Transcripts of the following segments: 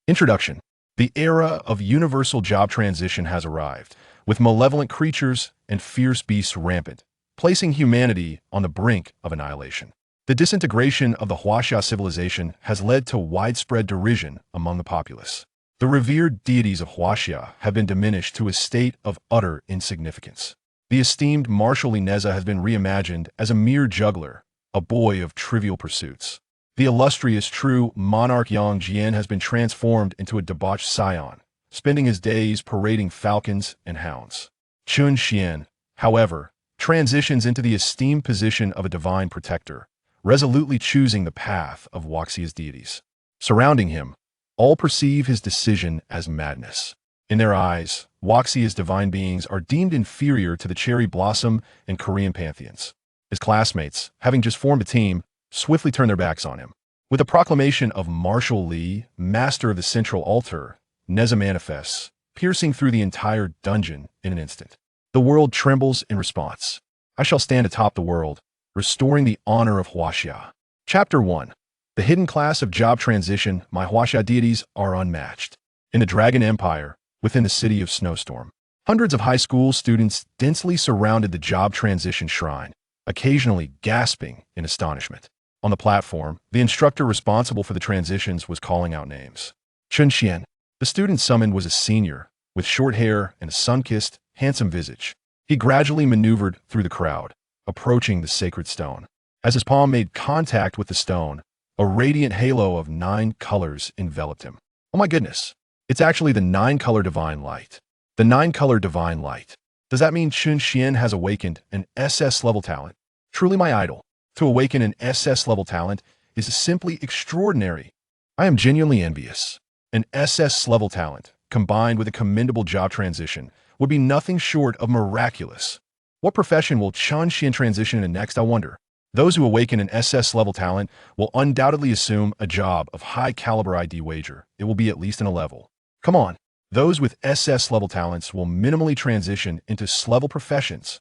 Introduction. The era of universal job transition has arrived, with malevolent creatures and fierce beasts rampant, placing humanity on the brink of annihilation. The disintegration of the Huaxia civilization has led to widespread derision among the populace. The revered deities of Huaxia have been diminished to a state of utter insignificance. The esteemed Marshal Nezha has been reimagined as a mere juggler, a boy of trivial pursuits. The illustrious true monarch Yang Jian has been transformed into a debauched scion, spending his days parading falcons and hounds. Chen Xuan, however, transitions into the esteemed position of a divine protector, resolutely choosing the path of Huaxia's deities. Surrounding him, all perceive his decision as madness. In their eyes, Huaxia's divine beings are deemed inferior to the cherry blossom and Korean pantheons. His classmates, having just formed a team, swiftly turn their backs on him. With the proclamation of Marshal Li, master of the central altar, Nezha manifests, piercing through the entire dungeon in an instant. The world trembles in response. I shall stand atop the world, restoring the honor of Huaxia. Chapter 1. The hidden class of job transition. My Huaxia deities are unmatched. In the Dragon Empire, within the city of Snowstorm, hundreds of high school students densely surrounded the job transition shrine, occasionally gasping in astonishment. On the platform, the instructor responsible for the transitions was calling out names. Chen Xuan, the student summoned, was a senior, with short hair and a sun-kissed, handsome visage. He gradually maneuvered through the crowd, approaching the sacred stone. As his palm made contact with the stone, a radiant halo of 9 colors enveloped him. Oh my goodness, it's actually the 9-color divine light. The 9-color divine light. Does that mean Chen Xuan has awakened an SS-level talent? Truly my idol. To awaken an SS-level talent is simply extraordinary. I am genuinely envious. An SS-level talent, combined with a commendable job transition, would be nothing short of miraculous. What profession will Chen Xuan transition into next, I wonder? Those who awaken an SS-level talent will undoubtedly assume a job of high-caliber ID wager. It will be at least in a level. Come on. Those with SS-level talents will minimally transition into S-level professions.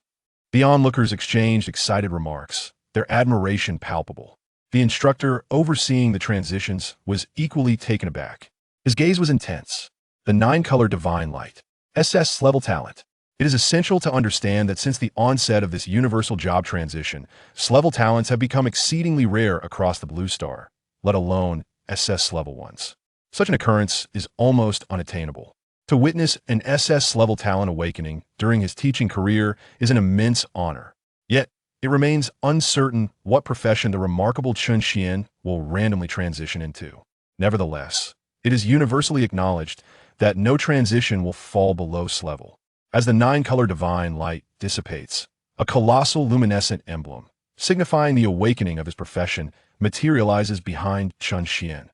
The onlookers exchanged excited remarks, their admiration palpable. The instructor overseeing the transitions was equally taken aback. His gaze was intense. The 9-color divine light. SS-level talent. It is essential to understand that since the onset of this universal job transition, S-level talents have become exceedingly rare across the Blue Star, let alone SS-level ones. Such an occurrence is almost unattainable. To witness an SS-level talent awakening during his teaching career is an immense honor. Yet, it remains uncertain what profession the remarkable Chen Xuan will randomly transition into. Nevertheless, it is universally acknowledged that no transition will fall below S-level. As the 9-color divine light dissipates, a colossal luminescent emblem, signifying the awakening of his profession, materializes behind Chen Xuan.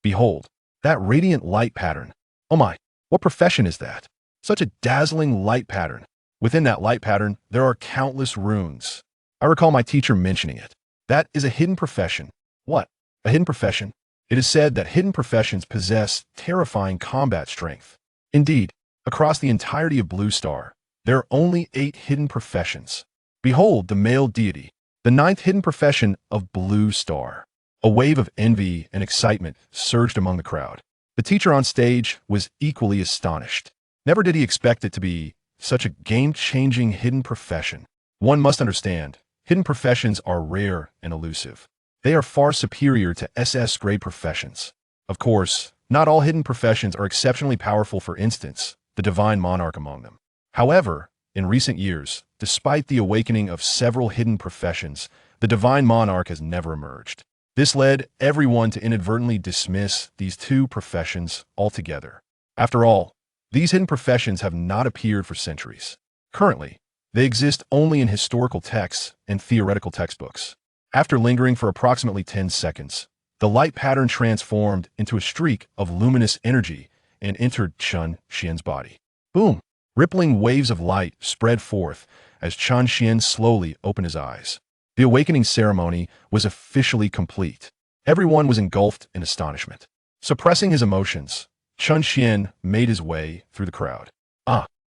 Behold, that radiant light pattern. Oh my, what profession is that? Such a dazzling light pattern. Within that light pattern, there are countless runes. I recall my teacher mentioning it. That is a hidden profession. What? A hidden profession? It is said that hidden professions possess terrifying combat strength. Indeed, across the entirety of Blue Star, there are only 8 hidden professions. Behold the male deity, the 9th hidden profession of Blue Star. A wave of envy and excitement surged among the crowd. The teacher on stage was equally astonished. Never did he expect it to be such a game-changing hidden profession. One must understand, hidden professions are rare and elusive. They are far superior to SS-grade professions. Of course, not all hidden professions are exceptionally powerful, for instance, the divine monarch among them. However, in recent years, despite the awakening of several hidden professions, the divine monarch has never emerged. This led everyone to inadvertently dismiss these 2 professions altogether. After all, these hidden professions have not appeared for centuries. Currently, they exist only in historical texts and theoretical textbooks. After lingering for approximately 10 seconds, the light pattern transformed into a streak of luminous energy and entered Chen Xuan's body. Boom! Rippling waves of light spread forth as Chen Xuan slowly opened his eyes. The awakening ceremony was officially complete. Everyone was engulfed in astonishment. Suppressing his emotions, Chen Xuan made his way through the crowd.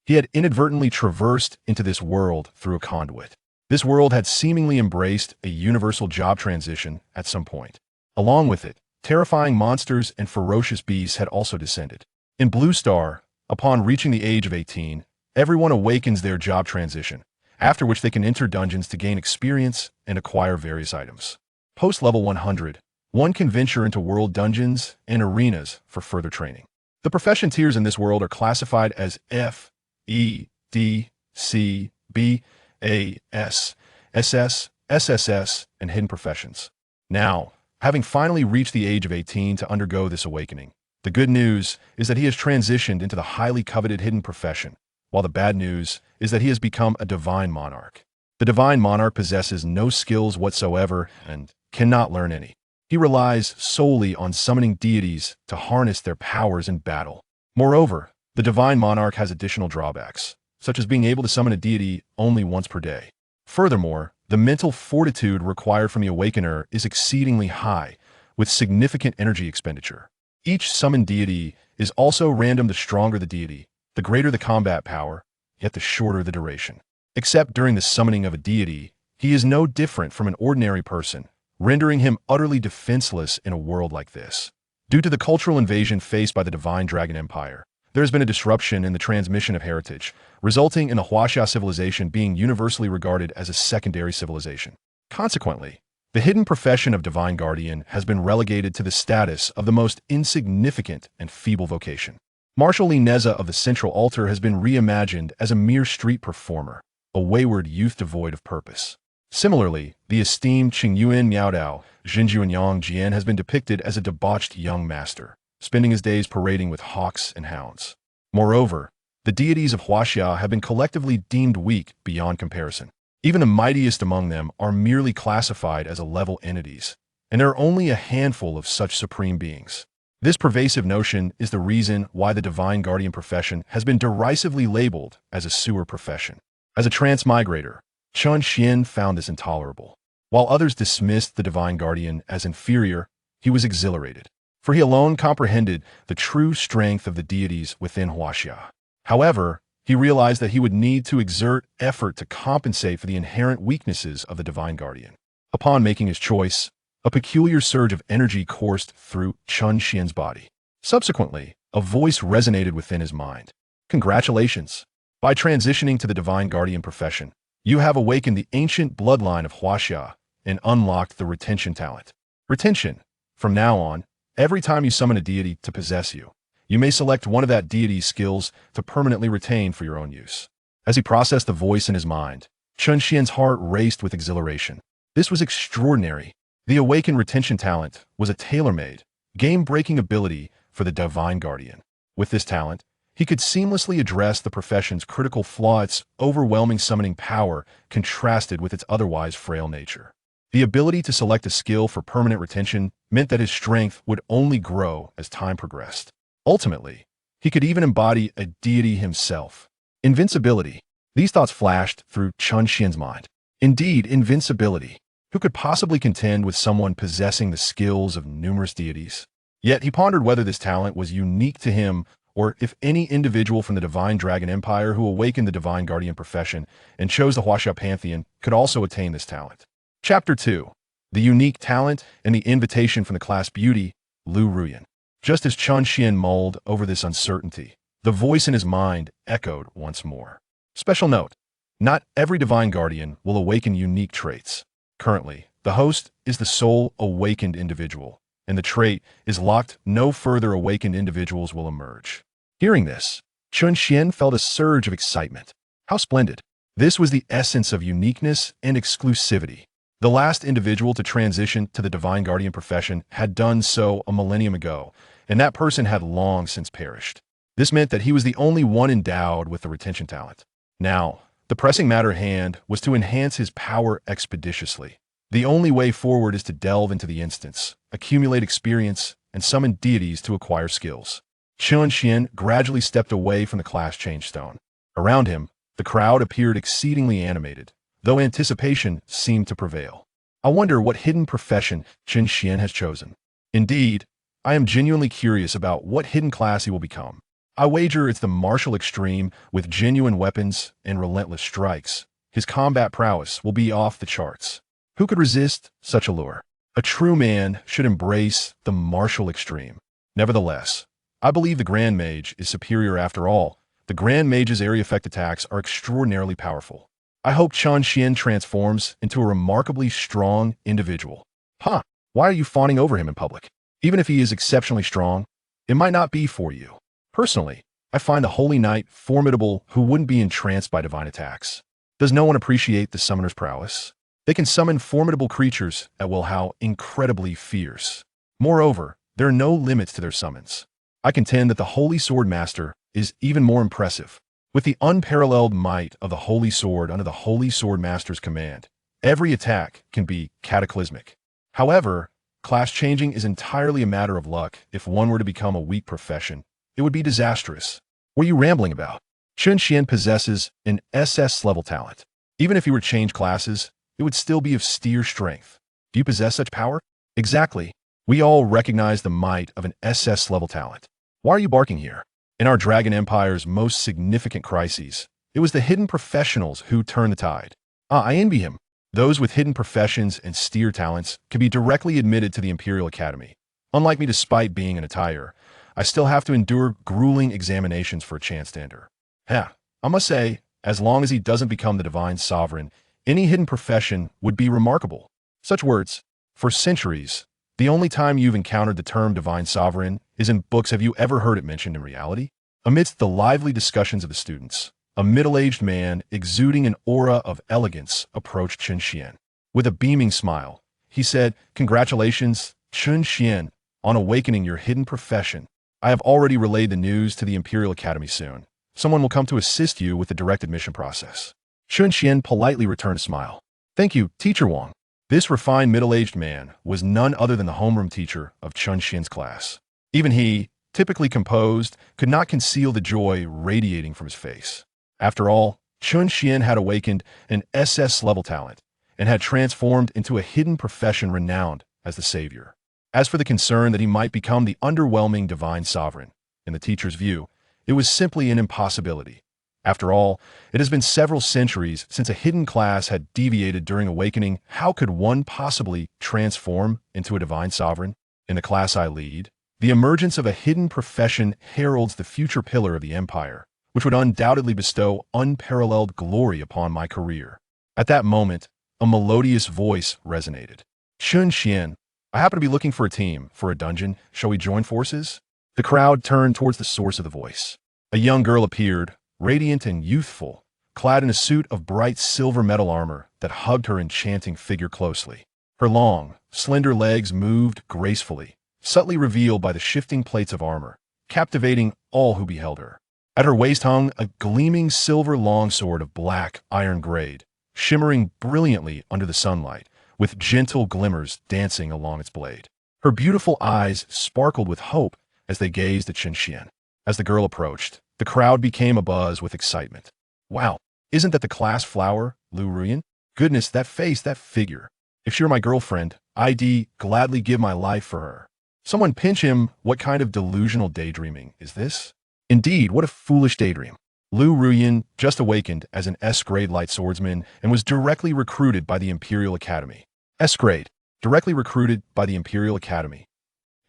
He had inadvertently traversed into this world through a conduit. This world had seemingly embraced a universal job transition at some point. Along with it, Terrifying monsters and ferocious beasts had also descended. In Blue Star, upon reaching the age of 18, everyone awakens their job transition, after which they can enter dungeons to gain experience and acquire various items. Post-level 100, one can venture into world dungeons and arenas for further training. The profession tiers in this world are classified as F, E, D, C, B, A, S, SS, SSS, and hidden professions. Now, having finally reached the age of 18 to undergo this awakening, the good news is that he has transitioned into the highly coveted hidden profession, while the bad news is that he has become a divine monarch. The divine monarch possesses no skills whatsoever and cannot learn any. He relies solely on summoning deities to harness their powers in battle. Moreover, the divine monarch has additional drawbacks, such as being able to summon a deity only once per day. Furthermore, the mental fortitude required from the awakener is exceedingly high, with significant energy expenditure. Each summoned deity is also random. The stronger the deity, the greater the combat power, yet the shorter the duration. Except during the summoning of a deity, he is no different from an ordinary person, rendering him utterly defenseless in a world like this. Due to the cultural invasion faced by the Divine Dragon Empire, there has been a disruption in the transmission of heritage, resulting in the Huaxia civilization being universally regarded as a secondary civilization. Consequently, the hidden profession of Divine Guardian has been relegated to the status of the most insignificant and feeble vocation. Marshal Nezha of the Central Altar has been reimagined as a mere street performer, a wayward youth devoid of purpose. Similarly, the esteemed Qingyuan Miaodao, Zhenjuanyang Jian has been depicted as a debauched young master, spending his days parading with hawks and hounds. Moreover, the deities of Huaxia have been collectively deemed weak beyond comparison. Even the mightiest among them are merely classified as level entities, and there are only a handful of such supreme beings. This pervasive notion is the reason why the Divine Guardian profession has been derisively labeled as a sewer profession. As a transmigrator, Chen Xuan found this intolerable. While others dismissed the Divine Guardian as inferior, he was exhilarated, for he alone comprehended the true strength of the deities within Huaxia. However, he realized that he would need to exert effort to compensate for the inherent weaknesses of the Divine Guardian. Upon making his choice, a peculiar surge of energy coursed through Chen Xuan's body. Subsequently, a voice resonated within his mind. Congratulations! By transitioning to the Divine Guardian profession, you have awakened the ancient bloodline of Huaxia and unlocked the retention talent. Retention. From now on, every time you summon a deity to possess you, you may select one of that deity's skills to permanently retain for your own use. As he processed the voice in his mind, Chen Xuan's heart raced with exhilaration. This was extraordinary. The awakened retention talent was a tailor-made, game-breaking ability for the Divine Guardian. With this talent, he could seamlessly address the profession's critical flaw. Its overwhelming summoning power contrasted with its otherwise frail nature. The ability to select a skill for permanent retention meant that his strength would only grow as time progressed. Ultimately, he could even embody a deity himself. Invincibility. These thoughts flashed through Chen Xuan's mind. Indeed, invincibility. Who could possibly contend with someone possessing the skills of numerous deities? Yet he pondered whether this talent was unique to him or if any individual from the Divine Dragon Empire who awakened the Divine Guardian profession and chose the Huaxia Pantheon could also attain this talent. Chapter 2. The Unique Talent and the Invitation from the Class Beauty, Lu Ruyan. Just as Chen Xuan mulled over this uncertainty, the voice in his mind echoed once more. Special note: not every Divine Guardian will awaken unique traits. Currently, the host is the sole awakened individual, and the trait is locked. No further awakened individuals will emerge. Hearing this, Chen Xuan felt a surge of excitement. How splendid! This was the essence of uniqueness and exclusivity. The last individual to transition to the Divine Guardian profession had done so a millennium ago, and that person had long since perished. This meant that he was the only one endowed with the retention talent. Now, the pressing matter at hand was to enhance his power expeditiously. The only way forward is to delve into the instance, accumulate experience, and summon deities to acquire skills. Chen Xuan gradually stepped away from the class change stone. Around him, the crowd appeared exceedingly animated, though anticipation seemed to prevail. I wonder what hidden profession Chen Xuan has chosen. Indeed, I am genuinely curious about what hidden class he will become. I wager it's the Marshal extreme with genuine weapons and relentless strikes. His combat prowess will be off the charts. Who could resist such a lure? A true man should embrace the martial extreme. Nevertheless, I believe the Grand Mage is superior after all. The Grand Mage's area effect attacks are extraordinarily powerful. I hope Chen Xuan transforms into a remarkably strong individual. Huh, why are you fawning over him in public? Even if he is exceptionally strong, it might not be for you. Personally, I find the Holy Knight formidable who wouldn't be entranced by divine attacks. Does no one appreciate the summoner's prowess? They can summon formidable creatures at will, how incredibly fierce. Moreover, there are no limits to their summons. I contend that the Holy Sword Master is even more impressive. With the unparalleled might of the Holy Sword under the Holy Sword Master's command, every attack can be cataclysmic. However, class changing is entirely a matter of luck. If one were to become a weak profession, it would be disastrous. What are you rambling about? Chen Xuan possesses an SS level talent. Even if he were to change classes, it would still be of steer strength. Do you possess such power? Exactly. We all recognize the might of an SS level talent. Why are you barking here? In our Dragon Empire's most significant crises, it was the hidden professionals who turned the tide. I envy him. Those with hidden professions and steer talents can be directly admitted to the Imperial Academy. Unlike me, despite being an attire, I still have to endure grueling examinations for a chance to enter. I must say, as long as he doesn't become the Divine Sovereign, any hidden profession would be remarkable. Such words. For centuries, the only time you've encountered the term Divine Sovereign is in books. Have you ever heard it mentioned in reality? Amidst the lively discussions of the students, a middle-aged man exuding an aura of elegance approached Chen Xuan. With a beaming smile, he said, "Congratulations, Chen Xuan, on awakening your hidden profession. I have already relayed the news to the Imperial Academy soon. Someone will come to assist you with the direct admission process." Chen Xuan politely returned a smile. "Thank you, Teacher Wang." This refined middle-aged man was none other than the homeroom teacher of Chen Xuan's class. Even he, typically composed, could not conceal the joy radiating from his face. After all, Chen Xuan had awakened an SS-level talent and had transformed into a hidden profession renowned as the Savior. As for the concern that he might become the underwhelming Divine Sovereign, in the teacher's view, it was simply an impossibility. After all, it has been several centuries since a hidden class had deviated during awakening. How could one possibly transform into a Divine Sovereign? In the class I lead, the emergence of a hidden profession heralds the future pillar of the Empire, which would undoubtedly bestow unparalleled glory upon my career. At that moment, a melodious voice resonated. "Chen Xuan, I happen to be looking for a team, for a dungeon. Shall we join forces?" The crowd turned towards the source of the voice. A young girl appeared, radiant and youthful, clad in a suit of bright silver metal armor that hugged her enchanting figure closely. Her long, slender legs moved gracefully, subtly revealed by the shifting plates of armor, captivating all who beheld her. At her waist hung a gleaming silver longsword of black iron grade, shimmering brilliantly under the sunlight, with gentle glimmers dancing along its blade. Her beautiful eyes sparkled with hope as they gazed at Chen Xuan. As the girl approached, the crowd became abuzz with excitement. "Wow, isn't that the class flower, Lu Ruyan? Goodness, that face, that figure. If she were my girlfriend, I'd gladly give my life for her." Someone pinch him. What kind of delusional daydreaming is this? Indeed, what a foolish daydream. Lu Ruyan just awakened as an S-grade light swordsman and was directly recruited by the Imperial Academy. S-grade, directly recruited by the Imperial Academy.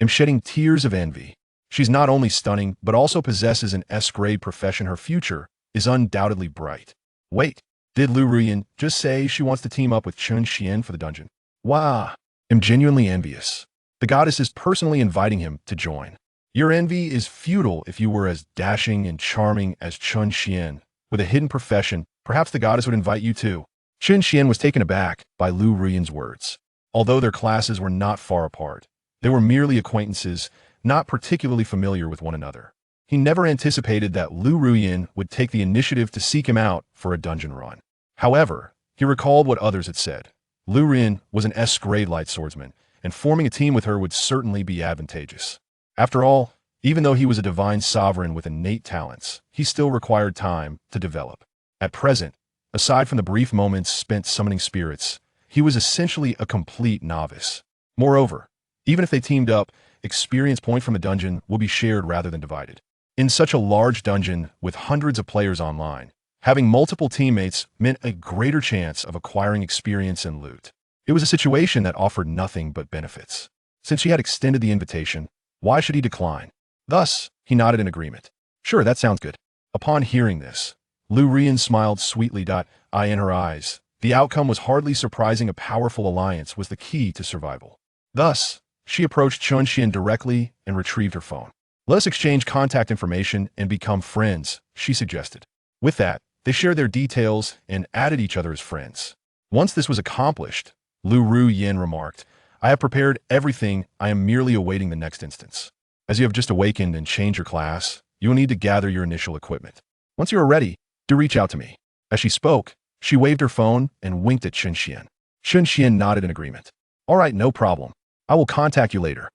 I'm shedding tears of envy. She's not only stunning, but also possesses an S-grade profession. Her future is undoubtedly bright. Wait, did Lu Ruyan just say she wants to team up with Chen Xuan for the dungeon? Wow, I'm genuinely envious. The goddess is personally inviting him to join. Your envy is futile. If you were as dashing and charming as Chen Xuan, with a hidden profession, perhaps the goddess would invite you too. Chen Xuan was taken aback by Lu Ruyan's words. Although their classes were not far apart, they were merely acquaintances, not particularly familiar with one another. He never anticipated that Lu Ruyan would take the initiative to seek him out for a dungeon run. However, he recalled what others had said. Lu Ruyan was an S-grade light swordsman, and forming a team with her would certainly be advantageous. After all, even though he was a divine sovereign with innate talents, he still required time to develop. At present, aside from the brief moments spent summoning spirits, he was essentially a complete novice. Moreover, even if they teamed up, experience point from the dungeon will be shared rather than divided. In such a large dungeon with hundreds of players online, having multiple teammates meant a greater chance of acquiring experience and loot. It was a situation that offered nothing but benefits. Since she had extended the invitation, why should he decline? Thus, he nodded in agreement. Sure, that sounds good. Upon hearing this, Lu Rian smiled sweetly. Eye in her eyes. The outcome was hardly surprising. A powerful alliance was the key to survival. Thus, she approached Chen Xuan directly and retrieved her phone. Let us exchange contact information and become friends, she suggested. With that, they shared their details and added each other as friends. Once this was accomplished, Lu Rian remarked, I have prepared everything. I am merely awaiting the next instance. As you have just awakened and changed your class, you will need to gather your initial equipment. Once you are ready, do reach out to me. As she spoke, she waved her phone and winked at Chen Xuan. Chen Xuan nodded in agreement. All right, no problem. I will contact you later.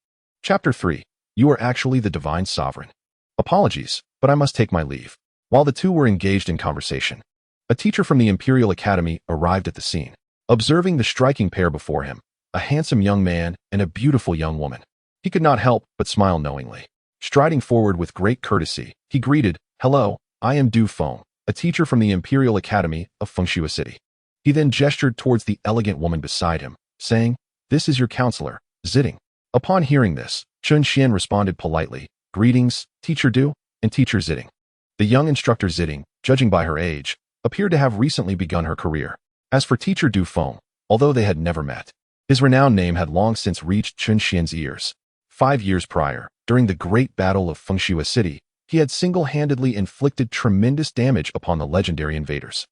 Chapter 3. You are actually the Divine Sovereign. Apologies, but I must take my leave. While the two were engaged in conversation, a teacher from the Imperial Academy arrived at the scene. Observing the striking pair before him, a handsome young man and a beautiful young woman, he could not help but smile knowingly. Striding forward with great courtesy, he greeted, Hello, I am Du Feng, a teacher from the Imperial Academy of Fengshua City. He then gestured towards the elegant woman beside him, saying, This is your counselor, Zitting. Upon hearing this, Chen Xuan responded politely, Greetings, Teacher Du and Teacher Zitting. The young instructor Zitting, judging by her age, appeared to have recently begun her career. As for Teacher Du Feng, although they had never met, his renowned name had long since reached Chen Xuan's ears. 5 years prior, during the Great Battle of Fengshua City, he had single-handedly inflicted tremendous damage upon the legendary invaders,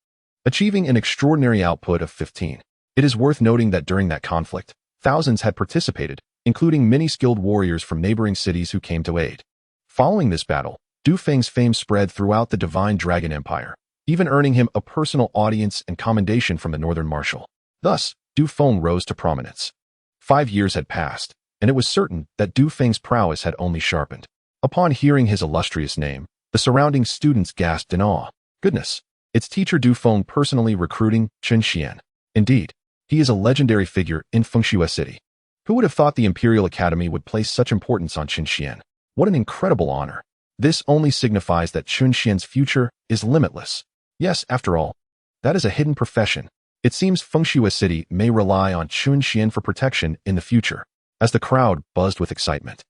achieving an extraordinary output of 15. It is worth noting that during that conflict, thousands had participated, including many skilled warriors from neighboring cities who came to aid. Following this battle, Du Feng's fame spread throughout the Divine Dragon Empire, even earning him a personal audience and commendation from the Northern Marshal. Thus, Du Feng rose to prominence. 5 years had passed, and it was certain that Du Feng's prowess had only sharpened. Upon hearing his illustrious name, the surrounding students gasped in awe. Goodness, it's Teacher Du Feng personally recruiting Chen Xuan. Indeed, he is a legendary figure in Fengshua City. Who would have thought the Imperial Academy would place such importance on Chen Xuan? What an incredible honor. This only signifies that Chen Xuan's future is limitless. Yes, after all, that is a hidden profession. It seems Fengshua City may rely on Chen Xuan for protection in the future. As the crowd buzzed with excitement,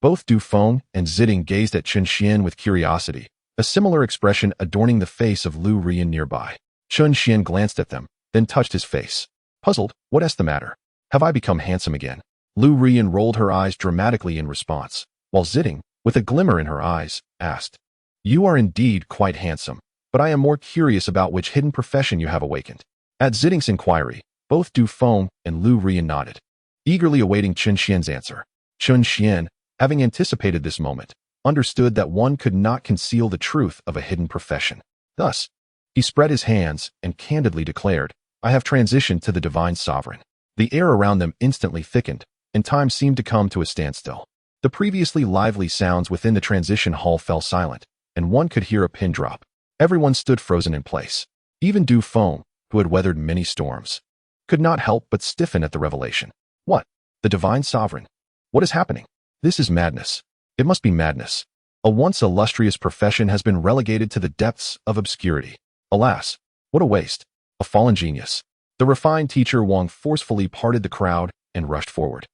both Du Feng and Zitting gazed at Chen Xuan with curiosity, a similar expression adorning the face of Lu Rian nearby. Chen Xuan glanced at them, then touched his face. Puzzled, what's the matter? Have I become handsome again? Lu Rian rolled her eyes dramatically in response, while Zitting, with a glimmer in her eyes, asked, You are indeed quite handsome, but I am more curious about which hidden profession you have awakened. At Zitting's inquiry, both Du Feng and Lu Rian nodded, eagerly awaiting Chen Xuan's answer. Chen Xuan, having anticipated this moment, understood that one could not conceal the truth of a hidden profession. Thus, he spread his hands and candidly declared, I have transitioned to the Divine Sovereign. The air around them instantly thickened, and time seemed to come to a standstill. The previously lively sounds within the transition hall fell silent, and one could hear a pin drop. Everyone stood frozen in place. Even Du Feng, who had weathered many storms, could not help but stiffen at the revelation. What? The Divine Sovereign? What is happening? This is madness. It must be madness. A once illustrious profession has been relegated to the depths of obscurity. Alas, what a waste. A fallen genius. The refined teacher Wang forcefully parted the crowd and rushed forward.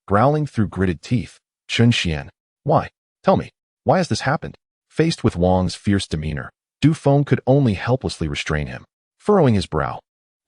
Growling through gritted teeth, Chen Xuan, why? Tell me, why has this happened? Faced with Wang's fierce demeanor, Du Feng could only helplessly restrain him. Furrowing his brow,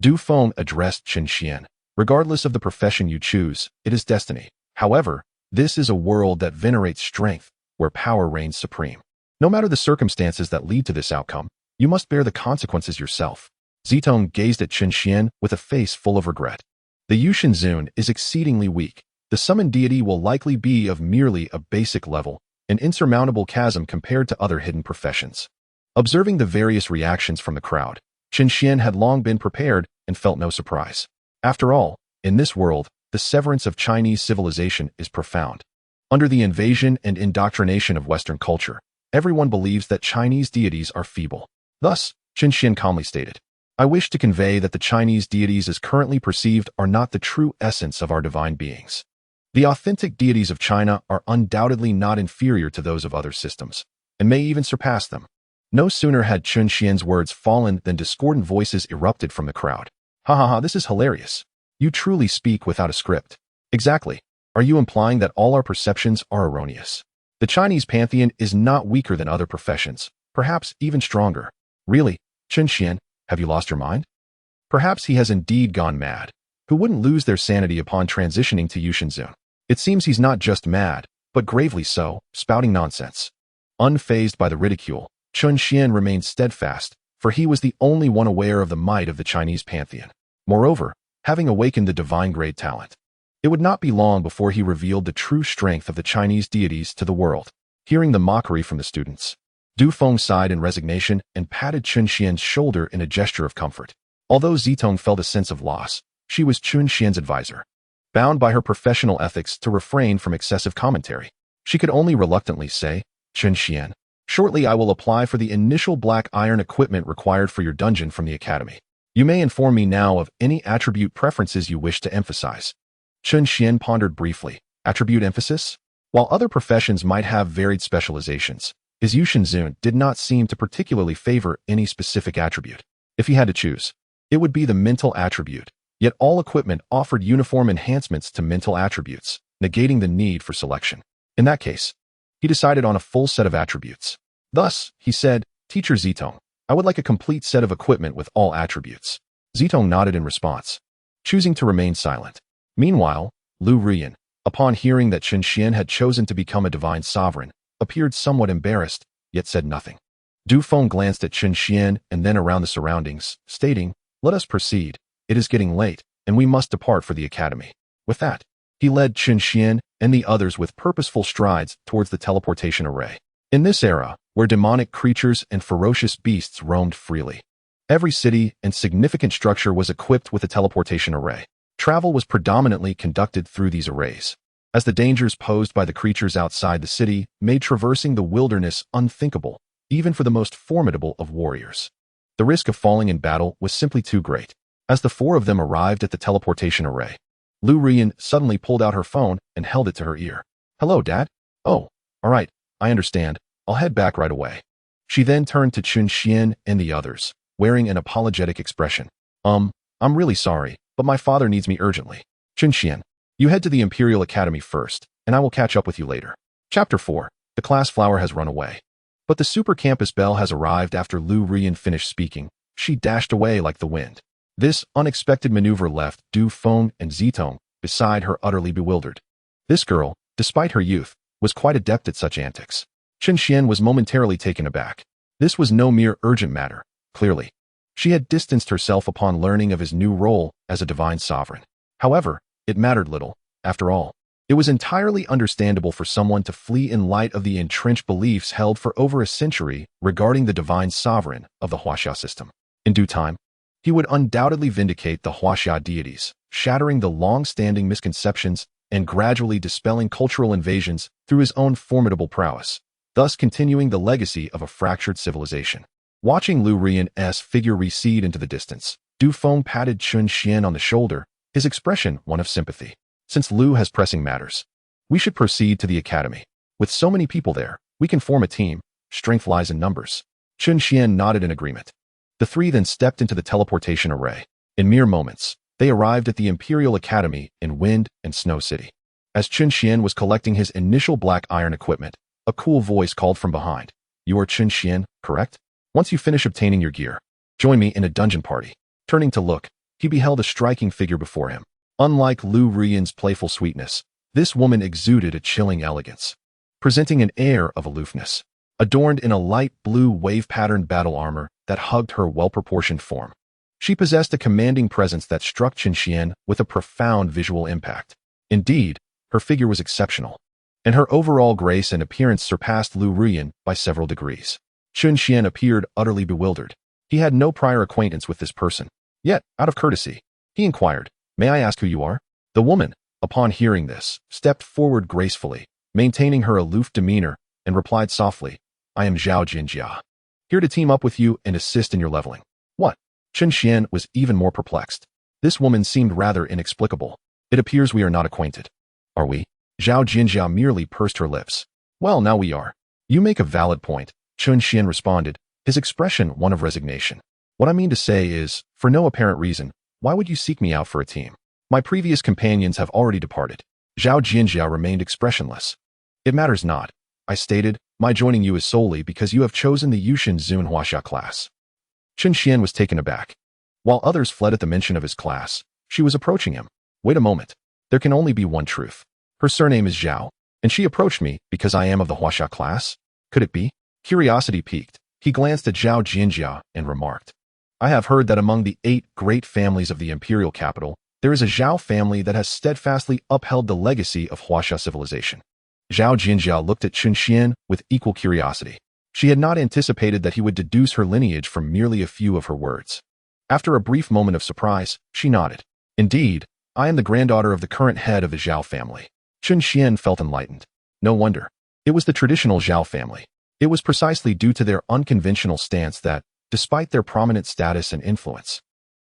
Du Feng addressed Chen Xuan. Regardless of the profession you choose, it is destiny. However, this is a world that venerates strength, where power reigns supreme. No matter the circumstances that lead to this outcome, you must bear the consequences yourself. Zitong gazed at Chen Xuan with a face full of regret. The Yushin Zun is exceedingly weak. The summoned deity will likely be of merely a basic level, an insurmountable chasm compared to other hidden professions. Observing the various reactions from the crowd, Chen Xuan had long been prepared and felt no surprise. After all, in this world, the severance of Chinese civilization is profound. Under the invasion and indoctrination of Western culture, everyone believes that Chinese deities are feeble. Thus, Chen Xuan calmly stated, I wish to convey that the Chinese deities as currently perceived are not the true essence of our divine beings. The authentic deities of China are undoubtedly not inferior to those of other systems, and may even surpass them. No sooner had Chen Xuan's words fallen than discordant voices erupted from the crowd. Ha ha ha, this is hilarious. You truly speak without a script. Exactly. Are you implying that all our perceptions are erroneous? The Chinese pantheon is not weaker than other professions, perhaps even stronger. Really, Chen Xuan, have you lost your mind? Perhaps he has indeed gone mad. Who wouldn't lose their sanity upon transitioning to Yushenzun? It seems he's not just mad, but gravely so, spouting nonsense. Unfazed by the ridicule, Chen Xuan remained steadfast, for he was the only one aware of the might of the Chinese pantheon. Moreover, having awakened the divine-grade talent, it would not be long before he revealed the true strength of the Chinese deities to the world. Hearing the mockery from the students, Du Feng sighed in resignation and patted Chen Xuan's shoulder in a gesture of comfort. Although Zitong felt a sense of loss, she was Chen Xuan's advisor, bound by her professional ethics to refrain from excessive commentary. She could only reluctantly say, Chen Xuan, shortly I will apply for the initial black iron equipment required for your dungeon from the academy. You may inform me now of any attribute preferences you wish to emphasize. Chen Xuan pondered briefly. Attribute emphasis? While other professions might have varied specializations, his Yushenzun did not seem to particularly favor any specific attribute. If he had to choose, it would be the mental attribute, yet all equipment offered uniform enhancements to mental attributes, negating the need for selection. In that case, he decided on a full set of attributes. Thus, he said, Teacher Zitong, I would like a complete set of equipment with all attributes. Zitong nodded in response, choosing to remain silent. Meanwhile, Lu Ruyan, upon hearing that Chen Xuan had chosen to become a divine sovereign, appeared somewhat embarrassed, yet said nothing. Du Feng glanced at Chen Xuan and then around the surroundings, stating, Let us proceed. It is getting late, and we must depart for the academy. With that, he led Chen Xuan and the others with purposeful strides towards the teleportation array. In this era, where demonic creatures and ferocious beasts roamed freely, every city and significant structure was equipped with a teleportation array. Travel was predominantly conducted through these arrays, as the dangers posed by the creatures outside the city made traversing the wilderness unthinkable, even for the most formidable of warriors. The risk of falling in battle was simply too great. As the four of them arrived at the teleportation array, Lu Ruyan suddenly pulled out her phone and held it to her ear. Hello, Dad? Oh, all right, I understand. I'll head back right away. She then turned to Chen Xuan and the others, wearing an apologetic expression. I'm really sorry, but my father needs me urgently. Chen Xuan, you head to the Imperial Academy first, and I will catch up with you later. Chapter 4. The class flower has run away. But the super campus bell has arrived after Lu Ruyan finished speaking. She dashed away like the wind. This unexpected maneuver left Du Feng and Zitong beside her, utterly bewildered. This girl, despite her youth, was quite adept at such antics. Chen Xuan was momentarily taken aback. This was no mere urgent matter, clearly. She had distanced herself upon learning of his new role as a divine sovereign. However, it mattered little. After all, it was entirely understandable for someone to flee in light of the entrenched beliefs held for over a century regarding the divine sovereign of the Huaxia system. In due time, he would undoubtedly vindicate the Huaxia deities, shattering the long-standing misconceptions and gradually dispelling cultural invasions through his own formidable prowess, thus continuing the legacy of a fractured civilization. Watching Lu Ruyan's figure recede into the distance, Du Feng patted Chen Xuan on the shoulder, his expression one of sympathy. Since Lu has pressing matters, we should proceed to the academy. With so many people there, we can form a team. Strength lies in numbers. Chen Xuan nodded in agreement. The three then stepped into the teleportation array. In mere moments, they arrived at the Imperial Academy in Wind and Snow City. As Chen Xuan was collecting his initial black iron equipment, a cool voice called from behind. You are Chen Xuan, correct? Once you finish obtaining your gear, join me in a dungeon party. Turning to look, he beheld a striking figure before him. Unlike Lu Ruyan's playful sweetness, this woman exuded a chilling elegance, presenting an air of aloofness, adorned in a light blue wave-patterned battle armor that hugged her well-proportioned form. She possessed a commanding presence that struck Chen Xuan with a profound visual impact. Indeed, her figure was exceptional, and her overall grace and appearance surpassed Lu Ruyan by several degrees. Chen Xuan appeared utterly bewildered. He had no prior acquaintance with this person. Yet, out of courtesy, he inquired, May I ask who you are? The woman, upon hearing this, stepped forward gracefully, maintaining her aloof demeanor, and replied softly, I am Zhao Jinjia, here to team up with you and assist in your leveling. What? Chen Xuan was even more perplexed. This woman seemed rather inexplicable. It appears we are not acquainted. Are we? Zhao Jinjia merely pursed her lips. Well, now we are. You make a valid point, Chen Xuan responded, his expression one of resignation. What I mean to say is, for no apparent reason, why would you seek me out for a team? My previous companions have already departed. Zhao Jinjia remained expressionless. It matters not, I stated. My joining you is solely because you have chosen the Yushin Zun Huaxia class. Chen Xuan was taken aback. While others fled at the mention of his class, she was approaching him. Wait a moment. There can only be one truth. Her surname is Zhao, and she approached me because I am of the Huaxia class? Could it be? Curiosity piqued. He glanced at Zhao Jinjia and remarked, I have heard that among the 8 great families of the imperial capital, there is a Zhao family that has steadfastly upheld the legacy of Huaxia civilization. Zhao Jinjia looked at Chen Xuan with equal curiosity. She had not anticipated that he would deduce her lineage from merely a few of her words. After a brief moment of surprise, she nodded. Indeed, I am the granddaughter of the current head of the Zhao family. Chen Xuan felt enlightened. No wonder. It was the traditional Zhao family. It was precisely due to their unconventional stance that, despite their prominent status and influence,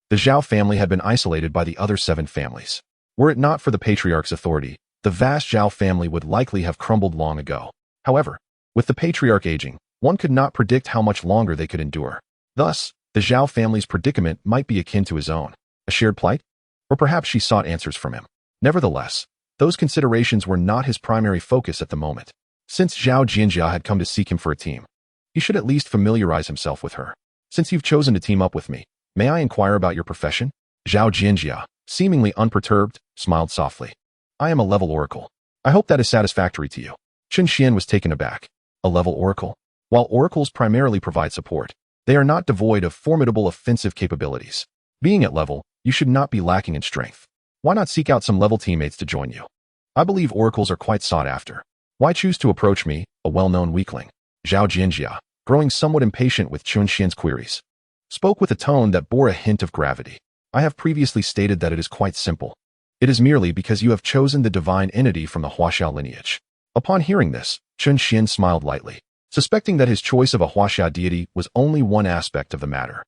the Zhao family had been isolated by the other 7 families. Were it not for the patriarch's authority, the vast Zhao family would likely have crumbled long ago. However, with the patriarch aging, one could not predict how much longer they could endure. Thus, the Zhao family's predicament might be akin to his own, a shared plight? Or perhaps she sought answers from him. Nevertheless, those considerations were not his primary focus at the moment. Since Zhao Jinjia had come to seek him for a team, he should at least familiarize himself with her. Since you've chosen to team up with me, may I inquire about your profession? Zhao Jinjia, seemingly unperturbed, smiled softly. I am a level oracle. I hope that is satisfactory to you. Chen Xuan was taken aback. A level oracle? While oracles primarily provide support, they are not devoid of formidable offensive capabilities. Being at level, you should not be lacking in strength. Why not seek out some level teammates to join you? I believe oracles are quite sought after. Why choose to approach me, a well-known weakling? Zhao Jinjia, growing somewhat impatient with Chen Xuan's queries, spoke with a tone that bore a hint of gravity. I have previously stated that it is quite simple. It is merely because you have chosen the divine entity from the Huaxia lineage. Upon hearing this, Chen Xuan smiled lightly, suspecting that his choice of a Huaxia deity was only one aspect of the matter.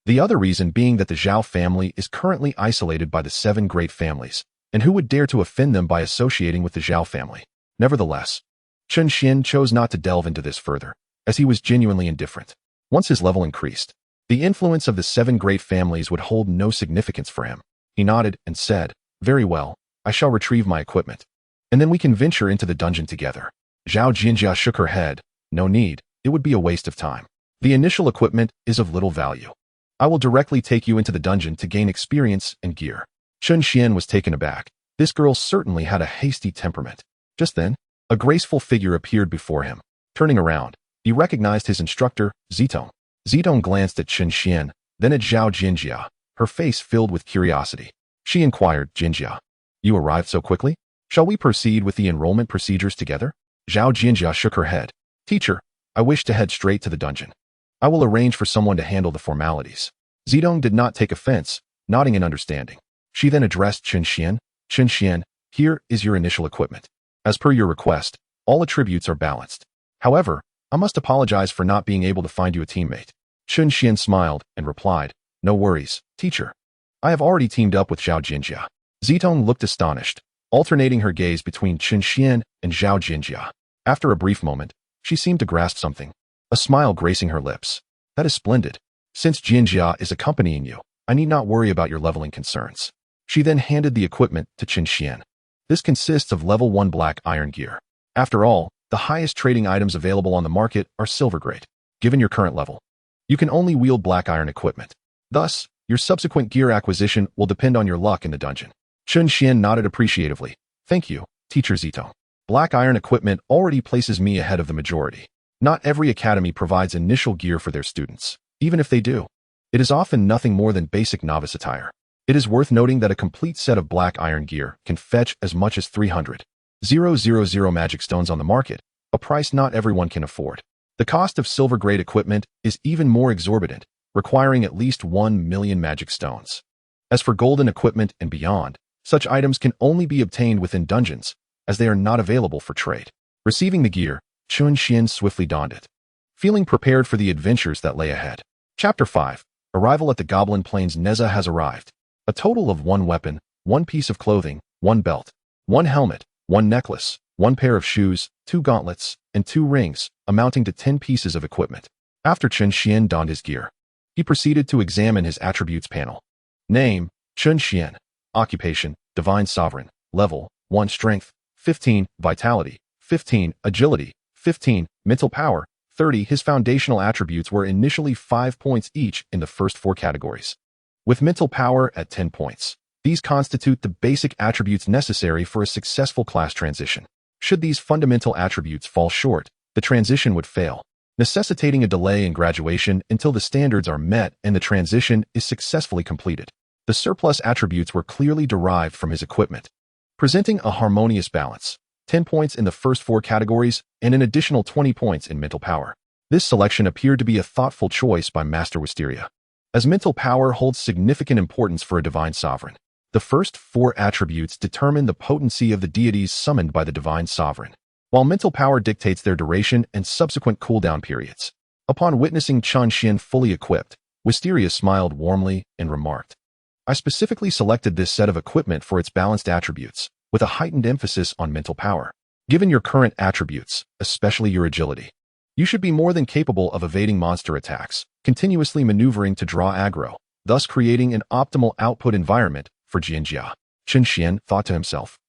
The other reason being that the Zhao family is currently isolated by the 7 great families, and who would dare to offend them by associating with the Zhao family? Nevertheless, Chen Xuan chose not to delve into this further, as he was genuinely indifferent. Once his level increased, the influence of the 7 great families would hold no significance for him. He nodded and said, Very well, I shall retrieve my equipment, and then we can venture into the dungeon together. Zhao Jinjia shook her head. No need, it would be a waste of time. The initial equipment is of little value. I will directly take you into the dungeon to gain experience and gear. Chen Xuan was taken aback. This girl certainly had a hasty temperament. Just then, a graceful figure appeared before him. Turning around, he recognized his instructor, Zitong. Zitong glanced at Chen Xuan, then at Zhao Jinjia, her face filled with curiosity. She inquired, Jinjia, you arrived so quickly? Shall we proceed with the enrollment procedures together? Zhao Jinjia shook her head. Teacher, I wish to head straight to the dungeon. I will arrange for someone to handle the formalities. Zitong did not take offense, nodding in understanding. She then addressed Chen Xuan. Chen Xuan, here is your initial equipment. As per your request, all attributes are balanced. However, I must apologize for not being able to find you a teammate. Chen Xuan smiled and replied, No worries, teacher. I have already teamed up with Zhao Jinjia. Zitong looked astonished, alternating her gaze between Chen Xuan and Zhao Jinjia. After a brief moment, she seemed to grasp something, a smile gracing her lips. That is splendid. Since Jinjia is accompanying you, I need not worry about your leveling concerns. She then handed the equipment to Chen Xuan. This consists of level 1 black iron gear. After all, the highest trading items available on the market are silver grade. Given your current level, you can only wield black iron equipment. Thus, your subsequent gear acquisition will depend on your luck in the dungeon. Chen Xuan nodded appreciatively. Thank you, Teacher Zitong. Black iron equipment already places me ahead of the majority. Not every academy provides initial gear for their students. Even if they do, it is often nothing more than basic novice attire. It is worth noting that a complete set of black iron gear can fetch as much as 300,000 magic stones on the market, a price not everyone can afford. The cost of silver-grade equipment is even more exorbitant, requiring at least 1 million magic stones. As for golden equipment and beyond, such items can only be obtained within dungeons, as they are not available for trade. Receiving the gear, Chen Xuan swiftly donned it, feeling prepared for the adventures that lay ahead. Chapter 5. Arrival at the Goblin Plains. Nezha has arrived. A total of 1 weapon, 1 piece of clothing, 1 belt, 1 helmet, 1 necklace, 1 pair of shoes, 2 gauntlets, and 2 rings, amounting to 10 pieces of equipment. After Chen Xuan donned his gear, he proceeded to examine his attributes panel. Name, Chen Xuan. Occupation, Divine Sovereign, level 1 strength, 15 vitality, 15 agility, 15 mental power, 30. His foundational attributes were initially 5 points each in the first 4 categories, with mental power at 10 points. These constitute the basic attributes necessary for a successful class transition. Should these fundamental attributes fall short, the transition would fail, necessitating a delay in graduation until the standards are met and the transition is successfully completed. The surplus attributes were clearly derived from his equipment, presenting a harmonious balance, 10 points in the first 4 categories and an additional 20 points in mental power. This selection appeared to be a thoughtful choice by Master Wisteria, as mental power holds significant importance for a divine sovereign. The first 4 attributes determine the potency of the deities summoned by the divine sovereign, while mental power dictates their duration and subsequent cooldown periods. Upon witnessing Chen Xuan fully equipped, Wisteria smiled warmly and remarked, "I specifically selected this set of equipment for its balanced attributes, with a heightened emphasis on mental power. Given your current attributes, especially your agility, you should be more than capable of evading monster attacks, continuously maneuvering to draw aggro, thus creating an optimal output environment for Jianjia." Chen Xuan thought to himself,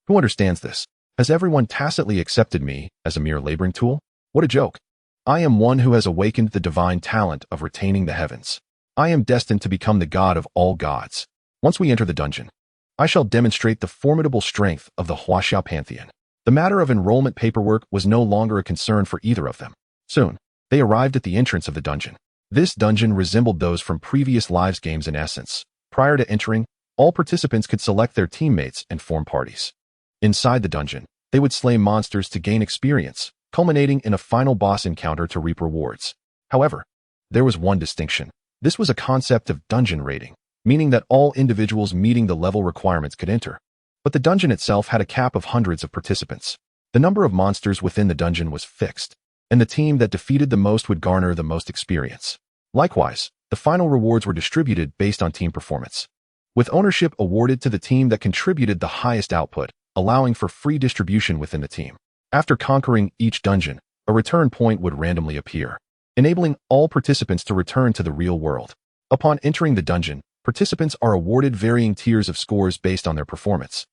"Who understands this? Has everyone tacitly accepted me as a mere laboring tool? What a joke. I am one who has awakened the divine talent of retaining the heavens. I am destined to become the god of all gods. Once we enter the dungeon, I shall demonstrate the formidable strength of the Huaxiao Pantheon." The matter of enrollment paperwork was no longer a concern for either of them. Soon, they arrived at the entrance of the dungeon. This dungeon resembled those from previous Lives games in essence. Prior to entering, all participants could select their teammates and form parties. Inside the dungeon, they would slay monsters to gain experience, culminating in a final boss encounter to reap rewards. However, there was one distinction. This was a concept of dungeon rating, meaning that all individuals meeting the level requirements could enter. But the dungeon itself had a cap of hundreds of participants. The number of monsters within the dungeon was fixed, and the team that defeated the most would garner the most experience. Likewise, the final rewards were distributed based on team performance, with ownership awarded to the team that contributed the highest output, allowing for free distribution within the team. After conquering each dungeon, a return point would randomly appear, enabling all participants to return to the real world. Upon entering the dungeon, participants are awarded varying tiers of scores based on their performance,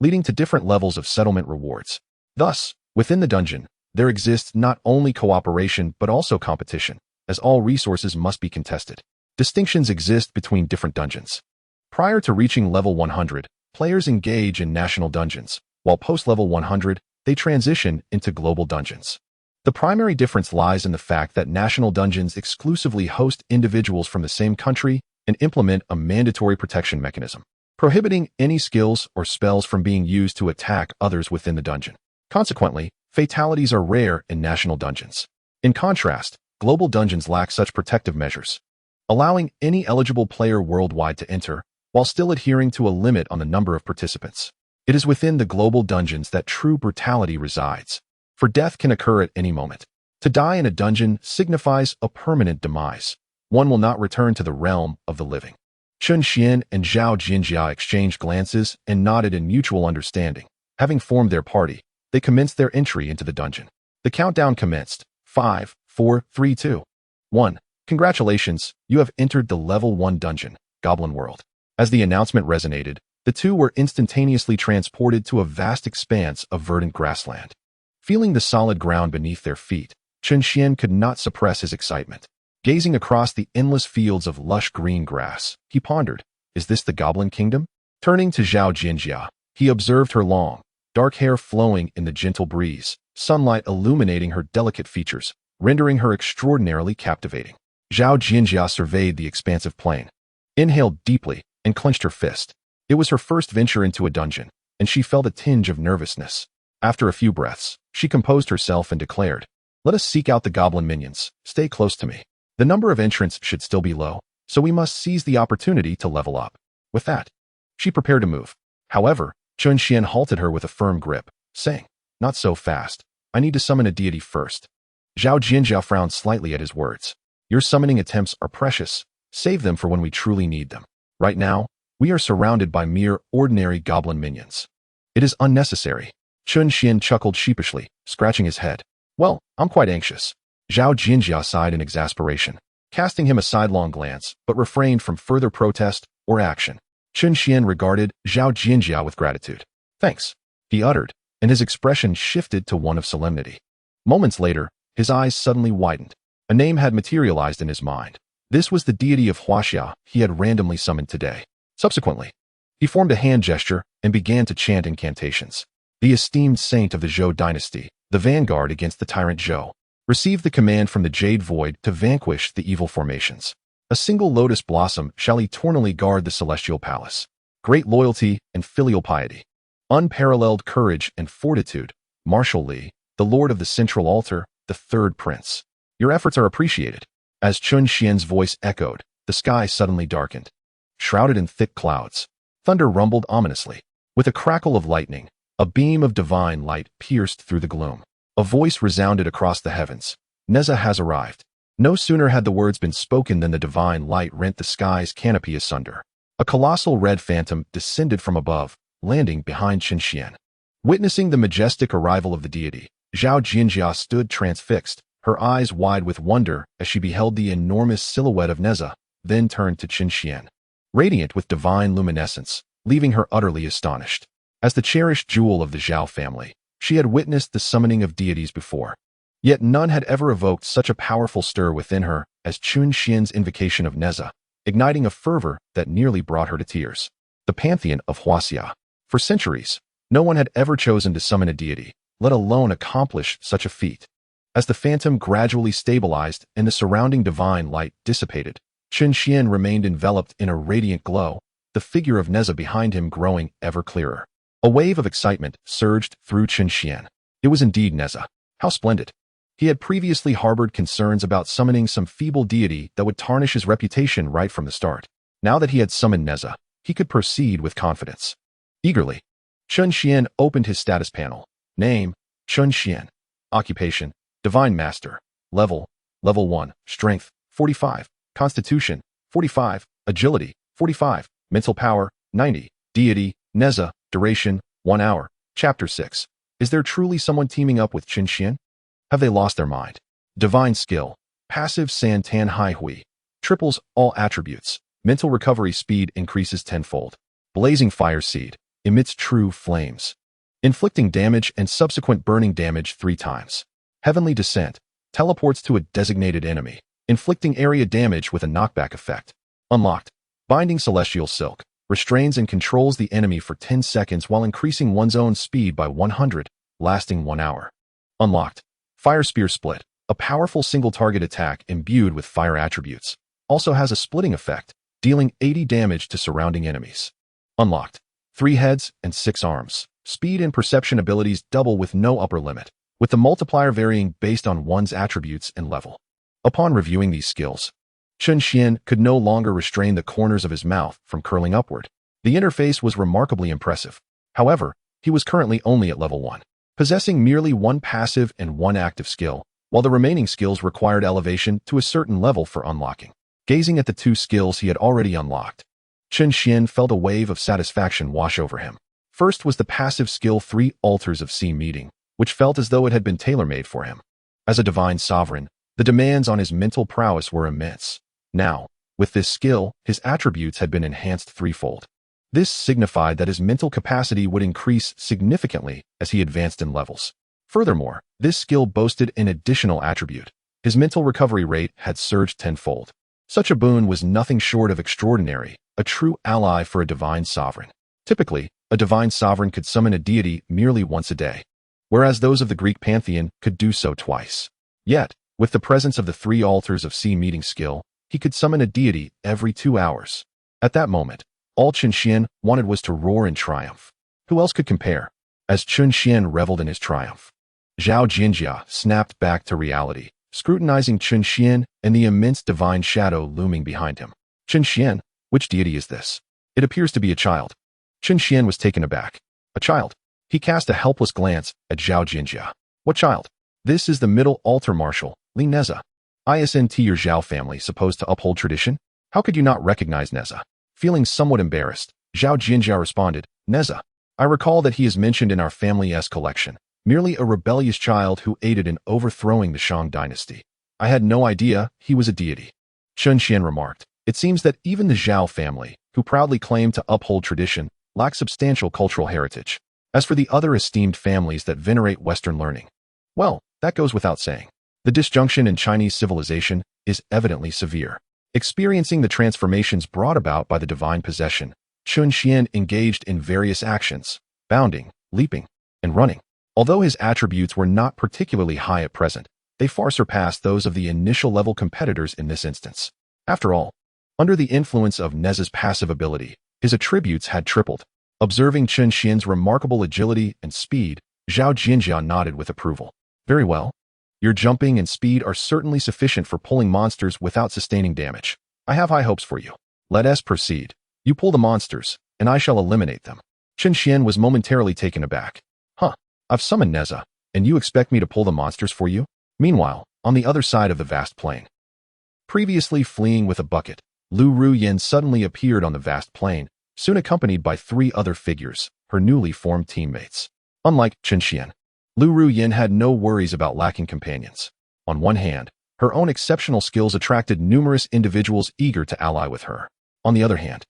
leading to different levels of settlement rewards. Thus, within the dungeon, there exists not only cooperation but also competition, as all resources must be contested. Distinctions exist between different dungeons. Prior to reaching level 100, players engage in national dungeons, while post-level 100, they transition into global dungeons. The primary difference lies in the fact that national dungeons exclusively host individuals from the same country and implement a mandatory protection mechanism, prohibiting any skills or spells from being used to attack others within the dungeon. Consequently, fatalities are rare in national dungeons. In contrast, global dungeons lack such protective measures, allowing any eligible player worldwide to enter, while still adhering to a limit on the number of participants. It is within the global dungeons that true brutality resides, for death can occur at any moment. To die in a dungeon signifies a permanent demise. One will not return to the realm of the living. Chen Xuan and Zhao Jinjia exchanged glances and nodded in mutual understanding. Having formed their party, they commenced their entry into the dungeon. The countdown commenced. 5, 4, 3, 2, 1. Congratulations, you have entered the level 1 dungeon, Goblin World. As the announcement resonated, the two were instantaneously transported to a vast expanse of verdant grassland. Feeling the solid ground beneath their feet, Chen Xuan could not suppress his excitement. Gazing across the endless fields of lush green grass, he pondered, is this the Goblin Kingdom? Turning to Zhao Jinjia, he observed her long, dark hair flowing in the gentle breeze, sunlight illuminating her delicate features, rendering her extraordinarily captivating. Zhao Jinjia surveyed the expansive plain, inhaled deeply, and clenched her fist. It was her first venture into a dungeon, and she felt a tinge of nervousness. After a few breaths, she composed herself and declared, "Let us seek out the goblin minions. Stay close to me. The number of entrants should still be low, so we must seize the opportunity to level up." With that, she prepared to move. However, Chen Xuan halted her with a firm grip, saying, "Not so fast. I need to summon a deity first." Zhao Jinjia frowned slightly at his words. "Your summoning attempts are precious. Save them for when we truly need them. Right now, we are surrounded by mere ordinary goblin minions. It is unnecessary." Chen Xuan chuckled sheepishly, scratching his head. "Well, I'm quite anxious." Zhao Jinjia sighed in exasperation, casting him a sidelong glance, but refrained from further protest or action. Chen Xuan regarded Zhao Jinjia with gratitude. "Thanks," he uttered, and his expression shifted to one of solemnity. Moments later, his eyes suddenly widened. A name had materialized in his mind. This was the deity of Huaxia he had randomly summoned today. Subsequently, he formed a hand gesture and began to chant incantations. The esteemed saint of the Zhou dynasty, the vanguard against the tyrant Zhou, received the command from the Jade Void to vanquish the evil formations. A single lotus blossom shall eternally guard the celestial palace. Great loyalty and filial piety. Unparalleled courage and fortitude. Marshal, the lord of the central altar, the third prince. Your efforts are appreciated." As Chen Xian's voice echoed, the sky suddenly darkened. Shrouded in thick clouds, thunder rumbled ominously. With a crackle of lightning, a beam of divine light pierced through the gloom. A voice resounded across the heavens. "Nezha has arrived." No sooner had the words been spoken than the divine light rent the sky's canopy asunder. A colossal red phantom descended from above, landing behind Chen Xian. Witnessing the majestic arrival of the deity, Zhao Jinjia stood transfixed, her eyes wide with wonder as she beheld the enormous silhouette of Nezha, then turned to Chen Xian, radiant with divine luminescence, leaving her utterly astonished. As the cherished jewel of the Zhao family, she had witnessed the summoning of deities before. Yet none had ever evoked such a powerful stir within her as Chen Xian's invocation of Nezha, igniting a fervor that nearly brought her to tears. The Pantheon of Huaxia. For centuries, no one had ever chosen to summon a deity, let alone accomplish such a feat. As the phantom gradually stabilized and the surrounding divine light dissipated, Chen Xian remained enveloped in a radiant glow, the figure of Nezha behind him growing ever clearer. A wave of excitement surged through Chen Xian. It was indeed Nezha. How splendid! He had previously harbored concerns about summoning some feeble deity that would tarnish his reputation right from the start. Now that he had summoned Nezha, he could proceed with confidence. Eagerly, Chen Xian opened his status panel. Name, Chen Xian. Occupation, Divine Master. Level 1. Strength, 45. Constitution, 45. Agility, 45. Mental power, 90. Deity, Nezha. Duration, 1 hour. Chapter 6. Is there truly someone teaming up with Chen Xian? Have they lost their mind? Divine Skill. Passive San Tan Hai Hui. Triples all attributes. Mental recovery speed increases tenfold. Blazing Fire Seed. Emits true flames, inflicting damage and subsequent burning damage 3 times. Heavenly Descent. Teleports to a designated enemy, inflicting area damage with a knockback effect. Unlocked. Binding Celestial Silk. Restrains and controls the enemy for 10 seconds while increasing one's own speed by 100, lasting 1 hour. Unlocked. Fire Spear Split. A powerful single-target attack imbued with fire attributes. Also has a splitting effect, dealing 80 damage to surrounding enemies. Unlocked. 3 heads and 6 arms. Speed and perception abilities double with no upper limit, with the multiplier varying based on one's attributes and level. Upon reviewing these skills, Chen Xian could no longer restrain the corners of his mouth from curling upward. The interface was remarkably impressive. However, he was currently only at level 1, possessing merely 1 passive and 1 active skill, while the remaining skills required elevation to a certain level for unlocking. Gazing at the 2 skills he had already unlocked, Chen Xian felt a wave of satisfaction wash over him. First was the passive skill 3 Altars of Sea Meeting, which felt as though it had been tailor-made for him. As a divine sovereign, the demands on his mental prowess were immense. Now, with this skill, his attributes had been enhanced 3-fold. This signified that his mental capacity would increase significantly as he advanced in levels. Furthermore, this skill boasted an additional attribute. His mental recovery rate had surged 10-fold. Such a boon was nothing short of extraordinary, a true ally for a divine sovereign. Typically, a divine sovereign could summon a deity merely once a day, whereas those of the Greek Pantheon could do so twice. Yet, with the presence of the 3 Altars of Sea Meeting skill, he could summon a deity every 2 hours. At that moment, all Chen Xian wanted was to roar in triumph. Who else could compare? As Chen Xian reveled in his triumph, Zhao Jinjia snapped back to reality, scrutinizing Chen Xian and the immense divine shadow looming behind him. Chen Xian, which deity is this? It appears to be a child. Chen Xian was taken aback. A child? He cast a helpless glance at Zhao Jinjia. What child? This is the middle altar Marshal, Nezha. Isn't your Zhao family supposed to uphold tradition? How could you not recognize Nezha? Feeling somewhat embarrassed, Zhao Jinjia responded, Nezha. I recall that he is mentioned in our family's collection, merely a rebellious child who aided in overthrowing the Shang dynasty. I had no idea he was a deity. Chen Xian remarked. It seems that even the Zhao family, who proudly claim to uphold tradition, lack substantial cultural heritage. As for the other esteemed families that venerate Western learning, well, that goes without saying. The disjunction in Chinese civilization is evidently severe. Experiencing the transformations brought about by the divine possession, Chen Xuan engaged in various actions, bounding, leaping, and running. Although his attributes were not particularly high at present, they far surpassed those of the initial level competitors in this instance. After all, under the influence of Nezha's passive ability, his attributes had tripled. Observing Chen Xuan's remarkable agility and speed, Zhao Jinjia nodded with approval. Very well. Your jumping and speed are certainly sufficient for pulling monsters without sustaining damage. I have high hopes for you. Let us proceed. You pull the monsters, and I shall eliminate them. Chen Xuan was momentarily taken aback. I've summoned Nezha, and you expect me to pull the monsters for you? Meanwhile, on the other side of the vast plain. Previously fleeing with a bucket, Lu Ruyin suddenly appeared on the vast plain, soon accompanied by 3 other figures, her newly formed teammates. Unlike Chen Xuan, Lu Ruyin had no worries about lacking companions. On one hand, her own exceptional skills attracted numerous individuals eager to ally with her. On the other hand,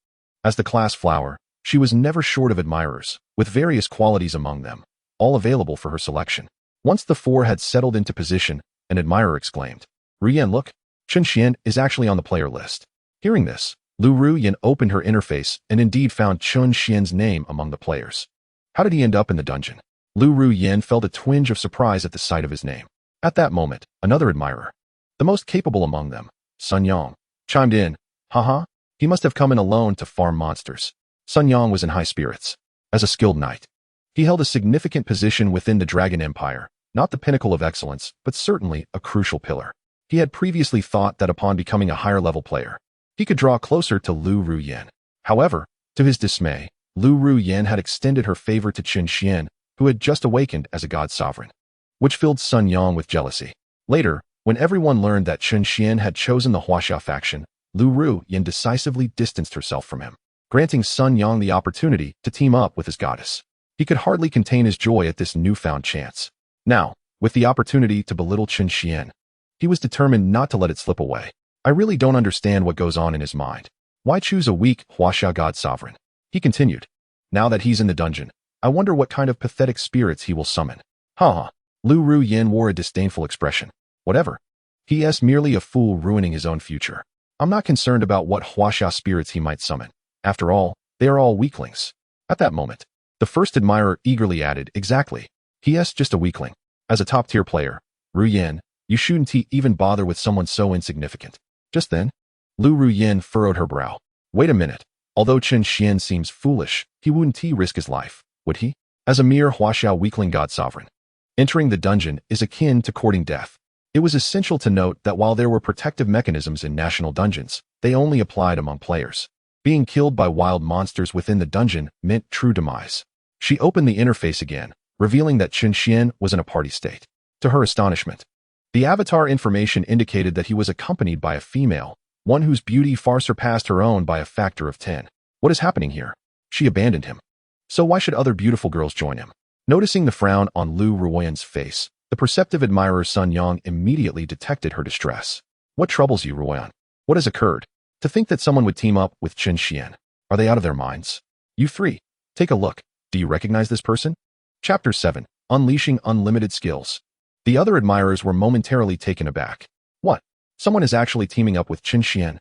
as the class flower, she was never short of admirers, with various qualities among them, all available for her selection. Once the 4 had settled into position, an admirer exclaimed, "Ruyin, look, Chen Xuan is actually on the player list." Hearing this, Lu Ruyin opened her interface and indeed found Chen Xuan's name among the players. How did he end up in the dungeon? Lu Ruyin felt a twinge of surprise at the sight of his name. At that moment, another admirer, the most capable among them, Sun Yang, chimed in, "Haha, he must have come in alone to farm monsters." Sun Yang was in high spirits. As a skilled knight, he held a significant position within the Dragon Empire, not the pinnacle of excellence, but certainly a crucial pillar. He had previously thought that upon becoming a higher-level player, he could draw closer to Lu Ruyin. However, to his dismay, Lu Ruyin had extended her favor to Chen Xuan, who had just awakened as a god sovereign, which filled Sun Yang with jealousy. Later, when everyone learned that Chen Xuan had chosen the Huaxia faction, Lu Ruyin decisively distanced herself from him, granting Sun Yang the opportunity to team up with his goddess. He could hardly contain his joy at this newfound chance. Now, with the opportunity to belittle Chen Xuan, he was determined not to let it slip away. I really don't understand what goes on in his mind. Why choose a weak Huaxia god sovereign? He continued. Now that he's in the dungeon, I wonder what kind of pathetic spirits he will summon. Ha. Lu Ruyin wore a disdainful expression. Whatever. He is merely a fool ruining his own future. I'm not concerned about what Huaxia spirits he might summon. After all, they are all weaklings. At that moment, the first admirer eagerly added, exactly. He is just a weakling. As a top-tier player, Ruyin, you shouldn't even bother with someone so insignificant. Just then, Lu Ruyin furrowed her brow. Wait a minute. Although Chen Xuan seems foolish, he wouldn't risk his life, would he? As a mere Huaxia weakling god sovereign, entering the dungeon is akin to courting death. It was essential to note that while there were protective mechanisms in national dungeons, they only applied among players. Being killed by wild monsters within the dungeon meant true demise. She opened the interface again, revealing that Chen Xuan was in a party state. To her astonishment, the avatar information indicated that he was accompanied by a female, one whose beauty far surpassed her own by a factor of 10. What is happening here? She abandoned him. So why should other beautiful girls join him? Noticing the frown on Lu Ruoyan's face, the perceptive admirer Sun Yang immediately detected her distress. What troubles you, Ruoyan? What has occurred? To think that someone would team up with Chen Xuan. Are they out of their minds? You 3. Take a look. Do you recognize this person? Chapter 7. Unleashing Unlimited Skills. The other admirers were momentarily taken aback. What? Someone is actually teaming up with Chen Xuan?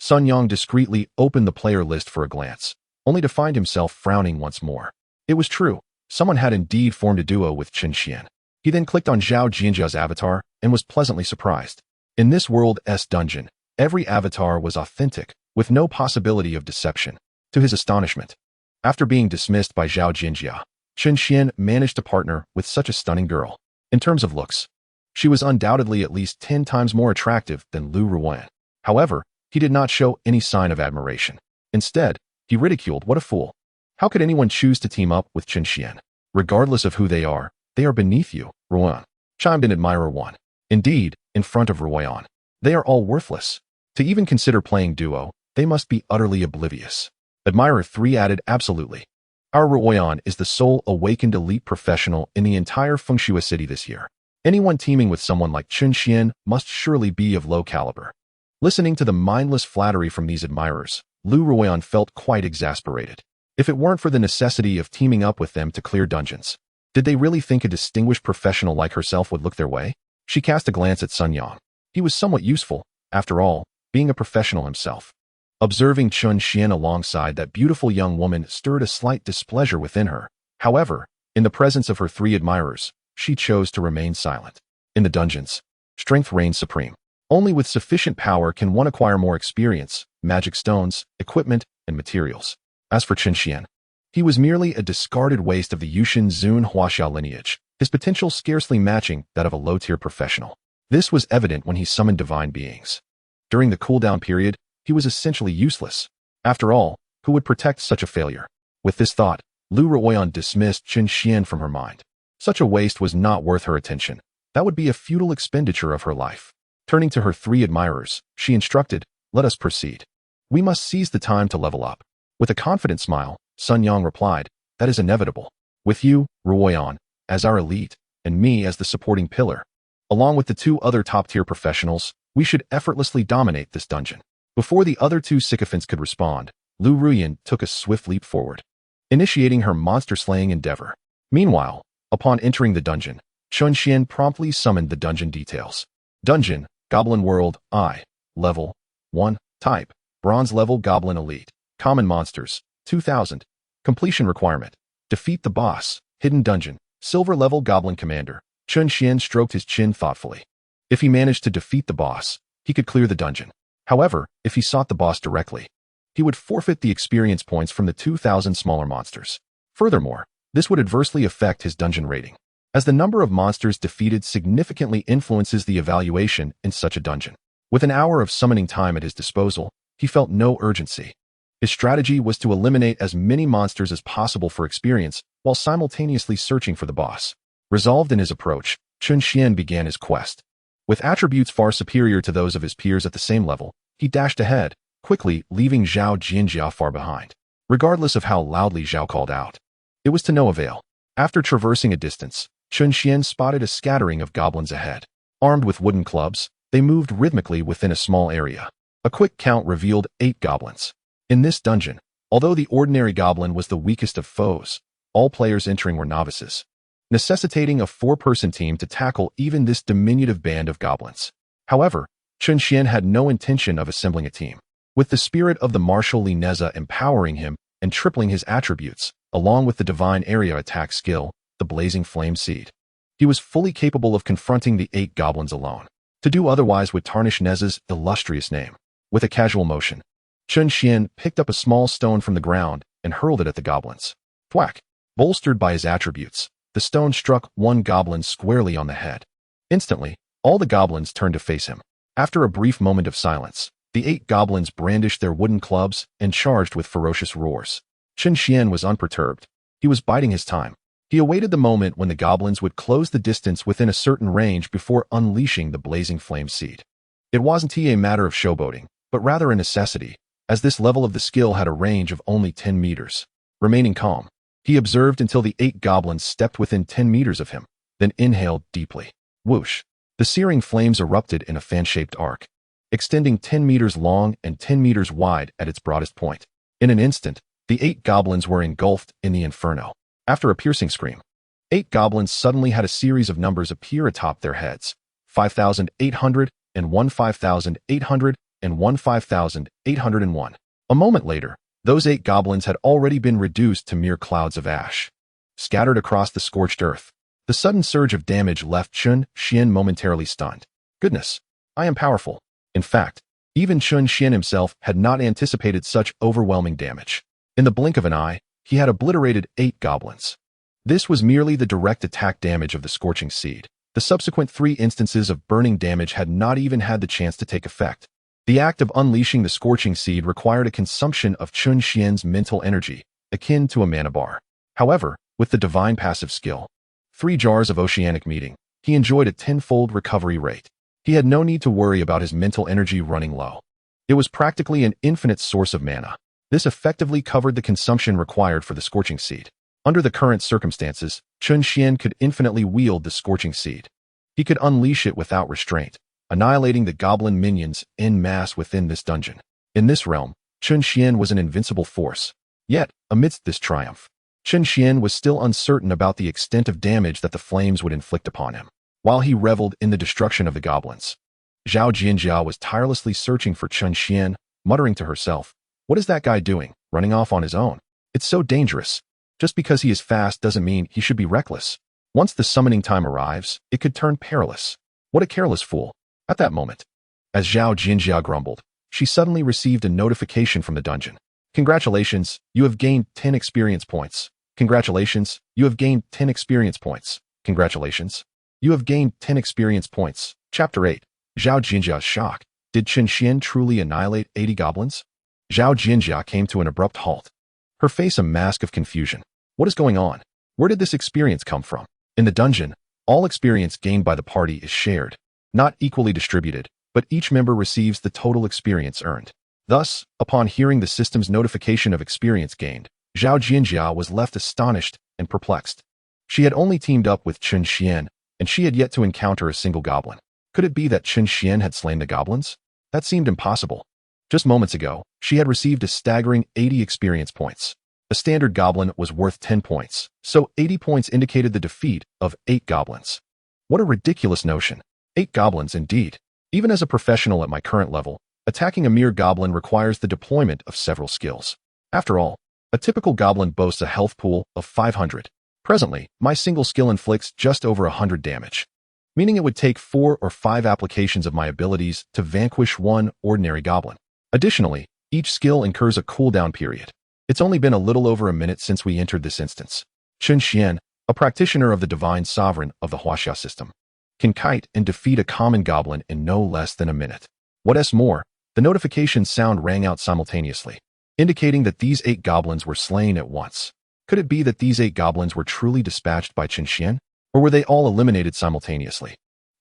Sun Yang discreetly opened the player list for a glance, only to find himself frowning once more. It was true. Someone had indeed formed a duo with Chen Xuan. He then clicked on Zhao Jinjia's avatar and was pleasantly surprised. In this world's dungeon, every avatar was authentic, with no possibility of deception. To his astonishment, after being dismissed by Zhao Jinjia, Chen Xuan managed to partner with such a stunning girl. In terms of looks, she was undoubtedly at least 10 times more attractive than Lu Ruoyan. However, he did not show any sign of admiration. Instead, he ridiculed, what a fool. How could anyone choose to team up with Chen Xuan? Regardless of who they are beneath you, Ruoyan, chimed in Admirer 1. Indeed, in front of Ruoyan, they are all worthless. To even consider playing duo, they must be utterly oblivious. Admirer 3 added, absolutely. Our Ruoyan is the sole awakened elite professional in the entire Fengxue city this year. Anyone teaming with someone like Chen Xuan must surely be of low caliber. Listening to the mindless flattery from these admirers, Lu Ruoyan felt quite exasperated. If it weren't for the necessity of teaming up with them to clear dungeons, did they really think a distinguished professional like herself would look their way? She cast a glance at Sun Yang. He was somewhat useful, after all, being a professional himself. Observing Chen Xuan alongside that beautiful young woman stirred a slight displeasure within her. However, in the presence of her three admirers, she chose to remain silent. In the dungeons, strength reigns supreme. Only with sufficient power can one acquire more experience, magic stones, equipment, and materials. As for Chen Xuan, he was merely a discarded waste of the Yushin Zun Huaxiao lineage, his potential scarcely matching that of a low-tier professional. This was evident when he summoned divine beings. During the cooldown period, he was essentially useless. After all, who would protect such a failure? With this thought, Lu Ruoyan dismissed Chen Xuan from her mind. Such a waste was not worth her attention. That would be a futile expenditure of her life. Turning to her three admirers, she instructed, "Let us proceed. We must seize the time to level up." With a confident smile, Sun Yang replied, "That is inevitable. With you, Ruoyan, as our elite, and me as the supporting pillar, along with the two other top-tier professionals, we should effortlessly dominate this dungeon." Before the other two sycophants could respond, Lu Ruoyan took a swift leap forward, initiating her monster-slaying endeavor. Meanwhile, upon entering the dungeon, Chen Xuan promptly summoned the dungeon details. Dungeon, Goblin World, I. Level 1. Type, Bronze Level Goblin Elite. Common Monsters, 2000. Completion Requirement, defeat the boss. Hidden Dungeon, Silver Level Goblin Commander. Chen Xuan stroked his chin thoughtfully. If he managed to defeat the boss, he could clear the dungeon. However, if he sought the boss directly, he would forfeit the experience points from the 2,000 smaller monsters. Furthermore, this would adversely affect his dungeon rating, as the number of monsters defeated significantly influences the evaluation in such a dungeon. With an hour of summoning time at his disposal, he felt no urgency. His strategy was to eliminate as many monsters as possible for experience while simultaneously searching for the boss. Resolved in his approach, Chen Xuan began his quest. With attributes far superior to those of his peers at the same level, he dashed ahead, quickly leaving Zhao Jinjia far behind. Regardless of how loudly Zhao called out, it was to no avail. After traversing a distance, Chen Xuan spotted a scattering of goblins ahead. Armed with wooden clubs, they moved rhythmically within a small area. A quick count revealed 8 goblins. In this dungeon, although the ordinary goblin was the weakest of foes, all players entering were novices, necessitating a 4-person team to tackle even this diminutive band of goblins. However, Chen Xuan had no intention of assembling a team. With the spirit of the Marshal Nezha empowering him and tripling his attributes, along with the divine area attack skill, the blazing flame seed, he was fully capable of confronting the 8 goblins alone. To do otherwise would tarnish Nezha's illustrious name. With a casual motion, Chen Xuan picked up a small stone from the ground and hurled it at the goblins. Thwack! Bolstered by his attributes, the stone struck one goblin squarely on the head. Instantly, all the goblins turned to face him. After a brief moment of silence, the 8 goblins brandished their wooden clubs and charged with ferocious roars. Chen Xuan was unperturbed. He was biding his time. He awaited the moment when the goblins would close the distance within a certain range before unleashing the blazing flame seed. It wasn't a matter of showboating, but rather a necessity, as this level of the skill had a range of only 10 meters. Remaining calm, he observed until the 8 goblins stepped within 10 meters of him, then inhaled deeply. Whoosh! The searing flames erupted in a fan-shaped arc, extending 10 meters long and 10 meters wide at its broadest point. In an instant, the 8 goblins were engulfed in the inferno. After a piercing scream, 8 goblins suddenly had a series of numbers appear atop their heads. 5,800 and 5,800 and 5,801. A moment later, those 8 goblins had already been reduced to mere clouds of ash, scattered across the scorched earth. The sudden surge of damage left Chen Xuan momentarily stunned. Goodness, I am powerful. In fact, even Chen Xuan himself had not anticipated such overwhelming damage. In the blink of an eye, he had obliterated 8 goblins. This was merely the direct attack damage of the scorching seed. The subsequent 3 instances of burning damage had not even had the chance to take effect. The act of unleashing the scorching seed required a consumption of Chen Xuan's mental energy, akin to a mana bar. However, with the divine passive skill, 3 jars of oceanic meeting, he enjoyed a 10-fold recovery rate. He had no need to worry about his mental energy running low. It was practically an infinite source of mana. This effectively covered the consumption required for the scorching seed. Under the current circumstances, Chen Xuan could infinitely wield the scorching seed. He could unleash it without restraint, annihilating the goblin minions en masse within this dungeon. In this realm, Chen Xuan was an invincible force. Yet, amidst this triumph, Chen Xuan was still uncertain about the extent of damage that the flames would inflict upon him. While he reveled in the destruction of the goblins, Zhao Jinjia was tirelessly searching for Chen Xuan, muttering to herself, "What is that guy doing, running off on his own? It's so dangerous. Just because he is fast doesn't mean he should be reckless. Once the summoning time arrives, it could turn perilous. What a careless fool." At that moment, as Zhao Jinjia grumbled, she suddenly received a notification from the dungeon. "Congratulations, you have gained 10 experience points. Congratulations, you have gained 10 experience points. Congratulations, you have gained 10 experience points." Chapter 8. Zhao Jinjia's shock. Did Chen Xuan truly annihilate 80 goblins? Zhao Jinjia came to an abrupt halt, her face a mask of confusion. What is going on? Where did this experience come from? In the dungeon, all experience gained by the party is shared, not equally distributed, but each member receives the total experience earned. Thus, upon hearing the system's notification of experience gained, Zhao Jinjia was left astonished and perplexed. She had only teamed up with Chen Xuan, and she had yet to encounter a single goblin. Could it be that Chen Xuan had slain the goblins? That seemed impossible. Just moments ago, she had received a staggering 80 experience points. A standard goblin was worth 10 points, so 80 points indicated the defeat of 8 goblins. What a ridiculous notion. 8 goblins indeed. Even as a professional at my current level, attacking a mere goblin requires the deployment of several skills. After all, a typical goblin boasts a health pool of 500. Presently, my single skill inflicts just over 100 damage, meaning it would take 4 or 5 applications of my abilities to vanquish one ordinary goblin. Additionally, each skill incurs a cooldown period. It's only been a little over a minute since we entered this instance. Chen Xuan, a practitioner of the divine sovereign of the Huaxia system, can kite and defeat a common goblin in no less than a minute. What's more, the notification sound rang out simultaneously, indicating that these 8 goblins were slain at once. Could it be that these 8 goblins were truly dispatched by Chen Xuan, or were they all eliminated simultaneously?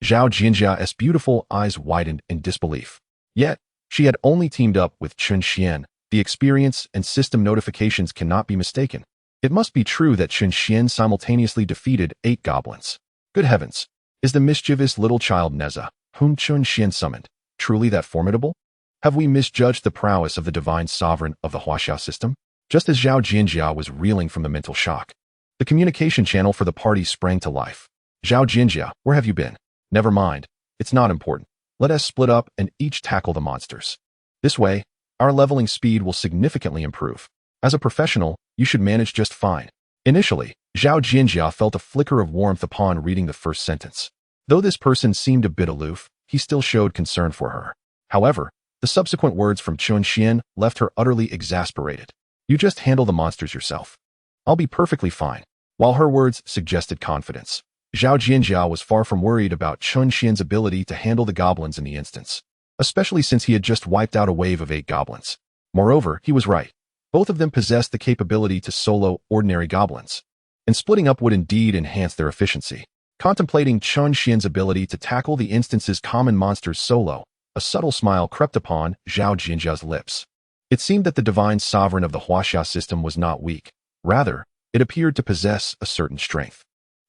Zhao Jinjia's beautiful eyes widened in disbelief. Yet, she had only teamed up with Chen Xuan. The experience and system notifications cannot be mistaken. It must be true that Chen Xuan simultaneously defeated 8 goblins. Good heavens! Is the mischievous little child Nezha, whom Chen Xuan summoned, truly that formidable? Have we misjudged the prowess of the divine sovereign of the Huaxia system? Just as Zhao Jinjia was reeling from the mental shock, the communication channel for the party sprang to life. "Zhao Jinjia, where have you been?" "Never mind. It's not important. Let us split up and each tackle the monsters. This way, our leveling speed will significantly improve. As a professional, you should manage just fine." Initially, Zhao Jinjia felt a flicker of warmth upon reading the first sentence. Though this person seemed a bit aloof, he still showed concern for her. However, the subsequent words from Chen Xuan left her utterly exasperated. "You just handle the monsters yourself. I'll be perfectly fine." While her words suggested confidence, Zhao Jinjia was far from worried about Chen Xuan's ability to handle the goblins in the instance, especially since he had just wiped out a wave of 8 goblins. Moreover, he was right. Both of them possessed the capability to solo ordinary goblins, and splitting up would indeed enhance their efficiency. Contemplating Chen Xuan's ability to tackle the instance's common monsters solo, a subtle smile crept upon Zhao Jinjia's lips. It seemed that the divine sovereign of the Huaxia system was not weak. Rather, it appeared to possess a certain strength.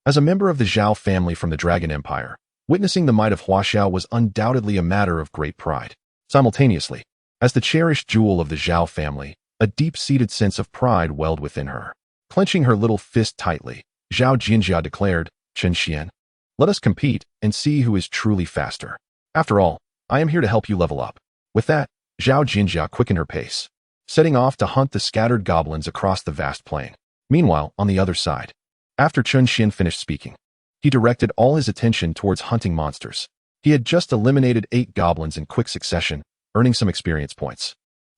As a member of the Zhao family from the Dragon Empire, witnessing the might of Huaxia was undoubtedly a matter of great pride. Simultaneously, as the cherished jewel of the Zhao family, a deep-seated sense of pride welled within her. Clenching her little fist tightly, Zhao Jinjia declared, "Chen Xuan, let us compete and see who is truly faster. After all, I am here to help you level up." With that, Zhao Jinjia quickened her pace, setting off to hunt the scattered goblins across the vast plain. Meanwhile, on the other side, after Chen Xuan finished speaking, he directed all his attention towards hunting monsters. He had just eliminated 8 goblins in quick succession, earning some experience points.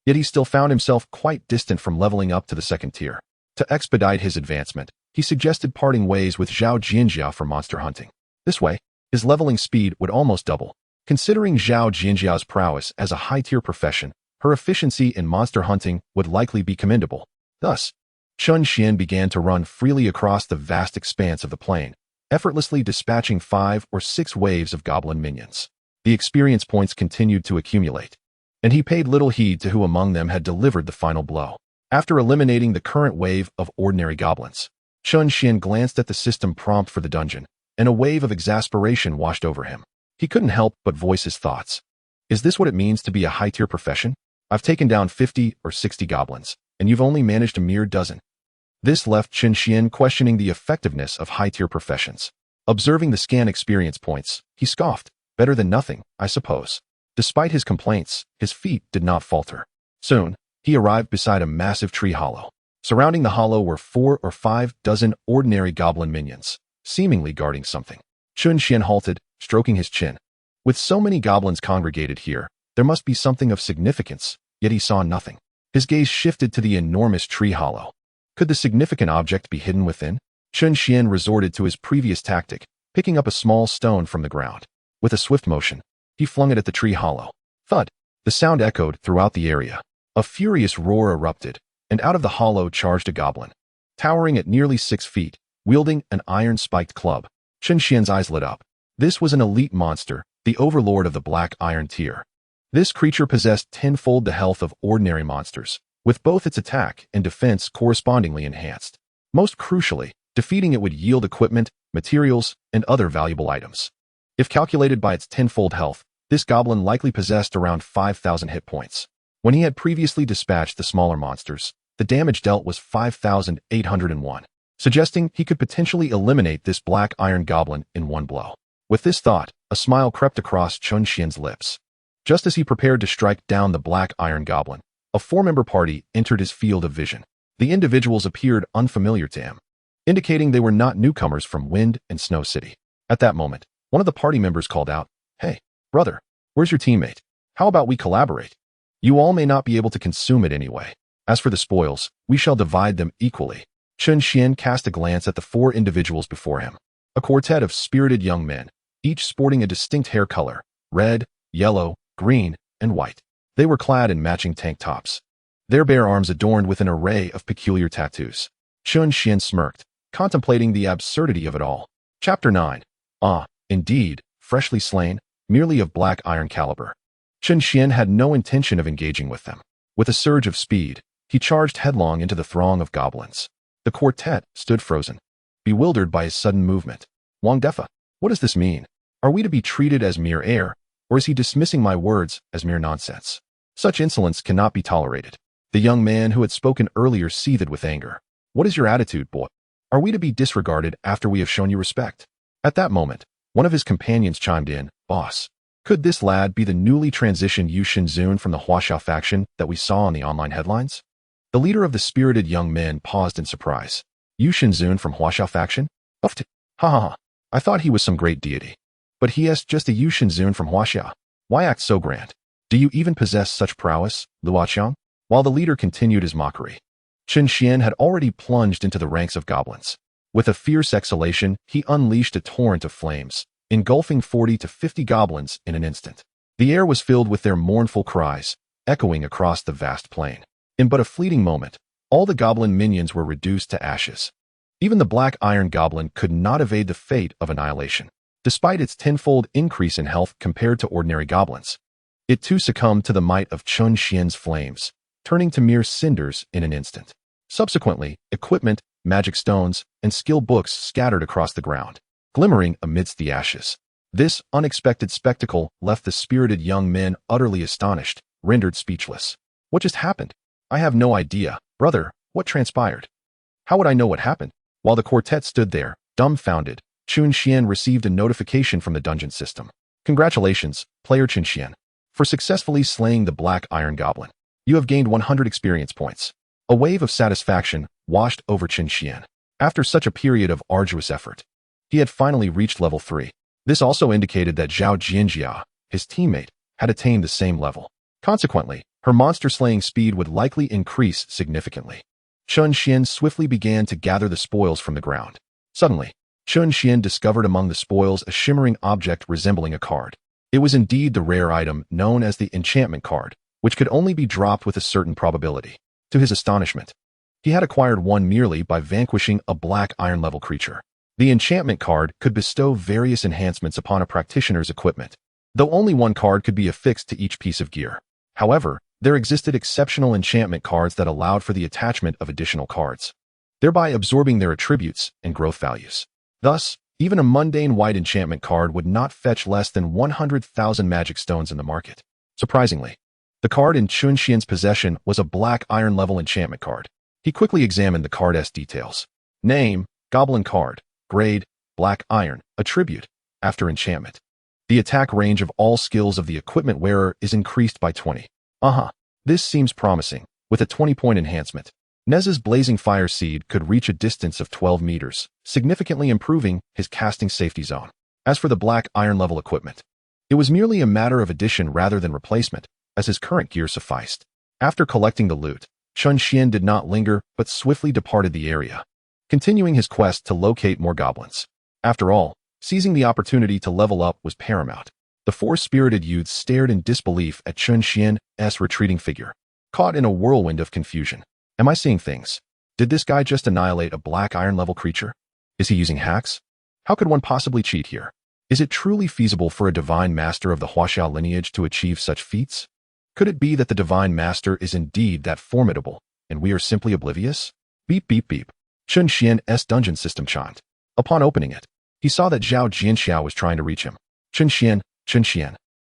Yet he still found himself quite distant from leveling up to the 2nd tier. To expedite his advancement, he suggested parting ways with Zhao Jinjia for monster hunting. This way, his leveling speed would almost double. Considering Zhao Jinjia's prowess as a high-tier profession, her efficiency in monster hunting would likely be commendable. Thus, Chen Xuan began to run freely across the vast expanse of the plain, effortlessly dispatching 5 or 6 waves of goblin minions. The experience points continued to accumulate, and he paid little heed to who among them had delivered the final blow. After eliminating the current wave of ordinary goblins, Chen Xuan glanced at the system prompt for the dungeon, and a wave of exasperation washed over him. He couldn't help but voice his thoughts. Is this what it means to be a high-tier profession? I've taken down 50 or 60 goblins, and you've only managed a mere dozen. This left Chen Xuan questioning the effectiveness of high-tier professions. Observing the scan experience points, he scoffed. Better than nothing, I suppose. Despite his complaints, his feet did not falter. Soon, he arrived beside a massive tree hollow. Surrounding the hollow were 4 or 5 dozen ordinary goblin minions, seemingly guarding something. Chen Xuan halted, stroking his chin. With so many goblins congregated here, there must be something of significance, yet he saw nothing. His gaze shifted to the enormous tree hollow. Could the significant object be hidden within? Chen Xuan resorted to his previous tactic, picking up a small stone from the ground. With a swift motion, he flung it at the tree hollow. Thud! The sound echoed throughout the area. A furious roar erupted, and out of the hollow charged a goblin. Towering at nearly 6 feet, wielding an iron-spiked club, Chen Xuan's eyes lit up. This was an elite monster, the overlord of the Black Iron tier. This creature possessed tenfold the health of ordinary monsters, with both its attack and defense correspondingly enhanced. Most crucially, defeating it would yield equipment, materials, and other valuable items. If calculated by its tenfold health, this goblin likely possessed around 5,000 hit points. When he had previously dispatched the smaller monsters, the damage dealt was 5,801, suggesting he could potentially eliminate this Black Iron goblin in one blow. With this thought, a smile crept across Chen Xuan's lips. Just as he prepared to strike down the Black Iron goblin, a 4-member party entered his field of vision. The individuals appeared unfamiliar to him, indicating they were not newcomers from Wind and Snow City. At that moment, one of the party members called out, "Hey, brother, where's your teammate? How about we collaborate? You all may not be able to consume it anyway. As for the spoils, we shall divide them equally." Chen Xuan cast a glance at the 4 individuals before him. A quartet of spirited young men, each sporting a distinct hair color: red, yellow, green, and white. They were clad in matching tank tops, their bare arms adorned with an array of peculiar tattoos. Chen Xuan smirked, contemplating the absurdity of it all. Chapter 9. Ah, indeed, freshly slain, merely of Black Iron caliber. Chen Xuan had no intention of engaging with them. With a surge of speed, he charged headlong into the throng of goblins. The quartet stood frozen, bewildered by his sudden movement. Wang Defa, what does this mean? Are we to be treated as mere air, or is he dismissing my words as mere nonsense? Such insolence cannot be tolerated. The young man who had spoken earlier seethed with anger. What is your attitude, boy? Are we to be disregarded after we have shown you respect? At that moment, one of his companions chimed in, "Boss, could this lad be the newly transitioned Yu Shinzun from the Huaxia faction that we saw on the online headlines?" The leader of the spirited young men paused in surprise. Yu Shinzun from Huaxia faction? Uft! Ha ha ha! I thought he was some great deity. But he is just a Yu Shinzun from Huaxia. Why act so grand? Do you even possess such prowess, Luoqiang? While the leader continued his mockery, Chen Xuan had already plunged into the ranks of goblins. With a fierce exhalation, he unleashed a torrent of flames, engulfing 40 to 50 goblins in an instant. The air was filled with their mournful cries, echoing across the vast plain. In but a fleeting moment, all the goblin minions were reduced to ashes. Even the Black Iron goblin could not evade the fate of annihilation. Despite its tenfold increase in health compared to ordinary goblins, it too succumbed to the might of Chen Xuan's flames, turning to mere cinders in an instant. Subsequently, equipment, magic stones, and skill books scattered across the ground, glimmering amidst the ashes. This unexpected spectacle left the spirited young men utterly astonished, rendered speechless. What just happened? I have no idea, brother. What transpired? How would I know what happened? While the quartet stood there, dumbfounded, Chen Xuan received a notification from the dungeon system. Congratulations, player Chen Xuan, for successfully slaying the Black Iron Goblin. You have gained 100 experience points. A wave of satisfaction washed over Chen Xuan. After such a period of arduous effort, he had finally reached level 3. This also indicated that Zhao Jianjia, his teammate, had attained the same level. Consequently, her monster-slaying speed would likely increase significantly. Chen Xuan swiftly began to gather the spoils from the ground. Suddenly, Chen Xuan discovered among the spoils a shimmering object resembling a card. It was indeed the rare item known as the enchantment card, which could only be dropped with a certain probability. To his astonishment, he had acquired one merely by vanquishing a Black Iron level creature. The enchantment card could bestow various enhancements upon a practitioner's equipment, though only one card could be affixed to each piece of gear. However, there existed exceptional enchantment cards that allowed for the attachment of additional cards, thereby absorbing their attributes and growth values. Thus, even a mundane white enchantment card would not fetch less than 100,000 magic stones in the market. Surprisingly, The card in Chen Xuan's possession was a black iron level enchantment card. He quickly examined the card's details. Name, Goblin card. Grade, black iron. Attribute, after enchantment. The attack range of all skills of the equipment wearer is increased by 20. This seems promising, with a 20-point enhancement. Nezha's blazing fire seed could reach a distance of 12 meters, significantly improving his casting safety zone. As for the black iron level equipment, it was merely a matter of addition rather than replacement, as his current gear sufficed. After collecting the loot, Chen Xuan did not linger but swiftly departed the area, continuing his quest to locate more goblins. After all, seizing the opportunity to level up was paramount. The four spirited youths stared in disbelief at Chen Xuan's retreating figure, caught in a whirlwind of confusion. Am I seeing things? Did this guy just annihilate a black iron level creature? Is he using hacks? How could one possibly cheat here? Is it truly feasible for a divine master of the Huaxiao lineage to achieve such feats? Could it be that the divine master is indeed that formidable, and we are simply oblivious? Beep beep beep. Chen Xuan's dungeon system chimed. Upon opening it, he saw that Zhao Jianxiao was trying to reach him. Chen Xuan,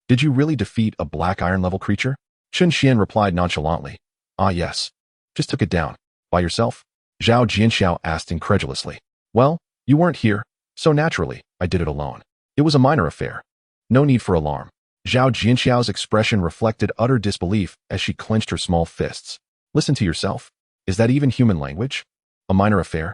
did you really defeat a black iron level creature? Chen Xuan replied nonchalantly. Ah yes. Just took it down. By yourself? Zhao Jianxiao asked incredulously. Well, you weren't here, so naturally, I did it alone. It was a minor affair. No need for alarm. Zhao Jianxiao's expression reflected utter disbelief as she clenched her small fists. Listen to yourself. Is that even human language? A minor affair?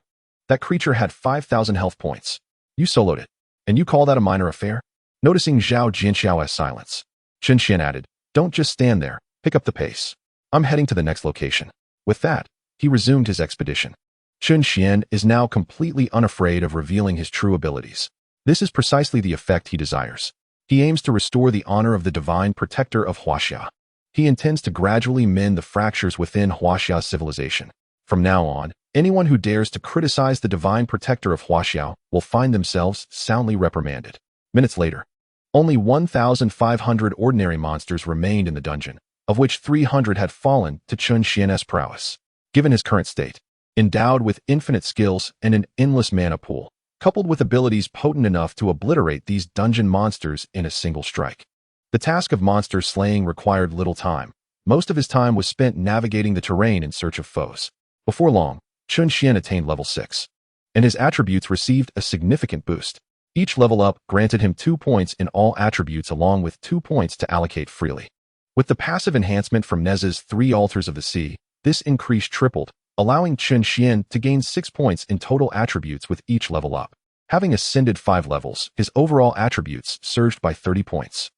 That creature had 5,000 health points. You soloed it. And you call that a minor affair? Noticing Zhao Jianxiao's silence, Chen Xuan added, Don't just stand there. Pick up the pace. I'm heading to the next location. With that, he resumed his expedition. Chen Xuan is now completely unafraid of revealing his true abilities. This is precisely the effect he desires. He aims to restore the honor of the divine protector of Huaxia. He intends to gradually mend the fractures within Huaxia's civilization. From now on, anyone who dares to criticize the divine protector of Huaxia will find themselves soundly reprimanded. Minutes later, only 1,500 ordinary monsters remained in the dungeon, of which 300 had fallen to Chen Xuan's prowess. Given his current state, endowed with infinite skills and an endless mana pool, coupled with abilities potent enough to obliterate these dungeon monsters in a single strike. The task of monster slaying required little time. Most of his time was spent navigating the terrain in search of foes. Before long, Chen Xuan attained level 6, and his attributes received a significant boost. Each level up granted him 2 points in all attributes along with 2 points to allocate freely. With the passive enhancement from Nezha's 3 Altars of the Sea, this increase tripled, allowing Chen Xuan to gain 6 points in total attributes with each level up. Having ascended 5 levels, his overall attributes surged by 30 points.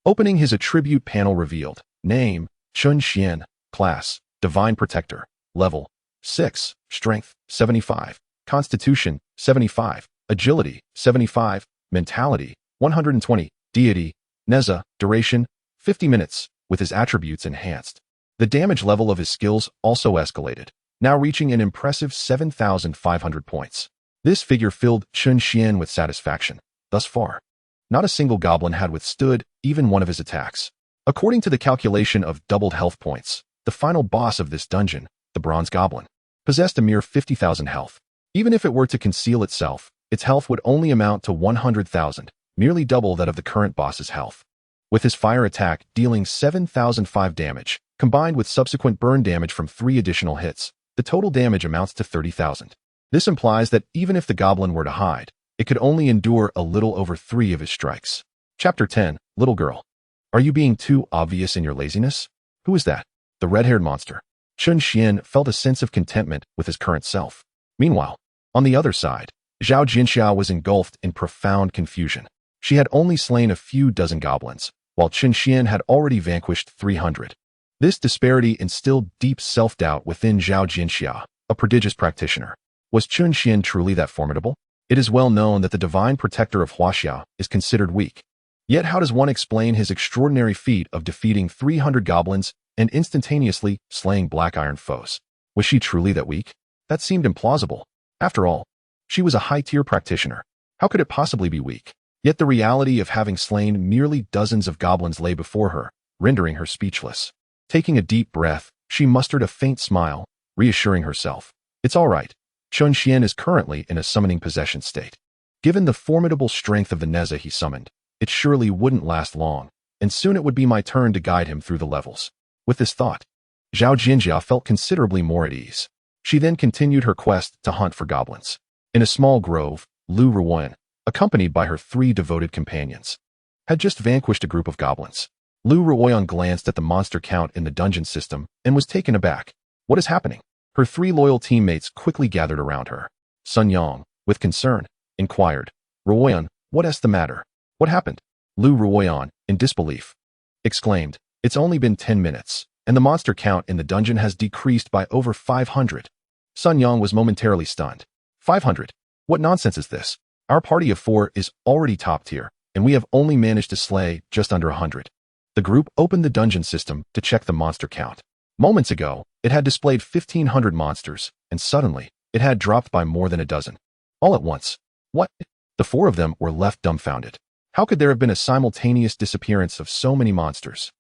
Opening his attribute panel revealed, Name, Chen Xuan, Class, Divine Protector, Level, 6, Strength, 75, Constitution, 75, Agility, 75, Mentality, 120, Deity, Nezha, Duration, 50 minutes, with his attributes enhanced. The damage level of his skills also escalated, now reaching an impressive 7,500 points. This figure filled Chen Xuan with satisfaction. Thus far, not a single goblin had withstood even one of his attacks. According to the calculation of doubled health points, the final boss of this dungeon, the Bronze Goblin, possessed a mere 50,000 health. Even if it were to conceal itself, its health would only amount to 100,000, merely double that of the current boss's health. With his fire attack dealing 7,005 damage, combined with subsequent burn damage from 3 additional hits, the total damage amounts to 30,000. This implies that even if the goblin were to hide, it could only endure a little over 3 of his strikes. Chapter 10, Little Girl. Are you being too obvious in your laziness? Who is that? The red-haired monster. Chen Xuan felt a sense of contentment with his current self. Meanwhile, on the other side, Zhao Jianxiao was engulfed in profound confusion. She had only slain a few dozen goblins, while Chen Xuan had already vanquished 300. This disparity instilled deep self-doubt within Zhao Jianxiao, a prodigious practitioner. Was Chen Xuan truly that formidable? It is well known that the divine protector of Huaxia is considered weak. Yet how does one explain his extraordinary feat of defeating 300 goblins and instantaneously slaying black iron foes? Was she truly that weak? That seemed implausible. After all, she was a high-tier practitioner. How could it possibly be weak? Yet the reality of having slain merely dozens of goblins lay before her, rendering her speechless. Taking a deep breath, she mustered a faint smile, reassuring herself. It's all right. Chen Xuan is currently in a summoning possession state. Given the formidable strength of the Nezha he summoned, it surely wouldn't last long, and soon it would be my turn to guide him through the levels. With this thought, Zhao Jinjia felt considerably more at ease. She then continued her quest to hunt for goblins. In a small grove, Lu Ruoyan, accompanied by her 3 devoted companions, had just vanquished a group of goblins. Lu Ruoyan glanced at the monster count in the dungeon system and was taken aback. What is happening? Her 3 loyal teammates quickly gathered around her. Sun Yang, with concern, inquired, Ruoyan, what is the matter? What happened? Lu Ruoyan, in disbelief, exclaimed, it's only been 10 minutes, and the monster count in the dungeon has decreased by over 500. Sun Yang was momentarily stunned. 500? What nonsense is this? Our party of 4 is already top tier, and we have only managed to slay just under 100. The group opened the dungeon system to check the monster count. Moments ago, it had displayed 1,500 monsters, and suddenly, it had dropped by more than a dozen. All at once. What? The 4 of them were left dumbfounded. How could there have been a simultaneous disappearance of so many monsters?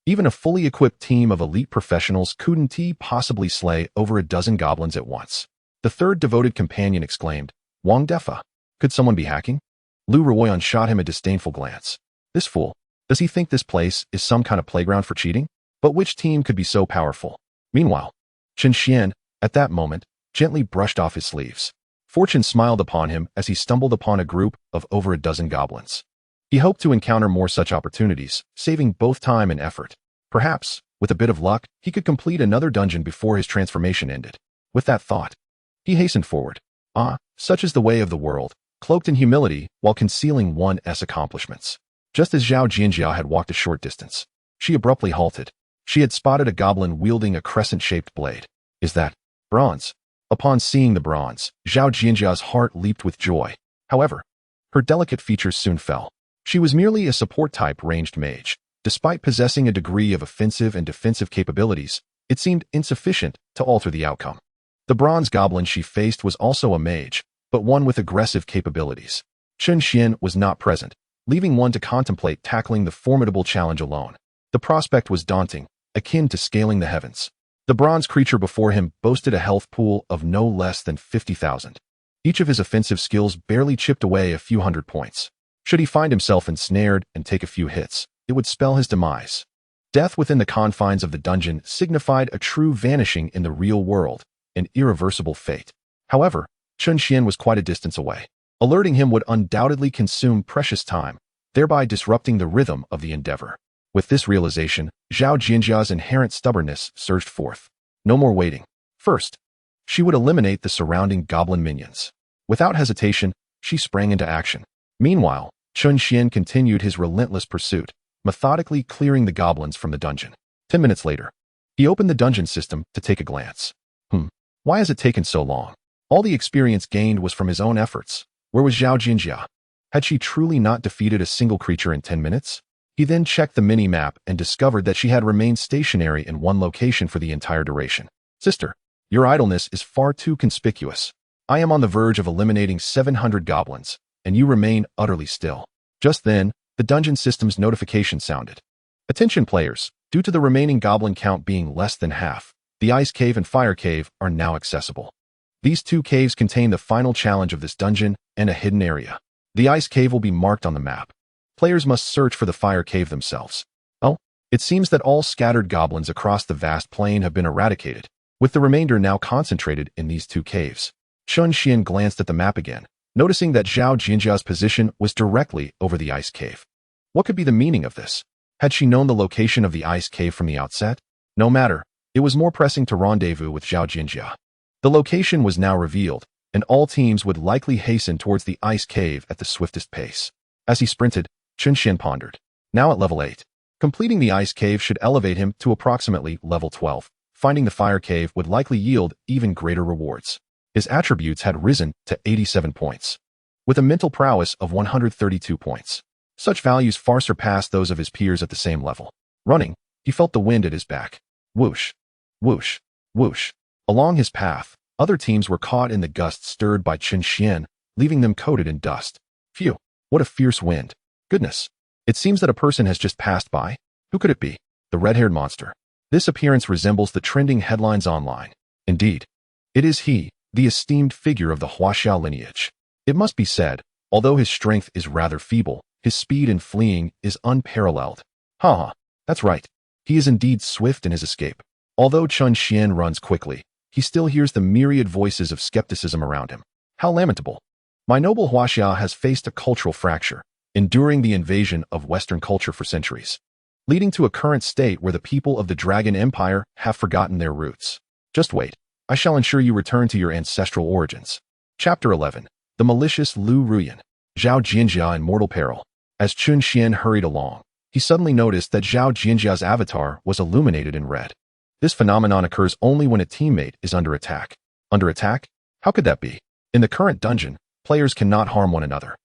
Even a fully equipped team of elite professionals couldn't possibly slay over a dozen goblins at once. The 3rd devoted companion exclaimed, Wang Defa, could someone be hacking? Lu Ruoyan shot him a disdainful glance. This fool, does he think this place is some kind of playground for cheating? But which team could be so powerful? Meanwhile, Chen Xuan, at that moment, gently brushed off his sleeves. Fortune smiled upon him as he stumbled upon a group of over a dozen goblins. He hoped to encounter more such opportunities, saving both time and effort. Perhaps, with a bit of luck, he could complete another dungeon before his transformation ended. With that thought, he hastened forward. Such is the way of the world, cloaked in humility while concealing one's accomplishments. Just as Zhao Jinjia had walked a short distance, she abruptly halted. She had spotted a goblin wielding a crescent-shaped blade. Is that bronze? Upon seeing the bronze, Zhao Jinjia's heart leaped with joy. However, her delicate features soon fell. She was merely a support-type ranged mage. Despite possessing a degree of offensive and defensive capabilities, it seemed insufficient to alter the outcome. The bronze goblin she faced was also a mage, but one with aggressive capabilities. Chen Xuan was not present, leaving one to contemplate tackling the formidable challenge alone. The prospect was daunting, akin to scaling the heavens. The bronze creature before him boasted a health pool of no less than 50,000. Each of his offensive skills barely chipped away a few hundred points. Should he find himself ensnared and take a few hits, it would spell his demise. Death within the confines of the dungeon signified a true vanishing in the real world, an irreversible fate. However, Chen Xuan was quite a distance away. Alerting him would undoubtedly consume precious time, thereby disrupting the rhythm of the endeavor. With this realization, Zhao Jinjia's inherent stubbornness surged forth. No more waiting. First, she would eliminate the surrounding goblin minions. Without hesitation, she sprang into action. Meanwhile, Chen Xuan continued his relentless pursuit, methodically clearing the goblins from the dungeon. 10 minutes later, he opened the dungeon system to take a glance. Why has it taken so long? All the experience gained was from his own efforts. Where was Zhao Jinjia? Had she truly not defeated a single creature in 10 minutes? He then checked the mini-map and discovered that she had remained stationary in one location for the entire duration. Sister, your idleness is far too conspicuous. I am on the verge of eliminating 700 goblins, and you remain utterly still. Just then, the dungeon system's notification sounded. Attention players, due to the remaining goblin count being less than half, the Ice Cave and Fire Cave are now accessible. These 2 caves contain the final challenge of this dungeon and a hidden area. The Ice Cave will be marked on the map. Players must search for the Fire Cave themselves. Oh, it seems that all scattered goblins across the vast plain have been eradicated, with the remainder now concentrated in these 2 caves. Chen Xuan glanced at the map again, noticing that Zhao Jinjia's position was directly over the Ice Cave. What could be the meaning of this? Had she known the location of the Ice Cave from the outset? No matter, it was more pressing to rendezvous with Zhao Jinjia. The location was now revealed, and all teams would likely hasten towards the Ice Cave at the swiftest pace. As he sprinted, Chen Xuan pondered. Now at level 8. Completing the Ice Cave should elevate him to approximately level 12. Finding the Fire Cave would likely yield even greater rewards. His attributes had risen to 87 points, with a mental prowess of 132 points. Such values far surpassed those of his peers at the same level. Running, he felt the wind at his back. Whoosh, whoosh, whoosh. Along his path, other teams were caught in the gusts stirred by Chen Xuan, leaving them coated in dust. Phew, what a fierce wind. Goodness, it seems that a person has just passed by. Who could it be? The red-haired monster. This appearance resembles the trending headlines online. Indeed, it is he, the esteemed figure of the Huaxiao lineage. It must be said, although his strength is rather feeble, his speed in fleeing is unparalleled. That's right. He is indeed swift in his escape. Although Chen Xuan runs quickly, he still hears the myriad voices of skepticism around him. How lamentable. My noble Huaxia has faced a cultural fracture, enduring the invasion of Western culture for centuries, leading to a current state where the people of the Dragon Empire have forgotten their roots. Just wait. I shall ensure you return to your ancestral origins. Chapter 11. The Malicious Lu Ruyan. Zhao Jinjia in mortal peril. As Chen Xuan hurried along, he suddenly noticed that Zhao Jinjia's avatar was illuminated in red. This phenomenon occurs only when a teammate is under attack. Under attack? How could that be? In the current dungeon, players cannot harm one another.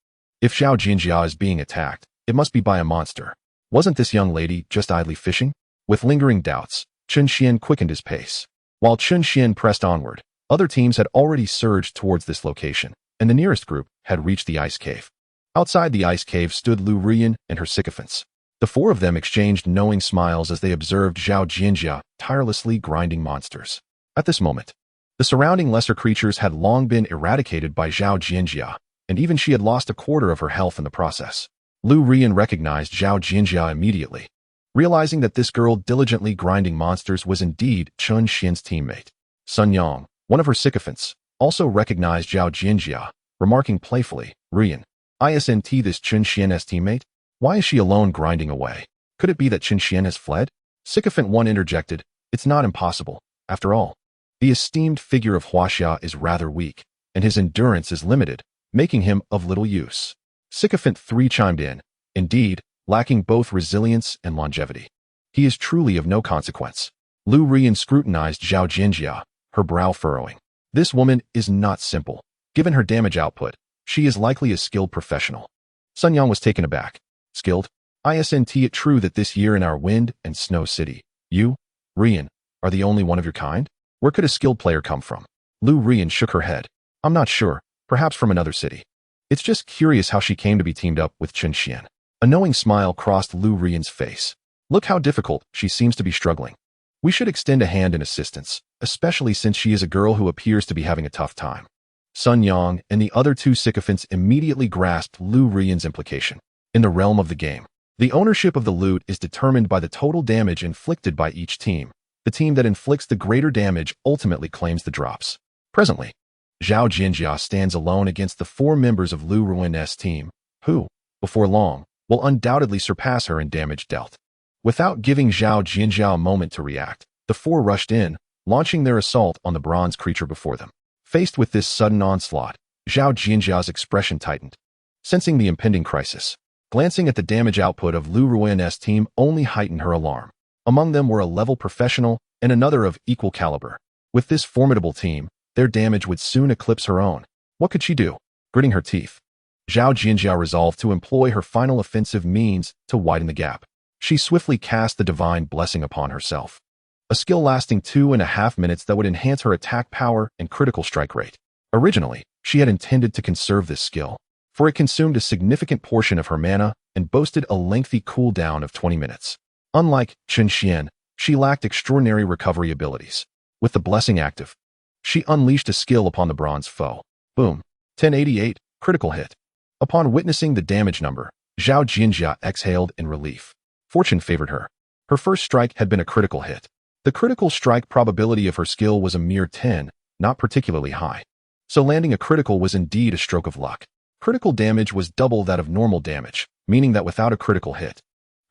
If Zhao Jinjia is being attacked, it must be by a monster. Wasn't this young lady just idly fishing? With lingering doubts, Chen Xuan quickened his pace. While Chen Xuan pressed onward, other teams had already surged towards this location, and the nearest group had reached the ice cave. Outside the ice cave stood Lu Ruyan and her sycophants. The four of them exchanged knowing smiles as they observed Zhao Jinjia tirelessly grinding monsters. At this moment, the surrounding lesser creatures had long been eradicated by Zhao Jinjia, and even she had lost a quarter of her health in the process. Lu Ruyan recognized Zhao Jinjia immediately, realizing that this girl diligently grinding monsters was indeed Chen Xuan's teammate. Sun Yang, one of her sycophants, also recognized Zhao Jinjia, remarking playfully, "Ruyan, isn't this Chen Xuan's teammate? Why is she alone grinding away? Could it be that Chen Xuan has fled?" Sycophant 1 interjected, "It's not impossible. After all, the esteemed figure of Huaxia is rather weak, and his endurance is limited, making him of little use." Sycophant 3 chimed in, "Indeed, lacking both resilience and longevity. He is truly of no consequence." Lu Ruyan scrutinized Zhao Jinjia, her brow furrowing. This woman is not simple. Given her damage output, she is likely a skilled professional. Sun Yang was taken aback. "Skilled? Isn't it true that this year in our wind and snow city, you, Ruyan, are the only one of your kind? Where could a skilled player come from?" Lu Ruyan shook her head. "I'm not sure. Perhaps from another city. It's just curious how she came to be teamed up with Chen Xuan." A knowing smile crossed Lu Ruyan's face. "Look how difficult she seems to be struggling. We should extend a hand in assistance, especially since she is a girl who appears to be having a tough time." Sun Yang and the other two sycophants immediately grasped Lu Ruyan's implication. In the realm of the game, the ownership of the loot is determined by the total damage inflicted by each team. The team that inflicts the greater damage ultimately claims the drops. Presently, Zhao Jinjia stands alone against the 4 members of Lu Ruyan's team, who, before long, will undoubtedly surpass her in damage dealt. Without giving Zhao Jinjia a moment to react, the 4 rushed in, launching their assault on the bronze creature before them. Faced with this sudden onslaught, Zhao Jinjia's expression tightened. Sensing the impending crisis, glancing at the damage output of Lu Ruyan's team only heightened her alarm. Among them were a level professional and another of equal caliber. With this formidable team, their damage would soon eclipse her own. What could she do? Gritting her teeth, Zhao Jinjia resolved to employ her final offensive means to widen the gap. She swiftly cast the divine blessing upon herself, a skill lasting 2.5 minutes that would enhance her attack power and critical strike rate. Originally, she had intended to conserve this skill, for it consumed a significant portion of her mana and boasted a lengthy cooldown of 20 minutes. Unlike Chen Xuan, she lacked extraordinary recovery abilities. With the blessing active, she unleashed a skill upon the bronze foe. Boom. 1088, critical hit. Upon witnessing the damage number, Zhao Jinjia exhaled in relief. Fortune favored her. Her first strike had been a critical hit. The critical strike probability of her skill was a mere 10, not particularly high. So landing a critical was indeed a stroke of luck. Critical damage was double that of normal damage, meaning that without a critical hit,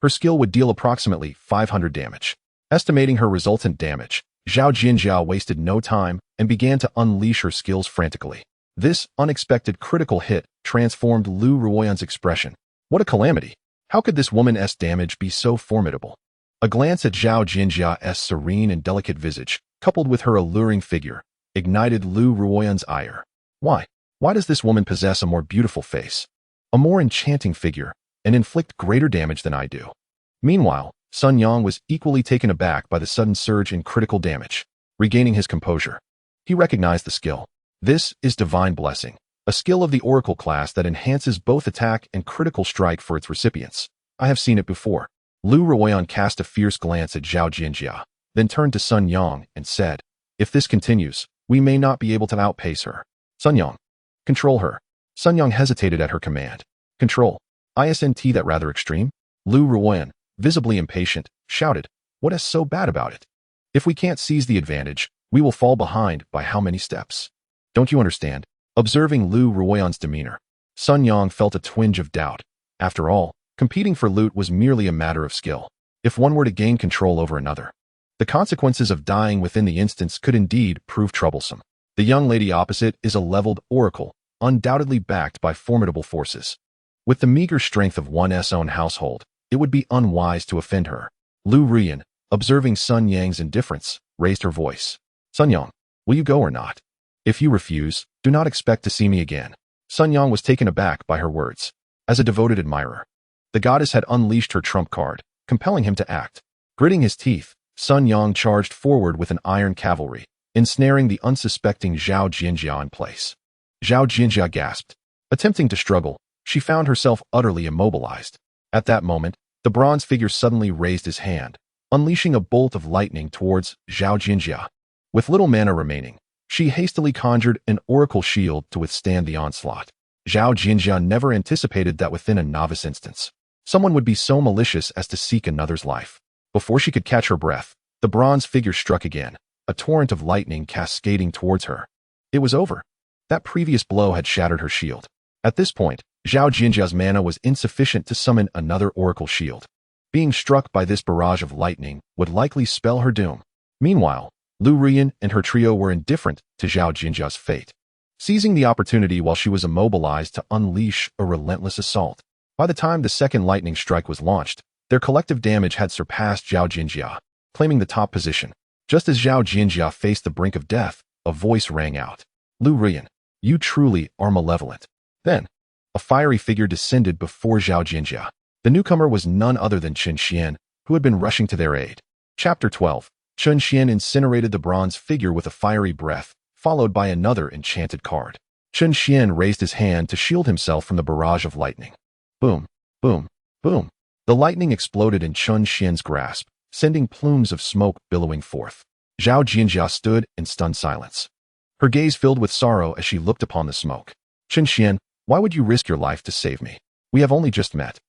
her skill would deal approximately 500 damage. Estimating her resultant damage, Zhao Jinjia wasted no time and began to unleash her skills frantically. This unexpected critical hit transformed Lu Ruyan's expression. What a calamity! How could this woman's damage be so formidable? A glance at Zhao Jinjia's serene and delicate visage, coupled with her alluring figure, ignited Lu Ruyan's ire. Why? Why does this woman possess a more beautiful face, a more enchanting figure, and inflict greater damage than I do? Meanwhile, Sun Yang was equally taken aback by the sudden surge in critical damage. Regaining his composure, he recognized the skill. This is Divine Blessing, a skill of the Oracle class that enhances both attack and critical strike for its recipients. I have seen it before. Lu Ruyan cast a fierce glance at Zhao Jinjia, then turned to Sun Yang and said, "If this continues, we may not be able to outpace her. Sun Yang, control her." Sun Yang hesitated at her command. "Control? Isn't that rather extreme?" Lu Ruyan, visibly impatient, shouted, What is so bad about it? If we can't seize the advantage, we will fall behind by how many steps? Don't you understand? Observing Lu Ruoyan's demeanor, Sun Yang felt a twinge of doubt. After all, competing for loot was merely a matter of skill. If one were to gain control over another, the consequences of dying within the instance could indeed prove troublesome. The young lady opposite is a leveled oracle, undoubtedly backed by formidable forces. With the meager strength of one's own household, it would be unwise to offend her. Lu Ruoyan, observing Sun Yang's indifference, raised her voice. Sun Yang, will you go or not? If you refuse, do not expect to see me again. Sun Yang was taken aback by her words. As a devoted admirer, the goddess had unleashed her trump card, compelling him to act. Gritting his teeth, Sun Yang charged forward with an iron cavalry, ensnaring the unsuspecting Zhao Jinjia in place. Zhao Jinjia gasped. Attempting to struggle, she found herself utterly immobilized. At that moment, the bronze figure suddenly raised his hand, unleashing a bolt of lightning towards Zhao Jinjia. With little mana remaining, she hastily conjured an oracle shield to withstand the onslaught. Zhao Jinjia never anticipated that within a novice instance, someone would be so malicious as to seek another's life. Before she could catch her breath, the bronze figure struck again, a torrent of lightning cascading towards her. It was over. That previous blow had shattered her shield. At this point, Zhao Jinjia's mana was insufficient to summon another oracle shield. Being struck by this barrage of lightning would likely spell her doom. Meanwhile, Lu Ruoyan and her trio were indifferent to Zhao Jinjia's fate, seizing the opportunity while she was immobilized to unleash a relentless assault. By the time the second lightning strike was launched, their collective damage had surpassed Zhao Jinjia, claiming the top position. Just as Zhao Jinjia faced the brink of death, a voice rang out. Lu Ruoyan, you truly are malevolent. Then, a fiery figure descended before Zhao Jinjia. The newcomer was none other than Chen Xuan, who had been rushing to their aid. Chapter 12. Chen Xuan incinerated the bronze figure with a fiery breath, followed by another enchanted card. Chen Xuan raised his hand to shield himself from the barrage of lightning. Boom, boom, boom. The lightning exploded in Chen Xuan's grasp, sending plumes of smoke billowing forth. Zhao Jinjia stood in stunned silence, her gaze filled with sorrow as she looked upon the smoke. Chen Xuan, why would you risk your life to save me? We have only just met.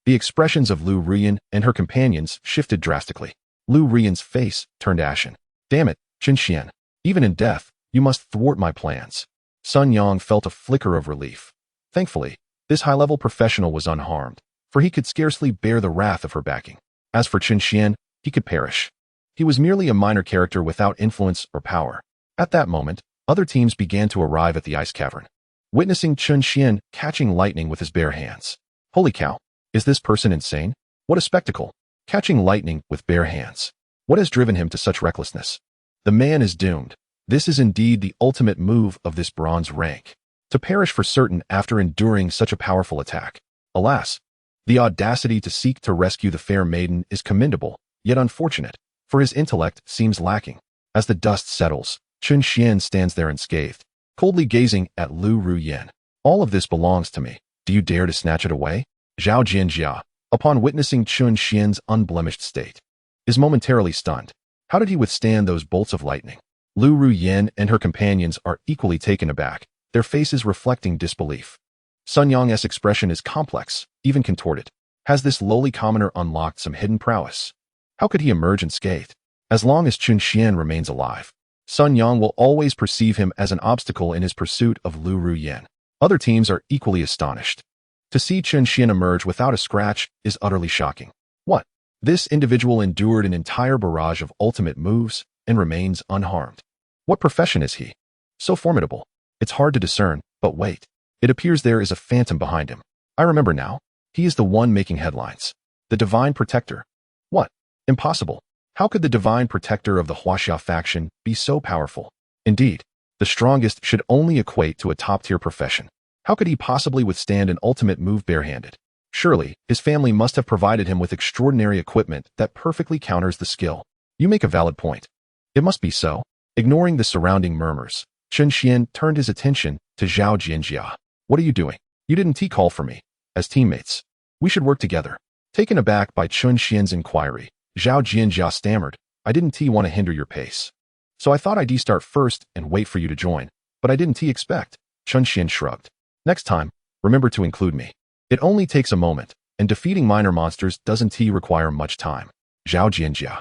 The expressions of Lu Ruoyan and her companions shifted drastically. Lu Ruoyan's face turned ashen. Damn it, Chen Xuan. Even in death, you must thwart my plans. Sun Yang felt a flicker of relief. Thankfully, this high-level professional was unharmed, for he could scarcely bear the wrath of her backing. As for Chen Xuan, he could perish. He was merely a minor character without influence or power. At that moment, other teams began to arrive at the ice cavern. Witnessing Chen Xuan catching lightning with his bare hands. Holy cow, is this person insane? What a spectacle. Catching lightning with bare hands. What has driven him to such recklessness? The man is doomed. This is indeed the ultimate move of this bronze rank. To perish for certain after enduring such a powerful attack. Alas, the audacity to seek to rescue the fair maiden is commendable, yet unfortunate, for his intellect seems lacking. As the dust settles, Chen Xuan stands there unscathed, coldly gazing at Lu Ruoyan. All of this belongs to me. Do you dare to snatch it away? Zhao Jinjia, upon witnessing Chen Xuan's unblemished state, is momentarily stunned. How did he withstand those bolts of lightning? Lu Ruoyan and her companions are equally taken aback, their faces reflecting disbelief. Sun Yang's expression is complex, even contorted. Has this lowly commoner unlocked some hidden prowess? How could he emerge unscathed? As long as Chen Xuan remains alive, Sun Yang will always perceive him as an obstacle in his pursuit of Lu Ruoyan. Other teams are equally astonished. To see Chen Xuan emerge without a scratch is utterly shocking. What? This individual endured an entire barrage of ultimate moves and remains unharmed. What profession is he? So formidable. It's hard to discern, but wait. It appears there is a phantom behind him. I remember now. He is the one making headlines. The Divine Protector. What? Impossible. How could the Divine Protector of the Huaxia faction be so powerful? Indeed, the strongest should only equate to a top-tier profession. How could he possibly withstand an ultimate move barehanded? Surely, his family must have provided him with extraordinary equipment that perfectly counters the skill. You make a valid point. It must be so. Ignoring the surrounding murmurs, Chen Xuan turned his attention to Zhao Jinjia. What are you doing? You didn't call for me. As teammates, we should work together. Taken aback by Chen Xuan's inquiry, Zhao Jinjia stammered, I didn't want to hinder your pace. So I thought I'd start first and wait for you to join, but I didn't expect. Chen Xuan shrugged. Next time, remember to include me. It only takes a moment, and defeating minor monsters doesn't require much time. Zhao Jinjia.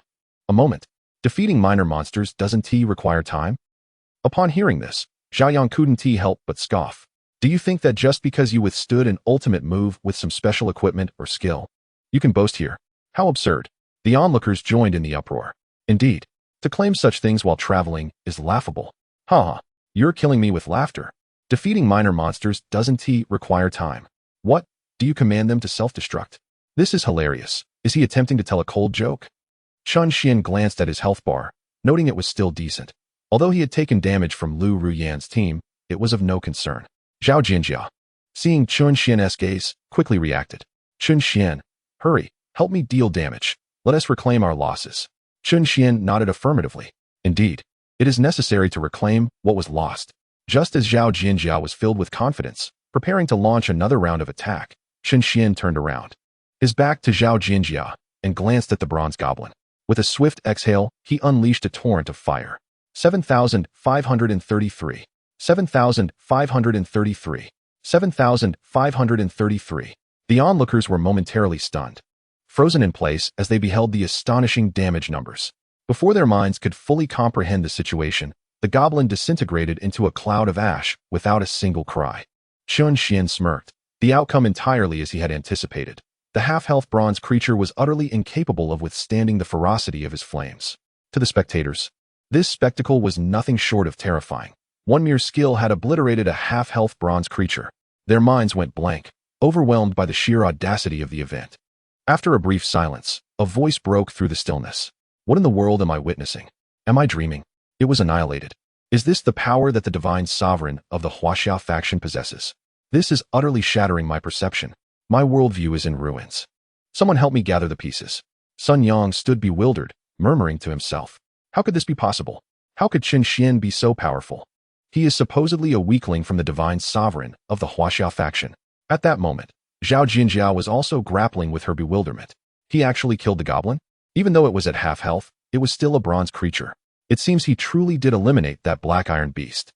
A moment. Defeating minor monsters doesn't require time? Upon hearing this, Zhao Yang couldn't help but scoff. Do you think that just because you withstood an ultimate move with some special equipment or skill, you can boast here? How absurd. The onlookers joined in the uproar. Indeed, to claim such things while traveling is laughable. Haha, you're killing me with laughter. Defeating minor monsters doesn't require time. What? Do you command them to self-destruct? This is hilarious. Is he attempting to tell a cold joke? Chen Xuan glanced at his health bar, noting it was still decent. Although he had taken damage from Lu Ruyan's team, it was of no concern. Zhao Jinjia, seeing Chen Xuan's gaze, quickly reacted. Chen Xuan, hurry, help me deal damage. Let us reclaim our losses. Chen Xuan nodded affirmatively. Indeed, it is necessary to reclaim what was lost. Just as Zhao Jinjia was filled with confidence, preparing to launch another round of attack, Chen Xuan turned around, his back to Zhao Jinjia, and glanced at the bronze goblin. With a swift exhale, he unleashed a torrent of fire. 7,533. 7,533. 7,533. The onlookers were momentarily stunned, frozen in place as they beheld the astonishing damage numbers. Before their minds could fully comprehend the situation, the goblin disintegrated into a cloud of ash without a single cry. Chen Xuan smirked, the outcome entirely as he had anticipated. The half-health bronze creature was utterly incapable of withstanding the ferocity of his flames. To the spectators, this spectacle was nothing short of terrifying. One mere skill had obliterated a half-health bronze creature. Their minds went blank, overwhelmed by the sheer audacity of the event. After a brief silence, a voice broke through the stillness. What in the world am I witnessing? Am I dreaming? It was annihilated. Is this the power that the divine sovereign of the Huaxia faction possesses? This is utterly shattering my perception. My worldview is in ruins. Someone help me gather the pieces. Sun Yang stood bewildered, murmuring to himself. How could this be possible? How could Chen Xuan be so powerful? He is supposedly a weakling from the divine sovereign of the Huaxia faction. At that moment, Zhao Jinjia was also grappling with her bewilderment. He actually killed the goblin? Even though it was at half health, it was still a bronze creature. It seems he truly did eliminate that black iron beast.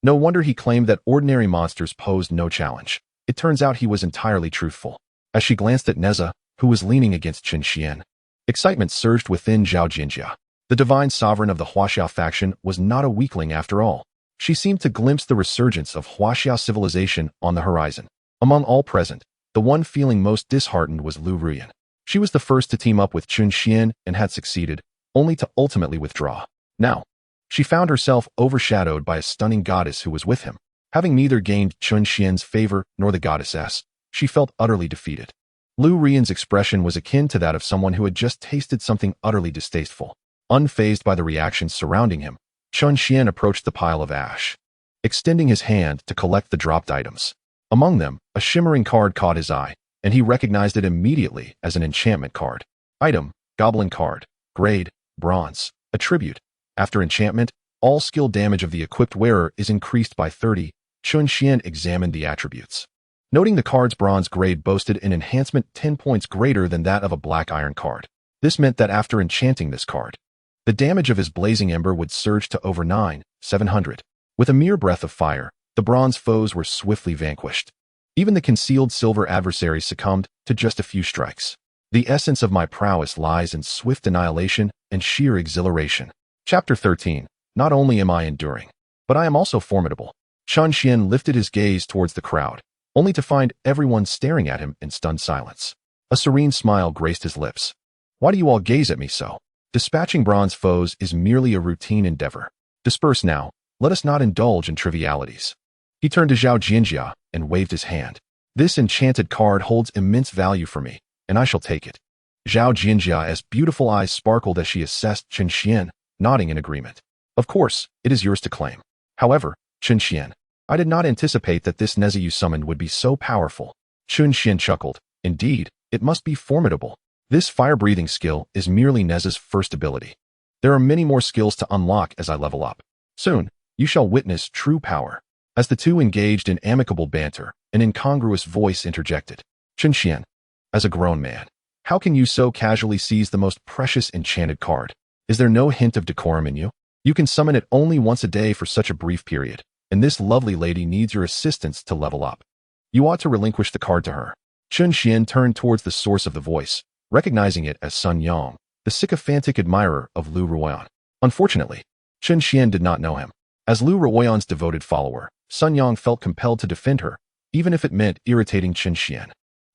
No wonder he claimed that ordinary monsters posed no challenge. It turns out he was entirely truthful. As she glanced at Nezha, who was leaning against Chen Xuan, excitement surged within Zhao Jinjia. The divine sovereign of the Huaxia faction was not a weakling after all. She seemed to glimpse the resurgence of Huaxia civilization on the horizon. Among all present, the one feeling most disheartened was Lu Ruyan. She was the first to team up with Chen Xuan and had succeeded, only to ultimately withdraw. Now, she found herself overshadowed by a stunning goddess who was with him. Having neither gained Chen Xuan's favor nor the goddess's, she felt utterly defeated. Lu Ruyan's expression was akin to that of someone who had just tasted something utterly distasteful. Unfazed by the reactions surrounding him, Chen Xuan approached the pile of ash, extending his hand to collect the dropped items. Among them, a shimmering card caught his eye, and he recognized it immediately as an enchantment card. Item, Goblin card. Grade, Bronze. Attribute. After enchantment, all skill damage of the equipped wearer is increased by 30. Chen Xuan examined the attributes, noting the card's bronze grade boasted an enhancement 10 points greater than that of a black iron card. This meant that after enchanting this card, the damage of his blazing ember would surge to over 9,700. With a mere breath of fire, the bronze foes were swiftly vanquished. Even the concealed silver adversaries succumbed to just a few strikes. The essence of my prowess lies in swift annihilation and sheer exhilaration. Chapter 13. Not only am I enduring, but I am also formidable. Chen Xuan lifted his gaze towards the crowd, only to find everyone staring at him in stunned silence. A serene smile graced his lips. Why do you all gaze at me so? Dispatching bronze foes is merely a routine endeavor. Disperse now. Let us not indulge in trivialities. He turned to Zhao Jinjia and waved his hand. This enchanted card holds immense value for me, and I shall take it. Zhao Jinjia's beautiful eyes sparkled as she assessed Chen Xuan, nodding in agreement. Of course, it is yours to claim. However, Chen Xuan, I did not anticipate that this Nezha you summoned would be so powerful. Chen Xuan chuckled. Indeed, it must be formidable. This fire-breathing skill is merely Nezha's first ability. There are many more skills to unlock as I level up. Soon, you shall witness true power. As the two engaged in amicable banter, an incongruous voice interjected. Chen Xuan, as a grown man, how can you so casually seize the most precious enchanted card? Is there no hint of decorum in you? You can summon it only once a day for such a brief period, and this lovely lady needs your assistance to level up. You ought to relinquish the card to her. Chen Xuan turned towards the source of the voice, recognizing it as Sun Yang, the sycophantic admirer of Lu Ruoyan. Unfortunately, Chen Xuan did not know him. As Lu Ruoyan's devoted follower, Sun Yang felt compelled to defend her, even if it meant irritating Chen Xuan.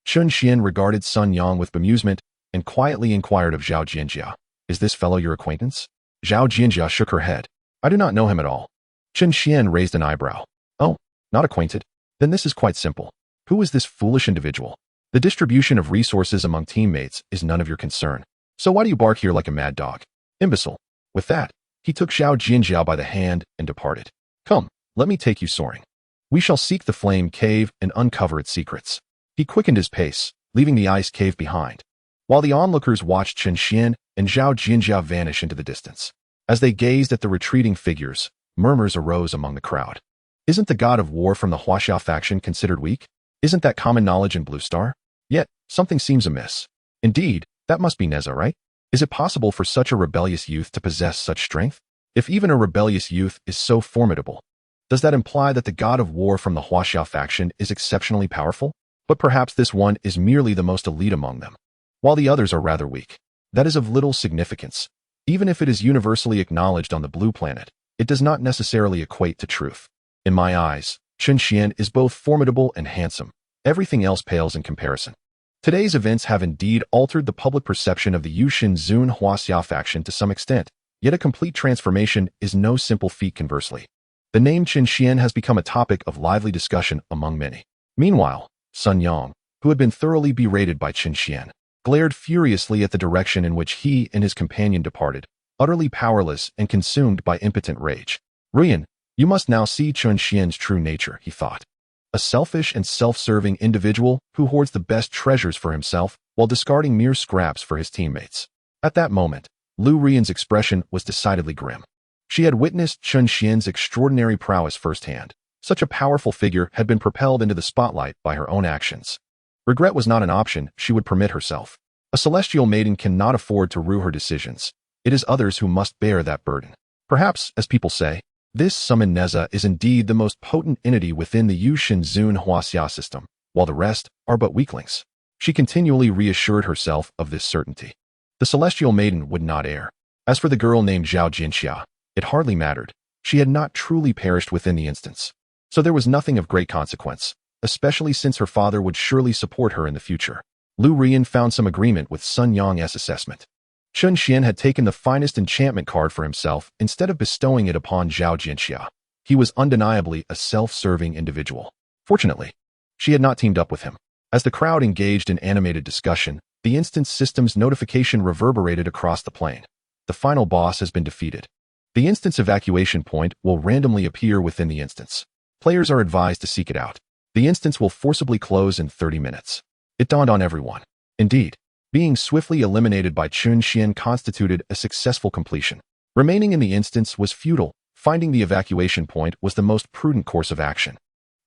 Chen Xuan regarded Sun Yang with bemusement and quietly inquired of Zhao Jianjia, "Is this fellow your acquaintance?" Zhao Jianjia shook her head. "I do not know him at all." Chen Xuan raised an eyebrow. "Oh, not acquainted? Then this is quite simple. Who is this foolish individual? The distribution of resources among teammates is none of your concern. So why do you bark here like a mad dog? Imbecile." With that, he took Zhao Jianjia by the hand and departed. "Come, let me take you soaring. We shall seek the flame cave and uncover its secrets." He quickened his pace, leaving the ice cave behind, while the onlookers watched Chen Xuan and Zhao Jianjia vanish into the distance. As they gazed at the retreating figures, murmurs arose among the crowd. Isn't the god of war from the Huaxia faction considered weak? Isn't that common knowledge in Blue Star? Yet, something seems amiss. Indeed, that must be Nezha, right? Is it possible for such a rebellious youth to possess such strength? If even a rebellious youth is so formidable, does that imply that the god of war from the Huaxia faction is exceptionally powerful? But perhaps this one is merely the most elite among them, while the others are rather weak. That is of little significance. Even if it is universally acknowledged on the blue planet, it does not necessarily equate to truth. In my eyes, Chen Xuan is both formidable and handsome. Everything else pales in comparison. Today's events have indeed altered the public perception of the Yushin Zun Huaxia faction to some extent, yet a complete transformation is no simple feat conversely. The name Chen Xuan has become a topic of lively discussion among many. Meanwhile, Sun Yang, who had been thoroughly berated by Chen Xuan, glared furiously at the direction in which he and his companion departed, utterly powerless and consumed by impotent rage. "Ruyan, you must now see Chen Xuan's true nature," he thought. A selfish and self-serving individual who hoards the best treasures for himself while discarding mere scraps for his teammates. At that moment, Lu Ruyan's expression was decidedly grim. She had witnessed Chen Xuan's extraordinary prowess firsthand. Such a powerful figure had been propelled into the spotlight by her own actions. Regret was not an option she would permit herself. A celestial maiden cannot afford to rue her decisions. It is others who must bear that burden. Perhaps, as people say, this summoned Nezha is indeed the most potent entity within the Yushin Zun Huaxia system, while the rest are but weaklings. She continually reassured herself of this certainty. The celestial maiden would not err. As for the girl named Zhao Jianxia, it hardly mattered. She had not truly perished within the instance. So there was nothing of great consequence, especially since her father would surely support her in the future. Lu Ruyan found some agreement with Sun Yang's assessment. Chen Xuan had taken the finest enchantment card for himself instead of bestowing it upon Zhao Jianxia. He was undeniably a self-serving individual. Fortunately, she had not teamed up with him. As the crowd engaged in animated discussion, the instance system's notification reverberated across the plane. The final boss has been defeated. The instance evacuation point will randomly appear within the instance. Players are advised to seek it out. The instance will forcibly close in 30 minutes. It dawned on everyone. Indeed, being swiftly eliminated by Chen Xuan constituted a successful completion. Remaining in the instance was futile. Finding the evacuation point was the most prudent course of action.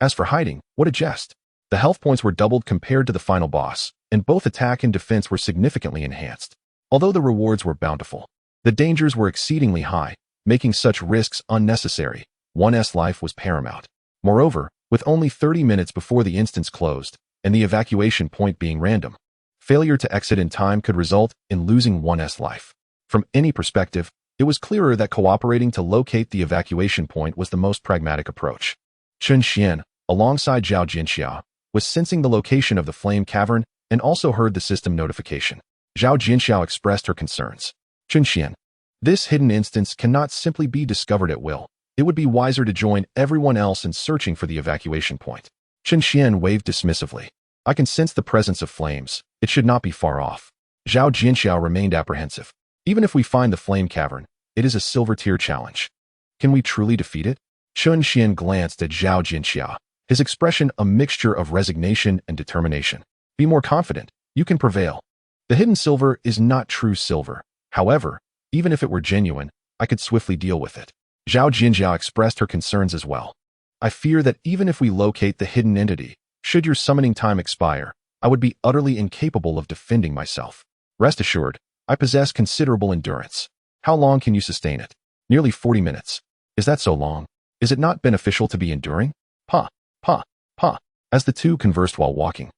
As for hiding, what a jest. The health points were doubled compared to the final boss, and both attack and defense were significantly enhanced. Although the rewards were bountiful, the dangers were exceedingly high, making such risks unnecessary. One's life was paramount. Moreover, with only 30 minutes before the instance closed, and the evacuation point being random, failure to exit in time could result in losing one's life. From any perspective, it was clearer that cooperating to locate the evacuation point was the most pragmatic approach. Chen Xuan, alongside Zhao Jianxia, was sensing the location of the flame cavern and also heard the system notification. Zhao Jianxia expressed her concerns. "Chen Xuan, this hidden instance cannot simply be discovered at will. It would be wiser to join everyone else in searching for the evacuation point." Chen Xuan waved dismissively. "I can sense the presence of flames. It should not be far off." Zhao Jianxia remained apprehensive. "Even if we find the flame cavern, it is a silver-tier challenge. Can we truly defeat it?" Chen Xuan glanced at Zhao Jianxia, his expression a mixture of resignation and determination. "Be more confident. You can prevail. The hidden silver is not true silver. However, even if it were genuine, I could swiftly deal with it." Zhao Jianxia expressed her concerns as well. "I fear that even if we locate the hidden entity, should your summoning time expire, I would be utterly incapable of defending myself. Rest assured, I possess considerable endurance. How long can you sustain it?" "Nearly 40 minutes. Is that so long? Is it not beneficial to be enduring?" "Pa, pa, pa." As the two conversed while walking,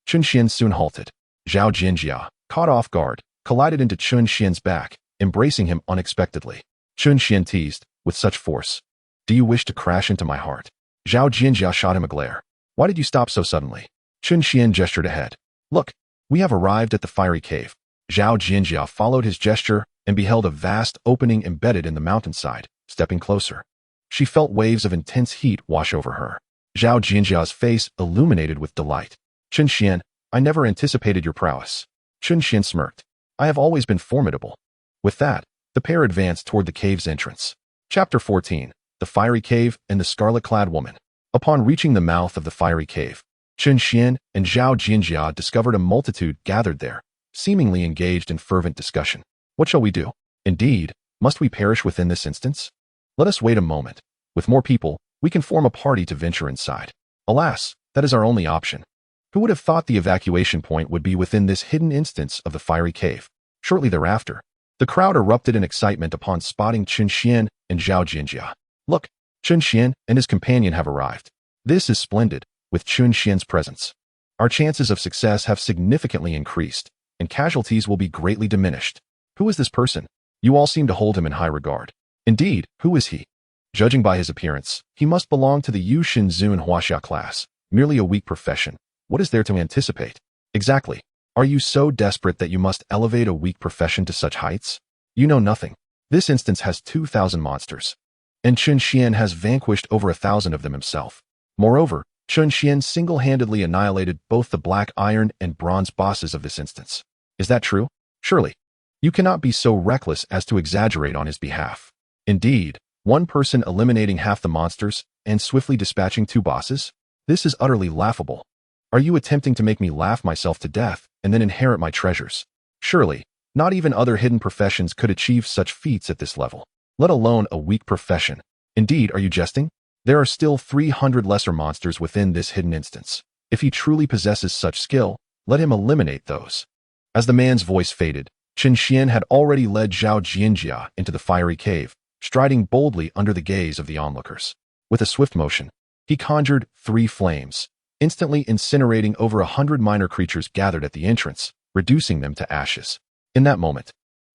Chen Xuan soon halted. Zhao Jianjia, caught off guard, collided into Chen Xuan's back, embracing him unexpectedly. Chen Xuan teased, with such force. Do you wish to crash into my heart? Zhao Jinjia shot him a glare. Why did you stop so suddenly? Chen Xuan gestured ahead. Look, we have arrived at the fiery cave. Zhao Jinjia followed his gesture and beheld a vast opening embedded in the mountainside, stepping closer. She felt waves of intense heat wash over her. Zhao Jinjia's face illuminated with delight. Chen Xuan, I never anticipated your prowess. Chen Xuan smirked. I have always been formidable. With that, the pair advanced toward the cave's entrance. Chapter 14. The Fiery Cave and the Scarlet-Clad Woman. Upon reaching the mouth of the fiery cave, Chen Xuan and Zhao Jinjia discovered a multitude gathered there, seemingly engaged in fervent discussion. What shall we do? Indeed, must we perish within this instance? Let us wait a moment. With more people, we can form a party to venture inside. Alas, that is our only option. Who would have thought the evacuation point would be within this hidden instance of the fiery cave? Shortly thereafter, the crowd erupted in excitement upon spotting Chen Xuan and Zhao Jinjia. Look, Chen Xuan and his companion have arrived. This is splendid, with Chen Xuan's presence. Our chances of success have significantly increased, and casualties will be greatly diminished. Who is this person? You all seem to hold him in high regard. Indeed, who is he? Judging by his appearance, he must belong to the Yu Xin Zun Huaxia class, merely a weak profession. What is there to anticipate? Exactly. Are you so desperate that you must elevate a weak profession to such heights? You know nothing. This instance has 2,000 monsters, and Chen Xuan has vanquished over 1,000 of them himself. Moreover, Chen Xuan single-handedly annihilated both the black iron and bronze bosses of this instance. Is that true? Surely. You cannot be so reckless as to exaggerate on his behalf. Indeed, one person eliminating half the monsters and swiftly dispatching 2 bosses? This is utterly laughable. Are you attempting to make me laugh myself to death and then inherit my treasures? Surely, not even other hidden professions could achieve such feats at this level, let alone a weak profession. Indeed, are you jesting? There are still 300 lesser monsters within this hidden instance. If he truly possesses such skill, let him eliminate those. As the man's voice faded, Chen Xuan had already led Zhao Jinjia into the fiery cave, striding boldly under the gaze of the onlookers. With a swift motion, he conjured 3 flames, instantly incinerating over 100 minor creatures gathered at the entrance, reducing them to ashes. In that moment,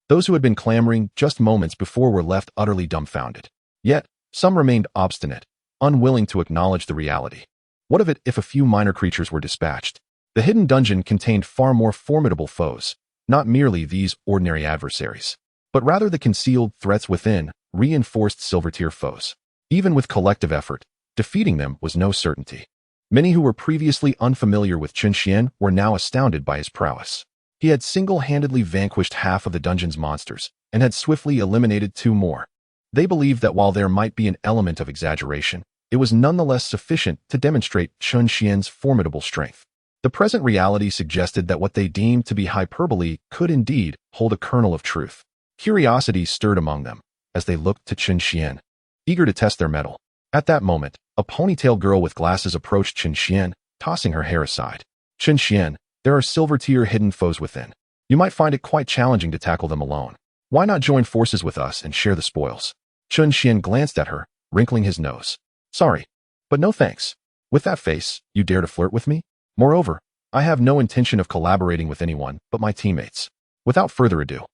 those who had been clamoring just moments before were left utterly dumbfounded. Yet, some remained obstinate, unwilling to acknowledge the reality. What of it if a few minor creatures were dispatched? The hidden dungeon contained far more formidable foes, not merely these ordinary adversaries, but rather the concealed threats within, reinforced silver-tier foes. Even with collective effort, defeating them was no certainty. Many who were previously unfamiliar with Chen Xuan were now astounded by his prowess. He had single-handedly vanquished half of the dungeon's monsters and had swiftly eliminated 2 more. They believed that while there might be an element of exaggeration, it was nonetheless sufficient to demonstrate Chen Xuan's formidable strength. The present reality suggested that what they deemed to be hyperbole could indeed hold a kernel of truth. Curiosity stirred among them as they looked to Chen Xuan, eager to test their mettle. At that moment, a ponytailed girl with glasses approached Chen Xuan, tossing her hair aside. Chen Xuan, there are silver-tier hidden foes within. You might find it quite challenging to tackle them alone. Why not join forces with us and share the spoils? Chen Xuan glanced at her, wrinkling his nose. Sorry, but no thanks. With that face, you dare to flirt with me? Moreover, I have no intention of collaborating with anyone but my teammates. Without further ado,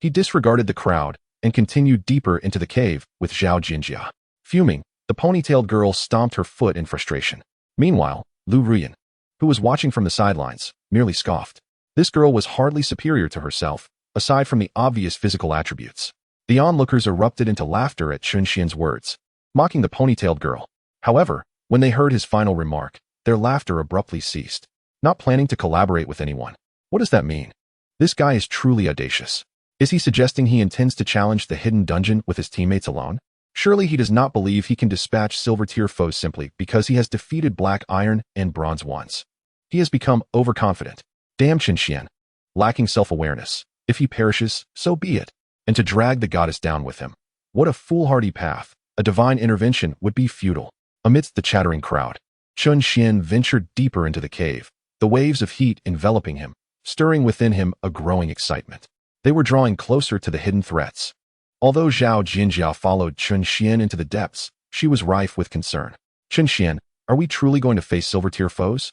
he disregarded the crowd and continued deeper into the cave with Zhao Jinjia. Fuming, the ponytailed girl stomped her foot in frustration. Meanwhile, Lu Ruyan, who was watching from the sidelines, merely scoffed. This girl was hardly superior to herself, aside from the obvious physical attributes. The onlookers erupted into laughter at Chen Xuan's words, mocking the ponytailed girl. However, when they heard his final remark, their laughter abruptly ceased. Not planning to collaborate with anyone. What does that mean? This guy is truly audacious. Is he suggesting he intends to challenge the hidden dungeon with his teammates alone? Surely he does not believe he can dispatch silver-tier foes simply because he has defeated black iron and bronze ones. He has become overconfident. Damn Chen Xuan. Lacking self-awareness. If he perishes, so be it. And to drag the goddess down with him. What a foolhardy path. A divine intervention would be futile. Amidst the chattering crowd, Chen Xuan ventured deeper into the cave, the waves of heat enveloping him, stirring within him a growing excitement. They were drawing closer to the hidden threats. Although Zhao Jinjia followed Chen Xuan into the depths, she was rife with concern. Chen Xuan, are we truly going to face silver-tier foes?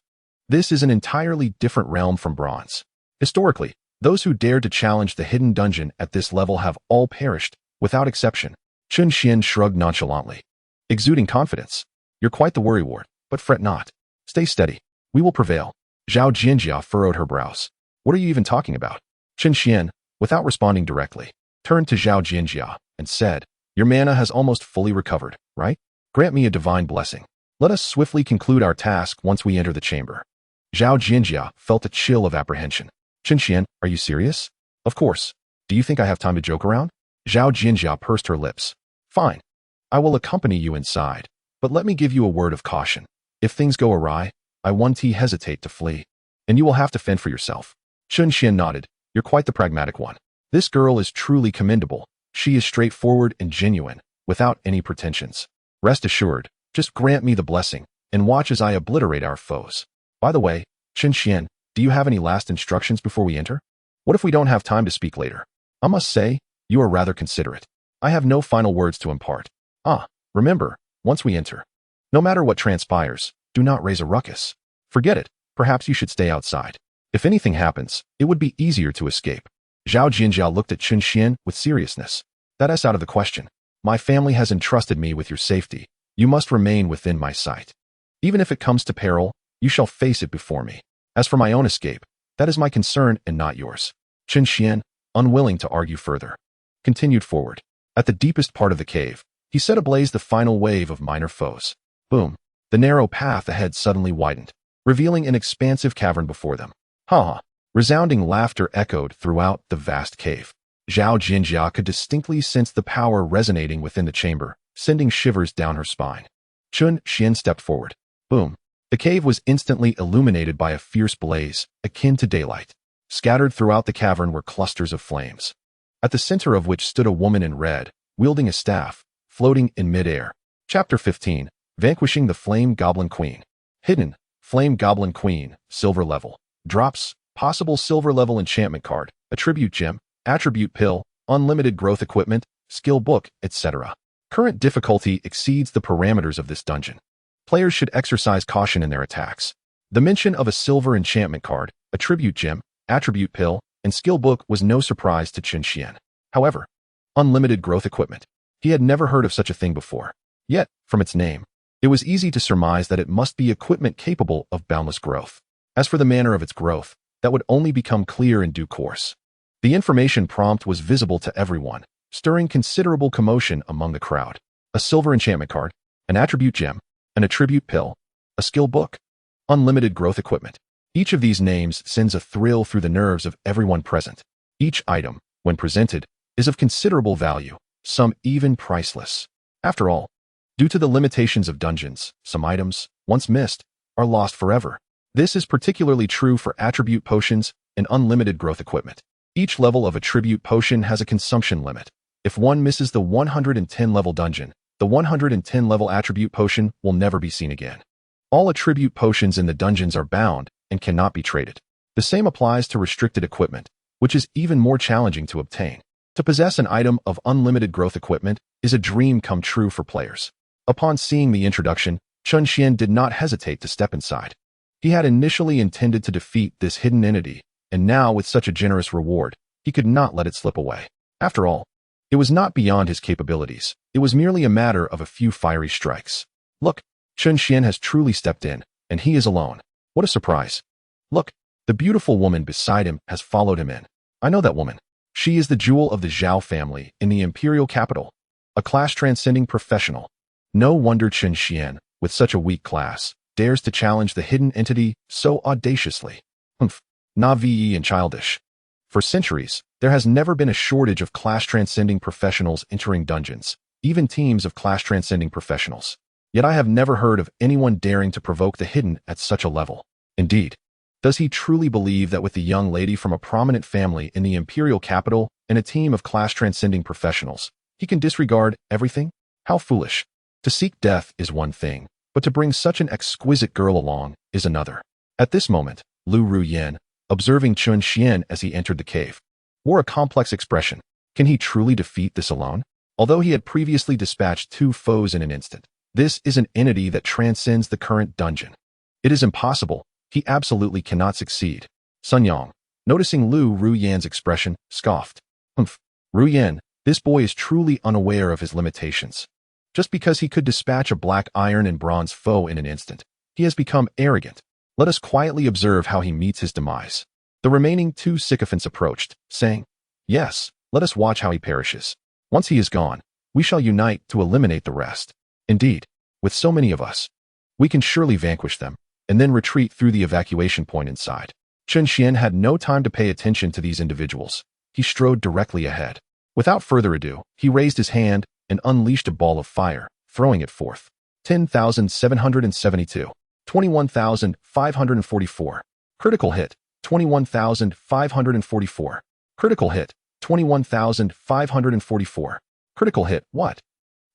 This is an entirely different realm from bronze. Historically, Those who dared to challenge the hidden dungeon at this level have all perished, without exception. Chen Xuan shrugged nonchalantly, exuding confidence. You're quite the worrywart, but fret not. Stay steady. We will prevail. Zhao Jinjia furrowed her brows. What are you even talking about? Chen Xuan, without responding directly, turned to Zhao Jinjia and said, Your mana has almost fully recovered, right? Grant me a divine blessing. Let us swiftly conclude our task once we enter the chamber. Zhao Jinjia felt a chill of apprehension. Chen Xuan, are you serious? Of course. Do you think I have time to joke around? Zhao Jinjia pursed her lips. Fine. I will accompany you inside, but let me give you a word of caution. If things go awry, I won't hesitate to flee, and you will have to fend for yourself. Chen Xuan nodded. You're quite the pragmatic one. This girl is truly commendable. She is straightforward and genuine, without any pretensions. Rest assured, just grant me the blessing, and watch as I obliterate our foes. By the way, Chen Xuan, do you have any last instructions before we enter? What if we don't have time to speak later? I must say, you are rather considerate. I have no final words to impart. Remember, once we enter, no matter what transpires, do not raise a ruckus. Forget it, perhaps you should stay outside. If anything happens, it would be easier to escape. Zhao Jinjia looked at Chen Xuan with seriousness. That is out of the question. My family has entrusted me with your safety. You must remain within my sight. Even if it comes to peril, you shall face it before me. As for my own escape, that is my concern and not yours. Chen Xuan, unwilling to argue further, continued forward. At the deepest part of the cave, he set ablaze the final wave of minor foes. Boom. The narrow path ahead suddenly widened, revealing an expansive cavern before them. Ha ha. Resounding laughter echoed throughout the vast cave. Zhao Jinjia could distinctly sense the power resonating within the chamber, sending shivers down her spine. Chen Xuan stepped forward. Boom. The cave was instantly illuminated by a fierce blaze, akin to daylight. Scattered throughout the cavern were clusters of flames, at the center of which stood a woman in red, wielding a staff, floating in midair. Chapter 15. Vanquishing the Flame Goblin Queen. Hidden, Flame Goblin Queen, silver level. Drops, possible silver level enchantment card, attribute gem, attribute pill, unlimited growth equipment, skill book, etc. Current difficulty exceeds the parameters of this dungeon. Players should exercise caution in their attacks. The mention of a silver enchantment card, attribute gem, attribute pill, and skill book was no surprise to Chen Xuan. However, unlimited growth equipment. He had never heard of such a thing before. Yet, from its name, it was easy to surmise that it must be equipment capable of boundless growth. As for the manner of its growth, that would only become clear in due course. The information prompt was visible to everyone, stirring considerable commotion among the crowd. A silver enchantment card, an attribute gem, an attribute pill, a skill book, unlimited growth equipment. Each of these names sends a thrill through the nerves of everyone present. Each item, when presented, is of considerable value, some even priceless. After all, due to the limitations of dungeons, some items, once missed, are lost forever. This is particularly true for attribute potions and unlimited growth equipment. Each level of attribute potion has a consumption limit. If one misses the 110 level dungeon, the 110 level attribute potion will never be seen again. All attribute potions in the dungeons are bound and cannot be traded. The same applies to restricted equipment, which is even more challenging to obtain. To possess an item of unlimited growth equipment is a dream come true for players. Upon seeing the introduction, Chen Xuan did not hesitate to step inside. He had initially intended to defeat this hidden entity, and now with such a generous reward, he could not let it slip away. After all, it was not beyond his capabilities. It was merely a matter of a few fiery strikes. Look, Chen Xuan has truly stepped in, and he is alone. What a surprise. Look, the beautiful woman beside him has followed him in. I know that woman. She is the jewel of the Zhao family in the imperial capital, a class-transcending professional. No wonder Chen Xuan, with such a weak class, dares to challenge the hidden entity so audaciously. Naive and childish. For centuries, there has never been a shortage of class-transcending professionals entering dungeons, even teams of class-transcending professionals. Yet I have never heard of anyone daring to provoke the hidden at such a level. Indeed, does he truly believe that with the young lady from a prominent family in the imperial capital and a team of class-transcending professionals, he can disregard everything? How foolish. To seek death is one thing, but to bring such an exquisite girl along is another. At this moment, Lu Ruyan, observing Chen Xuan as he entered the cave, wore a complex expression. Can he truly defeat this alone? Although he had previously dispatched 2 foes in an instant, this is an entity that transcends the current dungeon. It is impossible. He absolutely cannot succeed. Sun Yang, Noticing Lu Ruyan's expression, scoffed. Humph. Ruyan, this boy is truly unaware of his limitations. Just because he could dispatch a black iron and bronze foe in an instant, he has become arrogant. Let us quietly observe how he meets his demise. The remaining two sycophants approached, saying, Yes, let us watch how he perishes. Once he is gone, we shall unite to eliminate the rest. Indeed, with so many of us, we can surely vanquish them, and then retreat through the evacuation point inside. Chen Xuan had no time to pay attention to these individuals. He strode directly ahead. Without further ado, he raised his hand and unleashed a ball of fire, throwing it forth. 10,772. 21,544. Critical hit. 21,544. Critical hit. 21,544. Critical hit. What?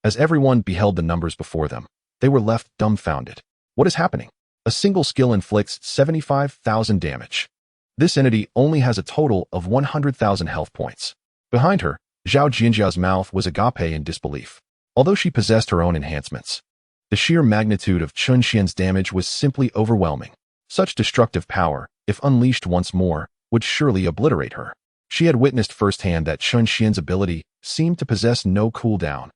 As everyone beheld the numbers before them, they were left dumbfounded. What is happening? A single skill inflicts 75,000 damage. This entity only has a total of 100,000 health points. Behind her, Zhao Jinjia's mouth was agape in disbelief. Although she possessed her own enhancements, the sheer magnitude of Chen Xuan's damage was simply overwhelming. Such destructive power, if unleashed once more, would surely obliterate her. She had witnessed firsthand that Chen Xuan's ability seemed to possess no cooldown,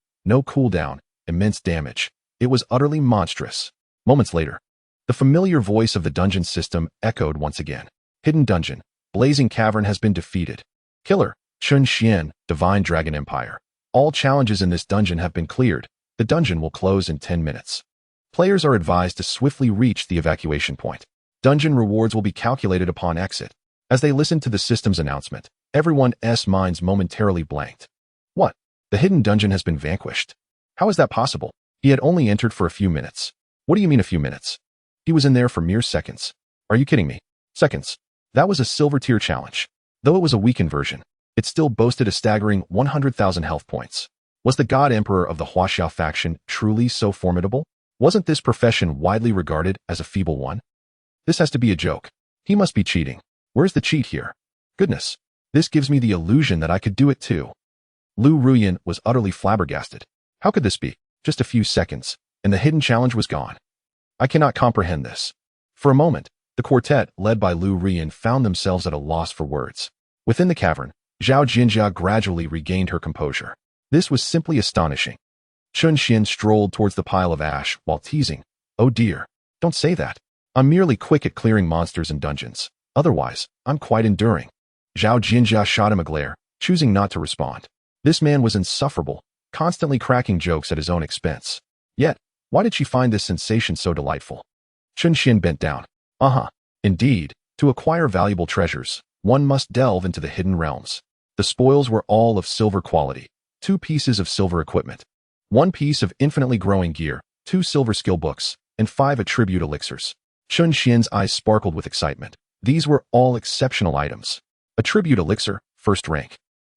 immense damage. It was utterly monstrous. Moments later, the familiar voice of the dungeon system echoed once again. Hidden dungeon, blazing cavern has been defeated. Killer, Chen Xuan, Divine Dragon Empire. All challenges in this dungeon have been cleared. The dungeon will close in 10 minutes. Players are advised to swiftly reach the evacuation point. Dungeon rewards will be calculated upon exit. As they listened to the system's announcement, everyone's minds momentarily blanked. What? The hidden dungeon has been vanquished. How is that possible? He had only entered for a few minutes. What do you mean a few minutes? He was in there for mere seconds. Are you kidding me? Seconds. That was a silver tier challenge. Though it was a weakened version, it still boasted a staggering 100,000 health points. Was the God Emperor of the Huaxiao faction truly so formidable? Wasn't this profession widely regarded as a feeble one? This has to be a joke. He must be cheating. Where's the cheat here? Goodness, this gives me the illusion that I could do it too. Lu Ruyan was utterly flabbergasted. How could this be? Just a few seconds, and the hidden challenge was gone. I cannot comprehend this. For a moment, the quartet, led by Lu Ruyan, found themselves at a loss for words. Within the cavern, Zhao Jinjia gradually regained her composure. This was simply astonishing. Chen Xuan strolled towards the pile of ash while teasing, Oh dear, don't say that. I'm merely quick at clearing monsters and dungeons. Otherwise, I'm quite enduring. Zhao Jinjia shot him a glare, choosing not to respond. This man was insufferable, constantly cracking jokes at his own expense. Yet, why did she find this sensation so delightful? Chen Xuan bent down. Indeed, to acquire valuable treasures, one must delve into the hidden realms. The spoils were all of silver quality. 2 pieces of silver equipment, 1 piece of infinitely growing gear, 2 silver skill books, and 5 attribute elixirs. Chen Xuan's eyes sparkled with excitement. These were all exceptional items. Attribute elixir, first rank.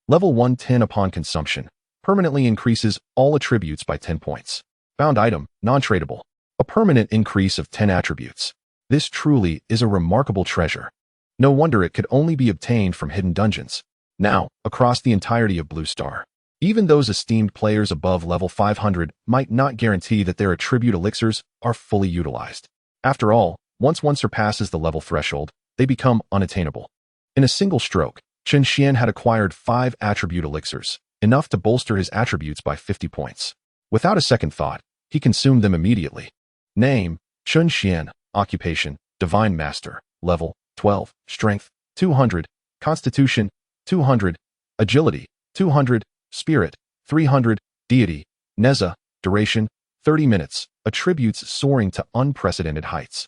Level 110 upon consumption. Permanently increases all attributes by 10 points. Bound item, non-tradable. A permanent increase of 10 attributes. This truly is a remarkable treasure. No wonder it could only be obtained from hidden dungeons. Now, across the entirety of Blue Star, even those esteemed players above level 500 might not guarantee that their attribute elixirs are fully utilized. After all, once one surpasses the level threshold, they become unattainable. In a single stroke, Chen Xuan had acquired 5 attribute elixirs, enough to bolster his attributes by 50 points. Without a second thought, he consumed them immediately. Name, Chen Xuan. Occupation, Divine Master. Level, 12. Strength, 200. Constitution, 200. Agility, 200. Spirit, 300. Deity, Nezha. Duration, 30 minutes. Attributes soaring to unprecedented heights.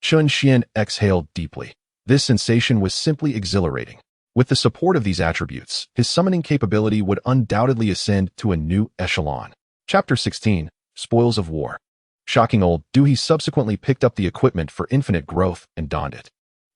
Chen Xuan exhaled deeply. This sensation was simply exhilarating. With the support of these attributes, his summoning capability would undoubtedly ascend to a new echelon. Chapter 16, Spoils of War. Shocking old Dewey subsequently picked up the equipment for infinite growth and donned it.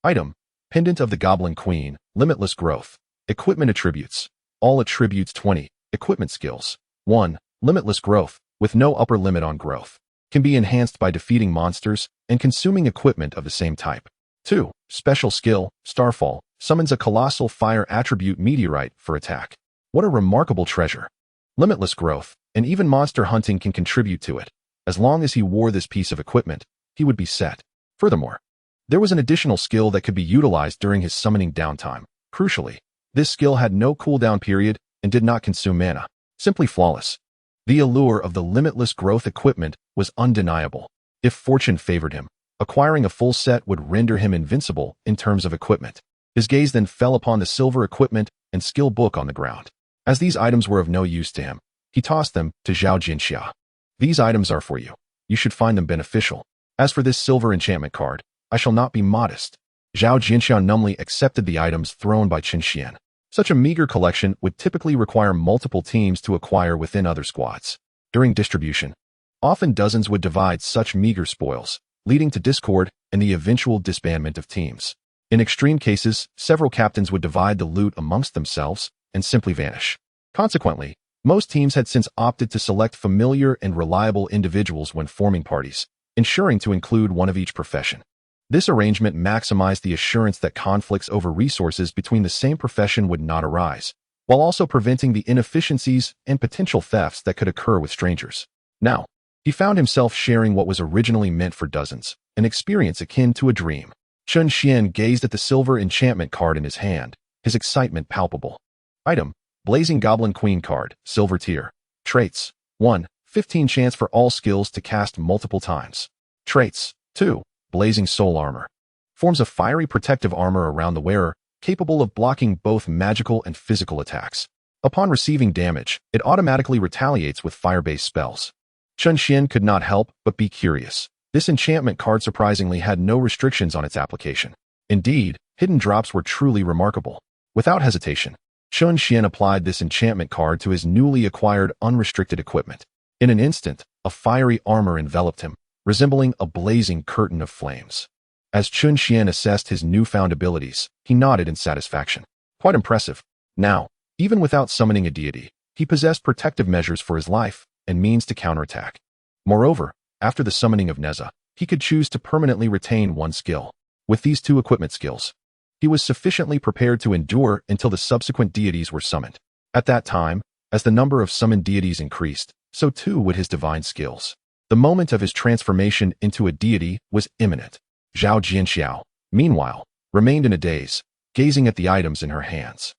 Item, Pendant of the Goblin Queen, Limitless Growth. Equipment attributes. All attributes 20. Equipment skills. 1. Limitless Growth, with no upper limit on growth. Can be enhanced by defeating monsters and consuming equipment of the same type. 2. Special skill, Starfall, summons a colossal fire attribute meteorite for attack. What a remarkable treasure. Limitless Growth, and even monster hunting can contribute to it. As long as he wore this piece of equipment, he would be set. Furthermore, There was an additional skill that could be utilized during his summoning downtime. Crucially, this skill had no cooldown period and did not consume mana. Simply flawless. The allure of the limitless growth equipment was undeniable. If fortune favored him, acquiring a full set would render him invincible in terms of equipment. His gaze then fell upon the silver equipment and skill book on the ground. As these items were of no use to him, he tossed them to Zhao Jinxia. These items are for you. You should find them beneficial. As for this silver enchantment card, I shall not be modest. Zhao Jinxia numbly accepted the items thrown by Chen Xuan. Such a meager collection would typically require multiple teams to acquire within other squads. During distribution, often dozens would divide such meager spoils, leading to discord and the eventual disbandment of teams. In extreme cases, several captains would divide the loot amongst themselves and simply vanish. Consequently, most teams had since opted to select familiar and reliable individuals when forming parties, ensuring to include one of each profession. This arrangement maximized the assurance that conflicts over resources between the same profession would not arise, while also preventing the inefficiencies and potential thefts that could occur with strangers. Now, he found himself sharing what was originally meant for dozens, an experience akin to a dream. Chen Xuan gazed at the silver enchantment card in his hand, his excitement palpable. Item: Blazing Goblin Queen card, silver tier. Traits: 1. 15 chance for all skills to cast multiple times. Traits: 2. Blazing Soul Armor. Forms a fiery protective armor around the wearer, capable of blocking both magical and physical attacks. Upon receiving damage, it automatically retaliates with fire-based spells. Chen Xuan could not help but be curious. This enchantment card surprisingly had no restrictions on its application. Indeed, hidden drops were truly remarkable. Without hesitation, Chen Xuan applied this enchantment card to his newly acquired unrestricted equipment. In an instant, a fiery armor enveloped him, resembling a blazing curtain of flames. As Chen Xuan assessed his newfound abilities, he nodded in satisfaction. Quite impressive. Now, even without summoning a deity, he possessed protective measures for his life and means to counterattack. Moreover, after the summoning of Nezha, he could choose to permanently retain one skill. With these two equipment skills, he was sufficiently prepared to endure until the subsequent deities were summoned. At that time, as the number of summoned deities increased, so too would his divine skills. The moment of his transformation into a deity was imminent. Zhao Jinxiao, meanwhile, remained in a daze, gazing at the items in her hands.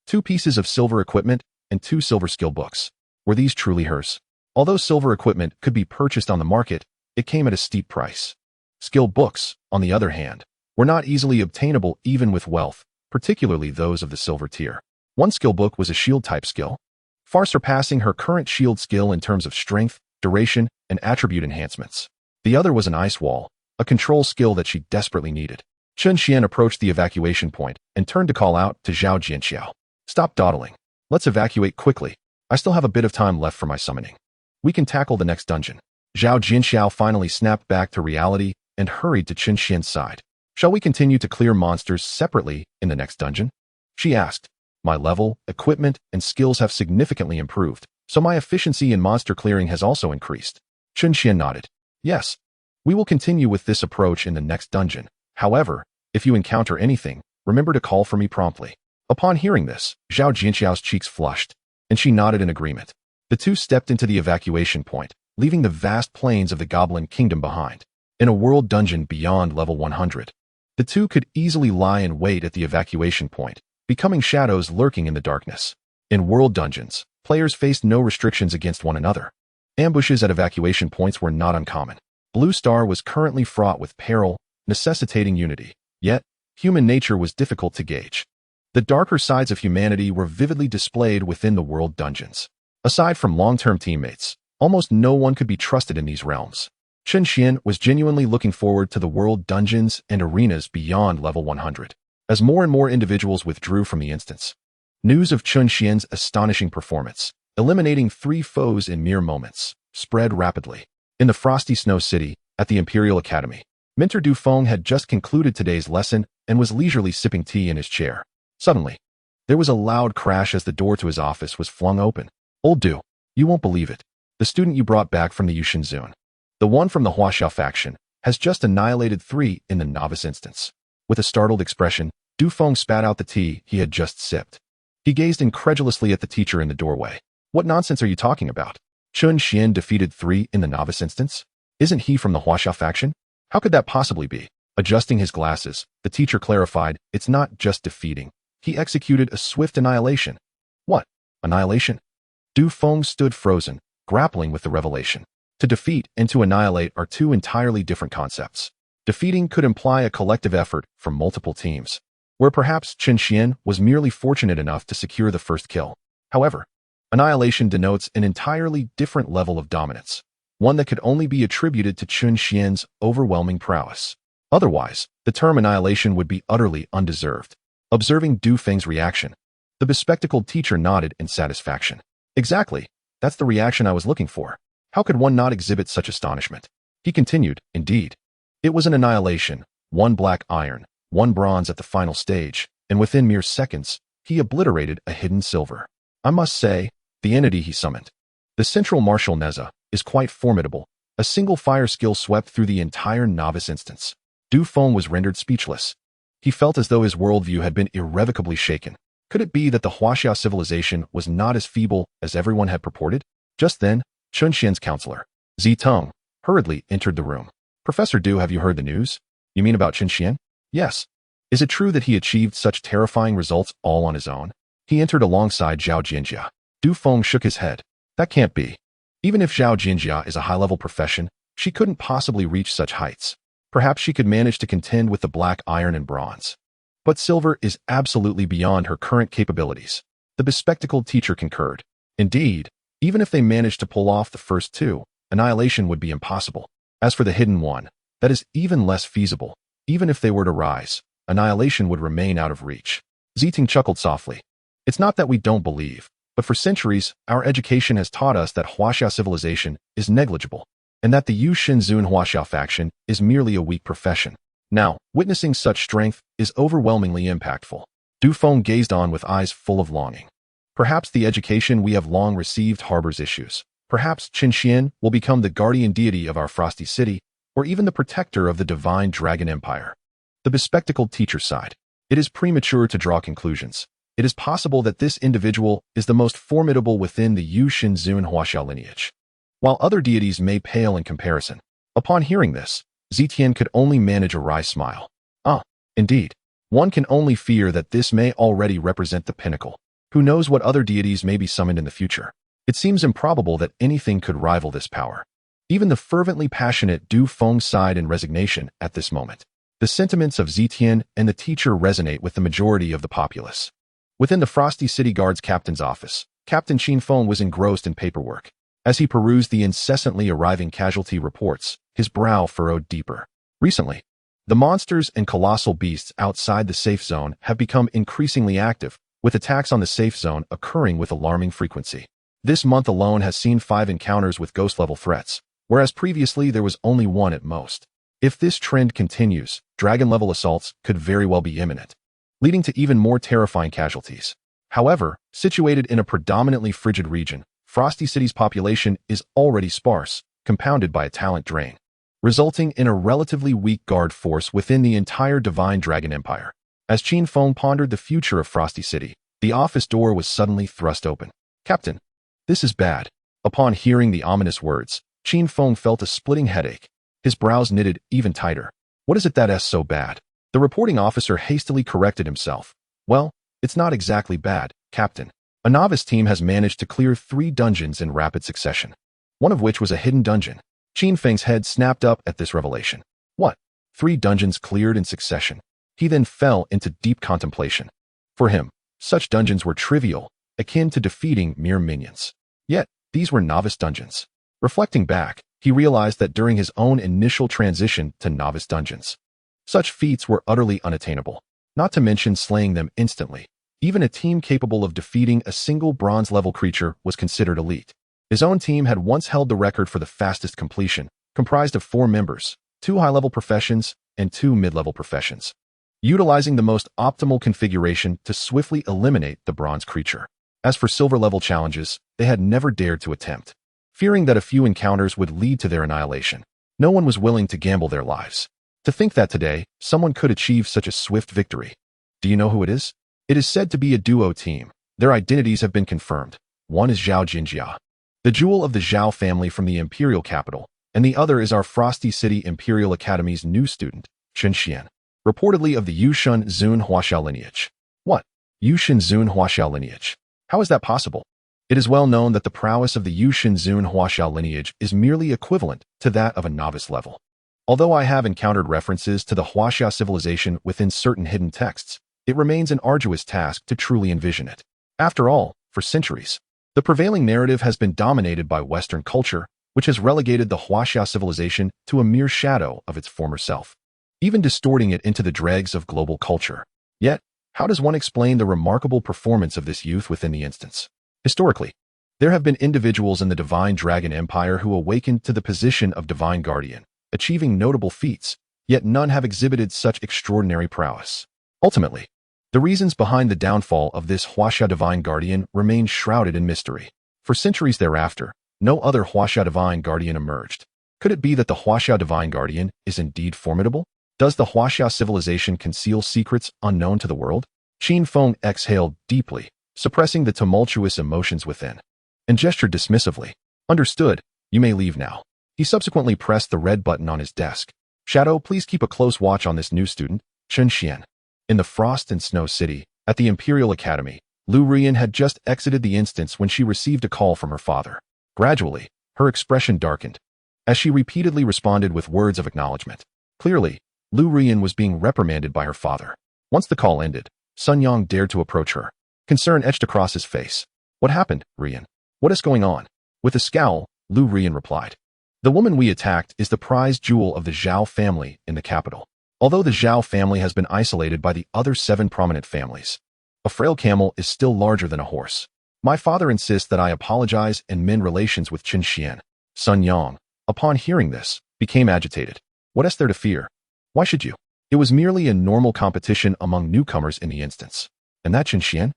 2 pieces of silver equipment and 2 silver skill books. Were these truly hers? Although silver equipment could be purchased on the market, it came at a steep price. Skill books, on the other hand, were not easily obtainable even with wealth, particularly those of the silver tier. One skill book was a shield-type skill, far surpassing her current shield skill in terms of strength, duration, and attribute enhancements. The other was an ice wall, a control skill that she desperately needed. Chen Xuan approached the evacuation point and turned to call out to Zhao Jinxiao. Stop dawdling. Let's evacuate quickly. I still have a bit of time left for my summoning. We can tackle the next dungeon. Zhao Jinxiao finally snapped back to reality and hurried to Chen Xuan's side. Shall we continue to clear monsters separately in the next dungeon? She asked. My level, equipment, and skills have significantly improved, so my efficiency in monster clearing has also increased. Chen Xuan nodded. Yes. We will continue with this approach in the next dungeon. However, if you encounter anything, remember to call for me promptly. Upon hearing this, Zhao Jinxiao's cheeks flushed, and she nodded in agreement. The two stepped into the evacuation point, leaving the vast plains of the Goblin Kingdom behind. In a world dungeon beyond level 100, the two could easily lie in wait at the evacuation point, becoming shadows lurking in the darkness. In world dungeons, players faced no restrictions against one another. Ambushes at evacuation points were not uncommon. Blue Star was currently fraught with peril, necessitating unity. Yet, human nature was difficult to gauge. The darker sides of humanity were vividly displayed within the world dungeons. Aside from long-term teammates, almost no one could be trusted in these realms. Chen Xuan was genuinely looking forward to the world dungeons and arenas beyond level 100. As more and more individuals withdrew from the instance, news of Chen Xuan's astonishing performance, eliminating 3 foes in mere moments, spread rapidly. In the frosty snow city, at the Imperial Academy, Minter Dufeng had just concluded today's lesson and was leisurely sipping tea in his chair. Suddenly, there was a loud crash as the door to his office was flung open. Old Du, you won't believe it. The student you brought back from the Yushin Zone, the one from the Huaxiao faction, has just annihilated 3 in the novice instance. With a startled expression, Dufeng spat out the tea he had just sipped. He gazed incredulously at the teacher in the doorway. What nonsense are you talking about? Chen Xuan defeated 3 in the novice instance? Isn't he from the Huaxiao faction? How could that possibly be? Adjusting his glasses, the teacher clarified, it's not just defeating. He executed a swift annihilation. What? Annihilation? Du Feng stood frozen, grappling with the revelation. To defeat and to annihilate are two entirely different concepts. Defeating could imply a collective effort from multiple teams, where perhaps Chen Xuan was merely fortunate enough to secure the first kill. However, annihilation denotes an entirely different level of dominance, one that could only be attributed to Chen Xuan's overwhelming prowess. Otherwise, the term annihilation would be utterly undeserved. Observing Du Feng's reaction, the bespectacled teacher nodded in satisfaction. Exactly, that's the reaction I was looking for. How could one not exhibit such astonishment? He continued, indeed. It was an annihilation, one black iron, one bronze at the final stage, and within mere seconds, he obliterated a hidden silver. I must say, the entity he summoned, the central Marshal Nezha, is quite formidable. A single fire skill swept through the entire novice instance. Du Feng was rendered speechless. He felt as though his worldview had been irrevocably shaken. Could it be that the Huaxia civilization was not as feeble as everyone had purported? Just then, Chen Xuan's counselor, Ziteng, hurriedly entered the room. Professor Du, have you heard the news? You mean about Chen Xuan? Yes. Is it true that he achieved such terrifying results all on his own? He entered alongside Zhao Jinjia. Du Feng shook his head. That can't be. Even if Zhao Jinjia is a high-level profession, she couldn't possibly reach such heights. Perhaps she could manage to contend with the black iron and bronze. But silver is absolutely beyond her current capabilities. The bespectacled teacher concurred. Indeed, even if they managed to pull off the first two, annihilation would be impossible. As for the hidden one, that is even less feasible. Even if they were to rise, annihilation would remain out of reach. Ziteng chuckled softly. It's not that we don't believe, but for centuries, our education has taught us that Huaxia civilization is negligible, and that the Yu Shenzun Huaxia faction is merely a weak profession. Now, witnessing such strength is overwhelmingly impactful. Du Feng gazed on with eyes full of longing. Perhaps the education we have long received harbors issues. Perhaps Chen Xuan will become the guardian deity of our frosty city, or even the protector of the divine dragon empire. The bespectacled teacher sighed. It is premature to draw conclusions. It is possible that this individual is the most formidable within the Yu Shenzun Huaxia lineage, while other deities may pale in comparison. Upon hearing this, Zitian could only manage a wry smile. Indeed. One can only fear that this may already represent the pinnacle. Who knows what other deities may be summoned in the future? It seems improbable that anything could rival this power. Even the fervently passionate Du Feng sighed in resignation at this moment. The sentiments of Zitian and the teacher resonate with the majority of the populace. Within the Frosty City Guard's captain's office, Captain Qin Feng was engrossed in paperwork. As he perused the incessantly arriving casualty reports, his brow furrowed deeper. Recently, the monsters and colossal beasts outside the safe zone have become increasingly active, with attacks on the safe zone occurring with alarming frequency. This month alone has seen 5 encounters with ghost-level threats, whereas previously there was only 1 at most. If this trend continues, dragon-level assaults could very well be imminent, leading to even more terrifying casualties. However, situated in a predominantly frigid region, Frosty City's population is already sparse, compounded by a talent drain, resulting in a relatively weak guard force within the entire Divine Dragon Empire. As Qin Feng pondered the future of Frosty City, the office door was suddenly thrust open. Captain, this is bad. Upon hearing the ominous words, Qin Feng felt a splitting headache. His brows knitted even tighter. What is it that's so bad? The reporting officer hastily corrected himself. Well, it's not exactly bad, Captain. A novice team has managed to clear 3 dungeons in rapid succession, one of which was a hidden dungeon. Qin Feng's head snapped up at this revelation. What? 3 dungeons cleared in succession? He then fell into deep contemplation. For him, such dungeons were trivial, akin to defeating mere minions. Yet, these were novice dungeons. Reflecting back, he realized that during his own initial transition to novice dungeons, such feats were utterly unattainable, not to mention slaying them instantly. Even a team capable of defeating a single bronze-level creature was considered elite. His own team had once held the record for the fastest completion, comprised of 4 members, 2 high-level professions, and 2 mid-level professions, utilizing the most optimal configuration to swiftly eliminate the bronze creature. As for silver-level challenges, they had never dared to attempt, fearing that a few encounters would lead to their annihilation. No one was willing to gamble their lives. To think that today, someone could achieve such a swift victory. Do you know who it is? It is said to be a duo team. Their identities have been confirmed. One is Zhao Jinjia, the jewel of the Zhao family from the imperial capital, and the other is our Frosty City Imperial Academy's new student, Chen Xuan, reportedly of the Yushun Zun Huaxiao lineage. What? Yushun Zun Huaxiao lineage? How is that possible? It is well known that the prowess of the Yushun Zun Huaxiao lineage is merely equivalent to that of a novice level. Although I have encountered references to the Huaxia civilization within certain hidden texts, it remains an arduous task to truly envision it. After all, for centuries, the prevailing narrative has been dominated by Western culture, which has relegated the Huaxia civilization to a mere shadow of its former self, even distorting it into the dregs of global culture. Yet, how does one explain the remarkable performance of this youth within the instance? Historically, there have been individuals in the Divine Dragon Empire who awakened to the position of Divine Guardian, achieving notable feats, yet none have exhibited such extraordinary prowess. Ultimately, the reasons behind the downfall of this Huaxia Divine Guardian remain shrouded in mystery. For centuries thereafter, no other Huaxia Divine Guardian emerged. Could it be that the Huaxia Divine Guardian is indeed formidable? Does the Huaxia civilization conceal secrets unknown to the world? Qin Feng exhaled deeply, suppressing the tumultuous emotions within, and gestured dismissively. Understood, you may leave now. He subsequently pressed the red button on his desk. Shadow, please keep a close watch on this new student, Chen Xuan. In the Frost and Snow City, at the Imperial Academy, Lu Rian had just exited the instance when she received a call from her father. Gradually, her expression darkened, as she repeatedly responded with words of acknowledgement. Clearly, Lu Rian was being reprimanded by her father. Once the call ended, Sun Yang dared to approach her. Concern etched across his face. What happened, Rian? What is going on? With a scowl, Lu Rian replied. The woman we attacked is the prized jewel of the Zhao family in the capital. Although the Zhao family has been isolated by the other 7 prominent families, a frail camel is still larger than a horse. My father insists that I apologize and mend relations with Chen Xuan. Sun Yang, upon hearing this, became agitated. What is there to fear? Why should you? It was merely a normal competition among newcomers in the instance. And that Chen Xuan?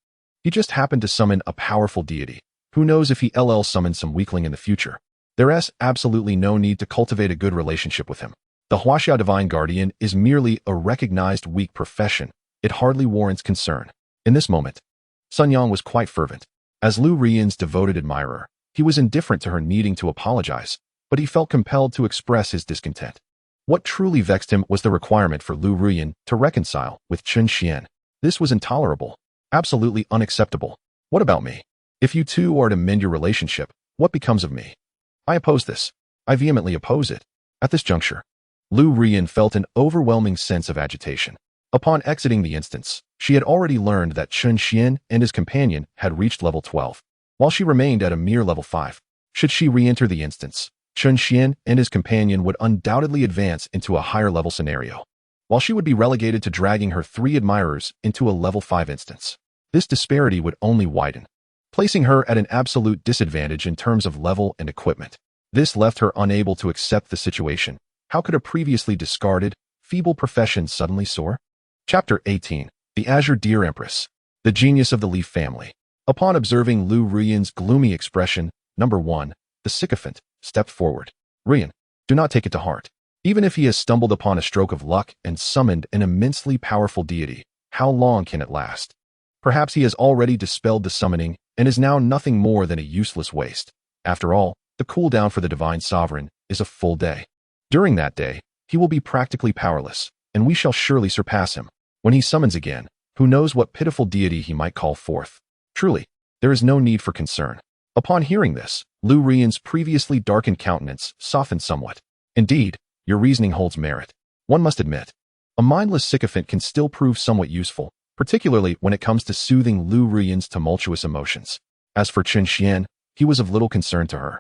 He just happened to summon a powerful deity. Who knows if he summons some weakling in the future? There is absolutely no need to cultivate a good relationship with him. The Huaxia Divine Guardian is merely a recognized weak profession. It hardly warrants concern. In this moment, Sun Yang was quite fervent. As Lu Rian's devoted admirer, he was indifferent to her needing to apologize, but he felt compelled to express his discontent. What truly vexed him was the requirement for Lu Rian to reconcile with Chen Xuan. This was intolerable, absolutely unacceptable. What about me? If you two are to mend your relationship, what becomes of me? I oppose this. I vehemently oppose it. At this juncture, Lu Rian felt an overwhelming sense of agitation. Upon exiting the instance, she had already learned that Chen Xuan and his companion had reached level 12, while she remained at a mere level 5. Should she re-enter the instance, Chen Xuan and his companion would undoubtedly advance into a higher level scenario, while she would be relegated to dragging her 3 admirers into a level 5 instance. This disparity would only widen, placing her at an absolute disadvantage in terms of level and equipment. This left her unable to accept the situation. How could a previously discarded, feeble profession suddenly soar? Chapter 18. The Azure Deer Empress. The Genius of the Leaf Family. Upon observing Lu Rian's gloomy expression, Number 1, the sycophant, stepped forward. Rian, do not take it to heart. Even if he has stumbled upon a stroke of luck and summoned an immensely powerful deity, how long can it last? Perhaps he has already dispelled the summoning and is now nothing more than a useless waste. After all, the cooldown for the Divine Sovereign is a full day. During that day, he will be practically powerless, and we shall surely surpass him. When he summons again, who knows what pitiful deity he might call forth. Truly, there is no need for concern. Upon hearing this, Lu Rian's previously darkened countenance softened somewhat. Indeed, your reasoning holds merit. One must admit, a mindless sycophant can still prove somewhat useful, particularly when it comes to soothing Lu Rian's tumultuous emotions. As for Chen Xuan, he was of little concern to her.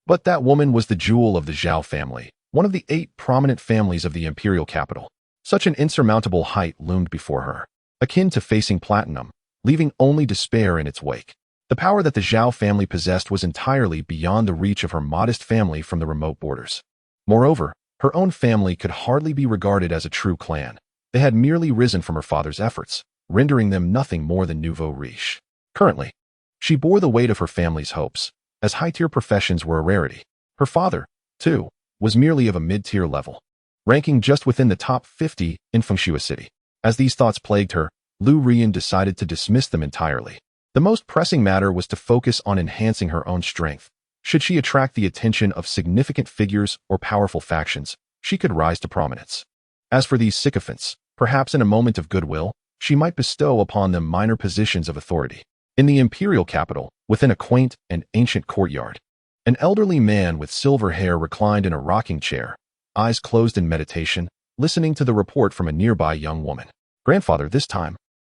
But that woman was the jewel of the Zhao family, one of the 8 prominent families of the imperial capital. Such an insurmountable height loomed before her, akin to facing platinum, leaving only despair in its wake. The power that the Zhao family possessed was entirely beyond the reach of her modest family from the remote borders. Moreover, her own family could hardly be regarded as a true clan. They had merely risen from her father's efforts, rendering them nothing more than nouveau riche. Currently, she bore the weight of her family's hopes, as high-tier professions were a rarity. Her father, too, was merely of a mid-tier level, ranking just within the top 50 in Fengshua City. As these thoughts plagued her, Lu Rian decided to dismiss them entirely. The most pressing matter was to focus on enhancing her own strength. Should she attract the attention of significant figures or powerful factions, she could rise to prominence. As for these sycophants, perhaps in a moment of goodwill, she might bestow upon them minor positions of authority. In the imperial capital, within a quaint and ancient courtyard, an elderly man with silver hair reclined in a rocking chair, eyes closed in meditation, listening to the report from a nearby young woman. Grandfather, this time,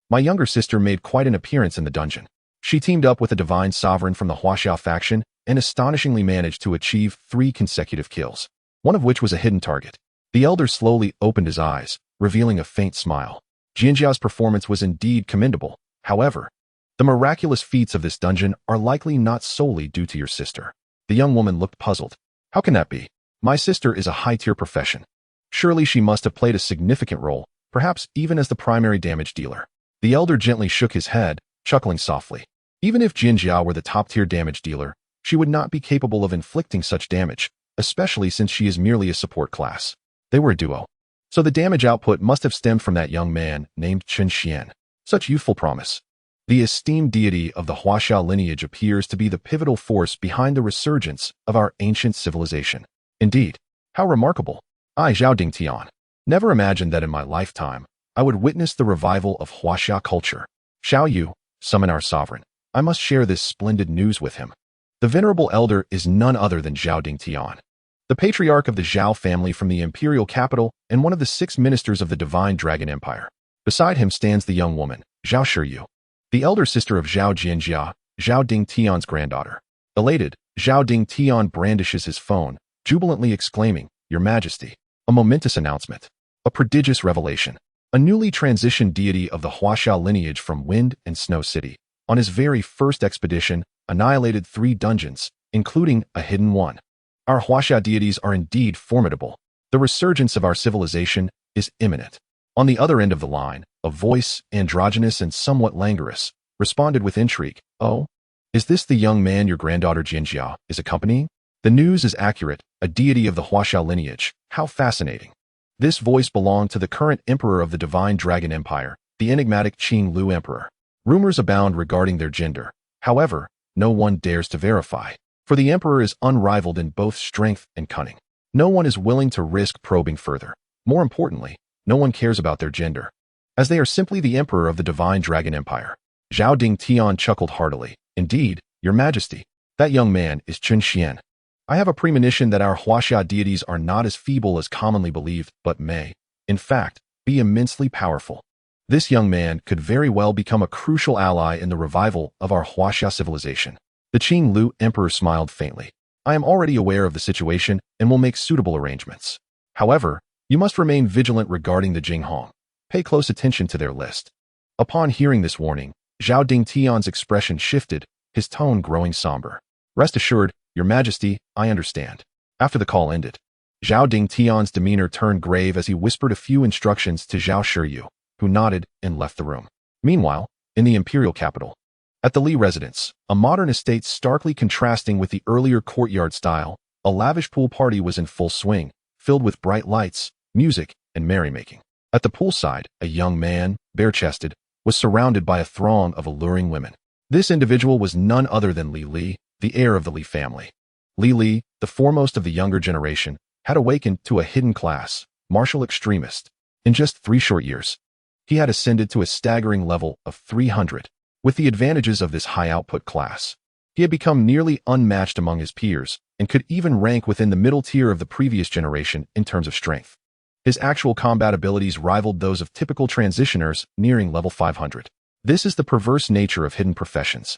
my younger sister made quite an appearance in the dungeon. She teamed up with a divine sovereign from the Huaxia faction and astonishingly managed to achieve 3 consecutive kills, one of which was a hidden target. The elder slowly opened his eyes, revealing a faint smile. Jianjia's performance was indeed commendable. However, the miraculous feats of this dungeon are likely not solely due to your sister. The young woman looked puzzled. How can that be? My sister is a high-tier profession. Surely she must have played a significant role, perhaps even as the primary damage dealer. The elder gently shook his head, chuckling softly. Even if Jianjia were the top-tier damage dealer, she would not be capable of inflicting such damage, especially since she is merely a support class. They were a duo. So the damage output must have stemmed from that young man named Chen Xuan. Such youthful promise. The esteemed deity of the Huaxia lineage appears to be the pivotal force behind the resurgence of our ancient civilization. Indeed, how remarkable. I, Zhao Dingtian, never imagined that in my lifetime I would witness the revival of Huaxia culture. Xiao Yu, summon our sovereign. I must share this splendid news with him. The venerable elder is none other than Zhao Dingtian, the patriarch of the Zhao family from the imperial capital and one of the 6 ministers of the divine dragon empire. Beside him stands the young woman, Zhao Shiyu, the elder sister of Zhao Jianjia, Zhao Dingtian's granddaughter. Elated, Zhao Dingtian brandishes his phone, jubilantly exclaiming, Your Majesty, a momentous announcement, a prodigious revelation. A newly transitioned deity of the Huaxia lineage from Wind and Snow City, on his very first expedition, annihilated 3 dungeons, including a hidden one. Our Huaxia deities are indeed formidable. The resurgence of our civilization is imminent. On the other end of the line, a voice, androgynous and somewhat languorous, responded with intrigue. Oh, is this the young man your granddaughter Jianjia is accompanying? The news is accurate, a deity of the Huaxia lineage. How fascinating. This voice belonged to the current emperor of the divine dragon empire, the enigmatic Qing Lu emperor. Rumors abound regarding their gender. However, no one dares to verify, for the emperor is unrivaled in both strength and cunning. No one is willing to risk probing further. More importantly, no one cares about their gender, as they are simply the emperor of the divine dragon empire. Zhao Dingtian chuckled heartily. Indeed, your majesty, that young man is Chen Xuan. I have a premonition that our Huaxia deities are not as feeble as commonly believed, but may, in fact, be immensely powerful. This young man could very well become a crucial ally in the revival of our Huaxia civilization. The Qing Lu emperor smiled faintly. I am already aware of the situation and will make suitable arrangements. However, you must remain vigilant regarding the Jinghong. Pay close attention to their list. Upon hearing this warning, Zhao Dingtian's expression shifted, his tone growing somber. Rest assured, Your Majesty, I understand. After the call ended, Zhao Dingtian's demeanor turned grave as he whispered a few instructions to Zhao Shiyu, who nodded and left the room. Meanwhile, in the imperial capital, at the Li residence, a modern estate starkly contrasting with the earlier courtyard style, a lavish pool party was in full swing, filled with bright lights, music, and merrymaking. At the poolside, a young man, bare-chested, was surrounded by a throng of alluring women. This individual was none other than Li Li, the heir of the Li family. Li Li, the foremost of the younger generation, had awakened to a hidden class, Marshal extremist. In just 3 short years, he had ascended to a staggering level of 300. With the advantages of this high-output class, he had become nearly unmatched among his peers and could even rank within the middle tier of the previous generation in terms of strength. His actual combat abilities rivaled those of typical transitioners nearing level 500. This is the perverse nature of hidden professions.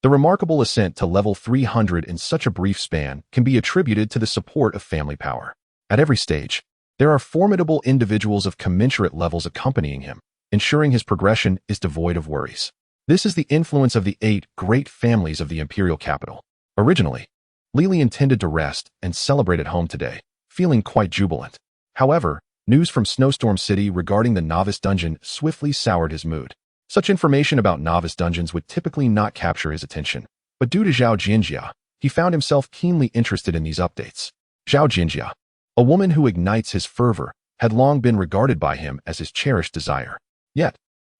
The remarkable ascent to level 300 in such a brief span can be attributed to the support of family power. At every stage, there are formidable individuals of commensurate levels accompanying him, ensuring his progression is devoid of worries. This is the influence of the 8 great families of the imperial capital. Originally, Li Li intended to rest and celebrate at home today, feeling quite jubilant. However, news from Snowstorm City regarding the novice dungeon swiftly soured his mood. Such information about novice dungeons would typically not capture his attention, but due to Zhao Jianjia, he found himself keenly interested in these updates. Zhao Jianjia, a woman who ignites his fervor, had long been regarded by him as his cherished desire. Yet,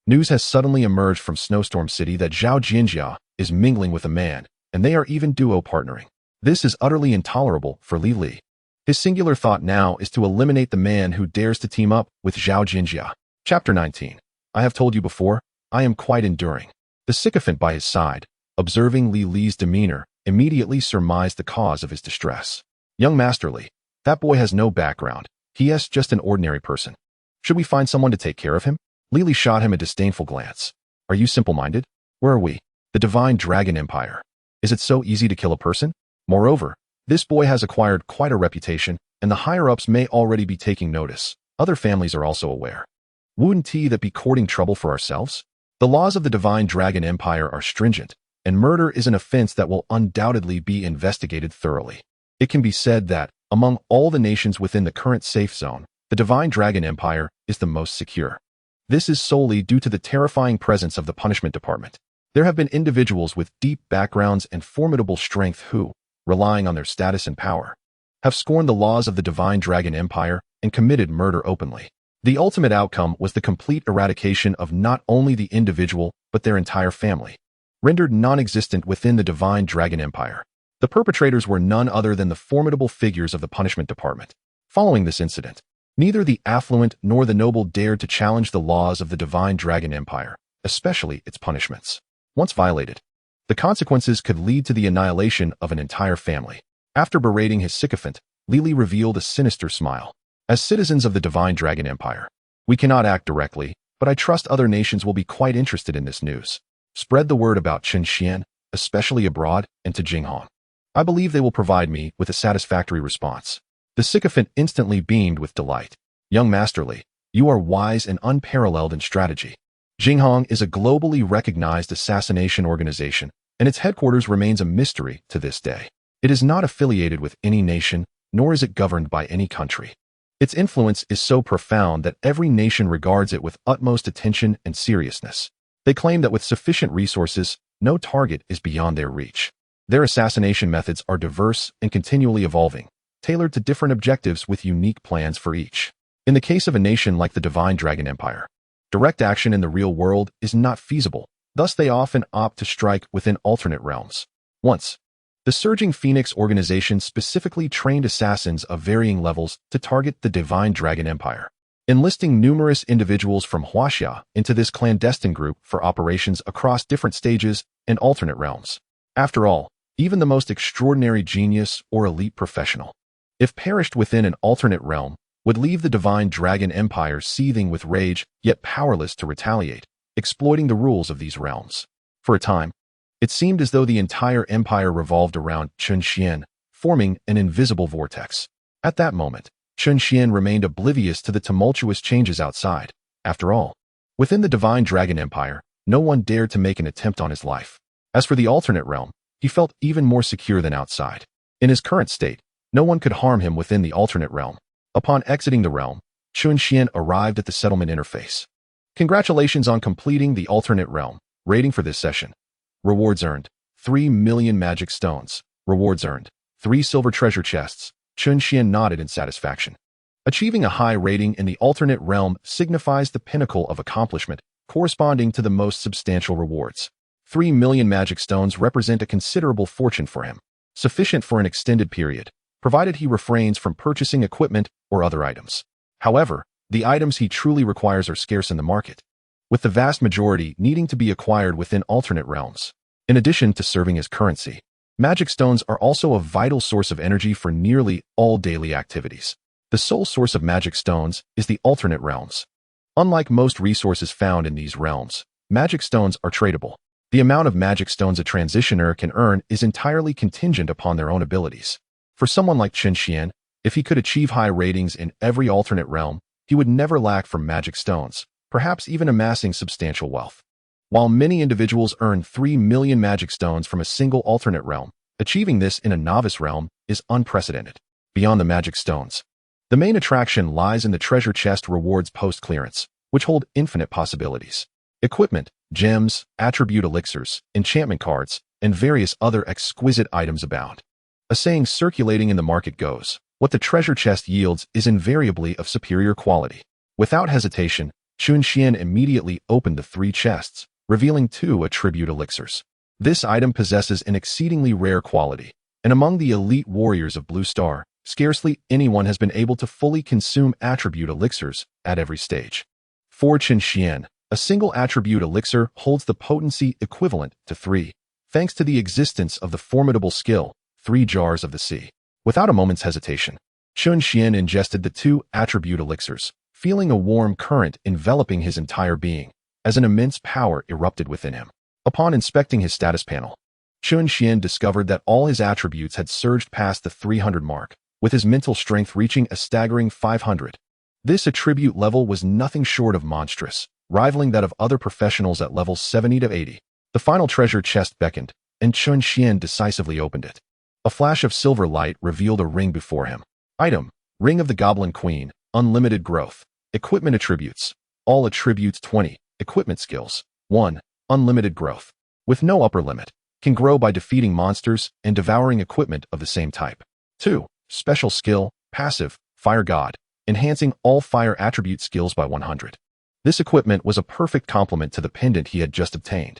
news has suddenly emerged from Snowstorm City that Zhao Jianjia is mingling with a man, and they are even duo partnering. This is utterly intolerable for Li Li. His singular thought now is to eliminate the man who dares to team up with Zhao Jinjia. Chapter 19. I have told you before, I am quite enduring. The sycophant by his side, observing Li Li's demeanor, immediately surmised the cause of his distress. Young Master Li, that boy has no background. He is just an ordinary person. Should we find someone to take care of him? Li Li shot him a disdainful glance. Are you simple-minded? Where are we? The Divine Dragon Empire. Is it so easy to kill a person? Moreover, this boy has acquired quite a reputation, and the higher-ups may already be taking notice. Other families are also aware. Wouldn't he that be courting trouble for ourselves? The laws of the Divine Dragon Empire are stringent, and murder is an offense that will undoubtedly be investigated thoroughly. It can be said that, among all the nations within the current safe zone, the Divine Dragon Empire is the most secure. This is solely due to the terrifying presence of the Punishment Department. There have been individuals with deep backgrounds and formidable strength who, relying on their status and power, have scorned the laws of the Divine Dragon Empire and committed murder openly. The ultimate outcome was the complete eradication of not only the individual but their entire family, rendered non-existent within the Divine Dragon Empire. The perpetrators were none other than the formidable figures of the Punishment Department. Following this incident, neither the affluent nor the noble dared to challenge the laws of the Divine Dragon Empire, especially its punishments. Once violated, the consequences could lead to the annihilation of an entire family. After berating his sycophant, Li Li revealed a sinister smile. As citizens of the Divine Dragon Empire, we cannot act directly, but I trust other nations will be quite interested in this news. Spread the word about Chen Xuan, especially abroad, and to Jinghong. I believe they will provide me with a satisfactory response. The sycophant instantly beamed with delight. Young Master Li, you are wise and unparalleled in strategy. Jinghong is a globally recognized assassination organization, and its headquarters remains a mystery to this day. It is not affiliated with any nation, nor is it governed by any country. Its influence is so profound that every nation regards it with utmost attention and seriousness. They claim that with sufficient resources, no target is beyond their reach. Their assassination methods are diverse and continually evolving, tailored to different objectives with unique plans for each. In the case of a nation like the Divine Dragon Empire, direct action in the real world is not feasible, thus they often opt to strike within alternate realms. Once, the Surging Phoenix organization specifically trained assassins of varying levels to target the Divine Dragon Empire, enlisting numerous individuals from Huaxia into this clandestine group for operations across different stages and alternate realms. After all, even the most extraordinary genius or elite professional, if perished within an alternate realm, would leave the Divine Dragon Empire seething with rage yet powerless to retaliate, exploiting the rules of these realms. For a time, it seemed as though the entire empire revolved around Chen Xuan, forming an invisible vortex. At that moment, Chen Xuan remained oblivious to the tumultuous changes outside. After all, within the Divine Dragon Empire, no one dared to make an attempt on his life. As for the alternate realm, he felt even more secure than outside. In his current state, no one could harm him within the alternate realm. Upon exiting the realm, Chen Xuan arrived at the settlement interface. Congratulations on completing the alternate realm. Rating for this session. Rewards earned, 3 million magic stones. Rewards earned, 3 silver treasure chests. Chen Xuan nodded in satisfaction. Achieving a high rating in the alternate realm signifies the pinnacle of accomplishment, corresponding to the most substantial rewards. 3 million magic stones represent a considerable fortune for him, sufficient for an extended period, provided he refrains from purchasing equipment or other items. However, the items he truly requires are scarce in the market, with the vast majority needing to be acquired within alternate realms. In addition to serving as currency, magic stones are also a vital source of energy for nearly all daily activities. The sole source of magic stones is the alternate realms. Unlike most resources found in these realms, magic stones are tradable. The amount of magic stones a transitioner can earn is entirely contingent upon their own abilities. For someone like Chen Xuan, if he could achieve high ratings in every alternate realm, he would never lack for magic stones, perhaps even amassing substantial wealth. While many individuals earn 3 million magic stones from a single alternate realm, achieving this in a novice realm is unprecedented. Beyond the magic stones, the main attraction lies in the treasure chest rewards post-clearance, which hold infinite possibilities. Equipment, gems, attribute elixirs, enchantment cards, and various other exquisite items abound. A saying circulating in the market goes, what the treasure chest yields is invariably of superior quality. Without hesitation, Chen Xuan immediately opened the 3 chests, revealing 2 attribute elixirs. This item possesses an exceedingly rare quality, and among the elite warriors of Blue Star, Scarcely anyone has been able to fully consume attribute elixirs at every stage. For Chen Xuan, a single attribute elixir holds the potency equivalent to 3, thanks to the existence of the formidable skill, 3 jars of the sea. Without a moment's hesitation, Chen Xuan ingested the 2 attribute elixirs, feeling a warm current enveloping his entire being, as an immense power erupted within him. Upon inspecting his status panel, Chen Xuan discovered that all his attributes had surged past the 300 mark, with his mental strength reaching a staggering 500. This attribute level was nothing short of monstrous, rivaling that of other professionals at levels 70 to 80. The final treasure chest beckoned, and Chen Xuan decisively opened it. A flash of silver light revealed a ring before him. Item: Ring of the Goblin Queen, unlimited growth. Equipment attributes: all attributes 20. Equipment skills: 1. Unlimited growth. With no upper limit. Can grow by defeating monsters and devouring equipment of the same type. 2. Special skill, passive, Fire God, enhancing all fire attribute skills by 100. This equipment was a perfect complement to the pendant he had just obtained.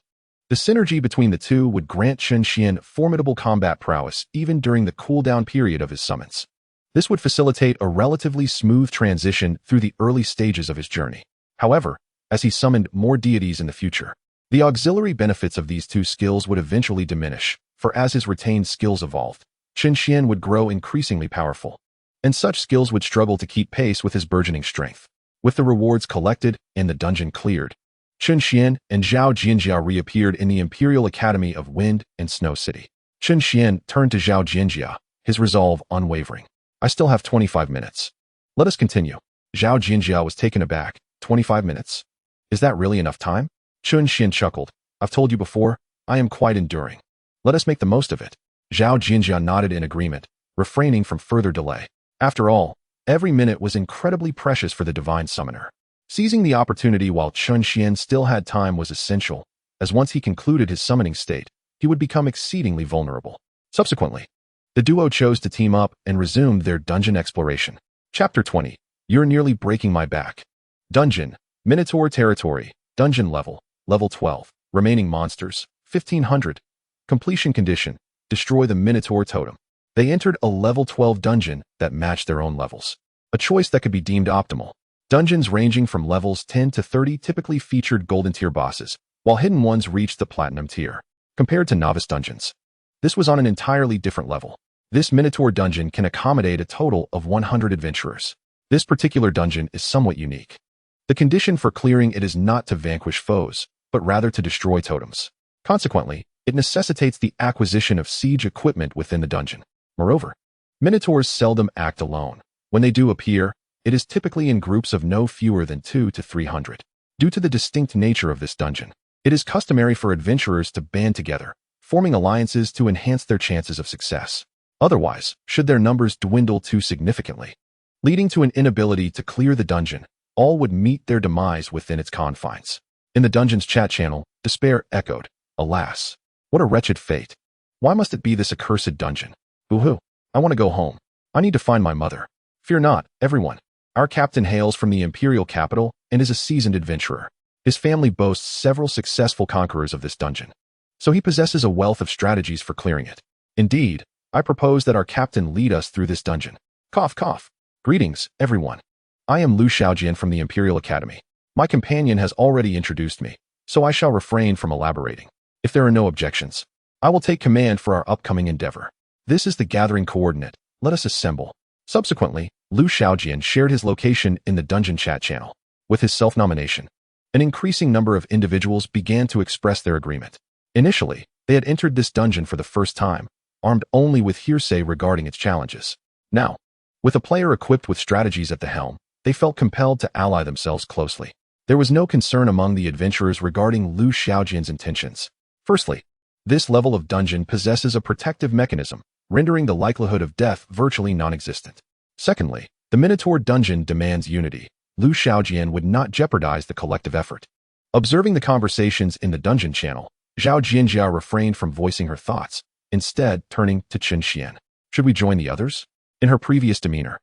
The synergy between the two would grant Chen Xuan formidable combat prowess even during the cooldown period of his summons. This would facilitate a relatively smooth transition through the early stages of his journey. However, as he summoned more deities in the future, the auxiliary benefits of these 2 skills would eventually diminish, for as his retained skills evolved, Chen Xuan would grow increasingly powerful, and such skills would struggle to keep pace with his burgeoning strength. With the rewards collected and the dungeon cleared, Chen Xuan and Zhao Jianjia reappeared in the Imperial Academy of Wind and Snow City. Chen Xuan turned to Zhao Jianjia, his resolve unwavering. I still have 25 minutes. Let us continue. Zhao Jianjia was taken aback. 25 minutes? Is that really enough time? Chen Xuan chuckled. I've told you before, I am quite enduring. Let us make the most of it. Zhao Jianjia nodded in agreement, refraining from further delay. After all, every minute was incredibly precious for the divine summoner. Seizing the opportunity while Chen Xuan still had time was essential, as once he concluded his summoning state, he would become exceedingly vulnerable. Subsequently, the duo chose to team up and resumed their dungeon exploration. Chapter 20. You're nearly breaking my back. Dungeon, Minotaur Territory, Dungeon Level 12. Remaining monsters, 1500. Completion condition: destroy the Minotaur Totem. They entered a level 12 dungeon that matched their own levels, a choice that could be deemed optimal. Dungeons ranging from levels 10 to 30 typically featured golden tier bosses, while hidden ones reached the platinum tier. Compared to novice dungeons, this was on an entirely different level. This Minotaur dungeon can accommodate a total of 100 adventurers. This particular dungeon is somewhat unique. The condition for clearing it is not to vanquish foes, but rather to destroy totems. Consequently, it necessitates the acquisition of siege equipment within the dungeon. Moreover, Minotaurs seldom act alone. When they do appear, it is typically in groups of no fewer than 2 to 300. Due to the distinct nature of this dungeon, it is customary for adventurers to band together, forming alliances to enhance their chances of success. Otherwise, should their numbers dwindle too significantly, leading to an inability to clear the dungeon, all would meet their demise within its confines. In the dungeon's chat channel, despair echoed. Alas, what a wretched fate. Why must it be this accursed dungeon? Boo-hoo. I want to go home. I need to find my mother. Fear not, everyone. Our captain hails from the imperial capital and is a seasoned adventurer. His family boasts several successful conquerors of this dungeon, so he possesses a wealth of strategies for clearing it. Indeed, I propose that our captain lead us through this dungeon. Cough, cough. Greetings, everyone. I am Lu Xiaojian from the Imperial Academy. My companion has already introduced me, so I shall refrain from elaborating. If there are no objections, I will take command for our upcoming endeavor. This is the gathering coordinate. Let us assemble. Subsequently, Lu Xiaojian shared his location in the dungeon chat channel. With his self-nomination, an increasing number of individuals began to express their agreement. Initially, they had entered this dungeon for the first time, armed only with hearsay regarding its challenges. Now, with a player equipped with strategies at the helm, they felt compelled to ally themselves closely. There was no concern among the adventurers regarding Lu Xiaojian's intentions. Firstly, this level of dungeon possesses a protective mechanism, rendering the likelihood of death virtually non-existent. Secondly, the Minotaur dungeon demands unity. Lu Xiaojian would not jeopardize the collective effort. Observing the conversations in the dungeon channel, Zhao Jianjia refrained from voicing her thoughts, instead turning to Chen Xuan. Should we join the others? In her previous demeanor,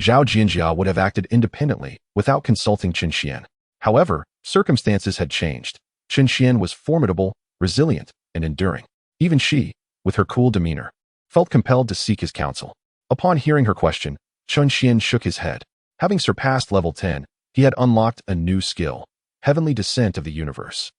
Zhao Jianjia would have acted independently without consulting Chen Xuan. However, circumstances had changed. Chen Xuan was formidable, resilient, and enduring. Even she, with her cool demeanor, felt compelled to seek his counsel. Upon hearing her question, Chen Xuan shook his head. Having surpassed level 10, he had unlocked a new skill, Heavenly Descent of the Universe.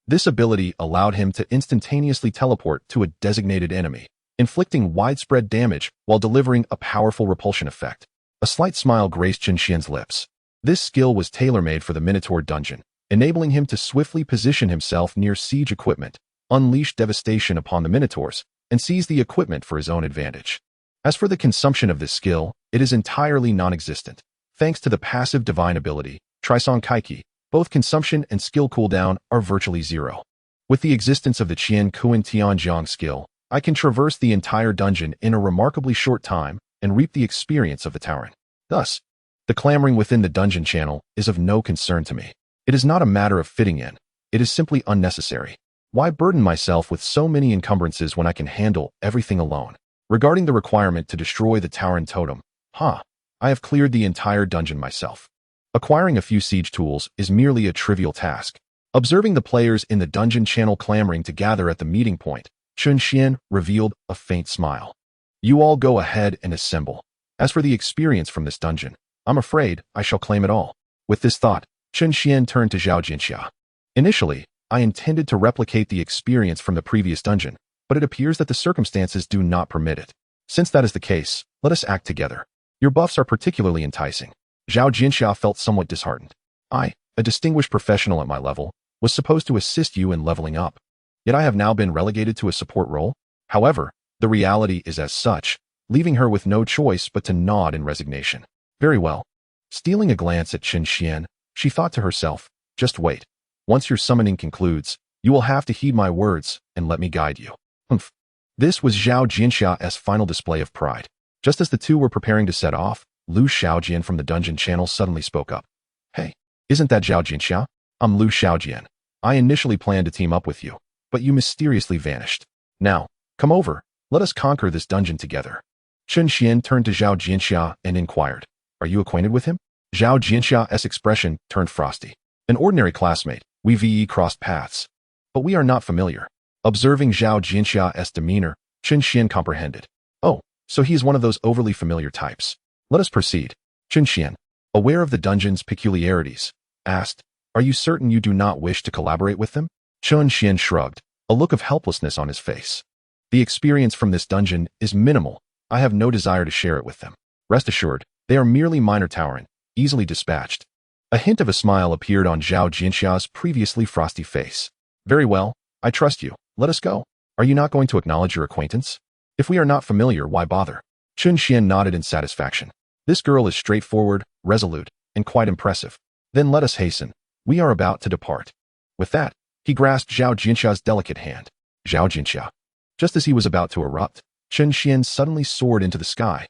This ability allowed him to instantaneously teleport to a designated enemy, inflicting widespread damage while delivering a powerful repulsion effect. A slight smile graced Chen Xuan's lips. This skill was tailor-made for the Minotaur dungeon, enabling him to swiftly position himself near siege equipment, unleash devastation upon the Minotaurs, and seize the equipment for his own advantage. As for the consumption of this skill, it is entirely non-existent. Thanks to the passive divine ability, Trisong Kaiki, both consumption and skill cooldown are virtually zero. With the existence of the Qian Kuan Tianjiang skill, I can traverse the entire dungeon in a remarkably short time and reap the experience of the Tauren. Thus, the clamoring within the dungeon channel is of no concern to me. It is not a matter of fitting in, it is simply unnecessary. Why burden myself with so many encumbrances when I can handle everything alone? Regarding the requirement to destroy the Tauren totem, I have cleared the entire dungeon myself. Acquiring a few siege tools is merely a trivial task. Observing the players in the dungeon channel clamoring to gather at the meeting point, Chen Xuan revealed a faint smile. You all go ahead and assemble. As for the experience from this dungeon, I'm afraid I shall claim it all. With this thought, Chen Xuan turned to Zhao Jinxia. Initially, I intended to replicate the experience from the previous dungeon, but it appears that the circumstances do not permit it. Since that is the case, let us act together. Your buffs are particularly enticing. Zhao Jinxia felt somewhat disheartened. I, a distinguished professional at my level, was supposed to assist you in leveling up. Yet I have now been relegated to a support role. However, the reality is as such, leaving her with no choice but to nod in resignation. Very well. Stealing a glance at Chen Xuan, she thought to herself, just wait. Once your summoning concludes, you will have to heed my words and let me guide you. Humph. This was Zhao Jinxia's final display of pride. Just as the two were preparing to set off, Lu Xiaojian from the dungeon channel suddenly spoke up. Hey, isn't that Zhao Jinxia? I'm Lu Xiaojian. I initially planned to team up with you, but you mysteriously vanished. Now, come over, let us conquer this dungeon together. Chen Xuan turned to Zhao Jinxia and inquired, are you acquainted with him? Zhao Jinxia's expression turned frosty. An ordinary classmate, we VE crossed paths. But we are not familiar. Observing Zhao Jinxia's demeanor, Chen Xuan comprehended. Oh, so he is one of those overly familiar types. Let us proceed. Chen Xuan, aware of the dungeon's peculiarities, asked, are you certain you do not wish to collaborate with them? Chen Xuan shrugged, a look of helplessness on his face. The experience from this dungeon is minimal. I have no desire to share it with them. Rest assured, they are merely minor Tauren, easily dispatched. A hint of a smile appeared on Zhao Jinxia's previously frosty face. Very well, I trust you. Let us go. Are you not going to acknowledge your acquaintance? If we are not familiar, why bother? Chen Xuan nodded in satisfaction. This girl is straightforward, resolute, and quite impressive. Then let us hasten. We are about to depart. With that, he grasped Zhao Jinxia's delicate hand. Zhao Jinxia. Just as he was about to erupt, Chen Xuan suddenly soared into the sky.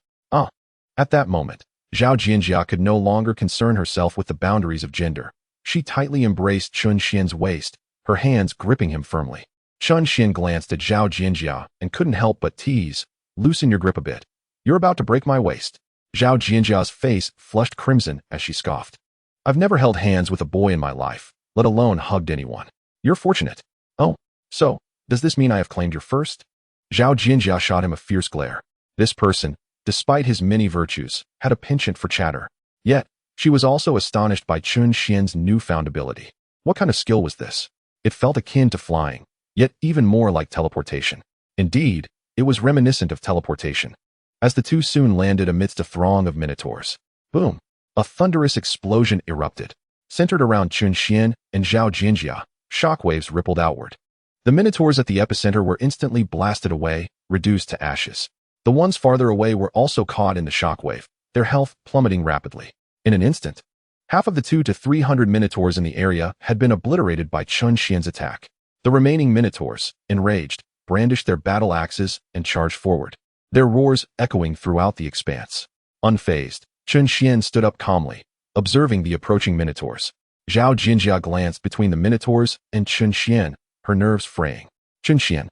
At that moment, Zhao Jinxia could no longer concern herself with the boundaries of gender. She tightly embraced Chen Xuan's waist, her hands gripping him firmly. Chen Xuan glanced at Zhao Jinxia and couldn't help but tease, loosen your grip a bit. You're about to break my waist. Zhao Jinxia's face flushed crimson as she scoffed. I've never held hands with a boy in my life, let alone hugged anyone. You're fortunate. Oh, so, does this mean I have claimed your first? Zhao Jinxia shot him a fierce glare. This person, despite his many virtues, had a penchant for chatter. Yet, she was also astonished by Chen Xuan's newfound ability. What kind of skill was this? It felt akin to flying, yet even more like teleportation. Indeed, it was reminiscent of teleportation. As the two soon landed amidst a throng of minotaurs, boom, a thunderous explosion erupted. Centered around Chen Xuan and Zhao Jinxia, shockwaves rippled outward. The minotaurs at the epicenter were instantly blasted away, reduced to ashes. The ones farther away were also caught in the shockwave, their health plummeting rapidly. In an instant, half of the 200 to 300 minotaurs in the area had been obliterated by Chen Xuan's attack. The remaining minotaurs, enraged, brandished their battle axes and charged forward, their roars echoing throughout the expanse. Unfazed, Chen Xuan stood up calmly, observing the approaching minotaurs. Zhao Jinxia glanced between the minotaurs and Chen Xuan, her nerves fraying. Chen Xuan,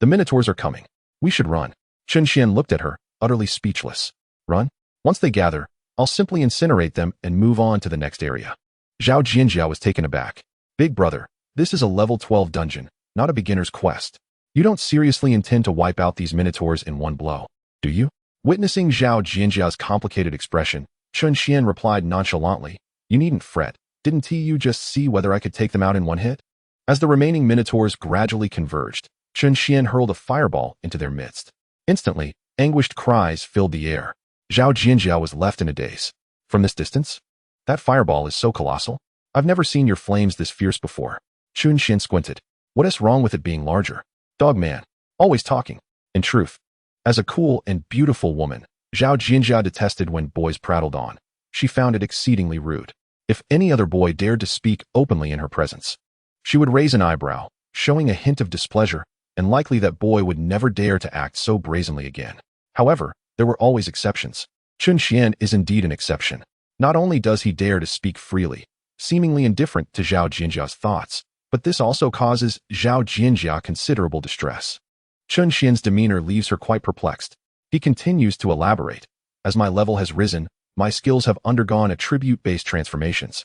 the minotaurs are coming. We should run. Chen Xuan looked at her, utterly speechless. Run? Once they gather, I'll simply incinerate them and move on to the next area. Zhao Jinxia was taken aback. Big brother, this is a level 12 dungeon, not a beginner's quest. You don't seriously intend to wipe out these minotaurs in one blow, do you? Witnessing Zhao Jinjia's complicated expression, Chen Xuan replied nonchalantly, "You needn't fret. Didn't you just see whether I could take them out in one hit?" As the remaining minotaurs gradually converged, Chen Xuan hurled a fireball into their midst. Instantly, anguished cries filled the air. Zhao Jinjia was left in a daze. From this distance? That fireball is so colossal. I've never seen your flames this fierce before. Chen Xuan squinted. What is wrong with it being larger? Dogman. Always talking. In truth, as a cool and beautiful woman, Zhao Jinjia detested when boys prattled on. She found it exceedingly rude. If any other boy dared to speak openly in her presence, she would raise an eyebrow, showing a hint of displeasure, and likely that boy would never dare to act so brazenly again. However, there were always exceptions. Chen Xuan is indeed an exception. Not only does he dare to speak freely, seemingly indifferent to Zhao Jinjia's thoughts, but this also causes Zhao Jinjia considerable distress. Chen Xuan's demeanor leaves her quite perplexed. He continues to elaborate. As my level has risen, my skills have undergone attribute-based transformations,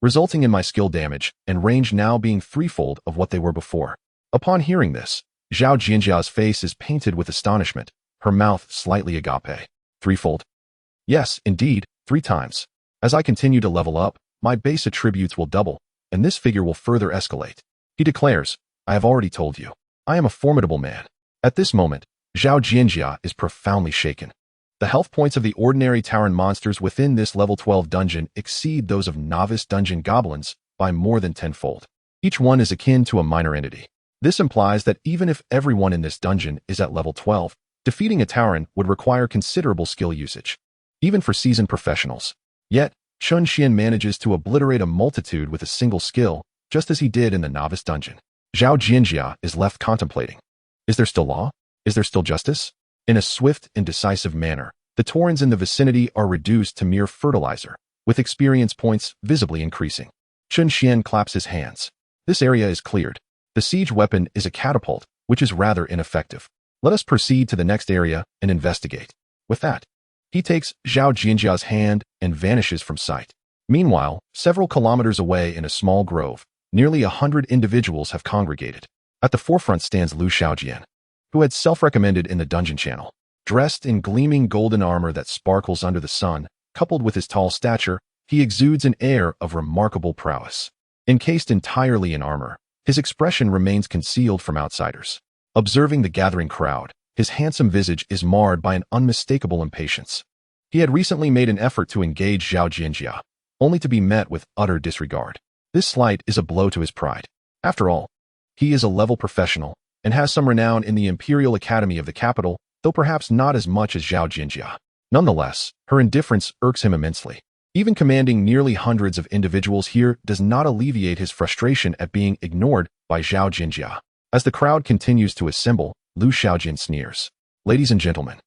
resulting in my skill damage and range now being threefold of what they were before. Upon hearing this, Zhao Jinjia's face is painted with astonishment, her mouth slightly agape. Threefold? Yes, indeed, 3 times. As I continue to level up, my base attributes will double, and this figure will further escalate. He declares, I have already told you, I am a formidable man. At this moment, Zhao Jinjia is profoundly shaken. The health points of the ordinary Tauren monsters within this level 12 dungeon exceed those of novice dungeon goblins by more than 10-fold. Each one is akin to a minor entity. This implies that even if everyone in this dungeon is at level 12, defeating a Tauren would require considerable skill usage, even for seasoned professionals. Yet, Chen Xuan manages to obliterate a multitude with a single skill, just as he did in the novice dungeon. Zhao Jinjia is left contemplating. Is there still law? Is there still justice? In a swift and decisive manner, the Taurens in the vicinity are reduced to mere fertilizer, with experience points visibly increasing. Chen Xuan claps his hands. This area is cleared. The siege weapon is a catapult, which is rather ineffective. Let us proceed to the next area and investigate. With that, he takes Zhao Jinjia's hand and vanishes from sight. Meanwhile, several kilometers away in a small grove, nearly 100 individuals have congregated. At the forefront stands Lu Xiaojian, who had self-recommended in the dungeon channel. Dressed in gleaming golden armor that sparkles under the sun, coupled with his tall stature, he exudes an air of remarkable prowess. Encased entirely in armor, his expression remains concealed from outsiders. Observing the gathering crowd, his handsome visage is marred by an unmistakable impatience. He had recently made an effort to engage Zhao Jinjia, only to be met with utter disregard. This slight is a blow to his pride. After all, he is a level professional and has some renown in the Imperial Academy of the capital, though perhaps not as much as Zhao Jinjia. Nonetheless, her indifference irks him immensely. Even commanding nearly hundreds of individuals here does not alleviate his frustration at being ignored by Zhao Jinjia. As the crowd continues to assemble, Lu Xiaojin sneers. Ladies and gentlemen,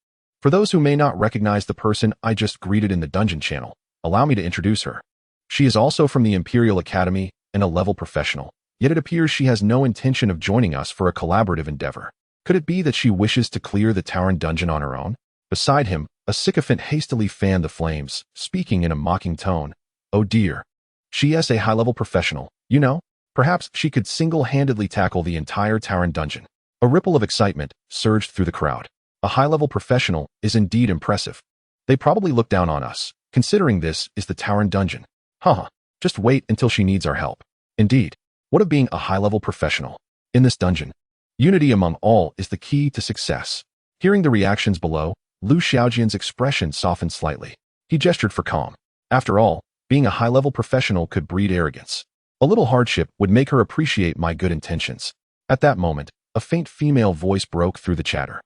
for those who may not recognize the person I just greeted in the dungeon channel, allow me to introduce her. She is also from the Imperial Academy and a level professional, yet it appears she has no intention of joining us for a collaborative endeavor. Could it be that she wishes to clear the Tauren dungeon on her own? Beside him, a sycophant hastily fanned the flames, speaking in a mocking tone. Oh dear. She is a high-level professional, you know? Perhaps she could single-handedly tackle the entire Tauren dungeon. A ripple of excitement surged through the crowd. A high-level professional is indeed impressive. They probably look down on us, considering this is the Tauren dungeon. Haha, just wait until she needs our help. Indeed, what of being a high-level professional? In this dungeon, unity among all is the key to success. Hearing the reactions below, Lu Xiaojian's expression softened slightly. He gestured for calm. After all, being a high-level professional could breed arrogance. A little hardship would make her appreciate my good intentions. At that moment, a faint female voice broke through the chatter.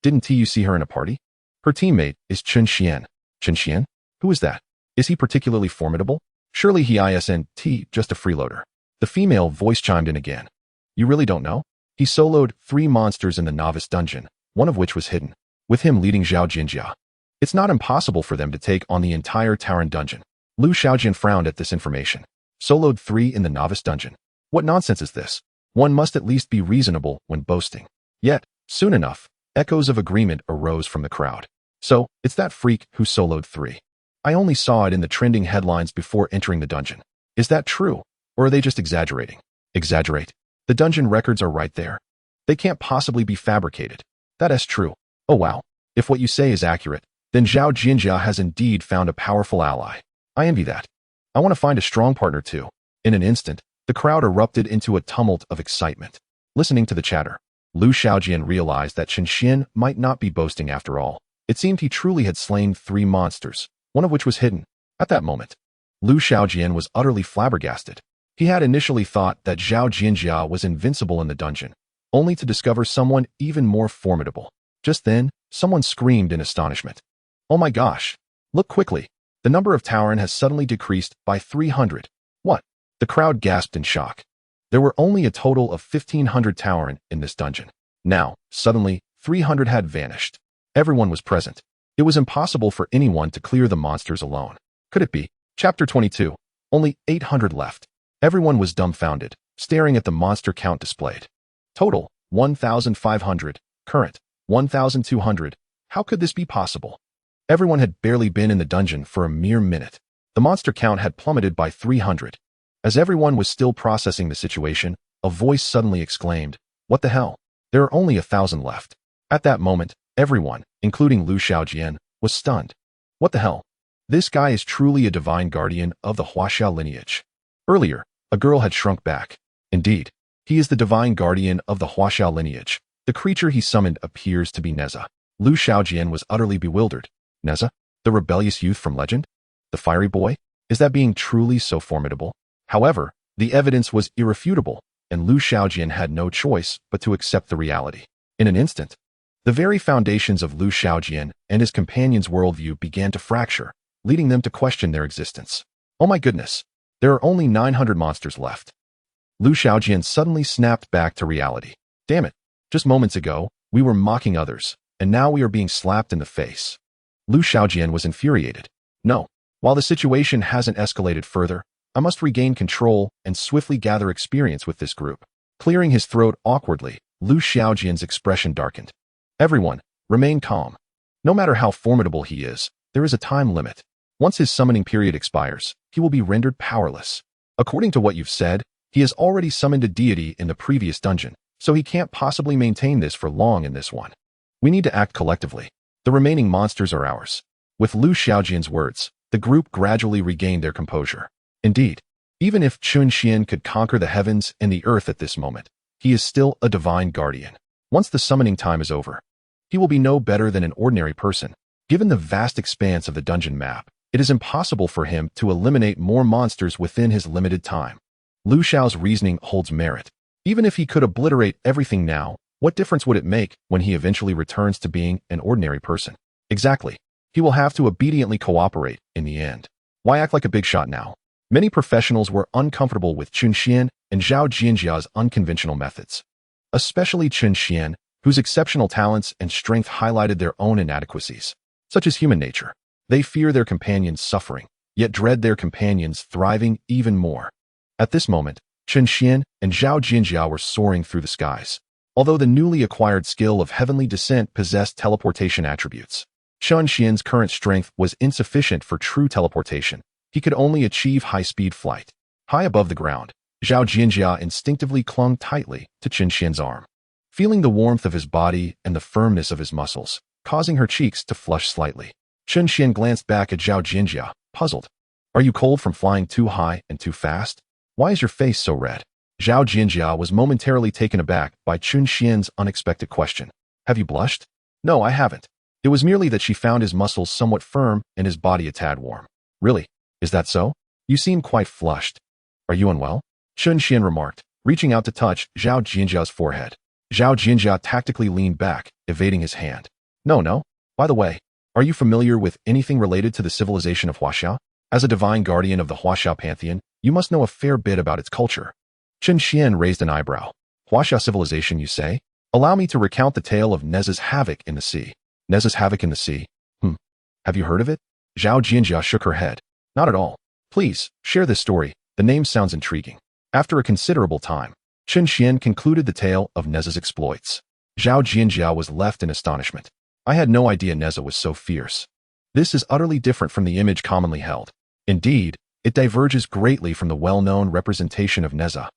Didn't you see her in a party? Her teammate is Chen Xuan. Chen Xuan? Who is that? Is he particularly formidable? Surely he isn't just a freeloader. The female voice chimed in again. You really don't know? He soloed 3 monsters in the novice dungeon, one of which was hidden, with him leading Zhao Jinjia. It's not impossible for them to take on the entire Tauren dungeon. Lu Xiaojin frowned at this information. Soloed 3 in the novice dungeon. What nonsense is this? One must at least be reasonable when boasting. Yet, soon enough, echoes of agreement arose from the crowd. So, it's that freak who soloed 3. I only saw it in the trending headlines before entering the dungeon. Is that true? Or are they just exaggerating? Exaggerate? The dungeon records are right there. They can't possibly be fabricated. That is true. Oh wow. If what you say is accurate, then Zhao Jinjia has indeed found a powerful ally. I envy that. I want to find a strong partner too. In an instant, the crowd erupted into a tumult of excitement. Listening to the chatter, Lu Xiaojian realized that Chen Xuan might not be boasting after all. It seemed he truly had slain 3 monsters, one of which was hidden. At that moment, Lu Xiaojian was utterly flabbergasted. He had initially thought that Zhao Jinjia was invincible in the dungeon, only to discover someone even more formidable. Just then, someone screamed in astonishment. Oh my gosh! Look quickly! The number of Tauren has suddenly decreased by 300. What? The crowd gasped in shock. There were only a total of 1,500 Tauren in this dungeon. Now, suddenly, 300 had vanished. Everyone was present. It was impossible for anyone to clear the monsters alone. Could it be? Chapter 22. Only 800 left. Everyone was dumbfounded, staring at the monster count displayed. Total, 1,500. Current, 1,200. How could this be possible? Everyone had barely been in the dungeon for a mere minute. The monster count had plummeted by 300. As everyone was still processing the situation, a voice suddenly exclaimed, "What the hell? There are only 1,000 left." At that moment, everyone, including Lu Xiaojian, was stunned. What the hell? This guy is truly a divine guardian of the Huaxia lineage. Earlier, a girl had shrunk back. Indeed, he is the divine guardian of the Huaxia lineage. The creature he summoned appears to be Nezha. Lu Xiaojian was utterly bewildered. Nezha? The rebellious youth from legend? The fiery boy? Is that being truly so formidable? However, the evidence was irrefutable, and Lu Xiaojian had no choice but to accept the reality. In an instant, the very foundations of Lu Xiaojian and his companion's worldview began to fracture, leading them to question their existence. Oh my goodness, there are only 900 monsters left. Lu Xiaojian suddenly snapped back to reality. Damn it, just moments ago, we were mocking others, and now we are being slapped in the face. Lu Xiaojian was infuriated. No, while the situation hasn't escalated further, I must regain control and swiftly gather experience with this group. Clearing his throat awkwardly, Lu Xiaojian's expression darkened. Everyone, remain calm. No matter how formidable he is, there is a time limit. Once his summoning period expires, he will be rendered powerless. According to what you've said, he has already summoned a deity in the previous dungeon, so he can't possibly maintain this for long in this one. We need to act collectively. The remaining monsters are ours. With Lu Xiaojian's words, the group gradually regained their composure. Indeed, even if Chen Xuan could conquer the heavens and the earth at this moment, he is still a divine guardian. Once the summoning time is over, he will be no better than an ordinary person. Given the vast expanse of the dungeon map, it is impossible for him to eliminate more monsters within his limited time. Lu Xiao's reasoning holds merit. Even if he could obliterate everything now, what difference would it make when he eventually returns to being an ordinary person? Exactly. He will have to obediently cooperate in the end. Why act like a big shot now? Many professionals were uncomfortable with Chen Xuan and Zhao Jinjia's unconventional methods. Especially Chen Xuan, whose exceptional talents and strength highlighted their own inadequacies. Such is human nature. They fear their companions suffering, yet dread their companions thriving even more. At this moment, Chen Xuan and Zhao Jinjia were soaring through the skies. Although the newly acquired skill of heavenly descent possessed teleportation attributes, Chen Xuan's current strength was insufficient for true teleportation. He could only achieve high-speed flight. High above the ground, Zhao Jinjia instinctively clung tightly to Chen Xuan's arm, feeling the warmth of his body and the firmness of his muscles, causing her cheeks to flush slightly. Chen Xuan glanced back at Zhao Jinjia, puzzled. Are you cold from flying too high and too fast? Why is your face so red? Zhao Jinjia was momentarily taken aback by Chen Xuan's unexpected question. Have you blushed? No, I haven't. It was merely that she found his muscles somewhat firm and his body a tad warm. Really? Is that so? You seem quite flushed. Are you unwell? Chen Xuan remarked, reaching out to touch Zhao Jinjia's forehead. Zhao Jinjia tactically leaned back, evading his hand. No. By the way, are you familiar with anything related to the civilization of Huaxia? As a divine guardian of the Huaxia Pantheon, you must know a fair bit about its culture. Chen Xuan raised an eyebrow. Huaxia civilization, you say? Allow me to recount the tale of Nezha's havoc in the sea. Nezha's havoc in the sea? Have you heard of it? Zhao Jinjia shook her head. Not at all. Please, share this story. The name sounds intriguing. After a considerable time, Chen Xuan concluded the tale of Nezha's exploits. Zhao Jinjia was left in astonishment. I had no idea Nezha was so fierce. This is utterly different from the image commonly held. Indeed, it diverges greatly from the well-known representation of Nezha.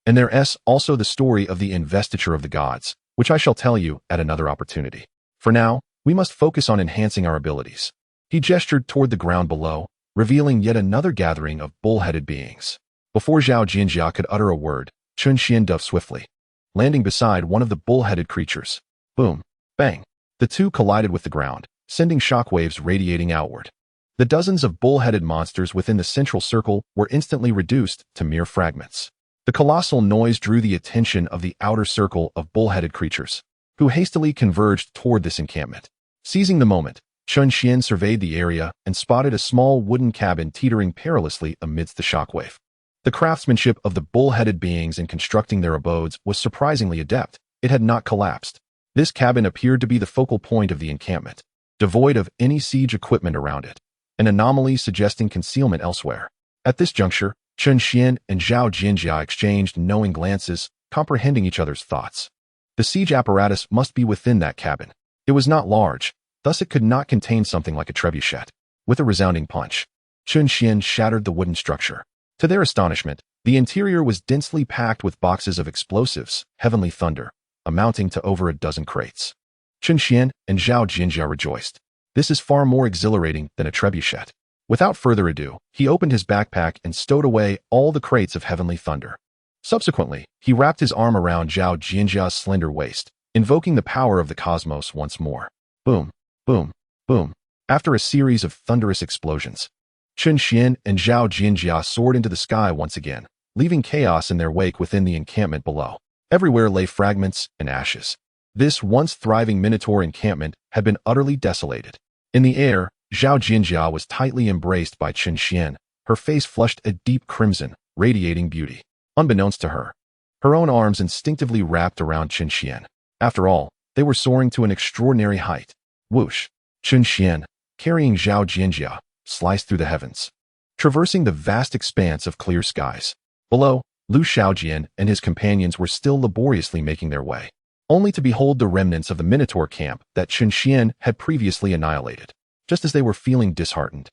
And there's also the story of the investiture of the gods, which I shall tell you at another opportunity. For now, We must focus on enhancing our abilities. He gestured toward the ground below, revealing yet another gathering of bull-headed beings. Before Zhao Jinjia could utter a word, Chen Xuan dove swiftly, landing beside one of the bull-headed creatures. Boom! Bang! The two collided with the ground, sending shockwaves radiating outward. The dozens of bull-headed monsters within the central circle were instantly reduced to mere fragments. The colossal noise drew the attention of the outer circle of bull-headed creatures, who hastily converged toward this encampment. Seizing the moment, Chen Xuan surveyed the area and spotted a small wooden cabin teetering perilously amidst the shockwave. The craftsmanship of the bull-headed beings in constructing their abodes was surprisingly adept. It had not collapsed. This cabin appeared to be the focal point of the encampment, devoid of any siege equipment around it, an anomaly suggesting concealment elsewhere. At this juncture, Chen Xuan and Zhao Jinjia exchanged knowing glances, comprehending each other's thoughts. The siege apparatus must be within that cabin. It was not large, thus it could not contain something like a trebuchet. With a resounding punch, Chen Xuan shattered the wooden structure. To their astonishment, the interior was densely packed with boxes of explosives, heavenly thunder, amounting to over a dozen crates. Chen Xuan and Zhao Jinjia rejoiced. This is far more exhilarating than a trebuchet. Without further ado, he opened his backpack and stowed away all the crates of heavenly thunder. Subsequently, he wrapped his arm around Zhao Jinjia's slender waist, invoking the power of the cosmos once more. Boom, boom, boom. After a series of thunderous explosions, Chen Xuan and Zhao Jinjia soared into the sky once again, leaving chaos in their wake within the encampment below. Everywhere lay fragments and ashes. This once thriving Minotaur encampment had been utterly desolated. In the air, Zhao Jinjia was tightly embraced by Chen Xuan, her face flushed a deep crimson, radiating beauty. Unbeknownst to her, her own arms instinctively wrapped around Chen Xuan. After all, they were soaring to an extraordinary height. Whoosh! Chen Xuan, carrying Zhao Jinjia, sliced through the heavens, traversing the vast expanse of clear skies. Below, Lu Shaojian and his companions were still laboriously making their way, only to behold the remnants of the Minotaur camp that Chen Xuan had previously annihilated. Just as they were feeling disheartened,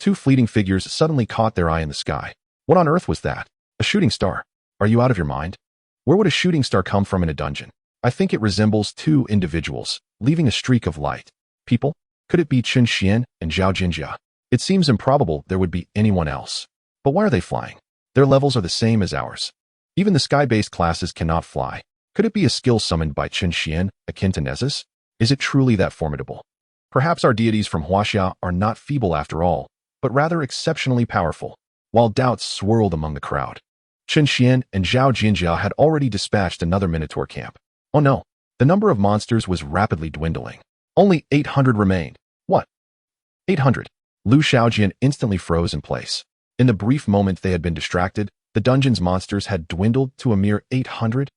two fleeting figures suddenly caught their eye in the sky. What on earth was that? A shooting star? Are you out of your mind? Where would a shooting star come from in a dungeon? I think it resembles two individuals, leaving a streak of light. People? Could it be Chen Xuan and Zhao Jinjia? It seems improbable there would be anyone else. But why are they flying? Their levels are the same as ours. Even the sky-based classes cannot fly. Could it be a skill summoned by Chen Xuan, akin to Nezha's? Is it truly that formidable? Perhaps our deities from Huaxia are not feeble after all, but rather exceptionally powerful. While doubts swirled among the crowd, Chen Xuan and Zhao Jinjia had already dispatched another Minotaur camp. Oh no, the number of monsters was rapidly dwindling. Only 800 remained. What? 800? Lu Shaojian instantly froze in place. In the brief moment they had been distracted, the dungeon's monsters had dwindled to a mere 800?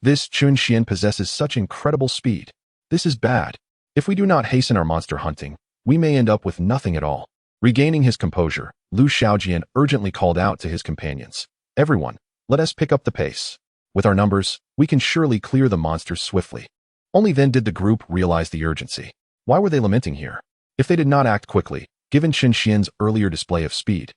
This Chen Xuan possesses such incredible speed. This is bad. If we do not hasten our monster hunting, we may end up with nothing at all. Regaining his composure, Lu Shaojian urgently called out to his companions. Everyone, let us pick up the pace. With our numbers, we can surely clear the monsters swiftly. Only then did the group realize the urgency. Why were they lamenting here? If they did not act quickly, given Chen Xuan's earlier display of speed,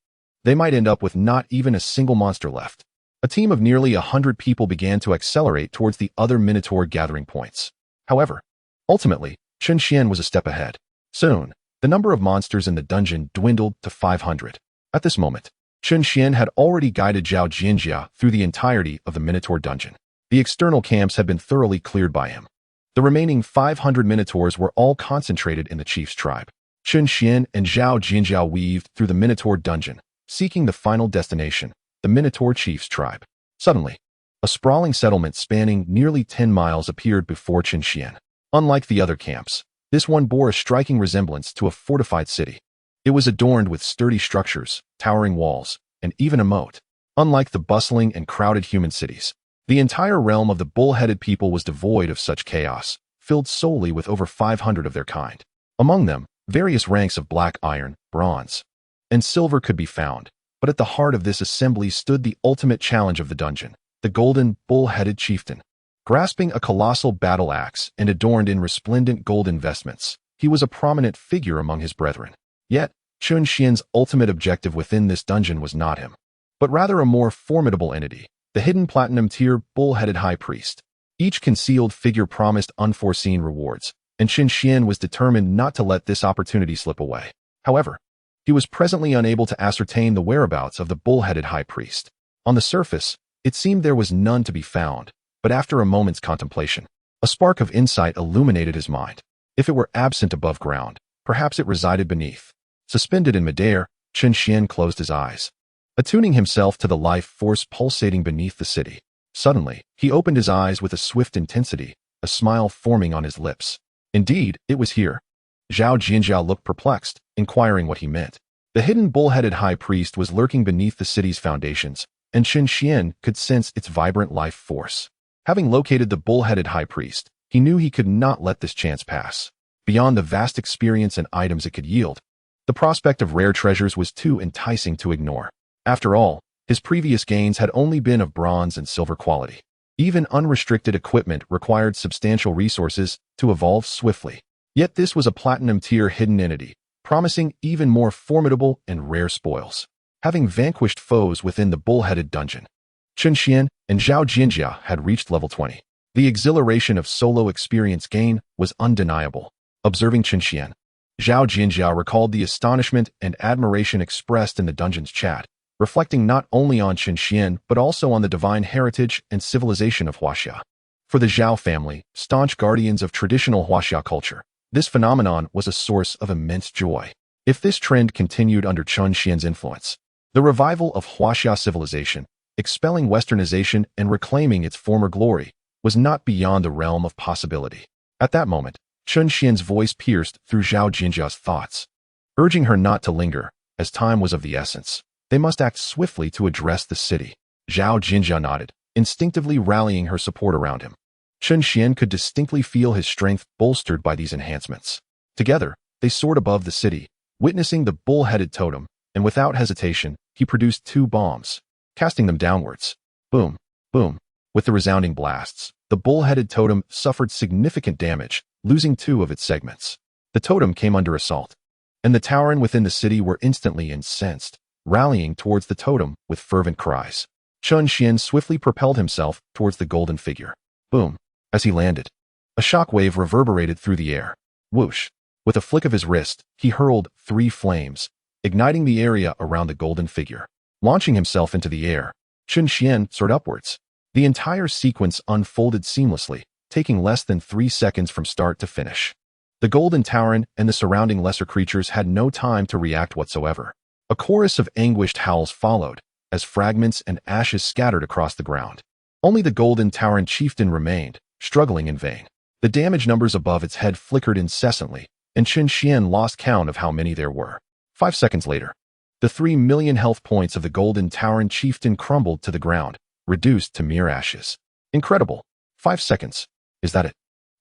they might end up with not even a single monster left. A team of nearly 100 people began to accelerate towards the other Minotaur gathering points. However, ultimately, Chen Xuan was a step ahead. Soon, the number of monsters in the dungeon dwindled to 500. At this moment, Chen Xuan had already guided Zhao Jinjia through the entirety of the Minotaur dungeon. The external camps had been thoroughly cleared by him. The remaining 500 Minotaurs were all concentrated in the chief's tribe. Chen Xuan and Zhao Jinjia weaved through the Minotaur dungeon, seeking the final destination, the Minotaur chief's tribe. Suddenly, a sprawling settlement spanning nearly 10 miles appeared before Chen Xuan. Unlike the other camps, this one bore a striking resemblance to a fortified city. It was adorned with sturdy structures, towering walls, and even a moat. Unlike the bustling and crowded human cities, the entire realm of the bull-headed people was devoid of such chaos, filled solely with over 500 of their kind. Among them, various ranks of black iron, bronze, and silver could be found, but at the heart of this assembly stood the ultimate challenge of the dungeon, the golden, bull-headed chieftain. Grasping a colossal battle axe and adorned in resplendent golden vestments, he was a prominent figure among his brethren. Yet, Chen Xuan's ultimate objective within this dungeon was not him, but rather a more formidable entity, the hidden platinum-tier, bull-headed high priest. Each concealed figure promised unforeseen rewards, and Chen Xuan was determined not to let this opportunity slip away. However, he was presently unable to ascertain the whereabouts of the bull-headed high priest. On the surface, it seemed there was none to be found, but after a moment's contemplation, a spark of insight illuminated his mind. If it were absent above ground, perhaps it resided beneath. Suspended in midair, Chen Xuan closed his eyes, attuning himself to the life force pulsating beneath the city. Suddenly, he opened his eyes with a swift intensity, a smile forming on his lips. Indeed, it was here. Zhao Jinjiao looked perplexed, inquiring what he meant. The hidden bull-headed high priest was lurking beneath the city's foundations, and Chen Xuan could sense its vibrant life force. Having located the bull-headed high priest, he knew he could not let this chance pass. Beyond the vast experience and items it could yield, the prospect of rare treasures was too enticing to ignore. After all, his previous gains had only been of bronze and silver quality. Even unrestricted equipment required substantial resources to evolve swiftly. Yet this was a platinum-tier hidden entity, promising even more formidable and rare spoils. Having vanquished foes within the bull-headed dungeon, Chen Xuan and Zhao Jinjia had reached level 20. The exhilaration of solo experience gain was undeniable. Observing Chen Xuan, Zhao Jinjia recalled the astonishment and admiration expressed in the dungeon's chat, reflecting not only on Chen Xuan but also on the divine heritage and civilization of Huaxia. For the Zhao family, staunch guardians of traditional Huaxia culture, this phenomenon was a source of immense joy. If this trend continued under Chen Xuan's influence, the revival of Huaxia civilization, expelling westernization and reclaiming its former glory, was not beyond the realm of possibility. At that moment, Chen Xuan's voice pierced through Zhao Jinjia's thoughts, urging her not to linger, as time was of the essence. They must act swiftly to address the city. Zhao Jinjia nodded, instinctively rallying her support around him. Chen Xuan could distinctly feel his strength bolstered by these enhancements. Together, they soared above the city, witnessing the bull-headed totem, and without hesitation, he produced 2 bombs, casting them downwards. Boom, boom. With the resounding blasts, the bull-headed totem suffered significant damage, losing 2 of its segments. The totem came under assault, and the Tauren within the city were instantly incensed, rallying towards the totem with fervent cries. Chen Xuan swiftly propelled himself towards the golden figure. Boom. As he landed, a shockwave reverberated through the air. Whoosh. With a flick of his wrist, he hurled 3 flames, igniting the area around the golden figure. Launching himself into the air, Chen Xuan soared upwards. The entire sequence unfolded seamlessly, taking less than 3 seconds from start to finish. The golden Tauren and the surrounding lesser creatures had no time to react whatsoever. A chorus of anguished howls followed, as fragments and ashes scattered across the ground. Only the golden Tauren chieftain remained, struggling in vain. The damage numbers above its head flickered incessantly, and Chen Xuan lost count of how many there were. 5 seconds later, the 3 million health points of the golden Tauren chieftain crumbled to the ground, reduced to mere ashes. Incredible. 5 seconds. Is that it?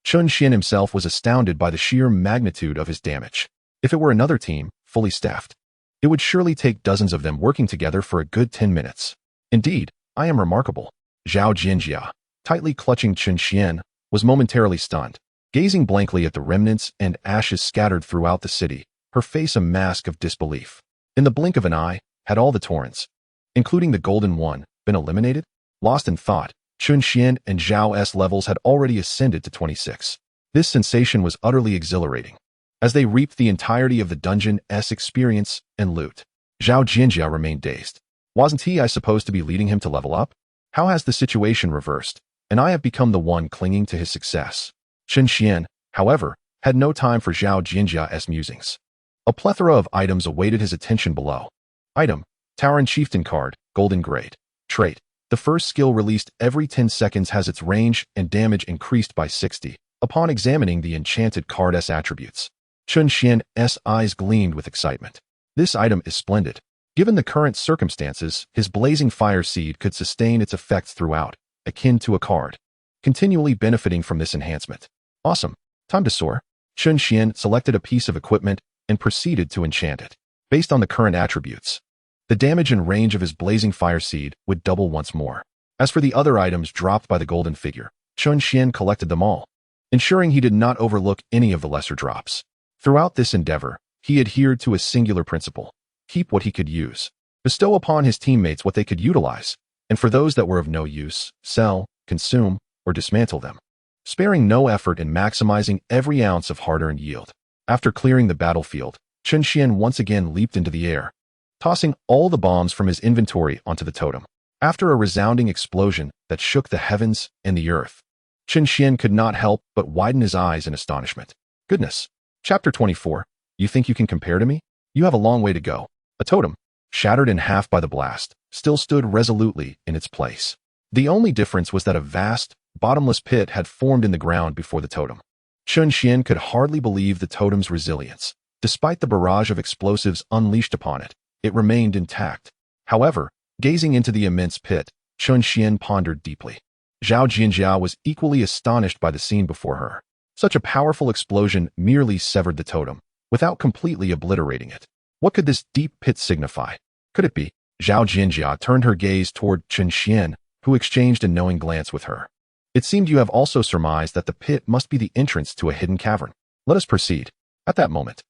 Chen Xuan himself was astounded by the sheer magnitude of his damage. If it were another team, fully staffed, it would surely take dozens of them working together for a good 10 minutes. Indeed, I am remarkable. Zhao Jinjia, tightly clutching Chen Xuan, was momentarily stunned. Gazing blankly at the remnants and ashes scattered throughout the city, her face a mask of disbelief. In the blink of an eye, had all the Taurens, including the golden one, been eliminated? Lost in thought, Chen Xuan and Zhao's levels had already ascended to 26. This sensation was utterly exhilarating, as they reaped the entirety of the dungeon's experience and loot. Zhao Jinjia remained dazed. Wasn't I supposed to be leading him to level up? How has the situation reversed, and I have become the one clinging to his success? Chen Xuan, however, had no time for Zhao Jinjia's musings. A plethora of items awaited his attention below. Item: Tauren Chieftain card, Golden Grade. Trait: the first skill released every 10 seconds has its range and damage increased by 60, upon examining the enchanted card's attributes. Chen Xuan's eyes gleamed with excitement. This item is splendid. Given the current circumstances, his blazing fire seed could sustain its effects throughout, akin to a card, continually benefiting from this enhancement. Awesome. Time to soar. Chen Xuan selected a piece of equipment and proceeded to enchant it. Based on the current attributes, the damage and range of his blazing fire seed would double once more. As for the other items dropped by the golden figure, Chen Xuan collected them all, ensuring he did not overlook any of the lesser drops. Throughout this endeavor, he adhered to a singular principle: keep what he could use, bestow upon his teammates what they could utilize, and for those that were of no use, sell, consume, or dismantle them. sparing no effort in maximizing every ounce of hard-earned yield. After clearing the battlefield, Chen Xuan once again leaped into the air, tossing all the bombs from his inventory onto the totem. After a resounding explosion that shook the heavens and the earth, Chen Xuan could not help but widen his eyes in astonishment. Goodness. Chapter 24. You think you can compare to me? You have a long way to go. A totem, shattered in half by the blast, still stood resolutely in its place. The only difference was that a vast, bottomless pit had formed in the ground before the totem. Chen Xuan could hardly believe the totem's resilience. Despite the barrage of explosives unleashed upon it, it remained intact. However, gazing into the immense pit, Chen Xuan pondered deeply. Zhao Jinjia was equally astonished by the scene before her. Such a powerful explosion merely severed the totem, without completely obliterating it. What could this deep pit signify? Could it be? Zhao Jinjia turned her gaze toward Chen Xuan, who exchanged a knowing glance with her. It seemed you have also surmised that the pit must be the entrance to a hidden cavern. Let us proceed. At that moment,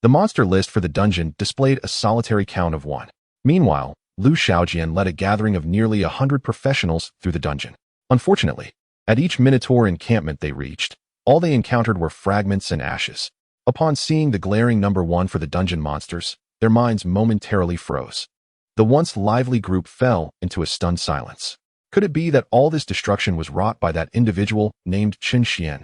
the monster list for the dungeon displayed a solitary count of 1. Meanwhile, Lu Xiaojian led a gathering of nearly 100 professionals through the dungeon. Unfortunately, at each Minotaur encampment they reached, all they encountered were fragments and ashes. Upon seeing the glaring number 1 for the dungeon monsters, their minds momentarily froze. The once lively group fell into a stunned silence. Could it be that all this destruction was wrought by that individual named Chen Xuan?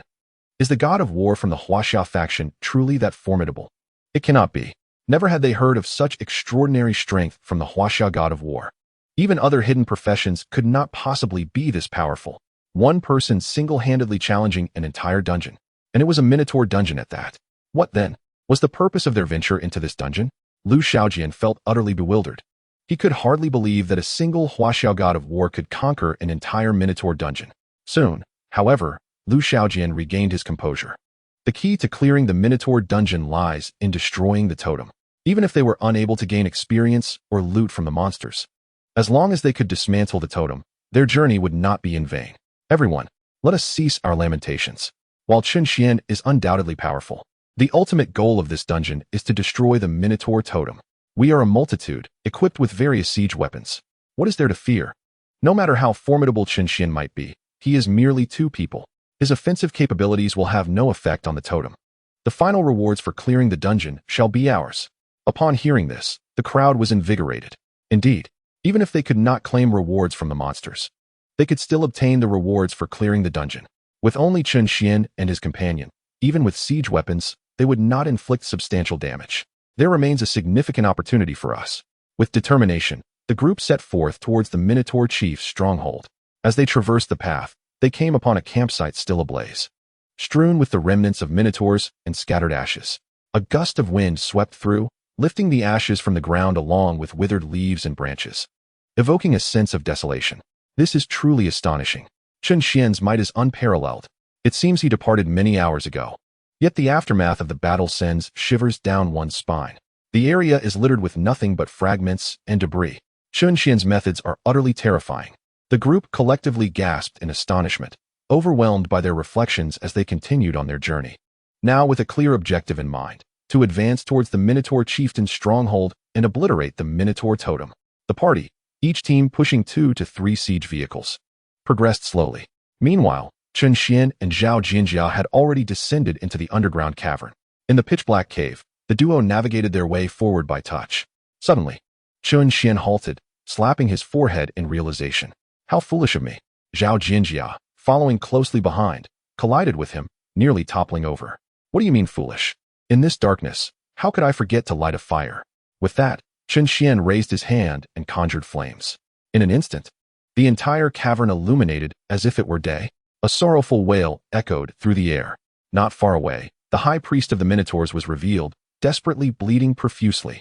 Is the god of war from the Huaxia faction truly that formidable? It cannot be. Never had they heard of such extraordinary strength from the Huaxia god of war. Even other hidden professions could not possibly be this powerful. One person single-handedly challenging an entire dungeon. And it was a Minotaur dungeon at that. What then? Was the purpose of their venture into this dungeon? Lu Xiaojian felt utterly bewildered. He could hardly believe that a single Huaxia god of war could conquer an entire Minotaur dungeon. Soon, however, Lu Xiaojian regained his composure. The key to clearing the Minotaur dungeon lies in destroying the totem, even if they were unable to gain experience or loot from the monsters. As long as they could dismantle the totem, their journey would not be in vain. Everyone, let us cease our lamentations. While Chen Xuan is undoubtedly powerful, the ultimate goal of this dungeon is to destroy the Minotaur totem. We are a multitude, equipped with various siege weapons. What is there to fear? No matter how formidable Chen Xuan might be, he is merely 2 people. His offensive capabilities will have no effect on the totem. The final rewards for clearing the dungeon shall be ours. Upon hearing this, the crowd was invigorated. Indeed, even if they could not claim rewards from the monsters, they could still obtain the rewards for clearing the dungeon. With only Chen Xuan and his companion, even with siege weapons, they would not inflict substantial damage. There remains a significant opportunity for us. With determination, the group set forth towards the Minotaur chief's stronghold. As they traversed the path, they came upon a campsite still ablaze, strewn with the remnants of Minotaurs and scattered ashes. A gust of wind swept through, lifting the ashes from the ground along with withered leaves and branches, evoking a sense of desolation. This is truly astonishing. Chen Xuan's might is unparalleled. It seems he departed many hours ago. Yet the aftermath of the battle sends shivers down one's spine. The area is littered with nothing but fragments and debris. Chen Xuan's methods are utterly terrifying. The group collectively gasped in astonishment, overwhelmed by their reflections as they continued on their journey. Now with a clear objective in mind, to advance towards the Minotaur chieftain's stronghold and obliterate the Minotaur totem. The party, each team pushing 2 to 3 siege vehicles, progressed slowly. Meanwhile, Chen Xuan and Zhao Jinjia had already descended into the underground cavern. In the pitch-black cave, the duo navigated their way forward by touch. Suddenly, Chen Xuan halted, slapping his forehead in realization. How foolish of me. Zhao Jinjia, following closely behind, collided with him, nearly toppling over. What do you mean foolish? In this darkness, how could I forget to light a fire? With that, Chen Xuan raised his hand and conjured flames. In an instant, the entire cavern illuminated as if it were day. A sorrowful wail echoed through the air. Not far away, the high priest of the Minotaurs was revealed, desperately bleeding profusely.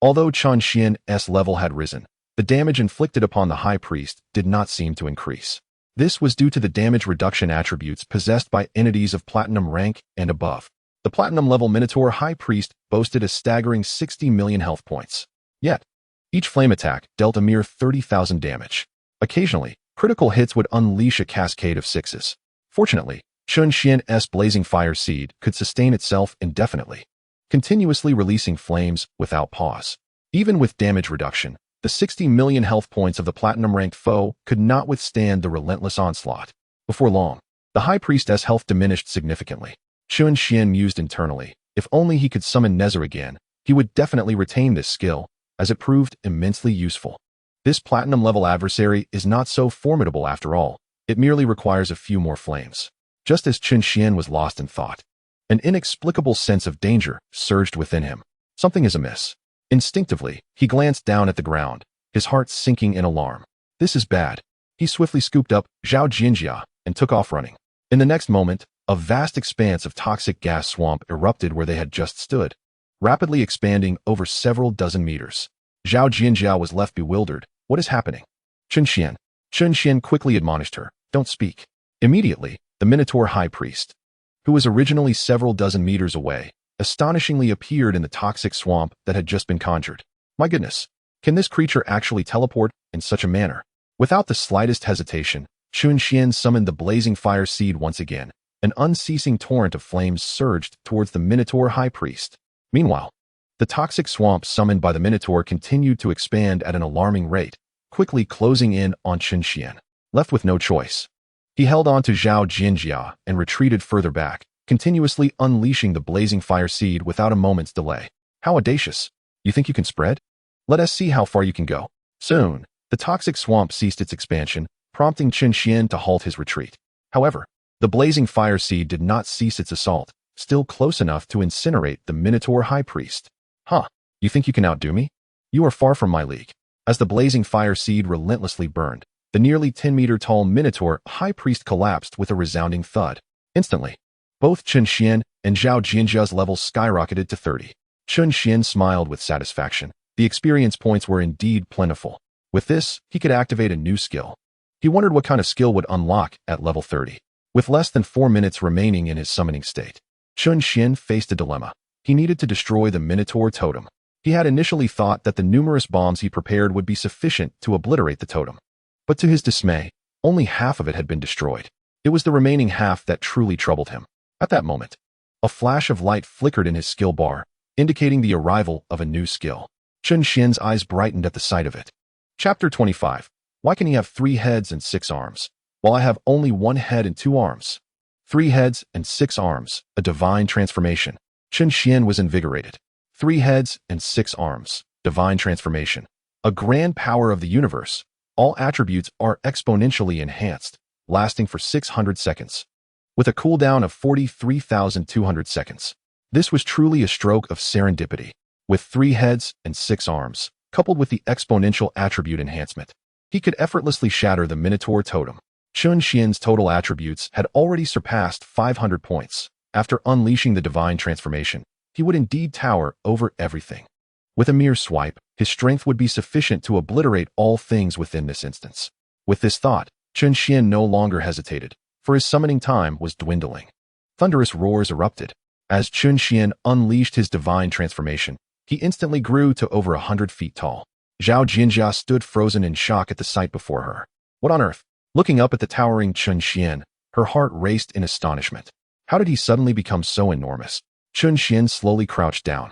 Although Chen Xuan's level had risen, the damage inflicted upon the high priest did not seem to increase. This was due to the damage reduction attributes possessed by entities of platinum rank and above. The platinum level Minotaur high priest boasted a staggering 60 million health points. Yet, each flame attack dealt a mere 30,000 damage. Occasionally, critical hits would unleash a cascade of 6s. Fortunately, Chen Xuan's blazing fire seed could sustain itself indefinitely, continuously releasing flames without pause. Even with damage reduction, the 60 million health points of the platinum-ranked foe could not withstand the relentless onslaught. Before long, The high priestess' health diminished significantly. Chen Xuan mused internally. If only he could summon Nezha again, he would definitely retain this skill, as it proved immensely useful. This platinum-level adversary is not so formidable after all. It merely requires a few more flames. Just as Chen Xuan was lost in thought, an inexplicable sense of danger surged within him. Something is amiss. Instinctively, he glanced down at the ground, his heart sinking in alarm. This is bad. He swiftly scooped up Zhao Jinjia and took off running. In the next moment, a vast expanse of toxic gas swamp erupted where they had just stood, rapidly expanding over several dozen meters. Zhao Jinjia was left bewildered. What is happening? Chen Xuan quickly admonished her. Don't speak. Immediately, the Minotaur High Priest, who was originally several dozen meters away, astonishingly appeared in the toxic swamp that had just been conjured. My goodness, can this creature actually teleport in such a manner? Without the slightest hesitation, Chen Xuan summoned the blazing fire seed once again. An unceasing torrent of flames surged towards the Minotaur High Priest. Meanwhile, the toxic swamp summoned by the Minotaur continued to expand at an alarming rate, quickly closing in on Chen Xuan. Left with no choice, he held on to Zhao Jinjia and retreated further back, continuously unleashing the blazing fire seed without a moment's delay. How audacious! You think you can spread? Let us see how far you can go. Soon, the toxic swamp ceased its expansion, prompting Chen Xuan to halt his retreat. However, the blazing fire seed did not cease its assault, still close enough to incinerate the Minotaur High Priest. Huh, you think you can outdo me? You are far from my league. As the blazing fire seed relentlessly burned, the nearly 10-meter-tall Minotaur High Priest collapsed with a resounding thud. Instantly, both Chen Xuan and Zhao Jinjia's levels skyrocketed to 30. Chen Xuan smiled with satisfaction. The experience points were indeed plentiful. With this, he could activate a new skill. He wondered what kind of skill would unlock at level 30. With less than 4 minutes remaining in his summoning state, Chen Xuan faced a dilemma. He needed to destroy the Minotaur totem. He had initially thought that the numerous bombs he prepared would be sufficient to obliterate the totem. But to his dismay, only half of it had been destroyed. It was the remaining half that truly troubled him. At that moment, a flash of light flickered in his skill bar, indicating the arrival of a new skill. Chen Xuan's eyes brightened at the sight of it. Chapter 25. Why can he have 3 heads and 6 arms, while I have only 1 head and 2 arms? 3 heads and 6 arms, a divine transformation. Chen Xuan was invigorated. 3 heads and 6 arms, divine transformation. A grand power of the universe. All attributes are exponentially enhanced, lasting for 600 seconds, with a cooldown of 43,200 seconds. This was truly a stroke of serendipity. With 3 heads and 6 arms, coupled with the exponential attribute enhancement, he could effortlessly shatter the Minotaur totem. Chen Xuan's total attributes had already surpassed 500 points. After unleashing the divine transformation, he would indeed tower over everything. With a mere swipe, his strength would be sufficient to obliterate all things within this instance. With this thought, Chen Xuan no longer hesitated, for his summoning time was dwindling. Thunderous roars erupted. As Chen Xuan unleashed his divine transformation, he instantly grew to over 100 feet tall. Zhao Jinjia stood frozen in shock at the sight before her. What on earth? Looking up at the towering Chen Xuan, her heart raced in astonishment. How did he suddenly become so enormous? Chen Xuan slowly crouched down,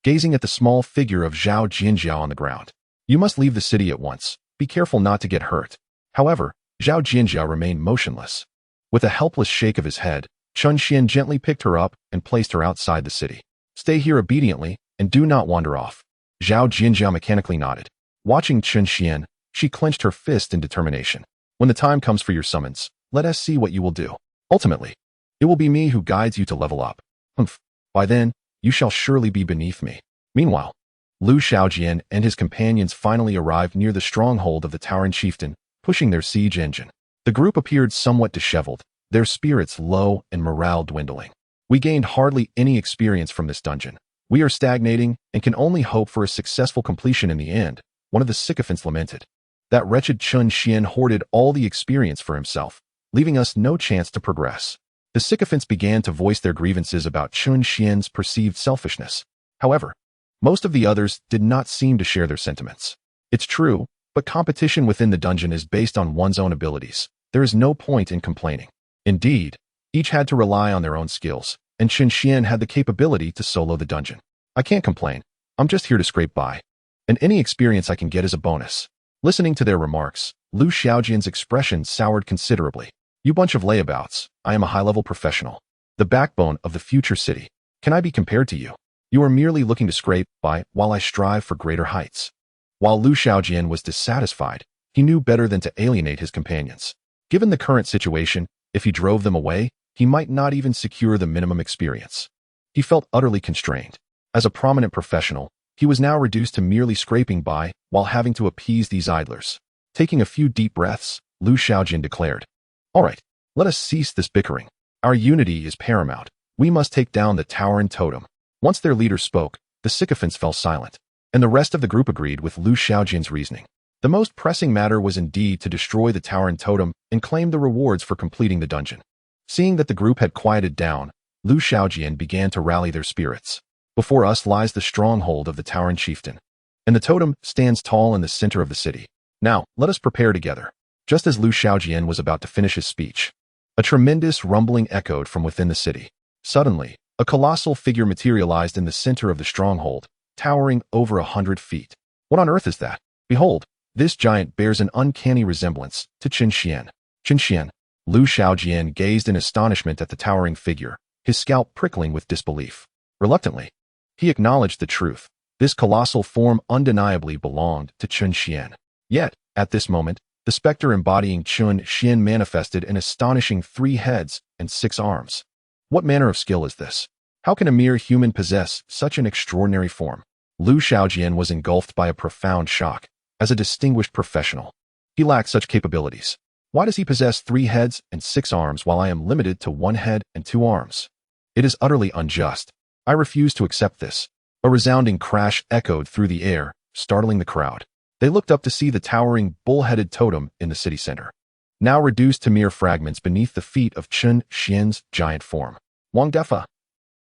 gazing at the small figure of Zhao Jinjia on the ground. You must leave the city at once. Be careful not to get hurt. However, Zhao Jinjia remained motionless. With a helpless shake of his head, Chen Xuan gently picked her up and placed her outside the city. Stay here obediently and do not wander off. Zhao Jinjia mechanically nodded. Watching Chen Xuan, she clenched her fist in determination. When the time comes for your summons, let us see what you will do. Ultimately, it will be me who guides you to level up. Humph. By then, you shall surely be beneath me. Meanwhile, Lu Xiaojian and his companions finally arrived near the stronghold of the towering chieftain, pushing their siege engine. The group appeared somewhat disheveled, their spirits low and morale dwindling. We gained hardly any experience from this dungeon. We are stagnating and can only hope for a successful completion in the end, one of the sycophants lamented. That wretched Chen Xuan hoarded all the experience for himself, leaving us no chance to progress. The sycophants began to voice their grievances about Chen Xuan's perceived selfishness. However, most of the others did not seem to share their sentiments. It's true, but competition within the dungeon is based on one's own abilities. There is no point in complaining. Indeed, each had to rely on their own skills, and Chen Xuan had the capability to solo the dungeon. I can't complain. I'm just here to scrape by. And any experience I can get is a bonus. Listening to their remarks, Lu Xiaojian's expression soured considerably. You bunch of layabouts, I am a high-level professional. The backbone of the future city. Can I be compared to you? You are merely looking to scrape by while I strive for greater heights. While Lu Xiaojian was dissatisfied, he knew better than to alienate his companions. Given the current situation, if he drove them away, he might not even secure the minimum experience. He felt utterly constrained. As a prominent professional, he was now reduced to merely scraping by while having to appease these idlers. Taking a few deep breaths, Lu Xiaojian declared, "All right, let us cease this bickering. Our unity is paramount. We must take down the tower and totem." Once their leader spoke, the sycophants fell silent, and the rest of the group agreed with Lu Xiaojian's reasoning. The most pressing matter was indeed to destroy the tower and totem and claim the rewards for completing the dungeon. Seeing that the group had quieted down, Lu Xiaojian began to rally their spirits. "Before us lies the stronghold of the tower and chieftain, and the totem stands tall in the center of the city. Now, let us prepare together." Just as Lu Xiaojian was about to finish his speech, a tremendous rumbling echoed from within the city. Suddenly, a colossal figure materialized in the center of the stronghold, towering over 100 feet. What on earth is that? Behold, this giant bears an uncanny resemblance to Chen Xuan. Chen Xuan. Lu Xiaojian gazed in astonishment at the towering figure, his scalp prickling with disbelief. Reluctantly, he acknowledged the truth. This colossal form undeniably belonged to Chen Xuan. Yet, at this moment, the specter embodying Chen Xuan manifested an astonishing 3 heads and 6 arms. What manner of skill is this? How can a mere human possess such an extraordinary form? Lu Xiaojian was engulfed by a profound shock. As a distinguished professional, he lacked such capabilities. Why does he possess 3 heads and 6 arms while I am limited to 1 head and 2 arms? It is utterly unjust. I refuse to accept this. A resounding crash echoed through the air, startling the crowd. They looked up to see the towering, bull-headed totem in the city center, now reduced to mere fragments beneath the feet of Chen Xuan's giant form. Wang Defa.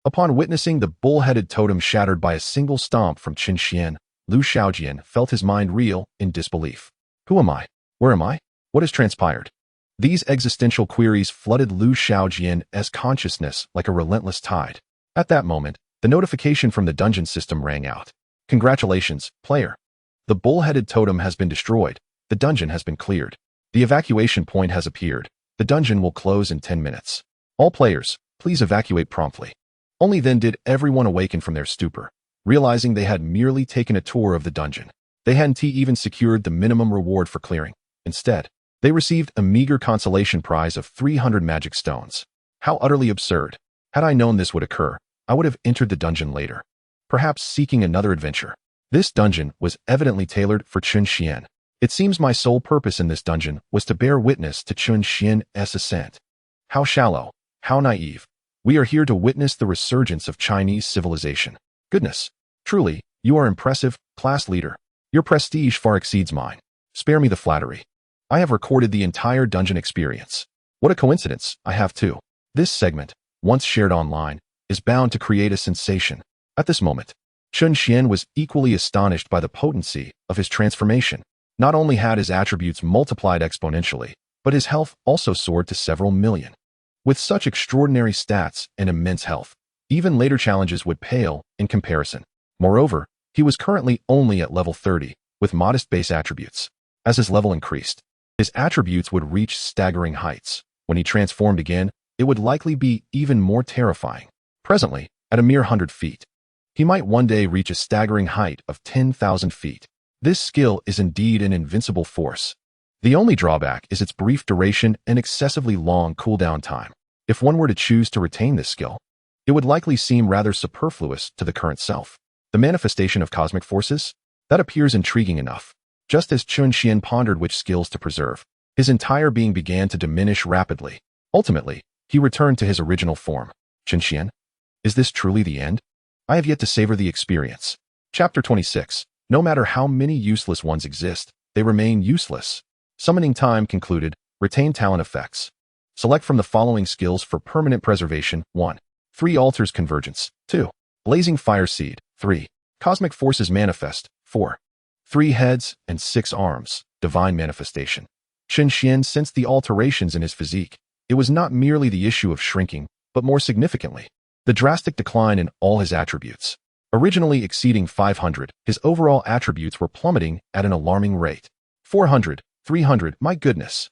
Upon witnessing the bull-headed totem shattered by a single stomp from Chen Xuan, Lu Xiaojian felt his mind reel in disbelief. Who am I? Where am I? What has transpired? These existential queries flooded Lu Xiaojian's consciousness like a relentless tide. At that moment, the notification from the dungeon system rang out. "Congratulations, player. The bull-headed totem has been destroyed. The dungeon has been cleared. The evacuation point has appeared. The dungeon will close in 10 minutes. All players, please evacuate promptly." Only then did everyone awaken from their stupor, realizing they had merely taken a tour of the dungeon. They hadn't even secured the minimum reward for clearing. Instead, they received a meager consolation prize of 300 magic stones. How utterly absurd. Had I known this would occur, I would have entered the dungeon later, perhaps seeking another adventure. This dungeon was evidently tailored for Chen Xuan. It seems my sole purpose in this dungeon was to bear witness to Chen Xuan's ascent. How shallow, how naive. We are here to witness the resurgence of Chinese civilization. Goodness, truly, you are impressive, class leader. Your prestige far exceeds mine. Spare me the flattery. I have recorded the entire dungeon experience. What a coincidence, I have too. This segment, once shared online, is bound to create a sensation. At this moment, Chen Xuan was equally astonished by the potency of his transformation. Not only had his attributes multiplied exponentially, but his health also soared to several million. With such extraordinary stats and immense health, even later challenges would pale in comparison. Moreover, he was currently only at level 30, with modest base attributes. As his level increased, his attributes would reach staggering heights. When he transformed again, it would likely be even more terrifying. Presently, at a mere 100 feet, he might one day reach a staggering height of 10,000 feet. This skill is indeed an invincible force. The only drawback is its brief duration and excessively long cooldown time. If one were to choose to retain this skill, it would likely seem rather superfluous to the current self. The manifestation of cosmic forces? That appears intriguing enough. Just as Chen Xuan pondered which skills to preserve, his entire being began to diminish rapidly. Ultimately, he returned to his original form. Chen Xuan? Is this truly the end? I have yet to savor the experience. Chapter 26. No matter how many useless ones exist, they remain useless. Summoning time concluded. Retain talent effects. Select from the following skills for permanent preservation. 1. 3 altars convergence. 2. Blazing fire seed. 3. Cosmic forces manifest. 4. 3 heads and 6 arms. Divine manifestation. Chen Xuan sensed the alterations in his physique. It was not merely the issue of shrinking, but more significantly, the drastic decline in all his attributes. Originally exceeding 500, his overall attributes were plummeting at an alarming rate. 400, 300, my goodness.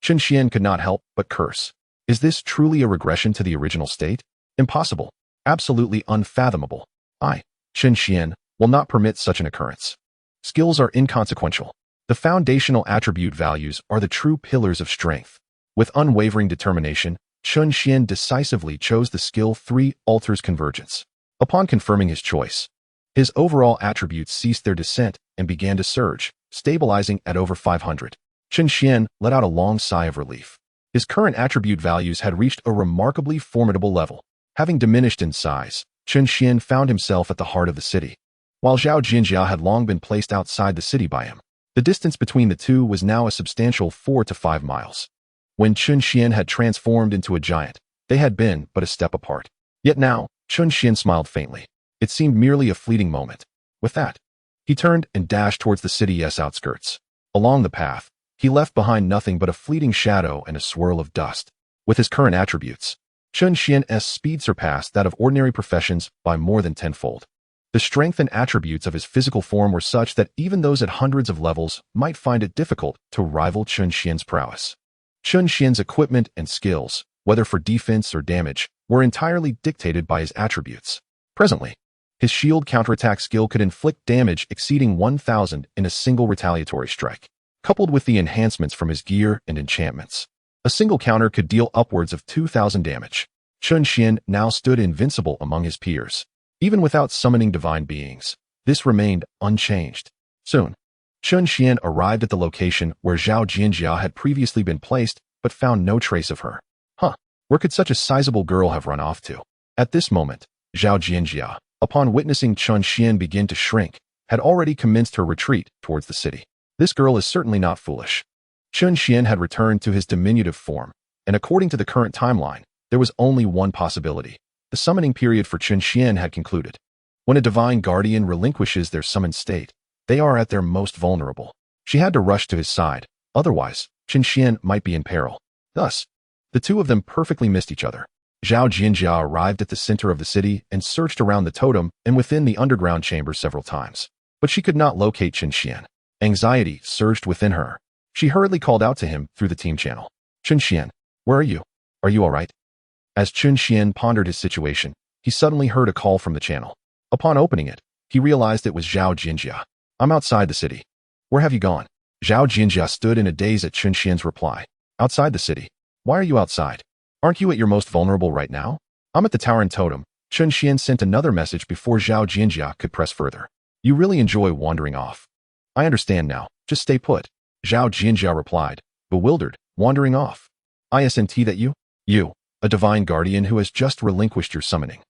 Chen Xuan could not help but curse. Is this truly a regression to the original state? Impossible. Absolutely unfathomable. Chen Xuan, will not permit such an occurrence. Skills are inconsequential. The foundational attribute values are the true pillars of strength. With unwavering determination, Chen Xuan decisively chose the skill 3 alters convergence. Upon confirming his choice, his overall attributes ceased their descent and began to surge, stabilizing at over 500. Chen Xuan let out a long sigh of relief. His current attribute values had reached a remarkably formidable level. Having diminished in size, Chen Xuan found himself at the heart of the city. While Zhao Jinjia had long been placed outside the city by him, the distance between the two was now a substantial 4 to 5 miles. When Chen Xuan had transformed into a giant, they had been but a step apart. Yet now, Chen Xuan smiled faintly. It seemed merely a fleeting moment. With that, he turned and dashed towards the city's outskirts. Along the path, he left behind nothing but a fleeting shadow and a swirl of dust. With his current attributes, Chen Xuan's speed surpassed that of ordinary professions by more than tenfold. The strength and attributes of his physical form were such that even those at hundreds of levels might find it difficult to rival Chen Xuan's prowess. Chen Xuan's equipment and skills, whether for defense or damage, were entirely dictated by his attributes. Presently, his shield counterattack skill could inflict damage exceeding 1,000 in a single retaliatory strike. Coupled with the enhancements from his gear and enchantments, a single counter could deal upwards of 2,000 damage. Chen Xuan now stood invincible among his peers. Even without summoning divine beings, this remained unchanged. Soon, Chen Xuan arrived at the location where Zhao Jinjia had previously been placed, but found no trace of her. Where could such a sizable girl have run off to? At this moment, Zhao Jinjia, upon witnessing Chen Xuan begin to shrink, had already commenced her retreat towards the city. This girl is certainly not foolish. Chen Xuan had returned to his diminutive form, and according to the current timeline, there was only one possibility. The summoning period for Chen Xuan had concluded. When a divine guardian relinquishes their summoned state, they are at their most vulnerable. She had to rush to his side, otherwise, Chen Xuan might be in peril. Thus, the two of them perfectly missed each other. Zhao Jinjia arrived at the center of the city and searched around the totem and within the underground chamber several times. But she could not locate Chen Xuan. Anxiety surged within her. She hurriedly called out to him through the team channel. Chen Xuan, where are you? Are you all right? As Chen Xuan pondered his situation, he suddenly heard a call from the channel. Upon opening it, he realized it was Zhao Jinjia. I'm outside the city. Where have you gone? Zhao Jinjia stood in a daze at Chen Xuan's reply. Outside the city. Why are you outside? Aren't you at your most vulnerable right now? I'm at the tower and totem. Chen Xuan sent another message before Zhao Jinjia could press further. You really enjoy wandering off. I understand now. Just stay put. Zhao Jinjia replied, bewildered, wandering off. Isn't that you? You, a divine guardian who has just relinquished your summoning,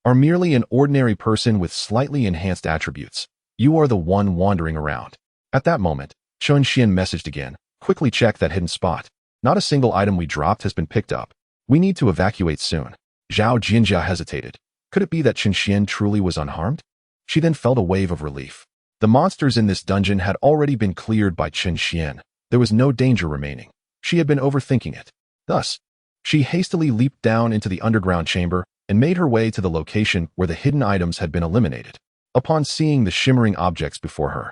are merely an ordinary person with slightly enhanced attributes. You are the one wandering around. At that moment, Chen Xuan messaged again. Quickly check that hidden spot. Not a single item we dropped has been picked up. We need to evacuate soon. Zhao Jinjia hesitated. Could it be that Chen Xuan truly was unharmed? She then felt a wave of relief. The monsters in this dungeon had already been cleared by Chen Xuan. There was no danger remaining. She had been overthinking it. Thus, she hastily leaped down into the underground chamber and made her way to the location where the hidden items had been eliminated. Upon seeing the shimmering objects before her,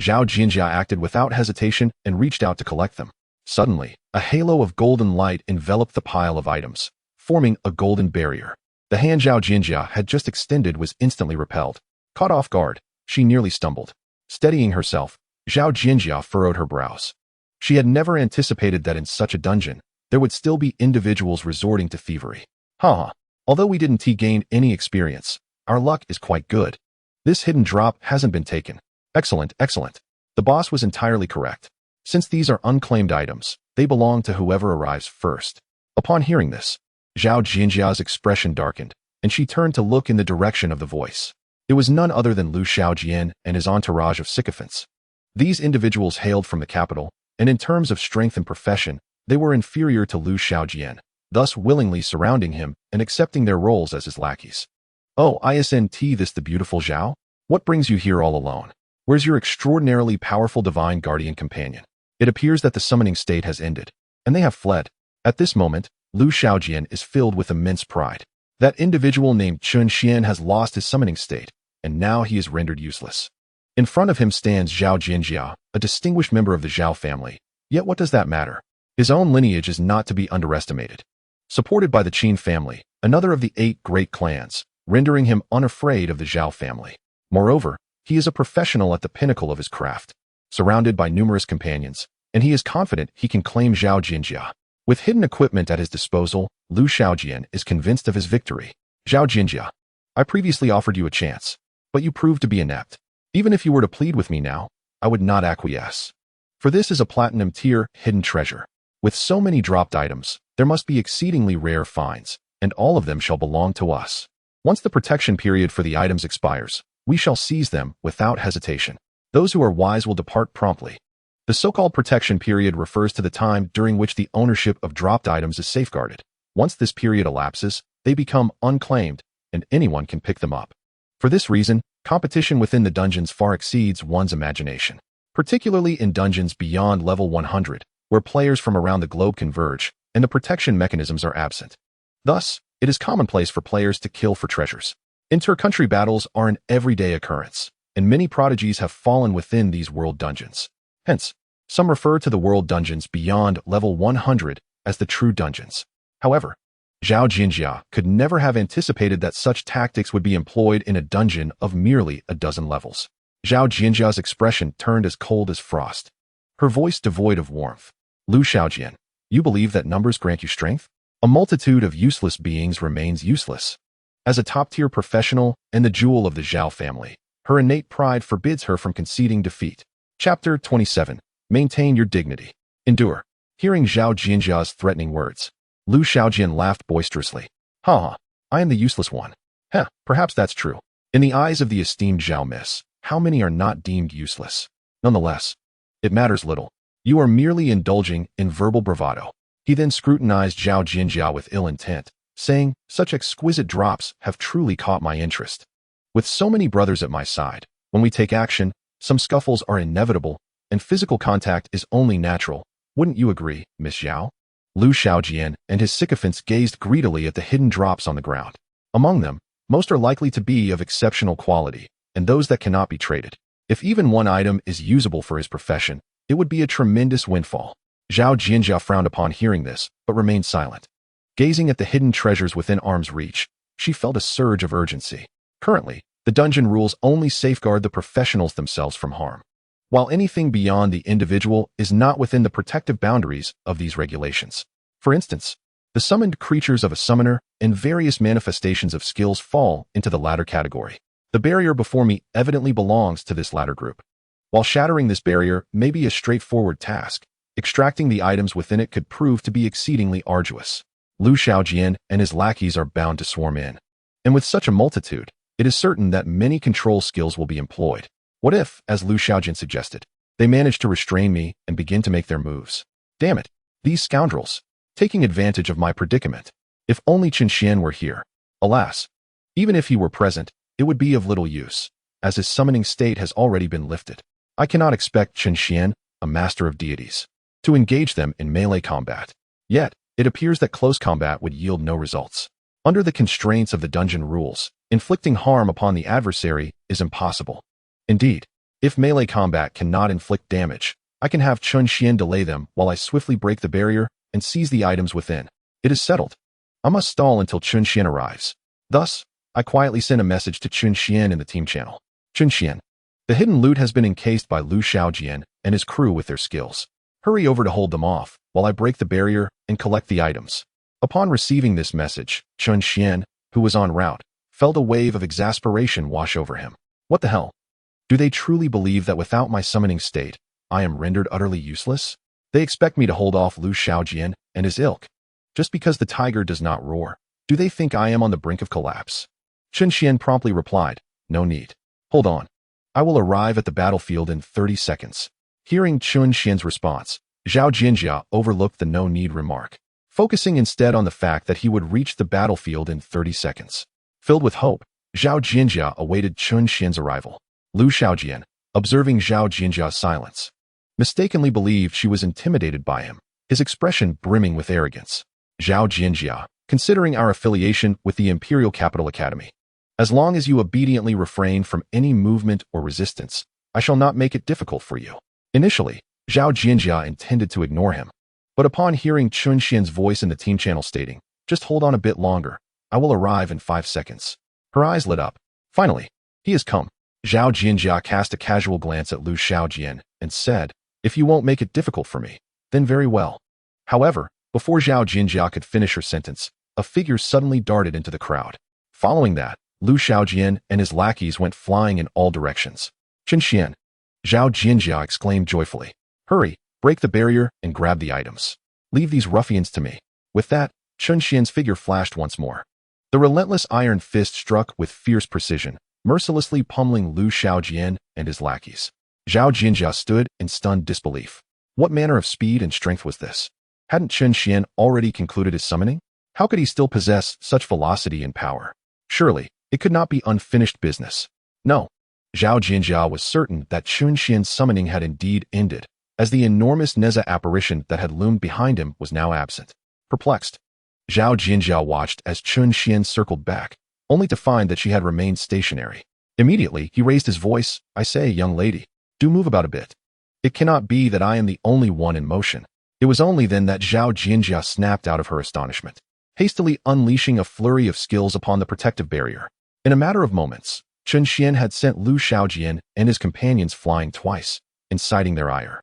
Zhao Jinjia acted without hesitation and reached out to collect them. Suddenly, a halo of golden light enveloped the pile of items, forming a golden barrier. The hand Zhao Jinjia had just extended was instantly repelled. Caught off guard, she nearly stumbled. Steadying herself, Zhao Jinjia furrowed her brows. She had never anticipated that in such a dungeon, there would still be individuals resorting to thievery. Although we didn't gain any experience, our luck is quite good. This hidden drop hasn't been taken. Excellent, excellent. The boss was entirely correct. Since these are unclaimed items, they belong to whoever arrives first. Upon hearing this, Zhao Jinjia's expression darkened, and she turned to look in the direction of the voice. It was none other than Lu Xiaojian and his entourage of sycophants. These individuals hailed from the capital, and in terms of strength and profession, they were inferior to Lu Xiaojian, thus willingly surrounding him and accepting their roles as his lackeys. Oh, isn't this the beautiful Zhao? What brings you here all alone? Where's your extraordinarily powerful divine guardian companion? It appears that the summoning state has ended, and they have fled. At this moment, Lu Xiaojian is filled with immense pride. That individual named Chen Xuan has lost his summoning state, and now he is rendered useless. In front of him stands Zhao Jinjia, a distinguished member of the Zhao family. Yet what does that matter? His own lineage is not to be underestimated. Supported by the Qin family, another of the 8 great clans, rendering him unafraid of the Zhao family. Moreover, he is a professional at the pinnacle of his craft, surrounded by numerous companions, and he is confident he can claim Zhao Jinjia. With hidden equipment at his disposal, Lu Xiaojian is convinced of his victory. Zhao Jinjia, I previously offered you a chance, but you proved to be inept. Even if you were to plead with me now, I would not acquiesce. For this is a platinum tier hidden treasure. With so many dropped items, there must be exceedingly rare finds, and all of them shall belong to us. Once the protection period for the items expires, we shall seize them without hesitation. Those who are wise will depart promptly. The so-called protection period refers to the time during which the ownership of dropped items is safeguarded. Once this period elapses, they become unclaimed, and anyone can pick them up. For this reason, competition within the dungeons far exceeds one's imagination, particularly in dungeons beyond level 100, where players from around the globe converge, and the protection mechanisms are absent. Thus, it is commonplace for players to kill for treasures. Inter-country battles are an everyday occurrence, and many prodigies have fallen within these world dungeons. Hence, some refer to the world dungeons beyond level 100 as the true dungeons. However, Zhao Jinjia could never have anticipated that such tactics would be employed in a dungeon of merely a dozen levels. Zhao Jinjia's expression turned as cold as frost, her voice devoid of warmth. Lu Xiaojian, you believe that numbers grant you strength? A multitude of useless beings remains useless. As a top-tier professional and the jewel of the Zhao family, her innate pride forbids her from conceding defeat. Chapter 27. Maintain your dignity. Endure. Hearing Zhao Jinjia's threatening words, Lu Xiaojian laughed boisterously. Ha! I am the useless one. Heh, perhaps that's true. In the eyes of the esteemed Zhao Miss, how many are not deemed useless? Nonetheless, it matters little. You are merely indulging in verbal bravado. He then scrutinized Zhao Jinjia with ill intent, saying, such exquisite drops have truly caught my interest. With so many brothers at my side, when we take action, some scuffles are inevitable, and physical contact is only natural. Wouldn't you agree, Miss Zhao? Lu Xiaojian and his sycophants gazed greedily at the hidden drops on the ground. Among them, most are likely to be of exceptional quality, and those that cannot be traded. If even one item is usable for his profession, it would be a tremendous windfall. Zhao Jinjia frowned upon hearing this, but remained silent. Gazing at the hidden treasures within arm's reach, she felt a surge of urgency. Currently, the dungeon rules only safeguard the professionals themselves from harm, while anything beyond the individual is not within the protective boundaries of these regulations. For instance, the summoned creatures of a summoner and various manifestations of skills fall into the latter category. The barrier before me evidently belongs to this latter group. While shattering this barrier may be a straightforward task, extracting the items within it could prove to be exceedingly arduous. Lu Xiaojian and his lackeys are bound to swarm in. And with such a multitude, it is certain that many control skills will be employed. What if, as Lu Xiaojian suggested, they manage to restrain me and begin to make their moves? Damn it, these scoundrels, taking advantage of my predicament. If only Chen Xuan were here. Alas, even if he were present, it would be of little use, as his summoning state has already been lifted. I cannot expect Chen Xuan, a master of deities, to engage them in melee combat. Yet, it appears that close combat would yield no results. Under the constraints of the dungeon rules, inflicting harm upon the adversary is impossible. Indeed, if melee combat cannot inflict damage, I can have Chen Xuan delay them while I swiftly break the barrier and seize the items within. It is settled. I must stall until Chen Xuan arrives. Thus, I quietly send a message to Chen Xuan in the team channel. Chen Xuan, the hidden loot has been encased by Lu Xiaojian and his crew with their skills. Hurry over to hold them off while I break the barrier and collect the items. Upon receiving this message, Chen Xuan, who was en route, felt a wave of exasperation wash over him. What the hell? Do they truly believe that without my summoning state, I am rendered utterly useless? They expect me to hold off Lu Xiaojian and his ilk. Just because the tiger does not roar, do they think I am on the brink of collapse? Chen Xuan promptly replied, no need. Hold on. I will arrive at the battlefield in 30 seconds. Hearing Chen Xuan's response, Zhao Jinjia overlooked the no-need remark, focusing instead on the fact that he would reach the battlefield in 30 seconds. Filled with hope, Zhao Jinjia awaited Chen Xuan's arrival. Lu Xiaojian, observing Zhao Jinjia's silence, mistakenly believed she was intimidated by him, his expression brimming with arrogance. Zhao Jinjia, considering our affiliation with the Imperial Capital Academy, as long as you obediently refrain from any movement or resistance, I shall not make it difficult for you. Initially, Zhao Jinjia intended to ignore him. But upon hearing Chen Xuan's voice in the team channel stating, "Just hold on a bit longer, I will arrive in 5 seconds," her eyes lit up. Finally, he has come. Zhao Jinjia cast a casual glance at Lu Xiaojian and said, "If you won't make it difficult for me, then very well." However, before Zhao Jinjia could finish her sentence, a figure suddenly darted into the crowd. Following that, Lu Xiaojian and his lackeys went flying in all directions. "Chen Xuan!" Zhao Jinjia exclaimed joyfully. "Hurry, break the barrier and grab the items. Leave these ruffians to me." With that, Chen Xuan's figure flashed once more. The relentless iron fist struck with fierce precision, mercilessly pummeling Lu Xiaojian and his lackeys. Zhao Jinjia stood in stunned disbelief. What manner of speed and strength was this? Hadn't Chen Xuan already concluded his summoning? How could he still possess such velocity and power? Surely, it could not be unfinished business. No. Zhao Jinjia was certain that Chen Xuan's summoning had indeed ended, as the enormous Nezha apparition that had loomed behind him was now absent. Perplexed, Zhao Jinjia watched as Chen Xuan circled back, only to find that she had remained stationary. Immediately, he raised his voice. "I say, young lady, do move about a bit. It cannot be that I am the only one in motion." It was only then that Zhao Jinjia snapped out of her astonishment, hastily unleashing a flurry of skills upon the protective barrier. In a matter of moments, Chen Xuan had sent Lu Xiaojian and his companions flying twice, inciting their ire.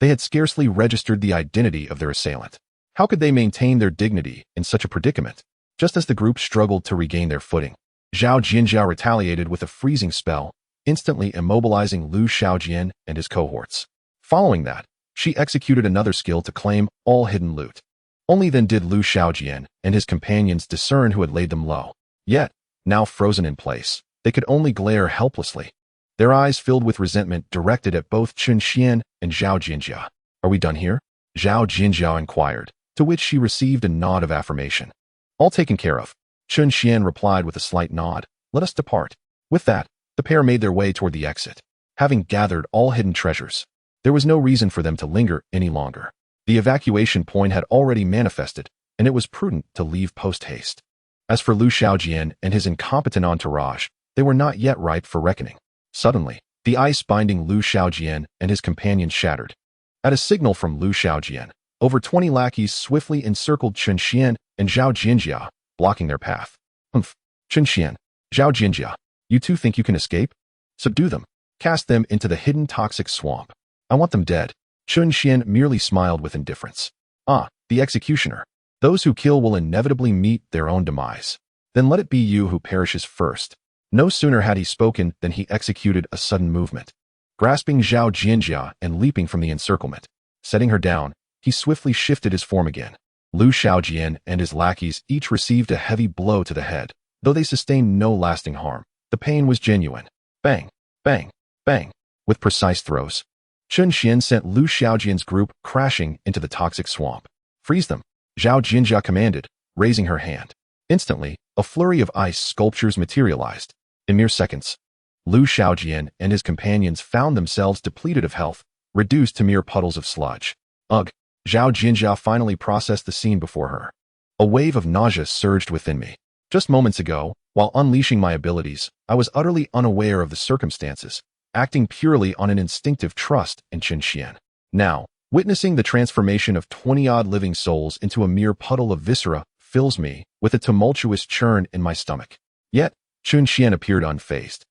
They had scarcely registered the identity of their assailant. How could they maintain their dignity in such a predicament? Just as the group struggled to regain their footing, Zhao Jinjia retaliated with a freezing spell, instantly immobilizing Lu Xiaojian and his cohorts. Following that, she executed another skill to claim all hidden loot. Only then did Lu Xiaojian and his companions discern who had laid them low. Yet, now frozen in place, they could only glare helplessly. Their eyes filled with resentment directed at both Chen Xuan and Zhao Jinjia. "Are we done here?" Zhao Jinjia inquired, to which she received a nod of affirmation. "All taken care of." Chen Xuan replied with a slight nod. "Let us depart." With that, the pair made their way toward the exit. Having gathered all hidden treasures, there was no reason for them to linger any longer. The evacuation point had already manifested, and it was prudent to leave post-haste. As for Lu Xiaojian and his incompetent entourage, they were not yet ripe for reckoning. Suddenly, the ice binding Lu Xiaojian and his companions shattered. At a signal from Lu Xiaojian, over 20 lackeys swiftly encircled Chen Xuan and Zhao Jinjia, blocking their path. "Humph! Chen Xuan, Zhao Jinjia, you two think you can escape? Subdue them. Cast them into the hidden toxic swamp. I want them dead." Chen Xuan merely smiled with indifference. "Ah, the executioner. Those who kill will inevitably meet their own demise. Then let it be you who perishes first." No sooner had he spoken than he executed a sudden movement. Grasping Zhao Jinjia and leaping from the encirclement, setting her down, he swiftly shifted his form again. Lu Xiaojian and his lackeys each received a heavy blow to the head. Though they sustained no lasting harm, the pain was genuine. Bang, bang, bang. With precise throws, Chen Xuan sent Lu Xiaojian's group crashing into the toxic swamp. "Freeze them," Zhao Jinjia commanded, raising her hand. Instantly, a flurry of ice sculptures materialized. In mere seconds, Lu Xiaojian and his companions found themselves depleted of health, reduced to mere puddles of sludge. Ugh! Zhao Jinjia finally processed the scene before her. A wave of nausea surged within me. Just moments ago, while unleashing my abilities, I was utterly unaware of the circumstances, acting purely on an instinctive trust in Chen Xuan. Now, witnessing the transformation of 20-odd living souls into a mere puddle of viscera fills me with a tumultuous churn in my stomach. Yet, Chen Xuan appeared unfazed,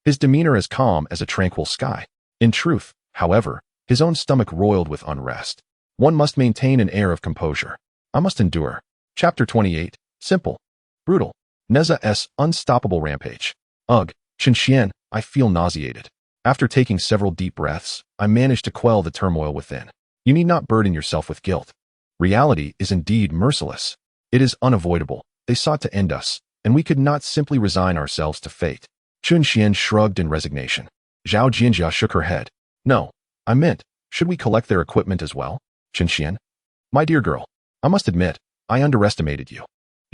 his demeanor as calm as a tranquil sky. In truth, however, his own stomach roiled with unrest. One must maintain an air of composure. I must endure. Chapter 28. Simple. Brutal. Nezha's unstoppable rampage. Ugh, Chen Xuan, I feel nauseated. After taking several deep breaths, I managed to quell the turmoil within. You need not burden yourself with guilt. Reality is indeed merciless. It is unavoidable. They sought to end us, and we could not simply resign ourselves to fate. Chen Xuan shrugged in resignation. Zhao Jinjia shook her head. No, I meant, should we collect their equipment as well? Chen Xuan? My dear girl, I must admit, I underestimated you.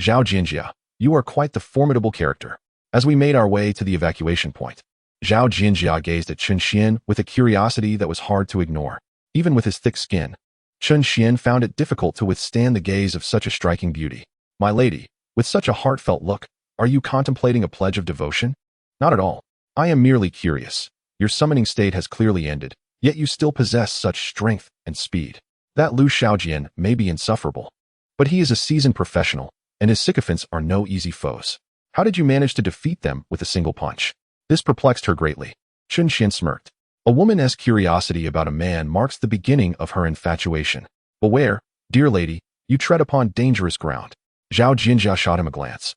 Zhao Jinjia, you are quite the formidable character. As we made our way to the evacuation point, Zhao Jinjia gazed at Chen Xuan with a curiosity that was hard to ignore. Even with his thick skin, Chen Xuan found it difficult to withstand the gaze of such a striking beauty. My lady, with such a heartfelt look, are you contemplating a pledge of devotion? Not at all. I am merely curious. Your summoning state has clearly ended, yet you still possess such strength and speed. That Liu Shaojian may be insufferable, but he is a seasoned professional, and his sycophants are no easy foes. How did you manage to defeat them with a single punch? This perplexed her greatly. Chen Xuan smirked. A woman's curiosity about a man marks the beginning of her infatuation. Beware, dear lady, you tread upon dangerous ground. Zhao Jinjia shot him a glance.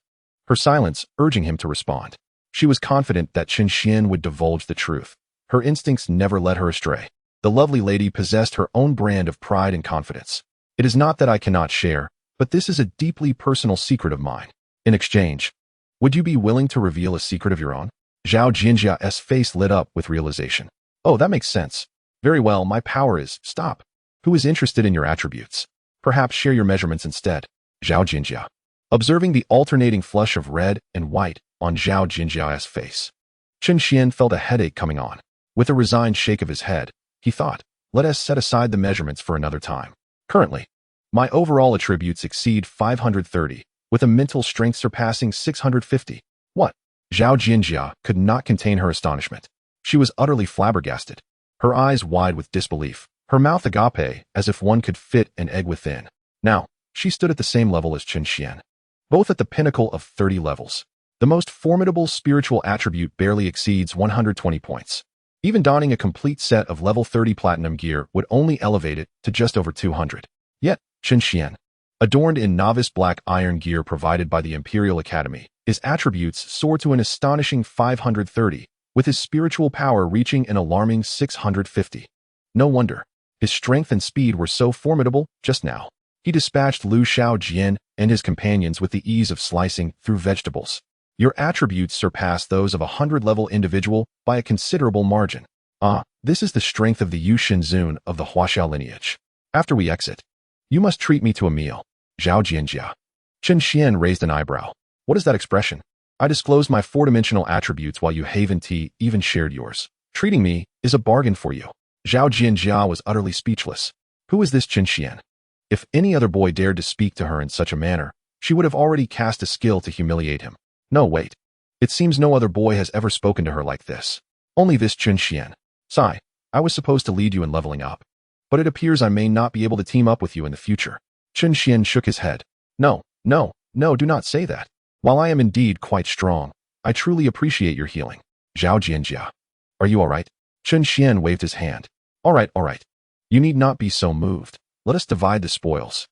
Her silence urging him to respond. She was confident that Chen Xuan would divulge the truth. Her instincts never led her astray. The lovely lady possessed her own brand of pride and confidence. It is not that I cannot share, but this is a deeply personal secret of mine. In exchange, would you be willing to reveal a secret of your own? Zhao Jinjia's face lit up with realization. Oh, that makes sense. Very well, my power is, stop. Who is interested in your attributes? Perhaps share your measurements instead. Zhao Jinjia. Observing the alternating flush of red and white on Zhao Jinjia's face, Chen Xuan felt a headache coming on. With a resigned shake of his head, he thought, let us set aside the measurements for another time. Currently, my overall attributes exceed 530, with a mental strength surpassing 650. What? Zhao Jinjia could not contain her astonishment. She was utterly flabbergasted, her eyes wide with disbelief, her mouth agape as if one could fit an egg within. Now, she stood at the same level as Chen Xuan, both at the pinnacle of 30 levels. The most formidable spiritual attribute barely exceeds 120 points. Even donning a complete set of level 30 platinum gear would only elevate it to just over 200. Yet, Chen Xuan, adorned in novice black iron gear provided by the Imperial Academy, his attributes soar to an astonishing 530, with his spiritual power reaching an alarming 650. No wonder. His strength and speed were so formidable just now. He dispatched Liu Shaojian and his companions with the ease of slicing through vegetables. Your attributes surpass those of a 100-level individual by a considerable margin. This is the strength of the Yu Shinzun of the Huaxiao lineage. After we exit, you must treat me to a meal. Zhao Jinjia. Chen Xuan raised an eyebrow. What is that expression? I disclosed my four-dimensional attributes while you haven't even shared yours. Treating me is a bargain for you. Zhao Jinjia was utterly speechless. Who is this Chen Xuan? If any other boy dared to speak to her in such a manner, she would have already cast a skill to humiliate him. No, wait. It seems no other boy has ever spoken to her like this. Only this Chen Xuan. Sigh, I was supposed to lead you in leveling up, but it appears I may not be able to team up with you in the future. Chen Xuan shook his head. No, do not say that. While I am indeed quite strong, I truly appreciate your healing. Zhao Jinjia. Are you all right? Chen Xuan waved his hand. All right. You need not be so moved. Let us divide the spoils.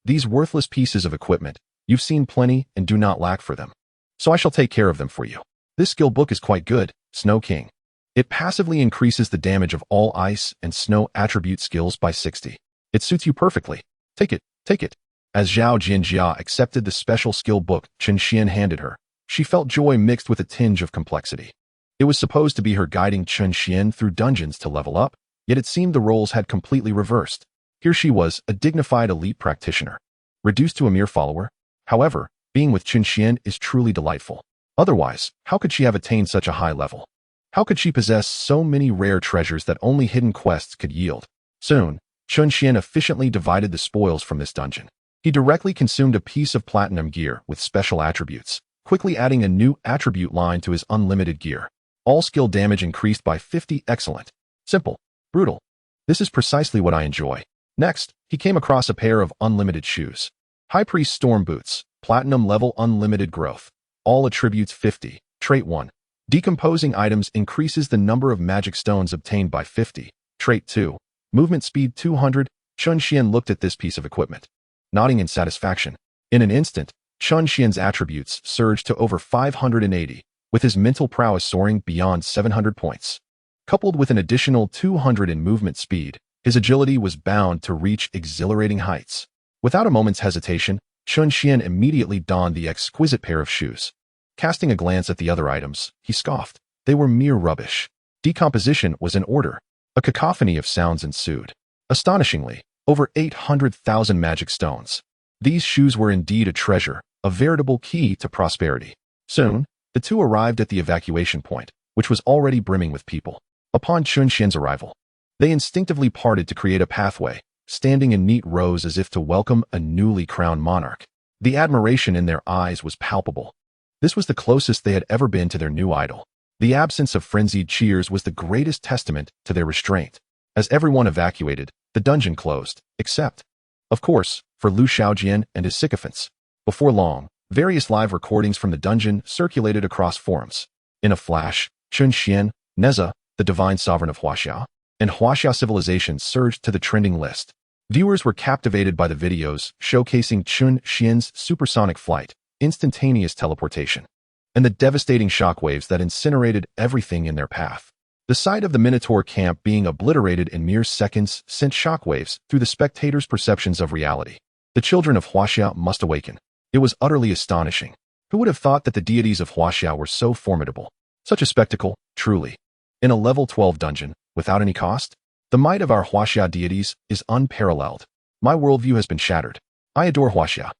These worthless pieces of equipment, you've seen plenty and do not lack for them. So I shall take care of them for you. This skill book is quite good, Snow King. It passively increases the damage of all ice and snow attribute skills by 60. It suits you perfectly. Take it. As Zhao Jinjia accepted the special skill book Chen Xuan handed her, she felt joy mixed with a tinge of complexity. It was supposed to be her guiding Chen Xuan through dungeons to level up, yet it seemed the roles had completely reversed. Here she was, a dignified elite practitioner, reduced to a mere follower. However, being with Chen Xuan is truly delightful. Otherwise, how could she have attained such a high level? How could she possess so many rare treasures that only hidden quests could yield? Soon, Chen Xuan efficiently divided the spoils from this dungeon. He directly consumed a piece of platinum gear with special attributes, quickly adding a new attribute line to his unlimited gear. All skill damage increased by 50. Excellent. Simple. Brutal. This is precisely what I enjoy. Next, he came across a pair of unlimited shoes. High Priest Storm Boots, Platinum level unlimited growth. All attributes 50. Trait 1. Decomposing items increases the number of magic stones obtained by 50. Trait 2. Movement speed 200. Chen Xuan looked at this piece of equipment, nodding in satisfaction. In an instant, Chen Xian's attributes surged to over 580, with his mental prowess soaring beyond 700 points. Coupled with an additional 200 in movement speed, his agility was bound to reach exhilarating heights. Without a moment's hesitation, Chen Xuan immediately donned the exquisite pair of shoes. Casting a glance at the other items, he scoffed. They were mere rubbish. Decomposition was in order. A cacophony of sounds ensued. Astonishingly, over 800,000 magic stones. These shoes were indeed a treasure, a veritable key to prosperity. Soon, the two arrived at the evacuation point, which was already brimming with people. Upon Chen Xuan's arrival, they instinctively parted to create a pathway, standing in neat rows as if to welcome a newly crowned monarch. The admiration in their eyes was palpable. This was the closest they had ever been to their new idol. The absence of frenzied cheers was the greatest testament to their restraint. As everyone evacuated, the the dungeon closed, except, of course, for Lu Xiaojian and his sycophants. Before long, various live recordings from the dungeon circulated across forums. In a flash, Chen Xuan, Nezha, the divine sovereign of Huaxia, and Huaxia civilization surged to the trending list. Viewers were captivated by the videos showcasing Chen Xuan's supersonic flight, instantaneous teleportation, and the devastating shockwaves that incinerated everything in their path. The sight of the Minotaur camp being obliterated in mere seconds sent shockwaves through the spectators' perceptions of reality. The children of Huaxia must awaken. It was utterly astonishing. Who would have thought that the deities of Huaxia were so formidable? Such a spectacle, truly. In a level 12 dungeon, without any cost? The might of our Huaxia deities is unparalleled. My worldview has been shattered. I adore Huaxia.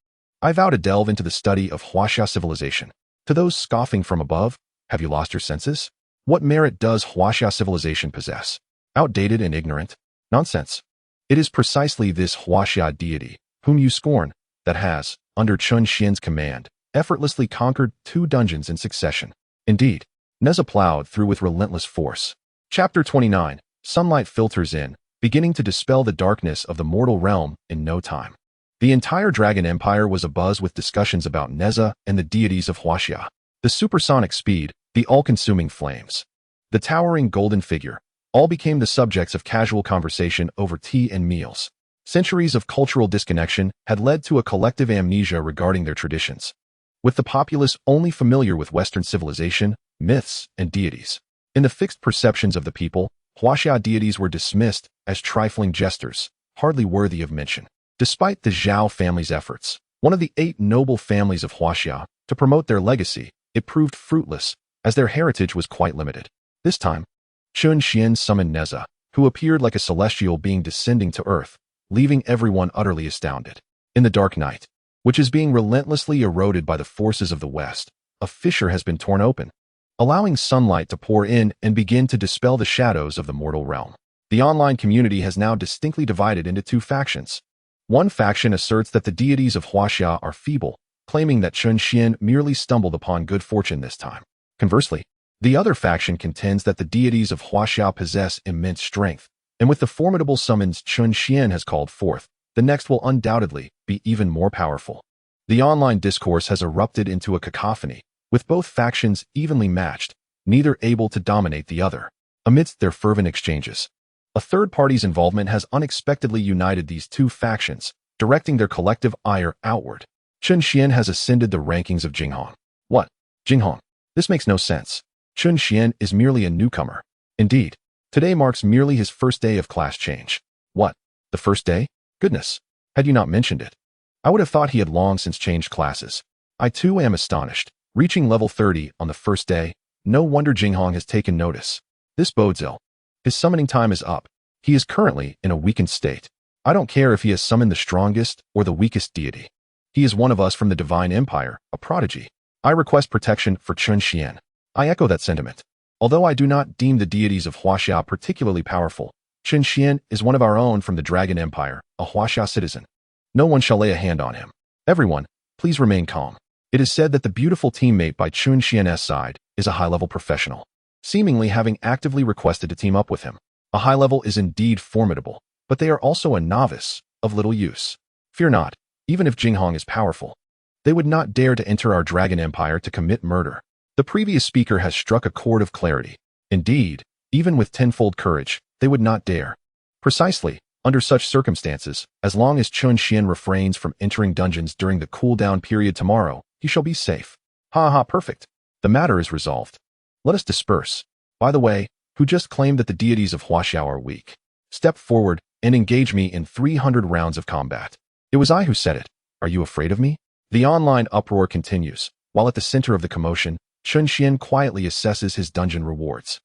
I vow to delve into the study of Huaxia civilization. To those scoffing from above, have you lost your senses? What merit does Huaxia civilization possess? Outdated and ignorant? Nonsense. It is precisely this Huaxia deity, whom you scorn, that has, under Chen Xuan's command, effortlessly conquered 2 dungeons in succession. Indeed, Nezha plowed through with relentless force. Chapter 29. Sunlight filters in, beginning to dispel the darkness of the mortal realm in no time. The entire Dragon Empire was abuzz with discussions about Nezha and the deities of Huaxia. The supersonic speed, the all-consuming flames, the towering golden figure, all became the subjects of casual conversation over tea and meals. Centuries of cultural disconnection had led to a collective amnesia regarding their traditions, with the populace only familiar with Western civilization, myths, and deities. In the fixed perceptions of the people, Huaxia deities were dismissed as trifling jesters, hardly worthy of mention. Despite the Zhao family's efforts, one of the 8 noble families of Huaxia, to promote their legacy, it proved fruitless, as their heritage was quite limited. This time, Chen Xuan summoned Nezha, who appeared like a celestial being descending to earth, leaving everyone utterly astounded. In the dark night, which is being relentlessly eroded by the forces of the West, a fissure has been torn open, allowing sunlight to pour in and begin to dispel the shadows of the mortal realm. The online community has now distinctly divided into 2 factions. One faction asserts that the deities of Huaxia are feeble, claiming that Chen Xuan merely stumbled upon good fortune this time. Conversely, the other faction contends that the deities of Huaxia possess immense strength, and with the formidable summons Chen Xuan has called forth, the next will undoubtedly be even more powerful. The online discourse has erupted into a cacophony, with both factions evenly matched, neither able to dominate the other. Amidst their fervent exchanges, a third party's involvement has unexpectedly united these 2 factions, directing their collective ire outward. Chen Xuan has ascended the rankings of Jinghong. What? Jinghong? This makes no sense. Chen Xuan is merely a newcomer. Indeed, today marks merely his first day of class change. What? The first day? Goodness, had you not mentioned it. I would have thought he had long since changed classes. I too am astonished. Reaching level 30 on the first day, no wonder Jinghong has taken notice. This bodes ill. His summoning time is up. He is currently in a weakened state. I don't care if he has summoned the strongest or the weakest deity. He is one of us from the Divine Empire, a prodigy. I request protection for Chen Xuan. I echo that sentiment. Although I do not deem the deities of Huaxia particularly powerful, Chen Xuan is one of our own from the Dragon Empire, a Huaxia citizen. No one shall lay a hand on him. Everyone, please remain calm. It is said that the beautiful teammate by Chen Xuan's side is a high-level professional, seemingly having actively requested to team up with him. A high level is indeed formidable, but they are also a novice, of little use. Fear not, even if Jinghong is powerful, they would not dare to enter our Dragon Empire to commit murder. The previous speaker has struck a chord of clarity. Indeed, even with tenfold courage, they would not dare. Precisely, under such circumstances, as long as Chen Xuan refrains from entering dungeons during the cooldown period tomorrow, he shall be safe. Ha ha, perfect. The matter is resolved. Let us disperse. By the way, who just claimed that the deities of Huaxia are weak? Step forward and engage me in 300 rounds of combat. It was I who said it. Are you afraid of me? The online uproar continues, while at the center of the commotion, Chen Xuan quietly assesses his dungeon rewards.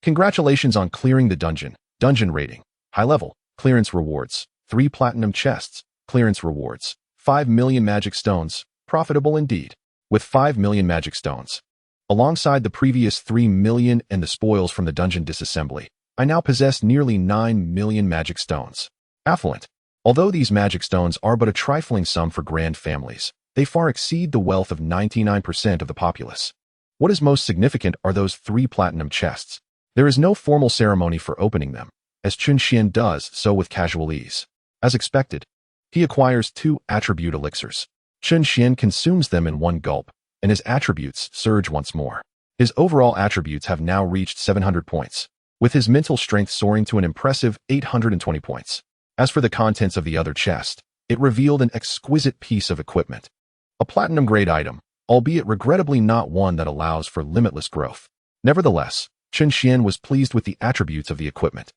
Congratulations on clearing the dungeon. Dungeon rating. High level. Clearance rewards. 3 platinum chests. Clearance rewards. 5 million magic stones. Profitable indeed. With 5 million magic stones, alongside the previous 3 million and the spoils from the dungeon disassembly, I now possess nearly 9 million magic stones. Affluent. Although these magic stones are but a trifling sum for grand families, they far exceed the wealth of 99% of the populace. What is most significant are those 3 platinum chests. There is no formal ceremony for opening them. as Chen Xuan does so with casual ease. As expected, he acquires 2 attribute elixirs. Chen Xuan consumes them in one gulp, and his attributes surge once more. His overall attributes have now reached 700 points, with his mental strength soaring to an impressive 820 points. As for the contents of the other chest, it revealed an exquisite piece of equipment. A platinum-grade item, albeit regrettably not one that allows for limitless growth. Nevertheless, Chen Xuan was pleased with the attributes of the equipment.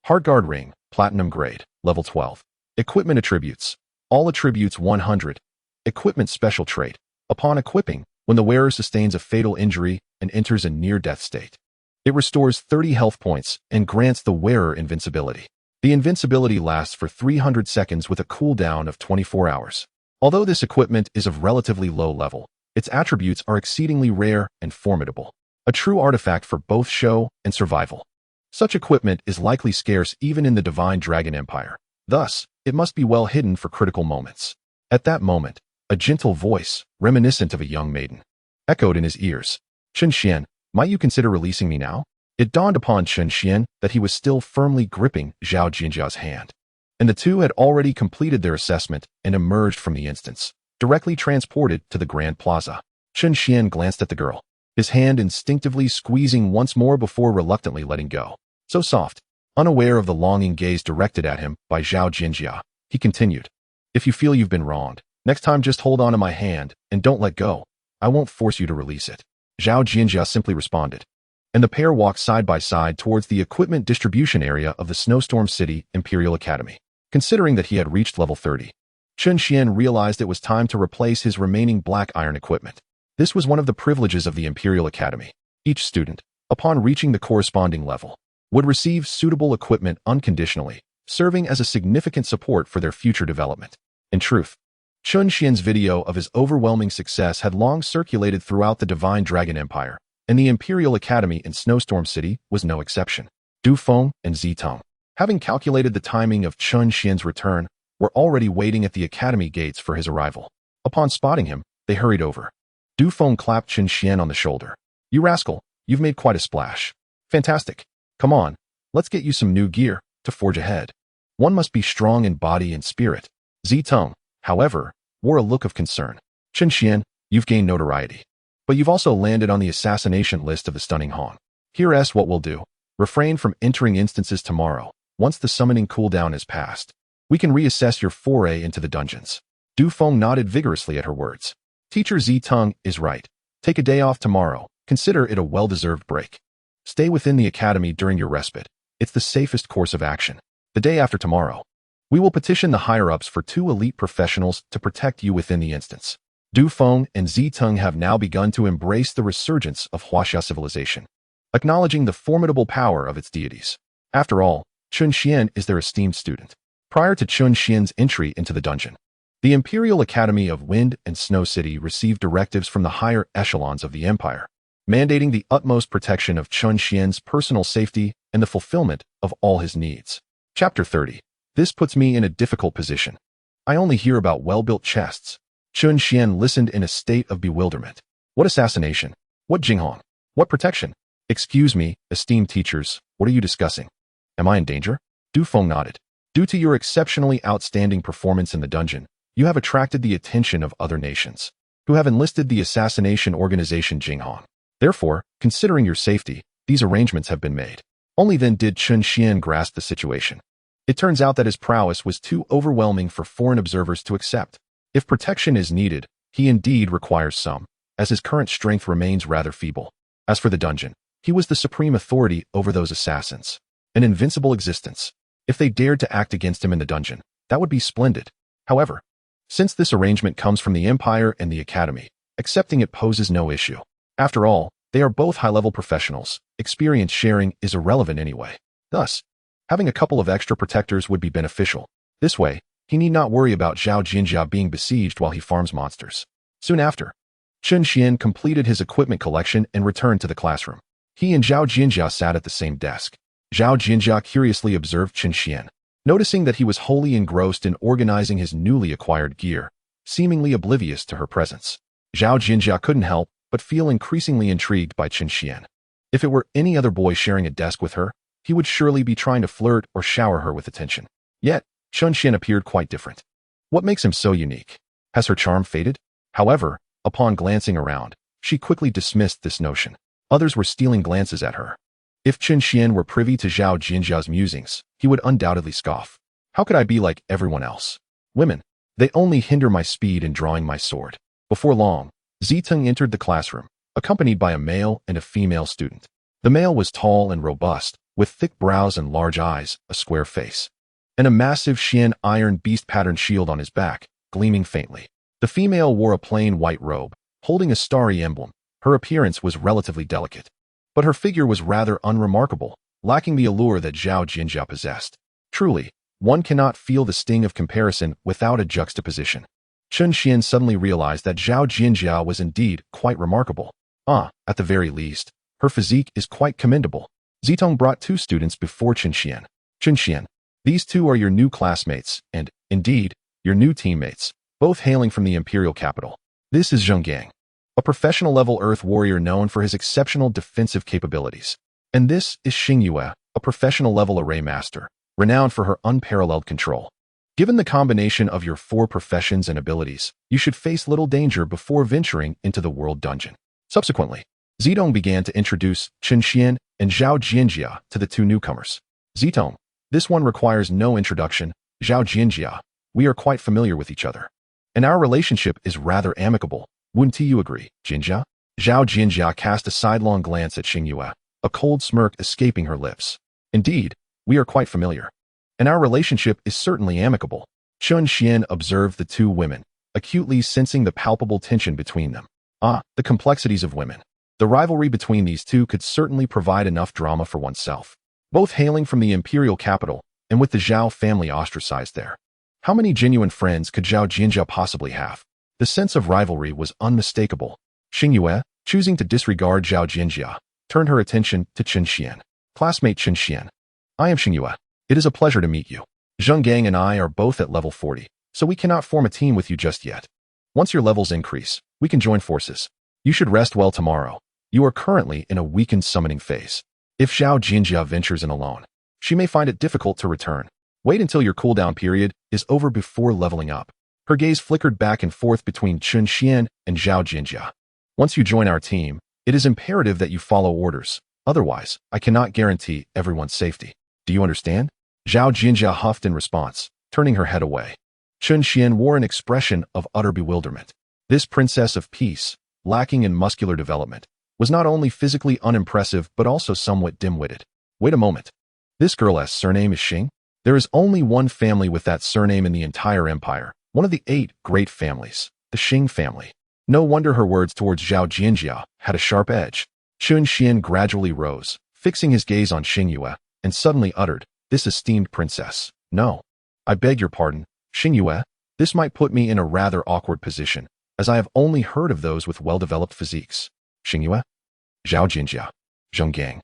Heartguard ring, platinum grade, level 12. Equipment attributes, all attributes 100. Equipment special trait, upon equipping, when the wearer sustains a fatal injury and enters a near-death state, it restores 30 health points and grants the wearer invincibility. The invincibility lasts for 300 seconds with a cooldown of 24 hours. Although this equipment is of relatively low level, its attributes are exceedingly rare and formidable, a true artifact for both show and survival. Such equipment is likely scarce even in the Divine Dragon Empire. Thus, it must be well hidden for critical moments. At that moment, a gentle voice, reminiscent of a young maiden, echoed in his ears. Chen Xuan, might you consider releasing me now? It dawned upon Chen Xuan that he was still firmly gripping Zhao Jinjia's hand, and the two had already completed their assessment and emerged from the instance, directly transported to the Grand Plaza. Chen Xuan glanced at the girl, his hand instinctively squeezing once more before reluctantly letting go. So soft, unaware of the longing gaze directed at him by Zhao Jinjia, he continued, if you feel you've been wronged, next time just hold on to my hand and don't let go. I won't force you to release it. Zhao Jinjia simply responded, and the pair walked side by side towards the equipment distribution area of the Snowstorm City Imperial Academy. Considering that he had reached level 30, Chen Xuan realized it was time to replace his remaining black iron equipment. This was one of the privileges of the Imperial Academy. Each student, upon reaching the corresponding level, would receive suitable equipment unconditionally, serving as a significant support for their future development. In truth, Chen Xuan's video of his overwhelming success had long circulated throughout the Divine Dragon Empire, and the Imperial Academy in Snowstorm City was no exception. Du Feng and Zitong, having calculated the timing of Chen Xuan's return, were already waiting at the academy gates for his arrival. Upon spotting him, they hurried over. Du Feng clapped Chen Xuan on the shoulder. You rascal, you've made quite a splash. Fantastic. Come on, let's get you some new gear to forge ahead. One must be strong in body and spirit. Zitong, however, wore a look of concern. Chen Xuan, you've gained notoriety, but you've also landed on the assassination list of the Stunning Hong. Here's what we'll do. Refrain from entering instances tomorrow. Once the summoning cooldown is passed, we can reassess your foray into the dungeons. Du Feng nodded vigorously at her words. Teacher Zitong is right. Take a day off tomorrow. Consider it a well-deserved break. Stay within the academy during your respite. It's the safest course of action. The day after tomorrow, we will petition the higher-ups for 2 elite professionals to protect you within the instance. Du Feng and Zitong have now begun to embrace the resurgence of Huaxia civilization, acknowledging the formidable power of its deities. After all, Chen Xuan is their esteemed student. Prior to Chen Xuan's entry into the dungeon, the Imperial Academy of Wind and Snow City received directives from the higher echelons of the Empire, mandating the utmost protection of Chen Xuan's personal safety and the fulfillment of all his needs. Chapter 30. This puts me in a difficult position. I only hear about well-built chests. Chen Xuan listened in a state of bewilderment. What assassination? What Jinghong? What protection? Excuse me, esteemed teachers, what are you discussing? Am I in danger? Du Feng nodded. Due to your exceptionally outstanding performance in the dungeon, you have attracted the attention of other nations, who have enlisted the assassination organization Jinghong. Therefore, considering your safety, these arrangements have been made. Only then did Chen Xuan grasp the situation. It turns out that his prowess was too overwhelming for foreign observers to accept. If protection is needed, he indeed requires some, as his current strength remains rather feeble. As for the dungeon, he was the supreme authority over those assassins. An invincible existence. If they dared to act against him in the dungeon, that would be splendid. However, since this arrangement comes from the Empire and the Academy, accepting it poses no issue. After all, they are both high-level professionals. Experience sharing is irrelevant anyway. Thus, having a couple of extra protectors would be beneficial. This way, he need not worry about Zhao Jinjia being besieged while he farms monsters. Soon after, Chen Xuan completed his equipment collection and returned to the classroom. He and Zhao Jinjia sat at the same desk. Zhao Jinjia curiously observed Chen Xuan, noticing that he was wholly engrossed in organizing his newly acquired gear, seemingly oblivious to her presence. Zhao Jinjia couldn't help but feel increasingly intrigued by Chen Xuan. If it were any other boy sharing a desk with her, he would surely be trying to flirt or shower her with attention. Yet, Chen Xuan appeared quite different. What makes him so unique? Has her charm faded? However, upon glancing around, she quickly dismissed this notion. Others were stealing glances at her. If Chen Xuan were privy to Zhao Jinjia's musings, he would undoubtedly scoff. How could I be like everyone else? Women, they only hinder my speed in drawing my sword. Before long, Ziteng entered the classroom, accompanied by a male and a female student. The male was tall and robust, with thick brows and large eyes, a square face, and a massive Xian iron beast pattern shield on his back, gleaming faintly. The female wore a plain white robe, holding a starry emblem. Her appearance was relatively delicate, but her figure was rather unremarkable, lacking the allure that Zhao Jinjia possessed. Truly, one cannot feel the sting of comparison without a juxtaposition. Chen Xuan suddenly realized that Zhao Jinjia was indeed quite remarkable. At the very least, her physique is quite commendable. Zitong brought 2 students before Chen Xuan. Chen Xuan, these 2 are your new classmates, and, indeed, your new teammates, both hailing from the imperial capital. This is Zheng Gang, a professional-level earth warrior known for his exceptional defensive capabilities. And this is Xing Yue, a professional-level array master, renowned for her unparalleled control. Given the combination of your 4 professions and abilities, you should face little danger before venturing into the world dungeon. Subsequently, Zitong began to introduce Chen Xuan and Zhao Jinjia to the 2 newcomers. Zitong, this one requires no introduction. Zhao Jinjia, we are quite familiar with each other, and our relationship is rather amicable. Wouldn't you agree, Jinjia? Zhao Jinjia cast a sidelong glance at Xing Yue, a cold smirk escaping her lips. Indeed, we are quite familiar, and our relationship is certainly amicable. Chen Xuan observed the 2 women, acutely sensing the palpable tension between them. The complexities of women. The rivalry between these 2 could certainly provide enough drama for oneself. Both hailing from the imperial capital, and with the Zhao family ostracized there. How many genuine friends could Zhao Jinjia possibly have? The sense of rivalry was unmistakable. Xing Yue, choosing to disregard Zhao Jinjia, turned her attention to Chen Xuan. Classmate Chen Xuan. I am Xing Yue. It is a pleasure to meet you. Zheng Gang and I are both at level 40, so we cannot form a team with you just yet. Once your levels increase, we can join forces. You should rest well tomorrow. You are currently in a weakened summoning phase. If Zhao Jinjia ventures in alone, she may find it difficult to return. Wait until your cooldown period is over before leveling up. Her gaze flickered back and forth between Chen Xuan and Zhao Jinjia. Once you join our team, it is imperative that you follow orders. Otherwise, I cannot guarantee everyone's safety. Do you understand? Zhao Jinjia huffed in response, turning her head away. Chen Xuan wore an expression of utter bewilderment. This princess of peace, lacking in muscular development, was not only physically unimpressive but also somewhat dim-witted. Wait a moment. This girl's surname is Xing? There is only one family with that surname in the entire empire, one of the 8 great families, the Xing family. No wonder her words towards Zhao Jinjia had a sharp edge. Chen Xuan gradually rose, fixing his gaze on Xing Yue, and suddenly uttered, "This esteemed princess. No. I beg your pardon, Xing Yue. This might put me in a rather awkward position, as I have only heard of those with well-developed physiques. Xing Yue? Zhao Jinjia. Zheng Gang.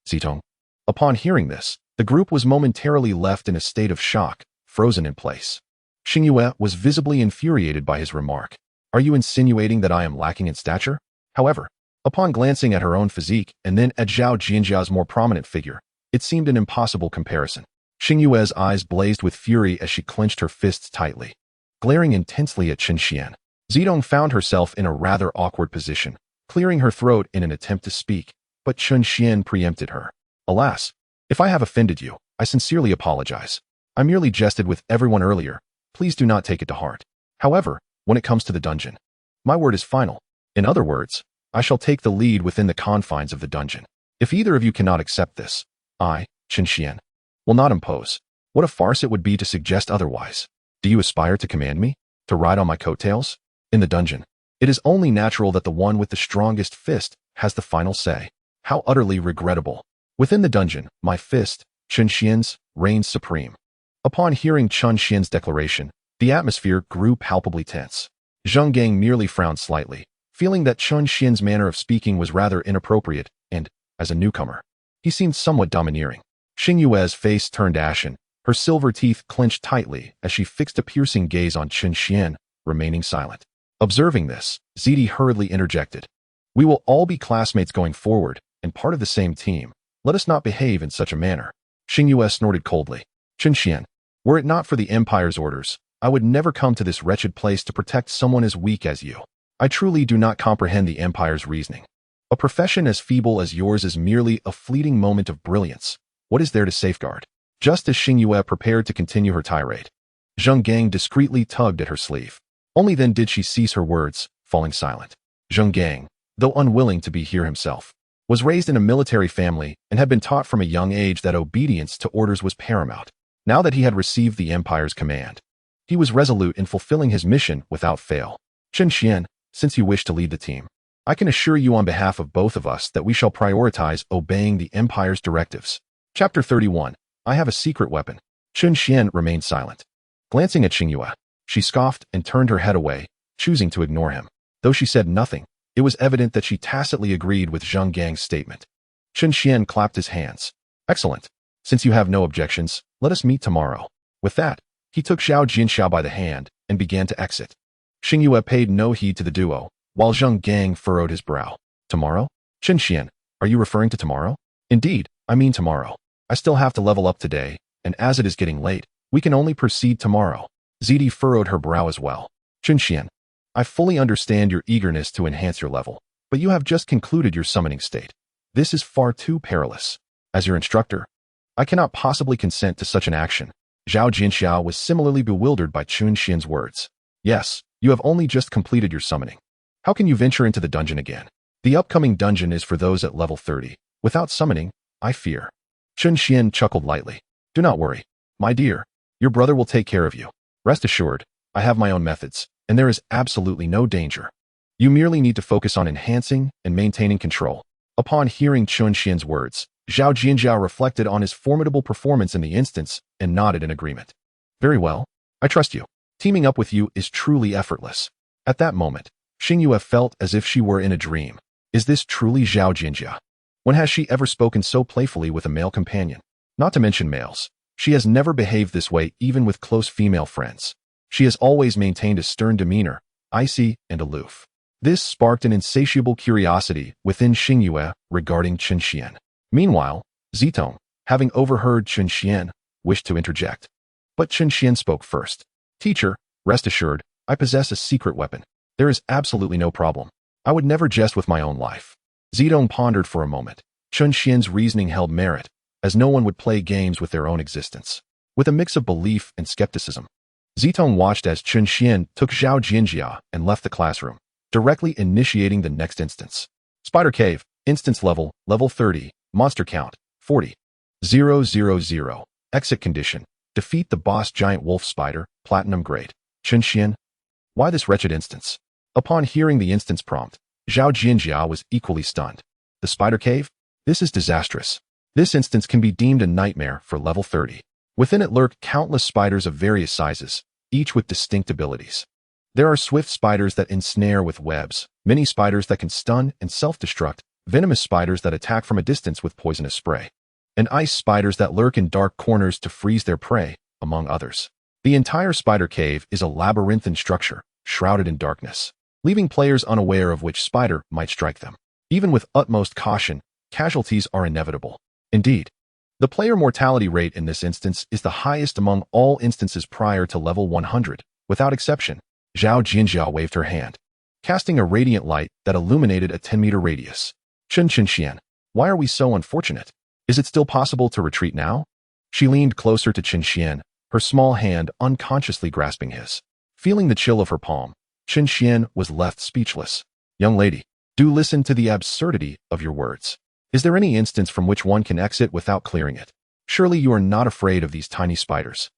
Zitong." Upon hearing this, the group was momentarily left in a state of shock, frozen in place. Xing Yue was visibly infuriated by his remark. Are you insinuating that I am lacking in stature? However, upon glancing at her own physique and then at Zhao Jinjia's more prominent figure, it seemed an impossible comparison. Xing Yue's eyes blazed with fury as she clenched her fists tightly, glaring intensely at Chen Xuan. Zitong found herself in a rather awkward position, clearing her throat in an attempt to speak, but Chen Xuan preempted her. Alas, if I have offended you, I sincerely apologize. I merely jested with everyone earlier. Please do not take it to heart. However, when it comes to the dungeon, my word is final. In other words, I shall take the lead within the confines of the dungeon. If either of you cannot accept this, I, Chen Xuan, will not impose. What a farce it would be to suggest otherwise. Do you aspire to command me? To ride on my coattails? In the dungeon, it is only natural that the one with the strongest fist has the final say. How utterly regrettable. Within the dungeon, my fist, Chen Xuan's, reigns supreme. Upon hearing Chen Xuan's declaration, the atmosphere grew palpably tense. Zheng Gang merely frowned slightly, feeling that Chen Xuan's manner of speaking was rather inappropriate, and, as a newcomer, he seemed somewhat domineering. Xing Yue's face turned ashen, her silver teeth clenched tightly as she fixed a piercing gaze on Chen Xuan, remaining silent. Observing this, Ziti hurriedly interjected. We will all be classmates going forward, and part of the same team. Let us not behave in such a manner. Xingyue snorted coldly. Chen Xuan, were it not for the Empire's orders, I would never come to this wretched place to protect someone as weak as you. I truly do not comprehend the Empire's reasoning. A profession as feeble as yours is merely a fleeting moment of brilliance. What is there to safeguard? Just as Xingyue prepared to continue her tirade, Zheng Gang discreetly tugged at her sleeve. Only then did she cease her words, falling silent. Zheng Gang, though unwilling to be here himself, was raised in a military family and had been taught from a young age that obedience to orders was paramount. Now that he had received the Empire's command, he was resolute in fulfilling his mission without fail. Chen Xuan, since you wish to lead the team, I can assure you on behalf of both of us that we shall prioritize obeying the Empire's directives. Chapter 31. I have a secret weapon. Chen Xuan remained silent. Glancing at Xingyue, she scoffed and turned her head away, choosing to ignore him. Though she said nothing, it was evident that she tacitly agreed with Zheng Gang's statement. Chen Xuan clapped his hands. Excellent. Since you have no objections, let us meet tomorrow. With that, he took Zhao Jinxiao by the hand and began to exit. Xingyue paid no heed to the duo, while Zheng Gang furrowed his brow. Tomorrow? Chen Xuan, are you referring to tomorrow? Indeed, I mean tomorrow. I still have to level up today, and as it is getting late, we can only proceed tomorrow. Zidi furrowed her brow as well. Chen Xuan, I fully understand your eagerness to enhance your level, but you have just concluded your summoning state. This is far too perilous. As your instructor, I cannot possibly consent to such an action. Zhao Jinxiao was similarly bewildered by Chen Xuan's words. Yes, you have only just completed your summoning. How can you venture into the dungeon again? The upcoming dungeon is for those at level 30. Without summoning, I fear. Chen Xuan chuckled lightly. Do not worry, my dear. Your brother will take care of you. Rest assured, I have my own methods, and there is absolutely no danger. You merely need to focus on enhancing and maintaining control. Upon hearing Chen Xuan's words, Zhao Jinjiao reflected on his formidable performance in the instance and nodded in agreement. Very well, I trust you. Teaming up with you is truly effortless. At that moment, Xingyue felt as if she were in a dream. Is this truly Zhao Jinjia? When has she ever spoken so playfully with a male companion? Not to mention males. She has never behaved this way even with close female friends. She has always maintained a stern demeanor, icy and aloof. This sparked an insatiable curiosity within Xingyue regarding Chen Xuan. Meanwhile, Zitong, having overheard Chen Xuan, wished to interject. But Chen Xuan spoke first. Teacher, rest assured, I possess a secret weapon. There is absolutely no problem. I would never jest with my own life. Zitong pondered for a moment. Chen Xuan's reasoning held merit, as no one would play games with their own existence. With a mix of belief and skepticism, Zitong watched as Chen Xuan took Zhao Jinjia and left the classroom, directly initiating the next instance. Spider Cave, instance level, level 30, monster count, 40. 000, exit condition, defeat the boss giant wolf spider, platinum grade. Chen Xuan, why this wretched instance? Upon hearing the instance prompt, Zhao Jinjia was equally stunned. The spider cave? This is disastrous. This instance can be deemed a nightmare for level 30. Within it lurk countless spiders of various sizes, each with distinct abilities. There are swift spiders that ensnare with webs, mini spiders that can stun and self-destruct, venomous spiders that attack from a distance with poisonous spray, and ice spiders that lurk in dark corners to freeze their prey, among others. The entire spider cave is a labyrinthine structure, shrouded in darkness, leaving players unaware of which spider might strike them. Even with utmost caution, casualties are inevitable. Indeed, the player mortality rate in this instance is the highest among all instances prior to level 100, without exception. Zhao Jinjiao waved her hand, casting a radiant light that illuminated a 10-meter radius. Chen Xuan, why are we so unfortunate? Is it still possible to retreat now? She leaned closer to Chen Xuan, her small hand unconsciously grasping his. Feeling the chill of her palm, Chen Xuan was left speechless. Young lady, do listen to the absurdity of your words. Is there any instance from which one can exit without clearing it? Surely you are not afraid of these tiny spiders.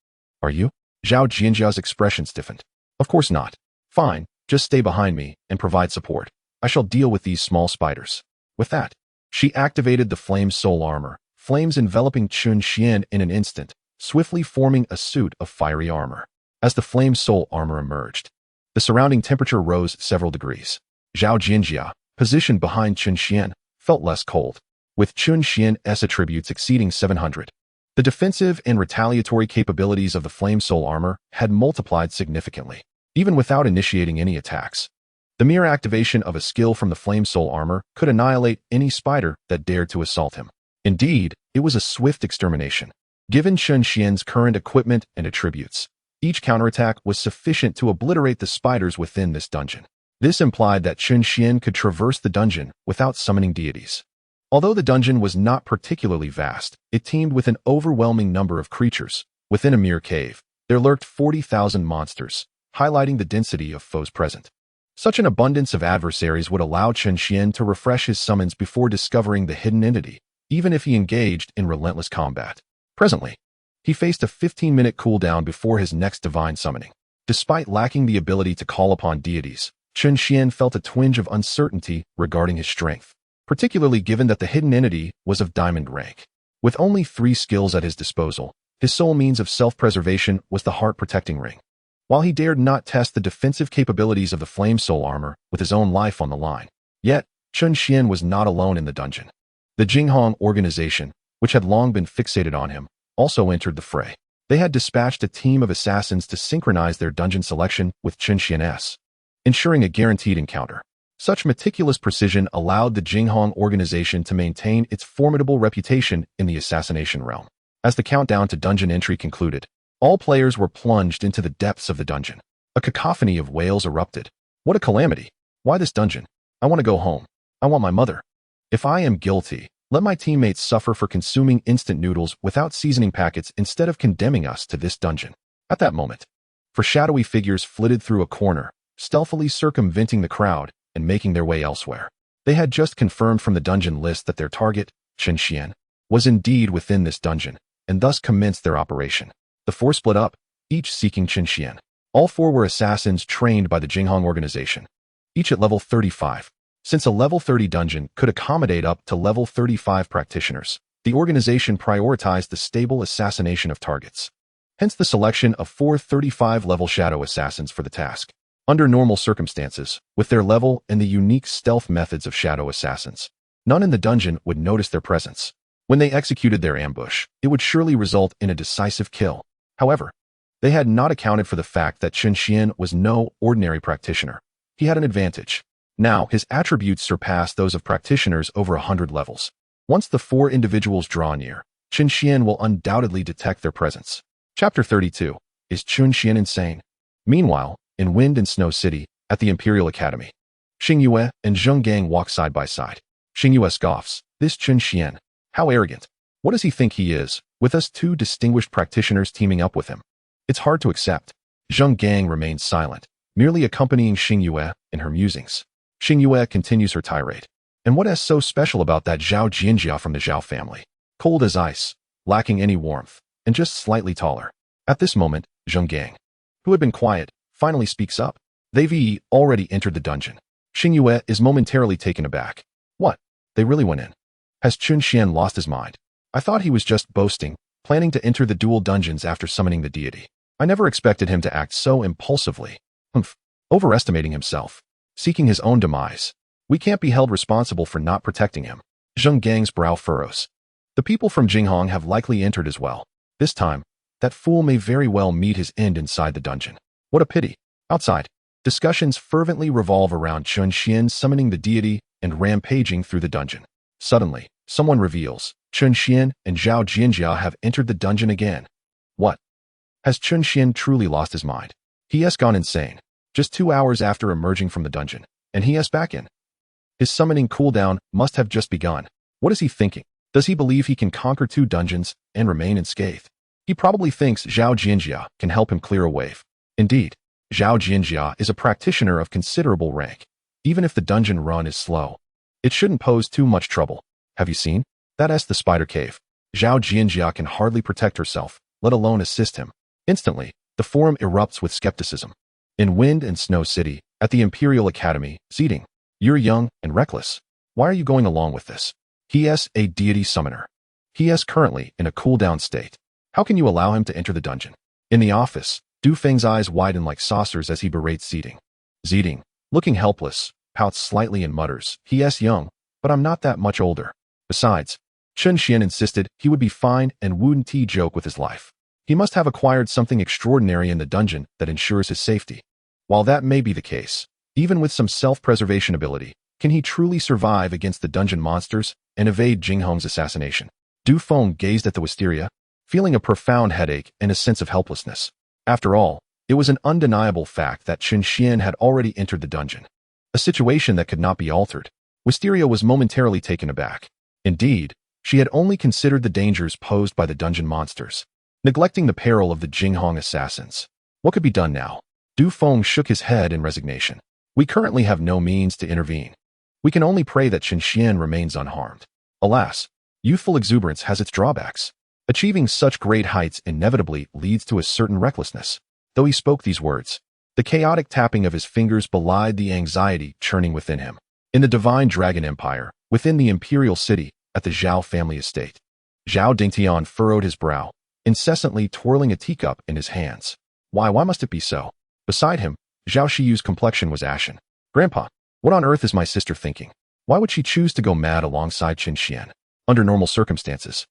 Are you? Zhao Jinjiao's expression stiffened. Of course not. Fine, just stay behind me and provide support. I shall deal with these small spiders. With that, she activated the Flame Soul Armor, flames enveloping Chen Xuan in an instant, swiftly forming a suit of fiery armor. As the Flame Soul Armor emerged, the surrounding temperature rose several degrees. Zhao Jinjia, positioned behind Chen Xuan, felt less cold, with Chen Xuan's attributes exceeding 700. The defensive and retaliatory capabilities of the Flame Soul Armor had multiplied significantly, even without initiating any attacks. The mere activation of a skill from the Flame Soul Armor could annihilate any spider that dared to assault him. Indeed, it was a swift extermination. Given Chen Xuan's current equipment and attributes, each counterattack was sufficient to obliterate the spiders within this dungeon. This implied that Chen Xuan could traverse the dungeon without summoning deities. Although the dungeon was not particularly vast, it teemed with an overwhelming number of creatures. Within a mere cave, there lurked 40,000 monsters, highlighting the density of foes present. Such an abundance of adversaries would allow Chen Xuan to refresh his summons before discovering the hidden entity, even if he engaged in relentless combat. Presently, he faced a 15-minute cooldown before his next divine summoning. Despite lacking the ability to call upon deities, Chen Xuan felt a twinge of uncertainty regarding his strength, particularly given that the hidden entity was of diamond rank. With only 3 skills at his disposal, his sole means of self-preservation was the heart-protecting ring. While he dared not test the defensive capabilities of the Flame Soul armor with his own life on the line, yet Chen Xuan was not alone in the dungeon. The Jinghong organization, which had long been fixated on him, also entered the fray. They had dispatched a team of assassins to synchronize their dungeon selection with Chen Xuan's, ensuring a guaranteed encounter. Such meticulous precision allowed the Jinghong organization to maintain its formidable reputation in the assassination realm. As the countdown to dungeon entry concluded, all players were plunged into the depths of the dungeon. A cacophony of wails erupted. What a calamity! Why this dungeon? I want to go home. I want my mother. If I am guilty, let my teammates suffer for consuming instant noodles without seasoning packets instead of condemning us to this dungeon. At that moment, shadowy figures flitted through a corner, stealthily circumventing the crowd and making their way elsewhere. They had just confirmed from the dungeon list that their target, Chen Xuan, was indeed within this dungeon, and thus commenced their operation. The 4 split up, each seeking Chen Xuan. All 4 were assassins trained by the Jinghong organization, each at level 35. Since a level 30 dungeon could accommodate up to level 35 practitioners, the organization prioritized the stable assassination of targets. Hence the selection of 4 35-level shadow assassins for the task. Under normal circumstances, with their level and the unique stealth methods of shadow assassins, none in the dungeon would notice their presence. When they executed their ambush, it would surely result in a decisive kill. However, they had not accounted for the fact that Chen Xuan was no ordinary practitioner. He had an advantage. Now, his attributes surpassed those of practitioners over 100 levels. Once the 4 individuals draw near, Chen Xuan will undoubtedly detect their presence. Chapter 32. Is Chen Xuan insane? Meanwhile, in Wind and Snow City, at the Imperial Academy, Xingyue and Zheng Gang walk side by side. Xingyue scoffs. This Chen Xuan. How arrogant. What does he think he is, with us 2 distinguished practitioners teaming up with him? It's hard to accept. Zheng Gang remains silent, merely accompanying Xingyue in her musings. Xingyue continues her tirade. And what is so special about that Zhao Jianjia from the Zhao family? Cold as ice, lacking any warmth, and just slightly taller. At this moment, Zheng Gang, who had been quiet, finally speaks up. They've already entered the dungeon. Xingyue is momentarily taken aback. What? They really went in? Has Chen Xuan lost his mind? I thought he was just boasting, planning to enter the dual dungeons after summoning the deity. I never expected him to act so impulsively. Overestimating himself. Seeking his own demise. We can't be held responsible for not protecting him. Zheng Gang's brow furrows. The people from Jinghong have likely entered as well. This time, that fool may very well meet his end inside the dungeon. What a pity. Outside, discussions fervently revolve around Chen Xuan summoning the deity and rampaging through the dungeon. Suddenly, someone reveals, Chen Xuan and Zhao Jianjia have entered the dungeon again. What? Has Chen Xuan truly lost his mind? He has gone insane. Just 2 hours after emerging from the dungeon, and he is back in. His summoning cooldown must have just begun. What is he thinking? Does he believe he can conquer 2 dungeons and remain unscathed? He probably thinks Zhao Jianjia can help him clear a wave. Indeed, Zhao Jianjia is a practitioner of considerable rank. Even if the dungeon run is slow, it shouldn't pose too much trouble. Have you seen? That's the spider cave. Zhao Jianjia can hardly protect herself, let alone assist him. Instantly, the forum erupts with skepticism. In Wind and Snow City, at the Imperial Academy, Zeding, you're young and reckless. Why are you going along with this? He is a deity summoner. He is currently in a cooldown state. How can you allow him to enter the dungeon? In the office, Du Feng's eyes widen like saucers as he berates Zeding. Zeding, looking helpless, pouts slightly and mutters, he is young, but I'm not that much older. Besides, Chen Xuan insisted he would be fine and wouldn't joke with his life. He must have acquired something extraordinary in the dungeon that ensures his safety. While that may be the case, even with some self-preservation ability, can he truly survive against the dungeon monsters and evade Jinghong's assassination. Du Feng gazed at the wisteria, feeling a profound headache and a sense of helplessness. After all, it was an undeniable fact that Chen Xuan had already entered the dungeon, a situation that could not be altered. Wisteria was momentarily taken aback. Indeed, she had only considered the dangers posed by the dungeon monsters, neglecting the peril of the Jinghong assassins. What could be done now? Du Feng shook his head in resignation. We currently have no means to intervene. We can only pray that Chen Xuan remains unharmed. Alas, youthful exuberance has its drawbacks. Achieving such great heights inevitably leads to a certain recklessness. Though he spoke these words, the chaotic tapping of his fingers belied the anxiety churning within him. In the Divine Dragon Empire, within the Imperial City, at the Zhao family estate, Zhao Dingtian furrowed his brow, incessantly twirling a teacup in his hands. Why must it be so? Beside him, Zhao Shiyu's complexion was ashen. Grandpa, what on earth is my sister thinking? Why would she choose to go mad alongside Chen Xuan? Under normal circumstances,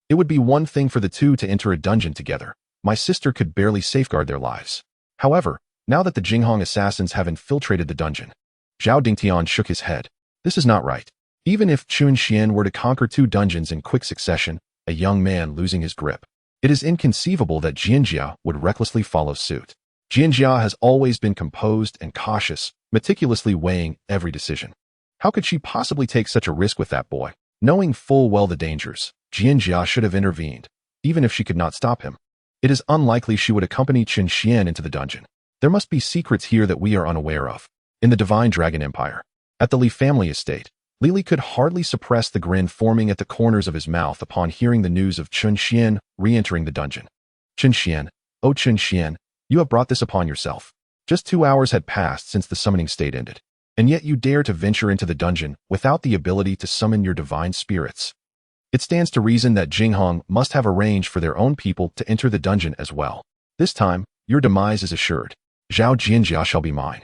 it would be one thing for the two to enter a dungeon together. My sister could barely safeguard their lives. However, now that the Jinghong assassins have infiltrated the dungeon, Zhao Dingtian shook his head. This is not right. Even if Chen Xuan were to conquer 2 dungeons in quick succession, a young man losing his grip, it is inconceivable that Jianjia would recklessly follow suit. Jianjia has always been composed and cautious, meticulously weighing every decision. How could she possibly take such a risk with that boy? Knowing full well the dangers, Jianjia should have intervened, even if she could not stop him. It is unlikely she would accompany Chen Xuan into the dungeon. There must be secrets here that we are unaware of. In the Divine Dragon Empire, at the Li family estate, Li Li could hardly suppress the grin forming at the corners of his mouth upon hearing the news of Chen Xuan re-entering the dungeon. Chen Xuan, oh Chen Xuan, you have brought this upon yourself. Just 2 hours had passed since the summoning state ended, and yet you dare to venture into the dungeon without the ability to summon your divine spirits. It stands to reason that Jinghong must have arranged for their own people to enter the dungeon as well. This time, your demise is assured. Zhao Jianjia shall be mine,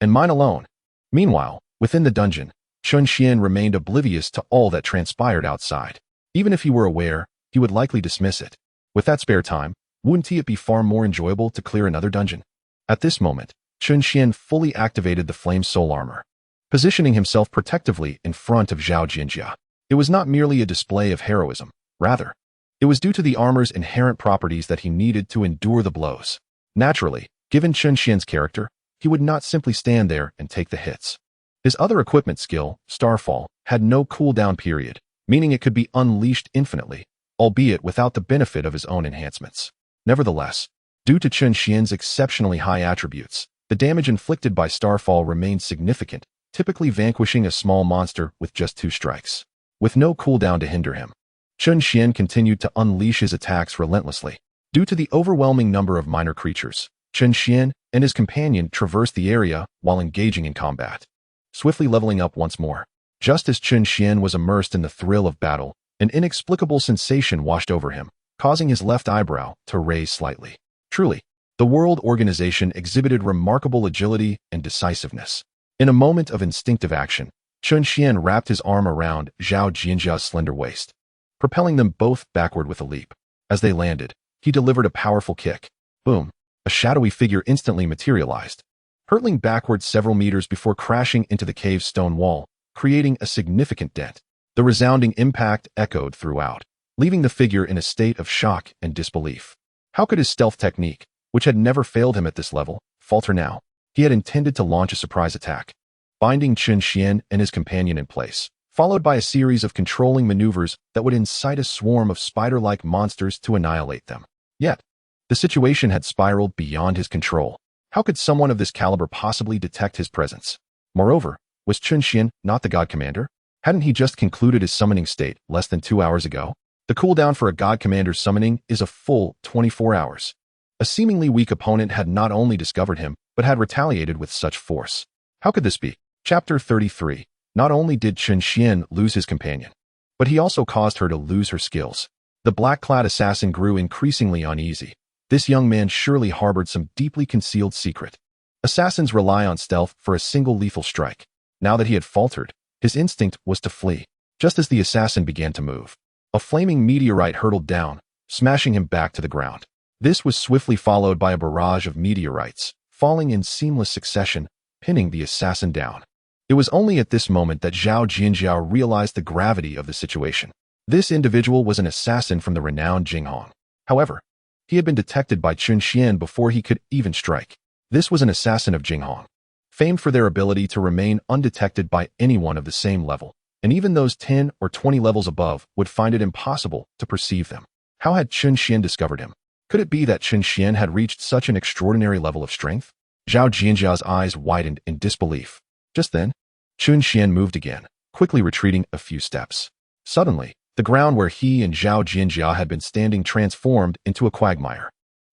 and mine alone. Meanwhile, within the dungeon, Chen Xuan remained oblivious to all that transpired outside. Even if he were aware, he would likely dismiss it. With that spare time, wouldn't it be far more enjoyable to clear another dungeon? At this moment, Chen Xuan fully activated the Flame Soul Armor, positioning himself protectively in front of Zhao Jianjia. It was not merely a display of heroism. Rather, it was due to the armor's inherent properties that he needed to endure the blows. Naturally, given Chen Xuan's character, he would not simply stand there and take the hits. His other equipment skill, Starfall, had no cooldown period, meaning it could be unleashed infinitely, albeit without the benefit of his own enhancements. Nevertheless, due to Chen Xuan's exceptionally high attributes, the damage inflicted by Starfall remained significant, typically vanquishing a small monster with just 2 strikes. With no cooldown to hinder him, Chen Xuan continued to unleash his attacks relentlessly. Due to the overwhelming number of minor creatures, Chen Xuan and his companion traversed the area while engaging in combat, swiftly leveling up once more. Just as Chen Xuan was immersed in the thrill of battle, an inexplicable sensation washed over him, causing his left eyebrow to raise slightly. Truly, the World Organization exhibited remarkable agility and decisiveness. In a moment of instinctive action, Chen Xuan wrapped his arm around Zhao Jianjia's slender waist, propelling them both backward with a leap. As they landed, he delivered a powerful kick. Boom! A shadowy figure instantly materialized, hurtling backward several meters before crashing into the cave's stone wall, creating a significant dent. The resounding impact echoed throughout, leaving the figure in a state of shock and disbelief. How could his stealth technique, which had never failed him at this level, falter now? He had intended to launch a surprise attack, binding Chen Xuan and his companion in place, followed by a series of controlling maneuvers that would incite a swarm of spider-like monsters to annihilate them. Yet, the situation had spiraled beyond his control. How could someone of this caliber possibly detect his presence? Moreover, was Chen Xuan not the God Commander? Hadn't he just concluded his summoning state less than 2 hours ago? The cooldown for a God Commander's summoning is a full 24 hours. A seemingly weak opponent had not only discovered him, but had retaliated with such force. How could this be? Chapter 33. Not only did Chen Xuan lose his companion, but he also caused her to lose her skills. The black-clad assassin grew increasingly uneasy. This young man surely harbored some deeply concealed secret. Assassins rely on stealth for a single lethal strike. Now that he had faltered, his instinct was to flee. Just as the assassin began to move, a flaming meteorite hurtled down, smashing him back to the ground. This was swiftly followed by a barrage of meteorites, falling in seamless succession, pinning the assassin down. It was only at this moment that Zhao Jinjiao realized the gravity of the situation. This individual was an assassin from the renowned Jinghong. However, he had been detected by Chen Xuan before he could even strike. This was an assassin of Jinghong, famed for their ability to remain undetected by anyone of the same level, and even those 10 or 20 levels above would find it impossible to perceive them. How had Chen Xuan discovered him? Could it be that Chen Xuan had reached such an extraordinary level of strength? Zhao Jinjiao's eyes widened in disbelief. Just then, Chen Xuan moved again, quickly retreating a few steps. Suddenly, the ground where he and Zhao Jinjia had been standing transformed into a quagmire.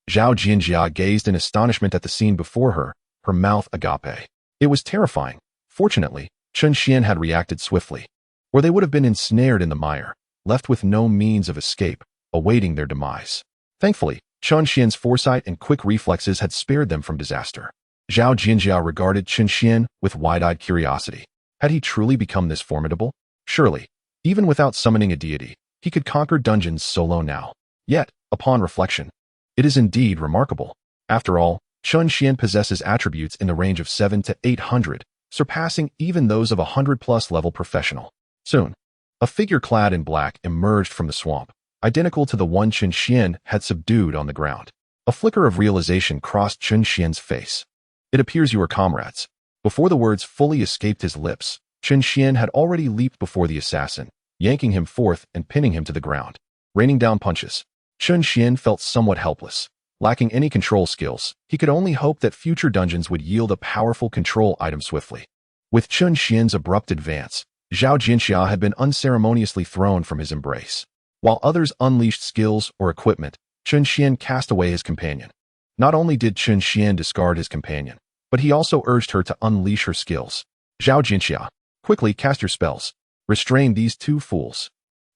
Zhao Jinjia gazed in astonishment at the scene before her, her mouth agape. It was terrifying. Fortunately, Chen Xuan had reacted swiftly, or they would have been ensnared in the mire, left with no means of escape, awaiting their demise. Thankfully, Chen Xuan's foresight and quick reflexes had spared them from disaster. Zhao Jinjia regarded Chen Xuan with wide-eyed curiosity. Had he truly become this formidable? Surely, even without summoning a deity, he could conquer dungeons solo now. Yet, upon reflection, it is indeed remarkable. After all, Chen Xuan possesses attributes in the range of 700 to 800, surpassing even those of a 100-plus level professional. Soon, a figure clad in black emerged from the swamp, identical to the one Chen Xuan had subdued on the ground. A flicker of realization crossed Chen Xuan's face. It appears you are comrades. Before the words fully escaped his lips, Chen Xuan had already leaped before the assassin, yanking him forth and pinning him to the ground. Raining down punches, Chen Xuan felt somewhat helpless. Lacking any control skills, he could only hope that future dungeons would yield a powerful control item swiftly. With Chen Xuan's abrupt advance, Zhao Jinxia had been unceremoniously thrown from his embrace. While others unleashed skills or equipment, Chen Xuan cast away his companion. Not only did Chen Xuan discard his companion, but he also urged her to unleash her skills. Zhao Jinxia, quickly cast your spells. Restrain these two fools.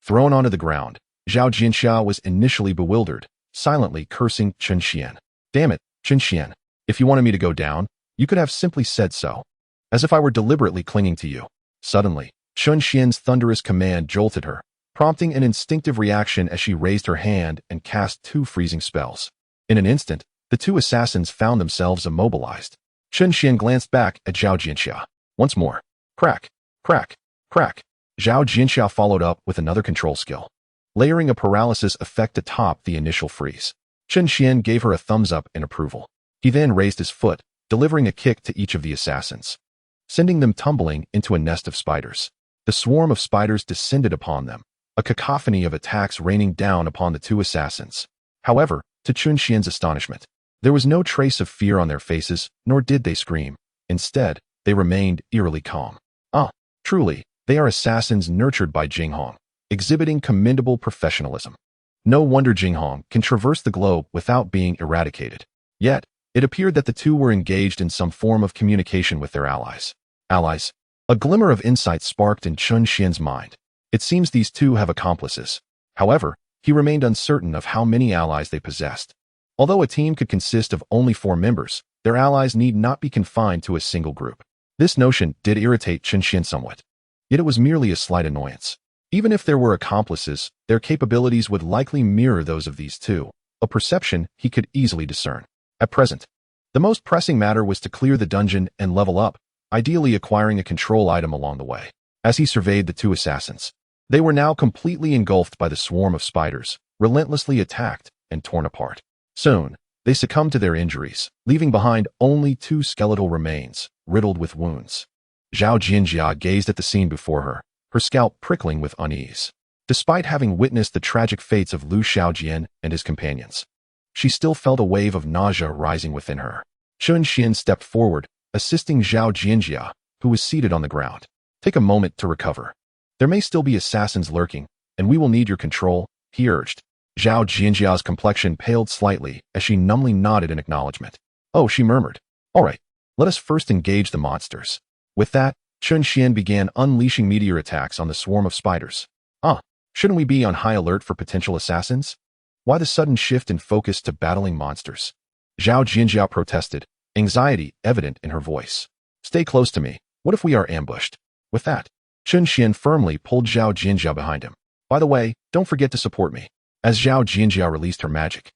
Thrown onto the ground, Zhao Jinxia was initially bewildered, silently cursing Chen Xuan. Damn it, Chen Xuan. If you wanted me to go down, you could have simply said so. As if I were deliberately clinging to you. Suddenly, Chen Xuan's thunderous command jolted her, prompting an instinctive reaction as she raised her hand and cast two freezing spells. In an instant, the two assassins found themselves immobilized. Chen Xuan glanced back at Zhao Jinxia. Once more. Crack, crack, crack. Zhao Jinxia followed up with another control skill, layering a paralysis effect atop the initial freeze. Chen Xuan gave her a thumbs up in approval. He then raised his foot, delivering a kick to each of the assassins, sending them tumbling into a nest of spiders. The swarm of spiders descended upon them, a cacophony of attacks raining down upon the two assassins. However, to Chen Xuan's astonishment, there was no trace of fear on their faces, nor did they scream. Instead, they remained eerily calm. Truly, they are assassins nurtured by Jinghong, exhibiting commendable professionalism. No wonder Jinghong can traverse the globe without being eradicated. Yet, it appeared that the two were engaged in some form of communication with their allies. Allies? A glimmer of insight sparked in Chen Xuan's mind. It seems these two have accomplices. However, he remained uncertain of how many allies they possessed. Although a team could consist of only 4 members, their allies need not be confined to a single group. This notion did irritate Chen Xuan somewhat. Yet it was merely a slight annoyance. Even if there were accomplices, their capabilities would likely mirror those of these two, a perception he could easily discern. At present, the most pressing matter was to clear the dungeon and level up, ideally acquiring a control item along the way. As he surveyed the two assassins, they were now completely engulfed by the swarm of spiders, relentlessly attacked and torn apart. Soon, they succumbed to their injuries, leaving behind only 2 skeletal remains, riddled with wounds. Zhao Jinjia gazed at the scene before her, her scalp prickling with unease. Despite having witnessed the tragic fates of Lu Xiaojian and his companions, she still felt a wave of nausea rising within her. Chen Xuan stepped forward, assisting Zhao Jinjia, who was seated on the ground. Take a moment to recover. There may still be assassins lurking, and we will need your control, he urged. Zhao Jinjia's complexion paled slightly as she numbly nodded in acknowledgement. Oh, she murmured. All right, let us first engage the monsters. With that, Chen Xuan began unleashing meteor attacks on the swarm of spiders. Shouldn't we be on high alert for potential assassins? Why the sudden shift in focus to battling monsters? Zhao Jinjia protested, anxiety evident in her voice. Stay close to me. What if we are ambushed? With that, Chen Xuan firmly pulled Zhao Jinjia behind him. By the way, don't forget to support me. As Zhao Jinjia released her magic,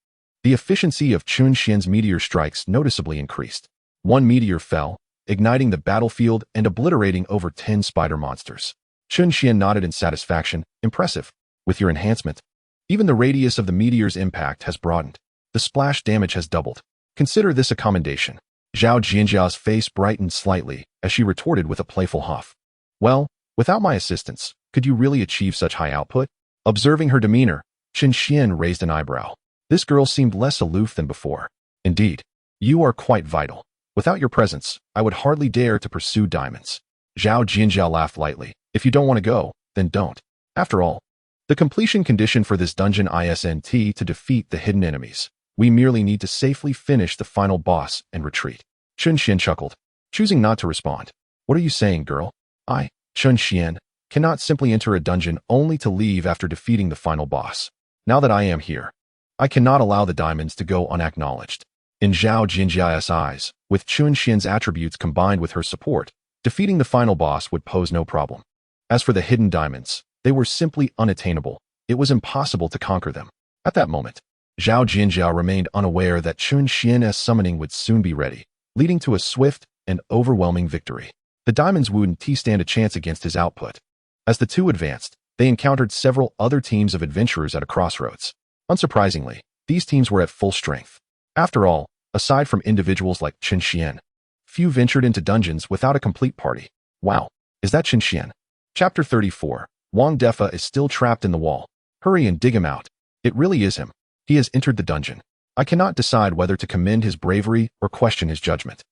the efficiency of Chen Xuan's meteor strikes noticeably increased. One meteor fell, igniting the battlefield and obliterating over 10 spider monsters. Chen Xuan nodded in satisfaction. Impressive. With your enhancement, even the radius of the meteor's impact has broadened. The splash damage has doubled. Consider this a commendation. Zhao Jianjia's face brightened slightly as she retorted with a playful huff. Well, without my assistance, could you really achieve such high output? Observing her demeanor, Chen Xuan raised an eyebrow. This girl seemed less aloof than before. Indeed, you are quite vital. Without your presence, I would hardly dare to pursue diamonds. Zhao Jianjia laughed lightly. If you don't want to go, then don't. After all, the completion condition for this dungeon isn't to defeat the hidden enemies. We merely need to safely finish the final boss and retreat. Chen Xuan chuckled, choosing not to respond. What are you saying, girl? I, Chen Xuan, cannot simply enter a dungeon only to leave after defeating the final boss. Now that I am here, I cannot allow the diamonds to go unacknowledged. In Zhao Jinjia's eyes, with Chen Xuan's attributes combined with her support, defeating the final boss would pose no problem. As for the hidden diamonds, they were simply unattainable. It was impossible to conquer them. At that moment, Zhao Jinjia remained unaware that Chen Xuan's summoning would soon be ready, leading to a swift and overwhelming victory. The diamonds wouldn't stand a chance against his output. As the two advanced, they encountered several other teams of adventurers at a crossroads. Unsurprisingly, these teams were at full strength. After all, aside from individuals like Chen Xuan, few ventured into dungeons without a complete party. Wow, is that Chen Xuan? Chapter 34. Wang Defa is still trapped in the wall. Hurry and dig him out. It really is him. He has entered the dungeon. I cannot decide whether to commend his bravery or question his judgment.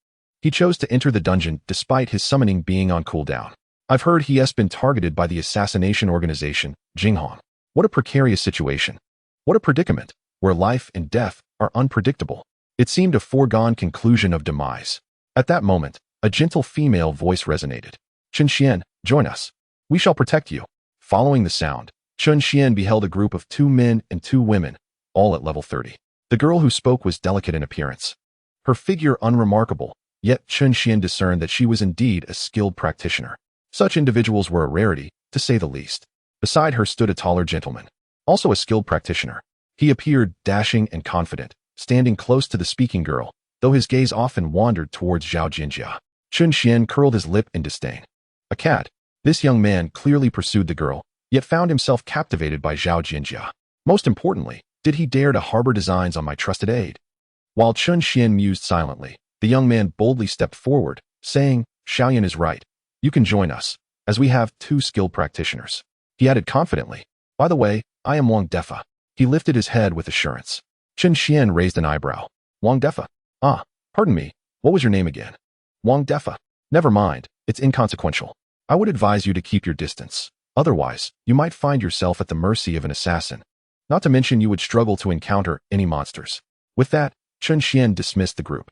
He chose to enter the dungeon despite his summoning being on cooldown. I've heard he has been targeted by the assassination organization, Jinghong. What a precarious situation. What a predicament, where life and death are unpredictable. It seemed a foregone conclusion of demise. At that moment, a gentle female voice resonated. Chen Xuan, join us. We shall protect you. Following the sound, Chen Xuan beheld a group of 2 men and 2 women, all at level 30. The girl who spoke was delicate in appearance. Her figure unremarkable, yet Chen Xuan discerned that she was indeed a skilled practitioner. Such individuals were a rarity, to say the least. Beside her stood a taller gentleman, also a skilled practitioner. He appeared dashing and confident, standing close to the speaking girl, though his gaze often wandered towards Zhao Jinjia. Chen Xuan curled his lip in disdain. A cat. This young man clearly pursued the girl, yet found himself captivated by Zhao Jinjia. Most importantly, did he dare to harbor designs on my trusted aide? While Chen Xuan mused silently, the young man boldly stepped forward, saying, Xiaoyan is right. You can join us, as we have 2 skilled practitioners. He added confidently, by the way, I am Wang Defa. He lifted his head with assurance. Chen Xuan raised an eyebrow. Wang Defa. Ah, pardon me, what was your name again? Wang Defa. Never mind, it's inconsequential. I would advise you to keep your distance. Otherwise, you might find yourself at the mercy of an assassin. Not to mention you would struggle to encounter any monsters. With that, Chen Xuan dismissed the group.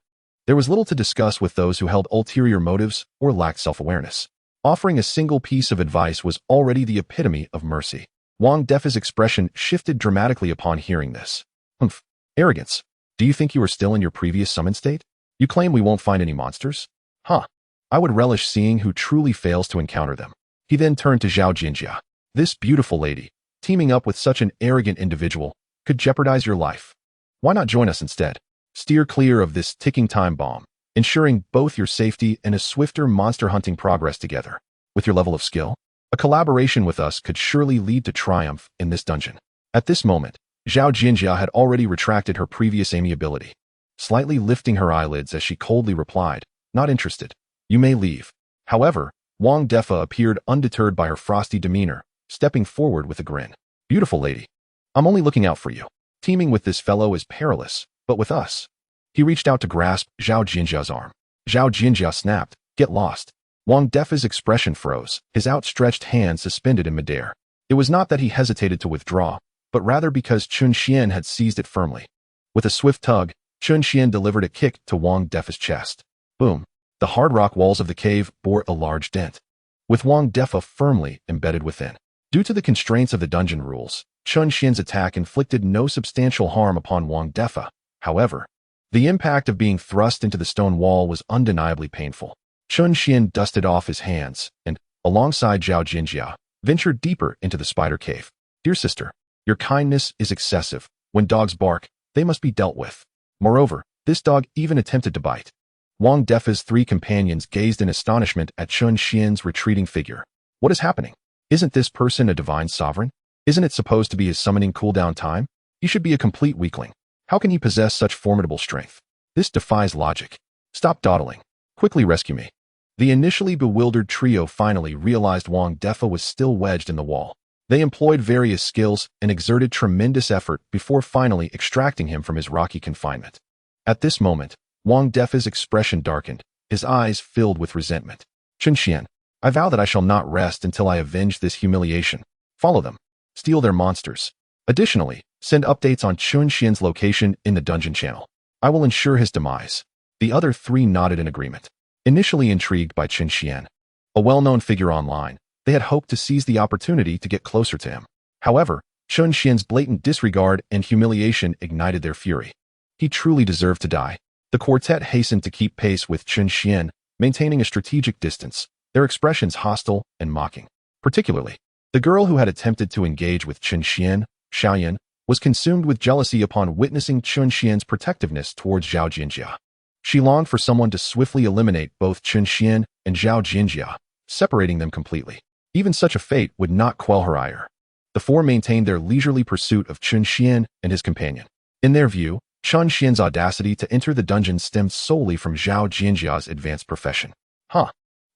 There was little to discuss with those who held ulterior motives or lacked self-awareness. Offering a single piece of advice was already the epitome of mercy. Wang Defa's expression shifted dramatically upon hearing this. Humph. Arrogance. Do you think you are still in your previous summon state? You claim we won't find any monsters? Huh. I would relish seeing who truly fails to encounter them. He then turned to Zhao Jinjia. This beautiful lady, teaming up with such an arrogant individual, could jeopardize your life. Why not join us instead? Steer clear of this ticking time bomb, ensuring both your safety and a swifter monster hunting progress together. With your level of skill, a collaboration with us could surely lead to triumph in this dungeon. At this moment, Zhao Jinjia had already retracted her previous amiability, slightly lifting her eyelids as she coldly replied, not interested. You may leave. However, Wang Defa appeared undeterred by her frosty demeanor, stepping forward with a grin. Beautiful lady. I'm only looking out for you. Teaming with this fellow is perilous, but with us. He reached out to grasp Zhao Jinjia's arm. Zhao Jinjia snapped, get lost. Wang Defa's expression froze, his outstretched hand suspended in midair. It was not that he hesitated to withdraw, but rather because Chen Xuan had seized it firmly. With a swift tug, Chen Xuan delivered a kick to Wang Defa's chest. Boom. The hard rock walls of the cave bore a large dent, with Wang Defa firmly embedded within. Due to the constraints of the dungeon rules, Chen Xuan's attack inflicted no substantial harm upon Wang Defa. However, the impact of being thrust into the stone wall was undeniably painful. Chen Xuan dusted off his hands and, alongside Zhao Jinjia, ventured deeper into the spider cave. Dear sister, your kindness is excessive. When dogs bark, they must be dealt with. Moreover, this dog even attempted to bite. Wang Defa's three companions gazed in astonishment at Chen Xuan's retreating figure. What is happening? Isn't this person a divine sovereign? Isn't it supposed to be his summoning cooldown time? He should be a complete weakling. How can he possess such formidable strength? This defies logic. Stop dawdling. Quickly rescue me. The initially bewildered trio finally realized Wang Defa was still wedged in the wall. They employed various skills and exerted tremendous effort before finally extracting him from his rocky confinement. At this moment, Wang Defa's expression darkened, his eyes filled with resentment. Chen Xuan, I vow that I shall not rest until I avenge this humiliation. Follow them. Steal their monsters. Additionally, send updates on Chen Xuan's location in the dungeon channel. I will ensure his demise. The other three nodded in agreement. Initially intrigued by Chen Xuan, a well-known figure online, they had hoped to seize the opportunity to get closer to him. However, Chen Xuan's blatant disregard and humiliation ignited their fury. He truly deserved to die. The quartet hastened to keep pace with Chen Xuan, maintaining a strategic distance, their expressions hostile and mocking. Particularly, the girl who had attempted to engage with Chen Xuan, Xiaoyan, was consumed with jealousy upon witnessing Chen Xuan's protectiveness towards Zhao Jinjia. She longed for someone to swiftly eliminate both Chen Xuan and Zhao Jinjia, separating them completely. Even such a fate would not quell her ire. The four maintained their leisurely pursuit of Chen Xuan and his companion. In their view, Chen Xuan's audacity to enter the dungeon stemmed solely from Zhao Jinjia's advanced profession.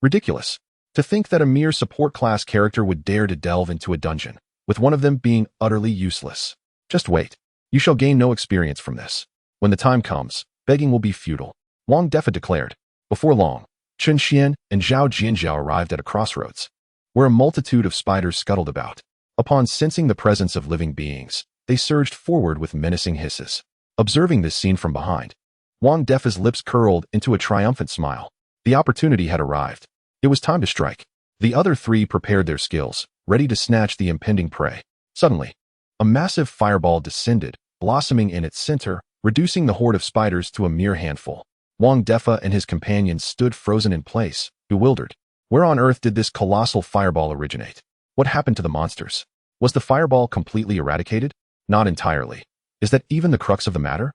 Ridiculous. To think that a mere support class character would dare to delve into a dungeon, with one of them being utterly useless. Just wait. You shall gain no experience from this. When the time comes, begging will be futile. Wang Defa declared. Before long, Chen Xuan and Zhao Jinjia arrived at a crossroads, where a multitude of spiders scuttled about. Upon sensing the presence of living beings, they surged forward with menacing hisses. Observing this scene from behind, Wang Defa's lips curled into a triumphant smile. The opportunity had arrived. It was time to strike. The other three prepared their skills, ready to snatch the impending prey. Suddenly, a massive fireball descended, blossoming in its center, reducing the horde of spiders to a mere handful. Wang Defa and his companions stood frozen in place, bewildered. Where on earth did this colossal fireball originate? What happened to the monsters? Was the fireball completely eradicated? Not entirely. Is that even the crux of the matter?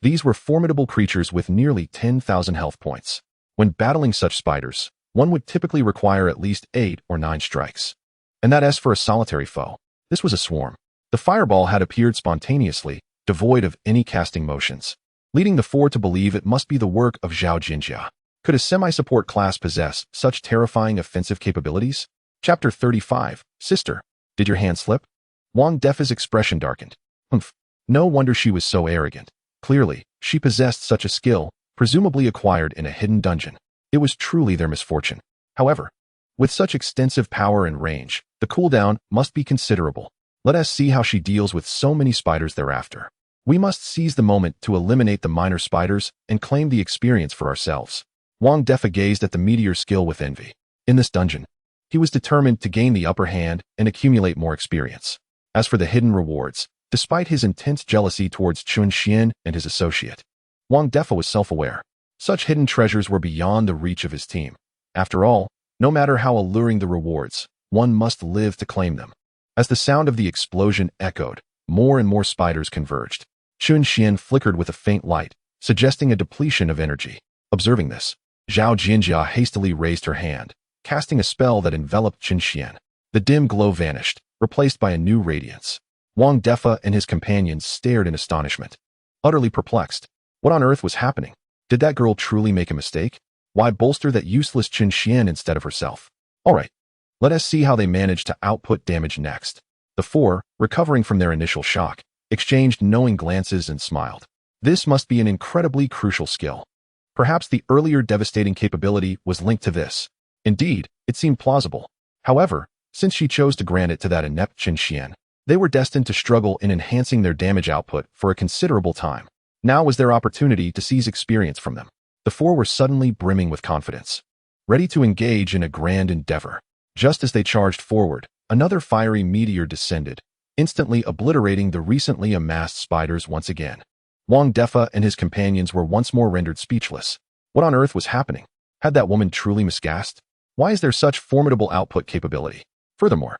These were formidable creatures with nearly 10,000 health points. When battling such spiders, one would typically require at least 8 or 9 strikes. And that as for a solitary foe, this was a swarm. The fireball had appeared spontaneously, devoid of any casting motions, leading the four to believe it must be the work of Zhao Jinjia. Could a semi-support class possess such terrifying offensive capabilities? Chapter 35, Sister. Did your hand slip? Wang Defa's expression darkened. Humph. No wonder she was so arrogant. Clearly, she possessed such a skill, presumably acquired in a hidden dungeon. It was truly their misfortune. However, with such extensive power and range, the cooldown must be considerable. Let us see how she deals with so many spiders thereafter. We must seize the moment to eliminate the minor spiders and claim the experience for ourselves. Wang Defa gazed at the meteor's skill with envy. In this dungeon, he was determined to gain the upper hand and accumulate more experience. As for the hidden rewards, despite his intense jealousy towards Chen Xuan and his associate, Wang Defa was self-aware. Such hidden treasures were beyond the reach of his team. After all, no matter how alluring the rewards, one must live to claim them. As the sound of the explosion echoed, more and more spiders converged. Chen Xuan flickered with a faint light, suggesting a depletion of energy. Observing this, Zhao Jinjia hastily raised her hand, casting a spell that enveloped Chen Xuan. The dim glow vanished, replaced by a new radiance. Wang Defa and his companions stared in astonishment, utterly perplexed. What on earth was happening? Did that girl truly make a mistake? Why bolster that useless Chen Xuan instead of herself? All right, let us see how they managed to output damage next. The four, recovering from their initial shock, exchanged knowing glances and smiled. This must be an incredibly crucial skill. Perhaps the earlier devastating capability was linked to this. Indeed, it seemed plausible. However, since she chose to grant it to that inept Chen Xuan, they were destined to struggle in enhancing their damage output for a considerable time. Now was their opportunity to seize experience from them. The four were suddenly brimming with confidence, ready to engage in a grand endeavor. Just as they charged forward, another fiery meteor descended, instantly obliterating the recently amassed spiders once again. Wang Defa and his companions were once more rendered speechless. What on earth was happening? Had that woman truly miscast? Why is there such formidable output capability? Furthermore,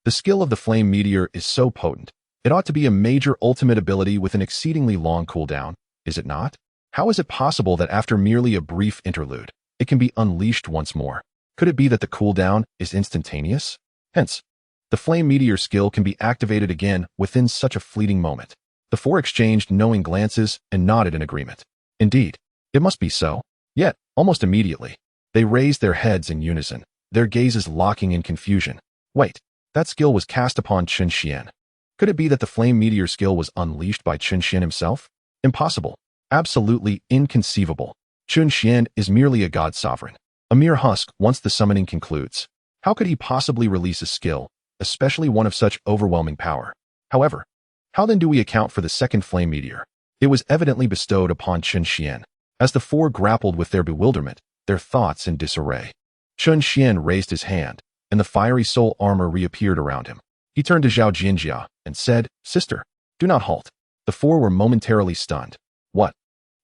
the skill of the flame meteor is so potent, it ought to be a major ultimate ability with an exceedingly long cooldown, is it not? How is it possible that after merely a brief interlude, it can be unleashed once more? Could it be that the cooldown is instantaneous? Hence, the flame meteor skill can be activated again within such a fleeting moment. The four exchanged knowing glances and nodded in agreement. Indeed, it must be so. Yet, almost immediately, they raised their heads in unison, their gazes locking in confusion. Wait, that skill was cast upon Chen Xuan. Could it be that the flame meteor skill was unleashed by Chen Xuan himself? Impossible. Absolutely inconceivable. Chen Xuan is merely a god sovereign, a mere husk once the summoning concludes. How could he possibly release a skill, especially one of such overwhelming power? However, how then do we account for the second flame meteor? It was evidently bestowed upon Chen Xuan. As the four grappled with their bewilderment, their thoughts in disarray, Chen Xuan raised his hand, and the fiery soul armor reappeared around him. He turned to Zhao Jinjia and said, "Sister, do not halt." The four were momentarily stunned. What?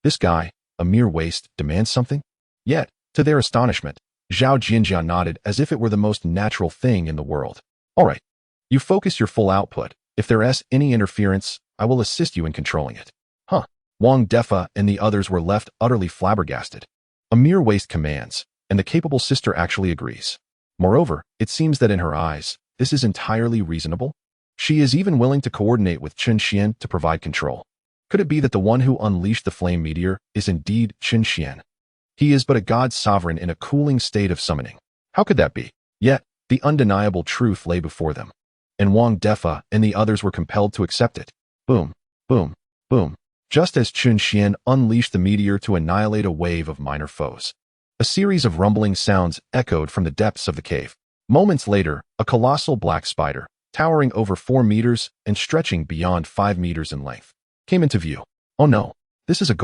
This guy, a mere waste, demands something? Yet, to their astonishment, Zhao Jinjia nodded as if it were the most natural thing in the world. All right, you focus your full output. If there is any interference, I will assist you in controlling it. Huh. Wang Defa and the others were left utterly flabbergasted. A mere waste commands, and the capable sister actually agrees. Moreover, it seems that in her eyes, this is entirely reasonable. She is even willing to coordinate with Chen Xuan to provide control. Could it be that the one who unleashed the flame meteor is indeed Chen Xuan? He is but a god sovereign in a cooling state of summoning. How could that be? Yet, the undeniable truth lay before them, and Wang Defa and the others were compelled to accept it. Boom, boom, boom. Just as Chen Xuan unleashed the meteor to annihilate a wave of minor foes, a series of rumbling sounds echoed from the depths of the cave. Moments later, a colossal black spider, towering over 4 meters and stretching beyond 5 meters in length, came into view. Oh no, this is a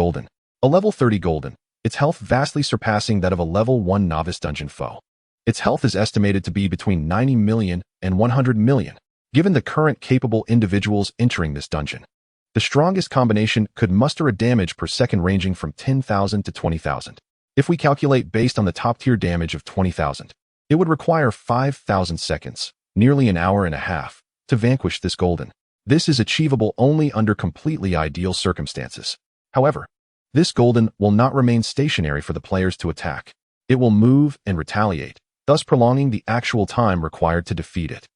level 30 golden, its health vastly surpassing that of a level 1 novice dungeon foe. Its health is estimated to be between 90 million and 100 million, given the current capable individuals entering this dungeon. The strongest combination could muster a damage per second ranging from 10,000 to 20,000. If we calculate based on the top-tier damage of 20,000, it would require 5,000 seconds, nearly an hour and a half, to vanquish this golden. This is achievable only under completely ideal circumstances. However, this golden will not remain stationary for the players to attack. It will move and retaliate, thus prolonging the actual time required to defeat it.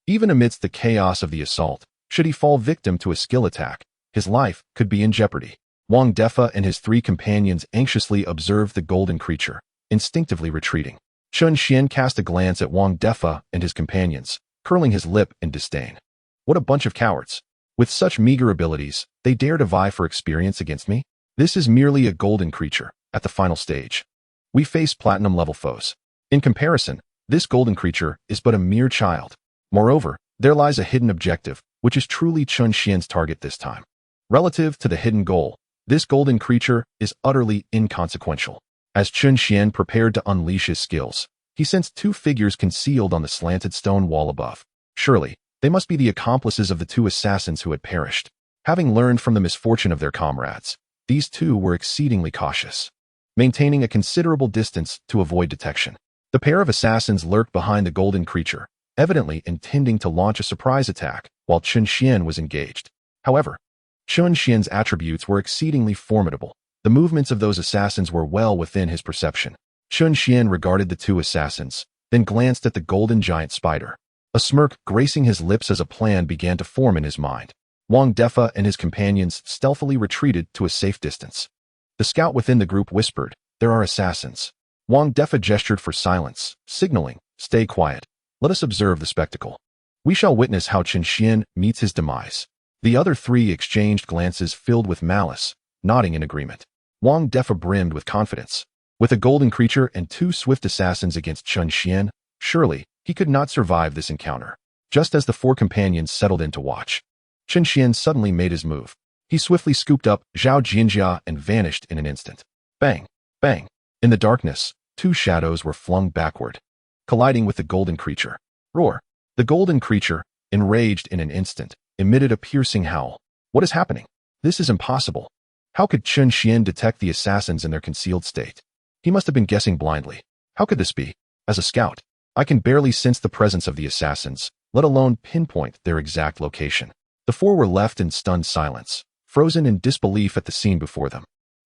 Even amidst the chaos of the assault, should he fall victim to a skill attack, his life could be in jeopardy. Wang Defa and his 3 companions anxiously observed the golden creature, instinctively retreating. Chen Xuan cast a glance at Wang Defa and his companions, curling his lip in disdain. What a bunch of cowards. With such meager abilities, they dare to vie for experience against me? This is merely a golden creature, at the final stage. We face platinum-level foes. In comparison, this golden creature is but a mere child. Moreover, there lies a hidden objective, which is truly Chen Xuan's target this time. Relative to the hidden goal, this golden creature is utterly inconsequential. As Chen Xuan prepared to unleash his skills, he sensed 2 figures concealed on the slanted stone wall above. Surely, they must be the accomplices of the 2 assassins who had perished. Having learned from the misfortune of their comrades, these 2 were exceedingly cautious, maintaining a considerable distance to avoid detection. The pair of assassins lurked behind the golden creature, evidently intending to launch a surprise attack while Chen Xuan was engaged. However, Chen Xuan's attributes were exceedingly formidable. The movements of those assassins were well within his perception. Chen Xuan regarded the 2 assassins, then glanced at the golden giant spider. A smirk gracing his lips as a plan began to form in his mind. Wang Defa and his companions stealthily retreated to a safe distance. The scout within the group whispered, "There are assassins." Wang Defa gestured for silence, signaling, "Stay quiet. Let us observe the spectacle. We shall witness how Chen Xuan meets his demise." The other 3 exchanged glances filled with malice, nodding in agreement. Wang Defa brimmed with confidence. With a golden creature and 2 swift assassins against Chen Xuan, surely he could not survive this encounter. Just as the 4 companions settled in to watch, Chen Xuan suddenly made his move. He swiftly scooped up Zhao Jinjia and vanished in an instant. Bang! Bang! In the darkness, 2 shadows were flung backward, colliding with the golden creature. Roar! The golden creature, enraged in an instant, emitted a piercing howl. What is happening? This is impossible. How could Chen Xuan detect the assassins in their concealed state? He must have been guessing blindly. How could this be? As a scout, I can barely sense the presence of the assassins, let alone pinpoint their exact location. The 4 were left in stunned silence, frozen in disbelief at the scene before them.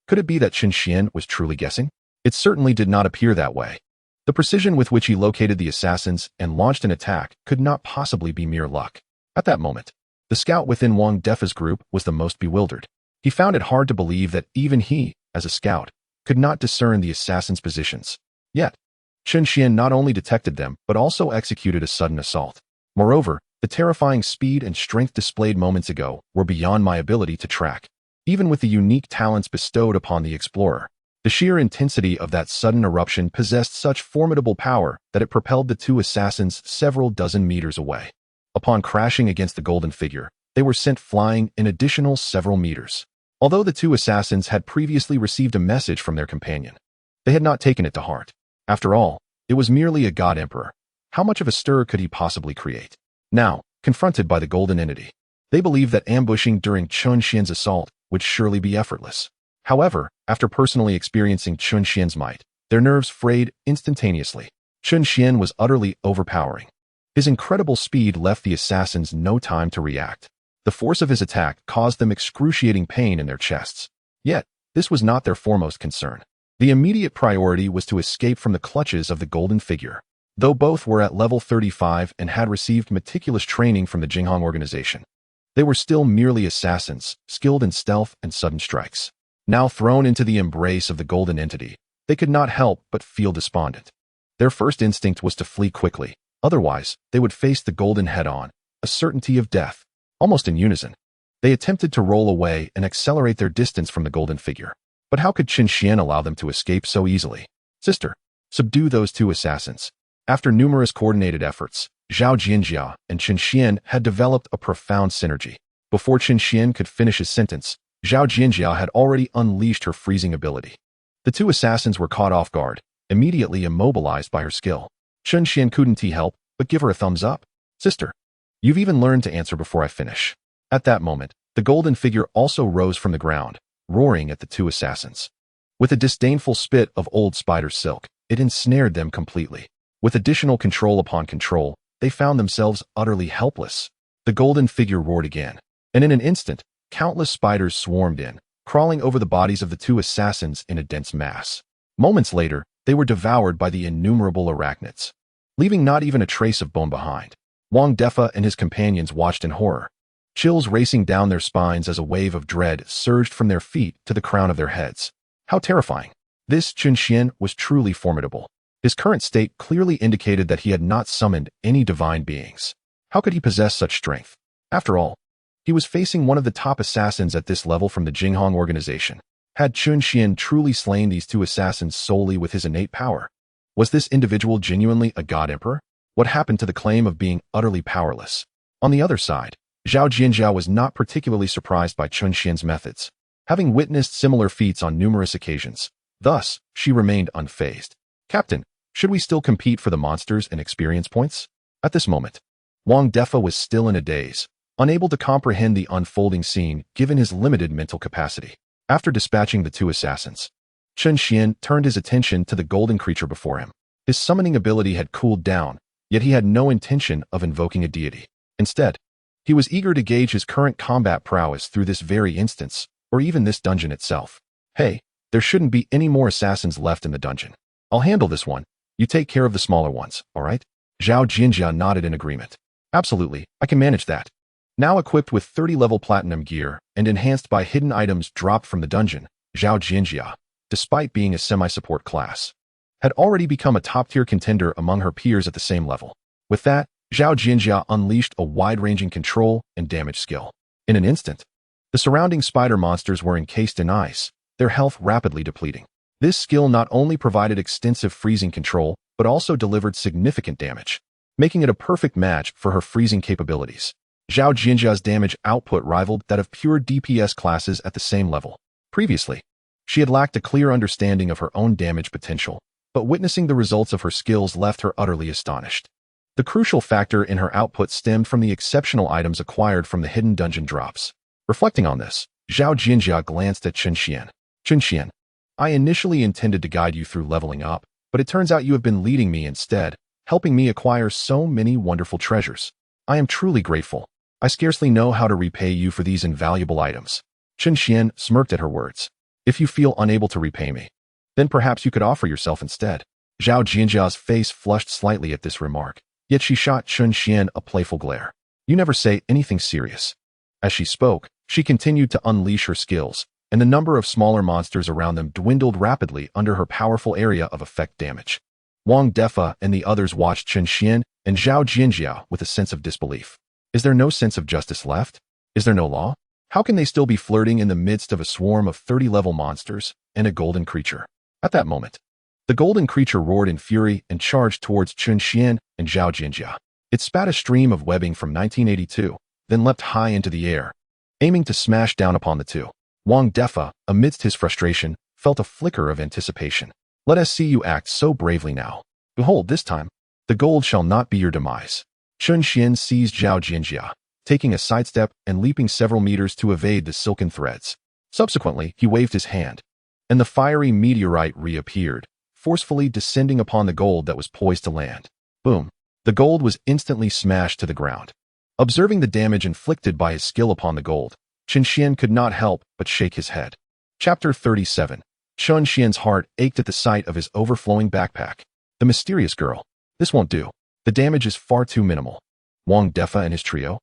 Could it be that Chen Xuan was truly guessing? It certainly did not appear that way. The precision with which he located the assassins and launched an attack could not possibly be mere luck. At that moment, the scout within Wang Defa's group was the most bewildered. He found it hard to believe that even he, as a scout, could not discern the assassins' positions. Yet, Chen Xuan not only detected them but also executed a sudden assault. Moreover, the terrifying speed and strength displayed moments ago were beyond my ability to track. Even with the unique talents bestowed upon the explorer, the sheer intensity of that sudden eruption possessed such formidable power that it propelled the two assassins several dozen meters away. Upon crashing against the golden figure, they were sent flying an additional several meters. Although the two assassins had previously received a message from their companion, they had not taken it to heart. After all, it was merely a god emperor. How much of a stir could he possibly create? Now, confronted by the golden entity, they believed that ambushing during Chen Xuan's assault would surely be effortless. However, after personally experiencing Chen Xuan's might, their nerves frayed instantaneously. Chen Xuan was utterly overpowering. His incredible speed left the assassins no time to react. The force of his attack caused them excruciating pain in their chests. Yet, this was not their foremost concern. The immediate priority was to escape from the clutches of the golden figure. Though both were at level 35 and had received meticulous training from the Jinghong organization, they were still merely assassins, skilled in stealth and sudden strikes. Now thrown into the embrace of the golden entity, they could not help but feel despondent. Their first instinct was to flee quickly, otherwise they would face the golden head-on, a certainty of death. Almost in unison, they attempted to roll away and accelerate their distance from the golden figure. But how could Chen Xuan allow them to escape so easily? Sister, subdue those two assassins. After numerous coordinated efforts, Zhao Jianjia and Chen Xuan had developed a profound synergy. Before Chen Xuan could finish his sentence, Zhao Jianjia had already unleashed her freezing ability. The two assassins were caught off guard, immediately immobilized by her skill. Chen Xuan couldn't help but give her a thumbs up. Sister, you've even learned to answer before I finish. At that moment, the golden figure also rose from the ground, roaring at the two assassins. With a disdainful spit of old spider silk, it ensnared them completely. With additional control upon control, they found themselves utterly helpless. The golden figure roared again, and in an instant, countless spiders swarmed in, crawling over the bodies of the two assassins in a dense mass. Moments later, they were devoured by the innumerable arachnids, leaving not even a trace of bone behind. Wang Defa and his companions watched in horror, chills racing down their spines as a wave of dread surged from their feet to the crown of their heads. How terrifying! This Chen Xuan was truly formidable. His current state clearly indicated that he had not summoned any divine beings. How could he possess such strength? After all, he was facing one of the top assassins at this level from the Jinghong organization. Had Chen Xuan truly slain these two assassins solely with his innate power? Was this individual genuinely a god emperor? What happened to the claim of being utterly powerless? On the other side, Zhao Jianjia was not particularly surprised by Chen Xuan's methods, having witnessed similar feats on numerous occasions. Thus, she remained unfazed. Captain, should we still compete for the monsters and experience points? At this moment, Wang Defa was still in a daze, unable to comprehend the unfolding scene given his limited mental capacity. After dispatching the two assassins, Chen Xuan turned his attention to the golden creature before him. His summoning ability had cooled down, yet he had no intention of invoking a deity. Instead, he was eager to gauge his current combat prowess through this very instance, or even this dungeon itself. Hey, there shouldn't be any more assassins left in the dungeon. I'll handle this one. You take care of the smaller ones, all right? Zhao Jianjia nodded in agreement. Absolutely, I can manage that. Now equipped with 30-level platinum gear and enhanced by hidden items dropped from the dungeon, Zhao Jianjia, despite being a semi-support class, had already become a top-tier contender among her peers at the same level. With that, Zhao Jianjia unleashed a wide-ranging control and damage skill. In an instant, the surrounding spider monsters were encased in ice, their health rapidly depleting. This skill not only provided extensive freezing control, but also delivered significant damage, making it a perfect match for her freezing capabilities. Zhao Jianjia's damage output rivaled that of pure DPS classes at the same level. Previously, she had lacked a clear understanding of her own damage potential, but witnessing the results of her skills left her utterly astonished. The crucial factor in her output stemmed from the exceptional items acquired from the hidden dungeon drops. Reflecting on this, Zhao Jianjia glanced at Chen Xuan. Chen Xuan, I initially intended to guide you through leveling up, but it turns out you have been leading me instead, helping me acquire so many wonderful treasures. I am truly grateful. I scarcely know how to repay you for these invaluable items. Chen Xuan smirked at her words. If you feel unable to repay me, then perhaps you could offer yourself instead. Zhao Jianjia's face flushed slightly at this remark, yet she shot Chen Xuan a playful glare. You never say anything serious. As she spoke, she continued to unleash her skills, and the number of smaller monsters around them dwindled rapidly under her powerful area of effect damage. Wang Defa and the others watched Chen Xuan and Zhao Jianjia with a sense of disbelief. Is there no sense of justice left? Is there no law? How can they still be flirting in the midst of a swarm of 30-level monsters and a golden creature? At that moment, the golden creature roared in fury and charged towards Chen Xuan and Zhao Jianjia. It spat a stream of webbing from 1982, then leapt high into the air, aiming to smash down upon the two. Wang Defa, amidst his frustration, felt a flicker of anticipation. Let us see you act so bravely now. Behold, this time, the gold shall not be your demise. Chen Xuan seized Zhao Jianjia, taking a sidestep and leaping several meters to evade the silken threads. Subsequently, he waved his hand, and the fiery meteorite reappeared, forcefully descending upon the gold that was poised to land. Boom! The gold was instantly smashed to the ground. Observing the damage inflicted by his skill upon the gold, Chen Xuan could not help but shake his head. Chapter 37. Chen Xuan's heart ached at the sight of his overflowing backpack. The mysterious girl. This won't do. The damage is far too minimal. Wang Defa and his trio.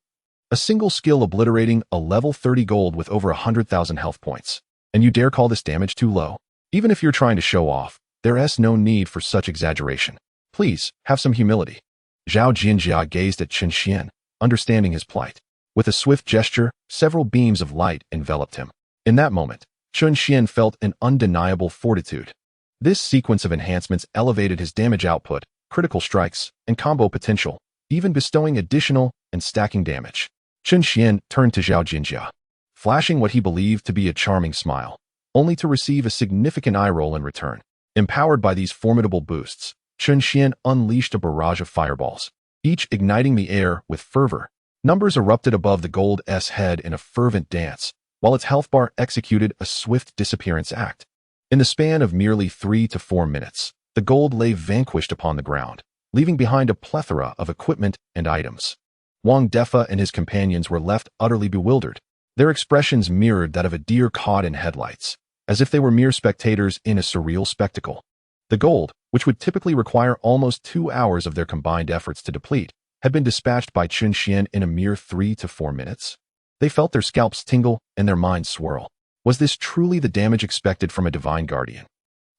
A single skill obliterating a level 30 gold with over 100,000 health points. And you dare call this damage too low? Even if you're trying to show off, there is no need for such exaggeration. Please, have some humility. Zhao Jianjia gazed at Chen Xuan, understanding his plight. With a swift gesture, several beams of light enveloped him. In that moment, Chen Xuan felt an undeniable fortitude. This sequence of enhancements elevated his damage output, critical strikes, and combo potential, even bestowing additional and stacking damage. Chen Xuan turned to Zhao Jianjia, flashing what he believed to be a charming smile, only to receive a significant eye roll in return. Empowered by these formidable boosts, Chen Xuan unleashed a barrage of fireballs, each igniting the air with fervor. Numbers erupted above the gold's head in a fervent dance, while its health bar executed a swift disappearance act. In the span of merely 3 to 4 minutes, the gold lay vanquished upon the ground, leaving behind a plethora of equipment and items. Wang Defa and his companions were left utterly bewildered. Their expressions mirrored that of a deer caught in headlights, as if they were mere spectators in a surreal spectacle. The gold, which would typically require almost 2 hours of their combined efforts to deplete, had been dispatched by Chen Xuan in a mere 3 to 4 minutes. They felt their scalps tingle and their minds swirl. Was this truly the damage expected from a divine guardian?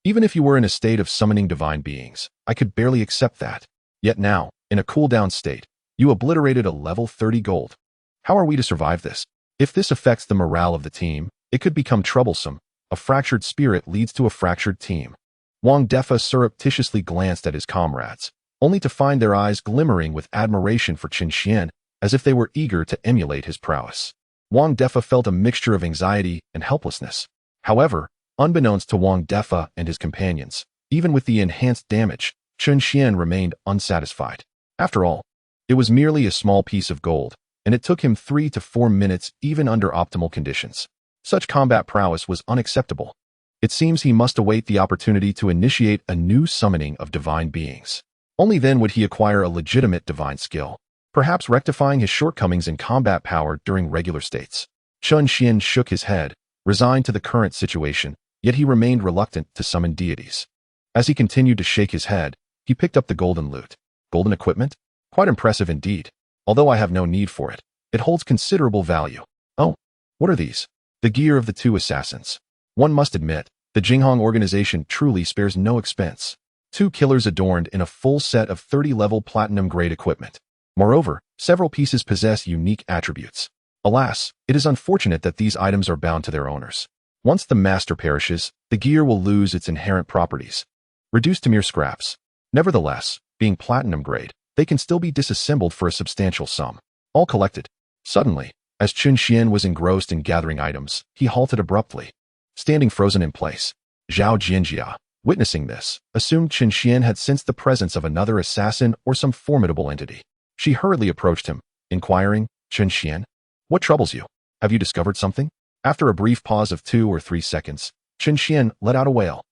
Even if you were in a state of summoning divine beings, I could barely accept that. Yet now, in a cooldown state, you obliterated a level 30 gold. How are we to survive this? If this affects the morale of the team, it could become troublesome. A fractured spirit leads to a fractured team. Wang Defa surreptitiously glanced at his comrades, only to find their eyes glimmering with admiration for Chen Xuan, as if they were eager to emulate his prowess. Wang Defa felt a mixture of anxiety and helplessness. However, unbeknownst to Wang Defa and his companions, even with the enhanced damage, Chen Xuan remained unsatisfied. After all, it was merely a small piece of gold, and it took him 3 to 4 minutes even under optimal conditions. Such combat prowess was unacceptable. It seems he must await the opportunity to initiate a new summoning of divine beings. Only then would he acquire a legitimate divine skill, perhaps rectifying his shortcomings in combat power during regular states. Chen Xuan shook his head, resigned to the current situation, yet he remained reluctant to summon deities. As he continued to shake his head, he picked up the golden loot. Golden equipment? Quite impressive indeed. Although I have no need for it, it holds considerable value. Oh, what are these? The gear of the two assassins. One must admit, the Jinghong organization truly spares no expense. 2 killers adorned in a full set of 30-level platinum-grade equipment. Moreover, several pieces possess unique attributes. Alas, it is unfortunate that these items are bound to their owners. Once the master perishes, the gear will lose its inherent properties, reduced to mere scraps. Nevertheless, being platinum-grade, they can still be disassembled for a substantial sum. All collected. Suddenly, as Chen Xuan was engrossed in gathering items, he halted abruptly, standing frozen in place. Zhao Jianjia, witnessing this, assumed Chen Xuan had sensed the presence of another assassin or some formidable entity. She hurriedly approached him, inquiring, Chen Xuan, what troubles you? Have you discovered something? After a brief pause of 2 or 3 seconds, Chen Xuan let out a wail.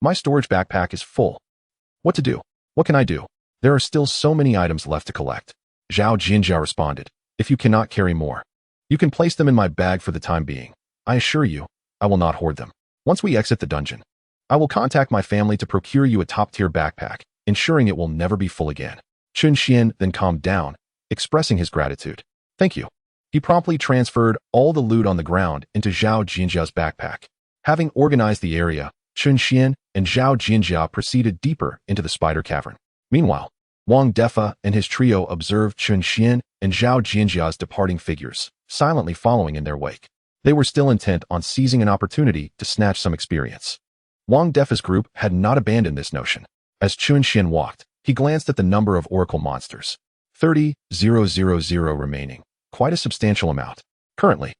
My storage backpack is full. What to do? What can I do? There are still so many items left to collect. Zhao Jianjia responded, if you cannot carry more, you can place them in my bag for the time being. I assure you, I will not hoard them. Once we exit the dungeon, I will contact my family to procure you a top-tier backpack, ensuring it will never be full again. Chen Xuan then calmed down, expressing his gratitude. Thank you. He promptly transferred all the loot on the ground into Zhao Jinjia's backpack. Having organized the area, Chen Xuan and Zhao Jinjia proceeded deeper into the spider cavern. Meanwhile, Wang Defa and his trio observed Chen Xuan and Zhao Jinjia's departing figures, silently following in their wake. They were still intent on seizing an opportunity to snatch some experience. Wang Defa's group had not abandoned this notion. As Chen Xuan walked, he glanced at the number of oracle monsters. 30,000 remaining. Quite a substantial amount. Currently,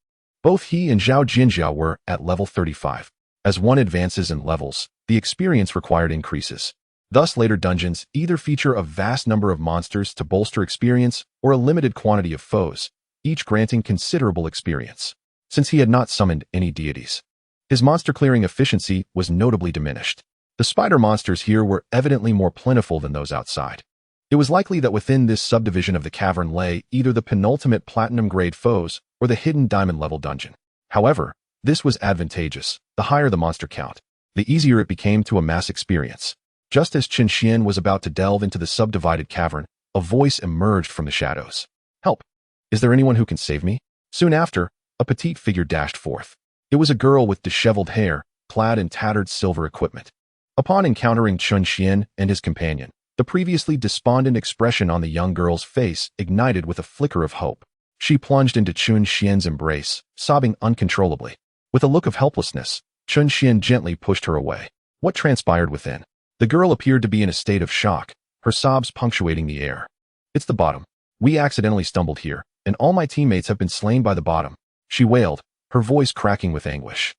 both he and Zhao Jinjia were at level 35. As one advances in levels, the experience required increases. Thus, later dungeons either feature a vast number of monsters to bolster experience or a limited quantity of foes, each granting considerable experience. Since he had not summoned any deities, his monster-clearing efficiency was notably diminished. The spider monsters here were evidently more plentiful than those outside. It was likely that within this subdivision of the cavern lay either the penultimate platinum-grade foes or the hidden diamond-level dungeon. However, this was advantageous. The higher the monster count, the easier it became to amass experience. Just as Chen Xuan was about to delve into the subdivided cavern, a voice emerged from the shadows. Help! Is there anyone who can save me? Soon after, a petite figure dashed forth. It was a girl with disheveled hair, clad in tattered silver equipment. Upon encountering Chen Xuan and his companion, the previously despondent expression on the young girl's face ignited with a flicker of hope. She plunged into Chen Xuan's embrace, sobbing uncontrollably. With a look of helplessness, Chen Xuan gently pushed her away. What transpired within? The girl appeared to be in a state of shock, her sobs punctuating the air. It's the bottom. We accidentally stumbled here, and all my teammates have been slain by the bottom, she wailed, her voice cracking with anguish.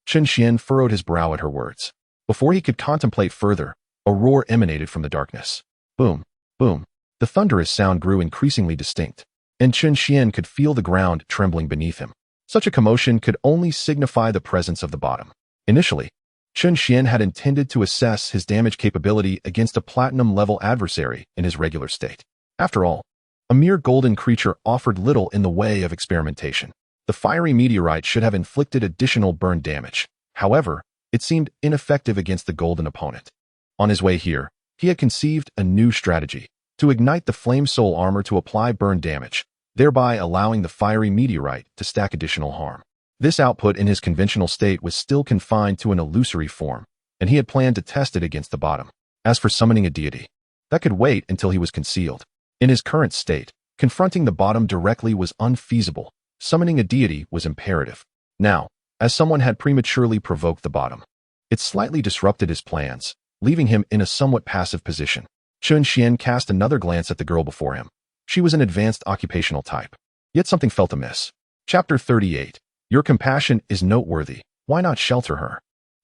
Chen Xuan furrowed his brow at her words. Before he could contemplate further, a roar emanated from the darkness. Boom, boom. The thunderous sound grew increasingly distinct, and Chen Xuan could feel the ground trembling beneath him. Such a commotion could only signify the presence of the bottom. Initially, Chen Xuan had intended to assess his damage capability against a platinum-level adversary in his regular state. After all, a mere golden creature offered little in the way of experimentation. The fiery meteorite should have inflicted additional burn damage. However, it seemed ineffective against the golden opponent. On his way here, he had conceived a new strategy, to ignite the Flame Soul armor to apply burn damage, thereby allowing the fiery meteorite to stack additional harm. This output in his conventional state was still confined to an illusory form, and he had planned to test it against the bottom. As for summoning a deity, that could wait until he was concealed. In his current state, confronting the bottom directly was unfeasible. Summoning a deity was imperative. Now, as someone had prematurely provoked the bottom, it slightly disrupted his plans, leaving him in a somewhat passive position. Chen Xuan cast another glance at the girl before him. She was an advanced occupational type. Yet something felt amiss. Chapter 38. Your compassion is noteworthy. Why not shelter her?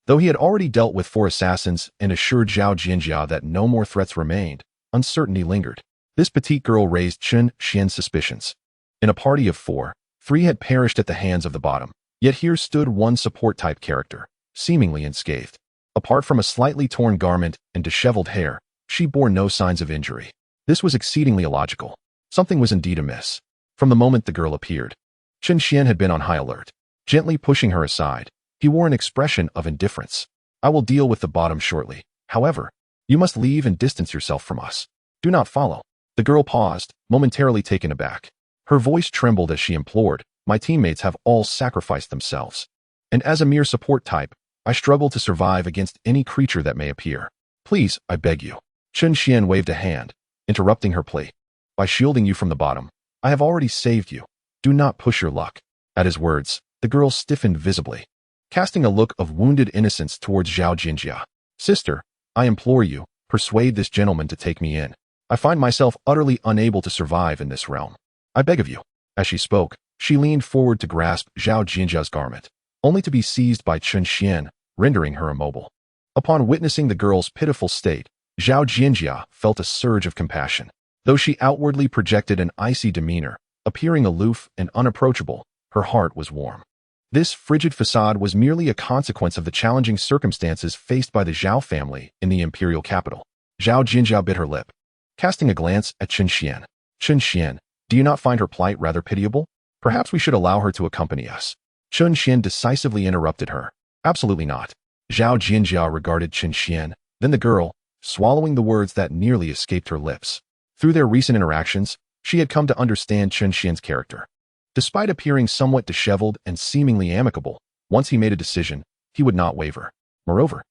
Though he had already dealt with 4 assassins and assured Zhao Jinjia that no more threats remained, uncertainty lingered. This petite girl raised Chen Xuan's suspicions. In a party of 4, 3 had perished at the hands of the bottom. Yet here stood one support-type character, seemingly unscathed. Apart from a slightly torn garment and disheveled hair, she bore no signs of injury. This was exceedingly illogical. Something was indeed amiss. From the moment the girl appeared, Chen Xuan had been on high alert. Gently pushing her aside, he wore an expression of indifference. I will deal with the bottom shortly. However, you must leave and distance yourself from us. Do not follow. The girl paused, momentarily taken aback. Her voice trembled as she implored, my teammates have all sacrificed themselves. And as a mere support type, I struggle to survive against any creature that may appear. Please, I beg you. Chen Xuan waved a hand, interrupting her plea. By shielding you from the bottom, I have already saved you. Do not push your luck. At his words, the girl stiffened visibly, casting a look of wounded innocence towards Zhao Jinjia. Sister, I implore you, persuade this gentleman to take me in. I find myself utterly unable to survive in this realm. I beg of you. As she spoke, she leaned forward to grasp Zhao Jinjia's garment, only to be seized by Chen Xuan, rendering her immobile. Upon witnessing the girl's pitiful state, Zhao Jinjia felt a surge of compassion. Though she outwardly projected an icy demeanor, appearing aloof and unapproachable, her heart was warm. This frigid facade was merely a consequence of the challenging circumstances faced by the Zhao family in the imperial capital. Zhao Jinjia bit her lip, casting a glance at Chen Xuan. Chen Xuan, do you not find her plight rather pitiable? Perhaps we should allow her to accompany us. Chen Xuan decisively interrupted her. Absolutely not. Zhao Jinjia regarded Chen Xuan, then the girl, swallowing the words that nearly escaped her lips. Through their recent interactions, she had come to understand Chen Xuan's character. Despite appearing somewhat disheveled and seemingly amicable, once he made a decision, he would not waver. Moreover,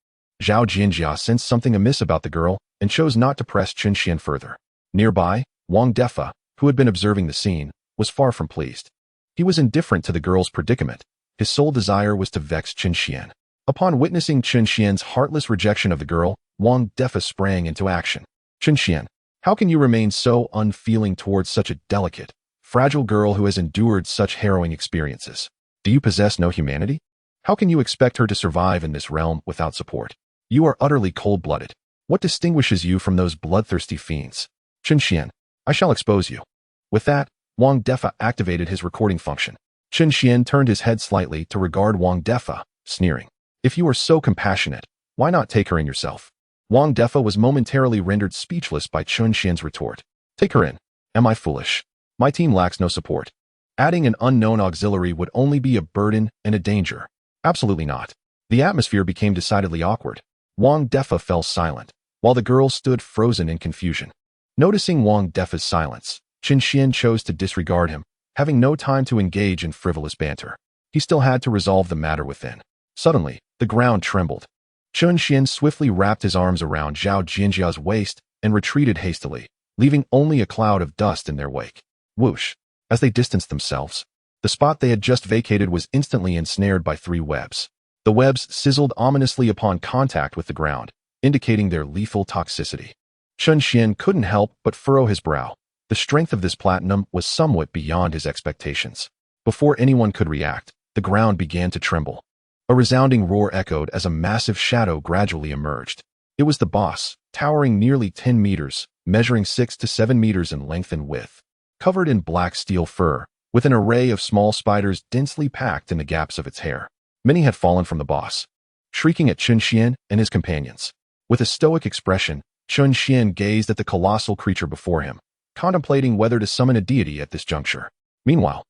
Zhao Jinjia sensed something amiss about the girl and chose not to press Chen Xuan further. Nearby, Wang Defa, who had been observing the scene, was far from pleased. He was indifferent to the girl's predicament. His sole desire was to vex Chen Xuan. Upon witnessing Chen Xuan's heartless rejection of the girl, Wang Defa sprang into action. Chen Xuan, how can you remain so unfeeling towards such a delicate, fragile girl who has endured such harrowing experiences? Do you possess no humanity? How can you expect her to survive in this realm without support? You are utterly cold-blooded. What distinguishes you from those bloodthirsty fiends? Chen Xuan, I shall expose you. With that, Wang Defa activated his recording function. Chen Xuan turned his head slightly to regard Wang Defa, sneering. If you are so compassionate, why not take her in yourself? Wang Defa was momentarily rendered speechless by Chen Xuan's retort. Take her in. Am I foolish? My team lacks no support. Adding an unknown auxiliary would only be a burden and a danger. Absolutely not. The atmosphere became decidedly awkward. Wang Defa fell silent, while the girl stood frozen in confusion. Noticing Wang Defa's silence, Chen Xuan chose to disregard him, having no time to engage in frivolous banter. He still had to resolve the matter within. Suddenly, the ground trembled. Chen Xuan swiftly wrapped his arms around Zhao Jinjia's waist and retreated hastily, leaving only a cloud of dust in their wake. Whoosh! As they distanced themselves, the spot they had just vacated was instantly ensnared by 3 webs. The webs sizzled ominously upon contact with the ground, indicating their lethal toxicity. Chen Xuan couldn't help but furrow his brow. The strength of this platinum was somewhat beyond his expectations. Before anyone could react, the ground began to tremble. A resounding roar echoed as a massive shadow gradually emerged. It was the boss, towering nearly 10 meters, measuring 6 to 7 meters in length and width. Covered in black steel fur, with an array of small spiders densely packed in the gaps of its hair. Many had fallen from the boss, shrieking at Chen Xuan and his companions. With a stoic expression, Chen Xuan gazed at the colossal creature before him, contemplating whether to summon a deity at this juncture. Meanwhile,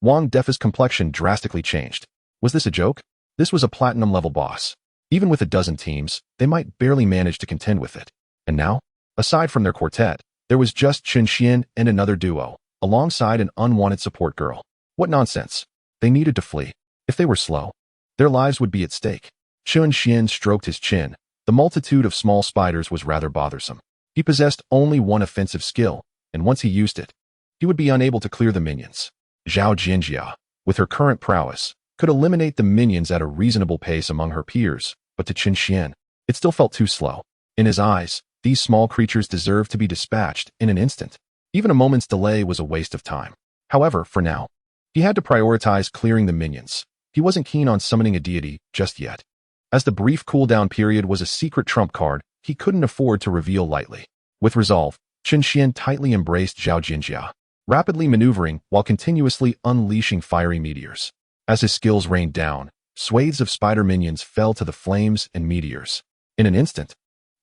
Wang Defa's complexion drastically changed. Was this a joke? This was a platinum-level boss. Even with a dozen teams, they might barely manage to contend with it. And now, aside from their quartet, there was just Chen Xuan and another duo, alongside an unwanted support girl. What nonsense. They needed to flee. If they were slow, their lives would be at stake. Chen Xuan stroked his chin. The multitude of small spiders was rather bothersome. He possessed only one offensive skill, and once he used it, he would be unable to clear the minions. Zhao Jinjia, with her current prowess, could eliminate the minions at a reasonable pace among her peers, but to Chen Xuan, it still felt too slow. In his eyes, these small creatures deserved to be dispatched in an instant. Even a moment's delay was a waste of time. However, for now, he had to prioritize clearing the minions. He wasn't keen on summoning a deity just yet. As the brief cooldown period was a secret trump card, he couldn't afford to reveal lightly. With resolve, Chen Xuan tightly embraced Zhao Jinjia, rapidly maneuvering while continuously unleashing fiery meteors. As his skills rained down, swathes of spider minions fell to the flames and meteors. In an instant,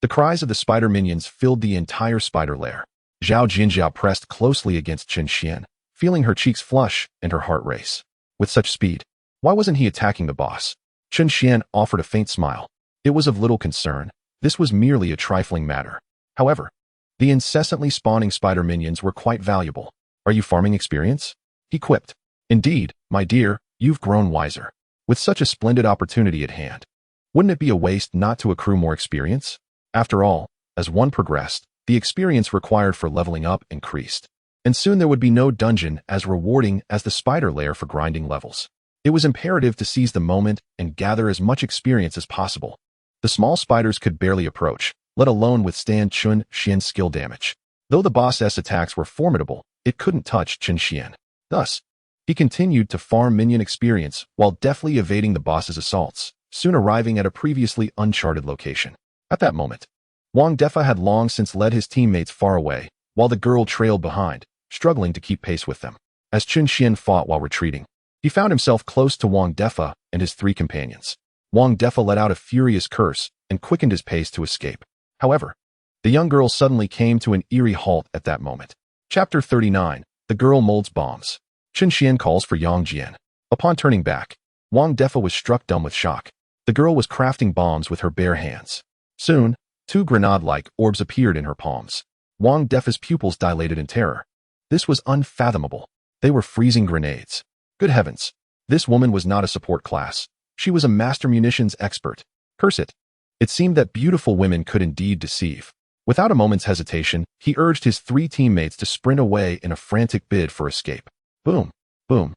the cries of the spider minions filled the entire spider lair. Zhao Jinjia pressed closely against Chen Xuan, feeling her cheeks flush and her heart race. With such speed, why wasn't he attacking the boss? Chen Xuan offered a faint smile. It was of little concern. This was merely a trifling matter. However, the incessantly spawning spider minions were quite valuable. Are you farming experience? He quipped. Indeed, my dear, you've grown wiser. With such a splendid opportunity at hand, wouldn't it be a waste not to accrue more experience? After all, as one progressed, the experience required for leveling up increased. And soon there would be no dungeon as rewarding as the spider lair for grinding levels. It was imperative to seize the moment and gather as much experience as possible. The small spiders could barely approach, let alone withstand Chen Xuan's skill damage. Though the boss's attacks were formidable, it couldn't touch Chen Xuan. Thus, he continued to farm minion experience while deftly evading the boss's assaults, soon arriving at a previously uncharted location. At that moment, Wang Defa had long since led his teammates far away, while the girl trailed behind, struggling to keep pace with them. As Chen Xuan fought while retreating, he found himself close to Wang Defa and his 3 companions. Wang Defa let out a furious curse and quickened his pace to escape. However, the young girl suddenly came to an eerie halt at that moment. Chapter 39, The Girl Molds Bombs. Chen Xuan calls for Yang Jian. Upon turning back, Wang Defa was struck dumb with shock. The girl was crafting bombs with her bare hands. Soon, 2 grenade-like orbs appeared in her palms. Wang Defa's pupils dilated in terror. This was unfathomable. They were freezing grenades. Good heavens. This woman was not a support class. She was a master munitions expert. Curse it. It seemed that beautiful women could indeed deceive. Without a moment's hesitation, he urged his 3 teammates to sprint away in a frantic bid for escape. Boom. Boom.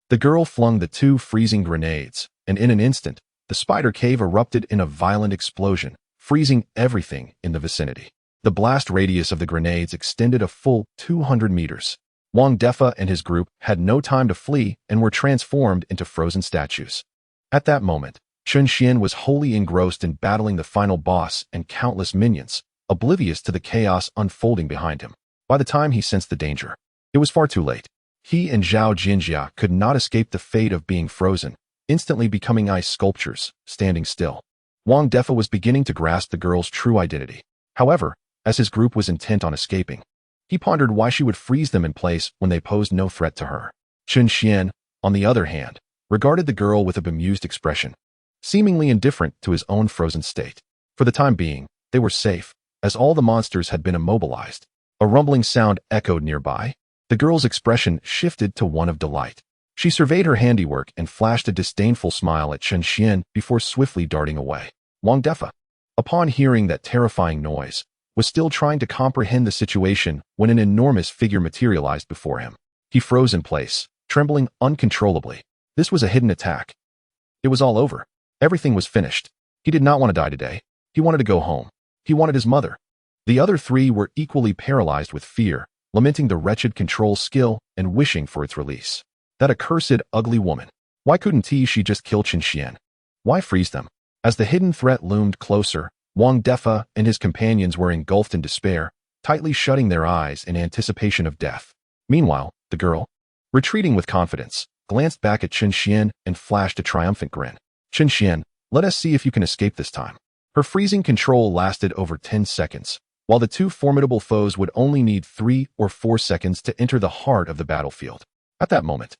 The girl flung the 2 freezing grenades, and in an instant, the spider cave erupted in a violent explosion, freezing everything in the vicinity. The blast radius of the grenades extended a full 200 meters. Wang Defa and his group had no time to flee and were transformed into frozen statues. At that moment, Chen Xuan was wholly engrossed in battling the final boss and countless minions, oblivious to the chaos unfolding behind him. By the time he sensed the danger, it was far too late. He and Zhao Jinjia could not escape the fate of being frozen, instantly becoming ice sculptures, standing still. Wang Defa was beginning to grasp the girl's true identity. However, as his group was intent on escaping, he pondered why she would freeze them in place when they posed no threat to her. Chen Xuan, on the other hand, regarded the girl with a bemused expression, seemingly indifferent to his own frozen state. For the time being, they were safe, as all the monsters had been immobilized. A rumbling sound echoed nearby. The girl's expression shifted to one of delight. She surveyed her handiwork and flashed a disdainful smile at Chen Xuan before swiftly darting away. Wang Defa, upon hearing that terrifying noise, was still trying to comprehend the situation when an enormous figure materialized before him. He froze in place, trembling uncontrollably. This was a hidden attack. It was all over. Everything was finished. He did not want to die today. He wanted to go home. He wanted his mother. The other 3 were equally paralyzed with fear, lamenting the wretched control skill and wishing for its release. That accursed, ugly woman. Why couldn't she just kill Chen Xuan? Why freeze them? As the hidden threat loomed closer, Wang Defa and his companions were engulfed in despair, tightly shutting their eyes in anticipation of death. Meanwhile, the girl, retreating with confidence, glanced back at Chen Xuan and flashed a triumphant grin. Chen Xuan, let us see if you can escape this time. Her freezing control lasted over 10 seconds, while the 2 formidable foes would only need 3 or 4 seconds to enter the heart of the battlefield. At that moment,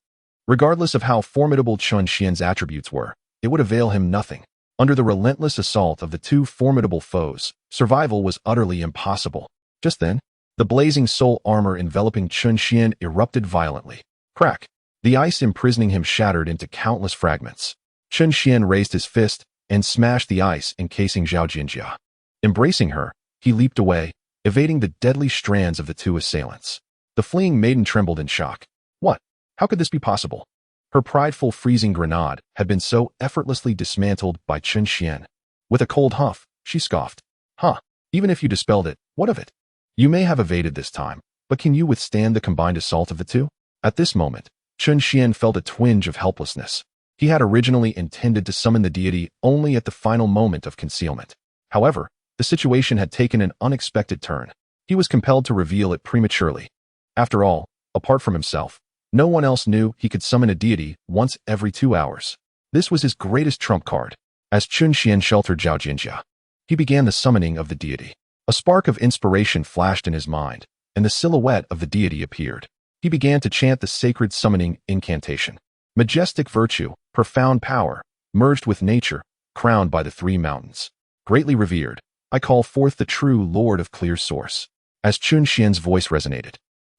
regardless of how formidable Chen Xuan's attributes were, it would avail him nothing. Under the relentless assault of the 2 formidable foes, survival was utterly impossible. Just then, the blazing soul armor enveloping Chen Xuan erupted violently. Crack! The ice imprisoning him shattered into countless fragments. Chen Xuan raised his fist and smashed the ice encasing Zhao Jinjia. Embracing her, he leaped away, evading the deadly strands of the 2 assailants. The fleeing maiden trembled in shock. What? How could this be possible? Her prideful freezing grenade had been so effortlessly dismantled by Chen Xuan. With a cold huff, she scoffed. Huh, even if you dispelled it, what of it? You may have evaded this time, but can you withstand the combined assault of the 2? At this moment, Chen Xuan felt a twinge of helplessness. He had originally intended to summon the deity only at the final moment of concealment. However, the situation had taken an unexpected turn. He was compelled to reveal it prematurely. After all, apart from himself, no one else knew he could summon a deity once every 2 hours. This was his greatest trump card. As Chen Xuan sheltered Zhao Jinjia, he began the summoning of the deity. A spark of inspiration flashed in his mind, and the silhouette of the deity appeared. He began to chant the sacred summoning incantation. Majestic virtue, profound power, merged with nature, crowned by the 3 mountains. Greatly revered, I call forth the true Lord of Clear Source. As Chen Xuan's voice resonated,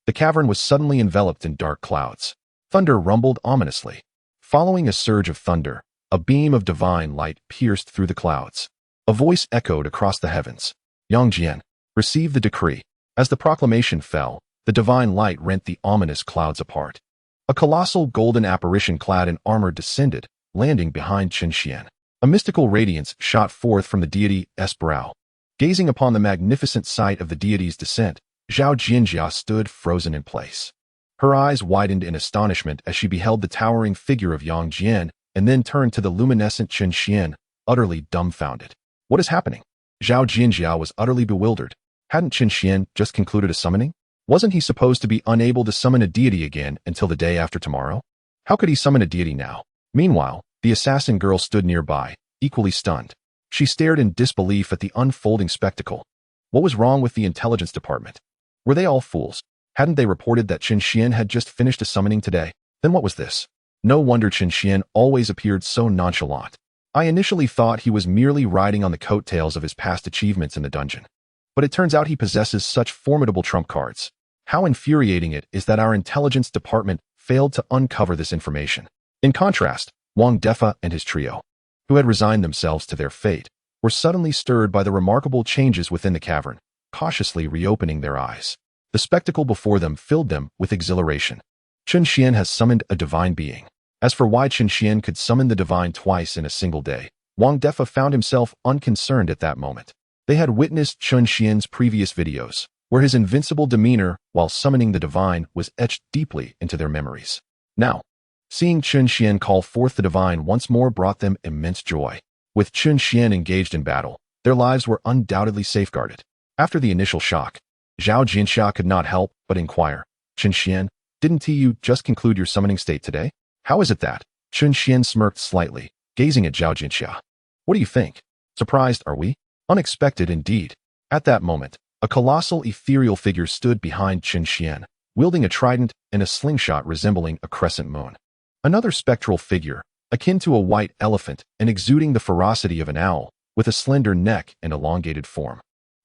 the cavern was suddenly enveloped in dark clouds. Thunder rumbled ominously. Following a surge of thunder, a beam of divine light pierced through the clouds. A voice echoed across the heavens. Yang Jian, receive the decree. As the proclamation fell, the divine light rent the ominous clouds apart. A colossal golden apparition clad in armor descended, landing behind Chen Xuan. A mystical radiance shot forth from the deity's brow. Gazing upon the magnificent sight of the deity's descent, Zhao Jinjia stood frozen in place. Her eyes widened in astonishment as she beheld the towering figure of Yang Jian and then turned to the luminescent Chen Xuan, utterly dumbfounded. What is happening? Zhao Jinjia was utterly bewildered. Hadn't Chen Xuan just concluded a summoning? Wasn't he supposed to be unable to summon a deity again until the day after tomorrow? How could he summon a deity now? Meanwhile, the assassin girl stood nearby, equally stunned. She stared in disbelief at the unfolding spectacle. What was wrong with the intelligence department? Were they all fools? Hadn't they reported that Chen Xuan had just finished a summoning today? Then what was this? No wonder Chen Xuan always appeared so nonchalant. I initially thought he was merely riding on the coattails of his past achievements in the dungeon. But it turns out he possesses such formidable trump cards. How infuriating it is that our intelligence department failed to uncover this information. In contrast, Wang Defa and his trio, who had resigned themselves to their fate, were suddenly stirred by the remarkable changes within the cavern, cautiously reopening their eyes. The spectacle before them filled them with exhilaration. Chen Xuan has summoned a divine being. As for why Chen Xuan could summon the divine twice in a single day, Wang Defa found himself unconcerned at that moment. They had witnessed Chen Xuan's previous videos, where his invincible demeanor while summoning the divine was etched deeply into their memories. Now, seeing Chen Xuan call forth the divine once more brought them immense joy. With Chen Xuan engaged in battle, their lives were undoubtedly safeguarded. After the initial shock, Zhao Jianxia could not help but inquire, Chen Xuan, didn't you just conclude your summoning state today? How is it that? Chen Xuan smirked slightly, gazing at Zhao Jianxia. What do you think? Surprised, are we? Unexpected indeed. At that moment, a colossal ethereal figure stood behind Chen Xuan, wielding a trident and a slingshot resembling a crescent moon. Another spectral figure, akin to a white elephant and exuding the ferocity of an owl, with a slender neck and elongated form,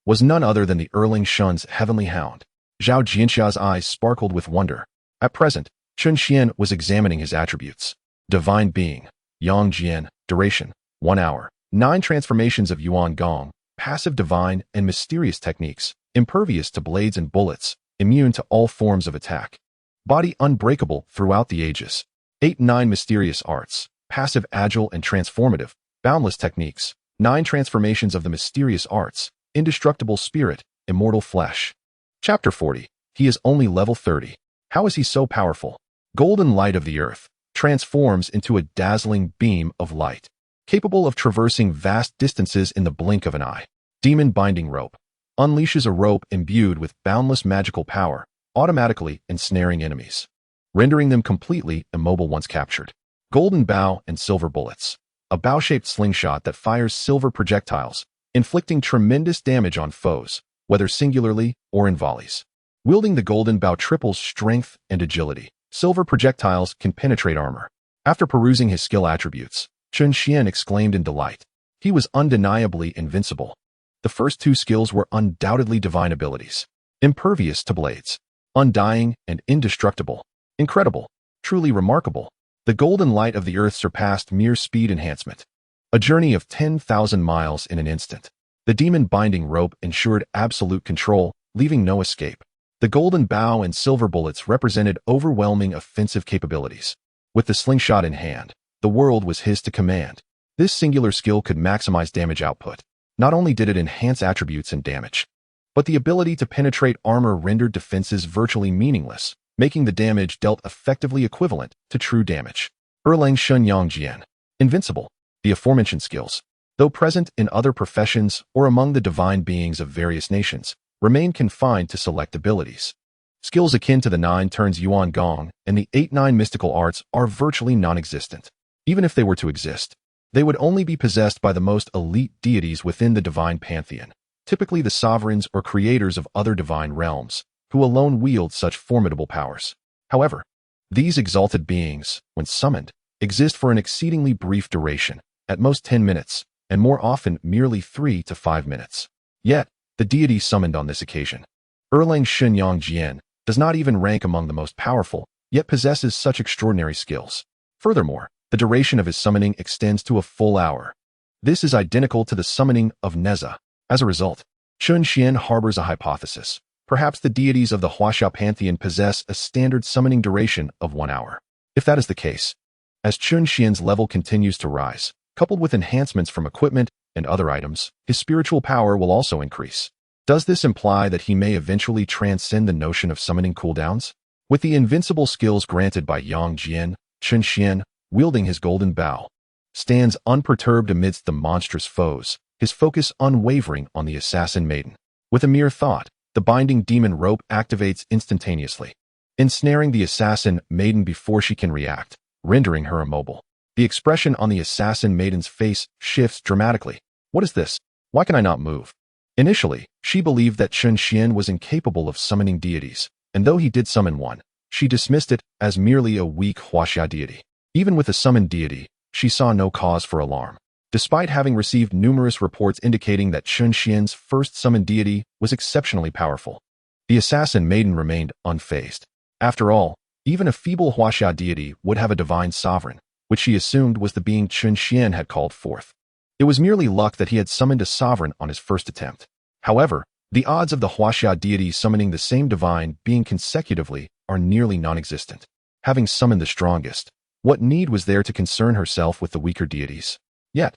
was none other than the Erlang Shen's heavenly hound. Zhao Jianxia's eyes sparkled with wonder. At present, Chen Xuan was examining his attributes. Divine Being, Yang Jian, Duration, 1 hour, 9 transformations of Yuan Gong, passive divine and mysterious techniques, impervious to blades and bullets, immune to all forms of attack. Body unbreakable throughout the ages. 8-9 mysterious arts, passive agile and transformative, boundless techniques, 9 transformations of the mysterious arts, indestructible spirit, immortal flesh. Chapter 40. He is only level 30. How is he so powerful? Golden light of the earth transforms into a dazzling beam of light, capable of traversing vast distances in the blink of an eye. Demon binding rope unleashes a rope imbued with boundless magical power, automatically ensnaring enemies, rendering them completely immobile once captured. Golden bow and silver bullets, a bow-shaped slingshot that fires silver projectiles, inflicting tremendous damage on foes, whether singularly or in volleys. Wielding the golden bow triples strength and agility. Silver projectiles can penetrate armor. After perusing his skill attributes, Chen Xuan exclaimed in delight. He was undeniably invincible. The first 2 skills were undoubtedly divine abilities. Impervious to blades, undying and indestructible. Incredible, truly remarkable. The golden light of the earth surpassed mere speed enhancement. A journey of 10,000 miles in an instant. The demon binding rope ensured absolute control, leaving no escape. The golden bow and silver bullets represented overwhelming offensive capabilities. With the slingshot in hand, the world was his to command. This singular skill could maximize damage output. Not only did it enhance attributes and damage, but the ability to penetrate armor rendered defenses virtually meaningless, making the damage dealt effectively equivalent to true damage. Erlang Shen Yang Jian. Invincible. The aforementioned skills, though present in other professions or among the divine beings of various nations, remain confined to select abilities. Skills akin to the 9 turns Yuan Gong and the 8-9 mystical arts are virtually non-existent. Even if they were to exist, they would only be possessed by the most elite deities within the divine pantheon, typically the sovereigns or creators of other divine realms, who alone wield such formidable powers. However, these exalted beings, when summoned, exist for an exceedingly brief duration, at most 10 minutes, and more often merely 3 to 5 minutes. Yet, the deity summoned on this occasion, Erlang Shen Yang Jian, does not even rank among the most powerful, yet possesses such extraordinary skills. Furthermore, the duration of his summoning extends to a full hour. This is identical to the summoning of Nezha. As a result, Chen Xuan harbors a hypothesis. Perhaps the deities of the Huaxia Pantheon possess a standard summoning duration of 1 hour. If that is the case, as Chen Xuan's level continues to rise, coupled with enhancements from equipment and other items, his spiritual power will also increase. Does this imply that he may eventually transcend the notion of summoning cooldowns? With the invincible skills granted by Yang Jian, Chen Xuan, wielding his golden bow, stands unperturbed amidst the monstrous foes, his focus unwavering on the assassin maiden. With a mere thought, the binding demon rope activates instantaneously, ensnaring the assassin maiden before she can react, rendering her immobile. The expression on the assassin maiden's face shifts dramatically. What is this? Why can I not move? Initially, she believed that Chen Xuan was incapable of summoning deities, and though he did summon one, she dismissed it as merely a weak Huaxia deity. Even with a summoned deity, she saw no cause for alarm. Despite having received numerous reports indicating that Chen Xuan's first summoned deity was exceptionally powerful, the assassin maiden remained unfazed. After all, even a feeble Huaxia deity would have a divine sovereign, which she assumed was the being Chen Xuan had called forth. It was merely luck that he had summoned a sovereign on his first attempt. However, the odds of the Huaxia deity summoning the same divine being consecutively are nearly non-existent. Having summoned the strongest, what need was there to concern herself with the weaker deities? Yet,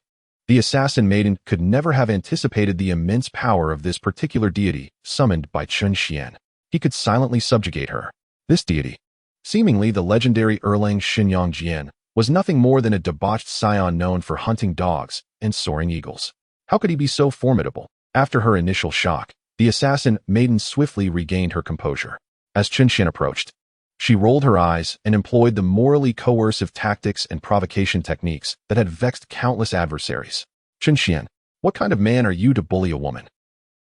the assassin maiden could never have anticipated the immense power of this particular deity summoned by Chen Xuan. He could silently subjugate her. This deity, seemingly the legendary Erlang Shen, was nothing more than a debauched scion known for hunting dogs and soaring eagles. How could he be so formidable? After her initial shock, the assassin maiden swiftly regained her composure. As Chen Xuan approached, she rolled her eyes and employed the morally coercive tactics and provocation techniques that had vexed countless adversaries. Chen Xuan, what kind of man are you to bully a woman?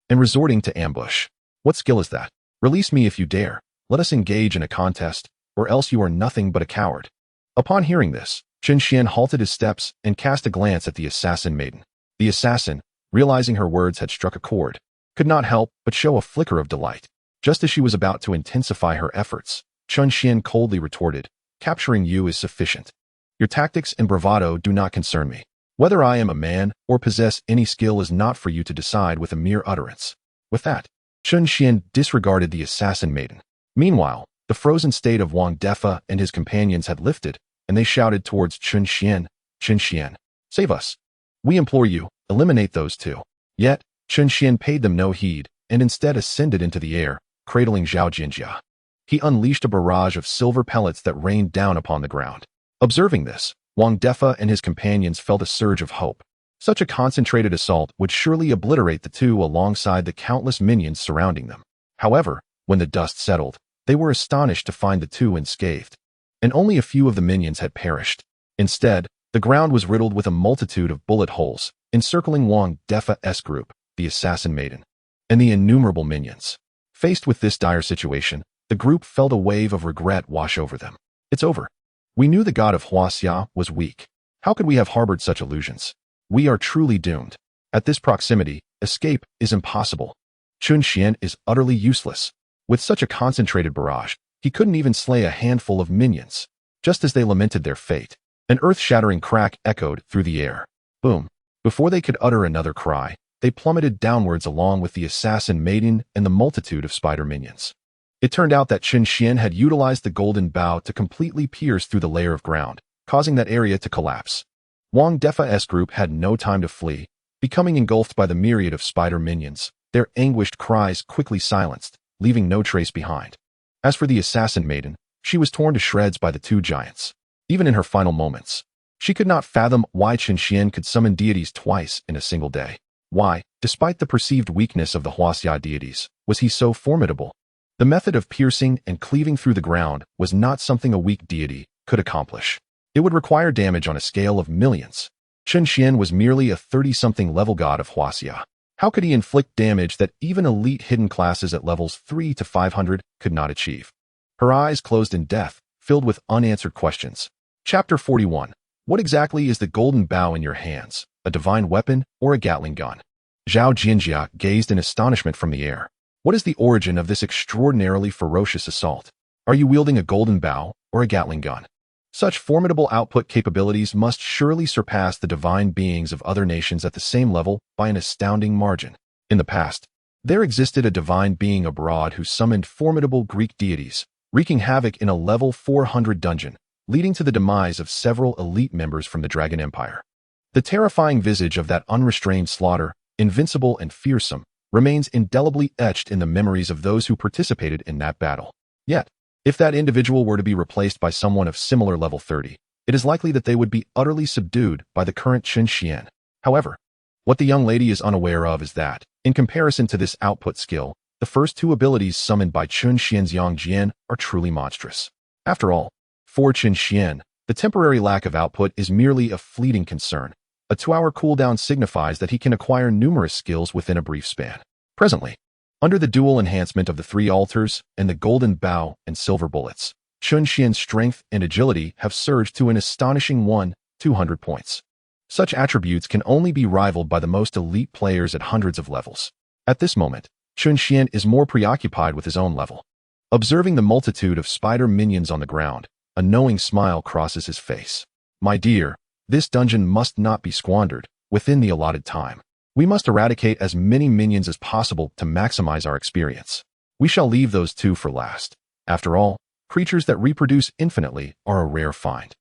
And resorting to ambush. What skill is that? Release me if you dare. Let us engage in a contest, or else you are nothing but a coward. Upon hearing this, Chen Xuan halted his steps and cast a glance at the assassin maiden. The assassin, realizing her words had struck a chord, could not help but show a flicker of delight. Just as she was about to intensify her efforts, Chen Xuan coldly retorted, "Capturing you is sufficient. Your tactics and bravado do not concern me. Whether I am a man or possess any skill is not for you to decide with a mere utterance." With that, Chen Xuan disregarded the assassin maiden. Meanwhile, the frozen state of Wang Defa and his companions had lifted, and they shouted towards Chen Xuan, "Chen Xuan, save us. We implore you, eliminate those two." Yet, Chen Xuan paid them no heed, and instead ascended into the air, cradling Zhao Jinjia. He unleashed a barrage of silver pellets that rained down upon the ground. Observing this, Wang Defa and his companions felt a surge of hope. Such a concentrated assault would surely obliterate the two alongside the countless minions surrounding them. However, when the dust settled, they were astonished to find the two unscathed, and only a few of the minions had perished. Instead, the ground was riddled with a multitude of bullet holes, encircling Wang Defa's group, the assassin maiden, and the innumerable minions. Faced with this dire situation, the group felt a wave of regret wash over them. It's over. We knew the god of Huaxia was weak. How could we have harbored such illusions? We are truly doomed. At this proximity, escape is impossible. Chen Xuan is utterly useless. With such a concentrated barrage, he couldn't even slay a handful of minions. Just as they lamented their fate, an earth-shattering crack echoed through the air. Boom. Before they could utter another cry, they plummeted downwards along with the assassin maiden and the multitude of spider minions. It turned out that Chen Xuan had utilized the golden bow to completely pierce through the layer of ground, causing that area to collapse. Wang Defa's group had no time to flee, becoming engulfed by the myriad of spider minions, their anguished cries quickly silenced, leaving no trace behind. As for the assassin maiden, she was torn to shreds by the two giants. Even in her final moments, she could not fathom why Chen Xuan could summon deities twice in a single day. Why, despite the perceived weakness of the Huaxia deities, was he so formidable? The method of piercing and cleaving through the ground was not something a weak deity could accomplish. It would require damage on a scale of millions. Chen Xuan was merely a 30-something level god of Huaxia. How could he inflict damage that even elite hidden classes at levels 3 to 500 could not achieve? Her eyes closed in death, filled with unanswered questions. Chapter 41. What exactly is the golden bow in your hands? A divine weapon or a Gatling gun? Zhao Jinjia gazed in astonishment from the air. What is the origin of this extraordinarily ferocious assault? Are you wielding a golden bow or a Gatling gun? Such formidable output capabilities must surely surpass the divine beings of other nations at the same level by an astounding margin. In the past, there existed a divine being abroad who summoned formidable Greek deities, wreaking havoc in a level 400 dungeon, leading to the demise of several elite members from the Dragon Empire. The terrifying visage of that unrestrained slaughter, invincible and fearsome, remains indelibly etched in the memories of those who participated in that battle. Yet, if that individual were to be replaced by someone of similar level 30, it is likely that they would be utterly subdued by the current Chen Xuan. However, what the young lady is unaware of is that, in comparison to this output skill, the first two abilities summoned by Chen Xuan's Yang Jian are truly monstrous. After all, for Chen Xuan, the temporary lack of output is merely a fleeting concern. A 2-hour cooldown signifies that he can acquire numerous skills within a brief span. Presently, under the dual enhancement of the 3 altars and the golden bow and silver bullets, Chen Xuan's strength and agility have surged to an astonishing 1,200 points. Such attributes can only be rivaled by the most elite players at hundreds of levels. At this moment, Chen Xuan is more preoccupied with his own level. Observing the multitude of spider minions on the ground, a knowing smile crosses his face. My dear, this dungeon must not be squandered within the allotted time. We must eradicate as many minions as possible to maximize our experience. We shall leave those two for last. After all, creatures that reproduce infinitely are a rare find.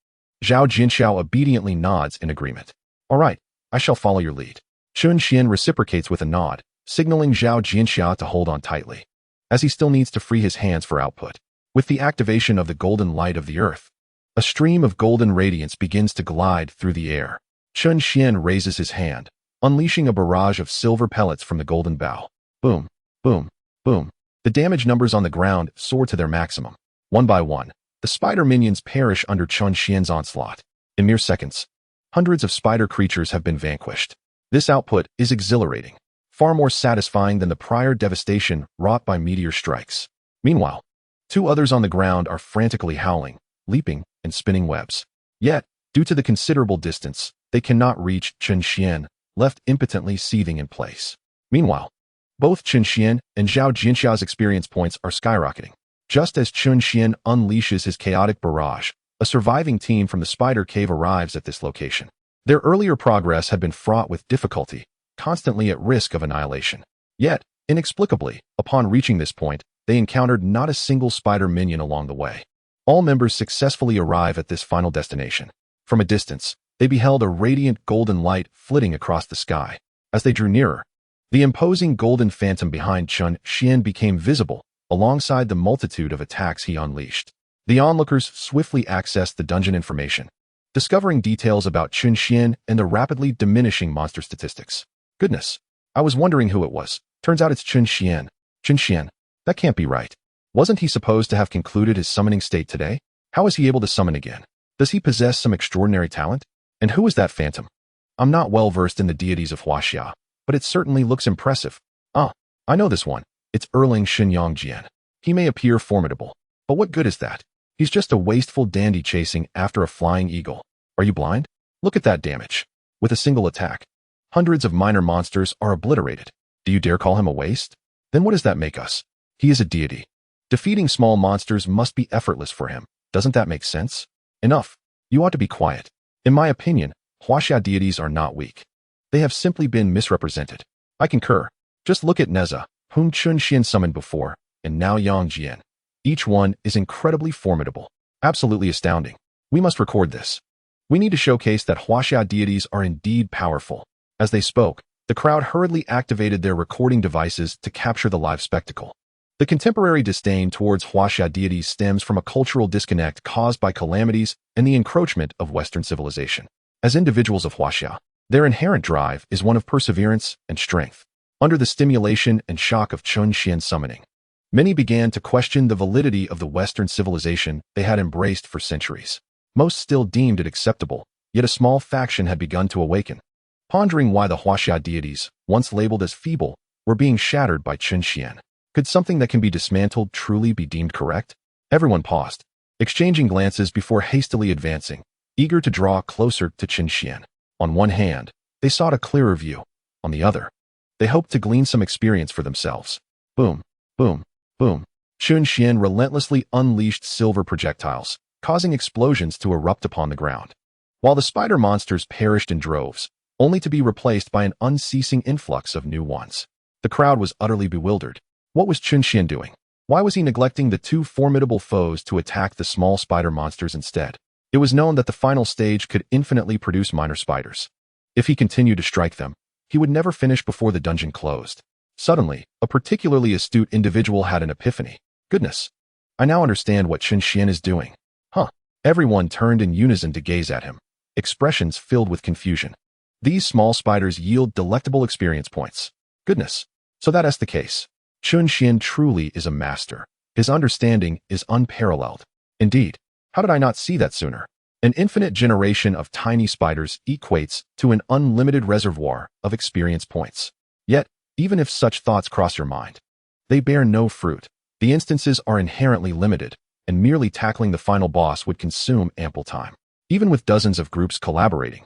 Zhao Jinxiao obediently nods in agreement. All right, I shall follow your lead. Chen Xuan reciprocates with a nod, signaling Zhao Jinxiao to hold on tightly, as he still needs to free his hands for output. With the activation of the golden light of the earth, a stream of golden radiance begins to glide through the air. Chen Xuan raises his hand, unleashing a barrage of silver pellets from the golden bow. Boom, boom, boom. The damage numbers on the ground soar to their maximum. One by one, the spider minions perish under Chen Xuan's onslaught. In mere seconds, hundreds of spider creatures have been vanquished. This output is exhilarating, far more satisfying than the prior devastation wrought by meteor strikes. Meanwhile, two others on the ground are frantically howling, leaping, and spinning webs. Yet, due to the considerable distance, they cannot reach Chen Xuan, left impotently seething in place. Meanwhile, both Chen Xuan and Zhao Jinxiao's experience points are skyrocketing. Just as Chen Xuan unleashes his chaotic barrage, a surviving team from the Spider Cave arrives at this location. Their earlier progress had been fraught with difficulty, constantly at risk of annihilation. Yet, inexplicably, upon reaching this point, they encountered not a single spider minion along the way. All members successfully arrive at this final destination. From a distance, they beheld a radiant golden light flitting across the sky. As they drew nearer, the imposing golden phantom behind Chen Xuan became visible, alongside the multitude of attacks he unleashed. The onlookers swiftly accessed the dungeon information, discovering details about Chen Xuan and the rapidly diminishing monster statistics. Goodness, I was wondering who it was. Turns out it's Chen Xuan. Chen Xuan, that can't be right. Wasn't he supposed to have concluded his summoning state today? How is he able to summon again? Does he possess some extraordinary talent? And who is that phantom? I'm not well versed in the deities of Huaxia, but it certainly looks impressive. Ah, I know this one. It's Erlang Shen. He may appear formidable, but what good is that? He's just a wasteful dandy chasing after a flying eagle. Are you blind? Look at that damage. With a single attack, hundreds of minor monsters are obliterated. Do you dare call him a waste? Then what does that make us? He is a deity. Defeating small monsters must be effortless for him. Doesn't that make sense? Enough. You ought to be quiet. In my opinion, Huaxia deities are not weak. They have simply been misrepresented. I concur. Just look at Nezha, whom Chen Xuan summoned before, and now Yang Jian. Each one is incredibly formidable. Absolutely astounding. We must record this. We need to showcase that Huaxia deities are indeed powerful. As they spoke, the crowd hurriedly activated their recording devices to capture the live spectacle. The contemporary disdain towards Huaxia deities stems from a cultural disconnect caused by calamities and the encroachment of Western civilization. As individuals of Huaxia, their inherent drive is one of perseverance and strength. Under the stimulation and shock of Chen Xuan's summoning, many began to question the validity of the Western civilization they had embraced for centuries. Most still deemed it acceptable, yet a small faction had begun to awaken, pondering why the Huaxia deities, once labeled as feeble, were being shattered by Chen Xuan. Could something that can be dismantled truly be deemed correct? Everyone paused, exchanging glances before hastily advancing, eager to draw closer to Chen Xuan. On one hand, they sought a clearer view. On the other, they hoped to glean some experience for themselves. Boom, boom, boom. Chen Xuan relentlessly unleashed silver projectiles, causing explosions to erupt upon the ground. While the spider monsters perished in droves, only to be replaced by an unceasing influx of new ones. The crowd was utterly bewildered. What was Chen Xuan doing? Why was he neglecting the two formidable foes to attack the small spider monsters instead? It was known that the final stage could infinitely produce minor spiders. If he continued to strike them, he would never finish before the dungeon closed. Suddenly, a particularly astute individual had an epiphany. Goodness, I now understand what Chen Xuan is doing. Huh. Everyone turned in unison to gaze at him, expressions filled with confusion. These small spiders yield delectable experience points. Goodness, so that's the case. Chen Xuan truly is a master. His understanding is unparalleled. Indeed, how did I not see that sooner? An infinite generation of tiny spiders equates to an unlimited reservoir of experience points. Yet, even if such thoughts cross your mind, they bear no fruit. The instances are inherently limited, and merely tackling the final boss would consume ample time. Even with dozens of groups collaborating,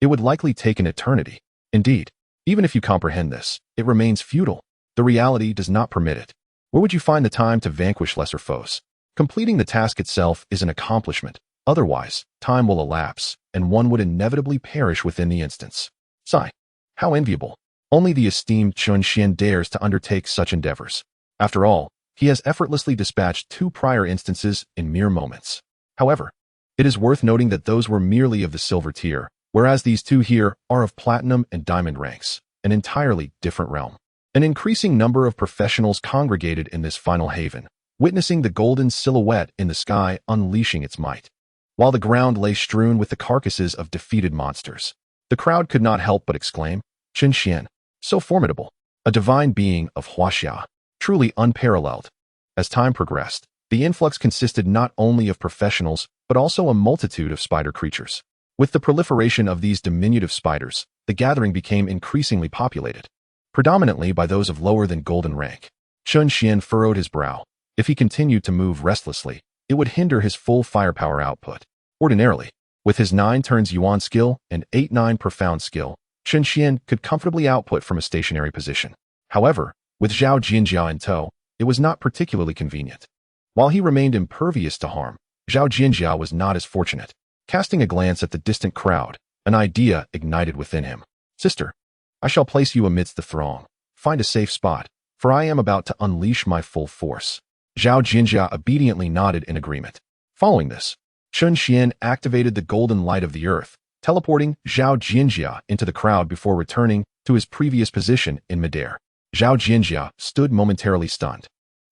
It would likely take an eternity. Indeed, even if you comprehend this, it remains futile. The reality does not permit it. Where would you find the time to vanquish lesser foes? Completing the task itself is an accomplishment. Otherwise, time will elapse, and one would inevitably perish within the instance. Sigh. How enviable. Only the esteemed Chen Xuan dares to undertake such endeavors. After all, he has effortlessly dispatched 2 prior instances in mere moments. However, it is worth noting that those were merely of the silver tier, whereas these 2 here are of platinum and diamond ranks, an entirely different realm. An increasing number of professionals congregated in this final haven, witnessing the golden silhouette in the sky unleashing its might. While the ground lay strewn with the carcasses of defeated monsters, the crowd could not help but exclaim, Chen Xuan, so formidable, a divine being of Huaxia, truly unparalleled. As time progressed, the influx consisted not only of professionals, but also a multitude of spider creatures. With the proliferation of these diminutive spiders, the gathering became increasingly populated, predominantly by those of lower than golden rank. Chen Xuan furrowed his brow. If he continued to move restlessly, it would hinder his full firepower output. Ordinarily, with his 9 turns Yuan skill and 8-9 profound skill, Chen Xuan could comfortably output from a stationary position. However, with Zhao Jinjia in tow, it was not particularly convenient. While he remained impervious to harm, Zhao Jinjia was not as fortunate. Casting a glance at the distant crowd, an idea ignited within him. Sister, I shall place you amidst the throng. Find a safe spot, for I am about to unleash my full force. Zhao Jinjia obediently nodded in agreement. Following this, Chen Xuan activated the golden light of the earth, teleporting Zhao Jinjia into the crowd before returning to his previous position in midair. Zhao Jinjia stood momentarily stunned.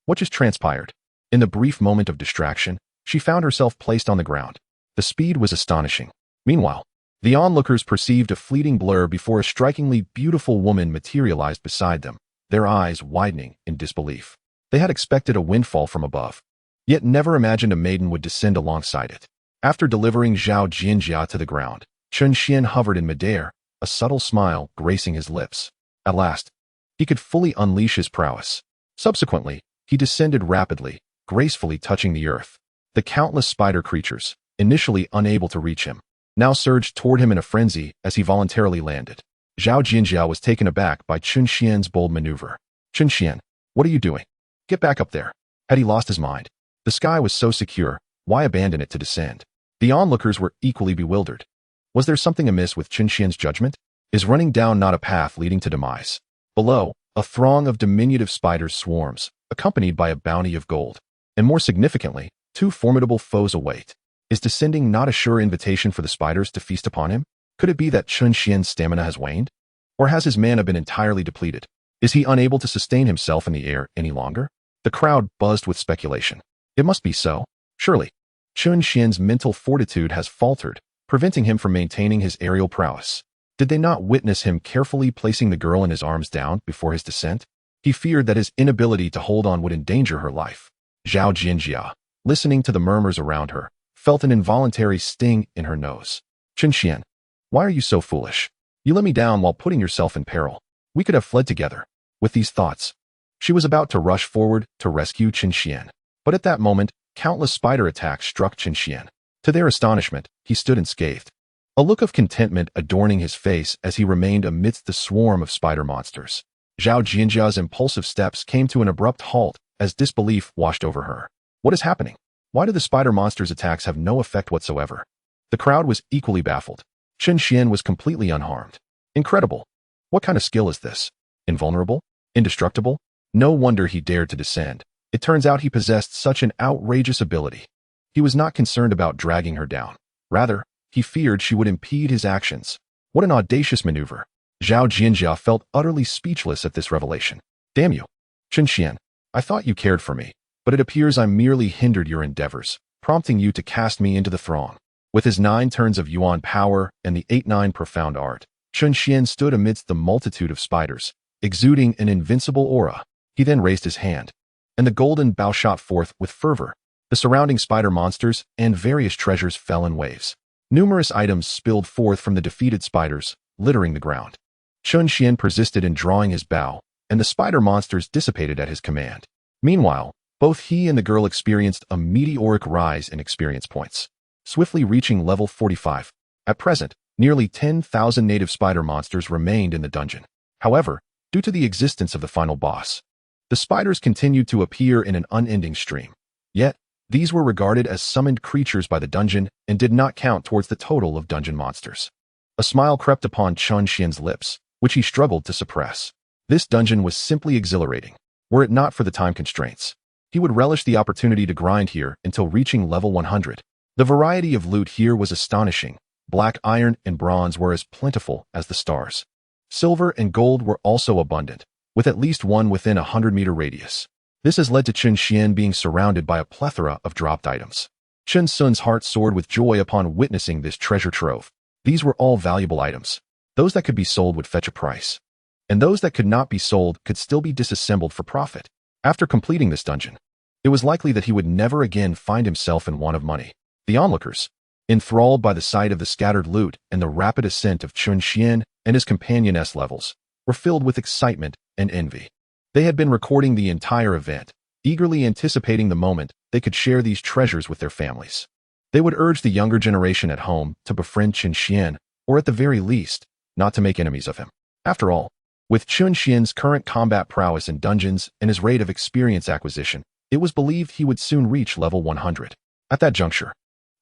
What just transpired? In the brief moment of distraction, she found herself placed on the ground. The speed was astonishing. Meanwhile, the onlookers perceived a fleeting blur before a strikingly beautiful woman materialized beside them, their eyes widening in disbelief. They had expected a windfall from above, yet never imagined a maiden would descend alongside it. After delivering Zhao Jinjia to the ground, Chen Xuan hovered in midair, a subtle smile gracing his lips. At last, he could fully unleash his prowess. Subsequently, he descended rapidly, gracefully touching the earth. The countless spider creatures, initially unable to reach him, now surged toward him in a frenzy as he voluntarily landed. Zhao Jinjia was taken aback by Chen Xuan's bold maneuver. Chen Xuan, what are you doing? Get back up there. Had he lost his mind? The sky was so secure, why abandon it to descend? The onlookers were equally bewildered. Was there something amiss with Chen Xuan's judgment? Is running down not a path leading to demise? Below, a throng of diminutive spiders swarms, accompanied by a bounty of gold. And more significantly, 2 formidable foes await. Is descending not a sure invitation for the spiders to feast upon him? Could it be that Chen Xuan's stamina has waned? Or has his mana been entirely depleted? Is he unable to sustain himself in the air any longer? The crowd buzzed with speculation. It must be so. Surely, Chen Xuan's mental fortitude has faltered, preventing him from maintaining his aerial prowess. Did they not witness him carefully placing the girl in his arms down before his descent? He feared that his inability to hold on would endanger her life. Zhao Jinjia, listening to the murmurs around her, felt an involuntary sting in her nose. Chen Xuan, why are you so foolish? You let me down while putting yourself in peril. We could have fled together. With these thoughts, she was about to rush forward to rescue Chen Xuan. But at that moment, countless spider attacks struck Chen Xuan. To their astonishment, he stood unscathed, a look of contentment adorning his face as he remained amidst the swarm of spider monsters. Zhao Jinjia's impulsive steps came to an abrupt halt as disbelief washed over her. What is happening? Why do the spider monsters' attacks have no effect whatsoever? The crowd was equally baffled. Chen Xuan was completely unharmed. Incredible. What kind of skill is this? Invulnerable? Indestructible? No wonder he dared to descend. It turns out he possessed such an outrageous ability. He was not concerned about dragging her down. Rather, he feared she would impede his actions. What an audacious maneuver. Zhao Jinjia felt utterly speechless at this revelation. Damn you. Chen Xuan, I thought you cared for me, but it appears I merely hindered your endeavors, prompting you to cast me into the throng. With his 9 turns of Yuan power and the 8-9 profound art, Chen Xuan stood amidst the multitude of spiders, exuding an invincible aura. He then raised his hand, and the golden bow shot forth with fervor. The surrounding spider monsters and various treasures fell in waves. Numerous items spilled forth from the defeated spiders, littering the ground. Chen Xuan persisted in drawing his bow, and the spider monsters dissipated at his command. Meanwhile, both he and the girl experienced a meteoric rise in experience points, swiftly reaching level 45. At present, Nearly 10,000 native spider monsters remained in the dungeon. However, due to the existence of the final boss, the spiders continued to appear in an unending stream. Yet, these were regarded as summoned creatures by the dungeon and did not count towards the total of dungeon monsters. A smile crept upon Chen Xuan's lips, which he struggled to suppress. This dungeon was simply exhilarating. Were it not for the time constraints, he would relish the opportunity to grind here until reaching level 100. The variety of loot here was astonishing. Black iron and bronze were as plentiful as the stars. Silver and gold were also abundant, with at least one within a 100-meter radius. This has led to Chen Xuan being surrounded by a plethora of dropped items. Chen Xuan's heart soared with joy upon witnessing this treasure trove. These were all valuable items. Those that could be sold would fetch a price, and those that could not be sold could still be disassembled for profit. After completing this dungeon, it was likely that he would never again find himself in want of money. The onlookers, enthralled by the sight of the scattered loot and the rapid ascent of Chen Xuan and his companion S levels, were filled with excitement and envy. They had been recording the entire event, eagerly anticipating the moment they could share these treasures with their families. They would urge the younger generation at home to befriend Chen Xuan, or at the very least, not to make enemies of him. After all, with Chen Xuan's current combat prowess in dungeons and his rate of experience acquisition, it was believed he would soon reach level 100. At that juncture,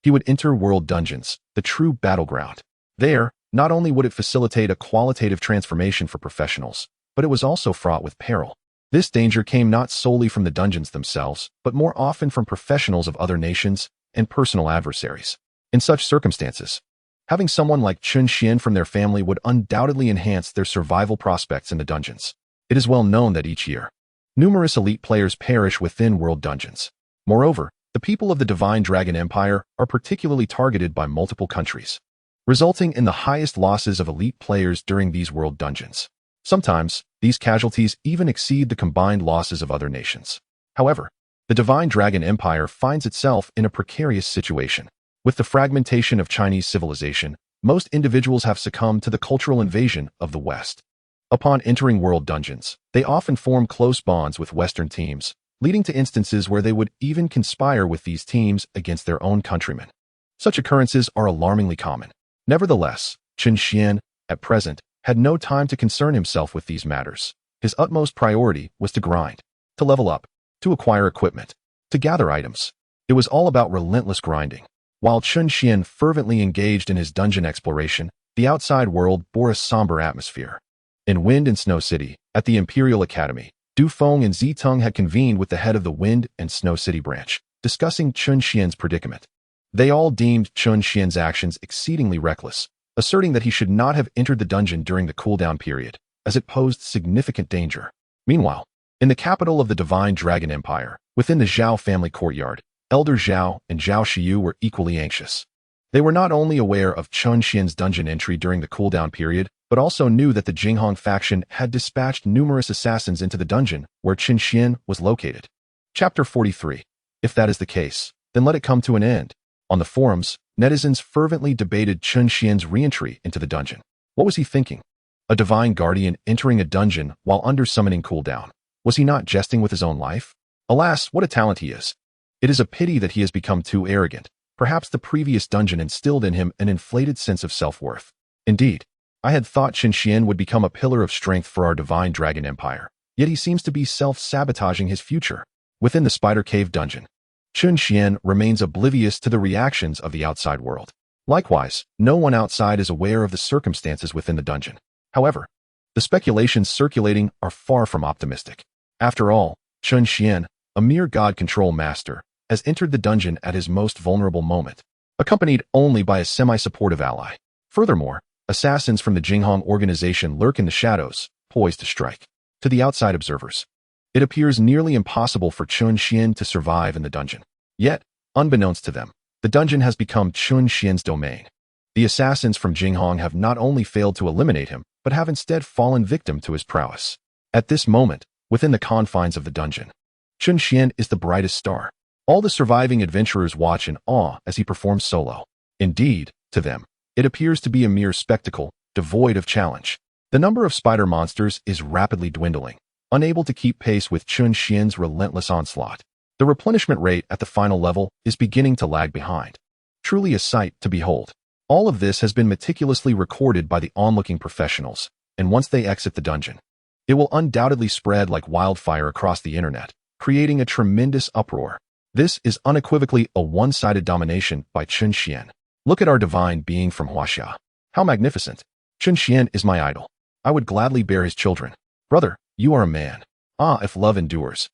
he would enter world dungeons, the true battleground. There, not only would it facilitate a qualitative transformation for professionals, but it was also fraught with peril. This danger came not solely from the dungeons themselves, but more often from professionals of other nations and personal adversaries. In such circumstances, having someone like Chen Xuan from their family would undoubtedly enhance their survival prospects in the dungeons. It is well known that each year, numerous elite players perish within world dungeons. Moreover, the people of the Divine Dragon Empire are particularly targeted by multiple countries, resulting in the highest losses of elite players during these world dungeons. Sometimes, these casualties even exceed the combined losses of other nations. However, the Divine Dragon Empire finds itself in a precarious situation. With the fragmentation of Chinese civilization, most individuals have succumbed to the cultural invasion of the West. Upon entering world dungeons, they often form close bonds with Western teams, leading to instances where they would even conspire with these teams against their own countrymen. Such occurrences are alarmingly common. Nevertheless, Chen Xuan, at present, had no time to concern himself with these matters. His utmost priority was to grind, to level up, to acquire equipment, to gather items. It was all about relentless grinding. While Chen Xuan fervently engaged in his dungeon exploration, the outside world bore a somber atmosphere. In Wind and Snow City, at the Imperial Academy, Du Feng and Ziteng had convened with the head of the Wind and Snow City branch, discussing Chen Xuan's predicament. They all deemed Chen Xuan's actions exceedingly reckless, asserting that he should not have entered the dungeon during the cooldown period, as it posed significant danger. Meanwhile, in the capital of the Divine Dragon Empire, within the Zhao family courtyard, Elder Zhao and Zhao Xiyu were equally anxious. They were not only aware of Chen Xuan's dungeon entry during the cooldown period, but also knew that the Jinghong faction had dispatched numerous assassins into the dungeon where Chen Xuan was located. Chapter 43. If that is the case, then let it come to an end. On the forums, netizens fervently debated Chen Xuan's re-entry into the dungeon. What was he thinking? A divine guardian entering a dungeon while under summoning cooldown. Was he not jesting with his own life? Alas, what a talent he is. It is a pity that he has become too arrogant. Perhaps the previous dungeon instilled in him an inflated sense of self-worth. Indeed, I had thought Chen Xuan would become a pillar of strength for our Divine Dragon Empire, yet he seems to be self-sabotaging his future. Within the Spider Cave dungeon, Chen Xuan remains oblivious to the reactions of the outside world. Likewise, no one outside is aware of the circumstances within the dungeon. However, the speculations circulating are far from optimistic. After all, Chen Xuan, a mere god control master, has entered the dungeon at his most vulnerable moment, accompanied only by a semi-supportive ally. Furthermore, assassins from the Jinghong organization lurk in the shadows, poised to strike. To the outside observers, it appears nearly impossible for Chen Xuan to survive in the dungeon. Yet, unbeknownst to them, the dungeon has become Chen Xuan's domain. The assassins from Jinghong have not only failed to eliminate him, but have instead fallen victim to his prowess. At this moment, within the confines of the dungeon, Chen Xuan is the brightest star. All the surviving adventurers watch in awe as he performs solo. Indeed, to them, it appears to be a mere spectacle, devoid of challenge. The number of spider monsters is rapidly dwindling, unable to keep pace with Chen Xuan's relentless onslaught. The replenishment rate at the final level is beginning to lag behind. Truly a sight to behold. All of this has been meticulously recorded by the onlooking professionals, and once they exit the dungeon, it will undoubtedly spread like wildfire across the internet, creating a tremendous uproar. This is unequivocally a one-sided domination by Chen Xuan. Look at our divine being from Huaxia. How magnificent! Chen Xuan is my idol. I would gladly bear his children. Brother, you are a man. Ah, if love endures.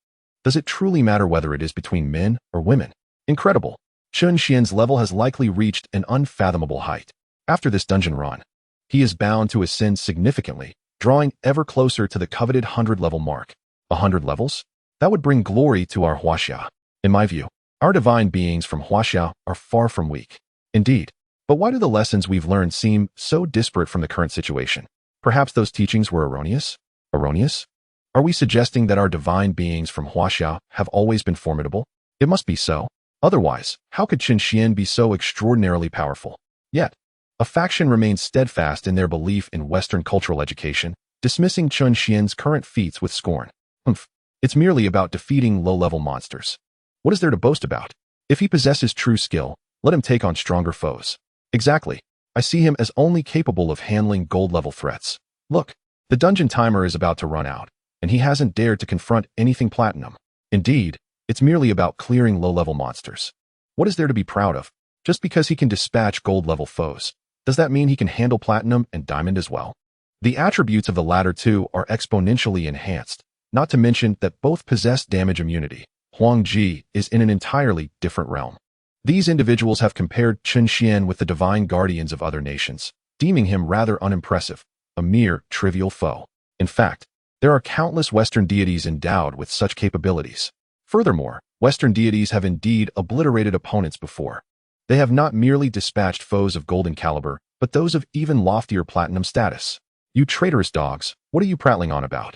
Does it truly matter whether it is between men or women? Incredible. Chen Xuan's level has likely reached an unfathomable height. After this dungeon run, he is bound to ascend significantly, drawing ever closer to the coveted 100-level mark. 100 levels? That would bring glory to our Huaxia. In my view, our divine beings from Huaxia are far from weak. Indeed. But why do the lessons we've learned seem so disparate from the current situation? Perhaps those teachings were erroneous? Erroneous? Are we suggesting that our divine beings from Huaxia have always been formidable? It must be so. Otherwise, how could Chen Xuan be so extraordinarily powerful? Yet, a faction remains steadfast in their belief in Western cultural education, dismissing Chen Xuan's current feats with scorn. It's merely about defeating low-level monsters. What is there to boast about? If he possesses true skill, let him take on stronger foes. Exactly. I see him as only capable of handling gold-level threats. Look, the dungeon timer is about to run out, and he hasn't dared to confront anything platinum. Indeed, it's merely about clearing low-level monsters. What is there to be proud of? Just because he can dispatch gold-level foes, does that mean he can handle platinum and diamond as well? The attributes of the latter two are exponentially enhanced, not to mention that both possess damage immunity. Huang Ji is in an entirely different realm. These individuals have compared Chen Xuan with the divine guardians of other nations, deeming him rather unimpressive, a mere trivial foe. In fact, there are countless Western deities endowed with such capabilities. Furthermore, Western deities have indeed obliterated opponents before. They have not merely dispatched foes of golden caliber, but those of even loftier platinum status. You traitorous dogs, what are you prattling on about?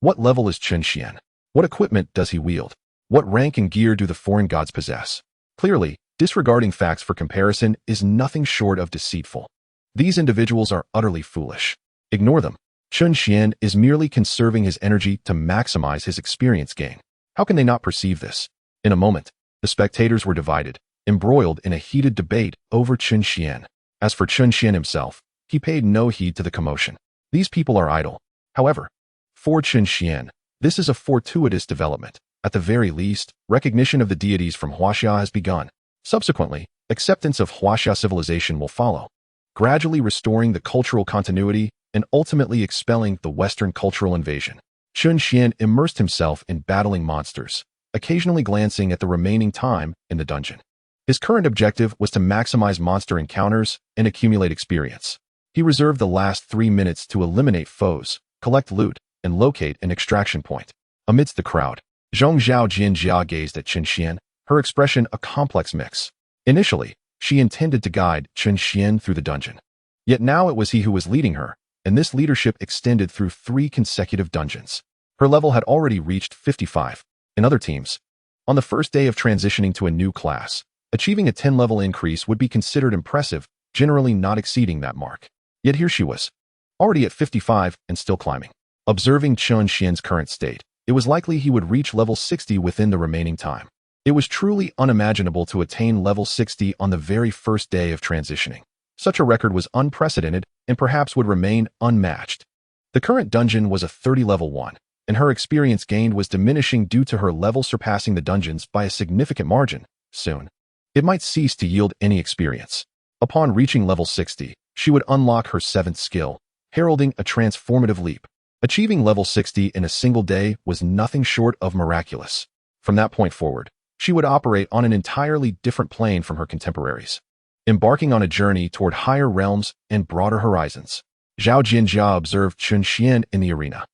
What level is Chen Xuan? What equipment does he wield? What rank and gear do the foreign gods possess? Clearly, disregarding facts for comparison is nothing short of deceitful. These individuals are utterly foolish. Ignore them. Chen Xuan is merely conserving his energy to maximize his experience gain. How can they not perceive this? In a moment, the spectators were divided, embroiled in a heated debate over Chen Xuan. As for Chen Xuan himself, he paid no heed to the commotion. These people are idle. However, for Chen Xuan, this is a fortuitous development. At the very least, recognition of the deities from Huaxia has begun. Subsequently, acceptance of Huaxia civilization will follow, gradually restoring the cultural continuity and ultimately expelling the Western cultural invasion. Chen Xuan immersed himself in battling monsters, occasionally glancing at the remaining time in the dungeon. His current objective was to maximize monster encounters and accumulate experience. He reserved the last 3 minutes to eliminate foes, collect loot, and locate an extraction point. Amidst the crowd, Zhong Zhao Jianjia gazed at Chen Xuan, her expression a complex mix. Initially, she intended to guide Chen Xuan through the dungeon. Yet now it was he who was leading her, and this leadership extended through 3 consecutive dungeons. Her level had already reached 55. In other teams, on the first day of transitioning to a new class, achieving a 10-level increase would be considered impressive, generally not exceeding that mark. Yet here she was, already at 55 and still climbing. Observing Chen Xuan's current state, it was likely he would reach level 60 within the remaining time. It was truly unimaginable to attain level 60 on the very first day of transitioning. Such a record was unprecedented and perhaps would remain unmatched. The current dungeon was a 30-level one, and her experience gained was diminishing due to her level surpassing the dungeons by a significant margin. Soon, it might cease to yield any experience. Upon reaching level 60, she would unlock her 7th skill, heralding a transformative leap. Achieving level 60 in a single day was nothing short of miraculous. From that point forward, she would operate on an entirely different plane from her contemporaries, embarking on a journey toward higher realms and broader horizons. Zhao Jianjia observed Chen Xuan in the arena.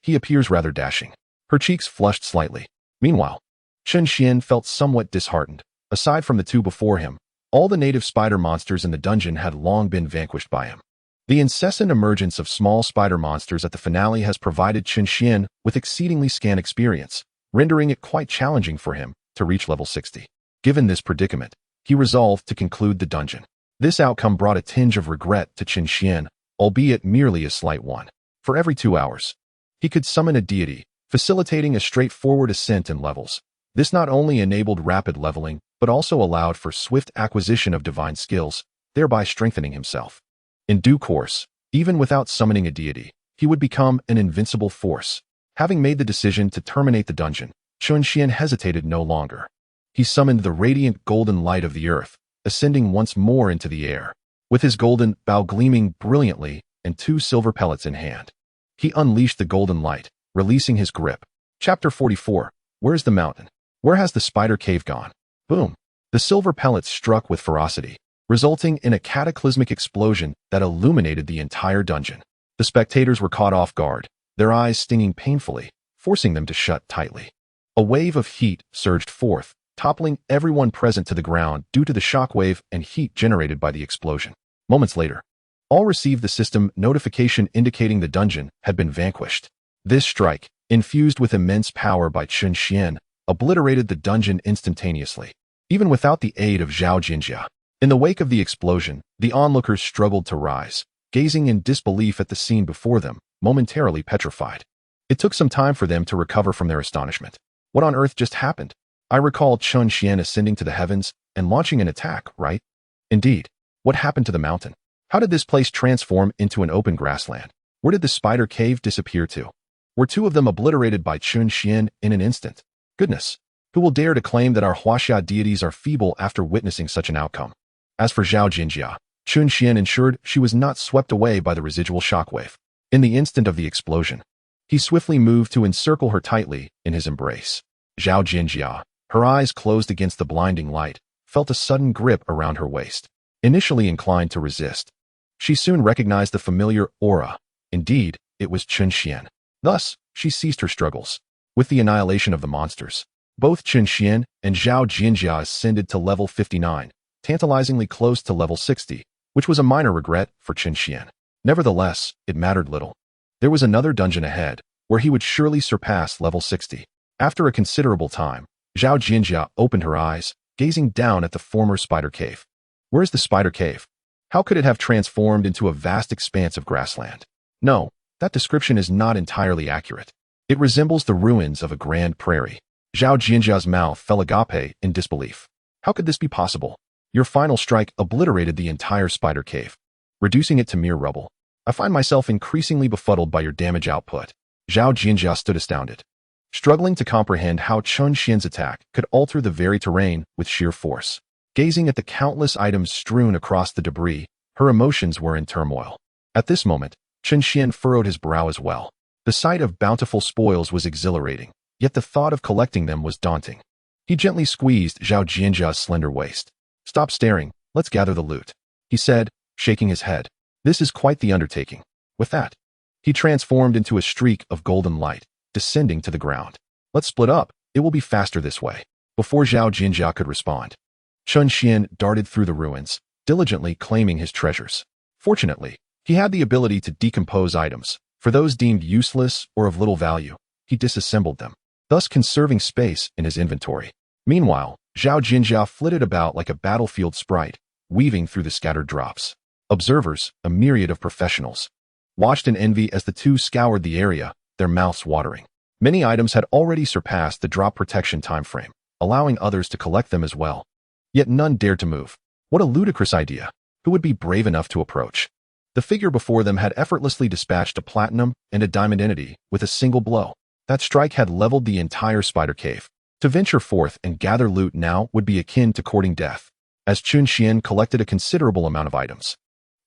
He appears rather dashing. Her cheeks flushed slightly. Meanwhile, Chen Xuan felt somewhat disheartened. Aside from the 2 before him, all the native spider monsters in the dungeon had long been vanquished by him. The incessant emergence of small spider monsters at the finale has provided Chen Xuan with exceedingly scant experience, rendering it quite challenging for him to reach level 60. Given this predicament, he resolved to conclude the dungeon. This outcome brought a tinge of regret to Chen Xuan, albeit merely a slight one. For every 2 hours, he could summon a deity, facilitating a straightforward ascent in levels. This not only enabled rapid leveling, but also allowed for swift acquisition of divine skills, thereby strengthening himself. In due course, even without summoning a deity, he would become an invincible force. Having made the decision to terminate the dungeon, Chen Xuan hesitated no longer. He summoned the radiant golden light of the earth, ascending once more into the air. With his golden bow gleaming brilliantly and 2 silver pellets in hand, he unleashed the golden light, releasing his grip. Chapter 44. Where's the mountain? Where has the spider cave gone? Boom! The silver pellets struck with ferocity, resulting in a cataclysmic explosion that illuminated the entire dungeon. The spectators were caught off guard, their eyes stinging painfully, forcing them to shut tightly. A wave of heat surged forth, toppling everyone present to the ground due to the shockwave and heat generated by the explosion. Moments later, all received the system notification indicating the dungeon had been vanquished. This strike, infused with immense power by Chen Xuan, obliterated the dungeon instantaneously, even without the aid of Zhao Jinjia. In the wake of the explosion, the onlookers struggled to rise, gazing in disbelief at the scene before them, momentarily petrified. It took some time for them to recover from their astonishment. What on earth just happened? I recall Chen Xuan ascending to the heavens and launching an attack, right? Indeed. What happened to the mountain? How did this place transform into an open grassland? Where did the spider cave disappear to? Were 2 of them obliterated by Chen Xuan in an instant? Goodness, who will dare to claim that our Huaxia deities are feeble after witnessing such an outcome? As for Zhao Jinjia, Chen Xuan ensured she was not swept away by the residual shockwave. In the instant of the explosion, he swiftly moved to encircle her tightly in his embrace. Zhao Jinjia, her eyes closed against the blinding light, felt a sudden grip around her waist. Initially inclined to resist, she soon recognized the familiar aura. Indeed, it was Chen Xuan. Thus, she ceased her struggles. With the annihilation of the monsters, both Chen Xuan and Zhao Jinjia ascended to level 59, tantalizingly close to level 60, which was a minor regret for Chen Xuan. Nevertheless, it mattered little. There was another dungeon ahead, where he would surely surpass level 60. After a considerable time, Zhao Jinjia opened her eyes, gazing down at the former spider cave. Where's the spider cave? How could it have transformed into a vast expanse of grassland? No, that description is not entirely accurate. It resembles the ruins of a grand prairie. Zhao Jinjia's mouth fell agape in disbelief. How could this be possible? Your final strike obliterated the entire spider cave, reducing it to mere rubble. I find myself increasingly befuddled by your damage output. Zhao Jinjia stood astounded, struggling to comprehend how Chen Xuan's attack could alter the very terrain with sheer force. Gazing at the countless items strewn across the debris, her emotions were in turmoil. At this moment, Chen Xuan furrowed his brow as well. The sight of bountiful spoils was exhilarating, yet the thought of collecting them was daunting. He gently squeezed Zhao Jinjia's slender waist. Stop staring, let's gather the loot, he said, shaking his head. This is quite the undertaking. With that, he transformed into a streak of golden light, descending to the ground. Let's split up, it will be faster this way. Before Zhao Jinjia could respond, Chen Xuan darted through the ruins, diligently claiming his treasures. Fortunately, he had the ability to decompose items. For those deemed useless or of little value, he disassembled them, thus conserving space in his inventory. Meanwhile, Zhao Jinjia flitted about like a battlefield sprite, weaving through the scattered drops. Observers, a myriad of professionals, watched in envy as the 2 scoured the area, their mouths watering. Many items had already surpassed the drop protection timeframe, allowing others to collect them as well. Yet none dared to move. What a ludicrous idea! Who would be brave enough to approach? The figure before them had effortlessly dispatched a platinum and a diamond entity with a single blow. That strike had leveled the entire spider cave. To venture forth and gather loot now would be akin to courting death. As Chen Xuan collected a considerable amount of items,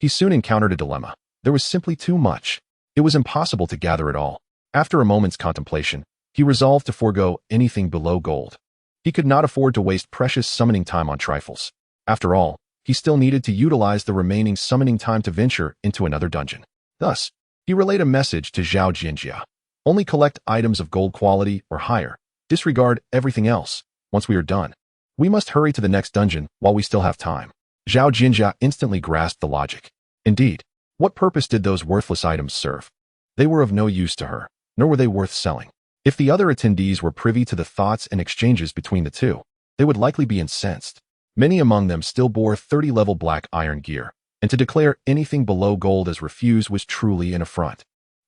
he soon encountered a dilemma. There was simply too much. It was impossible to gather it all. After a moment's contemplation, he resolved to forego anything below gold. He could not afford to waste precious summoning time on trifles. After all, he still needed to utilize the remaining summoning time to venture into another dungeon. Thus, he relayed a message to Zhao Jinjia. Only collect items of gold quality or higher. Disregard everything else. Once we are done, we must hurry to the next dungeon while we still have time. Zhao Jinjia instantly grasped the logic. Indeed, what purpose did those worthless items serve? They were of no use to her, nor were they worth selling. If the other attendees were privy to the thoughts and exchanges between the 2, they would likely be incensed. Many among them still bore 30-level black iron gear, and to declare anything below gold as refuse was truly an affront.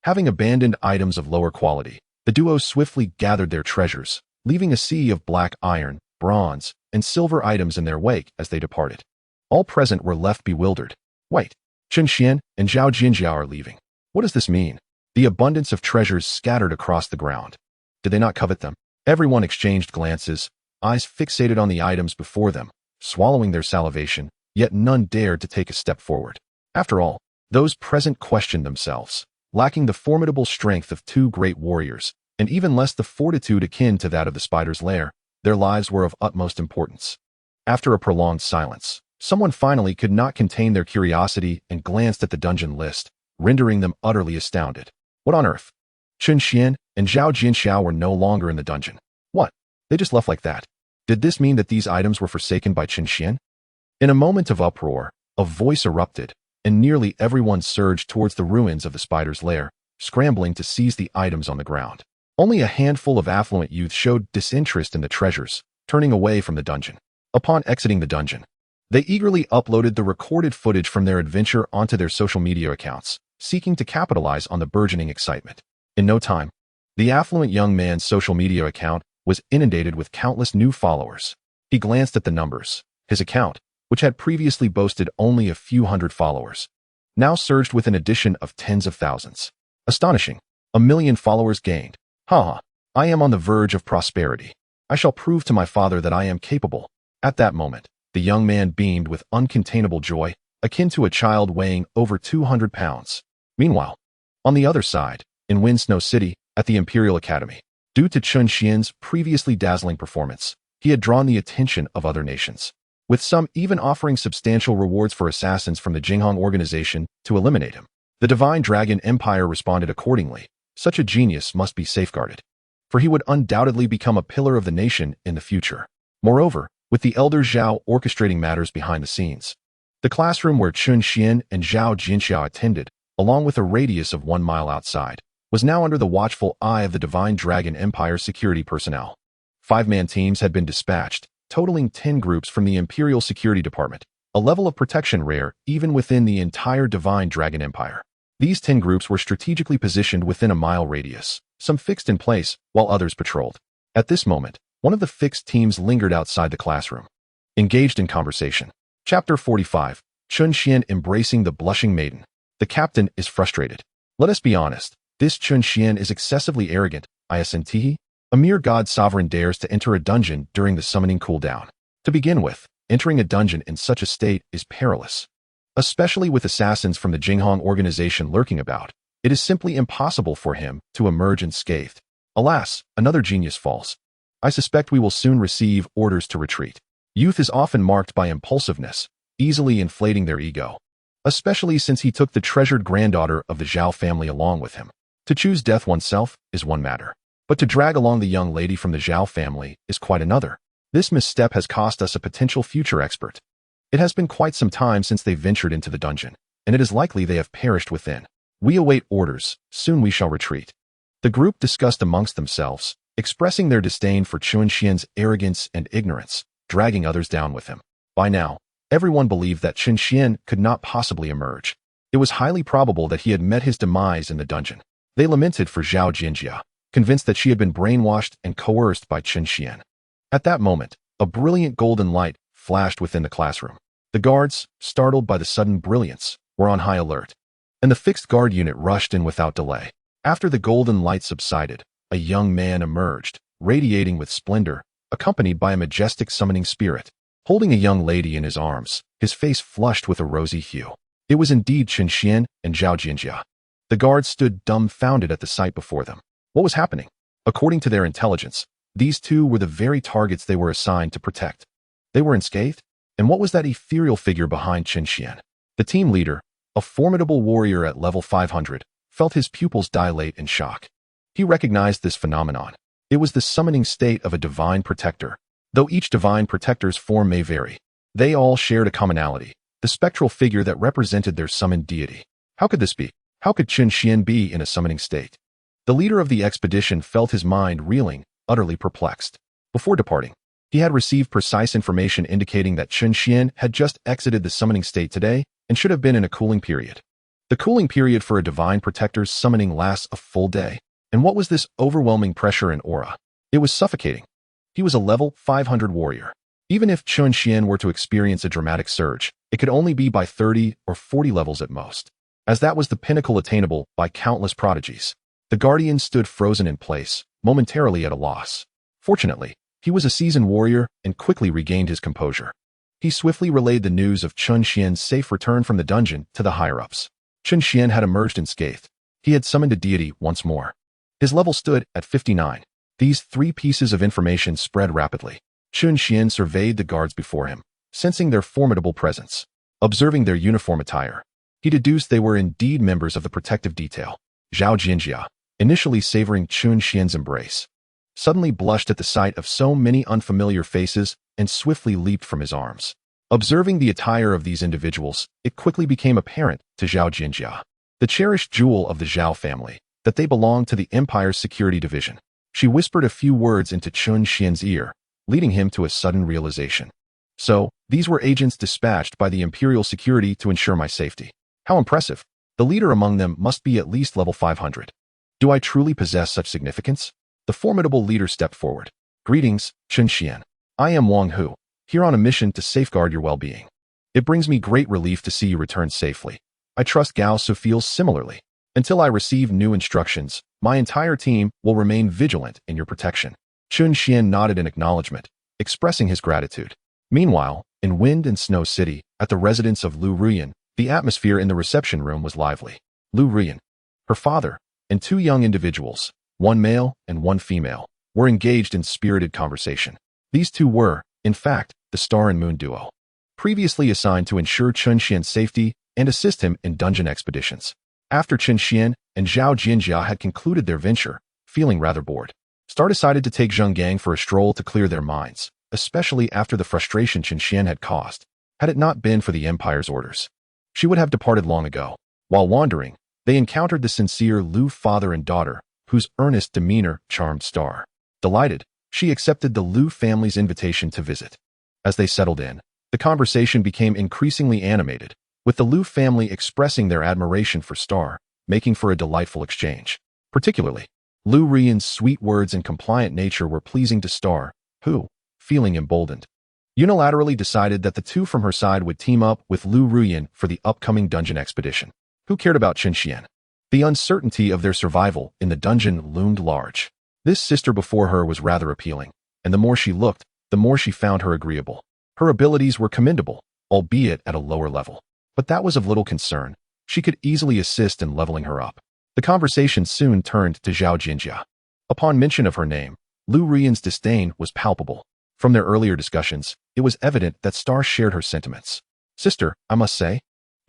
Having abandoned items of lower quality, the duo swiftly gathered their treasures, leaving a sea of black iron, bronze, and silver items in their wake as they departed. All present were left bewildered. Wait, Chen Xuan and Zhao Jinjiao are leaving. What does this mean? The abundance of treasures scattered across the ground. Did they not covet them? Everyone exchanged glances, eyes fixated on the items before them, swallowing their salivation, yet none dared to take a step forward. After all, those present questioned themselves, lacking the formidable strength of two great warriors, and even less the fortitude akin to that of the spider's lair. Their lives were of utmost importance. After a prolonged silence, someone finally could not contain their curiosity and glanced at the dungeon list, rendering them utterly astounded. What on earth? Chen Xuan and Zhao Jinxiao were no longer in the dungeon. What? They just left like that? Did this mean that these items were forsaken by Chen Xuan? In a moment of uproar, a voice erupted, and nearly everyone surged towards the ruins of the spider's lair, scrambling to seize the items on the ground. Only a handful of affluent youth showed disinterest in the treasures, turning away from the dungeon. Upon exiting the dungeon, they eagerly uploaded the recorded footage from their adventure onto their social media accounts, seeking to capitalize on the burgeoning excitement. In no time, the affluent young man's social media account was inundated with countless new followers. He glanced at the numbers. His account, which had previously boasted only a few hundred followers, now surged with an addition of tens of thousands. Astonishing. 1 million followers gained. Ha! I am on the verge of prosperity. I shall prove to my father that I am capable. At that moment, the young man beamed with uncontainable joy, akin to a child weighing over 200 pounds. Meanwhile, on the other side, in Windsnow City, at the Imperial Academy, due to Chen Xian's previously dazzling performance, he had drawn the attention of other nations, with some even offering substantial rewards for assassins from the Jinghong organization to eliminate him. The Divine Dragon Empire responded accordingly. Such a genius must be safeguarded, for he would undoubtedly become a pillar of the nation in the future. Moreover, with the elder Zhao orchestrating matters behind the scenes, the classroom where Chen Xuan and Zhao Jinxiao attended, along with a radius of 1 mile outside, was now under the watchful eye of the Divine Dragon Empire security personnel. 5-man teams had been dispatched, totaling 10 groups from the Imperial Security Department, a level of protection rare even within the entire Divine Dragon Empire. These 10 groups were strategically positioned within a mile radius, some fixed in place, while others patrolled. At this moment, one of the fixed teams lingered outside the classroom, engaged in conversation. Chapter 45, Chen Xuan embracing the blushing maiden. The captain is frustrated. Let us be honest, this Chen Xuan is excessively arrogant, isn't he? A mere god sovereign dares to enter a dungeon during the summoning cooldown. To begin with, entering a dungeon in such a state is perilous. Especially with assassins from the Jinghong organization lurking about, it is simply impossible for him to emerge unscathed. Alas, another genius falls. I suspect we will soon receive orders to retreat. Youth is often marked by impulsiveness, easily inflating their ego, especially since he took the treasured granddaughter of the Zhao family along with him. To choose death oneself is one matter, but to drag along the young lady from the Zhao family is quite another. This misstep has cost us a potential future expert. It has been quite some time since they ventured into the dungeon, and it is likely they have perished within. We await orders, soon we shall retreat. The group discussed amongst themselves, expressing their disdain for Chen Xian's arrogance and ignorance, dragging others down with him. By now, everyone believed that Chen Xuan could not possibly emerge. It was highly probable that he had met his demise in the dungeon. They lamented for Zhao Jinjia, convinced that she had been brainwashed and coerced by Chen Xuan. At that moment, a brilliant golden light flashed within the classroom. The guards, startled by the sudden brilliance, were on high alert, and the fixed guard unit rushed in without delay. After the golden light subsided, a young man emerged, radiating with splendor, accompanied by a majestic summoning spirit, holding a young lady in his arms, his face flushed with a rosy hue. It was indeed Chen Xuan and Zhao Jinjia. The guards stood dumbfounded at the sight before them. What was happening? According to their intelligence, these two were the very targets they were assigned to protect. They were unscathed? And what was that ethereal figure behind Chen Xuan? The team leader, a formidable warrior at level 500, felt his pupils dilate in shock. He recognized this phenomenon. It was the summoning state of a divine protector. Though each divine protector's form may vary, they all shared a commonality, the spectral figure that represented their summoned deity. How could this be? How could Chen Xuan be in a summoning state? The leader of the expedition felt his mind reeling, utterly perplexed. Before departing, he had received precise information indicating that Chen Xuan had just exited the summoning state today and should have been in a cooling period. The cooling period for a divine protector's summoning lasts a full day. And what was this overwhelming pressure and aura? It was suffocating. He was a level 500 warrior. Even if Chen Xuan were to experience a dramatic surge, it could only be by 30 or 40 levels at most, as that was the pinnacle attainable by countless prodigies. The Guardian stood frozen in place, momentarily at a loss. Fortunately, he was a seasoned warrior and quickly regained his composure. He swiftly relayed the news of Chen Xuan's safe return from the dungeon to the higher-ups. Chen Xuan had emerged unscathed. He had summoned a deity once more. His level stood at 59. These 3 pieces of information spread rapidly. Chen Xuan surveyed the guards before him, sensing their formidable presence. Observing their uniform attire, he deduced they were indeed members of the protective detail. Zhao Jinjia, initially savoring Chen Xuan's embrace, suddenly blushed at the sight of so many unfamiliar faces and swiftly leaped from his arms. Observing the attire of these individuals, it quickly became apparent to Zhao Jinjia, the cherished jewel of the Zhao family, that they belonged to the Empire's security division. She whispered a few words into Chen Xuan's ear, leading him to a sudden realization. So, these were agents dispatched by the Imperial security to ensure my safety. How impressive. The leader among them must be at least level 500. Do I truly possess such significance? The formidable leader stepped forward. Greetings, Chen Xuan. I am Wang Hu, here on a mission to safeguard your well-being. It brings me great relief to see you return safely. I trust Gao Su feels similarly. Until I receive new instructions, my entire team will remain vigilant in your protection. Chen Xuan nodded in acknowledgement, expressing his gratitude. Meanwhile, in Wind and Snow City, at the residence of Lu Ruyan, the atmosphere in the reception room was lively. Lu Ruyan, her father, and 2 young individuals, 1 male and 1 female, were engaged in spirited conversation. These 2 were, in fact, the Star and Moon duo, previously assigned to ensure Chen Xuan's safety and assist him in dungeon expeditions. After Chen Xuan and Zhao Jinjia had concluded their venture, feeling rather bored, Star decided to take Zheng Gang for a stroll to clear their minds, especially after the frustration Chen Xuan had caused. Had it not been for the Empire's orders, she would have departed long ago. While wandering, they encountered the sincere Lu father and daughter, whose earnest demeanor charmed Star. Delighted, she accepted the Lu family's invitation to visit. As they settled in, the conversation became increasingly animated, with the Lu family expressing their admiration for Star, making for a delightful exchange. Particularly, Lu Ruyan's sweet words and compliant nature were pleasing to Star, who, feeling emboldened, unilaterally decided that the 2 from her side would team up with Lu Ruyan for the upcoming dungeon expedition. Who cared about Chen Xuan? The uncertainty of their survival in the dungeon loomed large. This sister before her was rather appealing, and the more she looked, the more she found her agreeable. Her abilities were commendable, albeit at a lower level. But that was of little concern. She could easily assist in leveling her up. The conversation soon turned to Zhao Jinjia. Upon mention of her name, Lu Ruyan's disdain was palpable. From their earlier discussions, it was evident that Star shared her sentiments. Sister, I must say,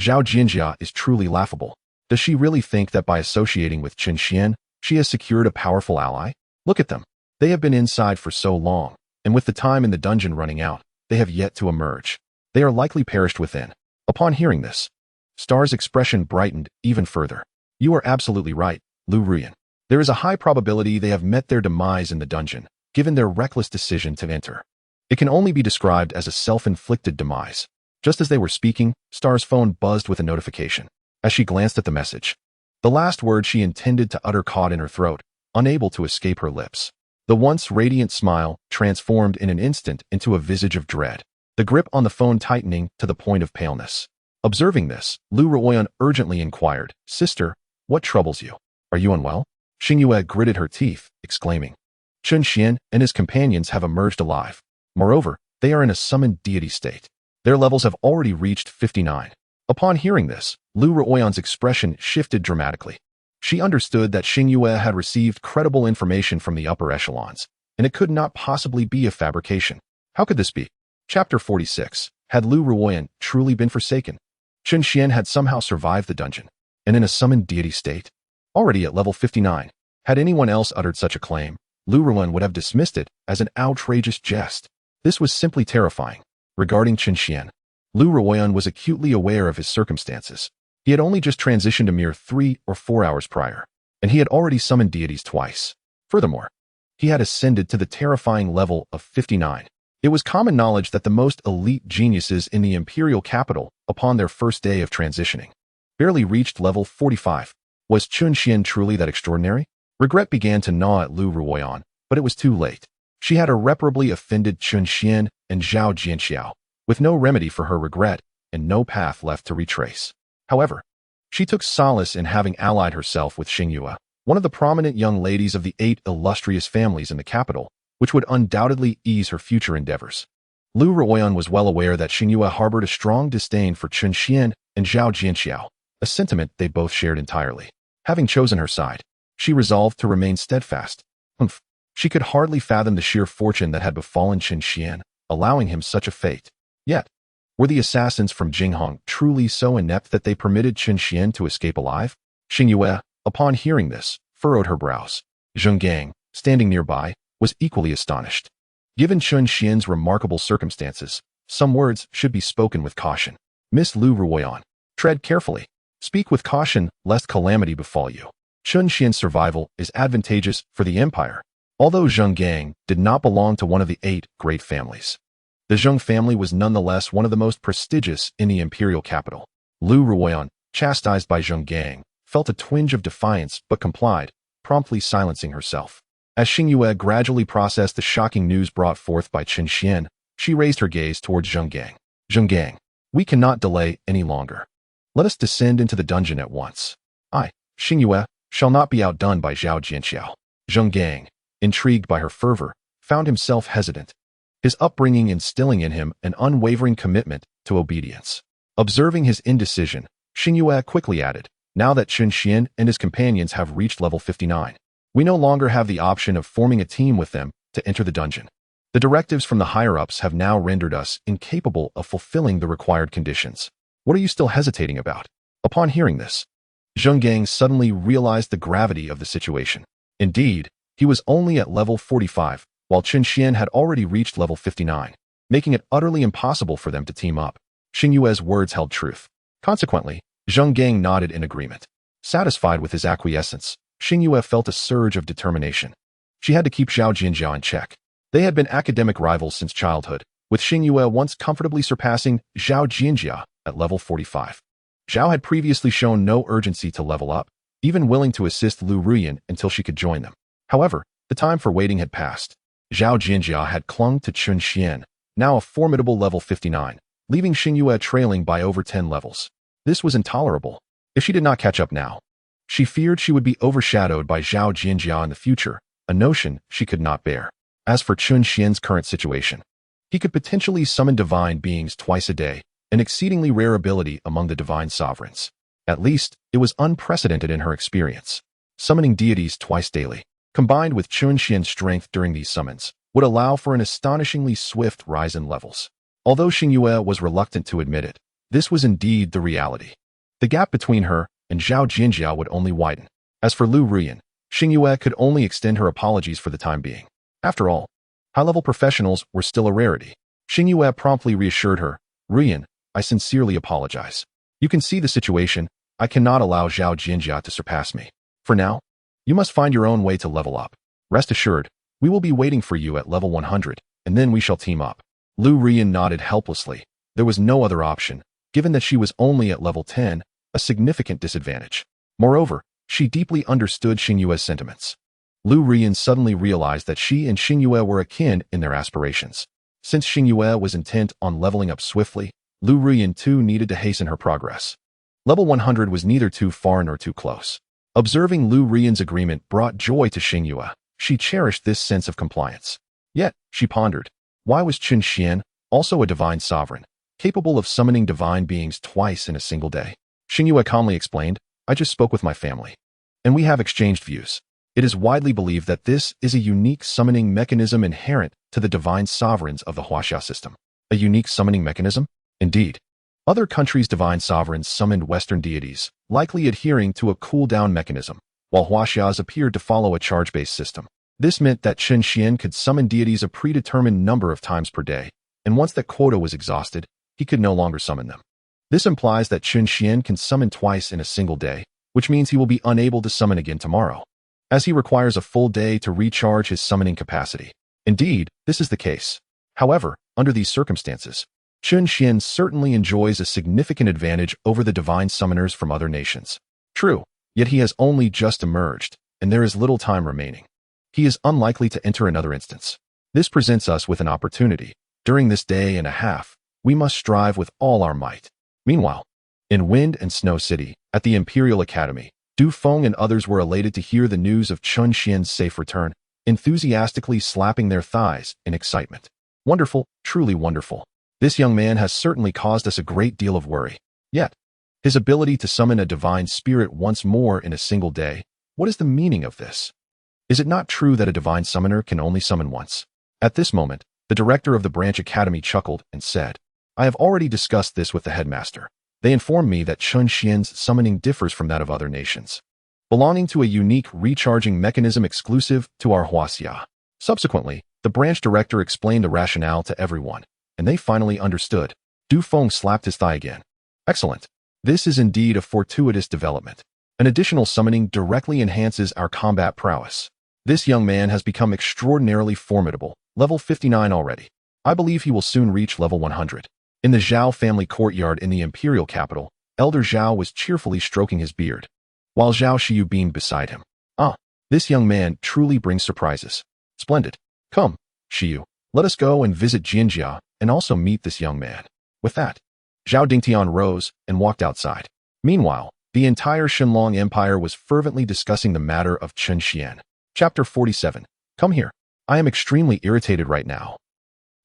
Zhao Jinjia is truly laughable. Does she really think that by associating with Chen Xuan, she has secured a powerful ally? Look at them. They have been inside for so long, and with the time in the dungeon running out, they have yet to emerge. They are likely perished within. Upon hearing this, Star's expression brightened even further. You are absolutely right, Lu Ruyan. There is a high probability they have met their demise in the dungeon, given their reckless decision to enter. It can only be described as a self-inflicted demise. Just as they were speaking, Star's phone buzzed with a notification. As she glanced at the message, the last word she intended to utter caught in her throat, unable to escape her lips. The once radiant smile transformed in an instant into a visage of dread, the grip on the phone tightening to the point of paleness. Observing this, Lu Ruyan urgently inquired, Sister, what troubles you? Are you unwell? Xingyue gritted her teeth, exclaiming, Chen Xuan and his companions have emerged alive. Moreover, they are in a summoned deity state. Their levels have already reached 59. Upon hearing this, Lu Ruyan's expression shifted dramatically. She understood that Xingyue had received credible information from the upper echelons, and it could not possibly be a fabrication. How could this be? Chapter 46. Had Lu Ruyan truly been forsaken? Chen Xuan had somehow survived the dungeon, and in a summoned deity state. Already at level 59, had anyone else uttered such a claim, Lu Ruyan would have dismissed it as an outrageous jest. This was simply terrifying. Regarding Chen Xuan, Lu Ruyan was acutely aware of his circumstances. He had only just transitioned a mere 3 or 4 hours prior, and he had already summoned deities twice. Furthermore, he had ascended to the terrifying level of 59. It was common knowledge that the most elite geniuses in the imperial capital, upon their first day of transitioning, barely reached level 45. Was Chen Xuan truly that extraordinary? Regret began to gnaw at Lu Ruyan, but it was too late. She had irreparably offended Chen Xuan and Zhao Jianxiao, with no remedy for her regret and no path left to retrace. However, she took solace in having allied herself with Xingyue, one of the prominent young ladies of the 8 illustrious families in the capital, which would undoubtedly ease her future endeavors. Lu Ruoyan was well aware that Xingyue harbored a strong disdain for Chen Xuan and Zhao Jianxiao, a sentiment they both shared entirely. Having chosen her side, she resolved to remain steadfast. She could hardly fathom the sheer fortune that had befallen Chen Xuan, allowing him such a fate. Yet, were the assassins from Jinghong truly so inept that they permitted Chen Xuan to escape alive? Xingyue, upon hearing this, furrowed her brows. Zheng Gang, standing nearby, was equally astonished. Given Chen Xuan's remarkable circumstances, some words should be spoken with caution. Miss Lu Ruoyan, tread carefully. Speak with caution, lest calamity befall you. Chen Xuan's survival is advantageous for the empire. Although Zheng Gang did not belong to one of the 8 great families, the Zheng family was nonetheless one of the most prestigious in the imperial capital. Lu Ruoyan, chastised by Zheng Gang, felt a twinge of defiance but complied, promptly silencing herself. As Xingyue gradually processed the shocking news brought forth by Chen Xuan, she raised her gaze towards Zheng Gang. Zheng Gang, we cannot delay any longer. Let us descend into the dungeon at once. I, Xingyue, shall not be outdone by Zhao Jianxiao. Zheng Gang, intrigued by her fervor, found himself hesitant, his upbringing instilling in him an unwavering commitment to obedience. Observing his indecision, Xingyue quickly added, now that Chen Xuan and his companions have reached level 59, we no longer have the option of forming a team with them to enter the dungeon. The directives from the higher-ups have now rendered us incapable of fulfilling the required conditions. What are you still hesitating about? Upon hearing this, Zheng Gang suddenly realized the gravity of the situation. Indeed, he was only at level 45, while Chen Xuan had already reached level 59, making it utterly impossible for them to team up. Xingyue's words held truth. Consequently, Zheng Gang nodded in agreement. Satisfied with his acquiescence, Xingyue felt a surge of determination. She had to keep Zhao Jianjiao in check. They had been academic rivals since childhood, with Xingyue once comfortably surpassing Zhao Jianjiao at level 45. Zhao had previously shown no urgency to level up, even willing to assist Lu Ruoyan until she could join them. However, the time for waiting had passed. Zhao Jianjiao had clung to Chen Xuan, now a formidable level 59, leaving Xingyue trailing by over 10 levels. This was intolerable. If she did not catch up now, she feared she would be overshadowed by Zhao Jianjiao in the future, a notion she could not bear. As for Chen Xuan's current situation, he could potentially summon divine beings twice a day, an exceedingly rare ability among the divine sovereigns. At least, it was unprecedented in her experience. Summoning deities twice daily, combined with Chen Xuan's strength during these summons, would allow for an astonishingly swift rise in levels. Although Xingyue was reluctant to admit it, this was indeed the reality. The gap between her and Zhao Jianjiao would only widen. As for Lu Ruoyan, Xingyue could only extend her apologies for the time being. After all, high-level professionals were still a rarity. Xingyue promptly reassured her, Ruoyan, I sincerely apologize. You can see the situation. I cannot allow Zhao Jianjiao to surpass me. For now, you must find your own way to level up. Rest assured, we will be waiting for you at level 100, and then we shall team up. Lu Ruoyan nodded helplessly. There was no other option, given that she was only at level 10, a significant disadvantage. Moreover, she deeply understood Xingyue's sentiments. Lu Ruoyan suddenly realized that she and Xingyue were akin in their aspirations. Since Xingyue was intent on leveling up swiftly, Lu Ruoyan too needed to hasten her progress. Level 100 was neither too far nor too close. Observing Lu Ruoyan's agreement brought joy to Xingyue. She cherished this sense of compliance. Yet, she pondered, why was Chen Xuan, also a divine sovereign, capable of summoning divine beings twice in a single day? Xingyue calmly explained, I just spoke with my family, and we have exchanged views. It is widely believed that this is a unique summoning mechanism inherent to the divine sovereigns of the Huaxia system. A unique summoning mechanism? Indeed. Other countries' divine sovereigns summoned Western deities, likely adhering to a cooldown mechanism, while Huaxia's appeared to follow a charge-based system. This meant that Chen Xuan could summon deities a predetermined number of times per day, and once that quota was exhausted, he could no longer summon them. This implies that Chen Xuan can summon twice in a single day, which means he will be unable to summon again tomorrow, as he requires a full day to recharge his summoning capacity. Indeed, this is the case. However, under these circumstances, Chen Xuan certainly enjoys a significant advantage over the divine summoners from other nations. True, yet he has only just emerged, and there is little time remaining. He is unlikely to enter another instance. This presents us with an opportunity. During this day and a half, we must strive with all our might. Meanwhile, in Wind and Snow City, at the Imperial Academy, Du Feng and others were elated to hear the news of Chen Xuan's safe return, enthusiastically slapping their thighs in excitement. Wonderful, truly wonderful. This young man has certainly caused us a great deal of worry. Yet, his ability to summon a divine spirit once more in a single day, what is the meaning of this? Is it not true that a divine summoner can only summon once? At this moment, the director of the branch academy chuckled and said, I have already discussed this with the headmaster. They informed me that Chen Xuan's summoning differs from that of other nations, belonging to a unique recharging mechanism exclusive to our Huaxia. Subsequently, the branch director explained the rationale to everyone, and they finally understood. Du Feng slapped his thigh again. Excellent. This is indeed a fortuitous development. An additional summoning directly enhances our combat prowess. This young man has become extraordinarily formidable, level 59 already. I believe he will soon reach level 100. In the Zhao family courtyard in the imperial capital, Elder Zhao was cheerfully stroking his beard, while Zhao Xiyu beamed beside him. Ah, this young man truly brings surprises. Splendid. Come, Xiyu, let us go and visit Jinjia and also meet this young man. With that, Zhao Dingtian rose and walked outside. Meanwhile, the entire Shenlong Empire was fervently discussing the matter of Chen Xuan. Chapter 47. Come here. I am extremely irritated right now.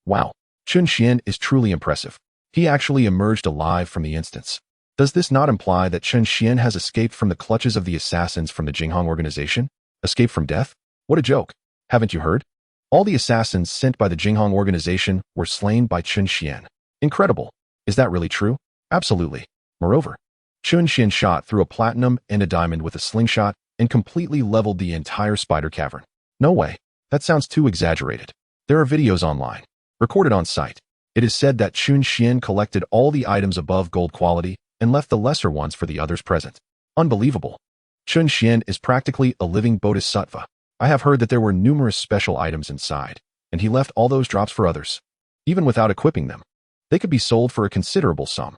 Wow, Chen Xuan is truly impressive. He actually emerged alive from the instance. Does this not imply that Chen Xuan has escaped from the clutches of the assassins from the Jinghong organization? Escaped from death? What a joke. Haven't you heard? All the assassins sent by the Jinghong organization were slain by Chen Xuan. Incredible. Is that really true? Absolutely. Moreover, Chen Xuan shot through a platinum and a diamond with a slingshot and completely leveled the entire spider cavern. No way. That sounds too exaggerated. There are videos online, recorded on site. It is said that Chen Xuan collected all the items above gold quality and left the lesser ones for the others present. Unbelievable. Chen Xuan is practically a living bodhisattva. I have heard that there were numerous special items inside, and he left all those drops for others. Even without equipping them, they could be sold for a considerable sum.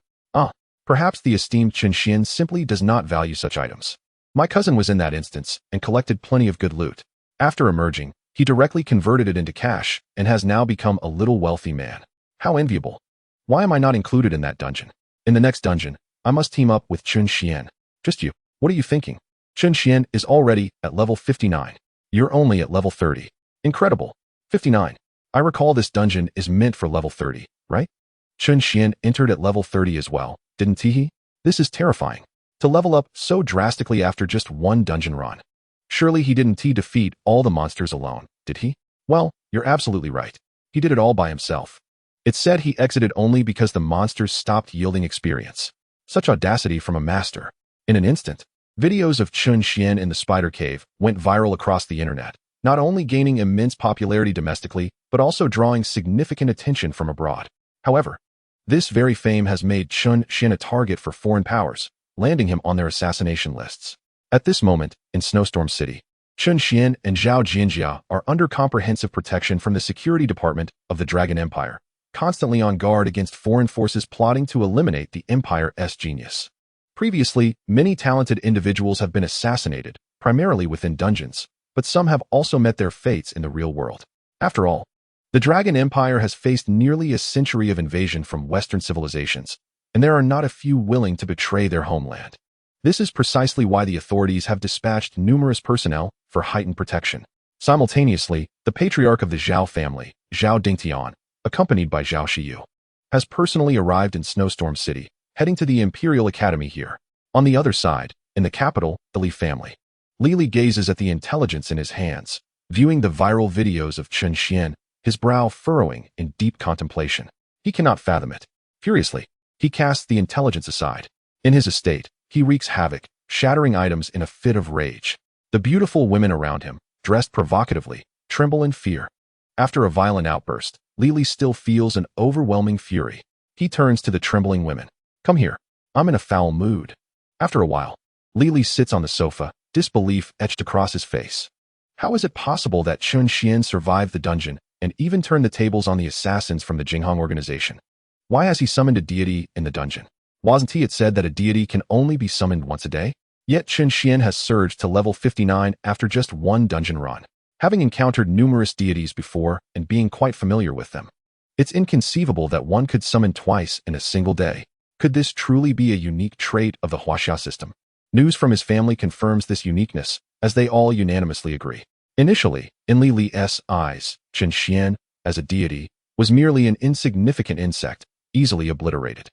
Perhaps the esteemed Chen Xuan simply does not value such items. My cousin was in that instance and collected plenty of good loot. After emerging, he directly converted it into cash and has now become a little wealthy man. How enviable. Why am I not included in that dungeon? In the next dungeon, I must team up with Chen Xuan. Just you. What are you thinking? Chen Xuan is already at level 59. You're only at level 30. Incredible. 59. I recall this dungeon is meant for level 30, right? Chen Xuan entered at level 30 as well, didn't he? This is terrifying. To level up so drastically after just one dungeon run. Surely he didn't defeat all the monsters alone, did he? Well, you're absolutely right. He did it all by himself. It's said he exited only because the monsters stopped yielding experience. Such audacity from a master. In an instant, videos of Chen Xuan in the spider cave went viral across the internet, not only gaining immense popularity domestically, but also drawing significant attention from abroad. However, this very fame has made Chen Xuan a target for foreign powers, landing him on their assassination lists. At this moment, in Snowstorm City, Chen Xuan and Zhao Jinjia are under comprehensive protection from the security department of the Dragon Empire, constantly on guard against foreign forces plotting to eliminate the Empire's genius. Previously, many talented individuals have been assassinated, primarily within dungeons, but some have also met their fates in the real world. After all, the Dragon Empire has faced nearly a century of invasion from Western civilizations, and there are not a few willing to betray their homeland. This is precisely why the authorities have dispatched numerous personnel for heightened protection. Simultaneously, the patriarch of the Zhao family, Zhao Dingtian, accompanied by Zhao Xiyu, has personally arrived in Snowstorm City, heading to the Imperial Academy here. On the other side, in the capital, the Li family. Li gazes at the intelligence in his hands, viewing the viral videos of Chen Xuan, his brow furrowing in deep contemplation. He cannot fathom it. Furiously, he casts the intelligence aside. In his estate, he wreaks havoc, shattering items in a fit of rage. The beautiful women around him, dressed provocatively, tremble in fear. After a violent outburst, Li still feels an overwhelming fury. He turns to the trembling women. Come here. I'm in a foul mood. After a while, Li sits on the sofa, disbelief etched across his face. How is it possible that Chen Xuan survived the dungeon and even turned the tables on the assassins from the Jinghong organization? Why has he summoned a deity in the dungeon? Wasn't it said that a deity can only be summoned once a day? Yet Chen Xuan has surged to level 59 after just one dungeon run. having encountered numerous deities before and being quite familiar with them. It's inconceivable that one could summon twice in a single day. Could this truly be a unique trait of the Huaxia system? News from his family confirms this uniqueness, as they all unanimously agree. Initially, in Li Li's eyes, Chen Xuan, as a deity, was merely an insignificant insect, easily obliterated.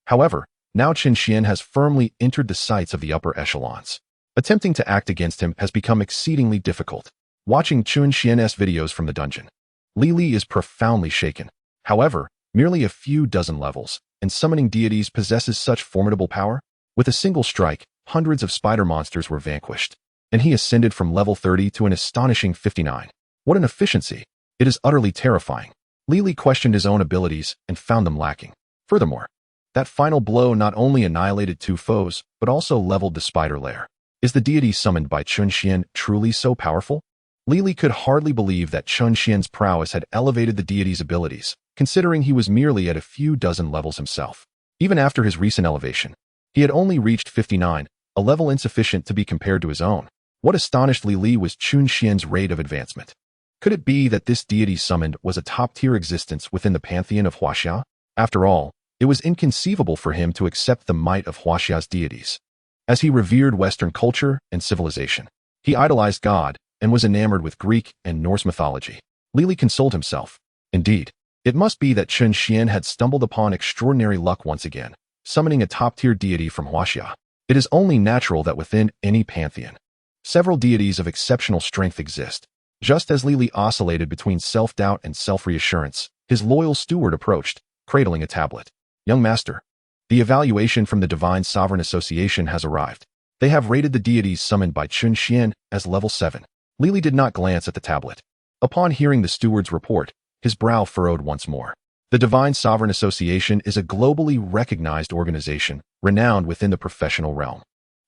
However, now Chen Xuan has firmly entered the sights of the upper echelons. Attempting to act against him has become exceedingly difficult. Watching Chen Xuan's videos from the dungeon, Li is profoundly shaken. However, merely a few dozen levels, and summoning deities possesses such formidable power? With a single strike, hundreds of spider monsters were vanquished, and he ascended from level 30 to an astonishing 59. What an efficiency! It is utterly terrifying. Li questioned his own abilities and found them lacking. Furthermore, that final blow not only annihilated 2 foes, but also leveled the spider lair. Is the deity summoned by Chen Xuan truly so powerful? Li could hardly believe that Chen Xuan's prowess had elevated the deity's abilities, considering he was merely at a few dozen levels himself. Even after his recent elevation, he had only reached 59, a level insufficient to be compared to his own. What astonished Li was Chen Xuan's rate of advancement. Could it be that this deity summoned was a top-tier existence within the Pantheon of Huaxia? After all, it was inconceivable for him to accept the might of Huaxia's deities. As he revered Western culture and civilization, he idolized God and was enamored with Greek and Norse mythology. Li consoled himself. Indeed, it must be that Chen Xuan had stumbled upon extraordinary luck once again, summoning a top-tier deity from Huaxia. It is only natural that within any pantheon, several deities of exceptional strength exist. Just as Li oscillated between self-doubt and self-reassurance, his loyal steward approached, cradling a tablet. Young master, the evaluation from the Divine Sovereign Association has arrived. They have rated the deities summoned by Chen Xuan as level 7. Li did not glance at the tablet. Upon hearing the steward's report, his brow furrowed once more. The Divine Sovereign Association is a globally recognized organization, renowned within the professional realm.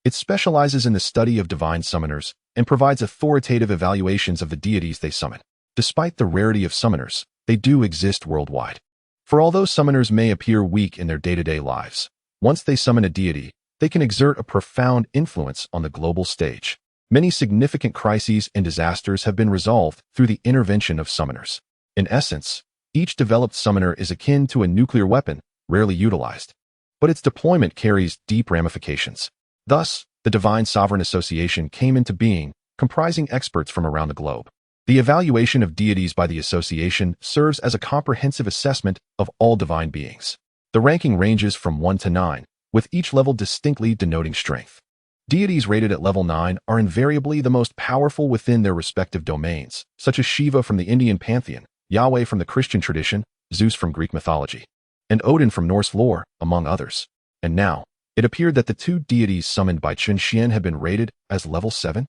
It specializes in the study of divine summoners and provides authoritative evaluations of the deities they summon. Despite the rarity of summoners, they do exist worldwide. For although summoners may appear weak in their day-to-day lives, once they summon a deity, they can exert a profound influence on the global stage. Many significant crises and disasters have been resolved through the intervention of summoners. In essence, each developed summoner is akin to a nuclear weapon, rarely utilized, but its deployment carries deep ramifications. Thus, the Divine Sovereign Association came into being, comprising experts from around the globe. The evaluation of deities by the association serves as a comprehensive assessment of all divine beings. The ranking ranges from 1 to 9, with each level distinctly denoting strength. Deities rated at level 9 are invariably the most powerful within their respective domains, such as Shiva from the Indian pantheon, Yahweh from the Christian tradition, Zeus from Greek mythology, and Odin from Norse lore, among others. And now, it appeared that the 2 deities summoned by Chen Xuan had been rated as level 7.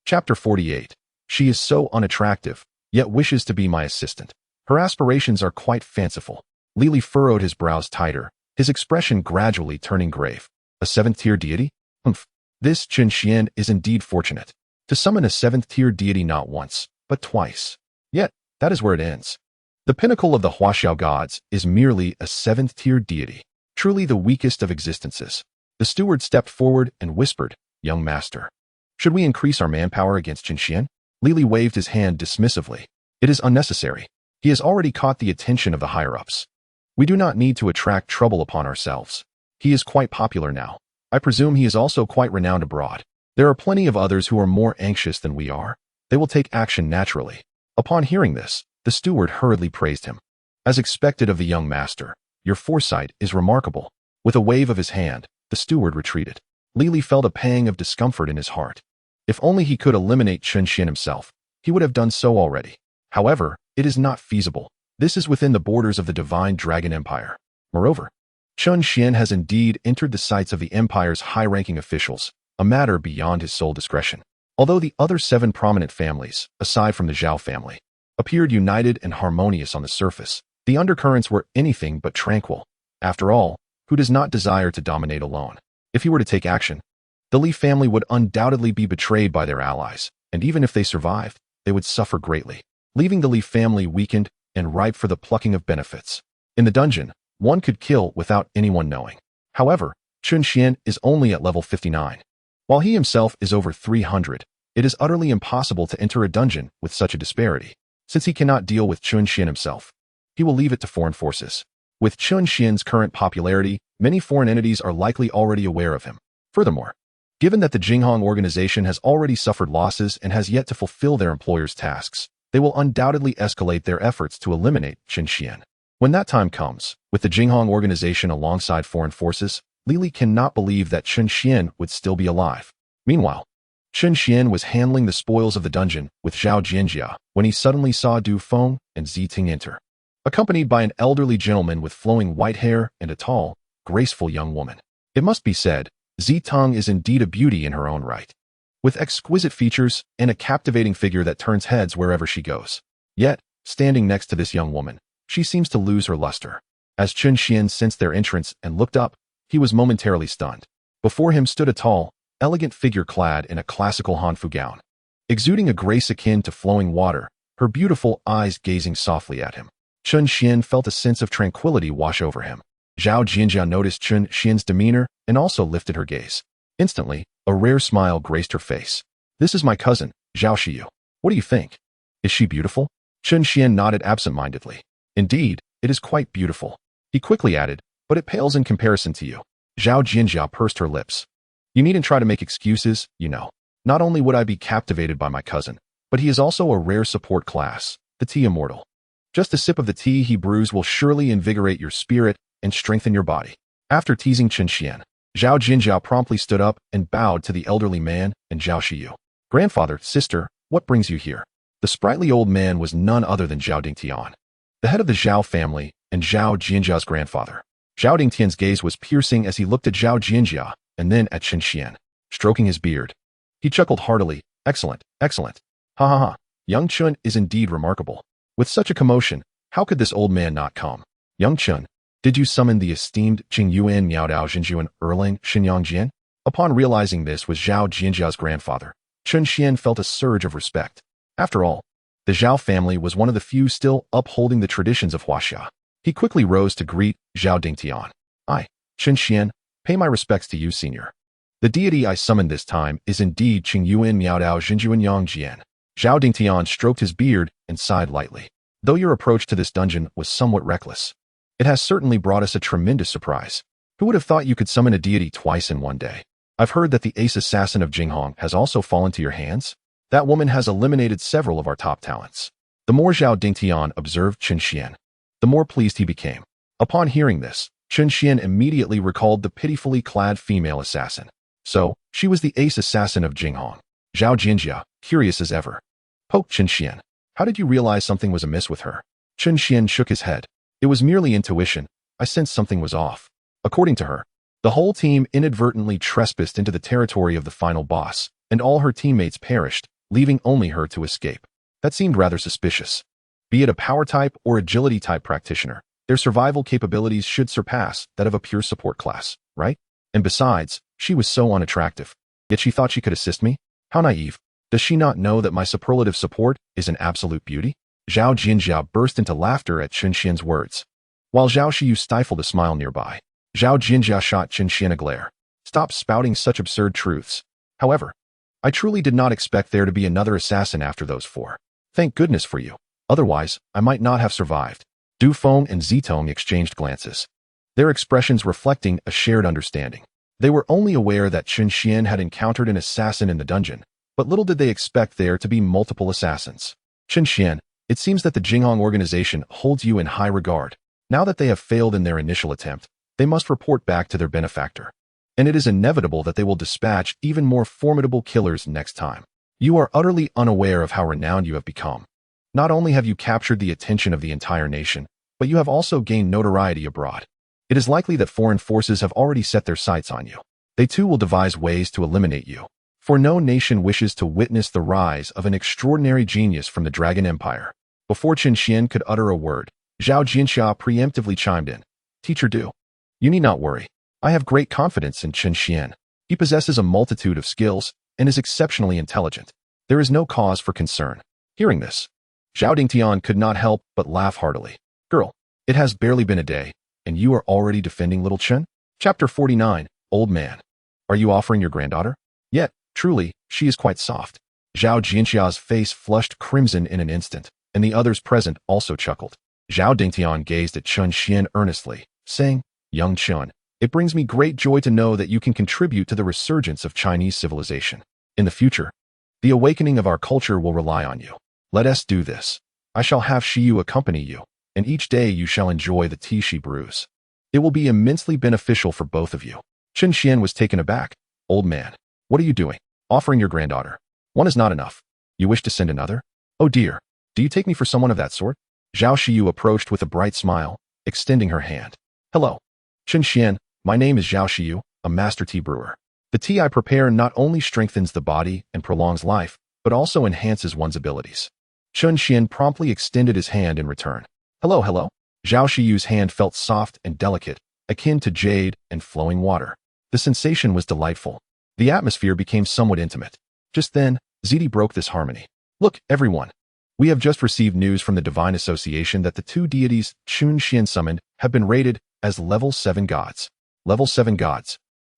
Chapter 48. She is so unattractive, yet wishes to be my assistant. Her aspirations are quite fanciful. Li furrowed his brows tighter, his expression gradually turning grave. A 7th-tier deity? Humph. This Chen Xuan is indeed fortunate to summon a 7th-tier deity not once, but twice. Yet, that is where it ends. The pinnacle of the Huaxiao gods is merely a 7th-tier deity, truly the weakest of existences. The steward stepped forward and whispered, "Young master, should we increase our manpower against Chen Xuan?" Li waved his hand dismissively. "It is unnecessary. He has already caught the attention of the higher-ups. We do not need to attract trouble upon ourselves. He is quite popular now. I presume he is also quite renowned abroad. There are plenty of others who are more anxious than we are. They will take action naturally." Upon hearing this, the steward hurriedly praised him. "As expected of the young master, your foresight is remarkable." With a wave of his hand, the steward retreated. Li felt a pang of discomfort in his heart. If only he could eliminate Chen Xuan himself, he would have done so already. However, it is not feasible. This is within the borders of the Divine Dragon Empire. Moreover, Chen Xuan has indeed entered the sights of the Empire's high-ranking officials, a matter beyond his sole discretion. Although the other 7 prominent families, aside from the Zhao family, appeared united and harmonious on the surface, the undercurrents were anything but tranquil. After all, who does not desire to dominate alone? If he were to take action, the Li family would undoubtedly be betrayed by their allies, and even if they survived, they would suffer greatly, leaving the Li family weakened and ripe for the plucking of benefits. In the dungeon, one could kill without anyone knowing. However, Chen Xuan is only at level 59, while he himself is over 300. It is utterly impossible to enter a dungeon with such a disparity. Since he cannot deal with Chen Xuan himself, he will leave it to foreign forces. With Chen Xuan's current popularity, many foreign entities are likely already aware of him. Furthermore, given that the Jinghong organization has already suffered losses and has yet to fulfill their employer's tasks, they will undoubtedly escalate their efforts to eliminate Chen Xuan. When that time comes, with the Jinghong organization alongside foreign forces, Lili cannot believe that Chen Xuan would still be alive. Meanwhile, Chen Xuan was handling the spoils of the dungeon with Zhao Jinjia when he suddenly saw Du Feng and Zi Ting enter, accompanied by an elderly gentleman with flowing white hair and a tall, graceful young woman. It must be said, Zi Ting is indeed a beauty in her own right, with exquisite features and a captivating figure that turns heads wherever she goes. Yet, standing next to this young woman, she seems to lose her luster. As Chen Xuan sensed their entrance and looked up, he was momentarily stunned. Before him stood a tall, elegant figure clad in a classical Hanfu gown, exuding a grace akin to flowing water, her beautiful eyes gazing softly at him. Chen Xuan felt a sense of tranquility wash over him. Zhao Jinjia noticed Chen Xuan's demeanor and also lifted her gaze. Instantly, a rare smile graced her face. "This is my cousin, Zhao Xiyu. What do you think? Is she beautiful?" Chen Xuan nodded absent-mindedly. "Indeed, it is quite beautiful." He quickly added, "But it pales in comparison to you." Zhao Jinjia pursed her lips. "You needn't try to make excuses, you know. Not only would I be captivated by my cousin, but he is also a rare support class, the tea immortal. Just a sip of the tea he brews will surely invigorate your spirit and strengthen your body." After teasing Chen Xuan, Zhao Jinjia promptly stood up and bowed to the elderly man and Zhao Xiyu. "Grandfather, sister, what brings you here?" The sprightly old man was none other than Zhao Dingtian, the head of the Zhao family and Zhao Jinjia's grandfather. Zhao Dingtian's gaze was piercing as he looked at Zhao Jinjia and then at Chen Xuan, stroking his beard. He chuckled heartily. "Excellent, excellent. Ha ha ha. Young Chen is indeed remarkable. With such a commotion, how could this old man not come? Young Chen, did you summon the esteemed Qing Yuan Miao Dao Jinjuan Erlang Shen Jian?" Upon realizing this was Zhao Jinjia's grandfather, Chen Xuan felt a surge of respect. After all, the Zhao family was one of the few still upholding the traditions of Huaxia. He quickly rose to greet Zhao Dingtian. "I, Chen Xuan, pay my respects to you, senior. The deity I summoned this time is indeed Qing Yuan Miao Dao Jinjuan Yang Jian." Zhao Dingtian stroked his beard and sighed lightly. "Though your approach to this dungeon was somewhat reckless, it has certainly brought us a tremendous surprise. Who would have thought you could summon a deity twice in one day? I've heard that the ace assassin of Jinghong has also fallen to your hands. That woman has eliminated several of our top talents." The more Zhao Dingtian observed Chen Xuan, the more pleased he became. Upon hearing this, Chen Xuan immediately recalled the pitifully clad female assassin. So, she was the ace assassin of Jinghong. Zhao Jinjia, curious as ever, poked Chen Xuan. "How did you realize something was amiss with her?" Chen Xuan shook his head. "It was merely intuition. I sensed something was off." According to her, the whole team inadvertently trespassed into the territory of the final boss, and all her teammates perished, leaving only her to escape. That seemed rather suspicious. Be it a power type or agility type practitioner, their survival capabilities should surpass that of a pure support class, right? And besides, she was so unattractive. Yet she thought she could assist me? How naive. Does she not know that my superlative support is an absolute beauty? Zhao Jinjia burst into laughter at Chen Xuan's words, while Zhao Xiyu stifled a smile nearby. Zhao Jinjia shot Chen Xuan a glare. "Stop spouting such absurd truths. However, I truly did not expect there to be another assassin after those four. Thank goodness for you. Otherwise, I might not have survived." Du Feng and Zitong exchanged glances, their expressions reflecting a shared understanding. They were only aware that Chen Xuan had encountered an assassin in the dungeon, but little did they expect there to be multiple assassins. "Chen Xuan, it seems that the Jinghong organization holds you in high regard. Now that they have failed in their initial attempt, they must report back to their benefactor. And it is inevitable that they will dispatch even more formidable killers next time. You are utterly unaware of how renowned you have become. Not only have you captured the attention of the entire nation, but you have also gained notoriety abroad. It is likely that foreign forces have already set their sights on you. They too will devise ways to eliminate you. For no nation wishes to witness the rise of an extraordinary genius from the Dragon Empire." Before Chen Xuan could utter a word, Zhao Jinxia preemptively chimed in. "Teacher Du, you need not worry. I have great confidence in Chen Xuan. He possesses a multitude of skills and is exceptionally intelligent. There is no cause for concern." Hearing this, Zhao Dingtian could not help but laugh heartily. "Girl, it has barely been a day, and you are already defending little Chen?" Chapter 49, Old Man. "Are you offering your granddaughter? Yet, truly, she is quite soft. Zhao Jinxia's face flushed crimson in an instant, and the others present also chuckled. Zhao Dingtian gazed at Chen Xuan earnestly, saying, "Young Chen, it brings me great joy to know that you can contribute to the resurgence of Chinese civilization. In the future, the awakening of our culture will rely on you. Let us do this. I shall have Shiyu accompany you, and each day you shall enjoy the tea she brews. It will be immensely beneficial for both of you." Chen Xuan was taken aback. "Old man, what are you doing? Offering your granddaughter? One is not enough. You wish to send another? Oh dear, do you take me for someone of that sort?" Zhao Shiyu approached with a bright smile, extending her hand. "Hello, Chen Xuan, my name is Zhao Shiyu, a master tea brewer. The tea I prepare not only strengthens the body and prolongs life, but also enhances one's abilities." Chen Xuan promptly extended his hand in return. "Hello, hello." Zhao Shiyu's hand felt soft and delicate, akin to jade and flowing water. The sensation was delightful. The atmosphere became somewhat intimate. Just then, Ziti broke this harmony. "Look, everyone. We have just received news from the Divine Association that the two deities Chun Xian summoned have been rated as level 7 gods. Level 7 gods."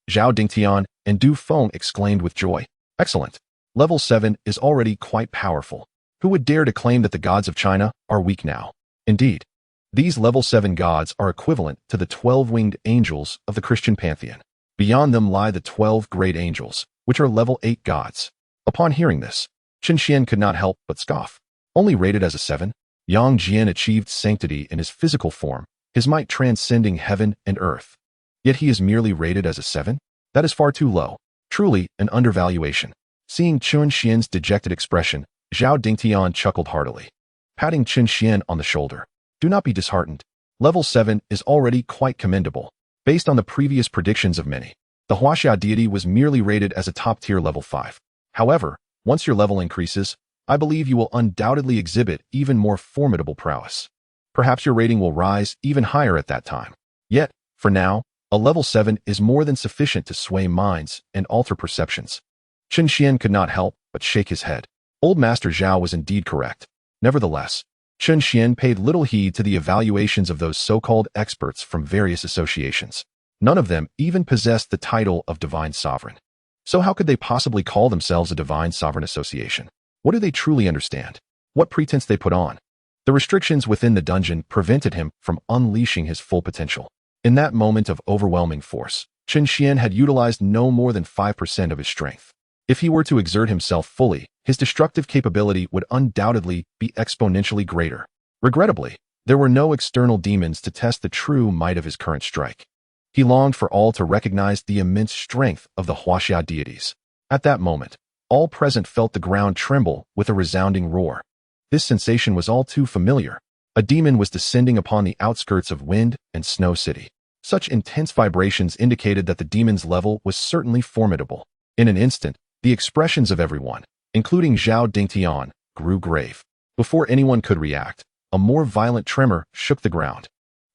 Zhao Dingtian and Du Feng exclaimed with joy. "Excellent. Level 7 is already quite powerful. Who would dare to claim that the gods of China are weak now? Indeed, these level 7 gods are equivalent to the 12-winged angels of the Christian Pantheon. Beyond them lie the 12 great angels, which are level 8 gods." Upon hearing this, Chen Xian could not help but scoff. Only rated as a 7, Yang Jian achieved sanctity in his physical form, his might transcending heaven and earth. Yet he is merely rated as a 7? That is far too low. Truly an undervaluation. Seeing Chen Xian's dejected expression, Zhao Dingtian chuckled heartily. Patting Chen Xian on the shoulder. "Do not be disheartened. Level 7 is already quite commendable. Based on the previous predictions of many, the Huaxia deity was merely rated as a top-tier level 5. However, once your level increases, I believe you will undoubtedly exhibit even more formidable prowess. Perhaps your rating will rise even higher at that time. Yet, for now, a level 7 is more than sufficient to sway minds and alter perceptions." Chen Xian could not help but shake his head. Old Master Zhao was indeed correct. Nevertheless, Chen Xian paid little heed to the evaluations of those so-called experts from various associations. None of them even possessed the title of Divine Sovereign. So how could they possibly call themselves a Divine Sovereign Association? What do they truly understand? What pretense they put on? The restrictions within the dungeon prevented him from unleashing his full potential. In that moment of overwhelming force, Chen Xian had utilized no more than 5% of his strength. If he were to exert himself fully, his destructive capability would undoubtedly be exponentially greater. Regrettably, there were no external demons to test the true might of his current strike. He longed for all to recognize the immense strength of the Huaxia deities. At that moment, all present felt the ground tremble with a resounding roar. This sensation was all too familiar. A demon was descending upon the outskirts of Wind and Snow City. Such intense vibrations indicated that the demon's level was certainly formidable. In an instant, the expressions of everyone, including Zhao Dingtian, grew grave. Before anyone could react, a more violent tremor shook the ground.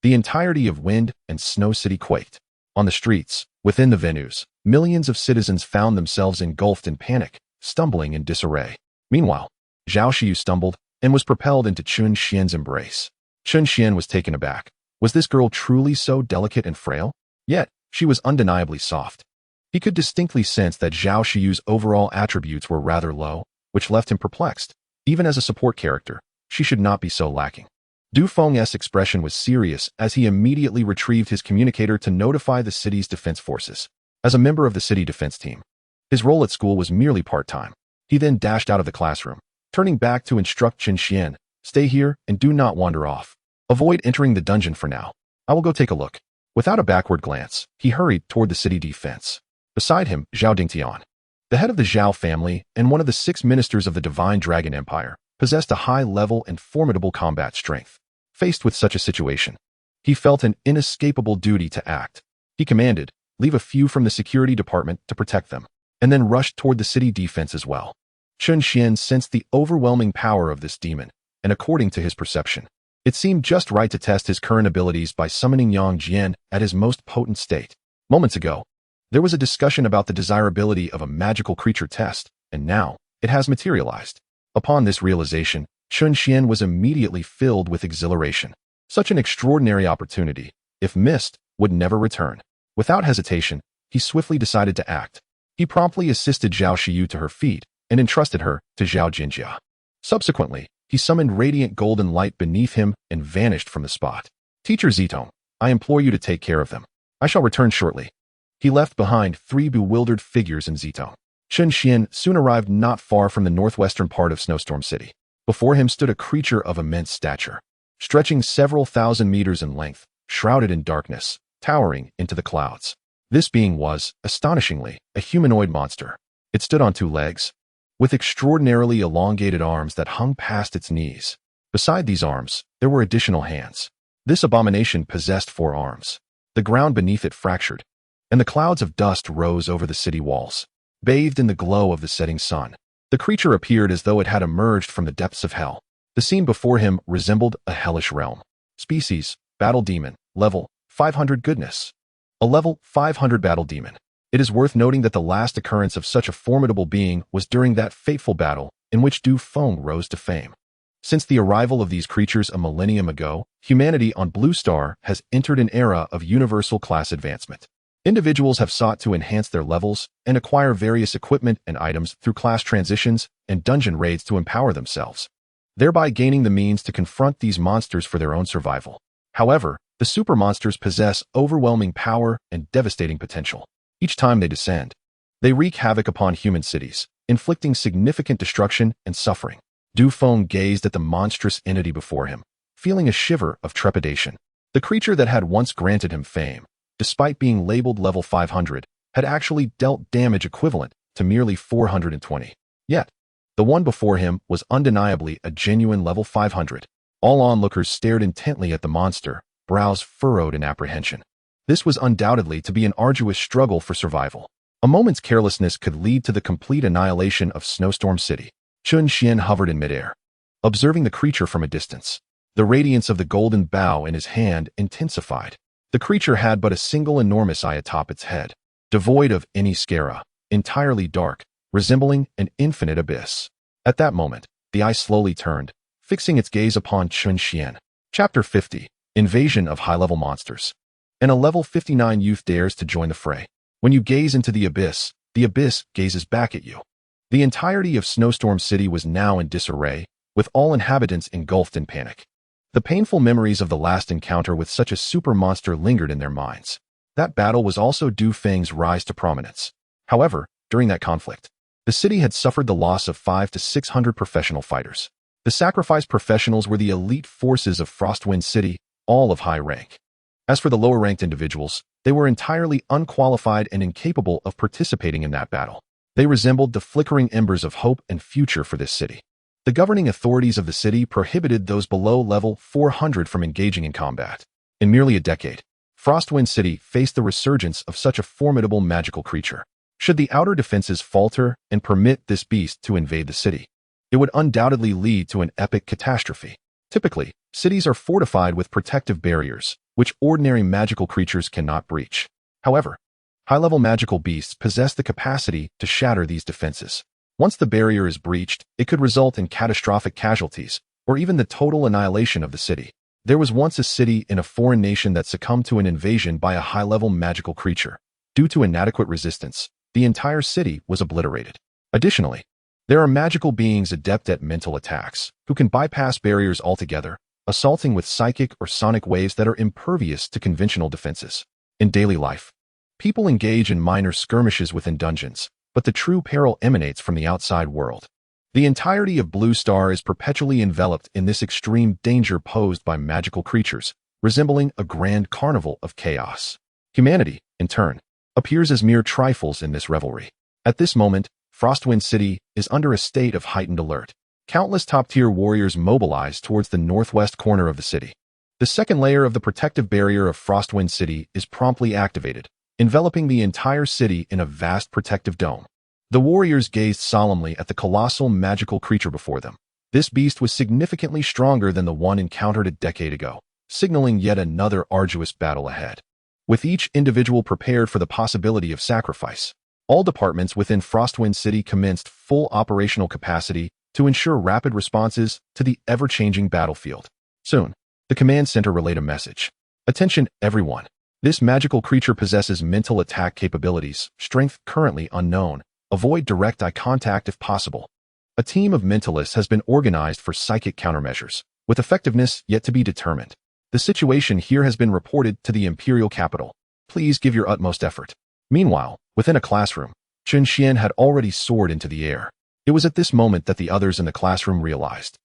The entirety of Wind and Snow City quaked. On the streets, within the venues, millions of citizens found themselves engulfed in panic, stumbling in disarray. Meanwhile, Zhao Shiyu stumbled and was propelled into Chen Xian's embrace. Chen Xian was taken aback. Was this girl truly so delicate and frail? Yet, she was undeniably soft. He could distinctly sense that Zhao Shiyu's overall attributes were rather low, which left him perplexed. Even as a support character, she should not be so lacking. Du Feng's expression was serious as he immediately retrieved his communicator to notify the city's defense forces. As a member of the city defense team, his role at school was merely part-time. He then dashed out of the classroom, turning back to instruct Chen Xian, "Stay here and do not wander off. Avoid entering the dungeon for now. I will go take a look." Without a backward glance, he hurried toward the city defense. Beside him, Zhao Dingtian, the head of the Zhao family and one of the 6 ministers of the Divine Dragon Empire, possessed a high level and formidable combat strength. Faced with such a situation, he felt an inescapable duty to act. He commanded, "Leave a few from the security department to protect them," and then rushed toward the city defense as well. Chen Xian sensed the overwhelming power of this demon, and according to his perception, it seemed just right to test his current abilities by summoning Yang Jian at his most potent state. Moments ago, there was a discussion about the desirability of a magical creature test, and now it has materialized. Upon this realization, Chen Xian was immediately filled with exhilaration. Such an extraordinary opportunity, if missed, would never return. Without hesitation, he swiftly decided to act. He promptly assisted Zhao Shiyu to her feet, and entrusted her to Zhao Jinjia. Subsequently, he summoned radiant golden light beneath him and vanished from the spot. Teacher Zitong, I implore you to take care of them. I shall return shortly. He left behind 3 bewildered figures in Zitong. Chen Xuan soon arrived not far from the northwestern part of Snowstorm City. Before him stood a creature of immense stature, stretching several thousand meters in length, shrouded in darkness, towering into the clouds. This being was, astonishingly, a humanoid monster. It stood on 2 legs, with extraordinarily elongated arms that hung past its knees. Beside these arms, there were additional hands. This abomination possessed 4 arms. The ground beneath it fractured, and the clouds of dust rose over the city walls. Bathed in the glow of the setting sun, the creature appeared as though it had emerged from the depths of hell. The scene before him resembled a hellish realm. Species, Battle Demon, level 500 goodness. A level 500 Battle Demon. It is worth noting that the last occurrence of such a formidable being was during that fateful battle in which Du Feng rose to fame. Since the arrival of these creatures a millennium ago, humanity on Blue Star has entered an era of universal class advancement. Individuals have sought to enhance their levels and acquire various equipment and items through class transitions and dungeon raids to empower themselves, thereby gaining the means to confront these monsters for their own survival. However, the super monsters possess overwhelming power and devastating potential. Each time they descend, they wreak havoc upon human cities, inflicting significant destruction and suffering. Du Feng gazed at the monstrous entity before him, feeling a shiver of trepidation. The creature that had once granted him fame, despite being labeled level 500, had actually dealt damage equivalent to merely 420. Yet, the one before him was undeniably a genuine level 500. All onlookers stared intently at the monster, brows furrowed in apprehension. This was undoubtedly to be an arduous struggle for survival. A moment's carelessness could lead to the complete annihilation of Snowstorm City. Chen Xuan hovered in midair, observing the creature from a distance. The radiance of the golden bow in his hand intensified. The creature had but a single enormous eye atop its head, devoid of any sclera, entirely dark, resembling an infinite abyss. At that moment, the eye slowly turned, fixing its gaze upon Chen Xuan. Chapter 50. Invasion of High-Level Monsters. And a level 59 youth dares to join the fray. When you gaze into the abyss gazes back at you. The entirety of Snowstorm City was now in disarray, with all inhabitants engulfed in panic. The painful memories of the last encounter with such a super monster lingered in their minds. That battle was also Du Feng's rise to prominence. However, during that conflict, the city had suffered the loss of 500 to 600 professional fighters. The sacrificed professionals were the elite forces of Frostwind City, all of high rank. As for the lower-ranked individuals, they were entirely unqualified and incapable of participating in that battle. They resembled the flickering embers of hope and future for this city. The governing authorities of the city prohibited those below level 400 from engaging in combat. In merely a decade, Frostwind City faced the resurgence of such a formidable magical creature. Should the outer defenses falter and permit this beast to invade the city, it would undoubtedly lead to an epic catastrophe. Typically, cities are fortified with protective barriers, which ordinary magical creatures cannot breach. However, high-level magical beasts possess the capacity to shatter these defenses. Once the barrier is breached, it could result in catastrophic casualties, or even the total annihilation of the city. There was once a city in a foreign nation that succumbed to an invasion by a high-level magical creature. Due to inadequate resistance, the entire city was obliterated. Additionally, there are magical beings adept at mental attacks, who can bypass barriers altogether, assaulting with psychic or sonic waves that are impervious to conventional defenses. In daily life, people engage in minor skirmishes within dungeons, but the true peril emanates from the outside world. The entirety of Blue Star is perpetually enveloped in this extreme danger posed by magical creatures, resembling a grand carnival of chaos. Humanity, in turn, appears as mere trifles in this revelry. At this moment, Frostwind City is under a state of heightened alert. Countless top-tier warriors mobilize towards the northwest corner of the city. The second layer of the protective barrier of Frostwind City is promptly activated, enveloping the entire city in a vast protective dome. The warriors gazed solemnly at the colossal magical creature before them. This beast was significantly stronger than the one encountered a decade ago, signaling yet another arduous battle ahead. With each individual prepared for the possibility of sacrifice, all departments within Frostwind City commenced full operational capacity to ensure rapid responses to the ever-changing battlefield. Soon, the command center relayed a message. Attention, everyone. This magical creature possesses mental attack capabilities, strength currently unknown, Avoid direct eye contact if possible. A team of mentalists has been organized for psychic countermeasures, with effectiveness yet to be determined. The situation here has been reported to the imperial capital. Please give your utmost effort. Meanwhile, within a classroom, Chen Xuan had already soared into the air. It was at this moment that the others in the classroom realized.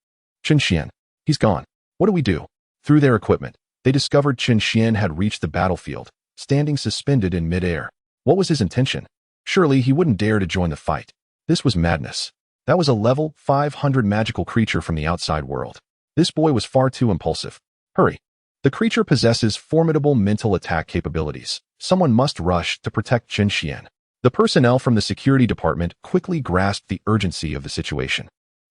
Chen Xuan, he's gone. What do we do? Through their equipment, they discovered Chen Xuan had reached the battlefield, standing suspended in midair. What was his intention? Surely he wouldn't dare to join the fight. This was madness. That was a level 500 magical creature from the outside world. This boy was far too impulsive. Hurry. The creature possesses formidable mental attack capabilities. Someone must rush to protect Chen Xuan. The personnel from the security department quickly grasped the urgency of the situation.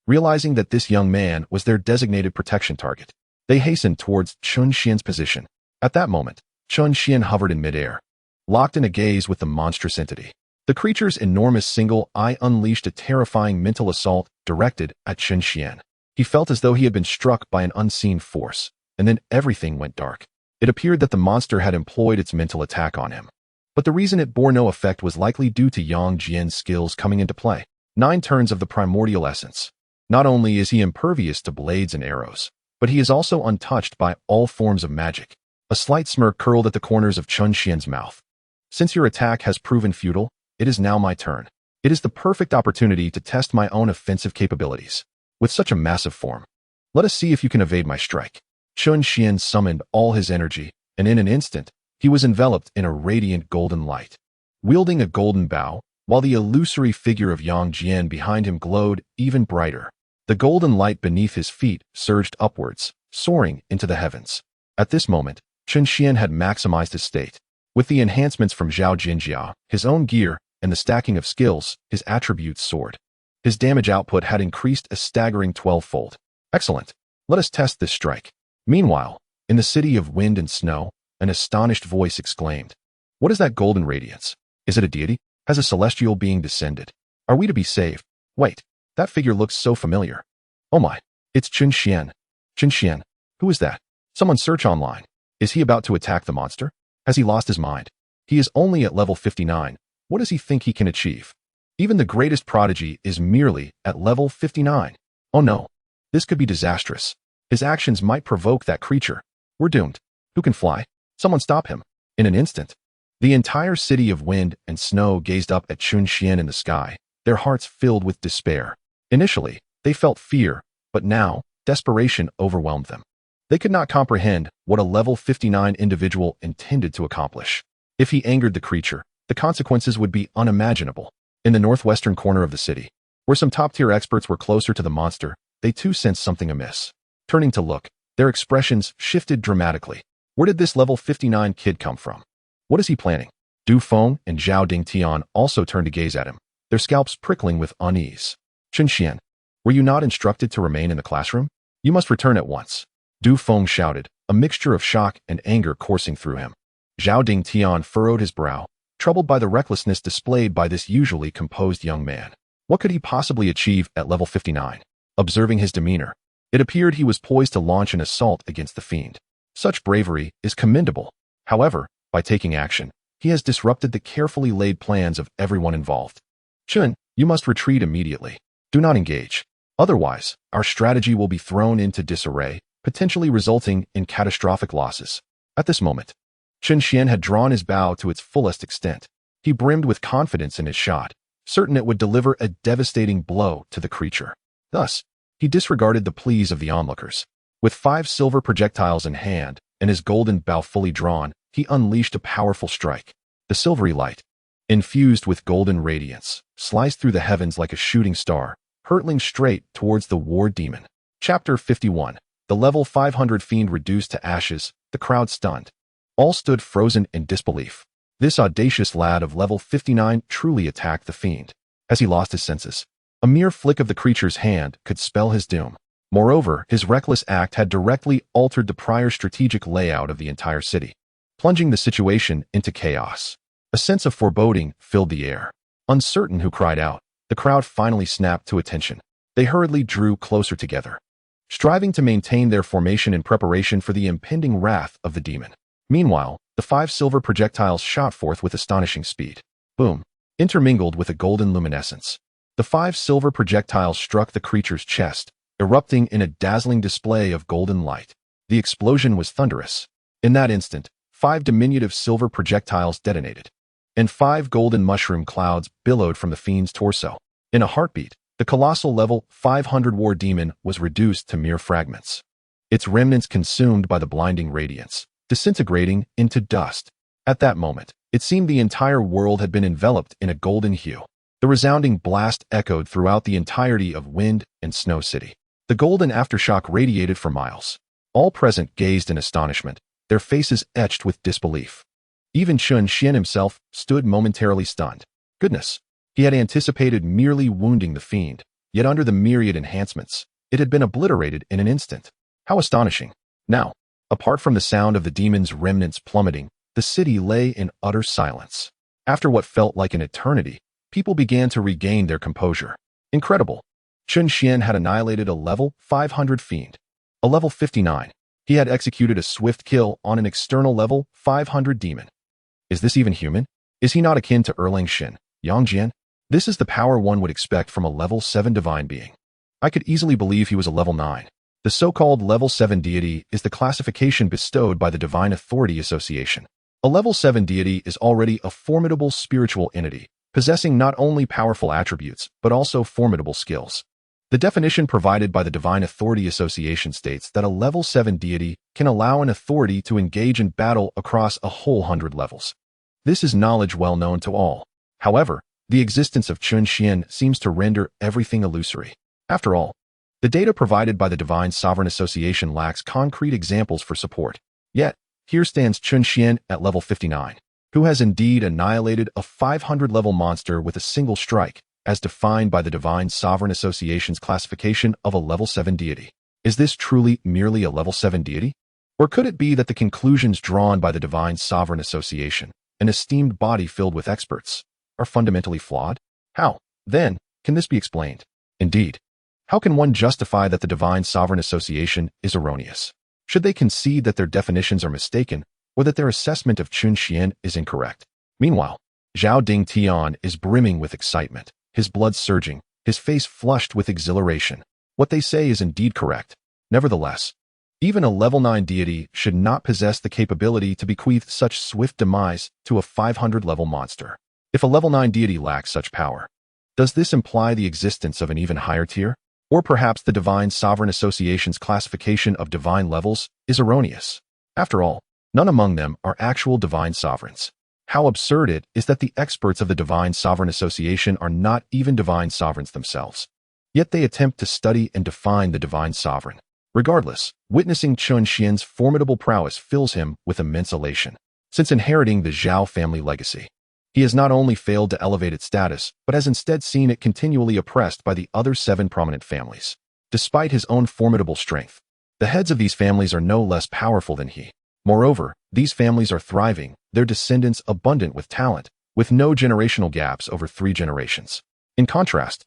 Realizing that this young man was their designated protection target, they hastened towards Chen Xuan's position. At that moment, Chen Xuan hovered in midair, locked in a gaze with the monstrous entity. The creature's enormous single eye unleashed a terrifying mental assault directed at Chen Xuan. He felt as though he had been struck by an unseen force, and then everything went dark. It appeared that the monster had employed its mental attack on him. But the reason it bore no effect was likely due to Yang Jian's skills coming into play. 9 turns of the primordial essence. Not only is he impervious to blades and arrows, but he is also untouched by all forms of magic. A slight smirk curled at the corners of Chen Xuan's mouth. Since your attack has proven futile, it is now my turn. It is the perfect opportunity to test my own offensive capabilities. With such a massive form, let us see if you can evade my strike. Chen Xuan summoned all his energy, and in an instant, he was enveloped in a radiant golden light. Wielding a golden bow, while the illusory figure of Yang Jian behind him glowed even brighter. The golden light beneath his feet surged upwards, soaring into the heavens. At this moment, Chen Xuan had maximized his state. With the enhancements from Zhao Jinjia, his own gear, and the stacking of skills, his attributes soared. His damage output had increased a staggering 12-fold. Excellent. Let us test this strike. Meanwhile, in the city of wind and snow, an astonished voice exclaimed, "What is that golden radiance? Is it a deity? Has a celestial being descended? Are we to be saved? Wait, that figure looks so familiar. Oh my, it's Chen Xuan. Chen Xuan, who is that? Someone search online. Is he about to attack the monster? Has he lost his mind? He is only at level 59. What does he think he can achieve? Even the greatest prodigy is merely at level 59. Oh no, this could be disastrous. His actions might provoke that creature. We're doomed. Who can fly? Someone stop him." In an instant, the entire city of wind and snow gazed up at Chen Xuan in the sky, their hearts filled with despair. Initially, they felt fear, but now, desperation overwhelmed them. They could not comprehend what a level 59 individual intended to accomplish. If he angered the creature, the consequences would be unimaginable. In the northwestern corner of the city, where some top-tier experts were closer to the monster, they too sensed something amiss. Turning to look, their expressions shifted dramatically. Where did this level 59 kid come from? What is he planning? Du Feng and Zhao Dingtian also turned to gaze at him, their scalps prickling with unease. Chen Xuan, were you not instructed to remain in the classroom? You must return at once. Du Feng shouted, a mixture of shock and anger coursing through him. Zhao Dingtian furrowed his brow, troubled by the recklessness displayed by this usually composed young man. What could he possibly achieve at level 59? Observing his demeanor, it appeared he was poised to launch an assault against the fiend. Such bravery is commendable. However, by taking action, he has disrupted the carefully laid plans of everyone involved. Chen, you must retreat immediately. Do not engage. Otherwise, our strategy will be thrown into disarray, potentially resulting in catastrophic losses. At this moment, Chen Xuan had drawn his bow to its fullest extent. He brimmed with confidence in his shot, certain it would deliver a devastating blow to the creature. Thus, he disregarded the pleas of the onlookers. With 5 silver projectiles in hand and his golden bow fully drawn, he unleashed a powerful strike. The silvery light, infused with golden radiance, sliced through the heavens like a shooting star, hurtling straight towards the war demon. Chapter 51. The level 500 fiend reduced to ashes, the crowd stunned. All stood frozen in disbelief. This audacious lad of level 59 truly attacked the fiend. As he lost his senses, a mere flick of the creature's hand could spell his doom. Moreover, his reckless act had directly altered the prior strategic layout of the entire city, plunging the situation into chaos. A sense of foreboding filled the air. Uncertain who cried out, the crowd finally snapped to attention. They hurriedly drew closer together, striving to maintain their formation in preparation for the impending wrath of the demon. Meanwhile, the 5 silver projectiles shot forth with astonishing speed. Boom! intermingled with a golden luminescence. The 5 silver projectiles struck the creature's chest, erupting in a dazzling display of golden light. The explosion was thunderous. In that instant, 5 diminutive silver projectiles detonated, and 5 golden mushroom clouds billowed from the fiend's torso. In a heartbeat, the colossal level 500 war demon was reduced to mere fragments, its remnants consumed by the blinding radiance, disintegrating into dust. At that moment, it seemed the entire world had been enveloped in a golden hue. The resounding blast echoed throughout the entirety of Wind and Snow City. The golden aftershock radiated for miles. All present gazed in astonishment, their faces etched with disbelief. Even Chen Xuan himself stood momentarily stunned. Goodness! He had anticipated merely wounding the fiend, yet under the myriad enhancements, it had been obliterated in an instant. How astonishing! Now, apart from the sound of the demon's remnants plummeting, the city lay in utter silence. After what felt like an eternity, people began to regain their composure. Incredible! Chen Xuan had annihilated a level 500 fiend. A level 59. He had executed a swift kill on an external level 500 demon. Is this even human? Is he not akin to Erlang Shen, Yangjian? This is the power one would expect from a level 7 divine being. I could easily believe he was a level 9. The so-called level 7 deity is the classification bestowed by the Divine Authority Association. A level 7 deity is already a formidable spiritual entity, possessing not only powerful attributes, but also formidable skills. The definition provided by the Divine Authority Association states that a level 7 deity can allow an authority to engage in battle across a whole 100 levels. This is knowledge well known to all. However, the existence of Chen Xuan seems to render everything illusory. After all, the data provided by the Divine Sovereign Association lacks concrete examples for support. Yet, here stands Chen Xuan at level 59, who has indeed annihilated a 500-level monster with a single strike, as defined by the Divine Sovereign Association's classification of a level 7 deity. Is this truly merely a level 7 deity? Or could it be that the conclusions drawn by the Divine Sovereign Association, an esteemed body filled with experts, are fundamentally flawed? How, then, can this be explained? Indeed, how can one justify that the Divine Sovereign Association is erroneous? Should they concede that their definitions are mistaken, or that their assessment of Chen Xuan is incorrect? Meanwhile, Zhao Dingtian is brimming with excitement, his blood surging, his face flushed with exhilaration. What they say is indeed correct. Nevertheless, even a level 9 deity should not possess the capability to bequeath such swift demise to a 500-level monster. If a level 9 deity lacks such power, does this imply the existence of an even higher tier? Or perhaps the Divine Sovereign Association's classification of divine levels is erroneous? After all, none among them are actual divine sovereigns. How absurd it is that the experts of the Divine Sovereign Association are not even divine sovereigns themselves. Yet they attempt to study and define the divine sovereign. Regardless, witnessing Chen Xuan's formidable prowess fills him with immense elation. Since inheriting the Zhao family legacy, he has not only failed to elevate its status, but has instead seen it continually oppressed by the other 7 prominent families. Despite his own formidable strength, the heads of these families are no less powerful than he. Moreover, these families are thriving, their descendants abundant with talent, with no generational gaps over 3 generations. In contrast,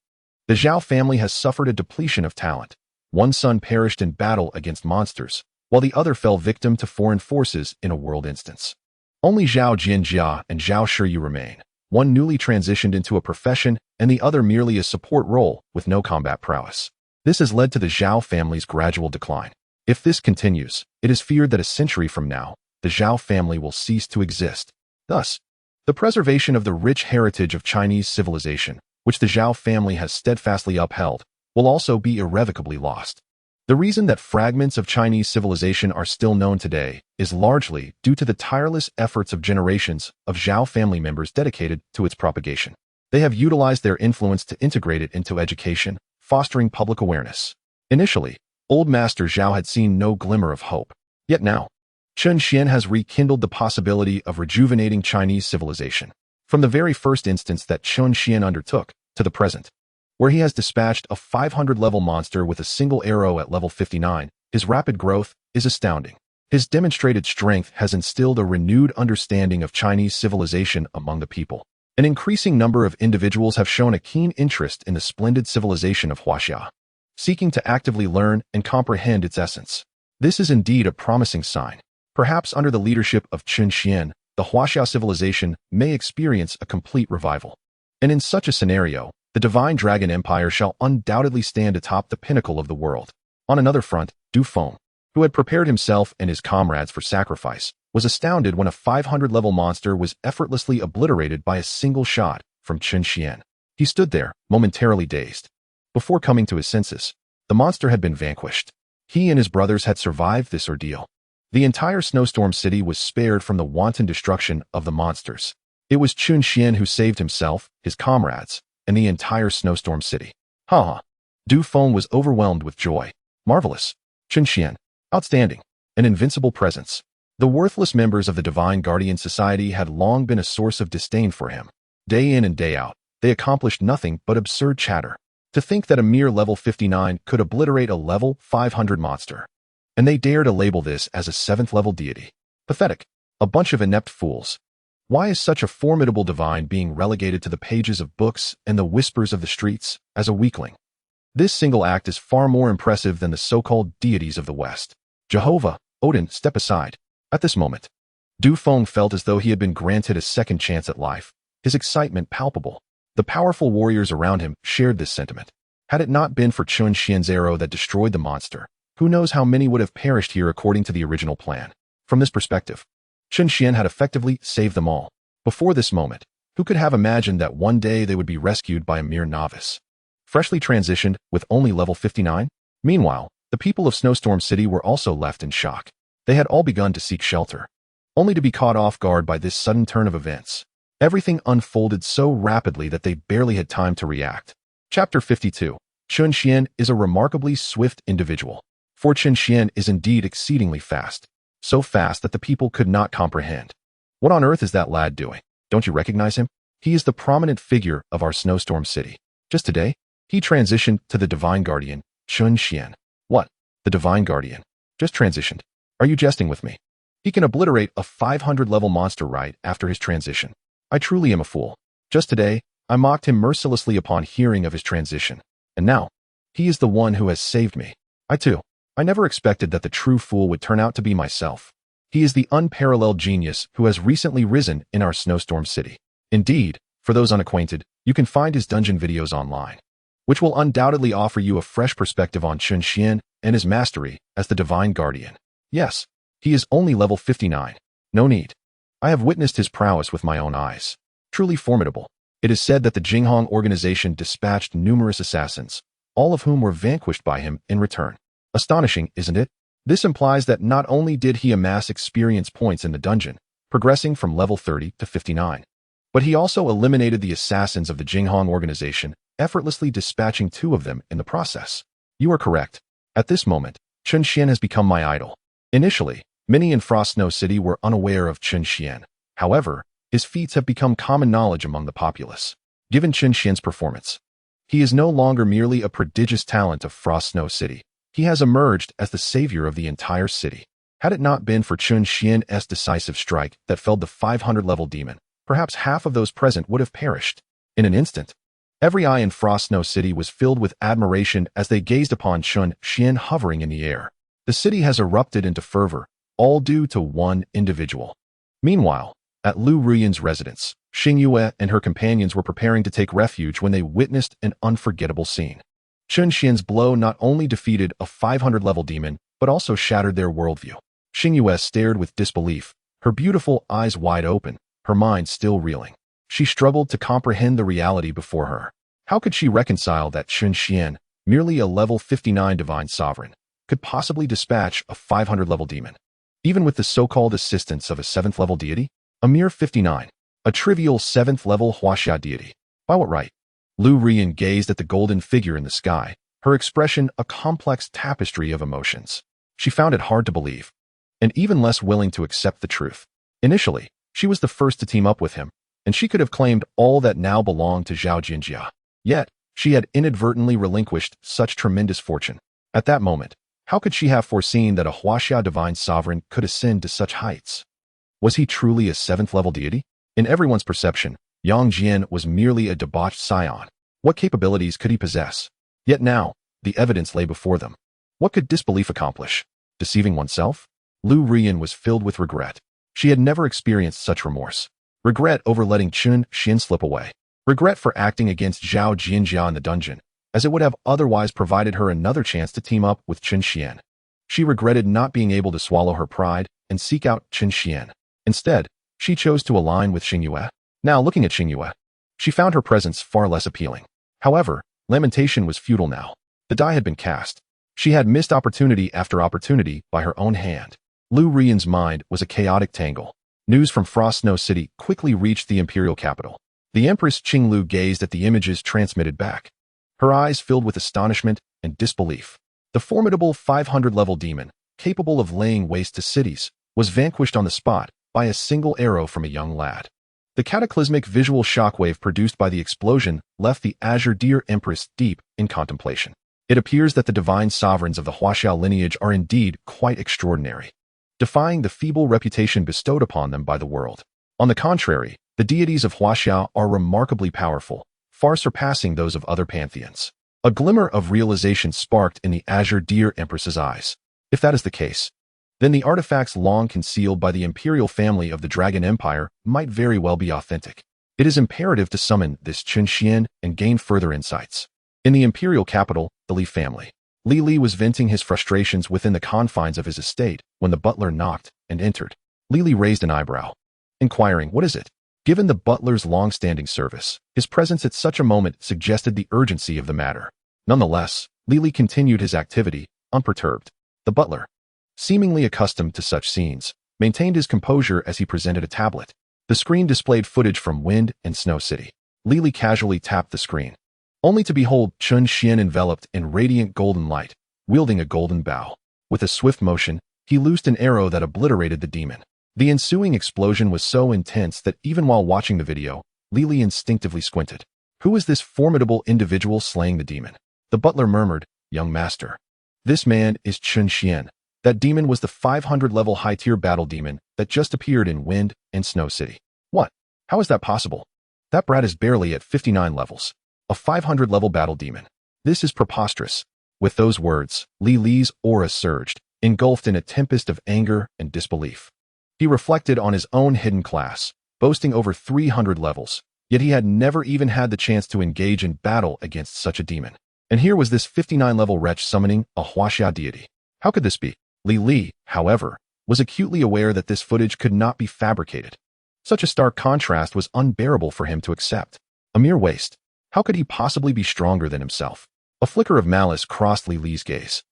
the Zhao family has suffered a depletion of talent. One son perished in battle against monsters, while the other fell victim to foreign forces in a world instance. Only Zhao Jinjia and Zhao Shiyu remain, one newly transitioned into a profession and the other merely a support role with no combat prowess. This has led to the Zhao family's gradual decline. If this continues, it is feared that a century from now, the Zhao family will cease to exist. Thus, the preservation of the rich heritage of Chinese civilization, which the Zhao family has steadfastly upheld, will also be irrevocably lost. The reason that fragments of Chinese civilization are still known today is largely due to the tireless efforts of generations of Zhao family members dedicated to its propagation. They have utilized their influence to integrate it into education, fostering public awareness. Initially, Old Master Zhao had seen no glimmer of hope. Yet now, Chen Xuan has rekindled the possibility of rejuvenating Chinese civilization. From the very first instance that Chen Xuan undertook, to the present, where he has dispatched a 500-level monster with a single arrow at level 59, his rapid growth is astounding. His demonstrated strength has instilled a renewed understanding of Chinese civilization among the people. An increasing number of individuals have shown a keen interest in the splendid civilization of Huaxia, seeking to actively learn and comprehend its essence. This is indeed a promising sign. Perhaps under the leadership of Chen Xuan, the Huaxia civilization may experience a complete revival. And in such a scenario, the Divine Dragon Empire shall undoubtedly stand atop the pinnacle of the world. On another front, Du Feng, who had prepared himself and his comrades for sacrifice, was astounded when a 500-level monster was effortlessly obliterated by a single shot from Chen Xuan. He stood there, momentarily dazed. Before coming to his senses, the monster had been vanquished. He and his brothers had survived this ordeal. The entire Snowstorm City was spared from the wanton destruction of the monsters. It was Chen Xuan who saved himself, his comrades, and the entire Snowstorm City. Ha! Du Feng was overwhelmed with joy. Marvelous. Chen Xuan. Outstanding. An invincible presence. The worthless members of the Divine Guardian Society had long been a source of disdain for him. Day in and day out, they accomplished nothing but absurd chatter. To think that a mere level 59 could obliterate a level 500 monster. And they dare to label this as a 7th level deity. Pathetic. A bunch of inept fools. Why is such a formidable divine being relegated to the pages of books and the whispers of the streets as a weakling? This single act is far more impressive than the so-called deities of the West. Jehovah, Odin, step aside. At this moment, Du Feng felt as though he had been granted a second chance at life, his excitement palpable. The powerful warriors around him shared this sentiment. Had it not been for Chen Xuan's arrow that destroyed the monster, who knows how many would have perished here according to the original plan. From this perspective, Chen Xuan had effectively saved them all. Before this moment, who could have imagined that one day they would be rescued by a mere novice? Freshly transitioned, with only level 59? Meanwhile, the people of Snowstorm City were also left in shock. They had all begun to seek shelter, only to be caught off guard by this sudden turn of events. Everything unfolded so rapidly that they barely had time to react. Chapter 52. Chen Xuan is a remarkably swift individual. For Chen Xuan is indeed exceedingly fast. So fast that the people could not comprehend. What on earth is that lad doing? Don't you recognize him? He is the prominent figure of our Snowstorm City. Just today, he transitioned to the Divine Guardian, Chen Xuan. What? The Divine Guardian? Just transitioned? Are you jesting with me? He can obliterate a 500-level monster right after his transition. I truly am a fool. Just today, I mocked him mercilessly upon hearing of his transition. And now, he is the one who has saved me. I never expected that the true fool would turn out to be myself. He is the unparalleled genius who has recently risen in our Snowstorm City. Indeed, for those unacquainted, you can find his dungeon videos online, which will undoubtedly offer you a fresh perspective on Chen Xuan and his mastery as the Divine Guardian. Yes, he is only level 59. No need. I have witnessed his prowess with my own eyes. Truly formidable. It is said that the Jinghong organization dispatched numerous assassins, all of whom were vanquished by him in return. Astonishing, isn't it? This implies that not only did he amass experience points in the dungeon, progressing from level 30 to 59, but he also eliminated the assassins of the Jinghong organization, effortlessly dispatching 2 of them in the process. You are correct. At this moment, Chen Xuan has become my idol. Initially, many in Frost Snow City were unaware of Chen Xuan. However, his feats have become common knowledge among the populace. Given Chen Xuan's performance, he is no longer merely a prodigious talent of Frost Snow City. He has emerged as the savior of the entire city. Had it not been for Chen Xuan's decisive strike that felled the 500-level demon, perhaps half of those present would have perished. In an instant, every eye in Frost Snow City was filled with admiration as they gazed upon Chen Xuan hovering in the air. The city has erupted into fervor, all due to one individual. Meanwhile, at Lu Ruyan's residence, Xing Yue and her companions were preparing to take refuge when they witnessed an unforgettable scene. Chen Xuan's blow not only defeated a 500-level demon, but also shattered their worldview. Xing Yue stared with disbelief, her beautiful eyes wide open, her mind still reeling. She struggled to comprehend the reality before her. How could she reconcile that Chen Xuan, merely a level 59 divine sovereign, could possibly dispatch a 500-level demon? Even with the so-called assistance of a 7th-level deity? A mere 59. A trivial 7th-level Huaxia deity. By what right? Lu Ruyan gazed at the golden figure in the sky, her expression a complex tapestry of emotions. She found it hard to believe, and even less willing to accept the truth. Initially, she was the first to team up with him, and she could have claimed all that now belonged to Zhao Jinjia. Yet, she had inadvertently relinquished such tremendous fortune. At that moment, how could she have foreseen that a Huaxia divine sovereign could ascend to such heights? Was he truly a 7th-level deity? In everyone's perception, Yang Jian was merely a debauched scion. What capabilities could he possess? Yet now, the evidence lay before them. What could disbelief accomplish? Deceiving oneself? Lu Ruyan was filled with regret. She had never experienced such remorse. Regret over letting Chen Xuan slip away. Regret for acting against Zhao Jinjia in the dungeon, as it would have otherwise provided her another chance to team up with Chen Xuan. She regretted not being able to swallow her pride and seek out Chen Xuan. Instead, she chose to align with Xingyue. Now looking at Xingyue, she found her presence far less appealing. However, lamentation was futile now. The die had been cast. She had missed opportunity after opportunity by her own hand. Lu Rian's mind was a chaotic tangle. News from Frost Snow City quickly reached the imperial capital. The Empress Qinglu gazed at the images transmitted back. Her eyes filled with astonishment and disbelief. The formidable 500-level demon, capable of laying waste to cities, was vanquished on the spot by a single arrow from a young lad. The cataclysmic visual shockwave produced by the explosion left the Azure Deer Empress deep in contemplation. It appears that the divine sovereigns of the Huaxiao lineage are indeed quite extraordinary, defying the feeble reputation bestowed upon them by the world. On the contrary, the deities of Huaxiao are remarkably powerful, far surpassing those of other pantheons. A glimmer of realization sparked in the Azure Deer Empress's eyes. If that is the case, then the artifacts long concealed by the imperial family of the Dragon Empire might very well be authentic. It is imperative to summon this Chen Xuan and gain further insights. In the imperial capital, the Li family. Li was venting his frustrations within the confines of his estate when the butler knocked and entered. Li raised an eyebrow, inquiring, "What is it?" Given the butler's long-standing service, his presence at such a moment suggested the urgency of the matter. Nonetheless, Li continued his activity, unperturbed. The butler, seemingly accustomed to such scenes, maintained his composure as he presented a tablet. The screen displayed footage from Wind and Snow City. Li casually tapped the screen, only to behold Chen Xuan enveloped in radiant golden light, wielding a golden bow. With a swift motion, he loosed an arrow that obliterated the demon. The ensuing explosion was so intense that even while watching the video, Li instinctively squinted. Who is this formidable individual slaying the demon? The butler murmured, "Young master. This man is Chen Xuan." That demon was the 500-level high-tier battle demon that just appeared in Wind and Snow City. What? How is that possible? That brat is barely at 59 levels. A 500-level battle demon. This is preposterous. With those words, Li's aura surged, engulfed in a tempest of anger and disbelief. He reflected on his own hidden class, boasting over 300 levels, yet he had never even had the chance to engage in battle against such a demon. And here was this 59-level wretch summoning a Huaxia deity. How could this be? Li, however, was acutely aware that this footage could not be fabricated. Such a stark contrast was unbearable for him to accept. A mere waste. How could he possibly be stronger than himself? A flicker of malice crossed Li's gaze.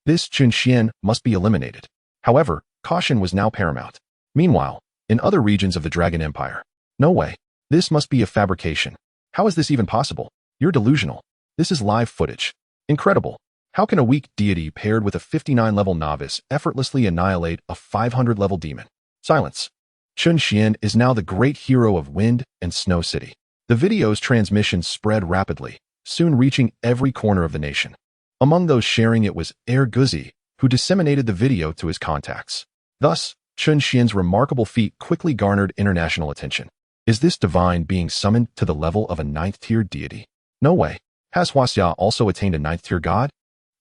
This Chen Xuan must be eliminated. However, caution was now paramount. Meanwhile, in other regions of the Dragon Empire, no way. This must be a fabrication. How is this even possible? You're delusional. This is live footage. Incredible. How can a weak deity paired with a 59-level novice effortlessly annihilate a 500-level demon? Silence. Chen Xuan is now the great hero of Wind and Snow City. The video's transmission spread rapidly, soon reaching every corner of the nation. Among those sharing it was Guzi, who disseminated the video to his contacts. Thus, Chen Xuan's remarkable feat quickly garnered international attention. Is this divine being summoned to the level of a 9th-tier deity? No way. Has Huaxia also attained a 9th-tier god?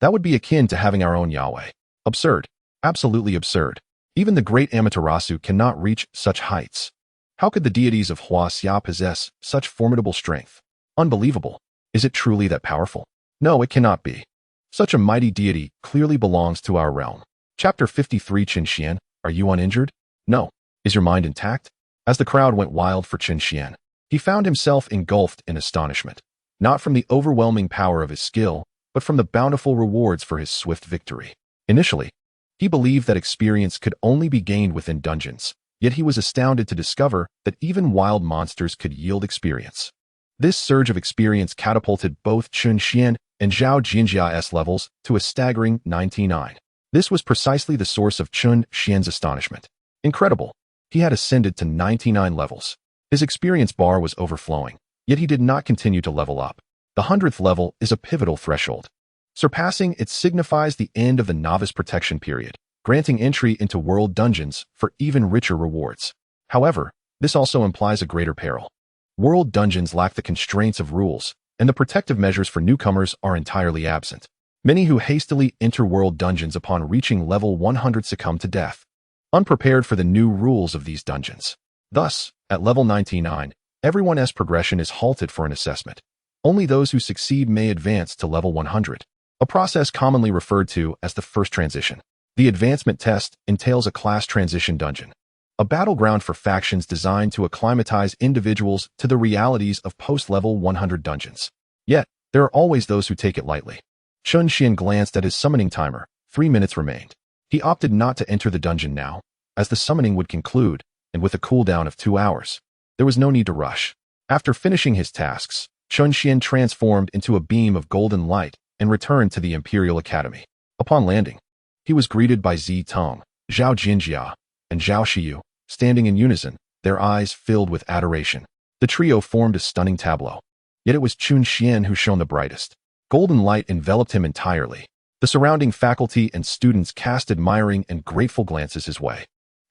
That would be akin to having our own Yahweh. Absurd. Absolutely absurd. Even the great Amaterasu cannot reach such heights. How could the deities of Huaxia possess such formidable strength? Unbelievable. Is it truly that powerful? No, it cannot be. Such a mighty deity clearly belongs to our realm. Chapter 53. Chen Xuan, are you uninjured? No. Is your mind intact? As the crowd went wild for Chen Xuan, he found himself engulfed in astonishment, not from the overwhelming power of his skill, but from the bountiful rewards for his swift victory. Initially, he believed that experience could only be gained within dungeons, yet he was astounded to discover that even wild monsters could yield experience. This surge of experience catapulted both Chen Xuan and Zhao Jinjia's levels to a staggering 99. This was precisely the source of Chen Xuan's astonishment. Incredible. He had ascended to 99 levels. His experience bar was overflowing, yet he did not continue to level up. The 100th level is a pivotal threshold. Surpassing it signifies the end of the novice protection period, granting entry into world dungeons for even richer rewards. However, this also implies a greater peril. World dungeons lack the constraints of rules, and the protective measures for newcomers are entirely absent. Many who hastily enter world dungeons upon reaching level 100 succumb to death, unprepared for the new rules of these dungeons. Thus, at level 99, Everyone's progression is halted for an assessment. Only those who succeed may advance to level 100, a process commonly referred to as the first transition. The advancement test entails a class transition dungeon, a battleground for factions designed to acclimatize individuals to the realities of post-level 100 dungeons. Yet, there are always those who take it lightly. Chen Xuan glanced at his summoning timer. 3 minutes remained. He opted not to enter the dungeon now, as the summoning would conclude, and with a cooldown of 2 hours. There was no need to rush. After finishing his tasks, Chen Xuan transformed into a beam of golden light and returned to the Imperial Academy. Upon landing, he was greeted by Zi Tong, Zhao Jinjia, and Zhao Xiyu, standing in unison, their eyes filled with adoration. The trio formed a stunning tableau. Yet it was Chen Xuan who shone the brightest. Golden light enveloped him entirely. The surrounding faculty and students cast admiring and grateful glances his way.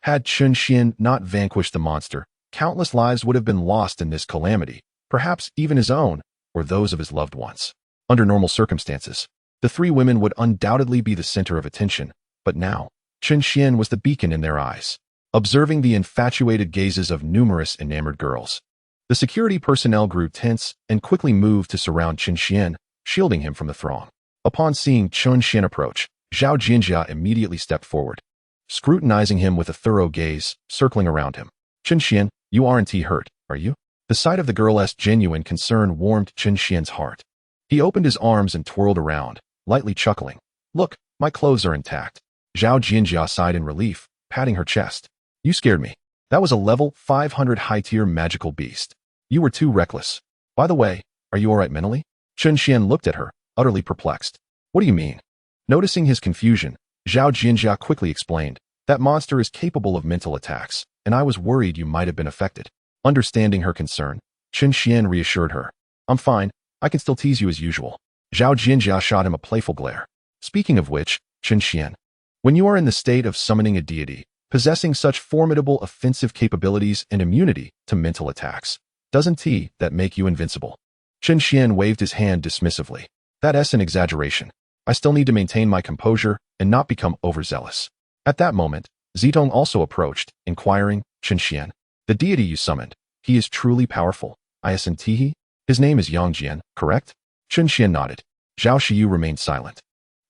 Had Chen Xuan not vanquished the monster, countless lives would have been lost in this calamity, perhaps even his own, or those of his loved ones. Under normal circumstances, the three women would undoubtedly be the center of attention, but now, Chen Xuan was the beacon in their eyes, observing the infatuated gazes of numerous enamored girls. The security personnel grew tense and quickly moved to surround Chen Xuan, shielding him from the throng. Upon seeing Chen Xuan approach, Zhao Jinjia immediately stepped forward, scrutinizing him with a thorough gaze, circling around him. Chen Xuan, you aren't hurt, are you? The sight of the girl's genuine concern warmed Chen Xuan's heart. He opened his arms and twirled around, lightly chuckling. Look, my clothes are intact. Zhao Jinjia sighed in relief, patting her chest. You scared me. That was a level 500 high-tier magical beast. You were too reckless. By the way, are you alright mentally? Chen Xuan looked at her, utterly perplexed. What do you mean? Noticing his confusion, Zhao Jinjia quickly explained, that monster is capable of mental attacks, and I was worried you might have been affected. Understanding her concern, Chen Xuan reassured her. I'm fine, I can still tease you as usual. Zhao Jinjia shot him a playful glare. Speaking of which, Chen Xuan, when you are in the state of summoning a deity, possessing such formidable offensive capabilities and immunity to mental attacks, doesn't that make you invincible? Chen Xuan waved his hand dismissively. That's an exaggeration. I still need to maintain my composure and not become overzealous. At that moment, Zitong also approached, inquiring, Chen Xuan, the deity you summoned, he is truly powerful, isn't he? His name is Yangjian, correct? Chen Xuan nodded. Zhao Xiyu remained silent,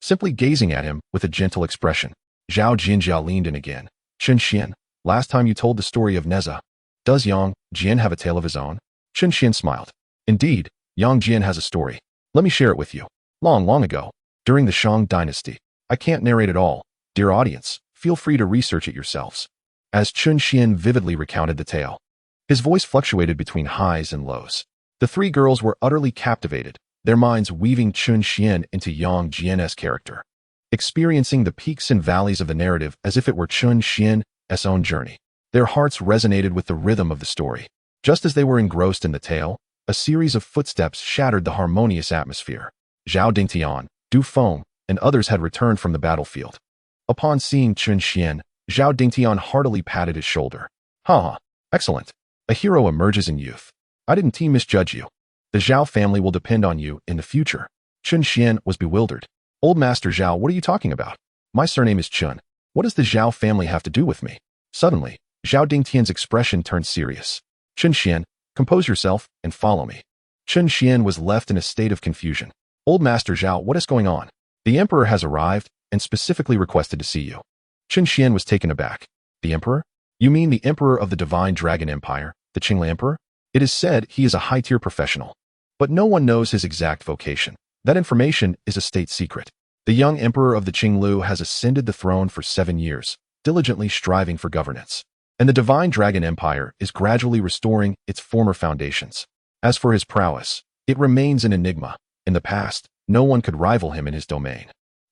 simply gazing at him with a gentle expression. Zhao Jinjia leaned in again. Chen Xuan, last time you told the story of Nezha. Does Yang Jian have a tale of his own? Chen Xuan smiled. Indeed, Yang Jian has a story. Let me share it with you. Long ago, during the Shang dynasty. I can't narrate it all. Dear audience, feel free to research it yourselves. As Chen Xuan vividly recounted the tale, his voice fluctuated between highs and lows. The three girls were utterly captivated, their minds weaving Chen Xuan into Yang Jian's character, experiencing the peaks and valleys of the narrative as if it were Chen Xuan's own journey. Their hearts resonated with the rhythm of the story. Just as they were engrossed in the tale, a series of footsteps shattered the harmonious atmosphere. Zhao Dingtian, Du Feng, and others had returned from the battlefield. Upon seeing Chen Xuan, Zhao Dingtian heartily patted his shoulder. Excellent. A hero emerges in youth. I didn't misjudge you. The Zhao family will depend on you in the future. Chen Xuan was bewildered. Old Master Zhao, what are you talking about? My surname is Chen. What does the Zhao family have to do with me? Suddenly, Zhao Dingtian's expression turned serious. Chen Xuan, compose yourself and follow me. Chen Xuan was left in a state of confusion. Old Master Zhao, what is going on? The Emperor has arrived and specifically requested to see you. Chen Xuan was taken aback. The Emperor? You mean the Emperor of the Divine Dragon Empire, the Qingli Emperor? It is said he is a high-tier professional, but no one knows his exact vocation. That information is a state secret. The young Emperor of the Qinglu has ascended the throne for 7 years, diligently striving for governance, and the Divine Dragon Empire is gradually restoring its former foundations. As for his prowess, it remains an enigma. In the past, no one could rival him in his domain.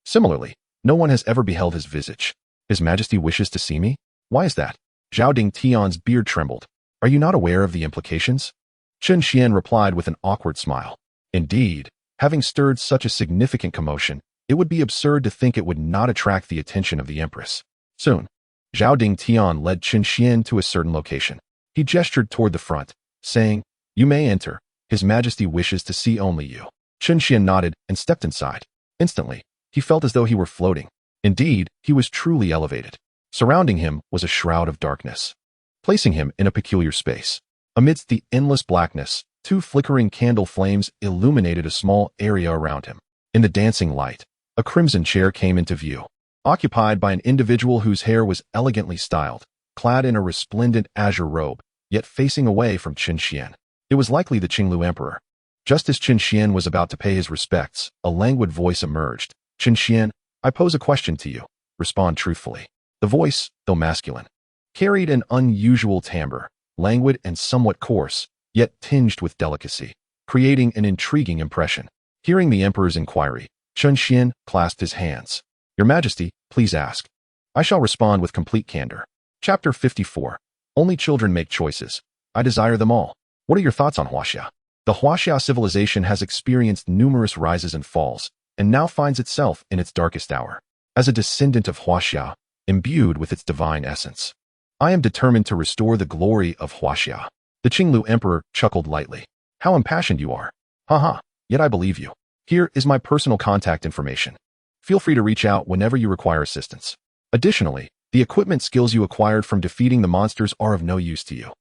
Similarly, no one has ever beheld his visage. His Majesty wishes to see me? Why is that? Zhao Dingtian's beard trembled. Are you not aware of the implications? Chen Xuan replied with an awkward smile. Indeed, having stirred such a significant commotion, it would be absurd to think it would not attract the attention of the Empress. Soon, Zhao Dingtian led Chen Xuan to a certain location. He gestured toward the front, saying, You may enter. His Majesty wishes to see only you. Chen Xuan nodded and stepped inside. Instantly, he felt as though he were floating. Indeed, he was truly elevated. Surrounding him was a shroud of darkness, placing him in a peculiar space. Amidst the endless blackness, two flickering candle flames illuminated a small area around him. In the dancing light, a crimson chair came into view, occupied by an individual whose hair was elegantly styled, clad in a resplendent azure robe, yet facing away from Chen Xuan. It was likely the Qinglu emperor. Just as Chen Xuan was about to pay his respects, a languid voice emerged. Chen Xuan, I pose a question to you. Respond truthfully. The voice, though masculine, carried an unusual timbre, languid and somewhat coarse, yet tinged with delicacy, creating an intriguing impression. Hearing the emperor's inquiry, Chen Xuan clasped his hands. Your Majesty, please ask. I shall respond with complete candor. Chapter 54. Only children make choices. I desire them all. What are your thoughts on Huaxia? The Huaxia civilization has experienced numerous rises and falls, and now finds itself in its darkest hour. As a descendant of Huaxia, imbued with its divine essence, I am determined to restore the glory of Huaxia. The Qinglu emperor chuckled lightly. How impassioned you are. Haha, yet I believe you. Here is my personal contact information. Feel free to reach out whenever you require assistance. Additionally, the equipment skills you acquired from defeating the monsters are of no use to you.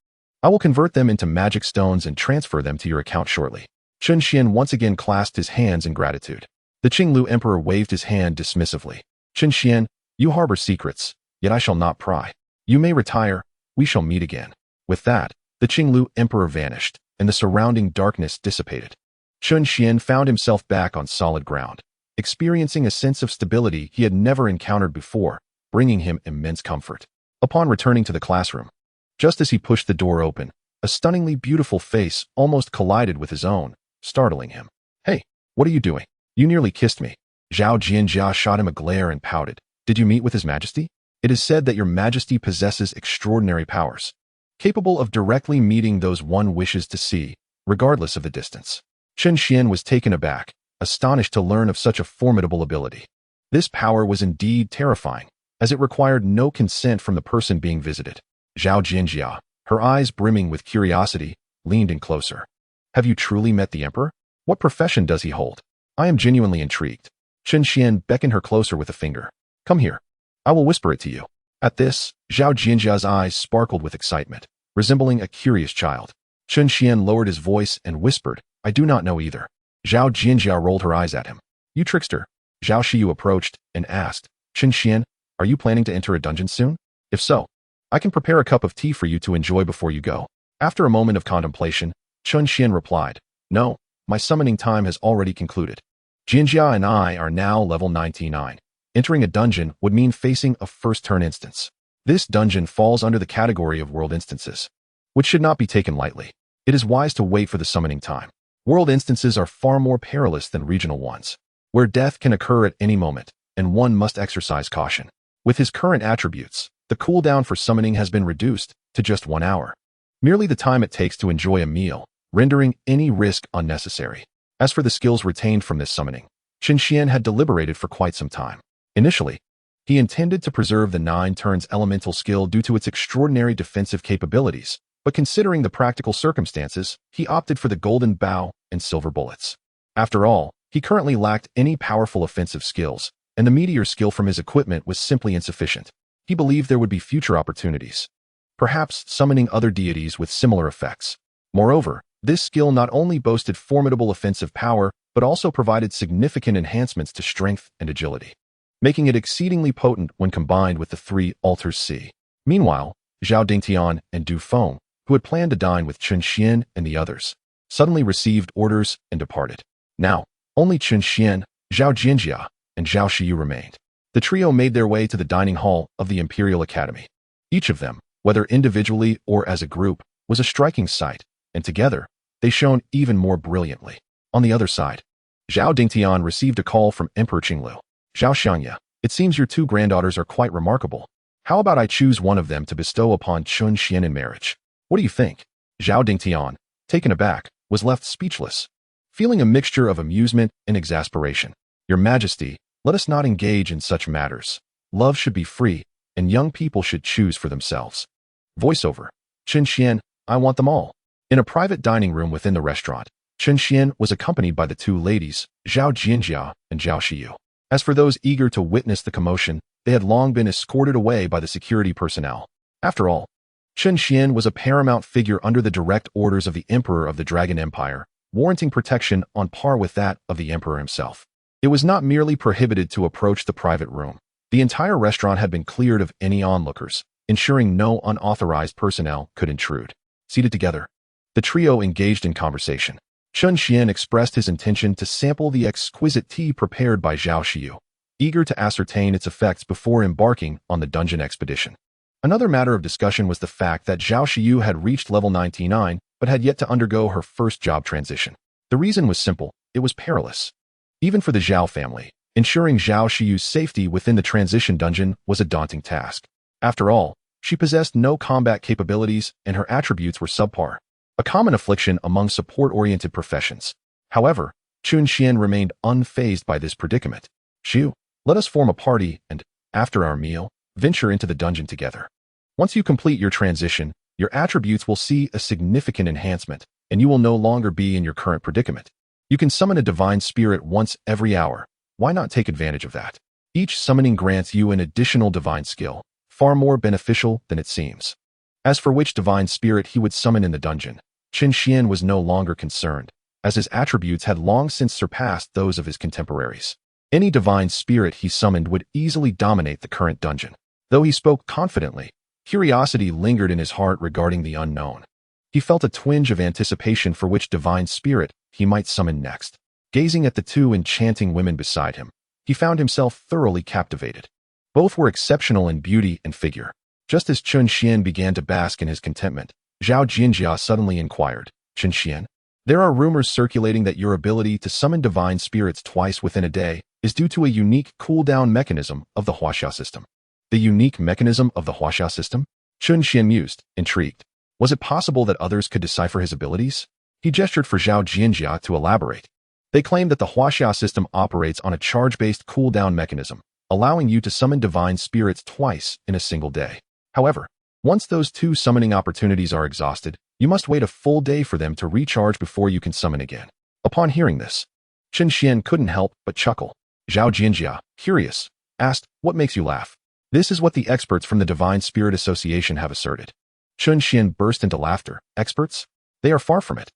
I will convert them into magic stones and transfer them to your account shortly. Chen Xuan once again clasped his hands in gratitude. The Qinglu emperor waved his hand dismissively. Chen Xuan, you harbor secrets, yet I shall not pry. You may retire, we shall meet again. With that, the Qinglu emperor vanished, and the surrounding darkness dissipated. Chen Xuan found himself back on solid ground, experiencing a sense of stability he had never encountered before, bringing him immense comfort. Upon returning to the classroom, just as he pushed the door open, a stunningly beautiful face almost collided with his own, startling him. Hey, what are you doing? You nearly kissed me. Zhao Jianjia shot him a glare and pouted. Did you meet with His Majesty? It is said that Your Majesty possesses extraordinary powers, capable of directly meeting those one wishes to see, regardless of the distance. Chen Xuan was taken aback, astonished to learn of such a formidable ability. This power was indeed terrifying, as it required no consent from the person being visited. Zhao Jianjia, her eyes brimming with curiosity, leaned in closer. Have you truly met the emperor? What profession does he hold? I am genuinely intrigued. Chen Xuan beckoned her closer with a finger. Come here. I will whisper it to you. At this, Zhao Jianjia's eyes sparkled with excitement, resembling a curious child. Chen Xuan lowered his voice and whispered, I do not know either. Zhao Jianjia rolled her eyes at him. You trickster. Zhao Shiyu approached and asked, Chen Xuan, are you planning to enter a dungeon soon? If so, I can prepare a cup of tea for you to enjoy before you go. After a moment of contemplation, Chen Xuan replied, No, my summoning time has already concluded. Jianjia and I are now level 99. Entering a dungeon would mean facing a first-turn instance. This dungeon falls under the category of world instances, which should not be taken lightly. It is wise to wait for the summoning time. World instances are far more perilous than regional ones, where death can occur at any moment, and one must exercise caution. With his current attributes, the cooldown for summoning has been reduced to just 1 hour. Merely the time it takes to enjoy a meal, rendering any risk unnecessary. As for the skills retained from this summoning, Chen Xuan had deliberated for quite some time. Initially, he intended to preserve the 9 turns elemental skill due to its extraordinary defensive capabilities, but considering the practical circumstances, he opted for the golden bow and silver bullets. After all, he currently lacked any powerful offensive skills, and the meteor skill from his equipment was simply insufficient. He believed there would be future opportunities, perhaps summoning other deities with similar effects. Moreover, this skill not only boasted formidable offensive power, but also provided significant enhancements to strength and agility, making it exceedingly potent when combined with the 3 altars C. Meanwhile, Zhao Dingtian and Du Feng, who had planned to dine with Chen Xuan and the others, suddenly received orders and departed. Now, only Chen Xuan, Zhao Jianjia, and Zhao Shiyu remained. The trio made their way to the dining hall of the Imperial Academy. Each of them, whether individually or as a group, was a striking sight, and together, they shone even more brilliantly. On the other side, Zhao Dingtian received a call from Emperor Qinglu. Zhao Xiangya, it seems your 2 granddaughters are quite remarkable. How about I choose one of them to bestow upon Chen Xuan in marriage? What do you think? Zhao Dingtian, taken aback, was left speechless, feeling a mixture of amusement and exasperation. Your Majesty, let us not engage in such matters. Love should be free, and young people should choose for themselves. Voiceover. Chen Xuan, I want them all. In a private dining room within the restaurant, Chen Xuan was accompanied by the 2 ladies, Zhao Jianjia and Zhao Shiyu. As for those eager to witness the commotion, they had long been escorted away by the security personnel. After all, Chen Xuan was a paramount figure under the direct orders of the Emperor of the Dragon Empire, warranting protection on par with that of the Emperor himself. It was not merely prohibited to approach the private room. The entire restaurant had been cleared of any onlookers, ensuring no unauthorized personnel could intrude. Seated together, the trio engaged in conversation. Chen Xuan expressed his intention to sample the exquisite tea prepared by Zhao Xiu, eager to ascertain its effects before embarking on the dungeon expedition. Another matter of discussion was the fact that Zhao Xiu had reached level 99 but had yet to undergo her first job transition. The reason was simple: it was perilous. Even for the Zhao family, ensuring Zhao Xiu's safety within the transition dungeon was a daunting task. After all, she possessed no combat capabilities and her attributes were subpar, a common affliction among support-oriented professions. However, Chen Xuan remained unfazed by this predicament. Xiu, let us form a party and, after our meal, venture into the dungeon together. Once you complete your transition, your attributes will see a significant enhancement, and you will no longer be in your current predicament. You can summon a divine spirit once every hour. Why not take advantage of that? Each summoning grants you an additional divine skill, far more beneficial than it seems. As for which divine spirit he would summon in the dungeon, Chen Xuan was no longer concerned, as his attributes had long since surpassed those of his contemporaries. Any divine spirit he summoned would easily dominate the current dungeon. Though he spoke confidently, curiosity lingered in his heart regarding the unknown. He felt a twinge of anticipation for which divine spirit he might summon next. Gazing at the two enchanting women beside him, he found himself thoroughly captivated. Both were exceptional in beauty and figure. Just as Chen Xuan began to bask in his contentment, Zhao Jinjia suddenly inquired, "Chen Xuan, there are rumors circulating that your ability to summon divine spirits twice within a day is due to a unique cooldown mechanism of the Huaxia system." The unique mechanism of the Huaxia system? Chen Xuan mused, intrigued. Was it possible that others could decipher his abilities? He gestured for Zhao Jinjia to elaborate. They claim that the Huaxia system operates on a charge-based cooldown mechanism, allowing you to summon divine spirits twice in a single day. However, once those two summoning opportunities are exhausted, you must wait a full day for them to recharge before you can summon again. Upon hearing this, Chen Xuan couldn't help but chuckle. Zhao Jinjia, curious, asked, "What makes you laugh?" This is what the experts from the Divine Spirit Association have asserted. Chen Xuan burst into laughter. Experts? They are far from it.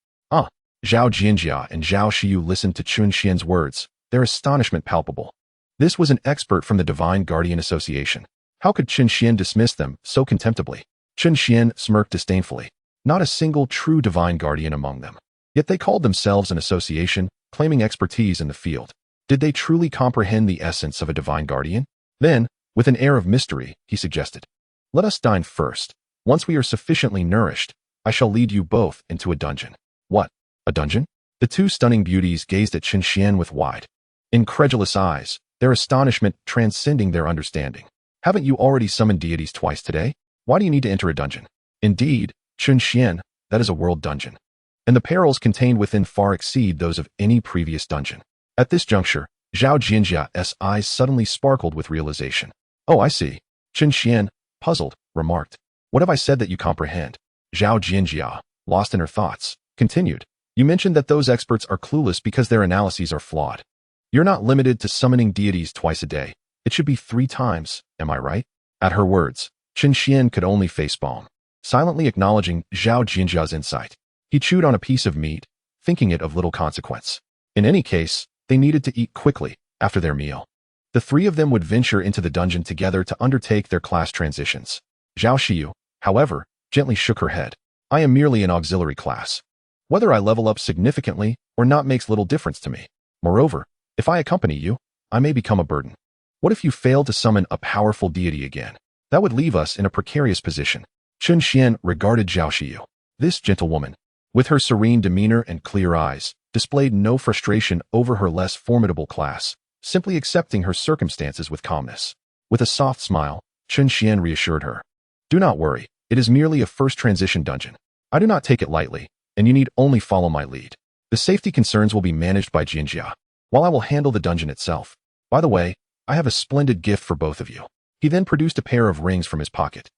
Zhao Jinjia and Zhao Xiu listened to Chen Xuan's words, their astonishment palpable. This was an expert from the Divine Guardian Association. How could Chen Xuan dismiss them so contemptibly? Chen Xuan smirked disdainfully. Not a single true Divine Guardian among them. Yet they called themselves an association, claiming expertise in the field. Did they truly comprehend the essence of a Divine Guardian? Then, with an air of mystery, he suggested, "Let us dine first. Once we are sufficiently nourished, I shall lead you both into a dungeon." What? A dungeon? The two stunning beauties gazed at Chen Xuan with wide, incredulous eyes, their astonishment transcending their understanding. Haven't you already summoned deities twice today? Why do you need to enter a dungeon? Indeed, Chen Xuan, that is a world dungeon. And the perils contained within far exceed those of any previous dungeon. At this juncture, Zhao Jinjia's eyes suddenly sparkled with realization. "Oh, I see." Chen Xuan, puzzled, remarked. "What have I said that you comprehend?" Zhao Jinjia, lost in her thoughts, continued. "You mentioned that those experts are clueless because their analyses are flawed. You're not limited to summoning deities twice a day. It should be 3 times, am I right?" At her words, Chen Xuan could only facepalm, silently acknowledging Zhao Jinjia's insight. He chewed on a piece of meat, thinking it of little consequence. In any case, they needed to eat quickly after their meal. The 3 of them would venture into the dungeon together to undertake their class transitions. Zhao Xiu, however, gently shook her head. "I am merely an auxiliary class. Whether I level up significantly or not makes little difference to me. Moreover, if I accompany you, I may become a burden. What if you fail to summon a powerful deity again? That would leave us in a precarious position." Chen Xuan regarded Zhao Xiu. This gentlewoman, with her serene demeanor and clear eyes, displayed no frustration over her less formidable class, simply accepting her circumstances with calmness. With a soft smile, Chen Xuan reassured her. "Do not worry, it is merely a first transition dungeon. I do not take it lightly, and you need only follow my lead. The safety concerns will be managed by Jinjia, while I will handle the dungeon itself. By the way, I have a splendid gift for both of you." He then produced a pair of rings from his pocket.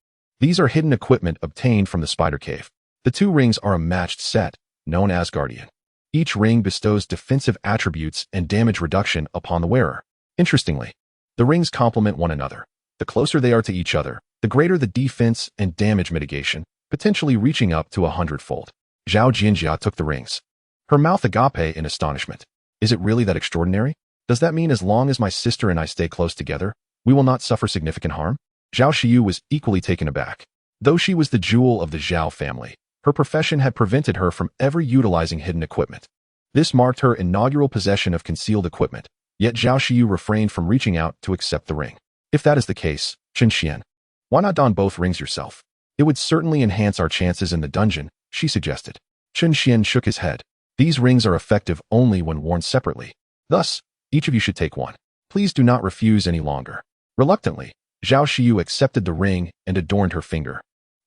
These are hidden equipment obtained from the spider cave. The 2 rings are a matched set, known as Guardian. Each ring bestows defensive attributes and damage reduction upon the wearer. Interestingly, the rings complement one another. The closer they are to each other, the greater the defense and damage mitigation, potentially reaching up to 100-fold. Zhao Jinjia took the rings, her mouth agape in astonishment. Is it really that extraordinary? Does that mean as long as my sister and I stay close together, we will not suffer significant harm? Zhao Xiyu was equally taken aback. Though she was the jewel of the Zhao family, her profession had prevented her from ever utilizing hidden equipment. This marked her inaugural possession of concealed equipment, yet Zhao Xiyu refrained from reaching out to accept the ring. If that is the case, Chen Xuan, why not don both rings yourself? It would certainly enhance our chances in the dungeon, she suggested. Chen Xuan shook his head. These rings are effective only when worn separately. Thus, each of you should take one. Please do not refuse any longer. Reluctantly, Zhao Xiyu accepted the ring and adorned her finger.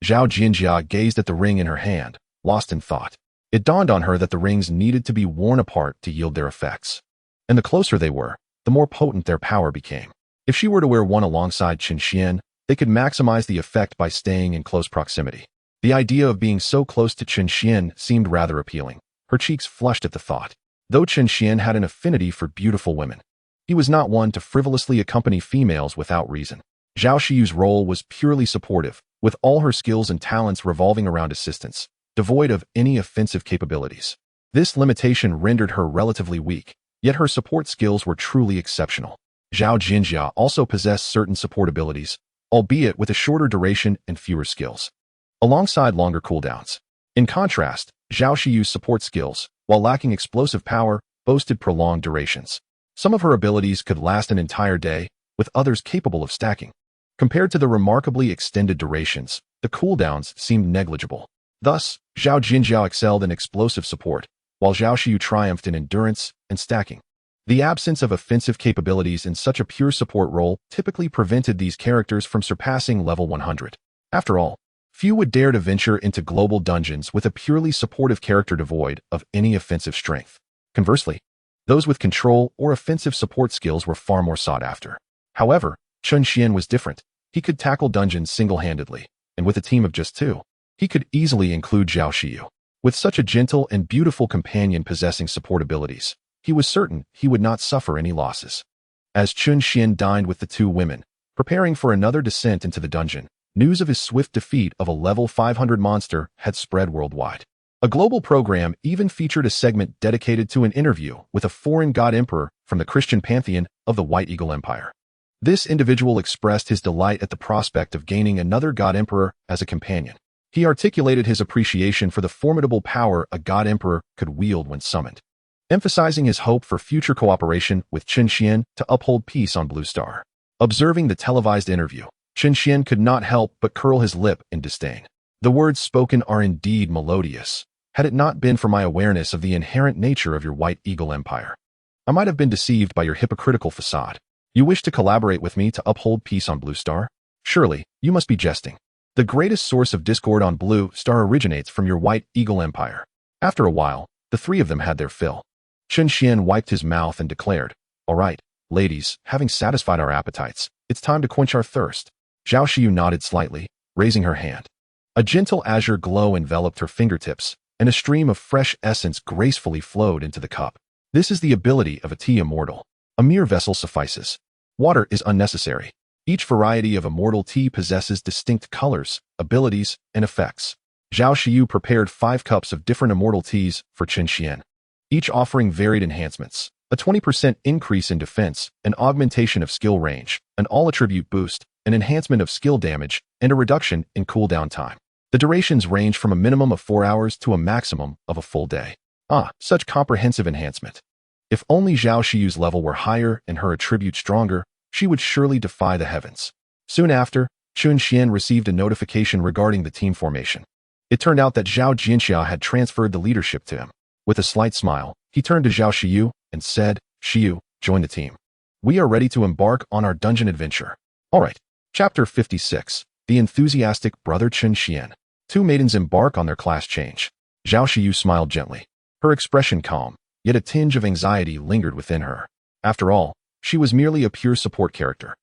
Zhao Jinjia gazed at the ring in her hand, lost in thought. It dawned on her that the rings needed to be worn apart to yield their effects. And the closer they were, the more potent their power became. If she were to wear one alongside Chen Xuan, they could maximize the effect by staying in close proximity. The idea of being so close to Chen Xuan seemed rather appealing. Her cheeks flushed at the thought. Though Chen Xuan had an affinity for beautiful women, he was not one to frivolously accompany females without reason. Zhao Xiyu's role was purely supportive, with all her skills and talents revolving around assistance, devoid of any offensive capabilities. This limitation rendered her relatively weak, yet her support skills were truly exceptional. Zhao Jinjia also possessed certain support abilities, albeit with a shorter duration and fewer skills, alongside longer cooldowns. In contrast, Zhao Xiyu's support skills, while lacking explosive power, boasted prolonged durations. Some of her abilities could last an entire day, with others capable of stacking. Compared to the remarkably extended durations, the cooldowns seemed negligible. Thus, Zhao Jinjiao excelled in explosive support, while Zhao Xiyu triumphed in endurance and stacking. The absence of offensive capabilities in such a pure support role typically prevented these characters from surpassing level 100. After all, few would dare to venture into global dungeons with a purely supportive character devoid of any offensive strength. Conversely, those with control or offensive support skills were far more sought after. However, Chen Xuan was different. He could tackle dungeons single-handedly, and with a team of just two, he could easily include Zhao Xiyu. With such a gentle and beautiful companion possessing support abilities, he was certain he would not suffer any losses. As Chen Xuan dined with the two women, preparing for another descent into the dungeon, news of his swift defeat of a level 500 monster had spread worldwide. A global program even featured a segment dedicated to an interview with a foreign god emperor from the Christian Pantheon of the White Eagle Empire. This individual expressed his delight at the prospect of gaining another god emperor as a companion. He articulated his appreciation for the formidable power a god emperor could wield when summoned, emphasizing his hope for future cooperation with Chen Xuan to uphold peace on Blue Star. Observing the televised interview, Chen Xuan could not help but curl his lip in disdain. The words spoken are indeed melodious, had it not been for my awareness of the inherent nature of your White Eagle Empire. I might have been deceived by your hypocritical facade. You wish to collaborate with me to uphold peace on Blue Star? Surely, you must be jesting. The greatest source of discord on Blue Star originates from your White Eagle Empire. After a while, the three of them had their fill. Chen Xuan wiped his mouth and declared, "All right, ladies, having satisfied our appetites, it's time to quench our thirst." Zhao Xiyu nodded slightly, raising her hand. A gentle azure glow enveloped her fingertips, and a stream of fresh essence gracefully flowed into the cup. This is the ability of a tea immortal. A mere vessel suffices. Water is unnecessary. Each variety of immortal tea possesses distinct colors, abilities, and effects. Zhao Xiyu prepared 5 cups of different immortal teas for Chen Xuan, each offering varied enhancements: a 20% increase in defense, an augmentation of skill range, an all-attribute boost, an enhancement of skill damage, and a reduction in cooldown time. The durations range from a minimum of 4 hours to a maximum of a full day. Such comprehensive enhancement. If only Zhao Xiyu's level were higher and her attribute stronger, she would surely defy the heavens. Soon after, Chen Xuan received a notification regarding the team formation. It turned out that Zhao Jinxia had transferred the leadership to him. With a slight smile, he turned to Zhao Xiyu and said, "Xiyu, join the team. We are ready to embark on our dungeon adventure." All right. Chapter 56. The enthusiastic brother Chen Xuan. Two maidens embark on their class change. Zhao Xiyu smiled gently. Her expression calm, yet a tinge of anxiety lingered within her. After all, she was merely a pure support character.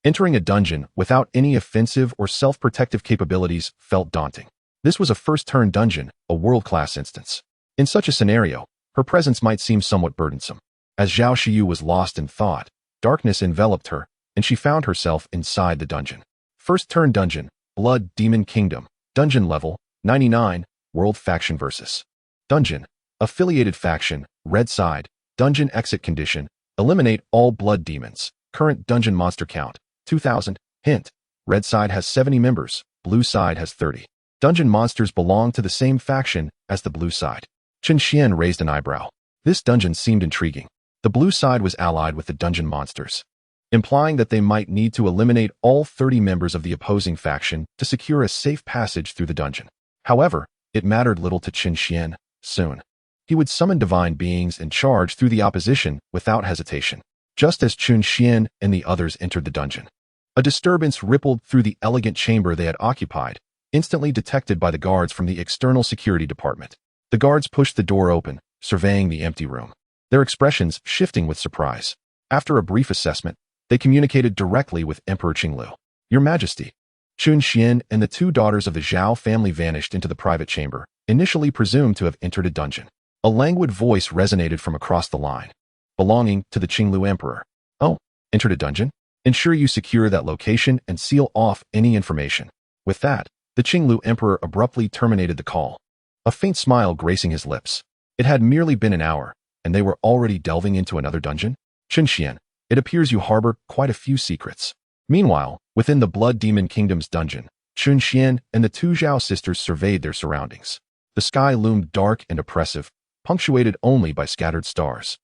Entering a dungeon without any offensive or self-protective capabilities felt daunting. This was a first-turn dungeon, a world-class instance. In such a scenario, her presence might seem somewhat burdensome. As Zhao Xiyu was lost in thought, darkness enveloped her, and she found herself inside the dungeon. First turn dungeon, Blood Demon Kingdom. Dungeon level, 99, World Faction versus. Dungeon, Affiliated Faction, Red Side. Dungeon exit condition, eliminate all blood demons. Current dungeon monster count, 2,000. Hint, Red Side has 70 members, Blue Side has 30. Dungeon monsters belong to the same faction as the Blue Side. Chen Xuan raised an eyebrow. This dungeon seemed intriguing. The Blue Side was allied with the dungeon monsters, implying that they might need to eliminate all 30 members of the opposing faction to secure a safe passage through the dungeon. However, it mattered little to Chen Xuan. Soon, he would summon divine beings and charge through the opposition without hesitation. Just as Chen Xuan and the others entered the dungeon, a disturbance rippled through the elegant chamber they had occupied, instantly detected by the guards from the external security department. The guards pushed the door open, surveying the empty room, their expressions shifting with surprise. After a brief assessment, they communicated directly with Emperor Qinglu. Your Majesty. Chen Xuan and the two daughters of the Zhao family vanished into the private chamber, initially presumed to have entered a dungeon. A languid voice resonated from across the line, belonging to the Qinglu Emperor. Oh, entered a dungeon? Ensure you secure that location and seal off any information. With that, the Qinglu Emperor abruptly terminated the call, a faint smile gracing his lips. It had merely been an hour, and they were already delving into another dungeon? Chen Xuan, it appears you harbor quite a few secrets. Meanwhile, within the Blood Demon Kingdom's dungeon, Chen Xuan and the two Zhao sisters surveyed their surroundings. The sky loomed dark and oppressive, punctuated only by scattered stars.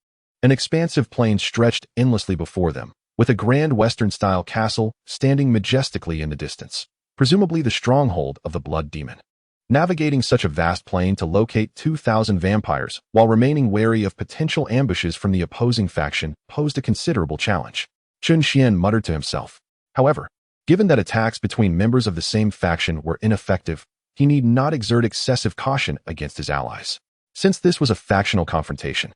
An expansive plain stretched endlessly before them, with a grand Western-style castle standing majestically in the distance, presumably the stronghold of the Blood Demon. Navigating such a vast plain to locate 2,000 vampires while remaining wary of potential ambushes from the opposing faction posed a considerable challenge. Chen Xuan muttered to himself. However, given that attacks between members of the same faction were ineffective, he need not exert excessive caution against his allies. Since this was a factional confrontation,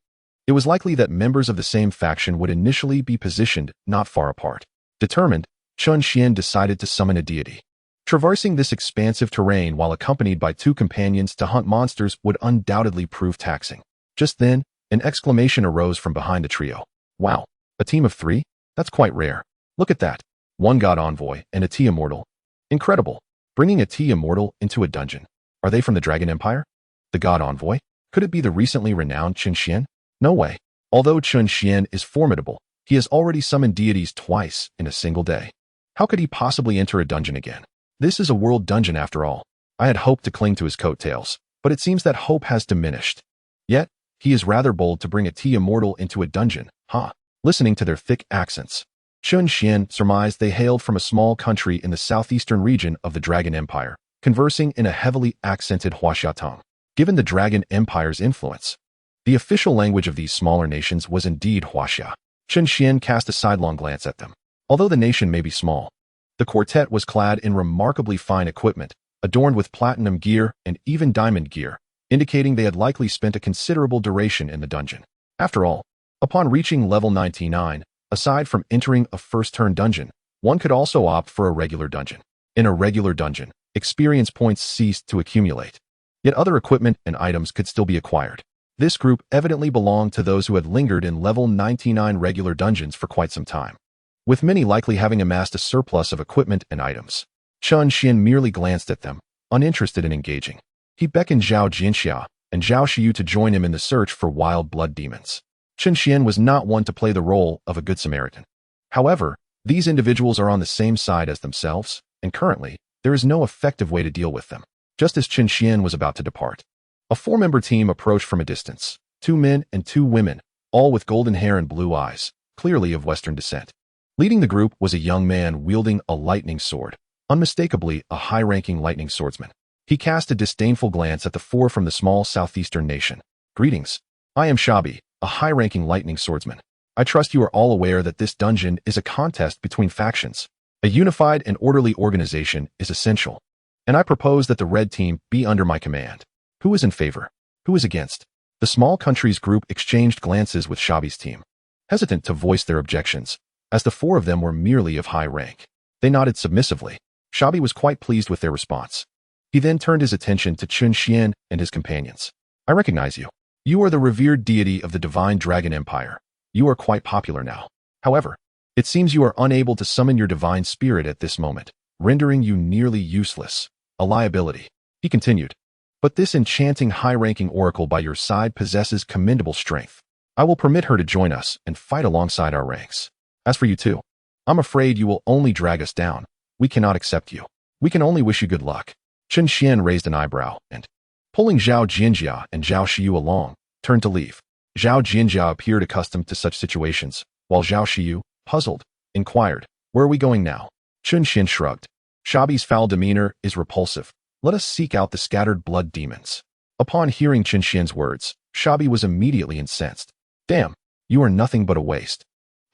it was likely that members of the same faction would initially be positioned not far apart. Determined, Chen Xuan decided to summon a deity. Traversing this expansive terrain while accompanied by two companions to hunt monsters would undoubtedly prove taxing. Just then, an exclamation arose from behind the trio. Wow, a team of 3? That's quite rare. Look at that. One god envoy and a T-Immortal. Incredible. Bringing a T-Immortal into a dungeon. Are they from the Dragon Empire? The god envoy? Could it be the recently renowned Chen Xuan? No way. Although Chen Xuan is formidable, he has already summoned deities twice in a single day. How could he possibly enter a dungeon again? This is a world dungeon after all. I had hoped to cling to his coattails, but it seems that hope has diminished. Yet, he is rather bold to bring a T-Immortal into a dungeon, huh? Listening to their thick accents, Chen Xuan surmised they hailed from a small country in the southeastern region of the Dragon Empire, conversing in a heavily accented Huaxia tongue. Given the Dragon Empire's influence, the official language of these smaller nations was indeed Huaxia. Chen Xuan cast a sidelong glance at them. Although the nation may be small, the quartet was clad in remarkably fine equipment, adorned with platinum gear and even diamond gear, indicating they had likely spent a considerable duration in the dungeon. After all, upon reaching level 99, aside from entering a first-turn dungeon, one could also opt for a regular dungeon. In a regular dungeon, experience points ceased to accumulate. Yet other equipment and items could still be acquired. This group evidently belonged to those who had lingered in level 99 regular dungeons for quite some time, with many likely having amassed a surplus of equipment and items. Chen Xuan merely glanced at them, uninterested in engaging. He beckoned Zhao Jinxia and Zhao Xiyu to join him in the search for wild blood demons. Chen Xuan was not one to play the role of a good Samaritan. However, these individuals are on the same side as themselves, and currently, there is no effective way to deal with them. Just as Chen Xuan was about to depart, a 4-member team approached from a distance, 2 men and 2 women, all with golden hair and blue eyes, clearly of Western descent. Leading the group was a young man wielding a lightning sword, unmistakably a high-ranking lightning swordsman. He cast a disdainful glance at the 4 from the small southeastern nation. Greetings. I am Shabi, a high-ranking lightning swordsman. I trust you are all aware that this dungeon is a contest between factions. A unified and orderly organization is essential, and I propose that the red team be under my command. Who is in favor? Who is against? The small countries group exchanged glances with Shabi's team, hesitant to voice their objections, as the 4 of them were merely of high rank. They nodded submissively. Shabi was quite pleased with their response. He then turned his attention to Chen Xuan and his companions. I recognize you. You are the revered deity of the divine Dragon Empire. You are quite popular now. However, it seems you are unable to summon your divine spirit at this moment. rendering you nearly useless, a liability. He continued. But this enchanting high-ranking oracle by your side possesses commendable strength. I will permit her to join us and fight alongside our ranks. As for you two, I'm afraid you will only drag us down. We cannot accept you. We can only wish you good luck. Chen Xuan raised an eyebrow and, pulling Zhao Jinjia and Zhao Shiyu along, turned to leave. Zhao Jinjia appeared accustomed to such situations, while Zhao Shiyu, puzzled, inquired, "Where are we going now?" Chen Xuan shrugged. "Shabi's foul demeanor is repulsive. Let us seek out the scattered blood demons." Upon hearing Chen Xuan's words, Shabi was immediately incensed. "Damn, you are nothing but a waste.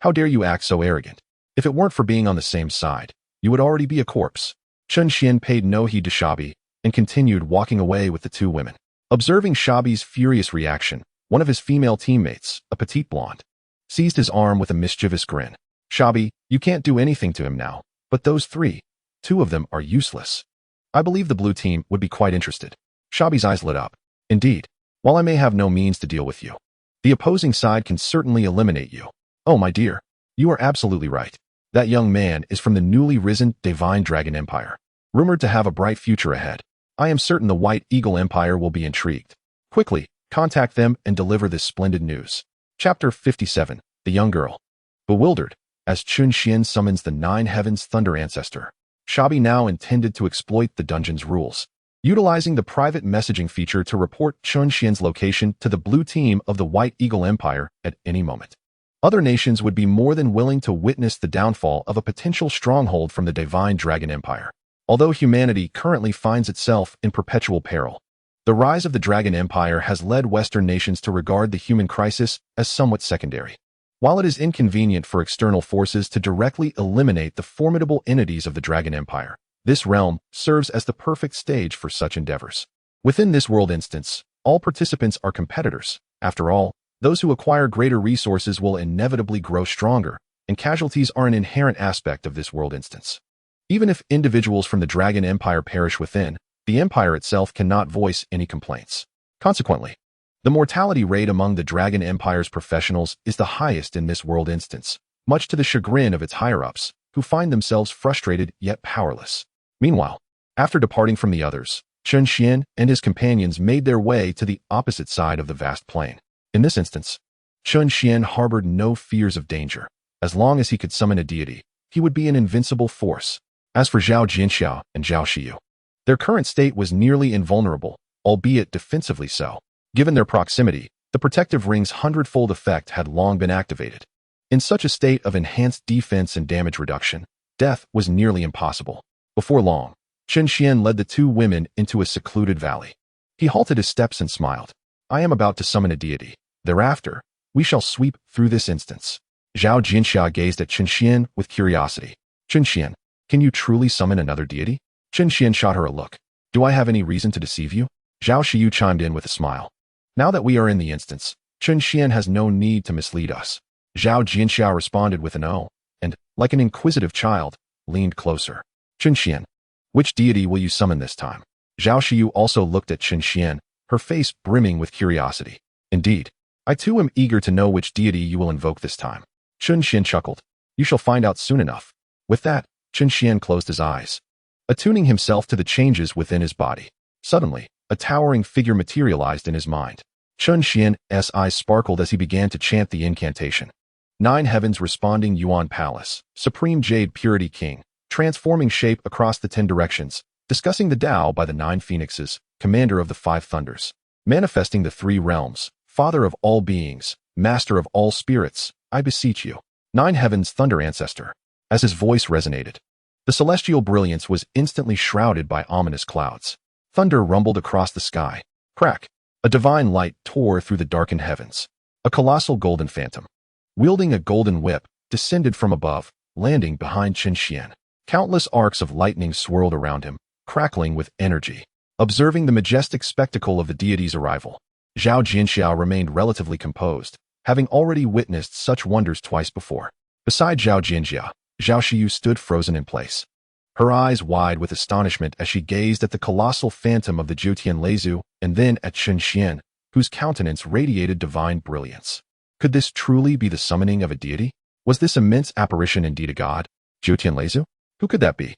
How dare you act so arrogant? If it weren't for being on the same side, you would already be a corpse." Chen Xuan paid no heed to Shabi and continued walking away with the two women. Observing Shabi's furious reaction, one of his female teammates, a petite blonde, seized his arm with a mischievous grin. "Shabi, you can't do anything to him now, but those two of them are useless. I believe the blue team would be quite interested." Shabi's eyes lit up. "Indeed, while I may have no means to deal with you, the opposing side can certainly eliminate you." "Oh, my dear, you are absolutely right. That young man is from the newly risen Divine Dragon Empire, rumored to have a bright future ahead. I am certain the White Eagle Empire will be intrigued. Quickly, contact them and deliver this splendid news." Chapter 57, The Young Girl. Bewildered, as Chen Xuan summons the Nine Heavens Thunder Ancestor, Shabi now intended to exploit the dungeon's rules, utilizing the private messaging feature to report Chen Xuan's location to the blue team of the White Eagle Empire at any moment. Other nations would be more than willing to witness the downfall of a potential stronghold from the Divine Dragon Empire. Although humanity currently finds itself in perpetual peril, the rise of the Dragon Empire has led Western nations to regard the human crisis as somewhat secondary. While it is inconvenient for external forces to directly eliminate the formidable entities of the Dragon Empire, this realm serves as the perfect stage for such endeavors. Within this world instance, all participants are competitors. After all, those who acquire greater resources will inevitably grow stronger, and casualties are an inherent aspect of this world instance. Even if individuals from the Dragon Empire perish within, the Empire itself cannot voice any complaints. Consequently, the mortality rate among the Dragon Empire's professionals is the highest in this world instance, much to the chagrin of its higher-ups, who find themselves frustrated yet powerless. Meanwhile, after departing from the others, Chen Xuan and his companions made their way to the opposite side of the vast plain. In this instance, Chen Xuan harbored no fears of danger. As long as he could summon a deity, he would be an invincible force. As for Zhao Jinxiao and Zhao Shiyu, their current state was nearly invulnerable, albeit defensively so. Given their proximity, the protective ring's hundredfold effect had long been activated. In such a state of enhanced defense and damage reduction, death was nearly impossible. Before long, Chen Xuan led the two women into a secluded valley. He halted his steps and smiled. "I am about to summon a deity. Thereafter, we shall sweep through this instance." Zhao Jinxia gazed at Chen Xuan with curiosity. "Chen Xuan, can you truly summon another deity?" Chen Xuan shot her a look. "Do I have any reason to deceive you?" Zhao Shiyu chimed in with a smile. "Now that we are in the instance, Chen Xuan has no need to mislead us." Zhao Jinxia responded with an "oh," and, like an inquisitive child, leaned closer. "Chen Xuan, which deity will you summon this time?" Zhao Shiyu also looked at Chen Xuan, her face brimming with curiosity. "Indeed, I too am eager to know which deity you will invoke this time." Chen Xuan chuckled. "You shall find out soon enough." With that, Chen Xuan closed his eyes, attuning himself to the changes within his body. Suddenly, a towering figure materialized in his mind. Chen Xuan's eyes sparkled as he began to chant the incantation. Nine Heavens Responding Yuan Palace, Supreme Jade Purity King, transforming shape across the 10 directions, discussing the Tao by the 9 Phoenixes, commander of the 5 thunders, manifesting the 3 realms, father of all beings, master of all spirits, I beseech you. Nine Heavens Thunder Ancestor. As his voice resonated, the celestial brilliance was instantly shrouded by ominous clouds. Thunder rumbled across the sky. Crack! A divine light tore through the darkened heavens. A colossal golden phantom, wielding a golden whip, descended from above, landing behind Chen Xuan. Countless arcs of lightning swirled around him, crackling with energy. Observing the majestic spectacle of the deity's arrival, Zhao Jinxiao remained relatively composed, having already witnessed such wonders twice before. Beside Zhao Jinxiao, Zhao Shiyu stood frozen in place, her eyes wide with astonishment as she gazed at the colossal phantom of the Jutian Leizu and then at Chen Xuan, whose countenance radiated divine brilliance. Could this truly be the summoning of a deity? Was this immense apparition indeed a god? Jutian Leizu? Who could that be?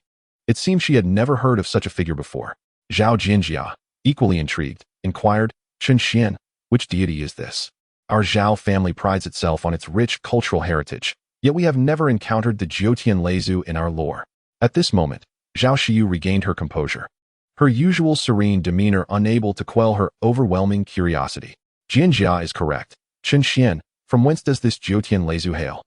It seemed she had never heard of such a figure before. Zhao Jinjia, equally intrigued, inquired, Chen Xuan, which deity is this? Our Zhao family prides itself on its rich cultural heritage, yet we have never encountered the Jiutian Leizu in our lore. At this moment, Zhao Xiyu regained her composure, her usual serene demeanor unable to quell her overwhelming curiosity. Jinjia is correct. Chen Xuan, from whence does this Jiutian Leizu hail?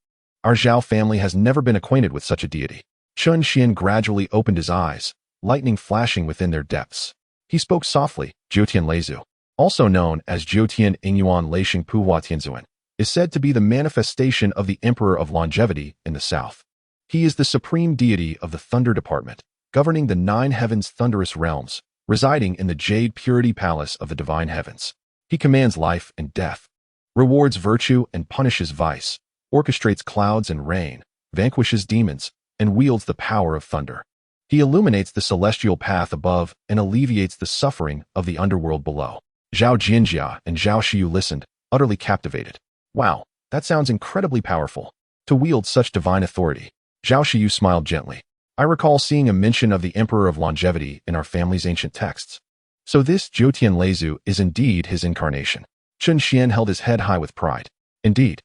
Our Zhao family has never been acquainted with such a deity. Chen Xuan gradually opened his eyes, lightning flashing within their depths. He spoke softly. Jiutian Leizu, also known as Jiutian Ingyuan Leishing Puhua Tianzuan, is said to be the manifestation of the Emperor of Longevity in the south. He is the supreme deity of the Thunder Department, governing the 9 heavens' thunderous realms, residing in the Jade Purity Palace of the Divine Heavens. He commands life and death, rewards virtue and punishes vice, orchestrates clouds and rain, vanquishes demons, and wields the power of thunder. He illuminates the celestial path above and alleviates the suffering of the underworld below. Zhao Jinjia and Zhao Xiyu listened, utterly captivated. Wow, that sounds incredibly powerful. To wield such divine authority. Zhao Xiyu smiled gently. I recall seeing a mention of the Emperor of Longevity in our family's ancient texts. So this Jiutian Leizu is indeed his incarnation. Chen Xuan held his head high with pride. Indeed,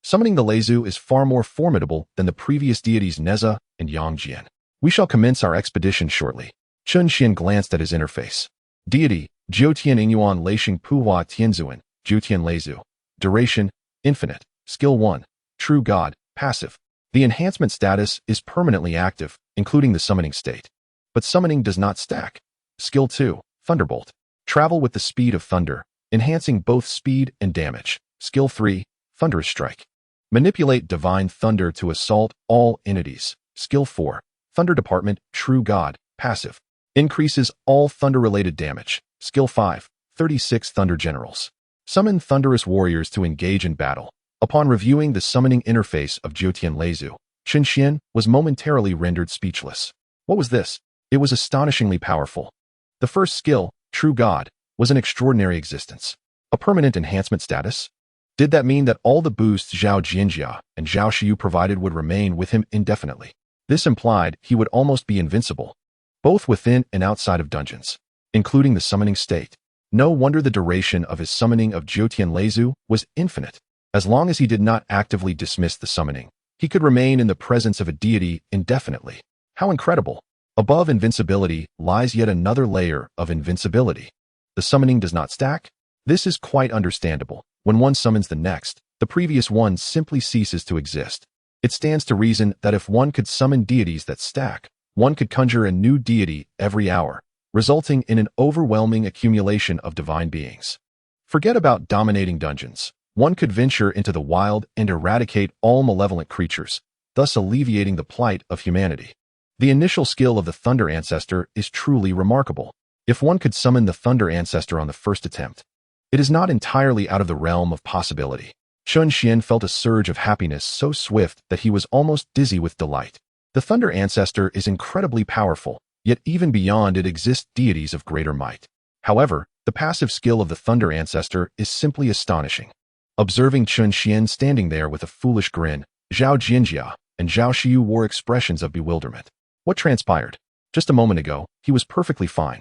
summoning the Leizu is far more formidable than the previous deities Nezha and Yangjian. We shall commence our expedition shortly. Chen Xuan glanced at his interface. Deity, Jiutian Ingyuan Leishing Puhua Tianzuan, Jiutian Leizu. Duration, infinite. Skill 1. True God, passive. The enhancement status is permanently active, including the summoning state. But summoning does not stack. Skill 2. Thunderbolt. Travel with the speed of thunder, enhancing both speed and damage. Skill 3. Thunderous Strike. Manipulate divine thunder to assault all entities. Skill 4. Thunder Department, True God, passive. Increases all thunder-related damage. Skill 5. 36 Thunder Generals. Summon thunderous warriors to engage in battle. Upon reviewing the summoning interface of Jiutian Leizu, Chen Xuan was momentarily rendered speechless. What was this? It was astonishingly powerful. The first skill, True God, was an extraordinary existence. A permanent enhancement status? Did that mean that all the boosts Zhao Jinjia and Zhao Xiyu provided would remain with him indefinitely? This implied he would almost be invincible, both within and outside of dungeons, including the summoning state. No wonder the duration of his summoning of Jiutian Leizu was infinite. As long as he did not actively dismiss the summoning, he could remain in the presence of a deity indefinitely. How incredible! Above invincibility lies yet another layer of invincibility. The summoning does not stack? This is quite understandable. When one summons the next, the previous one simply ceases to exist. It stands to reason that if one could summon deities that stack, one could conjure a new deity every hour, resulting in an overwhelming accumulation of divine beings. Forget about dominating dungeons. One could venture into the wild and eradicate all malevolent creatures, thus alleviating the plight of humanity. The initial skill of the Thunder Ancestor is truly remarkable. If one could summon the Thunder Ancestor on the first attempt, it is not entirely out of the realm of possibility. Chen Xuan felt a surge of happiness so swift that he was almost dizzy with delight. The Thunder Ancestor is incredibly powerful, yet even beyond it exist deities of greater might. However, the passive skill of the Thunder Ancestor is simply astonishing. Observing Chen Xuan standing there with a foolish grin, Zhao Jinjia and Zhao Xiyu wore expressions of bewilderment. What transpired? Just a moment ago, he was perfectly fine.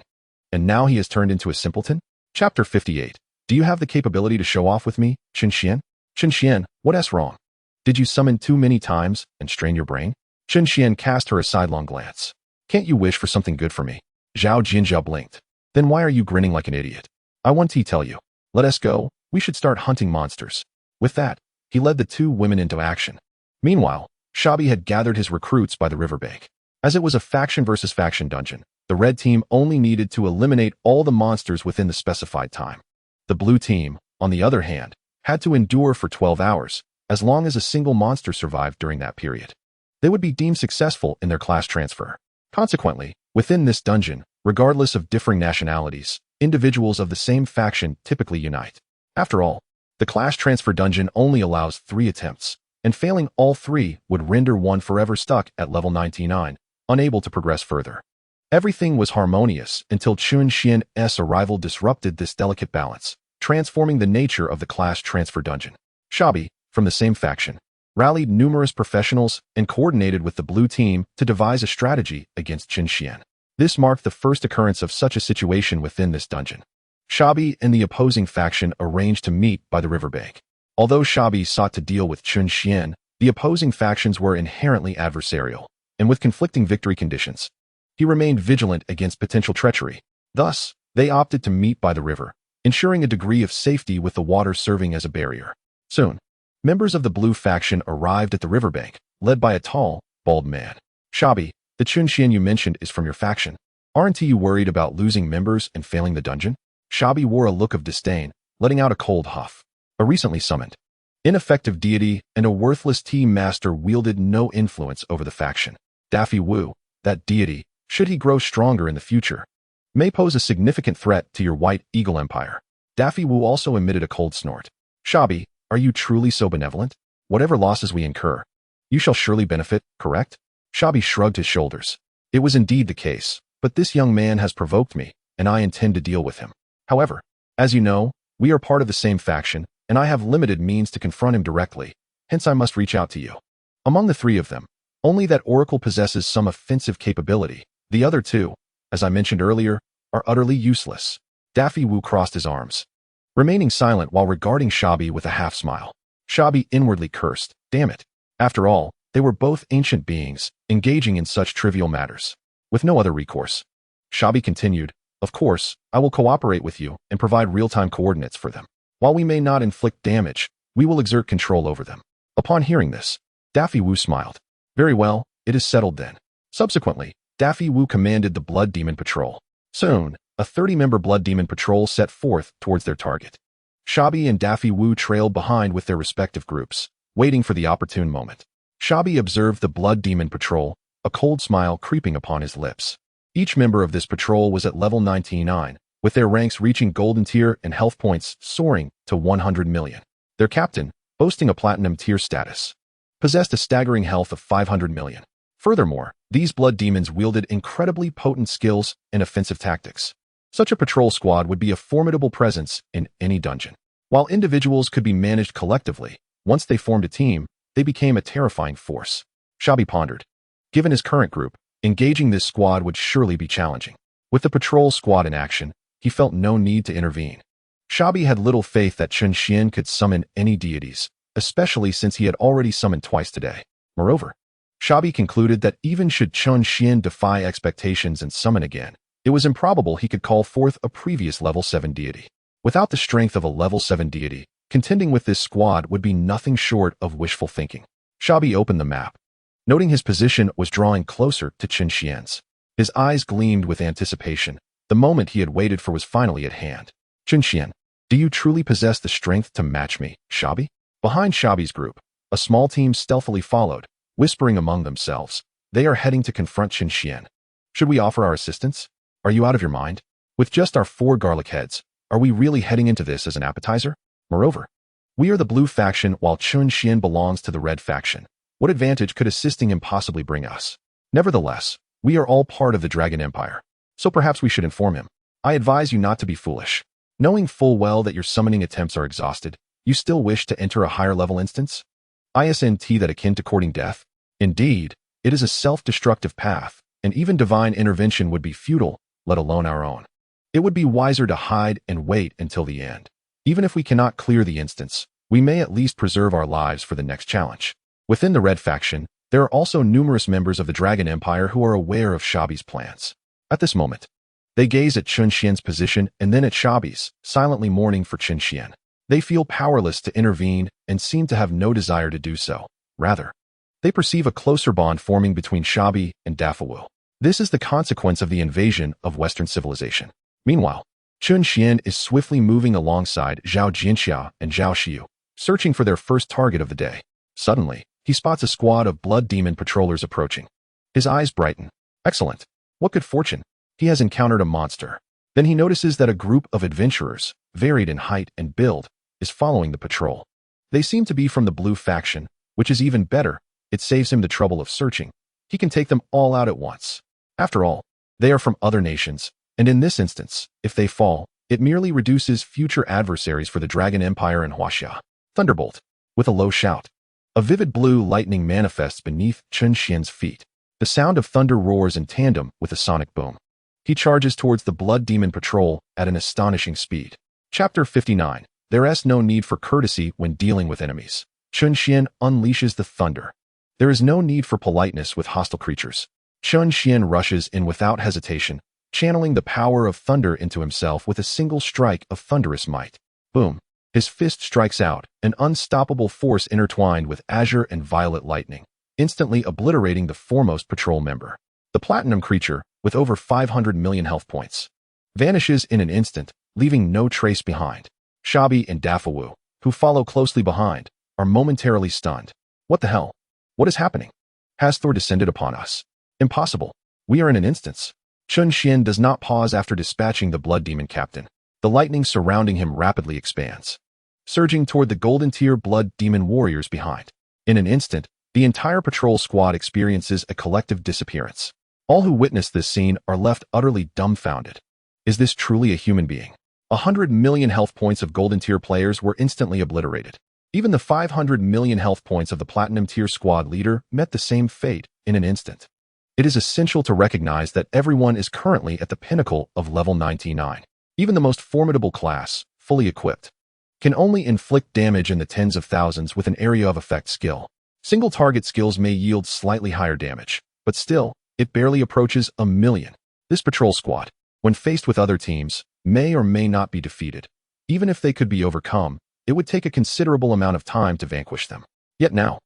And now he has turned into a simpleton? Chapter 58. Do you have the capability to show off with me, Chen Xuan? Chen Xuan, what's wrong? Did you summon too many times and strain your brain? Chen Xuan cast her a sidelong glance. Can't you wish for something good for me? Zhao Jinjia blinked. Then why are you grinning like an idiot? I want to tell you. Let us go. We should start hunting monsters. With that, he led the two women into action. Meanwhile, Shabi had gathered his recruits by the riverbank. As it was a faction versus faction dungeon, the red team only needed to eliminate all the monsters within the specified time. The blue team, on the other hand, had to endure for 12 hours, as long as a single monster survived during that period. They would be deemed successful in their class transfer. Consequently, within this dungeon, regardless of differing nationalities, individuals of the same faction typically unite. After all, the class transfer dungeon only allows 3 attempts, and failing all 3 would render one forever stuck at level 99, unable to progress further. Everything was harmonious until Chen Xuan's arrival disrupted this delicate balance, transforming the nature of the class transfer dungeon. Shabi, from the same faction, rallied numerous professionals and coordinated with the blue team to devise a strategy against Chen Xuan. This marked the first occurrence of such a situation within this dungeon. Shabi and the opposing faction arranged to meet by the riverbank. Although Shabi sought to deal with Chen Xuan, the opposing factions were inherently adversarial, and with conflicting victory conditions. He remained vigilant against potential treachery. Thus, they opted to meet by the river, ensuring a degree of safety with the water serving as a barrier. Soon, members of the blue faction arrived at the riverbank, led by a tall, bald man. Shabi, the Chen Xuan you mentioned is from your faction. Aren't you worried about losing members and failing the dungeon? Shabi wore a look of disdain, letting out a cold huff. A recently summoned, ineffective deity and a worthless team master wielded no influence over the faction. Daffy Wu, that deity, should he grow stronger in the future, may pose a significant threat to your White Eagle Empire. Daffy Wu also emitted a cold snort. Shabi, are you truly so benevolent? Whatever losses we incur, you shall surely benefit, correct? Shabi shrugged his shoulders. It was indeed the case, but this young man has provoked me, and I intend to deal with him. However, as you know, we are part of the same faction, and I have limited means to confront him directly, hence I must reach out to you. Among the three of them, only that Oracle possesses some offensive capability. The other two, as I mentioned earlier, are utterly useless. Daffy Wu crossed his arms, remaining silent while regarding Shabi with a half-smile. Shabi inwardly cursed. Damn it. After all, they were both ancient beings, engaging in such trivial matters. With no other recourse, Shabi continued, of course, I will cooperate with you and provide real-time coordinates for them. While we may not inflict damage, we will exert control over them. Upon hearing this, Daffy Wu smiled. Very well, it is settled then. Subsequently, Daffy Wu commanded the Blood Demon Patrol. Soon, a 30-member Blood Demon Patrol set forth towards their target. Shabi and Daffy Wu trailed behind with their respective groups, waiting for the opportune moment. Shabi observed the Blood Demon Patrol, a cold smile creeping upon his lips. Each member of this patrol was at level 99, with their ranks reaching Golden Tier and health points soaring to 100 million. Their captain, boasting a Platinum Tier status, possessed a staggering health of 500 million. Furthermore, these blood demons wielded incredibly potent skills and offensive tactics. Such a patrol squad would be a formidable presence in any dungeon. While individuals could be managed collectively, once they formed a team, they became a terrifying force. Shabi pondered. Given his current group, engaging this squad would surely be challenging. With the patrol squad in action, he felt no need to intervene. Shabi had little faith that Chen Xuan could summon any deities, especially since he had already summoned twice today. Moreover, Shabi concluded that even should Chen Xuan defy expectations and summon again, it was improbable he could call forth a previous level 7 deity. Without the strength of a level 7 deity, contending with this squad would be nothing short of wishful thinking. Shabi opened the map, noting his position was drawing closer to Chen Xuan's. His eyes gleamed with anticipation. The moment he had waited for was finally at hand. Chen Xuan, do you truly possess the strength to match me, Shabi? Behind Shabi's group, a small team stealthily followed, whispering among themselves. They are heading to confront Chen Xuan. Should we offer our assistance? Are you out of your mind? With just our 4 garlic heads, are we really heading into this as an appetizer? Moreover, we are the blue faction while Chen Xuan belongs to the red faction. What advantage could assisting him possibly bring us? Nevertheless, we are all part of the Dragon Empire, so perhaps we should inform him. I advise you not to be foolish. Knowing full well that your summoning attempts are exhausted, you still wish to enter a higher level instance? Isn't that akin to courting death? Indeed, it is a self-destructive path, and even divine intervention would be futile, let alone our own. It would be wiser to hide and wait until the end. Even if we cannot clear the instance, we may at least preserve our lives for the next challenge. Within the red faction, there are also numerous members of the Dragon Empire who are aware of Shabi's plans. At this moment, they gaze at Chen Xuan's position and then at Shabi's, silently mourning for Chen Xuan. They feel powerless to intervene and seem to have no desire to do so. Rather, they perceive a closer bond forming between Shabi and Daffy Wu. This is the consequence of the invasion of Western civilization. Meanwhile, Chen Xuan is swiftly moving alongside Zhao Jianxia and Zhao Xiu, searching for their first target of the day. Suddenly, he spots a squad of blood demon patrollers approaching. His eyes brighten. Excellent. What good fortune. He has encountered a monster. Then he notices that a group of adventurers, varied in height and build, is following the patrol. They seem to be from the blue faction, which is even better. It saves him the trouble of searching. He can take them all out at once. After all, they are from other nations, and in this instance, if they fall, it merely reduces future adversaries for the Dragon Empire and Huaxia. Thunderbolt. With a low shout, A vivid blue lightning manifests beneath Chen Xuan's feet. The sound of thunder roars in tandem with a sonic boom. He charges towards the Blood Demon Patrol at an astonishing speed. Chapter 59. There is no need for courtesy when dealing with enemies. Chen Xuan unleashes the thunder. There is no need for politeness with hostile creatures. Chen Xuan rushes in without hesitation, channeling the power of thunder into himself with a single strike of thunderous might. Boom. His fist strikes out, an unstoppable force intertwined with azure and violet lightning, instantly obliterating the foremost patrol member. The platinum creature, with over 500 million health points, vanishes in an instant, leaving no trace behind. Shabi and Dafawu, who follow closely behind, are momentarily stunned. What the hell? What is happening? Has Thor descended upon us? Impossible. We are in an instance. Chen Xuan does not pause after dispatching the Blood Demon Captain. The lightning surrounding him rapidly expands, surging toward the golden tier Blood Demon warriors behind. In an instant, the entire patrol squad experiences a collective disappearance. All who witness this scene are left utterly dumbfounded. Is this truly a human being? 100 million health points of golden tier players were instantly obliterated. Even the 500 million health points of the platinum tier squad leader met the same fate in an instant. It is essential to recognize that everyone is currently at the pinnacle of level 99. Even the most formidable class, fully equipped, can only inflict damage in the tens of thousands with an area of effect skill. Single target skills may yield slightly higher damage, but still, it barely approaches a million. This patrol squad, when faced with other teams, may or may not be defeated. Even if they could be overcome, it would take a considerable amount of time to vanquish them. Yet now,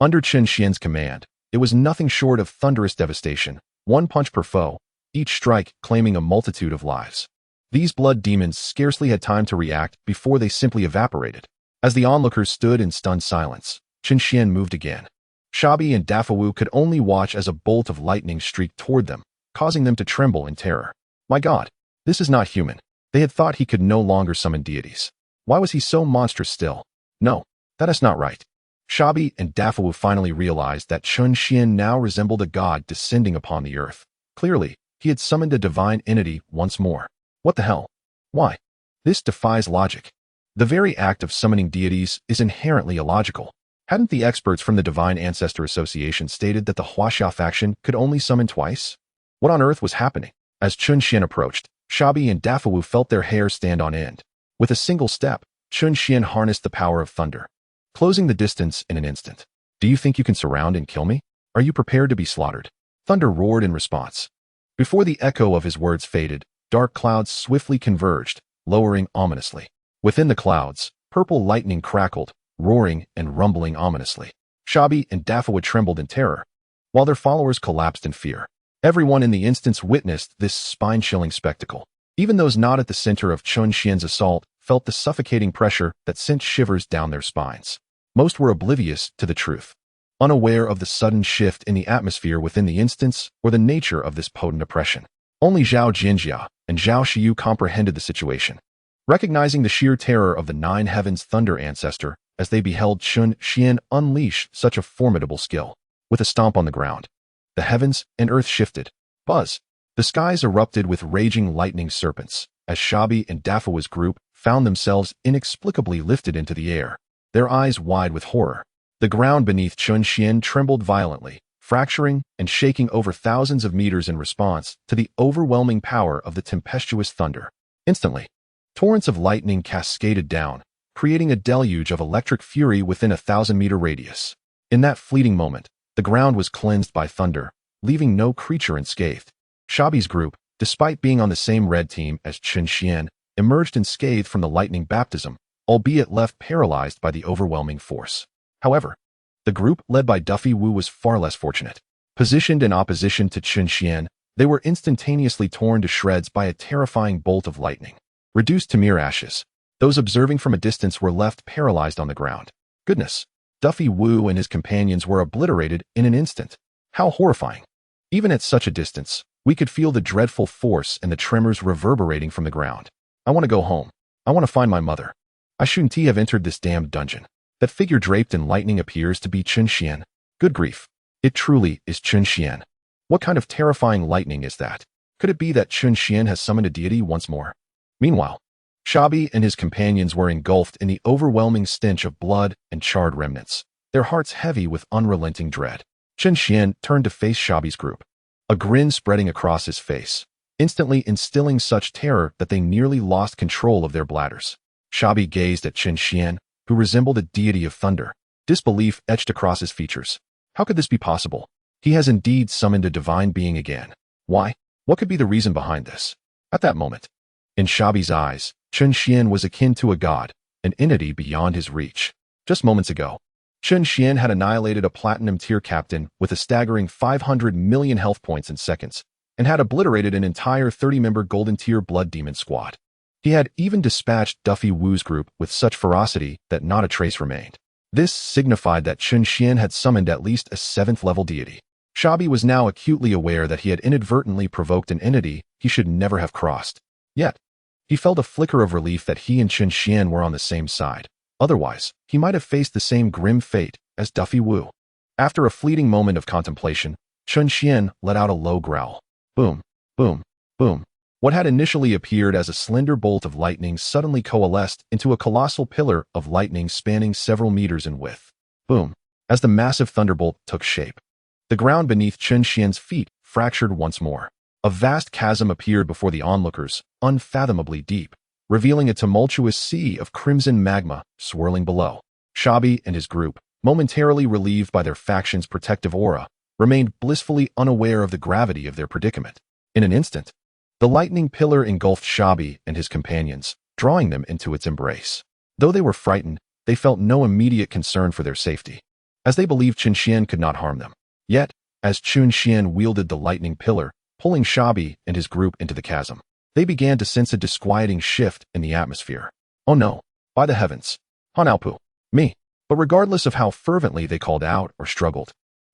under Chen Xuan's command, it was nothing short of thunderous devastation, one punch per foe, each strike claiming a multitude of lives. These blood demons scarcely had time to react before they simply evaporated. As the onlookers stood in stunned silence, Chen Xuan moved again. Shabi and Dafawu could only watch as a bolt of lightning streaked toward them, causing them to tremble in terror. My God, this is not human. They had thought he could no longer summon deities. Why was he so monstrous still? No, that is not right. Shabi and Dafawu finally realized that Chen Xuan now resembled a god descending upon the earth. Clearly, he had summoned a divine entity once more. What the hell? Why? This defies logic. The very act of summoning deities is inherently illogical. Hadn't the experts from the Divine Ancestor Association stated that the Huaxia faction could only summon twice? What on earth was happening? As Chen Xuan approached, Shabi and Dafawu felt their hair stand on end. With a single step, Chen Xuan harnessed the power of thunder, closing the distance in an instant. Do you think you can surround and kill me? Are you prepared to be slaughtered? Thunder roared in response. Before the echo of his words faded, dark clouds swiftly converged, lowering ominously. Within the clouds, purple lightning crackled, roaring and rumbling ominously. Shabi and Dafawu trembled in terror, while their followers collapsed in fear. Everyone in the instance witnessed this spine-chilling spectacle. Even those not at the center of Chen Xuan's assault felt the suffocating pressure that sent shivers down their spines. Most were oblivious to the truth, unaware of the sudden shift in the atmosphere within the instance or the nature of this potent oppression. Only Zhao Jinjia and Zhao Xiyu comprehended the situation, recognizing the sheer terror of the Nine Heavens Thunder Ancestor as they beheld Chen Xuan unleash such a formidable skill. With a stomp on the ground, the heavens and earth shifted. Buzz. The skies erupted with raging lightning serpents as Shabi and Dafawu's group found themselves inexplicably lifted into the air, their eyes wide with horror. The ground beneath Chen Xuan trembled violently, fracturing and shaking over thousands of meters in response to the overwhelming power of the tempestuous thunder. Instantly, torrents of lightning cascaded down, creating a deluge of electric fury within a 1,000-meter radius. In that fleeting moment, the ground was cleansed by thunder, leaving no creature unscathed. Shabi's group, despite being on the same red team as Chen Xuan, emerged unscathed from the lightning baptism, albeit left paralyzed by the overwhelming force. However, the group led by Duffy Wu was far less fortunate. Positioned in opposition to Chen Xuan, they were instantaneously torn to shreds by a terrifying bolt of lightning. Reduced to mere ashes, those observing from a distance were left paralyzed on the ground. Goodness, Duffy Wu and his companions were obliterated in an instant. How horrifying. Even at such a distance, we could feel the dreadful force and the tremors reverberating from the ground. I want to go home. I want to find my mother. I shouldn't have entered this damned dungeon. That figure draped in lightning appears to be Chen Xuan. Good grief. It truly is Chen Xuan. What kind of terrifying lightning is that? Could it be that Chen Xuan has summoned a deity once more? Meanwhile, Shabi and his companions were engulfed in the overwhelming stench of blood and charred remnants. their hearts heavy with unrelenting dread. Chen Xuan turned to face Shabi's group, a grin spreading across his face, instantly instilling such terror that they nearly lost control of their bladders. Shabi gazed at Chen Xuan, who resembled a deity of thunder. Disbelief etched across his features. How could this be possible? He has indeed summoned a divine being again. Why? What could be the reason behind this? At that moment, in Shabi's eyes, Chen Xuan was akin to a god, an entity beyond his reach. Just moments ago, Chen Xuan had annihilated a platinum-tier captain with a staggering 500 million health points in seconds, and had obliterated an entire 30-member golden-tier blood demon squad. He had even dispatched Duffy Wu's group with such ferocity that not a trace remained. This signified that Chen Xuan had summoned at least a 7th-level deity. Shabi was now acutely aware that he had inadvertently provoked an entity he should never have crossed. Yet, he felt a flicker of relief that he and Chen Xuan were on the same side. Otherwise, he might have faced the same grim fate as Duffy Wu. After a fleeting moment of contemplation, Chen Xuan let out a low growl. Boom, boom, boom. What had initially appeared as a slender bolt of lightning suddenly coalesced into a colossal pillar of lightning spanning several meters in width. Boom. As the massive thunderbolt took shape, the ground beneath Chen Xuan's feet fractured once more. A vast chasm appeared before the onlookers, unfathomably deep, revealing a tumultuous sea of crimson magma swirling below. Shabi and his group, momentarily relieved by their faction's protective aura, remained blissfully unaware of the gravity of their predicament. In an instant, the lightning pillar engulfed Shabi and his companions, drawing them into its embrace. Though they were frightened, they felt no immediate concern for their safety, as they believed Chen Xuan could not harm them. Yet, as Chen Xuan wielded the lightning pillar, pulling Shabi and his group into the chasm, they began to sense a disquieting shift in the atmosphere. Oh no, by the heavens, Hanalpu, me. But regardless of how fervently they called out or struggled,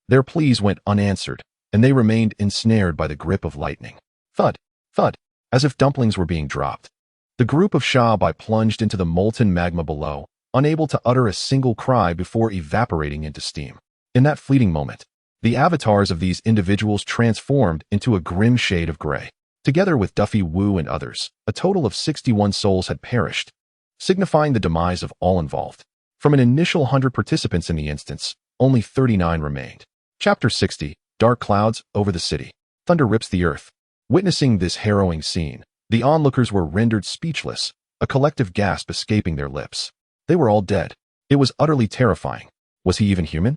their pleas went unanswered, and they remained ensnared by the grip of lightning. Thud, thud, as if dumplings were being dropped. The group of Shabi plunged into the molten magma below, unable to utter a single cry before evaporating into steam. In that fleeting moment, the avatars of these individuals transformed into a grim shade of gray. Together with Duffy Wu and others, a total of 61 souls had perished, signifying the demise of all involved. From an initial 100 participants in the instance, only 39 remained. Chapter 60, Dark Clouds Over the City. Thunder rips the earth. Witnessing this harrowing scene, the onlookers were rendered speechless, a collective gasp escaping their lips. They were all dead. It was utterly terrifying. Was he even human?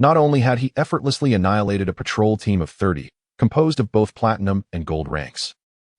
Not only had he effortlessly annihilated a patrol team of 30, composed of both platinum and gold ranks,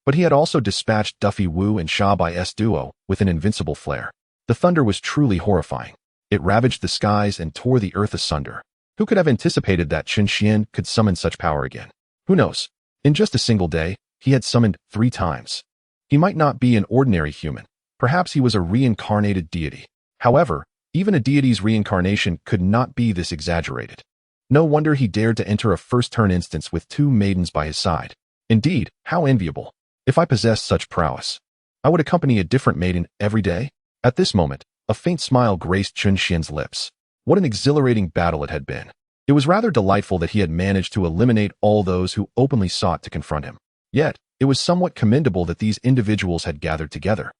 but he had also dispatched Duffy Wu and Shabi's duo with an invincible flare. The thunder was truly horrifying. It ravaged the skies and tore the earth asunder. Who could have anticipated that Chen Xuan could summon such power again? Who knows? In just a single day, he had summoned 3 times. He might not be an ordinary human. Perhaps he was a reincarnated deity. However, even a deity's reincarnation could not be this exaggerated. No wonder he dared to enter a first-turn instance with 2 maidens by his side. Indeed, how enviable. If I possessed such prowess, I would accompany a different maiden every day. At this moment, a faint smile graced Chen Xuan's lips. What an exhilarating battle it had been. It was rather delightful that he had managed to eliminate all those who openly sought to confront him. Yet, it was somewhat commendable that these individuals had gathered together,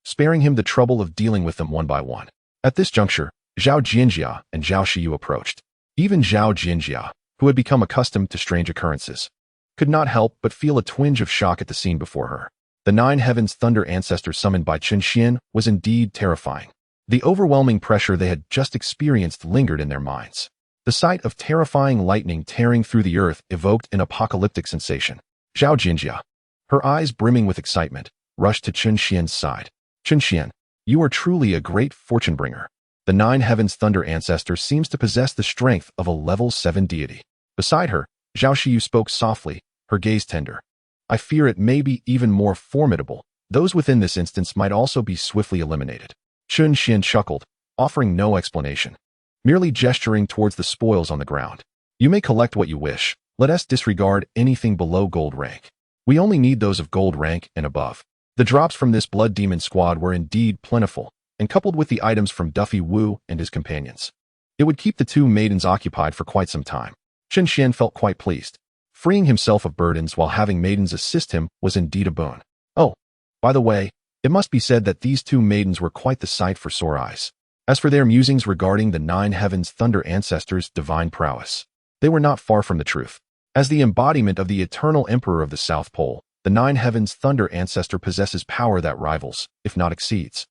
sparing him the trouble of dealing with them one by one. At this juncture, Zhao Jinjia and Zhao Shiyu approached. Even Zhao Jinjia, who had become accustomed to strange occurrences, could not help but feel a twinge of shock at the scene before her. The 9 heavens thunder ancestor summoned by Chen Xuan was indeed terrifying. The overwhelming pressure they had just experienced lingered in their minds. The sight of terrifying lightning tearing through the earth evoked an apocalyptic sensation. Zhao Jinjia, her eyes brimming with excitement, rushed to Chen Xuan's side. Chen Xuan, you are truly a great fortune bringer. The 9 heavens thunder ancestor seems to possess the strength of a level 7 deity. Beside her, Zhao Shiyu spoke softly, her gaze tender. I fear it may be even more formidable. Those within this instance might also be swiftly eliminated. Chen Xuan chuckled, offering no explanation, merely gesturing towards the spoils on the ground. You may collect what you wish. Let us disregard anything below gold rank. We only need those of gold rank and above. The drops from this blood demon squad were indeed plentiful, and coupled with the items from Duffy Wu and his companions, it would keep the 2 maidens occupied for quite some time. Chen Xuan felt quite pleased. Freeing himself of burdens while having maidens assist him was indeed a boon. Oh, by the way, it must be said that these 2 maidens were quite the sight for sore eyes. As for their musings regarding the nine heavens' thunder ancestors' divine prowess, they were not far from the truth. As the embodiment of the eternal emperor of the South Pole, the nine heavens' thunder ancestor possesses power that rivals, if not exceeds,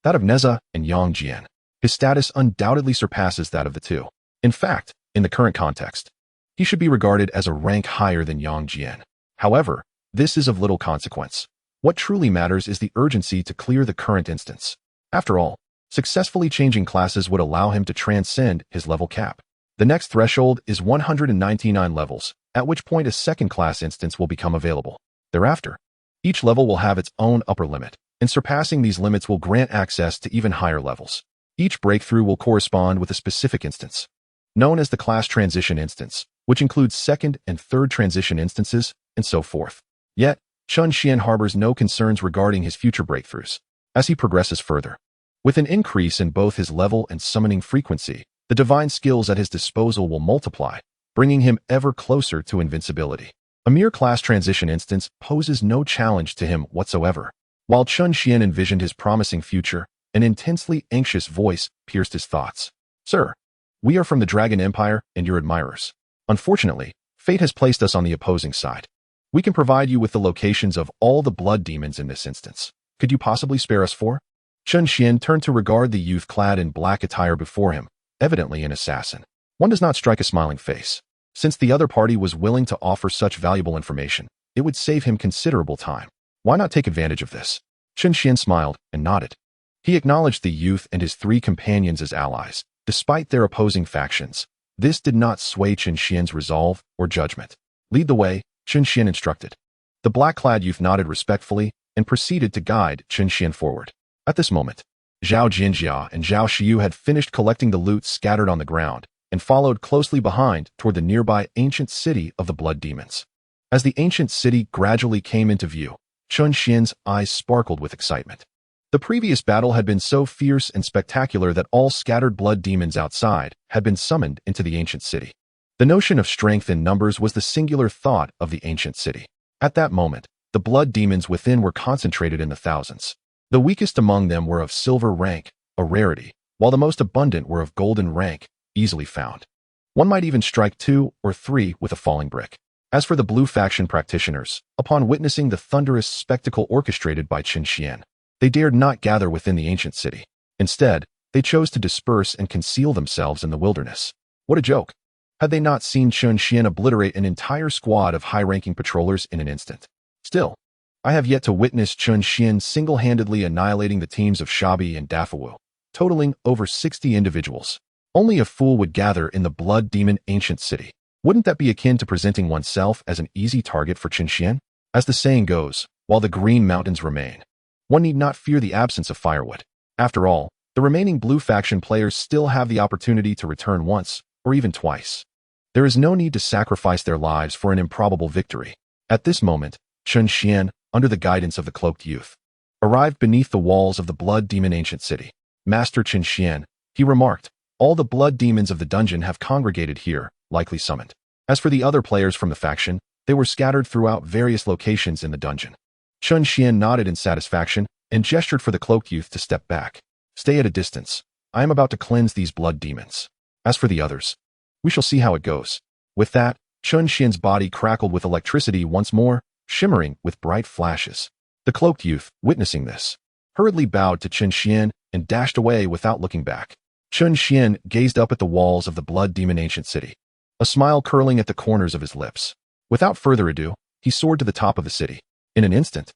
that of Nezha and Yang Jian. His status undoubtedly surpasses that of the two. In fact, in the current context, he should be regarded as a rank higher than Yang Jian. However, this is of little consequence. What truly matters is the urgency to clear the current instance. After all, successfully changing classes would allow him to transcend his level cap. The next threshold is 199 levels, at which point a second-class instance will become available. Thereafter, each level will have its own upper limit, and surpassing these limits will grant access to even higher levels. Each breakthrough will correspond with a specific instance, known as the class transition instance, which includes second and third transition instances, and so forth. Yet, Chen Xuan harbors no concerns regarding his future breakthroughs. As he progresses further, with an increase in both his level and summoning frequency, the divine skills at his disposal will multiply, bringing him ever closer to invincibility. A mere class transition instance poses no challenge to him whatsoever. While Chen Xuan envisioned his promising future, an intensely anxious voice pierced his thoughts. "Sir, we are from the Dragon Empire and your admirers. Unfortunately, fate has placed us on the opposing side. We can provide you with the locations of all the blood demons in this instance. Could you possibly spare us 4? Chen Xuan turned to regard the youth clad in black attire before him, evidently an assassin. One does not strike a smiling face. Since the other party was willing to offer such valuable information, it would save him considerable time. Why not take advantage of this? Chen Xuan smiled and nodded. He acknowledged the youth and his 3 companions as allies. Despite their opposing factions, this did not sway Chen Xuan's resolve or judgment. Lead the way, Chen Xuan instructed. The black-clad youth nodded respectfully and proceeded to guide Chen Xuan forward. At this moment, Zhao Jinjia and Zhao Xiu had finished collecting the loot scattered on the ground and followed closely behind toward the nearby ancient city of the blood demons. As the ancient city gradually came into view, Chen Xuan's eyes sparkled with excitement. The previous battle had been so fierce and spectacular that all scattered blood demons outside had been summoned into the ancient city. The notion of strength in numbers was the singular thought of the ancient city. At that moment, the blood demons within were concentrated in the thousands. The weakest among them were of silver rank, a rarity, while the most abundant were of golden rank, easily found. One might even strike 2 or 3 with a falling brick. As for the blue faction practitioners, upon witnessing the thunderous spectacle orchestrated by Chen Xuan, they dared not gather within the ancient city. Instead, they chose to disperse and conceal themselves in the wilderness. What a joke! Had they not seen Chen Xuan obliterate an entire squad of high-ranking patrollers in an instant? Still, I have yet to witness Chen Xuan single-handedly annihilating the teams of Shabi and Dafawu, totaling over 60 individuals. Only a fool would gather in the blood demon ancient city. Wouldn't that be akin to presenting oneself as an easy target for Chen Xuan? As the saying goes, while the green mountains remain, one need not fear the absence of firewood. After all, the remaining blue faction players still have the opportunity to return once, or even twice. There is no need to sacrifice their lives for an improbable victory. At this moment, Chen Xuan, under the guidance of the cloaked youth, arrived beneath the walls of the blood demon ancient city. Master Chen Xuan, he remarked, all the blood demons of the dungeon have congregated here, likely summoned. As for the other players from the faction, they were scattered throughout various locations in the dungeon. Chen Xuan nodded in satisfaction and gestured for the cloaked youth to step back. Stay at a distance. I am about to cleanse these blood demons. As for the others, we shall see how it goes. With that, Chen Xuan's body crackled with electricity once more, shimmering with bright flashes. The cloaked youth, witnessing this, hurriedly bowed to Chen Xuan and dashed away without looking back. Chen Xuan gazed up at the walls of the blood demon ancient city, a smile curling at the corners of his lips. Without further ado, he soared to the top of the city. In an instant,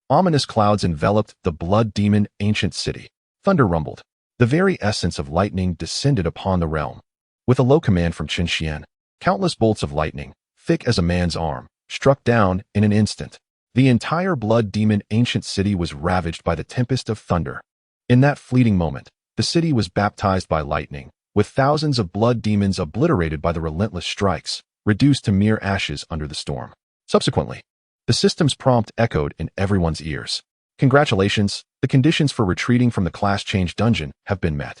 ominous clouds enveloped the blood demon ancient city. Thunder rumbled. The very essence of lightning descended upon the realm. With a low command from Chen Xuan, countless bolts of lightning, thick as a man's arm, struck down in an instant. The entire blood demon ancient city was ravaged by the tempest of thunder. In that fleeting moment, the city was baptized by lightning, with thousands of blood demons obliterated by the relentless strikes, reduced to mere ashes under the storm. Subsequently, the system's prompt echoed in everyone's ears. Congratulations, the conditions for retreating from the class change dungeon have been met.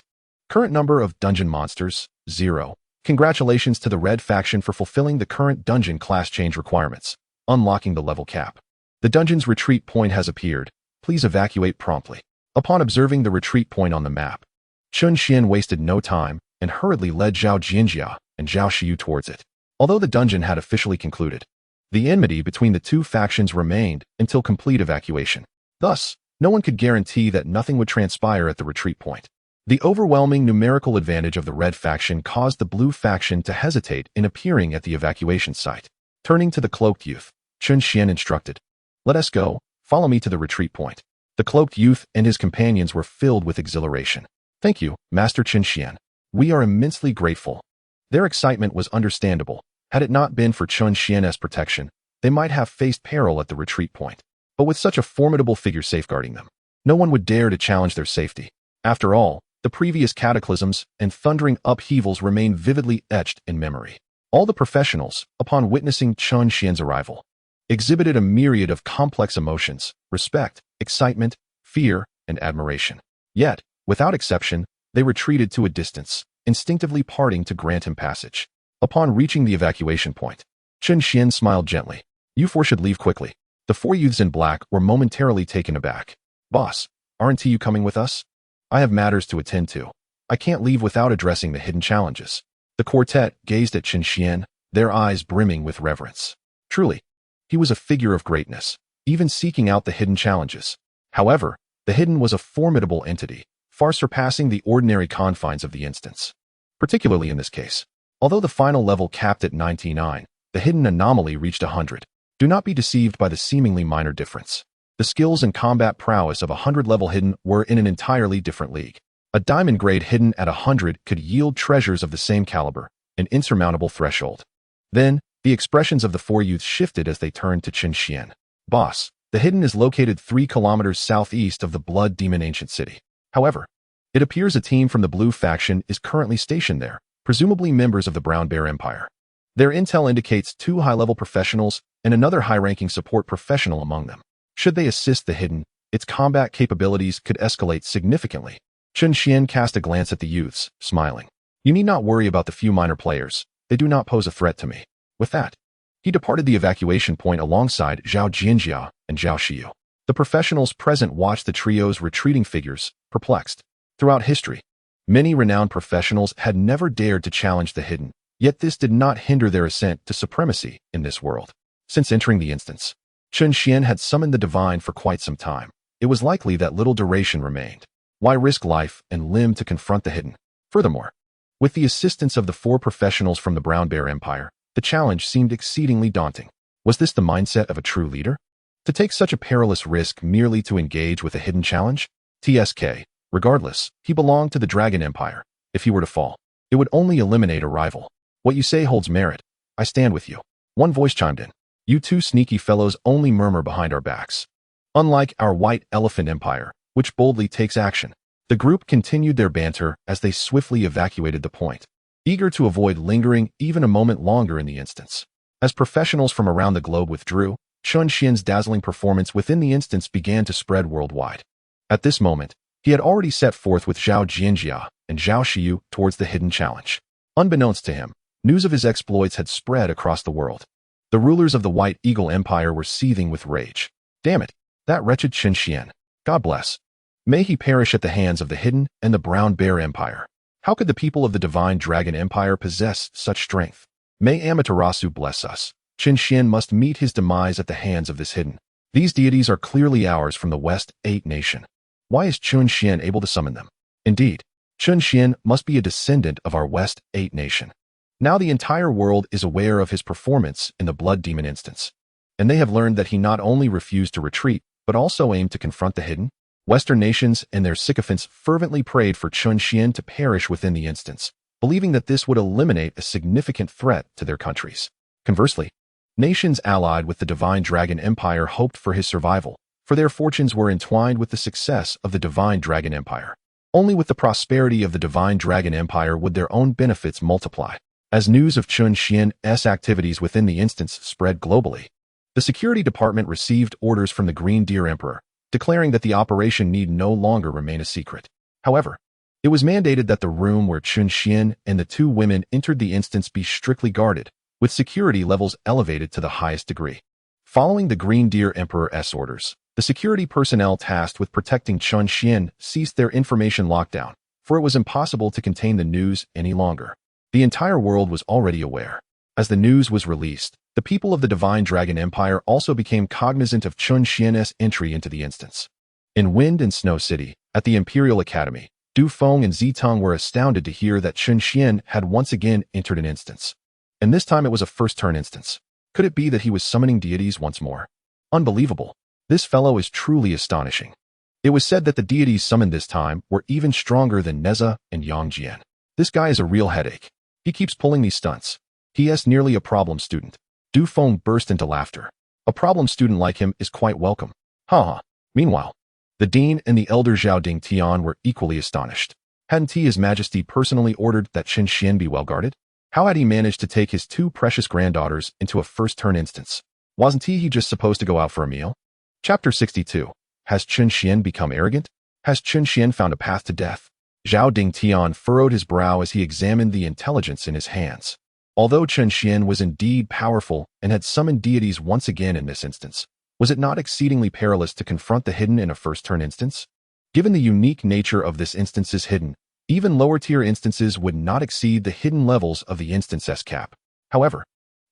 Current number of dungeon monsters, 0. Congratulations to the red faction for fulfilling the current dungeon class change requirements, unlocking the level cap. The dungeon's retreat point has appeared. Please evacuate promptly. Upon observing the retreat point on the map, Chen Xuan wasted no time and hurriedly led Zhao Jianjia and Zhao Xiu towards it. Although the dungeon had officially concluded, the enmity between the two factions remained until complete evacuation. Thus, no one could guarantee that nothing would transpire at the retreat point. The overwhelming numerical advantage of the red faction caused the blue faction to hesitate in appearing at the evacuation site. Turning to the cloaked youth, Chen Xuan instructed, "Let us go, follow me to the retreat point." The cloaked youth and his companions were filled with exhilaration. "Thank you, Master Chen Xuan. We are immensely grateful." Their excitement was understandable. Had it not been for Chen Xuan's protection, they might have faced peril at the retreat point. But with such a formidable figure safeguarding them, no one would dare to challenge their safety. After all, the previous cataclysms and thundering upheavals remain vividly etched in memory. All the professionals, upon witnessing Chen Xuan's arrival, exhibited a myriad of complex emotions: respect, excitement, fear, and admiration. Yet, without exception, they retreated to a distance, instinctively parting to grant him passage. Upon reaching the evacuation point, Chen Xuan smiled gently. "You four should leave quickly." The four youths in black were momentarily taken aback. "Boss, aren't you coming with us?" "I have matters to attend to. I can't leave without addressing the hidden challenges." The quartet gazed at Chen Xuan, their eyes brimming with reverence. Truly, he was a figure of greatness, even seeking out the hidden challenges. However, the hidden was a formidable entity, far surpassing the ordinary confines of the instance. Particularly in this case, although the final level capped at 99, the hidden anomaly reached 100. Do not be deceived by the seemingly minor difference. The skills and combat prowess of a 100-level hidden were in an entirely different league. A diamond-grade hidden at 100 could yield treasures of the same caliber, an insurmountable threshold. Then, the expressions of the four youths shifted as they turned to Chen Xuan. "Boss, the hidden is located 3 kilometers southeast of the Blood Demon Ancient City. However, it appears a team from the blue faction is currently stationed there, presumably members of the Brown Bear Empire. Their intel indicates 2 high-level professionals and another high-ranking support professional among them. Should they assist the hidden, its combat capabilities could escalate significantly." Chen Xuan cast a glance at the youths, smiling. "You need not worry about the few minor players. They do not pose a threat to me." With that, he departed the evacuation point alongside Zhao Jianjia and Zhao Xiu. The professionals present watched the trio's retreating figures, perplexed. Throughout history, many renowned professionals had never dared to challenge the hidden, yet this did not hinder their ascent to supremacy in this world. Since entering the instance, Chen Xuan had summoned the divine for quite some time. It was likely that little duration remained. Why risk life and limb to confront the hidden? Furthermore, with the assistance of the 4 professionals from the Brown Bear Empire, the challenge seemed exceedingly daunting. Was this the mindset of a true leader? To take such a perilous risk merely to engage with a hidden challenge? TSK. Regardless, he belonged to the Dragon Empire. If he were to fall, it would only eliminate a rival. "What you say holds merit. I stand with you." One voice chimed in. "You two sneaky fellows only murmur behind our backs." Unlike our White Elephant Empire, which boldly takes action, the group continued their banter as they swiftly evacuated the point, eager to avoid lingering even a moment longer in the instance. As professionals from around the globe withdrew, Chen Xuan's dazzling performance within the instance began to spread worldwide. At this moment, he had already set forth with Zhao Jianjia and Zhao Xiu towards the hidden challenge. Unbeknownst to him, news of his exploits had spread across the world. The rulers of the White Eagle Empire were seething with rage. "Damn it, that wretched Chen Xuan. God bless. May he perish at the hands of the hidden and the Brown Bear Empire. How could the people of the Divine Dragon Empire possess such strength? May Amaterasu bless us. Chen Xuan must meet his demise at the hands of this hidden. These deities are clearly ours from the West 8 nation. Why is Chen Xuan able to summon them? Indeed, Chen Xuan must be a descendant of our West 8 nation. Now the entire world is aware of his performance in the Blood Demon instance, and they have learned that he not only refused to retreat, but also aimed to confront the hidden. Western nations and their sycophants fervently prayed for Chen Xuan to perish within the instance, believing that this would eliminate a significant threat to their countries. Conversely, nations allied with the Divine Dragon Empire hoped for his survival, for their fortunes were entwined with the success of the Divine Dragon Empire. Only with the prosperity of the Divine Dragon Empire would their own benefits multiply. As news of Chen Xuan's activities within the instance spread globally, the Security Department received orders from the Green Deer Emperor, declaring that the operation need no longer remain a secret. However, it was mandated that the room where Chen Xuan and the 2 women entered the instance be strictly guarded, with security levels elevated to the highest degree. Following the Green Deer Emperor's orders, the security personnel tasked with protecting Chen Xuan ceased their information lockdown, for it was impossible to contain the news any longer. The entire world was already aware. As the news was released, the people of the Divine Dragon Empire also became cognizant of Chen Xuan's entry into the instance. In Wind and Snow City, at the Imperial Academy, Du Feng and Zitong were astounded to hear that Chen Xuan had once again entered an instance. And this time it was a first-turn instance. Could it be that he was summoning deities once more? Unbelievable. This fellow is truly astonishing. It was said that the deities summoned this time were even stronger than Nezha and Yangjian. This guy is a real headache. He keeps pulling these stunts. He is nearly a problem student. Du Feng burst into laughter. A problem student like him is quite welcome. Haha. Meanwhile, the Dean and the Elder Zhao Ding Tian were equally astonished. Hadn't His Majesty personally ordered that Chen Xuan be well guarded? How had he managed to take his two precious granddaughters into a first-turn instance? Wasn't he just supposed to go out for a meal? Chapter 62. Has Chen Xuan become arrogant? Has Chen Xuan found a path to death? Zhao Ding Tian furrowed his brow as he examined the intelligence in his hands. Although Chen Xuan was indeed powerful and had summoned deities once again in this instance, was it not exceedingly perilous to confront the hidden in a first-turn instance? Given the unique nature of this instance's hidden, even lower-tier instances would not exceed the hidden levels of the instance S-cap. However,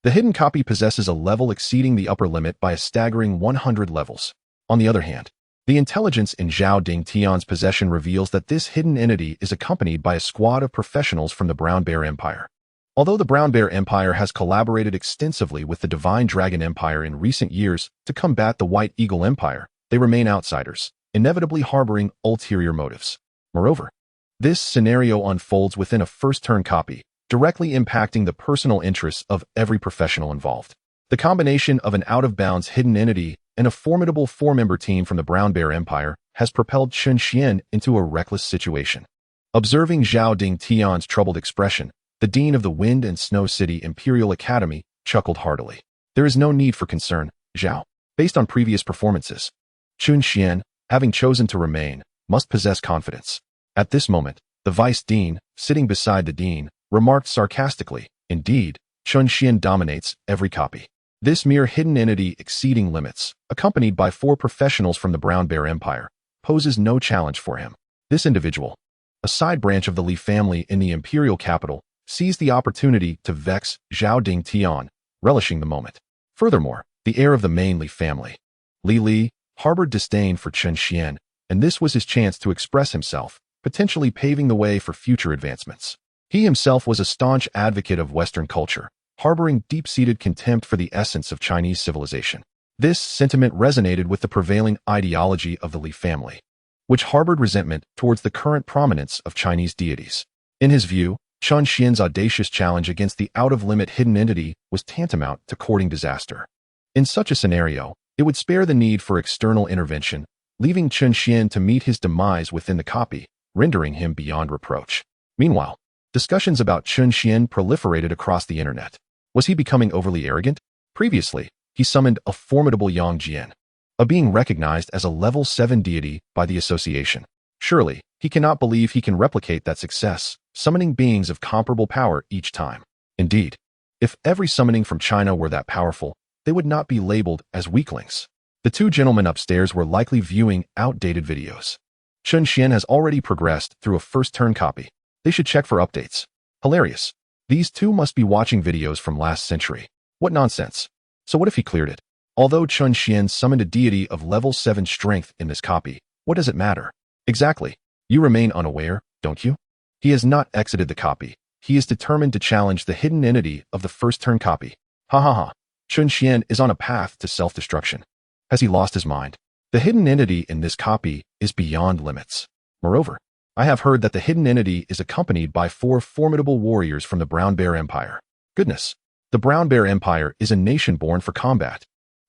the hidden copy possesses a level exceeding the upper limit by a staggering 100 levels. On the other hand, the intelligence in Zhao Ding Tian's possession reveals that this hidden entity is accompanied by a squad of professionals from the Brown Bear Empire. Although the Brown Bear Empire has collaborated extensively with the Divine Dragon Empire in recent years to combat the White Eagle Empire, they remain outsiders, inevitably harboring ulterior motives. Moreover, this scenario unfolds within a first-turn copy, directly impacting the personal interests of every professional involved. The combination of an out-of-bounds hidden entity and a formidable four-member team from the Brown Bear Empire has propelled Chen Xuan into a reckless situation. Observing Zhao Ding Tian's troubled expression, the Dean of the Wind and Snow City Imperial Academy chuckled heartily. There is no need for concern, Zhao. Based on previous performances, Chen Xuan, having chosen to remain, must possess confidence. At this moment, the Vice Dean, sitting beside the Dean, remarked sarcastically, indeed, Chen Xuan dominates every copy. This mere hidden entity exceeding limits, accompanied by four professionals from the Brown Bear Empire, poses no challenge for him. This individual, a side branch of the Li family in the imperial capital, seized the opportunity to vex Zhao Ding Tian, relishing the moment. Furthermore, the heir of the main Li family, Li, harbored disdain for Chen Xuan, and this was his chance to express himself, potentially paving the way for future advancements. He himself was a staunch advocate of Western culture, harboring deep-seated contempt for the essence of Chinese civilization. This sentiment resonated with the prevailing ideology of the Li family, which harbored resentment towards the current prominence of Chinese deities. In his view, Chen Xuan's audacious challenge against the out-of-limit hidden entity was tantamount to courting disaster. In such a scenario, it would spare the need for external intervention, leaving Chen Xuan to meet his demise within the copy, rendering him beyond reproach. Meanwhile, discussions about Chen Xuan proliferated across the internet. Was he becoming overly arrogant? Previously, he summoned a formidable Yangjian, a being recognized as a level 7 deity by the association. Surely, he cannot believe he can replicate that success, summoning beings of comparable power each time. Indeed, if every summoning from China were that powerful, they would not be labeled as weaklings. The two gentlemen upstairs were likely viewing outdated videos. Chen Xuan has already progressed through a first-turn copy. They should check for updates. Hilarious. These two must be watching videos from last century. What nonsense. So what if he cleared it? Although Chen Xuan summoned a deity of level 7 strength in this copy, what does it matter? Exactly. You remain unaware, don't you? He has not exited the copy. He is determined to challenge the hidden entity of the first-turn copy. Ha ha ha. Chen Xuan is on a path to self-destruction. Has he lost his mind? The hidden entity in this copy is beyond limits. Moreover, I have heard that the hidden entity is accompanied by 4 formidable warriors from the Brown Bear Empire. Goodness, the Brown Bear Empire is a nation born for combat.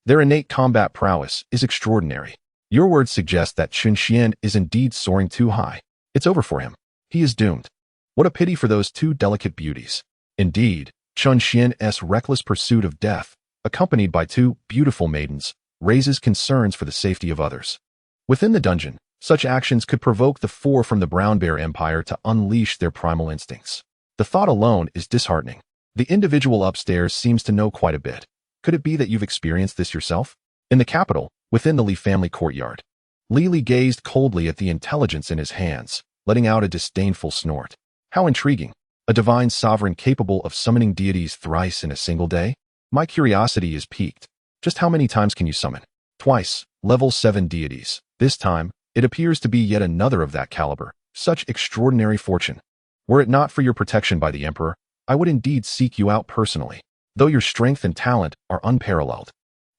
Their innate combat prowess is extraordinary. Your words suggest that Chen Xuan is indeed soaring too high. It's over for him. He is doomed. What a pity for those two delicate beauties. Indeed, Chen Xuan's reckless pursuit of death, accompanied by 2 beautiful maidens, raises concerns for the safety of others. Within the dungeon, such actions could provoke the 4 from the Brown Bear Empire to unleash their primal instincts. The thought alone is disheartening. The individual upstairs seems to know quite a bit. Could it be that you've experienced this yourself? In the capital, within the Li family courtyard, Li gazed coldly at the intelligence in his hands, letting out a disdainful snort. How intriguing. A divine sovereign capable of summoning deities thrice in a single day? My curiosity is piqued. Just how many times can you summon? Twice, level 7 deities. This time, it appears to be yet another of that caliber. Such extraordinary fortune. Were it not for your protection by the Emperor, I would indeed seek you out personally, though your strength and talent are unparalleled.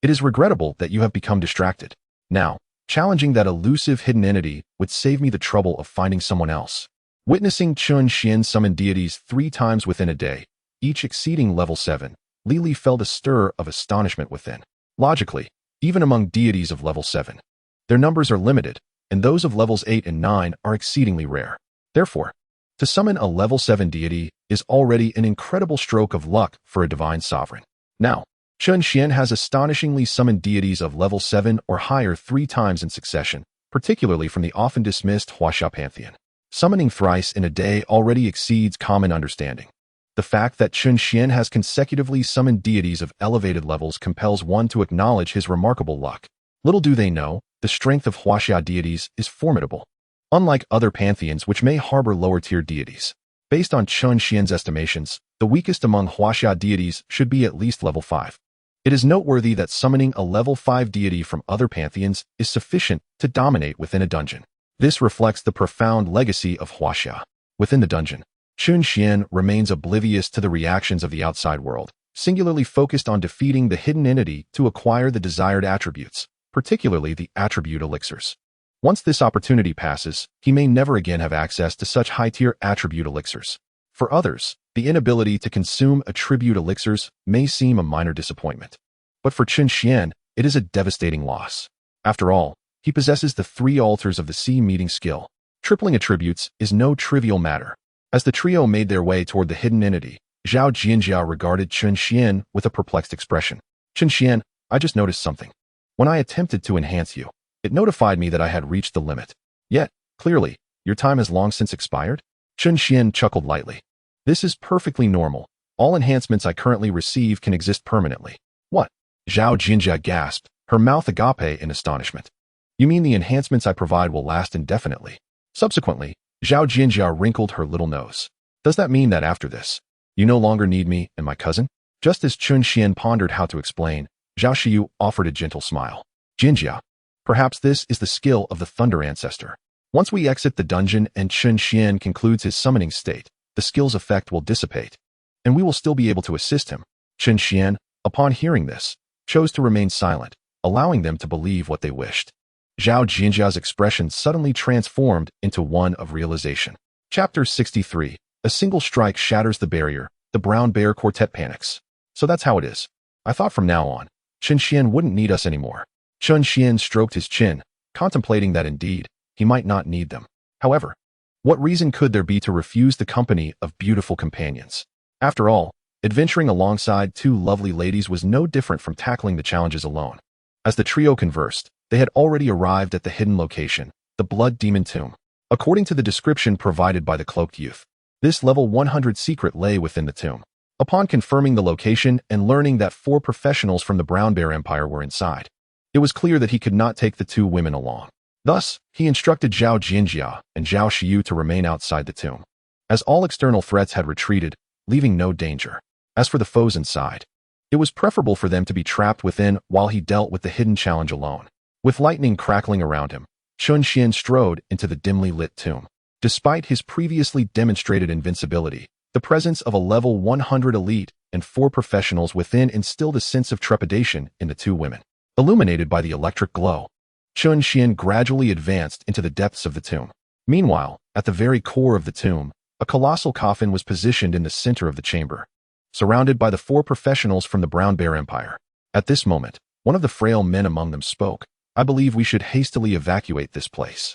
It is regrettable that you have become distracted. Now, challenging that elusive hidden entity would save me the trouble of finding someone else. Witnessing Chen Xuan summon deities 3 times within a day, each exceeding level 7, Lili felt a stir of astonishment within. Logically, even among deities of level 7, their numbers are limited, and those of levels 8 and 9 are exceedingly rare. Therefore, to summon a level 7 deity is already an incredible stroke of luck for a divine sovereign. Now, Chen Xuan has astonishingly summoned deities of level 7 or higher 3 times in succession, particularly from the often dismissed Huaxia Pantheon. Summoning thrice in a day already exceeds common understanding. The fact that Chen Xuan has consecutively summoned deities of elevated levels compels one to acknowledge his remarkable luck. Little do they know, the strength of Huaxia deities is formidable. Unlike other pantheons which may harbor lower-tier deities, based on Chen Xuan's estimations, the weakest among Huaxia deities should be at least level 5. It is noteworthy that summoning a level 5 deity from other pantheons is sufficient to dominate within a dungeon. This reflects the profound legacy of Huaxia. Within the dungeon, Chen Xuan remains oblivious to the reactions of the outside world, singularly focused on defeating the hidden entity to acquire the desired attributes, particularly the attribute elixirs. Once this opportunity passes, he may never again have access to such high-tier attribute elixirs. For others, the inability to consume attribute elixirs may seem a minor disappointment. But for Chen Xuan, it is a devastating loss. After all, he possesses the 3 altars of the sea meeting skill. Tripling attributes is no trivial matter. As the trio made their way toward the hidden entity, Zhao Jinjia regarded Chen Xuan with a perplexed expression. Chen Xuan, I just noticed something. When I attempted to enhance you, it notified me that I had reached the limit. Yet, clearly, your time has long since expired? Chen Xuan chuckled lightly. This is perfectly normal. All enhancements I currently receive can exist permanently. What? Zhao Jinjia gasped, her mouth agape in astonishment. You mean the enhancements I provide will last indefinitely? Subsequently, Zhao Jinjia wrinkled her little nose. Does that mean that after this, you no longer need me and my cousin? Just as Chen Xuan pondered how to explain, Zhao Xiyu offered a gentle smile. Jinjia, perhaps this is the skill of the Thunder Ancestor. Once we exit the dungeon and Chen Xuan concludes his summoning state, the skill's effect will dissipate, and we will still be able to assist him. Chen Xuan, upon hearing this, chose to remain silent, allowing them to believe what they wished. Zhao Jinjia's expression suddenly transformed into one of realization. Chapter 63. A single strike shatters the barrier. The Brown Bear Quartet panics. So that's how it is. I thought from now on, Chen Xuan wouldn't need us anymore. Chen Xuan stroked his chin, contemplating that indeed, he might not need them. However, what reason could there be to refuse the company of beautiful companions? After all, adventuring alongside 2 lovely ladies was no different from tackling the challenges alone. As the trio conversed, they had already arrived at the hidden location, the Blood Demon Tomb. According to the description provided by the cloaked youth, this level 100 secret lay within the tomb. Upon confirming the location and learning that 4 professionals from the Brown Bear Empire were inside, it was clear that he could not take the 2 women along. Thus, he instructed Zhao Jinjia and Zhao Xiyu to remain outside the tomb, as all external threats had retreated, leaving no danger. As for the foes inside, it was preferable for them to be trapped within while he dealt with the hidden challenge alone. With lightning crackling around him, Chen Xuan strode into the dimly lit tomb. Despite his previously demonstrated invincibility, the presence of a level 100 elite and 4 professionals within instilled a sense of trepidation in the 2 women. Illuminated by the electric glow, Chen Xuan gradually advanced into the depths of the tomb. Meanwhile, at the very core of the tomb, a colossal coffin was positioned in the center of the chamber, surrounded by the 4 professionals from the Brown Bear Empire. At this moment, one of the frail men among them spoke. I believe we should hastily evacuate this place.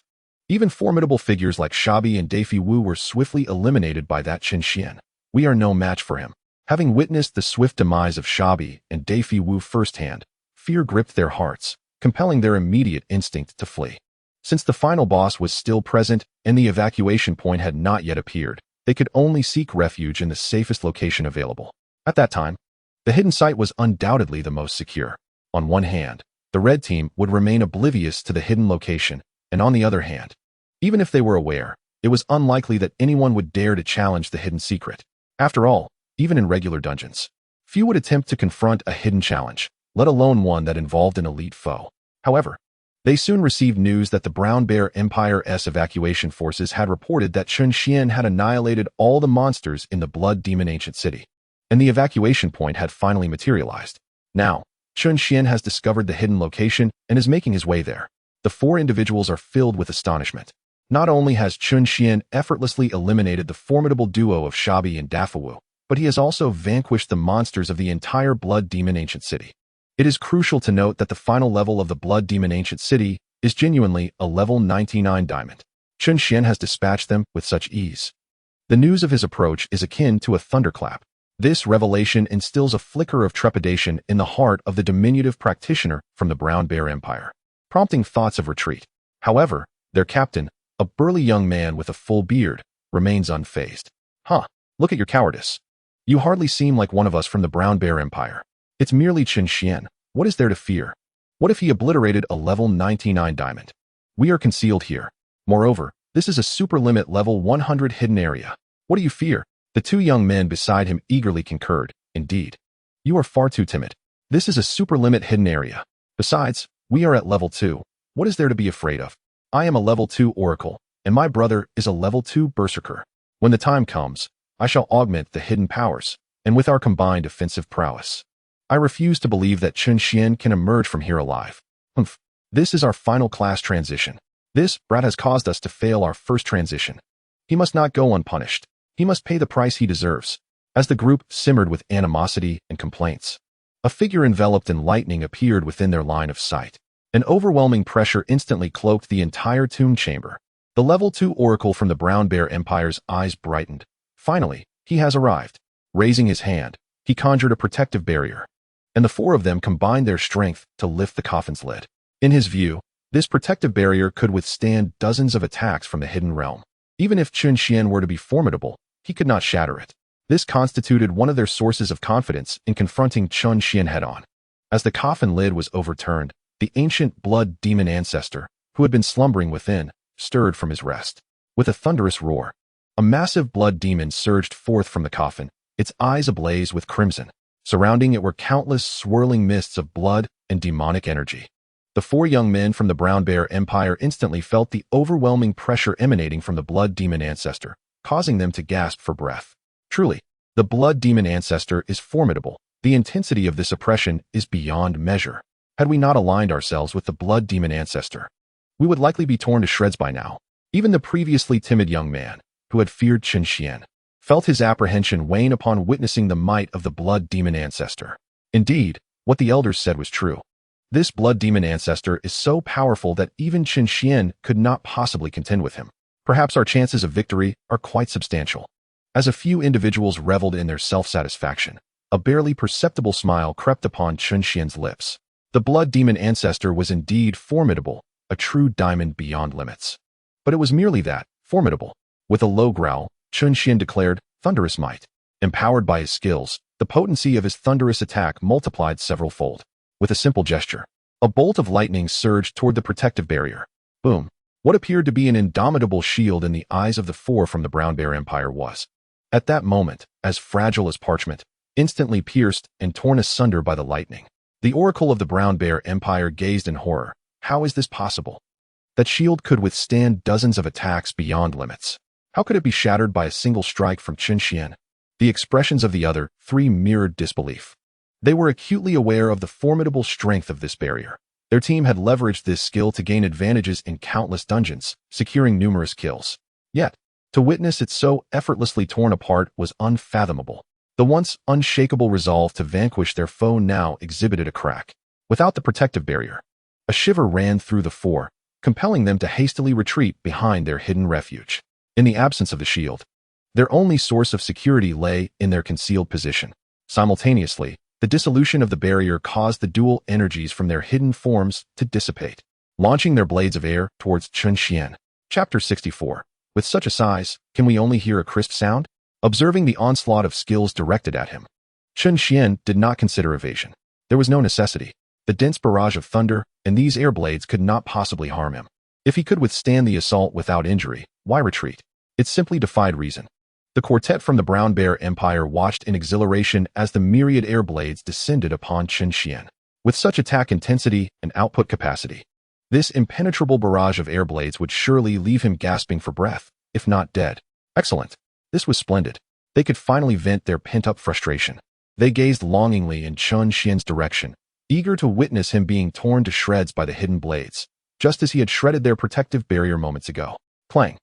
Even formidable figures like Shabi and Deifi Wu were swiftly eliminated by that Chen Xuan. We are no match for him. Having witnessed the swift demise of Shabi and Deifi Wu firsthand, fear gripped their hearts, compelling their immediate instinct to flee. Since the final boss was still present and the evacuation point had not yet appeared, they could only seek refuge in the safest location available. At that time, the hidden site was undoubtedly the most secure. On one hand, the red team would remain oblivious to the hidden location, and on the other hand, even if they were aware, it was unlikely that anyone would dare to challenge the hidden secret. After all, even in regular dungeons, few would attempt to confront a hidden challenge, let alone one that involved an elite foe. However, they soon received news that the Brown Bear Empire's evacuation forces had reported that Chen Xuan had annihilated all the monsters in the Blood Demon Ancient City, and the evacuation point had finally materialized. Now, Chen Xuan has discovered the hidden location and is making his way there. The four individuals are filled with astonishment. Not only has Chen Xuan effortlessly eliminated the formidable duo of Shabi and Dafawu, but he has also vanquished the monsters of the entire Blood Demon Ancient City. It is crucial to note that the final level of the Blood Demon Ancient City is genuinely a level 99 diamond. Chen Xuan has dispatched them with such ease. The news of his approach is akin to a thunderclap. This revelation instills a flicker of trepidation in the heart of the diminutive practitioner from the Brown Bear Empire, prompting thoughts of retreat. However, their captain, a burly young man with a full beard, remains unfazed. Look at your cowardice. You hardly seem like one of us from the Brown Bear Empire. It's merely Chen Xuan. What is there to fear? What if he obliterated a level 99 diamond? We are concealed here. Moreover, this is a super limit level 100 hidden area. What do you fear? The two young men beside him eagerly concurred. Indeed. You are far too timid. This is a super limit hidden area. Besides, we are at level 2. What is there to be afraid of? I am a level 2 oracle, and my brother is a level 2 berserker. When the time comes, I shall augment the hidden powers, and with our combined offensive prowess. I refuse to believe that Chen Xuan can emerge from here alive. This is our final class transition. This brat has caused us to fail our first transition. He must not go unpunished. He must pay the price he deserves. As the group simmered with animosity and complaints, a figure enveloped in lightning appeared within their line of sight. An overwhelming pressure instantly cloaked the entire tomb chamber. The level 2 oracle from the Brown Bear Empire's eyes brightened. Finally, he has arrived. Raising his hand, he conjured a protective barrier, and the four of them combined their strength to lift the coffin's lid. In his view, this protective barrier could withstand dozens of attacks from the hidden realm. Even if Chen Xuan were to be formidable, he could not shatter it. This constituted one of their sources of confidence in confronting Chen Xuan head-on. As the coffin lid was overturned, the ancient blood demon ancestor, who had been slumbering within, stirred from his rest. With a thunderous roar, a massive blood demon surged forth from the coffin, its eyes ablaze with crimson. Surrounding it were countless swirling mists of blood and demonic energy. The four young men from the Brown Bear Empire instantly felt the overwhelming pressure emanating from the blood demon ancestor, causing them to gasp for breath. Truly, the blood demon ancestor is formidable. The intensity of this oppression is beyond measure. Had we not aligned ourselves with the blood demon ancestor, we would likely be torn to shreds by now. Even the previously timid young man, who had feared Chen Xuan, felt his apprehension wane upon witnessing the might of the blood demon ancestor. Indeed, what the elders said was true. This blood demon ancestor is so powerful that even Chen Xuan could not possibly contend with him. Perhaps our chances of victory are quite substantial. As a few individuals reveled in their self-satisfaction, a barely perceptible smile crept upon Chen Xuan's lips. The blood demon ancestor was indeed formidable, a true diamond beyond limits. But it was merely that, formidable. With a low growl, Chen Xuan declared, thunderous might. Empowered by his skills, the potency of his thunderous attack multiplied several-fold. With a simple gesture, a bolt of lightning surged toward the protective barrier. Boom. What appeared to be an indomitable shield in the eyes of the four from the Brown Bear Empire was, at that moment, as fragile as parchment, instantly pierced and torn asunder by the lightning. The oracle of the Brown Bear Empire gazed in horror. How is this possible? That shield could withstand dozens of attacks beyond limits. How could it be shattered by a single strike from Chen Xuan? The expressions of the other three mirrored disbelief. They were acutely aware of the formidable strength of this barrier. Their team had leveraged this skill to gain advantages in countless dungeons, securing numerous kills. Yet, to witness it so effortlessly torn apart was unfathomable. The once unshakable resolve to vanquish their foe now exhibited a crack. Without the protective barrier, a shiver ran through the four, compelling them to hastily retreat behind their hidden refuge. In the absence of the shield, their only source of security lay in their concealed position. Simultaneously, the dissolution of the barrier caused the dual energies from their hidden forms to dissipate, launching their blades of air towards Chen Xuan. Chapter 64. With such a size, can we only hear a crisp sound? Observing the onslaught of skills directed at him, Chen Xuan did not consider evasion. There was no necessity. The dense barrage of thunder and these air blades could not possibly harm him. If he could withstand the assault without injury, why retreat? It simply defied reason. The quartet from the Brown Bear Empire watched in exhilaration as the myriad air blades descended upon Chen Xuan. With such attack intensity and output capacity, this impenetrable barrage of air blades would surely leave him gasping for breath, if not dead. Excellent. This was splendid. They could finally vent their pent-up frustration. They gazed longingly in Chen Xuan's direction, eager to witness him being torn to shreds by the hidden blades, just as he had shredded their protective barrier moments ago. Clang,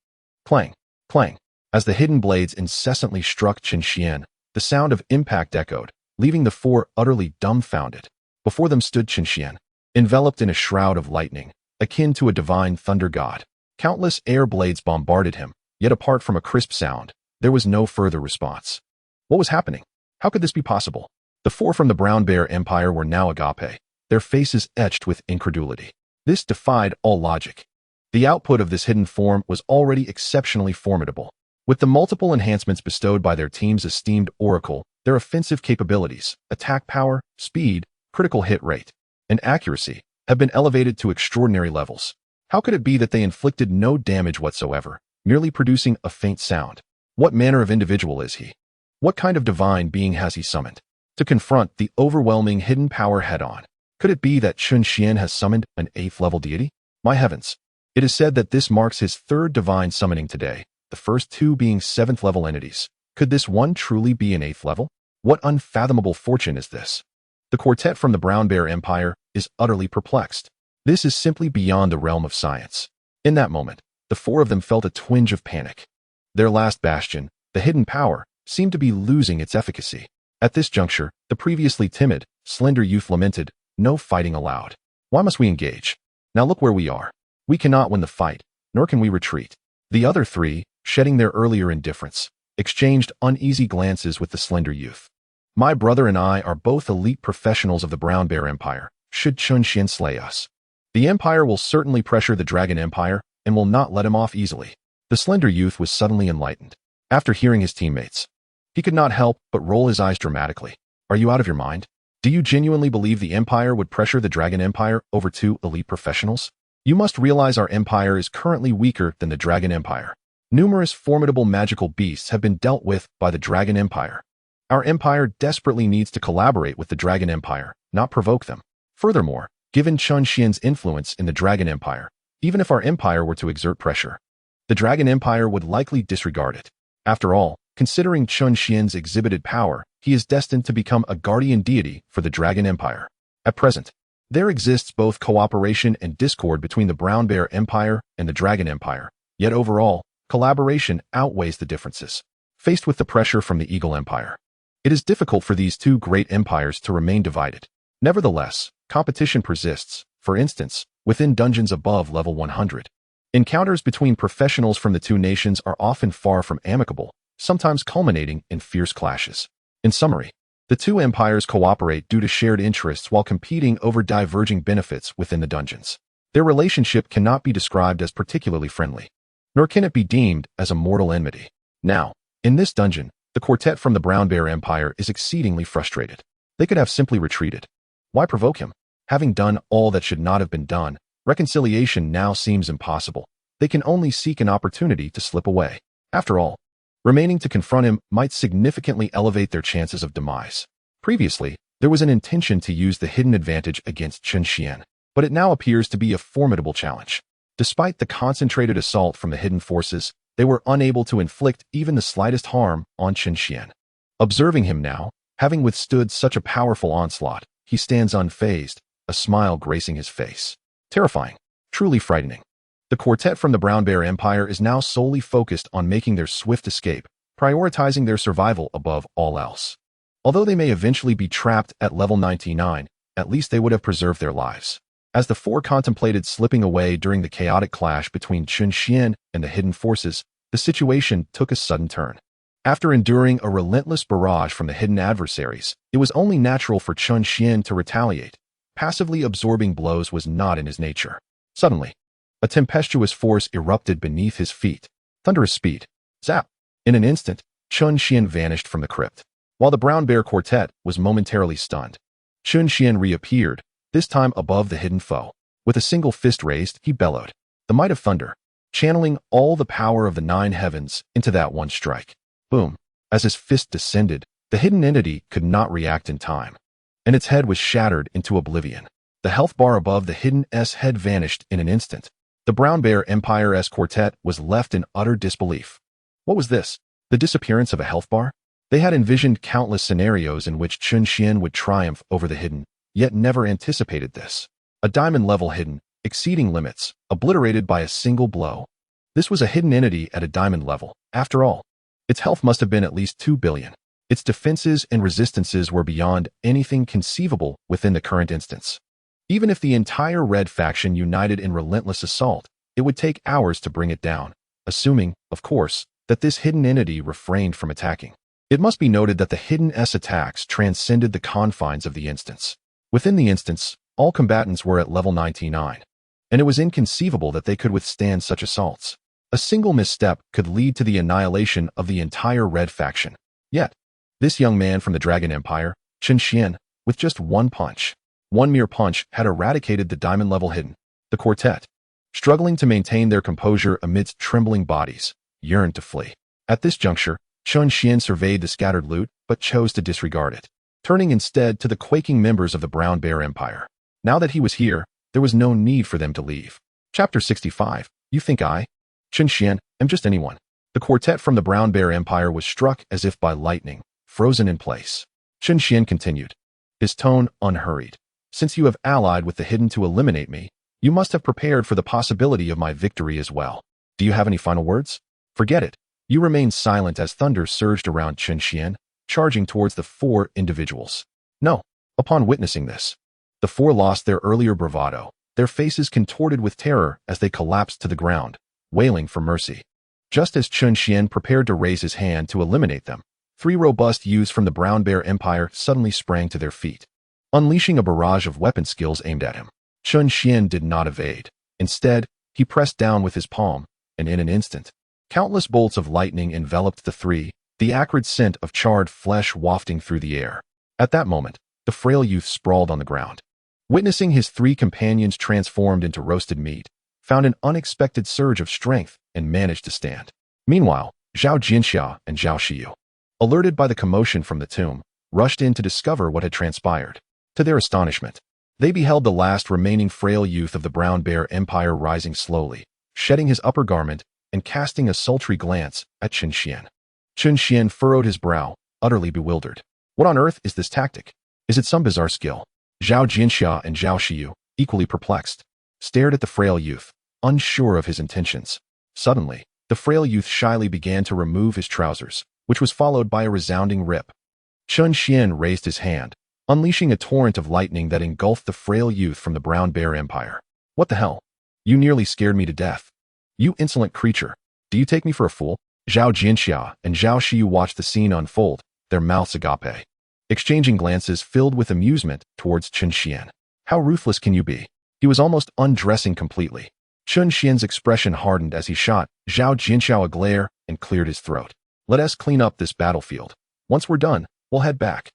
clang, clang. As the hidden blades incessantly struck Chen Xuan, the sound of impact echoed, leaving the four utterly dumbfounded. Before them stood Chen Xuan, enveloped in a shroud of lightning, akin to a divine thunder god. Countless air blades bombarded him, yet apart from a crisp sound, there was no further response. What was happening? How could this be possible? The four from the Brown Bear Empire were now agape, their faces etched with incredulity. This defied all logic. The output of this hidden form was already exceptionally formidable. With the multiple enhancements bestowed by their team's esteemed oracle, their offensive capabilities, attack power, speed, critical hit rate, and accuracy have been elevated to extraordinary levels. How could it be that they inflicted no damage whatsoever, merely producing a faint sound? What manner of individual is he? What kind of divine being has he summoned to confront the overwhelming hidden power head-on? Could it be that Chen Xuan has summoned an 8th-level deity? My heavens! It is said that this marks his third divine summoning today, the first two being 7th-level entities. Could this one truly be an 8th level? What unfathomable fortune is this? The quartet from the Brown Bear Empire is utterly perplexed. This is simply beyond the realm of science. In that moment, the four of them felt a twinge of panic. Their last bastion, the hidden power, seemed to be losing its efficacy. At this juncture, the previously timid, slender youth lamented, "No fighting allowed. Why must we engage? Now look where we are. We cannot win the fight, nor can we retreat." The other three, shedding their earlier indifference, exchanged uneasy glances with the slender youth. "My brother and I are both elite professionals of the Brown Bear Empire. Should Chen Xuan slay us, the Empire will certainly pressure the Dragon Empire and will not let him off easily." The slender youth was suddenly enlightened. After hearing his teammates, he could not help but roll his eyes dramatically. "Are you out of your mind? Do you genuinely believe the Empire would pressure the Dragon Empire over two elite professionals? You must realize our Empire is currently weaker than the Dragon Empire. Numerous formidable magical beasts have been dealt with by the Dragon Empire. Our Empire desperately needs to collaborate with the Dragon Empire, not provoke them. Furthermore, given Chen Xuan's influence in the Dragon Empire, even if our Empire were to exert pressure, the Dragon Empire would likely disregard it. After all, considering Chen Xuan's exhibited power, he is destined to become a guardian deity for the Dragon Empire. At present, there exists both cooperation and discord between the Brown Bear Empire and the Dragon Empire, yet overall, collaboration outweighs the differences. Faced with the pressure from the Eagle Empire, it is difficult for these two great empires to remain divided. Nevertheless, competition persists, for instance, within dungeons above level 100. Encounters between professionals from the two nations are often far from amicable, sometimes culminating in fierce clashes. In summary, the two empires cooperate due to shared interests while competing over diverging benefits within the dungeons. Their relationship cannot be described as particularly friendly, nor can it be deemed as a mortal enmity. Now, in this dungeon, the quartet from the Brown Bear Empire is exceedingly frustrated. They could have simply retreated. Why provoke him? Having done all that should not have been done, reconciliation now seems impossible. They can only seek an opportunity to slip away. After all, remaining to confront him might significantly elevate their chances of demise. Previously, there was an intention to use the hidden advantage against Chen Xuan, but it now appears to be a formidable challenge. Despite the concentrated assault from the hidden forces, they were unable to inflict even the slightest harm on Chen Xuan. Observing him now, having withstood such a powerful onslaught, he stands unfazed, a smile gracing his face. Terrifying, truly frightening. The quartet from the Brown Bear Empire is now solely focused on making their swift escape, prioritizing their survival above all else. Although they may eventually be trapped at level 99, at least they would have preserved their lives. As the four contemplated slipping away during the chaotic clash between Chen Xuan and the hidden forces, the situation took a sudden turn. After enduring a relentless barrage from the hidden adversaries, it was only natural for Chen Xuan to retaliate. Passively absorbing blows was not in his nature. Suddenly, a tempestuous force erupted beneath his feet. Thunderous speed. Zap! In an instant, Chen Xuan vanished from the crypt. While the Brown Bear Quartet was momentarily stunned, Chen Xuan reappeared, this time above the hidden foe. With a single fist raised, he bellowed. The might of thunder. channeling all the power of the 9 heavens into that one strike. Boom. As his fist descended, the hidden entity could not react in time, and its head was shattered into oblivion. The health bar above the hidden S head vanished in an instant. The Brown Bear Empire's quartet was left in utter disbelief. What was this? The disappearance of a health bar? They had envisioned countless scenarios in which Chen Xuan would triumph over the hidden, yet never anticipated this. A diamond-level hidden, exceeding limits, obliterated by a single blow. This was a hidden entity at a diamond level. After all, its health must have been at least 2 billion. Its defenses and resistances were beyond anything conceivable within the current instance. Even if the entire Red faction united in relentless assault, it would take hours to bring it down, assuming, of course, that this hidden entity refrained from attacking. It must be noted that the hidden S attacks transcended the confines of the instance. Within the instance, all combatants were at level 99, and it was inconceivable that they could withstand such assaults. A single misstep could lead to the annihilation of the entire Red faction. Yet, this young man from the Dragon Empire, Chen Xuan, with just one mere punch had eradicated the diamond-level hidden. The quartet, struggling to maintain their composure amidst trembling bodies, yearned to flee. At this juncture, Chen Xuan surveyed the scattered loot, but chose to disregard it, turning instead to the quaking members of the Brown Bear Empire. Now that he was here, there was no need for them to leave. Chapter 65. You think I, Chen Xuan, am just anyone? The quartet from the Brown Bear Empire was struck as if by lightning, frozen in place. Chen Xuan continued, his tone unhurried. Since you have allied with the hidden to eliminate me, you must have prepared for the possibility of my victory as well. Do you have any final words? Forget it. You remained silent as thunder surged around Chen Xuan, charging towards the 4 individuals. No. Upon witnessing this, the 4 lost their earlier bravado, their faces contorted with terror as they collapsed to the ground, wailing for mercy. Just as Chen Xuan prepared to raise his hand to eliminate them, 3 robust youths from the Brown Bear Empire suddenly sprang to their feet, unleashing a barrage of weapon skills aimed at him. Chen Xuan did not evade. Instead, he pressed down with his palm, and in an instant, countless bolts of lightning enveloped the 3, the acrid scent of charred flesh wafting through the air. At that moment, the frail youth sprawled on the ground. Witnessing his 3 companions transformed into roasted meat, found an unexpected surge of strength and managed to stand. Meanwhile, Zhao Jinxia and Zhao Shiyu, alerted by the commotion from the tomb, rushed in to discover what had transpired. To their astonishment, they beheld the last remaining frail youth of the Brown Bear Empire rising slowly, shedding his upper garment and casting a sultry glance at Chen Xuan. Chen Xuan furrowed his brow, utterly bewildered. What on earth is this tactic? Is it some bizarre skill? Zhao Jinxia and Zhao Shiyu, equally perplexed, stared at the frail youth, unsure of his intentions. Suddenly, the frail youth shyly began to remove his trousers, which was followed by a resounding rip. Chen Xuan raised his hand, unleashing a torrent of lightning that engulfed the frail youth from the Brown Bear Empire. What the hell? You nearly scared me to death. You insolent creature. Do you take me for a fool? Zhao Jinxia and Zhao Shiyu watched the scene unfold, their mouths agape, exchanging glances filled with amusement towards Chen Xuan. How ruthless can you be? He was almost undressing completely. Chen Xuan's expression hardened as he shot Zhao Jinxiao a glare and cleared his throat. Let us clean up this battlefield. Once we're done, we'll head back.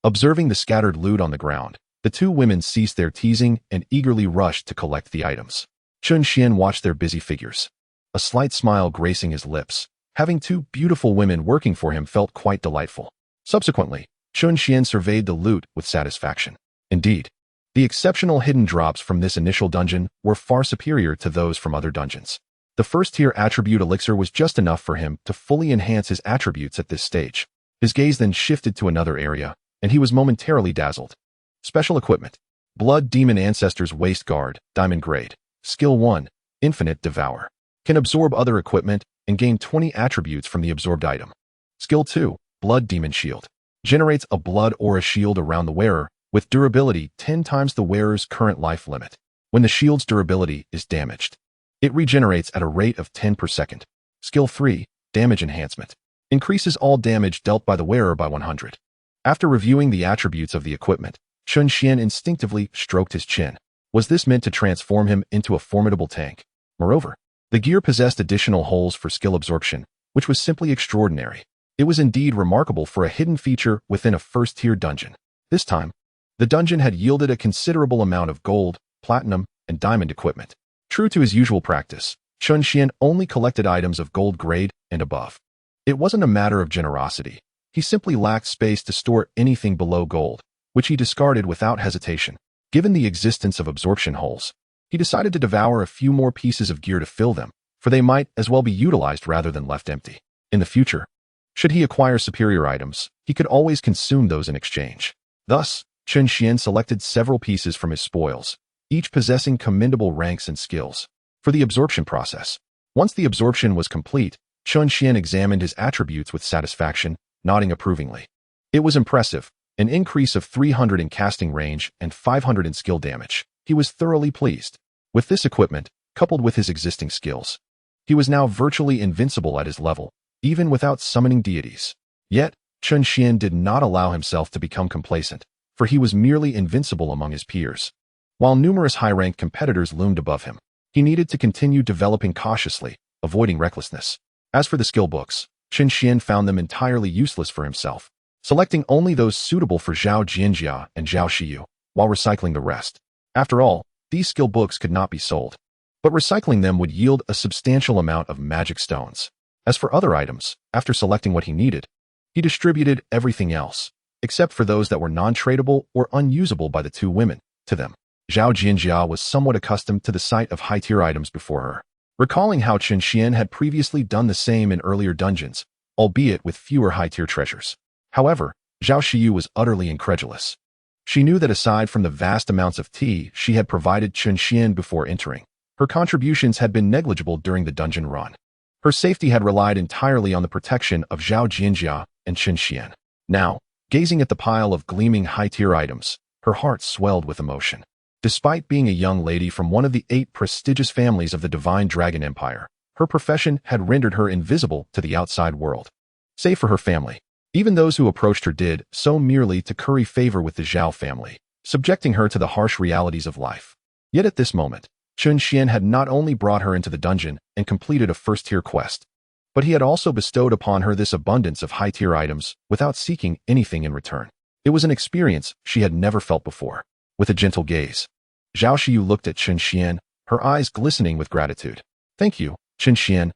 Observing the scattered loot on the ground, the 2 women ceased their teasing and eagerly rushed to collect the items. Chen Xuan watched their busy figures, a slight smile gracing his lips. Having 2 beautiful women working for him felt quite delightful. Subsequently, Chen Xuan surveyed the loot with satisfaction. Indeed, the exceptional hidden drops from this initial dungeon were far superior to those from other dungeons. The first-tier attribute elixir was just enough for him to fully enhance his attributes at this stage. His gaze then shifted to another area, and he was momentarily dazzled. Special equipment. Blood Demon Ancestors Waist Guard, Diamond Grade. Skill 1, Infinite Devour. Can absorb other equipment and gain 20 attributes from the absorbed item. Skill 2, Blood Demon Shield. Generates a blood aura shield around the wearer, with durability 10 times the wearer's current life limit. When the shield's durability is damaged, it regenerates at a rate of 10 per second. Skill 3, Damage Enhancement. Increases all damage dealt by the wearer by 100. After reviewing the attributes of the equipment, Chen Xuan instinctively stroked his chin. Was this meant to transform him into a formidable tank? Moreover, the gear possessed additional holes for skill absorption, which was simply extraordinary. It was indeed remarkable for a hidden feature within a first-tier dungeon. This time, the dungeon had yielded a considerable amount of gold, platinum, and diamond equipment. True to his usual practice, Chen Xuan only collected items of gold grade and above. It wasn't a matter of generosity. He simply lacked space to store anything below gold, which he discarded without hesitation. Given the existence of absorption holes, he decided to devour a few more pieces of gear to fill them, for they might as well be utilized rather than left empty. In the future, should he acquire superior items, he could always consume those in exchange. Thus, Chen Xuan selected several pieces from his spoils, each possessing commendable ranks and skills. For the absorption process, once the absorption was complete, Chen Xuan examined his attributes with satisfaction, nodding approvingly. It was impressive, an increase of 300 in casting range and 500 in skill damage. He was thoroughly pleased. With this equipment, coupled with his existing skills, he was now virtually invincible at his level, even without summoning deities. Yet, Chen Xuan did not allow himself to become complacent, for he was merely invincible among his peers. While numerous high-ranked competitors loomed above him, he needed to continue developing cautiously, avoiding recklessness. As for the skill books, Chen Xuan found them entirely useless for himself, selecting only those suitable for Zhao Jianjia and Zhao Shiyu, while recycling the rest. After all, these skill books could not be sold, but recycling them would yield a substantial amount of magic stones. As for other items, after selecting what he needed, he distributed everything else, except for those that were non-tradable or unusable by the two women, to them. Zhao Jianjia was somewhat accustomed to the sight of high-tier items before her, recalling how Chen Xuan had previously done the same in earlier dungeons, albeit with fewer high-tier treasures. However, Zhao Shiyu was utterly incredulous. She knew that aside from the vast amounts of tea she had provided Chen Xuan before entering, her contributions had been negligible during the dungeon run. Her safety had relied entirely on the protection of Zhao Jianjia and Chen Xuan. Now, gazing at the pile of gleaming high-tier items, her heart swelled with emotion. Despite being a young lady from one of the 8 prestigious families of the Divine Dragon Empire, her profession had rendered her invisible to the outside world. Save for her family, even those who approached her did so merely to curry favor with the Zhao family, subjecting her to the harsh realities of life. Yet at this moment, Chen Xuan had not only brought her into the dungeon and completed a first-tier quest, but he had also bestowed upon her this abundance of high-tier items without seeking anything in return. It was an experience she had never felt before. With a gentle gaze, Zhao Shiyu looked at Chen Xuan, her eyes glistening with gratitude. "Thank you, Chen Xuan."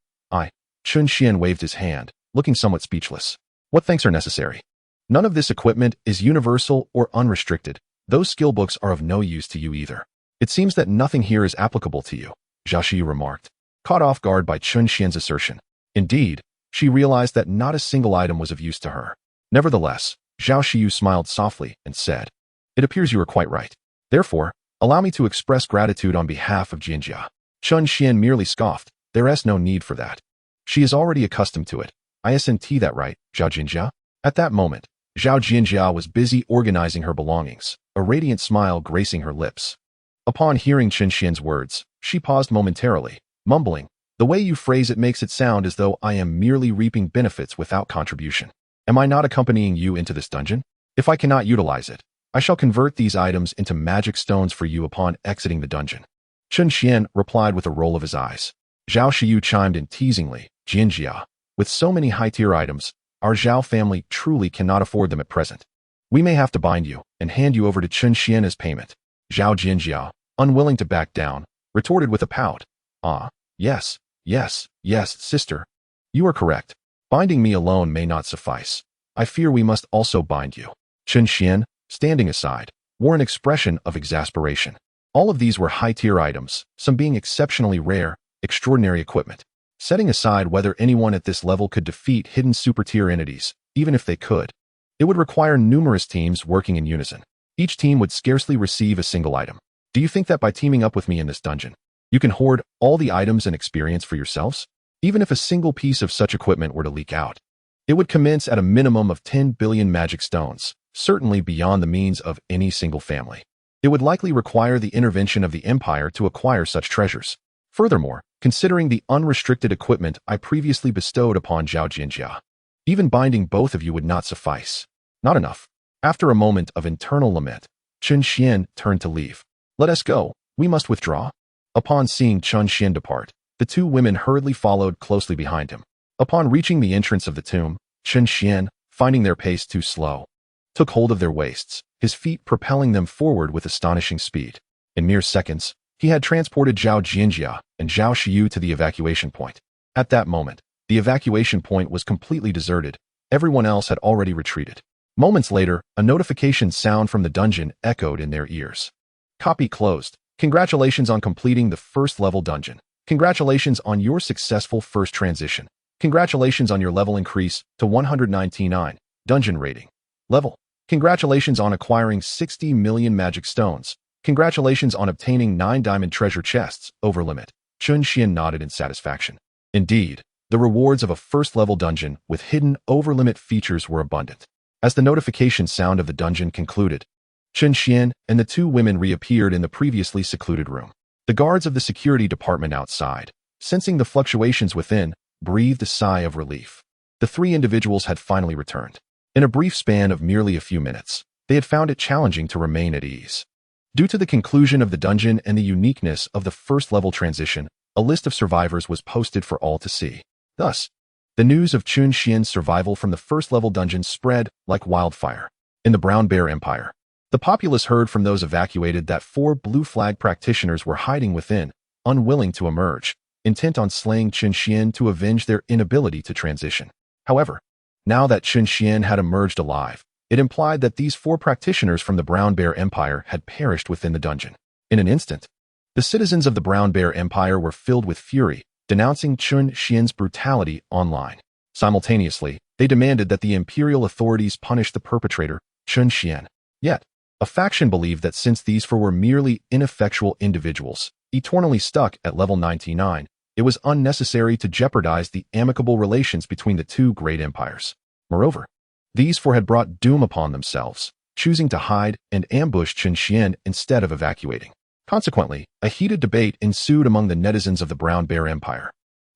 Chen Xuan waved his hand, looking somewhat speechless. "What thanks are necessary? None of this equipment is universal or unrestricted. Those skill books are of no use to you either. It seems that nothing here is applicable to you," Zhao Shiyu remarked, caught off guard by Chen Xuan's assertion. Indeed, she realized that not a single item was of use to her. Nevertheless, Zhao Shiyu smiled softly and said, "It appears you are quite right. Therefore, allow me to express gratitude on behalf of Jianjia." Chen Xuan merely scoffed. "There is no need for that. She is already accustomed to it. Isn't that right, Zhao Jianjia?" At that moment, Zhao Jianjia was busy organizing her belongings, a radiant smile gracing her lips. Upon hearing Chen Xuan's words, she paused momentarily, mumbling, "The way you phrase it makes it sound as though I am merely reaping benefits without contribution. Am I not accompanying you into this dungeon? If I cannot utilize it, I shall convert these items into magic stones for you upon exiting the dungeon." Chen Xuan replied with a roll of his eyes. Zhao Shiyu chimed in teasingly, "Jianjia, with so many high-tier items, our Zhao family truly cannot afford them at present. We may have to bind you and hand you over to Chen Xuan as payment." Zhao Jianjia, unwilling to back down, retorted with a pout, Yes, sister. You are correct. Binding me alone may not suffice. I fear we must also bind you." Chen Xuan, standing aside, wore an expression of exasperation. All of these were high-tier items, some being exceptionally rare, extraordinary equipment. Setting aside whether anyone at this level could defeat hidden super-tier entities, even if they could, it would require numerous teams working in unison. Each team would scarcely receive a single item. Do you think that by teaming up with me in this dungeon, you can hoard all the items and experience for yourselves? Even if a single piece of such equipment were to leak out, it would commence at a minimum of 10 billion magic stones, certainly beyond the means of any single family. It would likely require the intervention of the Empire to acquire such treasures. Furthermore, considering the unrestricted equipment I previously bestowed upon Zhao Jianjia, even binding both of you would not suffice. Not enough. After a moment of internal lament, Chen Xuan turned to leave. "Let us go. We must withdraw." Upon seeing Chen Xuan depart, the two women hurriedly followed closely behind him. Upon reaching the entrance of the tomb, Chen Xuan, finding their pace too slow, took hold of their waists, his feet propelling them forward with astonishing speed. In mere seconds, He had transported Zhao Jinjia and Zhao Xiu to the evacuation point. At that moment, the evacuation point was completely deserted. Everyone else had already retreated. Moments later, a notification sound from the dungeon echoed in their ears. Copy closed. Congratulations on completing the first level dungeon. Congratulations on your successful first transition. Congratulations on your level increase to 199. Dungeon rating. Level. Congratulations on acquiring 60 million magic stones. Congratulations on obtaining 9 diamond treasure chests, over limit. Chen Xuan nodded in satisfaction. Indeed, the rewards of a first-level dungeon with hidden over-limit features were abundant. As the notification sound of the dungeon concluded, Chen Xuan and the 2 women reappeared in the previously secluded room. The guards of the security department outside, sensing the fluctuations within, breathed a sigh of relief. The 3 individuals had finally returned. In a brief span of merely a few minutes, they had found it challenging to remain at ease. Due to the conclusion of the dungeon and the uniqueness of the first-level transition, a list of survivors was posted for all to see. Thus, the news of Chen Xuan's survival from the first-level dungeon spread like wildfire. In the Brown Bear Empire, the populace heard from those evacuated that 4 blue flag practitioners were hiding within, unwilling to emerge, intent on slaying Chen Xuan to avenge their inability to transition. However, now that Chen Xuan had emerged alive, it implied that these 4 practitioners from the Brown Bear Empire had perished within the dungeon. In an instant, the citizens of the Brown Bear Empire were filled with fury, denouncing Chen Xuan's brutality online. Simultaneously, they demanded that the imperial authorities punish the perpetrator, Chen Xuan. Yet, a faction believed that since these 4 were merely ineffectual individuals, eternally stuck at level 99, it was unnecessary to jeopardize the amicable relations between the 2 great empires. Moreover, these 4 had brought doom upon themselves, choosing to hide and ambush Chen Xuan instead of evacuating. Consequently, a heated debate ensued among the netizens of the Brown Bear Empire.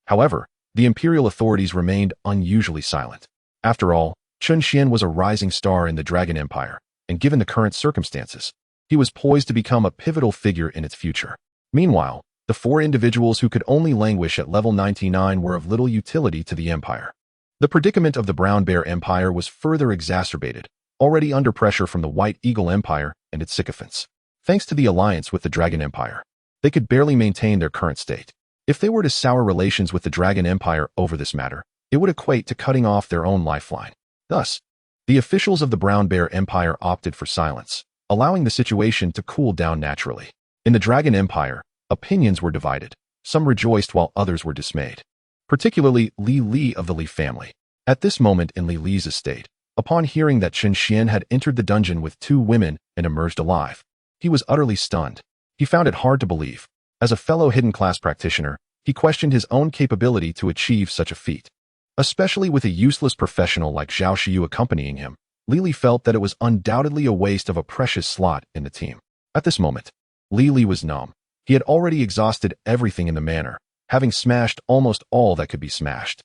However, the imperial authorities remained unusually silent. After all, Chen Xuan was a rising star in the Dragon Empire, and given the current circumstances, he was poised to become a pivotal figure in its future. Meanwhile, the 4 individuals who could only languish at level 99 were of little utility to the empire. The predicament of the Brown Bear Empire was further exacerbated, already under pressure from the White Eagle Empire and its sycophants. Thanks to the alliance with the Dragon Empire, they could barely maintain their current state. If they were to sour relations with the Dragon Empire over this matter, it would equate to cutting off their own lifeline. Thus, the officials of the Brown Bear Empire opted for silence, allowing the situation to cool down naturally. In the Dragon Empire, opinions were divided. Some rejoiced while others were dismayed. Particularly Li Li of the Li family. At this moment in Li Li's estate, upon hearing that Chen Xuan had entered the dungeon with 2 women and emerged alive, he was utterly stunned. He found it hard to believe. As a fellow hidden class practitioner, he questioned his own capability to achieve such a feat. Especially with a useless professional like Zhao Xiu accompanying him, Li Li felt that it was undoubtedly a waste of a precious slot in the team. At this moment, Li Li was numb. He had already exhausted everything in the manor, having smashed almost all that could be smashed.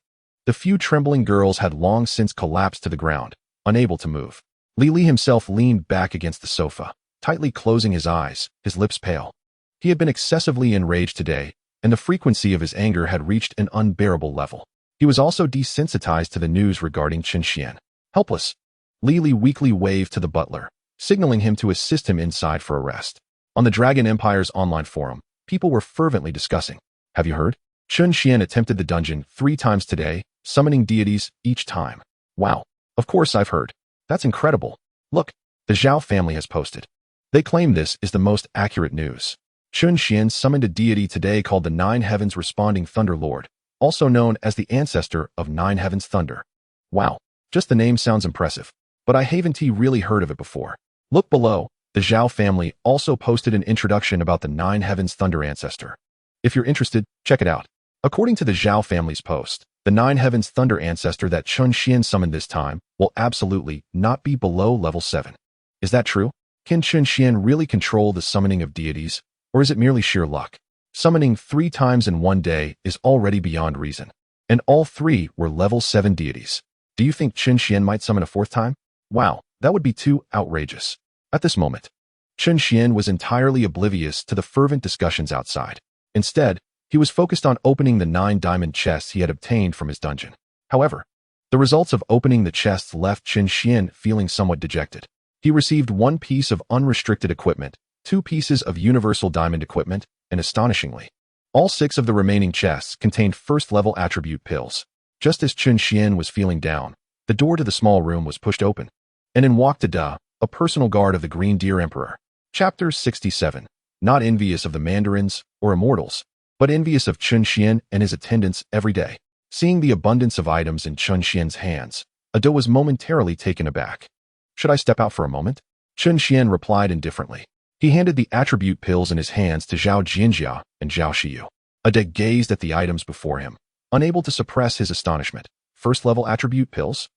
The few trembling girls had long since collapsed to the ground, unable to move. Li Li himself leaned back against the sofa, tightly closing his eyes, his lips pale. He had been excessively enraged today, and the frequency of his anger had reached an unbearable level. He was also desensitized to the news regarding Chen Xuan. Helpless, Li Li weakly waved to the butler, signaling him to assist him inside for a rest. On the Dragon Empire's online forum, people were fervently discussing. Have you heard? Chen Xuan attempted the dungeon 3 times today, summoning deities each time. Wow. Of course I've heard. That's incredible. Look, the Zhao family has posted. They claim this is the most accurate news. Chen Xuan summoned a deity today called the 9 Heavens Responding Thunder Lord, also known as the ancestor of 9 Heavens Thunder. Wow, just the name sounds impressive, but I haven't really heard of it before. Look below, the Zhao family also posted an introduction about the 9 Heavens Thunder ancestor. If you're interested, check it out. According to the Zhao family's post, the 9 Heavens Thunder ancestor that Chen Xuan summoned this time will absolutely not be below level 7. Is that true? Can Chen Xuan really control the summoning of deities, or is it merely sheer luck? Summoning 3 times in one day is already beyond reason, and all 3 were level 7 deities. Do you think Chen Xuan might summon a 4th time? Wow, that would be too outrageous. At this moment, Chen Xuan was entirely oblivious to the fervent discussions outside. Instead, he was focused on opening the 9 diamond chests he had obtained from his dungeon. However, the results of opening the chests left Chen Xuan feeling somewhat dejected. He received 1 piece of unrestricted equipment, 2 pieces of universal diamond equipment, and astonishingly, all 6 of the remaining chests contained first-level attribute pills. Just as Chen Xuan was feeling down, the door to the small room was pushed open, and in walked Da, a personal guard of the Green Deer Emperor. Chapter 67. Not envious of the mandarins or immortals, but envious of Chen Xuan and his attendants every day. Seeing the abundance of items in Chen Xuan's hands, Da was momentarily taken aback. Should I step out for a moment? Chen Xuan replied indifferently. He handed the attribute pills in his hands to Zhao Jinjia and Zhao Xiyu. Da gazed at the items before him, unable to suppress his astonishment. First-level attribute pills?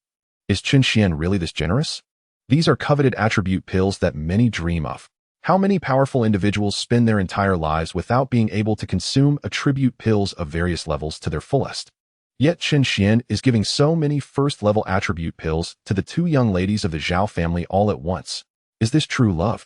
Is Chen Xuan really this generous? These are coveted attribute pills that many dream of. How many powerful individuals spend their entire lives without being able to consume attribute pills of various levels to their fullest? Yet Chen Xuan is giving so many first-level attribute pills to the 2 young ladies of the Zhao family all at once. Is this true love?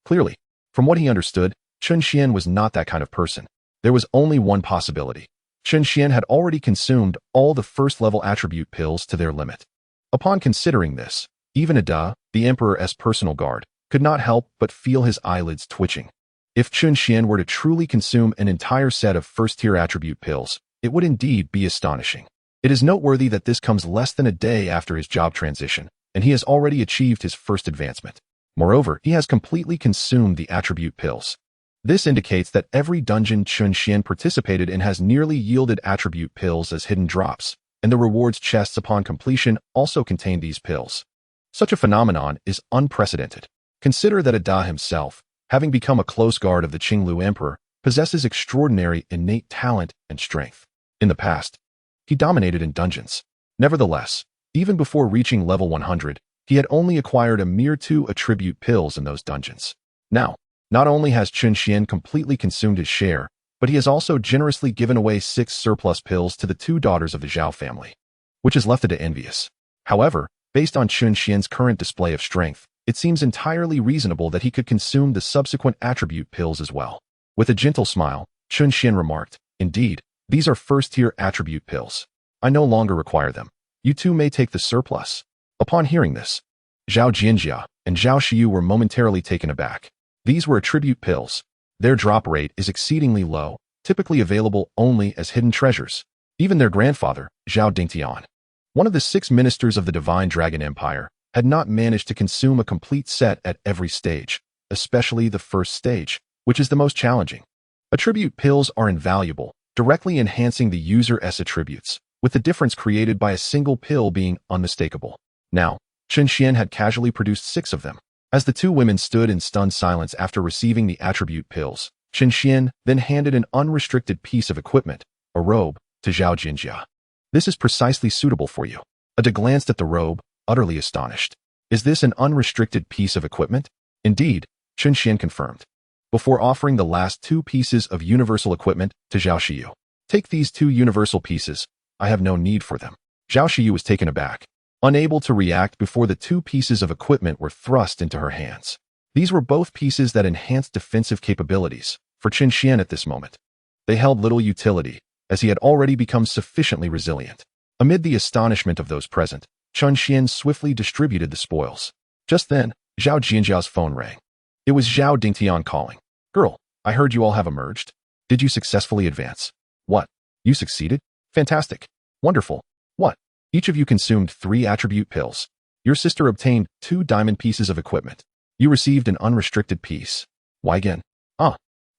Clearly, from what he understood, Chen Xuan was not that kind of person. There was only one possibility. Chen Xuan had already consumed all the first-level attribute pills to their limit. Upon considering this, even Da, the Emperor's personal guard, could not help but feel his eyelids twitching. If Chen Xuan were to truly consume an entire set of first-tier attribute pills, it would indeed be astonishing. It is noteworthy that this comes less than a day after his job transition, and he has already achieved his first advancement. Moreover, he has completely consumed the attribute pills. This indicates that every dungeon Chen Xuan participated in has nearly yielded attribute pills as hidden drops, and the rewards chests upon completion also contain these pills. Such a phenomenon is unprecedented. Consider that Da himself, having become a close guard of the Qinglu Emperor, possesses extraordinary innate talent and strength. In the past, he dominated in dungeons. Nevertheless, even before reaching level 100, he had only acquired a mere 2 attribute pills in those dungeons. Now, not only has Chen Xuan completely consumed his share, but he has also generously given away 6 surplus pills to the 2 daughters of the Zhao family, which has left Da envious. However, based on Chen Xuan's current display of strength, it seems entirely reasonable that he could consume the subsequent attribute pills as well. With a gentle smile, Chen Xuan remarked, "Indeed, these are first-tier attribute pills. I no longer require them. You 2 may take the surplus." Upon hearing this, Zhao Jinjia and Zhao Xiyu were momentarily taken aback. These were attribute pills. Their drop rate is exceedingly low, typically available only as hidden treasures. Even their grandfather, Zhao Dingtian, one of the 6 ministers of the Divine Dragon Empire, had not managed to consume a complete set at every stage, especially the first stage, which is the most challenging. Attribute pills are invaluable, directly enhancing the user's attributes, with the difference created by a single pill being unmistakable. Now, Chen Xuan had casually produced 6 of them. As the 2 women stood in stunned silence after receiving the attribute pills, Chen Xuan then handed an unrestricted piece of equipment, a robe, to Zhao Jinjia. "This is precisely suitable for you." Da glanced at the robe, utterly astonished. "Is this an unrestricted piece of equipment?" "Indeed," Chen Xuan confirmed, before offering the last 2 pieces of universal equipment to Zhao Xiyu. "Take these 2 universal pieces. I have no need for them." Zhao Xiyu was taken aback, unable to react before the 2 pieces of equipment were thrust into her hands. These were both pieces that enhanced defensive capabilities for Chen Xuan at this moment. They held little utility, as he had already become sufficiently resilient. Amid the astonishment of those present, Chen Xuan swiftly distributed the spoils. Just then, Zhao Jinjia's phone rang. It was Zhao Dingtian calling. "Girl, I heard you all have emerged. Did you successfully advance?" "What? You succeeded? Fantastic. Wonderful. What? Each of you consumed 3 attribute pills. Your sister obtained 2 diamond pieces of equipment. You received an unrestricted piece. Why again?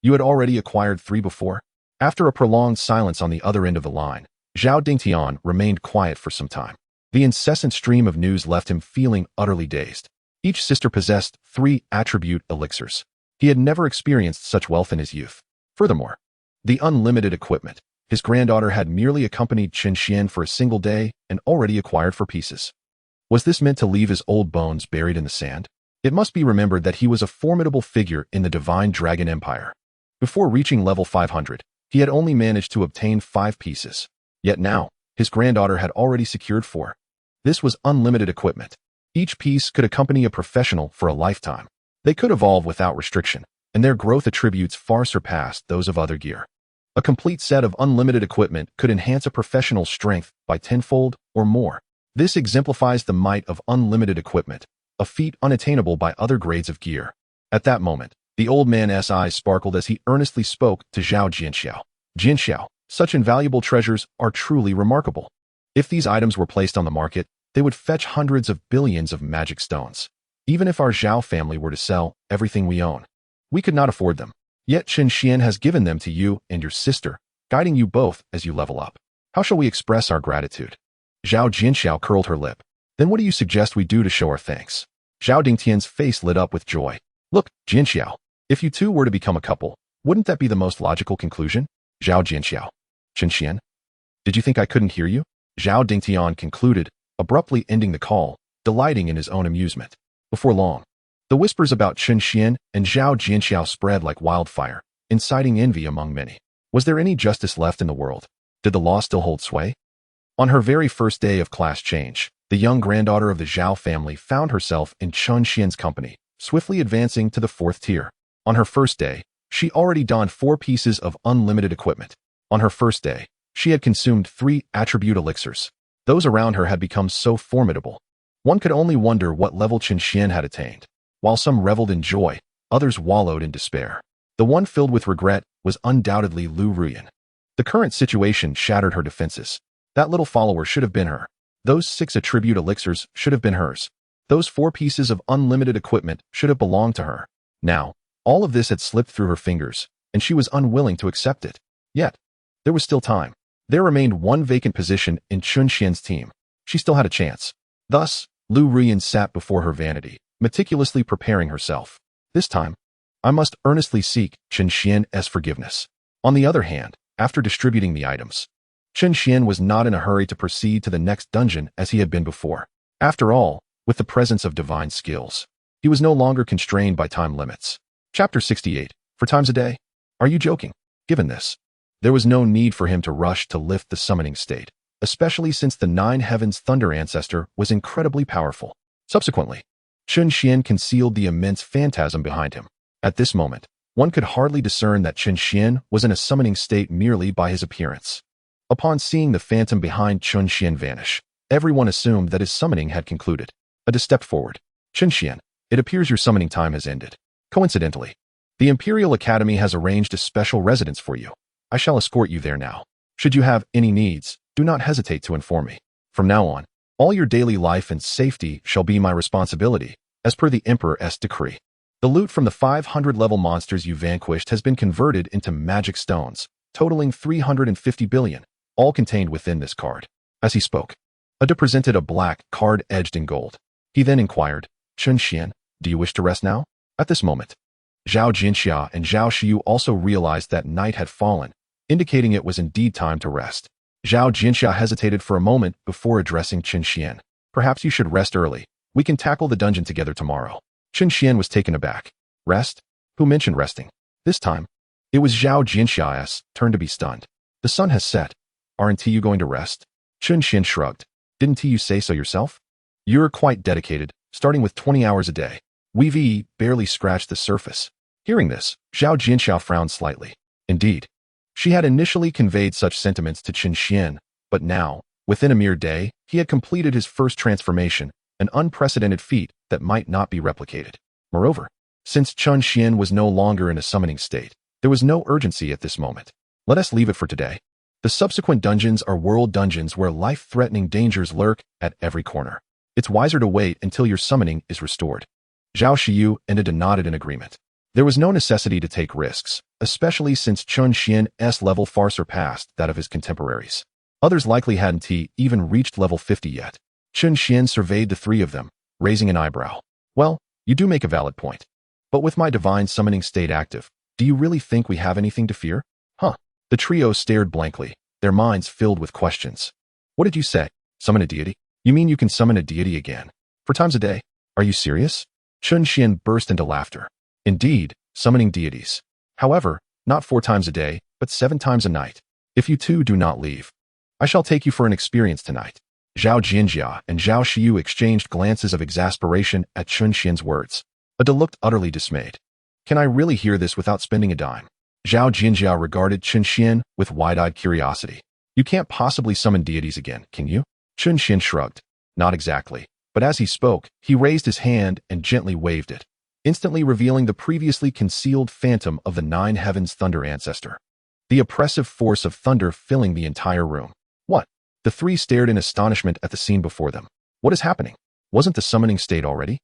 You had already acquired 3 before?" After a prolonged silence on the other end of the line, Zhao Dingtian remained quiet for some time. The incessant stream of news left him feeling utterly dazed. Each sister possessed 3 attribute elixirs. He had never experienced such wealth in his youth. Furthermore, the unlimited equipment. His granddaughter had merely accompanied Chen Xuan for a single day and already acquired 4 pieces. Was this meant to leave his old bones buried in the sand? It must be remembered that he was a formidable figure in the Divine Dragon Empire. Before reaching level 500, he had only managed to obtain 5 pieces. Yet now, his granddaughter had already secured 4. This was unlimited equipment. Each piece could accompany a professional for a lifetime. They could evolve without restriction, and their growth attributes far surpassed those of other gear. A complete set of unlimited equipment could enhance a professional's strength by 10-fold or more. This exemplifies the might of unlimited equipment, a feat unattainable by other grades of gear. At that moment, The old man's eyes sparkled as he earnestly spoke to Zhao Jianxiao. Jianxiao, such invaluable treasures are truly remarkable. If these items were placed on the market, they would fetch hundreds of billions of magic stones. Even if our Zhao family were to sell everything we own, we could not afford them. Yet Chen Xuan has given them to you and your sister, guiding you both as you level up. How shall we express our gratitude? Zhao Jianxiao curled her lip. Then what do you suggest we do to show our thanks? Zhao Dingtian's face lit up with joy. Look, Jianxiao, if you two were to become a couple, wouldn't that be the most logical conclusion? Zhao Jianxiao. Chen Xuan? Did you think I couldn't hear you? Zhao Dingtian concluded, abruptly ending the call, delighting in his own amusement. Before long, the whispers about Chen Xuan and Zhao Jianxiao spread like wildfire, inciting envy among many. Was there any justice left in the world? Did the law still hold sway? On her very first day of class change, the young granddaughter of the Zhao family found herself in Chen Xuan's company, swiftly advancing to the 4th tier. On her first day, she already donned 4 pieces of unlimited equipment. On her first day, she had consumed 3 attribute elixirs. Those around her had become so formidable. One could only wonder what level Chen Xuan had attained. While some reveled in joy, others wallowed in despair. The one filled with regret was undoubtedly Lu Ruyan. The current situation shattered her defenses. That little follower should have been her. Those 6 attribute elixirs should have been hers. Those 4 pieces of unlimited equipment should have belonged to her. Now, all of this had slipped through her fingers, and she was unwilling to accept it. Yet, there was still time. There remained one vacant position in Chen Xuan's team. She still had a chance. Thus, Lu Ruyan sat before her vanity, meticulously preparing herself. This time, I must earnestly seek Chen Xuan's forgiveness. On the other hand, after distributing the items, Chen Xuan was not in a hurry to proceed to the next dungeon as he had been before. After all, with the presence of divine skills, he was no longer constrained by time limits. Chapter 68. 4 times a day? Are you joking? Given this, there was no need for him to rush to lift the summoning state, especially since the 9 Heavens Thunder ancestor was incredibly powerful. Subsequently, Chen Xuan concealed the immense phantasm behind him. At this moment, one could hardly discern that Chen Xuan was in a summoning state merely by his appearance. Upon seeing the phantom behind Chen Xuan vanish, everyone assumed that his summoning had concluded. A step forward. Chen Xuan, it appears your summoning time has ended. Coincidentally, the Imperial Academy has arranged a special residence for you. I shall escort you there now. Should you have any needs, do not hesitate to inform me. From now on, all your daily life and safety shall be my responsibility, as per the Emperor's decree. The loot from the 500-level monsters you vanquished has been converted into magic stones, totaling 350 billion, all contained within this card. As he spoke, Ada presented a black card edged in gold. He then inquired, Chen Xuan, do you wish to rest now? At this moment, Zhao Jianxia and Zhao Xiyu also realized that night had fallen, indicating it was indeed time to rest. Zhao Jianxia hesitated for a moment before addressing Chen Xuan. Perhaps you should rest early. We can tackle the dungeon together tomorrow. Chen Xuan was taken aback. Rest? Who mentioned resting? This time, it was Zhao Jianxia's turn to be stunned. The sun has set. Aren't you going to rest? Chen Xuan shrugged. Didn't you say so yourself? You're quite dedicated, starting with 20 hours a day. We've barely scratched the surface. Hearing this, Zhao Jianxia frowned slightly. Indeed, she had initially conveyed such sentiments to Chen Xuan, but now, within a mere day, he had completed his first transformation, an unprecedented feat that might not be replicated. Moreover, since Chen Xuan was no longer in a summoning state, there was no urgency at this moment. Let us leave it for today. The subsequent dungeons are world dungeons where life-threatening dangers lurk at every corner. It's wiser to wait until your summoning is restored. Zhao Xiyu and Ada nodded in agreement. There was no necessity to take risks, especially since Chen Xuan's level far surpassed that of his contemporaries. Others likely hadn't even reached level 50 yet. Chen Xuan surveyed the 3 of them, raising an eyebrow. Well, you do make a valid point. But with my divine summoning state active, do you really think we have anything to fear? Huh. The trio stared blankly, their minds filled with questions. What did you say? Summon a deity? You mean you can summon a deity again? 4 times a day? Are you serious? Chen Xuan burst into laughter. Indeed, summoning deities. However, not 4 times a day, but 7 times a night. If you two do not leave, I shall take you for an experience tonight. Zhao Jianjia and Zhao Xiyu exchanged glances of exasperation at Chen Xuan's words. Ada looked utterly dismayed. Can I really hear this without spending a dime? Zhao Jianjia regarded Chen Xuan with wide-eyed curiosity. You can't possibly summon deities again, can you? Chen Xuan shrugged. Not exactly. But as he spoke, he raised his hand and gently waved it. instantly revealing the previously concealed phantom of the Nine Heavens Thunder ancestor. The oppressive force of thunder filling the entire room. What? The three stared in astonishment at the scene before them. What is happening? Wasn't the summoning state already?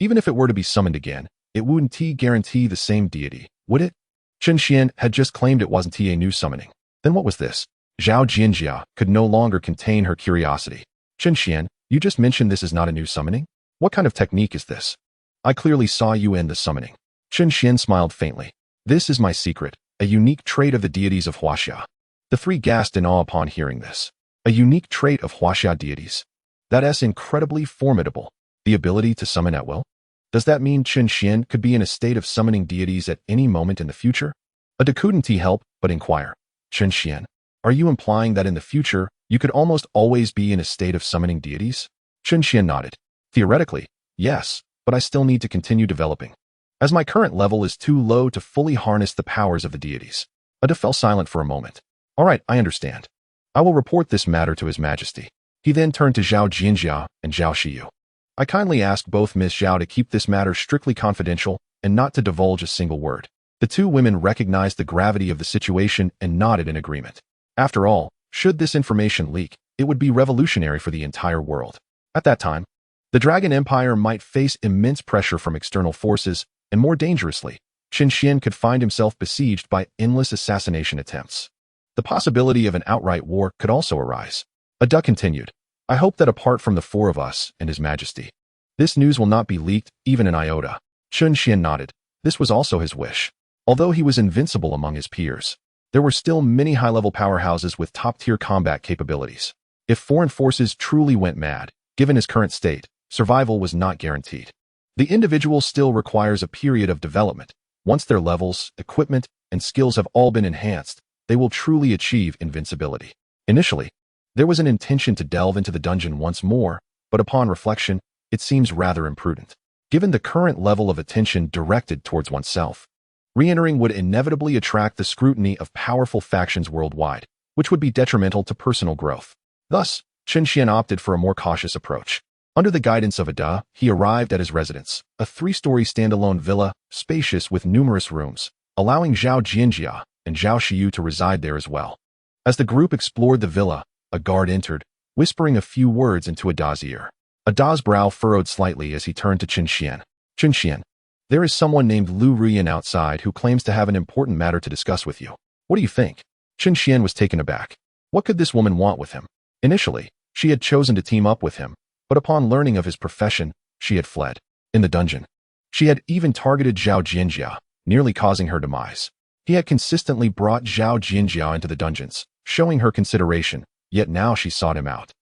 Even if it were to be summoned again, it wouldn't guarantee the same deity, would it? Chen Xuan had just claimed it wasn't a new summoning. Then what was this? Zhao Jinjia could no longer contain her curiosity. Chen Xuan, you just mentioned this is not a new summoning? What kind of technique is this? I clearly saw you end the summoning. Chen Xuan smiled faintly. This is my secret, a unique trait of the deities of Huaxia. The three gasped in awe upon hearing this. A unique trait of Huaxia deities. That's incredibly formidable. The ability to summon at will? Does that mean Chen Xuan could be in a state of summoning deities at any moment in the future? A couldn't help but inquire. Chen Xuan, are you implying that in the future, you could almost always be in a state of summoning deities? Chen Xuan nodded. Theoretically, yes, but I still need to continue developing, as my current level is too low to fully harness the powers of the deities. Ada fell silent for a moment. All right, I understand. I will report this matter to His Majesty. He then turned to Zhao Jinjia and Zhao Xiyu. I kindly ask both Ms. Zhao to keep this matter strictly confidential and not to divulge a single word. The two women recognized the gravity of the situation and nodded in agreement. After all, should this information leak, it would be revolutionary for the entire world. At that time, the Dragon Empire might face immense pressure from external forces, and more dangerously, Chen Xuan could find himself besieged by endless assassination attempts. The possibility of an outright war could also arise. Ada continued, I hope that apart from the four of us and His Majesty, this news will not be leaked, even in iota. Chen Xuan nodded. This was also his wish. Although he was invincible among his peers, there were still many high-level powerhouses with top-tier combat capabilities. If foreign forces truly went mad, given his current state, survival was not guaranteed. The individual still requires a period of development. Once their levels, equipment, and skills have all been enhanced, they will truly achieve invincibility. Initially, there was an intention to delve into the dungeon once more, but upon reflection, it seems rather imprudent. Given the current level of attention directed towards oneself, re-entering would inevitably attract the scrutiny of powerful factions worldwide, which would be detrimental to personal growth. Thus, Chen Xuan opted for a more cautious approach. Under the guidance of Ada, he arrived at his residence, a three-story standalone villa, spacious with numerous rooms, allowing Zhao Jinjia and Zhao Xiyu to reside there as well. As the group explored the villa, a guard entered, whispering a few words into Ada's ear. Ada's brow furrowed slightly as he turned to Chen Xuan. Chen Xuan, there is someone named Lu Ruyan outside who claims to have an important matter to discuss with you. What do you think? Chen Xuan was taken aback. What could this woman want with him? Initially, she had chosen to team up with him, but upon learning of his profession, she had fled. In the dungeon, she had even targeted Zhao Jinjia, nearly causing her demise. He had consistently brought Zhao Jinjia into the dungeons, showing her consideration, yet now she sought him out.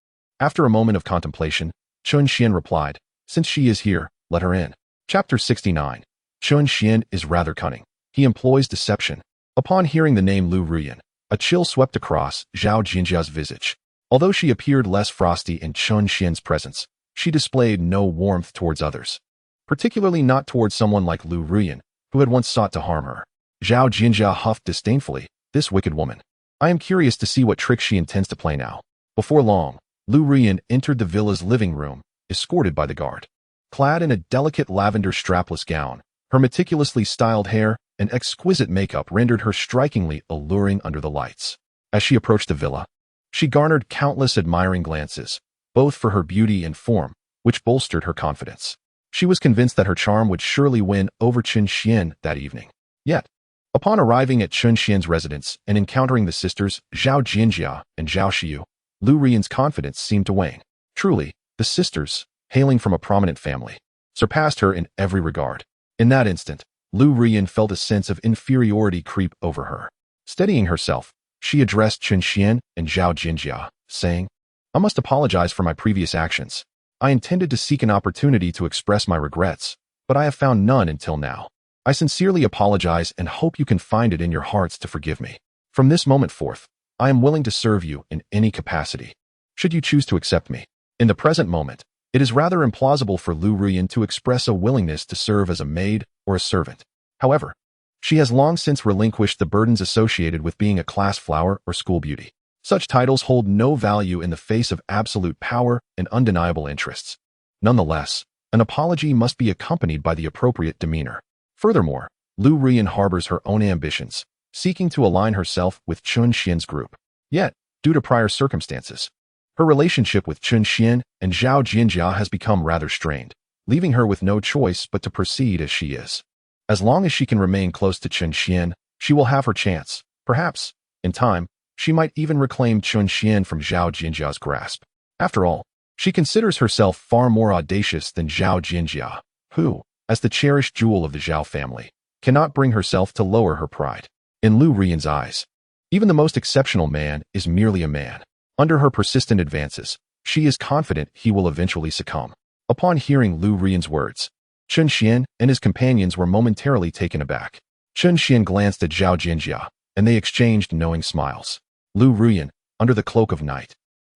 After a moment of contemplation, Chen Xuan replied, since she is here, let her in. Chapter 69. Chen Xuan is rather cunning. He employs deception. Upon hearing the name Lu Ruyan, a chill swept across Zhao Jinjia's visage. Although she appeared less frosty in Chen Xuan's presence, she displayed no warmth towards others, particularly not towards someone like Lu Ruyan, who had once sought to harm her. Zhao Jinjia huffed disdainfully, this wicked woman. I am curious to see what trick she intends to play now. Before long, Lu Ruyan entered the villa's living room, escorted by the guard. Clad in a delicate lavender strapless gown, her meticulously styled hair and exquisite makeup rendered her strikingly alluring under the lights. As she approached the villa, she garnered countless admiring glances, both for her beauty and form, which bolstered her confidence. She was convinced that her charm would surely win over Chen Xuan that evening. Yet, upon arriving at Chen Xuan's residence and encountering the sisters Zhao Jinjia and Zhao Xiyu, Lu Ruyan's confidence seemed to wane. Truly, the sisters, hailing from a prominent family, surpassed her in every regard. In that instant, Lu Ruyan felt a sense of inferiority creep over her. Steadying herself, she addressed Chen Xuan and Zhao Jinjia, saying, I must apologize for my previous actions. I intended to seek an opportunity to express my regrets, but I have found none until now. I sincerely apologize and hope you can find it in your hearts to forgive me. From this moment forth, I am willing to serve you in any capacity, should you choose to accept me. In the present moment, it is rather implausible for Lu Ruyan to express a willingness to serve as a maid or a servant. However, she has long since relinquished the burdens associated with being a class flower or school beauty. Such titles hold no value in the face of absolute power and undeniable interests. Nonetheless, An apology must be accompanied by the appropriate demeanor. Furthermore, Lu Rian harbors her own ambitions, seeking to align herself with Chen Xuan's group. Yet, due to prior circumstances, her relationship with Chen Xuan and Zhao Jinjia has become rather strained, leaving her with no choice but to proceed as she is. As long as she can remain close to Chen Xuan, she will have her chance. Perhaps, in time, she might even reclaim Chen Xuan from Zhao Jinjia's grasp. After all, she considers herself far more audacious than Zhao Jinjia, who, as the cherished jewel of the Zhao family, cannot bring herself to lower her pride. In Lu Rian's eyes, even the most exceptional man is merely a man. Under her persistent advances, she is confident he will eventually succumb. Upon hearing Lu Rian's words, Chen Xuan and his companions were momentarily taken aback. Chen Xuan glanced at Zhao Jinjia, and they exchanged knowing smiles. Lu Rian, under the cloak of night,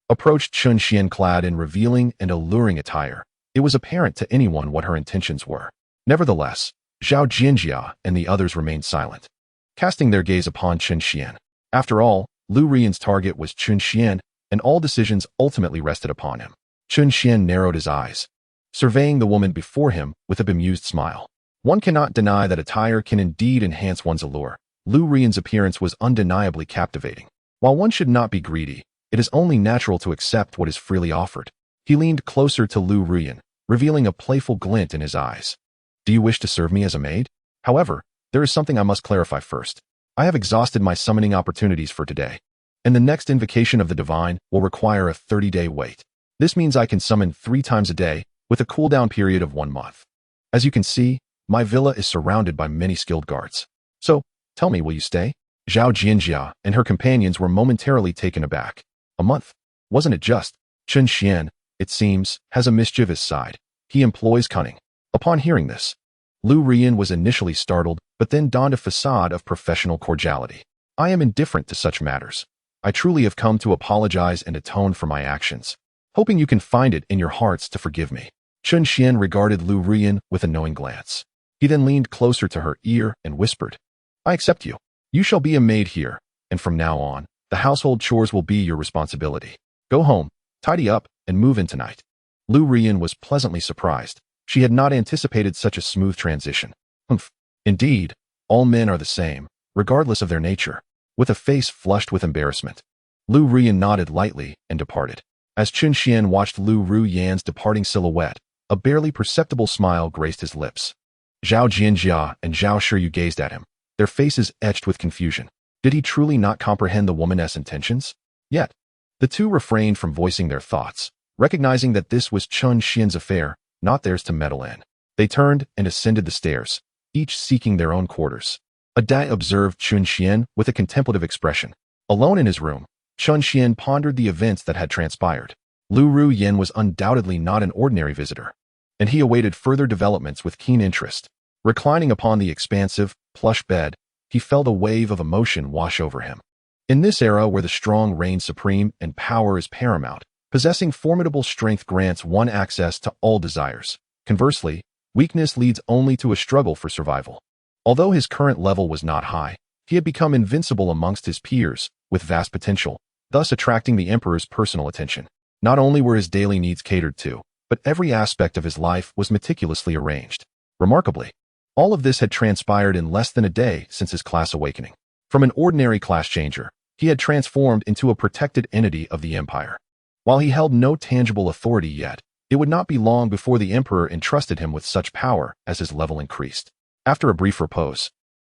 approached Chen Xuan clad in revealing and alluring attire. It was apparent to anyone what her intentions were. Nevertheless, Zhao Jinjia and the others remained silent, casting their gaze upon Chen Xuan. After all, Lu Rian's target was Chen Xuan, and all decisions ultimately rested upon him. Chen Xuan narrowed his eyes, surveying the woman before him with a bemused smile. One cannot deny that attire can indeed enhance one's allure. Lu Rian's appearance was undeniably captivating. While one should not be greedy, it is only natural to accept what is freely offered. He leaned closer to Lu Rian, revealing a playful glint in his eyes. Do you wish to serve me as a maid? However, there is something I must clarify first. I have exhausted my summoning opportunities for today, and the next invocation of the divine will require a 30-day wait. This means I can summon 3 times a day, with a cooldown period of 1 month. As you can see, my villa is surrounded by many skilled guards. So, tell me, will you stay? Zhao Jinjia and her companions were momentarily taken aback. A month? Wasn't it just? Chen Xuan, it seems, has a mischievous side. He employs cunning. Upon hearing this, Lu Rian was initially startled, but then donned a facade of professional cordiality. I am indifferent to such matters. I truly have come to apologize and atone for my actions, hoping you can find it in your hearts to forgive me. Chen Xuan regarded Lu Rian with a knowing glance. He then leaned closer to her ear and whispered, I accept you. You shall be a maid here, and from now on, the household chores will be your responsibility. Go home, tidy up, and move in tonight. Lu Rian was pleasantly surprised. She had not anticipated such a smooth transition. Humph. Indeed, all men are the same, regardless of their nature. With a face flushed with embarrassment, Lu Rian nodded lightly and departed. As Chen Xuan watched Lu Rian's departing silhouette, a barely perceptible smile graced his lips. Zhao Jinjia and Zhao Shiyu gazed at him, their faces etched with confusion. Did he truly not comprehend the woman's intentions? Yet, the two refrained from voicing their thoughts, recognizing that this was Chen Xuan's affair, not theirs to meddle in. They turned and ascended the stairs, each seeking their own quarters. Adai observed Chen Xuan with a contemplative expression. Alone in his room, Chen Xuan pondered the events that had transpired. Lu Rian was undoubtedly not an ordinary visitor, and he awaited further developments with keen interest. Reclining upon the expansive, plush bed, he felt a wave of emotion wash over him. In this era where the strong reign supreme and power is paramount, possessing formidable strength grants one access to all desires. Conversely, weakness leads only to a struggle for survival. Although his current level was not high, he had become invincible amongst his peers, with vast potential, thus attracting the emperor's personal attention. Not only were his daily needs catered to, but every aspect of his life was meticulously arranged. Remarkably, all of this had transpired in less than a day since his class awakening. From an ordinary class changer, he had transformed into a protected entity of the empire. While he held no tangible authority yet, it would not be long before the emperor entrusted him with such power as his level increased. After a brief repose,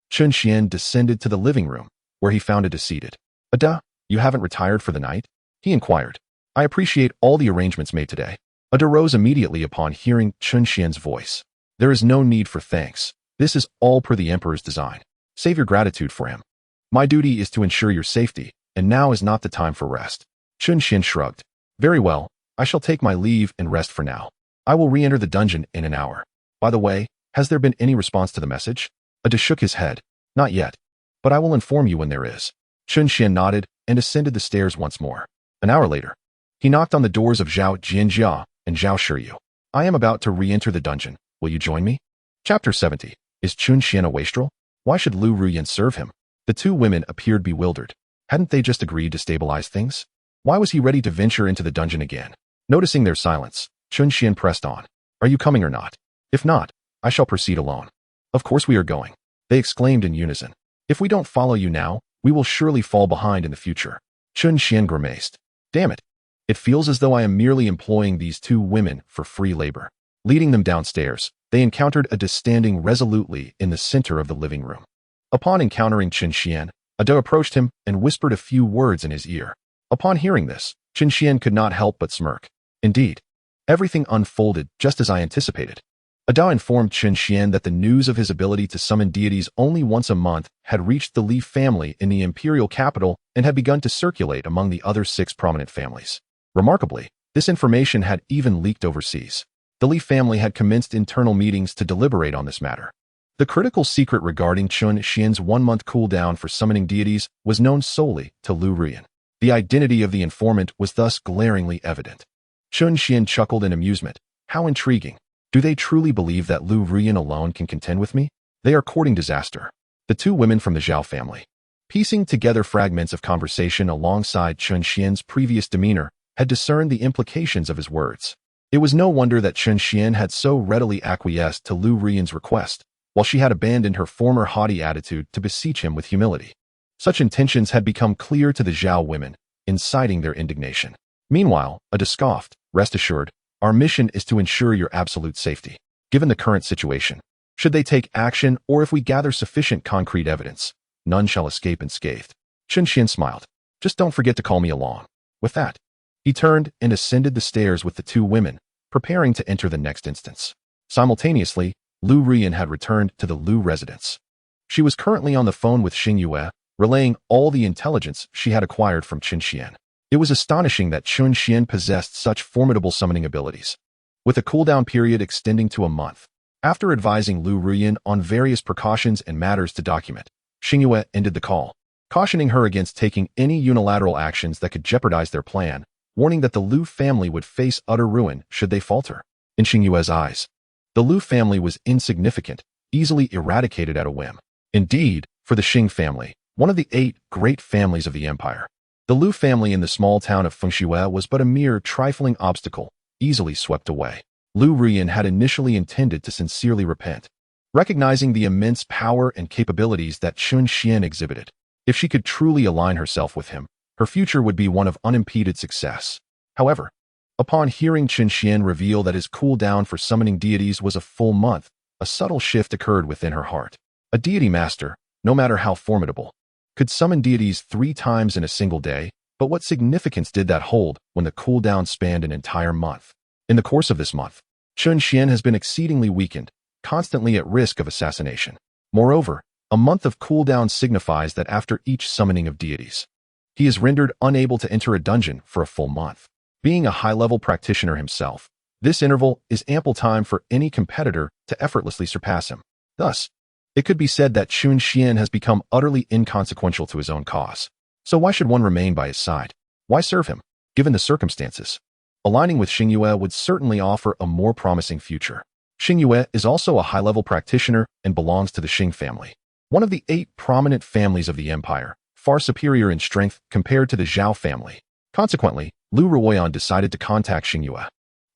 Chen Xuan descended to the living room, where he found Ada seated. Ada, you haven't retired for the night? He inquired. I appreciate all the arrangements made today. Ada rose immediately upon hearing Chen Xuan's voice. There is no need for thanks. This is all per the emperor's design. Save your gratitude for him. My duty is to ensure your safety, and now is not the time for rest. Chen Xuan shrugged. Very well, I shall take my leave and rest for now. I will re-enter the dungeon in an hour. By the way, has there been any response to the message? Ada shook his head. Not yet, but I will inform you when there is. Chen Xuan nodded and ascended the stairs once more. An hour later, he knocked on the doors of Zhao Jinjia and Zhao Shiyu. I am about to re-enter the dungeon. Will you join me? Chapter 70. Is Chen Xuan a wastrel? Why should Lu Rian serve him? The two women appeared bewildered. Hadn't they just agreed to stabilize things? Why was he ready to venture into the dungeon again? Noticing their silence, Chen Xuan pressed on. Are you coming or not? If not, I shall proceed alone. Of course we are going, they exclaimed in unison. If we don't follow you now, we will surely fall behind in the future. Chen Xuan grimaced. Damn it. It feels as though I am merely employing these two women for free labor. Leading them downstairs, they encountered Ada standing resolutely in the center of the living room. Upon encountering Chen Xuan, Ada approached him and whispered a few words in his ear. Upon hearing this, Chen Xuan could not help but smirk. Indeed, everything unfolded just as I anticipated. Ada informed Chen Xuan that the news of his ability to summon deities only once a month had reached the Li family in the imperial capital and had begun to circulate among the other 6 prominent families. Remarkably, this information had even leaked overseas. The Li family had commenced internal meetings to deliberate on this matter. The critical secret regarding Chen Xuan's 1-month cooldown for summoning deities was known solely to Lu Rian. The identity of the informant was thus glaringly evident. Chen Xuan chuckled in amusement. How intriguing. Do they truly believe that Lu Rian alone can contend with me? They are courting disaster. The 2 women from the Zhao family, piecing together fragments of conversation alongside Chen Xuan's previous demeanor, had discerned the implications of his words. It was no wonder that Chen Xuan had so readily acquiesced to Lu Rian's request, while she had abandoned her former haughty attitude to beseech him with humility. Such intentions had become clear to the Zhao women, inciting their indignation. Meanwhile, Ada scoffed. Rest assured, our mission is to ensure your absolute safety. Given the current situation, should they take action or if we gather sufficient concrete evidence, none shall escape unscathed. Chen Xuan smiled. Just don't forget to call me along. With that, he turned and ascended the stairs with the 2 women, preparing to enter the next instance. Simultaneously, Lu Rian had returned to the Lu residence. She was currently on the phone with Xing Yue, relaying all the intelligence she had acquired from Chen Xuan. It was astonishing that Chen Xuan possessed such formidable summoning abilities, with a cooldown period extending to a month. After advising Lu Rian on various precautions and matters to document, Xing Yue ended the call, cautioning her against taking any unilateral actions that could jeopardize their plan, warning that the Lu family would face utter ruin should they falter. In Xing Yue's eyes, the Lu family was insignificant, easily eradicated at a whim. Indeed, for the Xing family, one of the 8 great families of the empire, the Lu family in the small town of Fengxue was but a mere trifling obstacle, easily swept away. Lu Rian had initially intended to sincerely repent, recognizing the immense power and capabilities that Chen Xuan exhibited. If she could truly align herself with him, her future would be one of unimpeded success. However, upon hearing Chen Xuan reveal that his cooldown for summoning deities was a full month, a subtle shift occurred within her heart. A deity master, no matter how formidable, could summon deities 3 times in a single day, but what significance did that hold when the cooldown spanned an entire month? In the course of this month, Chen Xuan has been exceedingly weakened, constantly at risk of assassination. Moreover, a month of cooldown signifies that after each summoning of deities, he is rendered unable to enter a dungeon for a full month. Being a high-level practitioner himself, this interval is ample time for any competitor to effortlessly surpass him. Thus, it could be said that Chen Xuan has become utterly inconsequential to his own cause. So why should one remain by his side? Why serve him? Given the circumstances, aligning with Xing Yue would certainly offer a more promising future. Xing Yue is also a high-level practitioner and belongs to the Xing family, one of the 8 prominent families of the empire, far superior in strength compared to the Zhao family. Consequently, Lu Ruoyan decided to contact Xing Yue,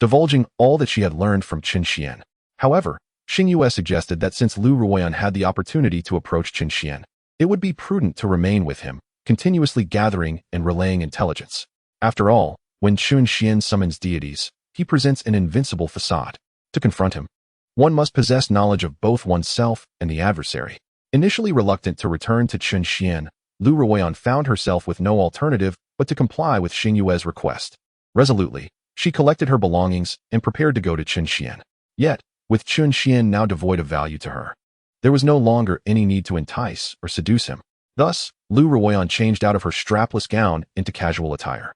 divulging all that she had learned from Chen Xuan. However, Xing Yue suggested that since Lu Ruoyan had the opportunity to approach Chen Xuan, it would be prudent to remain with him, continuously gathering and relaying intelligence. After all, when Chen Xuan summons deities, he presents an invincible facade. To confront him, one must possess knowledge of both oneself and the adversary. Initially reluctant to return to Chen Xuan, Lu Ruoyan found herself with no alternative but to comply with Xing Yue's request. Resolutely, she collected her belongings and prepared to go to Chen Xuan. Yet, with Chen Xuan now devoid of value to her, there was no longer any need to entice or seduce him. Thus, Lu Ruoyan changed out of her strapless gown into casual attire.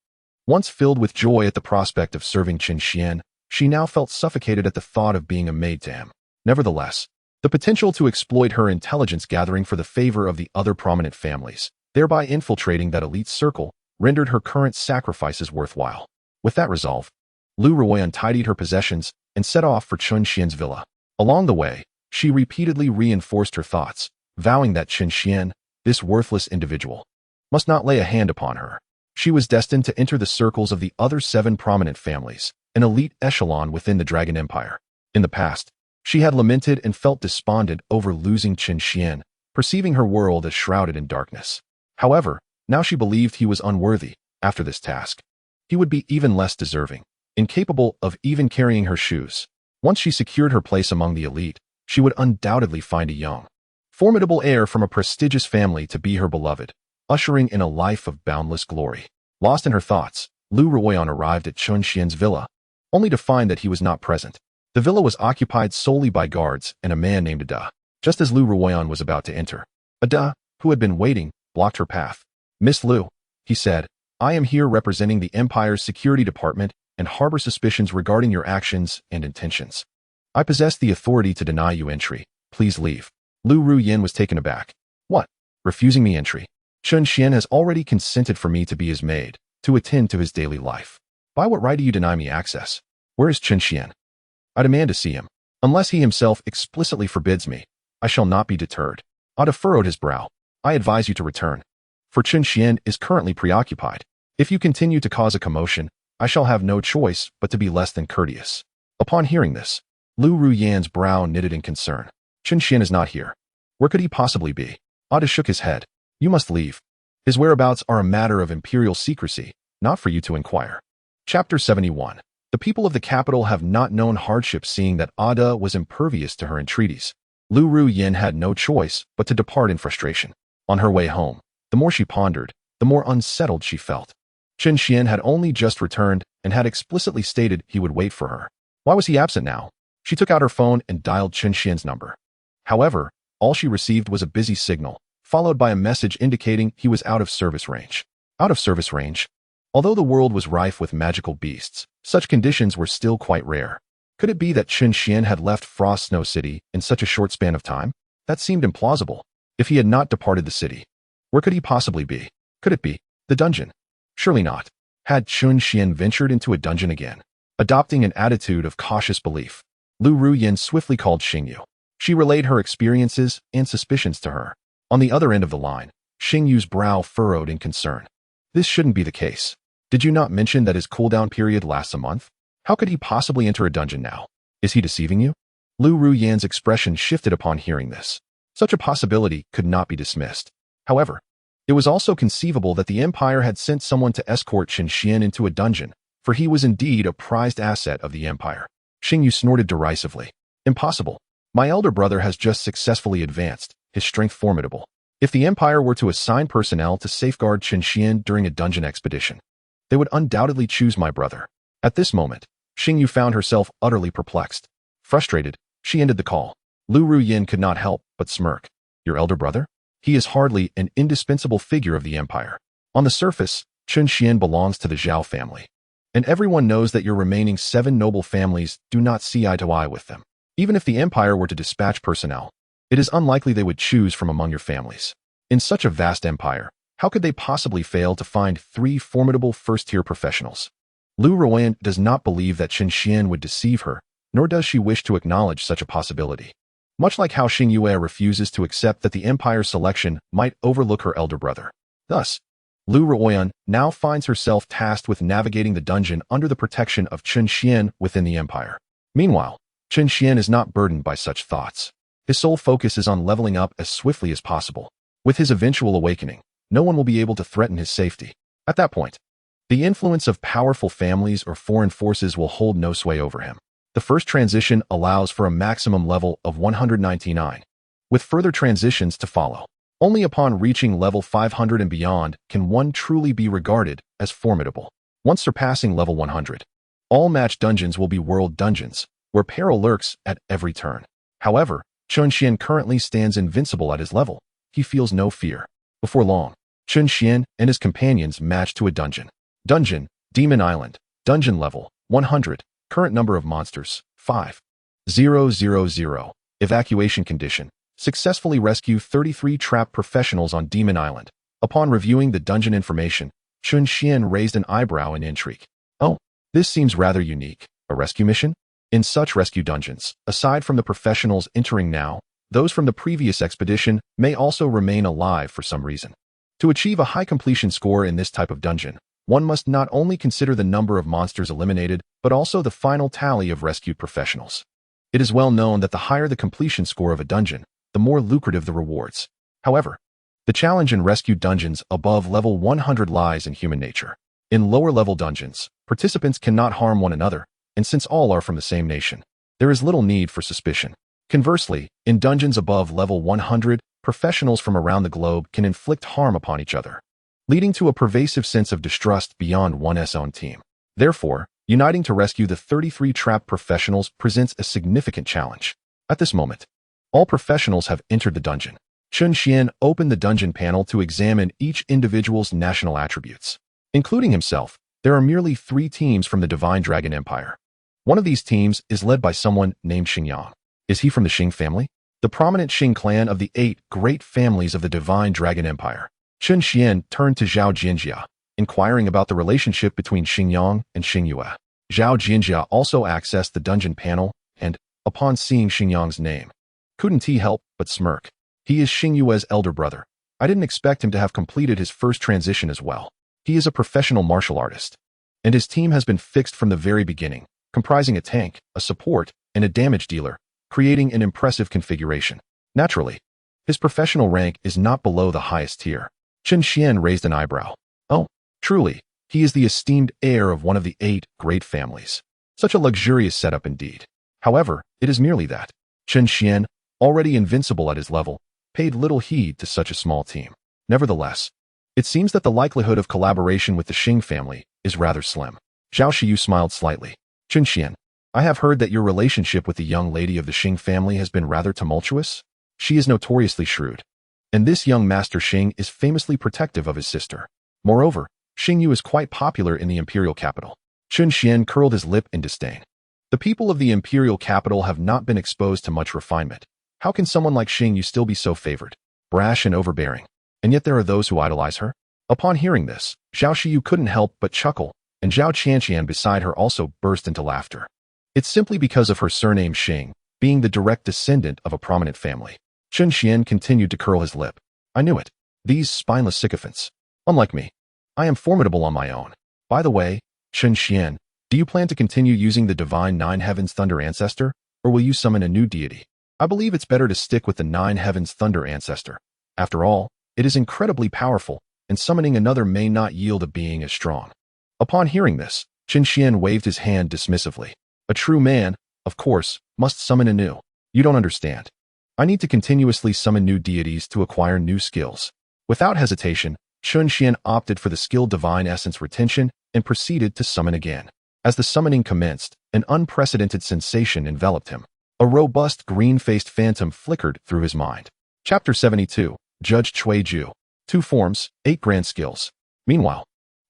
Once filled with joy at the prospect of serving Chen Xuan, she now felt suffocated at the thought of being a maid to him. Nevertheless, the potential to exploit her intelligence gathering for the favor of the other prominent families, thereby infiltrating that elite circle, rendered her current sacrifices worthwhile. With that resolve, Lu Ruoyan tidied her possessions and set off for Chen Xuan's villa. Along the way, she repeatedly reinforced her thoughts, vowing that Chen Xuan, this worthless individual, must not lay a hand upon her. She was destined to enter the circles of the other 7 prominent families, an elite echelon within the Dragon Empire. In the past, she had lamented and felt despondent over losing Chen Xuan, perceiving her world as shrouded in darkness. However, now she believed he was unworthy. After this task, he would be even less deserving, incapable of even carrying her shoes. Once she secured her place among the elite, she would undoubtedly find a young, formidable heir from a prestigious family to be her beloved, ushering in a life of boundless glory. Lost in her thoughts, Lu Ruoyan arrived at Chen Xuan's villa, only to find that he was not present. The villa was occupied solely by guards and a man named Ada. Just as Lu Ruoyan was about to enter, Ada, who had been waiting, blocked her path. "Miss Lu," he said, "I am here representing the Empire's security department and harbor suspicions regarding your actions and intentions. I possess the authority to deny you entry. Please leave." Lu Ruoyan was taken aback. "What? Refusing me entry? Chen Xuan has already consented for me to be his maid, to attend to his daily life. By what right do you deny me access? Where is Chen Xuan? I demand to see him. Unless he himself explicitly forbids me, I shall not be deterred." Ada furrowed his brow. "I advise you to return, for Chen Xuan is currently preoccupied. If you continue to cause a commotion, I shall have no choice but to be less than courteous." Upon hearing this, Lu Ruoyan's brow knitted in concern. "Chen Xuan is not here. Where could he possibly be?" Ada shook his head. "You must leave. His whereabouts are a matter of imperial secrecy, not for you to inquire." Chapter 71. The people of the capital have not known hardship, seeing that Ada was impervious to her entreaties. Lu Ruoyan had no choice but to depart in frustration. On her way home, the more she pondered, the more unsettled she felt. Chen Xuan had only just returned and had explicitly stated he would wait for her. Why was he absent now? She took out her phone and dialed Chen Xuan's number. However, all she received was a busy signal, followed by a message indicating he was out of service range. Out of service range? Although the world was rife with magical beasts, such conditions were still quite rare. Could it be that Chen Xuan had left Frost Snow City in such a short span of time? That seemed implausible. If he had not departed the city, where could he possibly be? Could it be the dungeon? Surely not. Had Chen Xuan ventured into a dungeon again? Adopting an attitude of cautious belief, Lu Ruoyan swiftly called Xingyu. She relayed her experiences and suspicions to her. On the other end of the line, Xingyu's brow furrowed in concern. "This shouldn't be the case. Did you not mention that his cooldown period lasts a month? How could he possibly enter a dungeon now? Is he deceiving you?" Lu Ruoyan's expression shifted upon hearing this. Such a possibility could not be dismissed. However, it was also conceivable that the Empire had sent someone to escort Chen Xuan into a dungeon, for he was indeed a prized asset of the Empire. Xingyu snorted derisively. "Impossible. My elder brother has just successfully advanced, his strength formidable. If the Empire were to assign personnel to safeguard Chen Xuan during a dungeon expedition, they would undoubtedly choose my brother." At this moment, Xingyu found herself utterly perplexed. Frustrated, she ended the call. Lu Ruoyan could not help but smirk. "Your elder brother? He is hardly an indispensable figure of the Empire. On the surface, Chen Xuan belongs to the Zhao family, and everyone knows that your remaining 7 noble families do not see eye to eye with them. Even if the Empire were to dispatch personnel, it is unlikely they would choose from among your families. In such a vast empire, how could they possibly fail to find 3 formidable first-tier professionals?" Lu Ruoyan does not believe that Chen Xuan would deceive her, nor does she wish to acknowledge such a possibility. Much like how Xingyu refuses to accept that the Empire's selection might overlook her elder brother. Thus, Lu Ruoyan now finds herself tasked with navigating the dungeon under the protection of Chen Xuan within the Empire. Meanwhile, Chen Xuan is not burdened by such thoughts. His sole focus is on leveling up as swiftly as possible. With his eventual awakening, no one will be able to threaten his safety. At that point, the influence of powerful families or foreign forces will hold no sway over him. The first transition allows for a maximum level of 199, with further transitions to follow. Only upon reaching level 500 and beyond can one truly be regarded as formidable. Once surpassing level 100, all match dungeons will be world dungeons, where peril lurks at every turn. However, Chen Xuan currently stands invincible at his level. He feels no fear. Before long, Chen Xuan and his companions match to a dungeon. Dungeon, Demon Island. Dungeon level, 100. Current number of monsters, 5,000. Evacuation condition. Successfully rescue 33 trapped professionals on Demon Island. Upon reviewing the dungeon information, Chen Xuan raised an eyebrow in intrigue. "Oh, this seems rather unique. A rescue mission?" In such rescue dungeons, aside from the professionals entering now, those from the previous expedition may also remain alive for some reason. To achieve a high completion score in this type of dungeon, one must not only consider the number of monsters eliminated, but also the final tally of rescued professionals. It is well known that the higher the completion score of a dungeon, the more lucrative the rewards. However, the challenge in rescue dungeons above level 100 lies in human nature. In lower-level dungeons, participants cannot harm one another, and since all are from the same nation, there is little need for suspicion. Conversely, in dungeons above level 100, professionals from around the globe can inflict harm upon each other, leading to a pervasive sense of distrust beyond one's own team. Therefore, uniting to rescue the 33 trapped professionals presents a significant challenge. At this moment, all professionals have entered the dungeon. Chen Xuan opened the dungeon panel to examine each individual's national attributes. Including himself, there are merely 3 teams from the Divine Dragon Empire. One of these teams is led by someone named Xingyang. Is he from the Xing family? The prominent Xing clan of the 8 great families of the Divine Dragon Empire. Chen Xuan turned to Zhao Jinjia, inquiring about the relationship between Xingyang and Xingyue. Zhao Jinjia also accessed the dungeon panel and, upon seeing Xingyang's name, couldn't he help but smirk. He is Xingyue's elder brother. I didn't expect him to have completed his first transition as well. He is a professional martial artist, and his team has been fixed from the very beginning, comprising a tank, a support, and a damage dealer, creating an impressive configuration. Naturally, his professional rank is not below the highest tier. Chen Xuan raised an eyebrow. Oh, truly, he is the esteemed heir of one of the 8 great families. Such a luxurious setup indeed. However, it is merely that. Chen Xuan, already invincible at his level, paid little heed to such a small team. Nevertheless, it seems that the likelihood of collaboration with the Xing family is rather slim. Zhao Xiyu smiled slightly. Chen Xuan, I have heard that your relationship with the young lady of the Xing family has been rather tumultuous. She is notoriously shrewd, and this young Master Xing is famously protective of his sister. Moreover, Xingyu is quite popular in the imperial capital. Chen Xuan curled his lip in disdain. The people of the imperial capital have not been exposed to much refinement. How can someone like Xingyu still be so favored, brash and overbearing? And yet there are those who idolize her? Upon hearing this, Zhao Xiyu couldn't help but chuckle, and Zhao Qianqian beside her also burst into laughter. It's simply because of her surname Xing, being the direct descendant of a prominent family. Chen Xuan continued to curl his lip. I knew it. These spineless sycophants. Unlike me, I am formidable on my own. By the way, Chen Xuan, do you plan to continue using the Divine Nine Heavens Thunder Ancestor, or will you summon a new deity? I believe it's better to stick with the Nine Heavens Thunder Ancestor. After all, it is incredibly powerful, and summoning another may not yield a being as strong. Upon hearing this, Chen Xuan waved his hand dismissively. A true man, of course, must summon anew. You don't understand. I need to continuously summon new deities to acquire new skills. Without hesitation, Chen Xuan opted for the skill Divine Essence Retention and proceeded to summon again. As the summoning commenced, an unprecedented sensation enveloped him. A robust green-faced phantom flickered through his mind. Chapter 72, Judge Cui Ju. 2 forms, 8 grand skills. Meanwhile,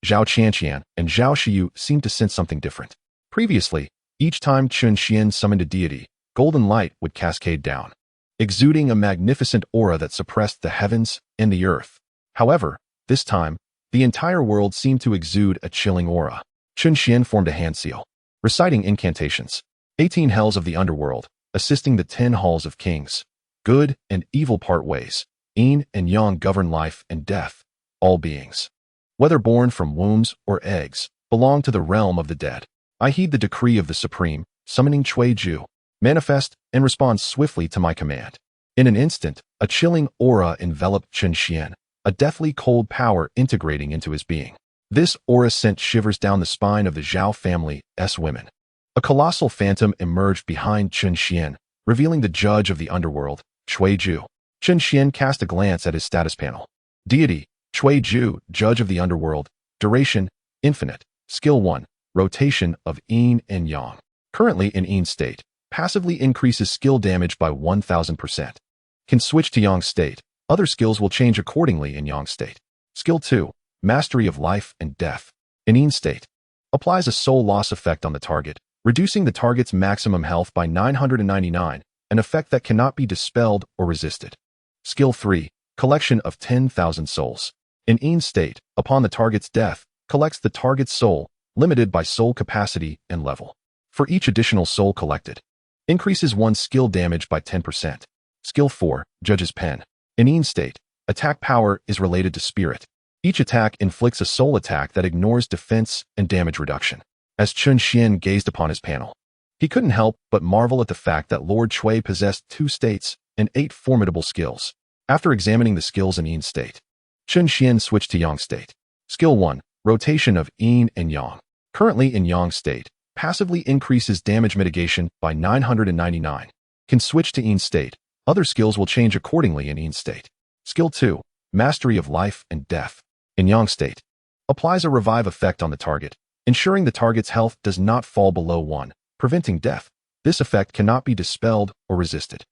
Zhao Qianqian and Zhao Xiyu seemed to sense something different. Previously, each time Chen Xuan summoned a deity, golden light would cascade down, exuding a magnificent aura that suppressed the heavens and the earth. However, this time, the entire world seemed to exude a chilling aura. Chen Xuan formed a hand seal, reciting incantations. 18 hells of the underworld, assisting the 10 halls of kings. Good and evil part ways. Yin and yang govern life and death. All beings, whether born from wombs or eggs, belong to the realm of the dead. I heed the decree of the Supreme, summoning Cui Ju. Manifest and respond swiftly to my command. In an instant, a chilling aura enveloped Chen Xuan, a deathly cold power integrating into his being. This aura sent shivers down the spine of the Zhao family's women. A colossal phantom emerged behind Chen Xuan, revealing the judge of the underworld, Cui Ju. Chen Xuan cast a glance at his status panel. Deity, Cui Ju, Judge of the Underworld. Duration, infinite. Skill 1, rotation of Yin and Yang. Currently in Yin state, passively increases skill damage by 1000%. Can switch to Yang state. Other skills will change accordingly in Yang state. Skill 2, Mastery of Life and Death. In Yin state, applies a soul loss effect on the target, reducing the target's maximum health by 999, an effect that cannot be dispelled or resisted. Skill 3, Collection of 10,000 souls. In Yin state, upon the target's death, collects the target's soul, limited by soul capacity and level. For each additional soul collected, increases one's skill damage by 10%. Skill 4, Judge's Pen. In Yin state, attack power is related to spirit. Each attack inflicts a soul attack that ignores defense and damage reduction. As Chen Xuan gazed upon his panel, He couldn't help but marvel at the fact that Lord Chui possessed 2 states and 8 formidable skills. After examining the skills in Yin state, Chen Xuan switched to Yang state. Skill 1. Rotation of Yin and Yang. Currently in Yang state, passively increases damage mitigation by 999. Can switch to Yin state. Other skills will change accordingly in Yin state. Skill 2. Mastery of Life and Death. In Yang state, applies a revive effect on the target, ensuring the target's health does not fall below 1, preventing death. This effect cannot be dispelled or resisted.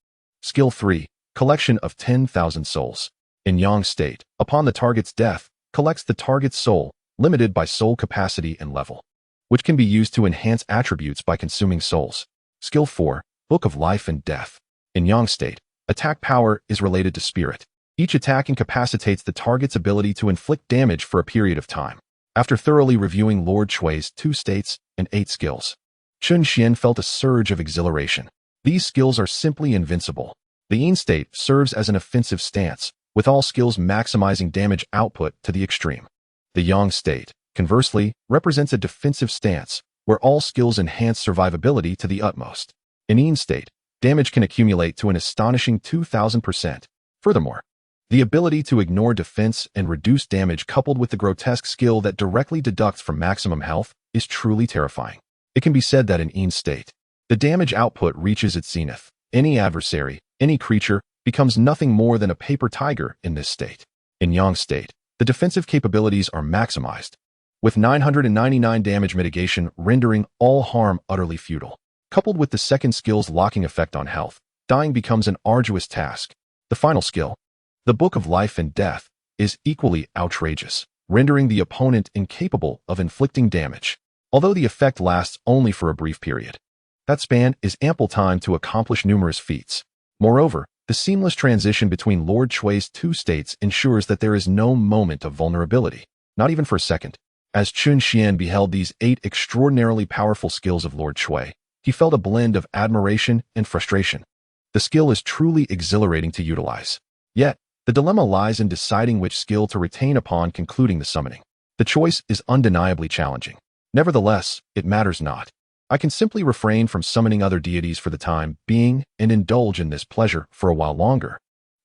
Skill 3. Collection of 10,000 souls. In Yang state, upon the target's death, collects the target's soul, limited by soul capacity and level, which can be used to enhance attributes by consuming souls. Skill 4. Book of Life and Death. In Yang state, attack power is related to spirit. Each attack incapacitates the target's ability to inflict damage for a period of time. After thoroughly reviewing Lord Chui's 2 states and 8 skills, Chen Xuan felt a surge of exhilaration. These skills are simply invincible. The Yin state serves as an offensive stance, with all skills maximizing damage output to the extreme. The Yang state, conversely, represents a defensive stance, where all skills enhance survivability to the utmost. In Yin state, damage can accumulate to an astonishing 2,000%. Furthermore, the ability to ignore defense and reduce damage coupled with the grotesque skill that directly deducts from maximum health is truly terrifying. It can be said that in Yin state, the damage output reaches its zenith. Any adversary, any creature, becomes nothing more than a paper tiger in this state. In Yang state, the defensive capabilities are maximized, with 999 damage mitigation rendering all harm utterly futile. Coupled with the second skill's locking effect on health, dying becomes an arduous task. The final skill, the Book of Life and Death, is equally outrageous, rendering the opponent incapable of inflicting damage, although the effect lasts only for a brief period. That span is ample time to accomplish numerous feats. Moreover, the seamless transition between Lord Chui's 2 states ensures that there is no moment of vulnerability, not even for a second. As Chen Xuan beheld these 8 extraordinarily powerful skills of Lord Chui, he felt a blend of admiration and frustration. The skill is truly exhilarating to utilize. Yet, the dilemma lies in deciding which skill to retain upon concluding the summoning. The choice is undeniably challenging. Nevertheless, it matters not. I can simply refrain from summoning other deities for the time being and indulge in this pleasure for a while longer.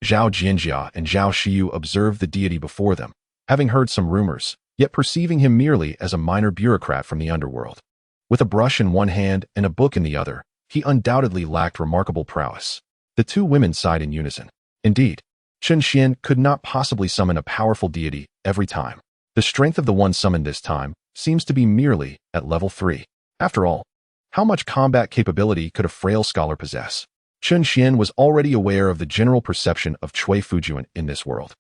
Zhao Jianjia and Zhao Shiyu observed the deity before them, having heard some rumors, yet perceiving him merely as a minor bureaucrat from the underworld. With a brush in one hand and a book in the other, he undoubtedly lacked remarkable prowess. The 2 women sighed in unison. Indeed, Chen Xuan could not possibly summon a powerful deity every time. The strength of the one summoned this time seems to be merely at level 3. After all, how much combat capability could a frail scholar possess? Chen Xuan was already aware of the general perception of Chui Fujuan in this world.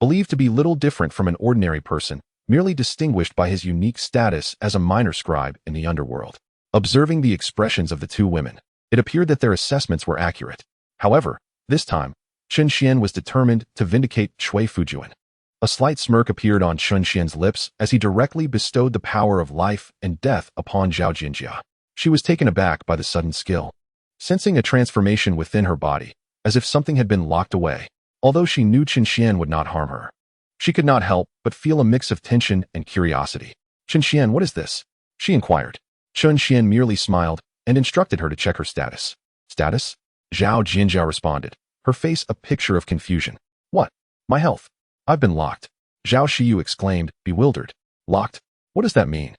Believed to be little different from an ordinary person, merely distinguished by his unique status as a minor scribe in the underworld. Observing the expressions of the 2 women, it appeared that their assessments were accurate. However, this time, Chen Xuan was determined to vindicate Chui Fujuan. A slight smirk appeared on Chen Xuan's lips as he directly bestowed the power of life and death upon Zhao Jinjia. She was taken aback by the sudden skill, sensing a transformation within her body, as if something had been locked away. Although she knew Chen Xuan would not harm her, she could not help but feel a mix of tension and curiosity. Chen Xuan, what is this? She inquired. Chen Xuan merely smiled and instructed her to check her status. Status? Zhao Jinjia responded, her face a picture of confusion. What? My health. I've been locked. Zhao Shiyu exclaimed, bewildered. Locked? What does that mean?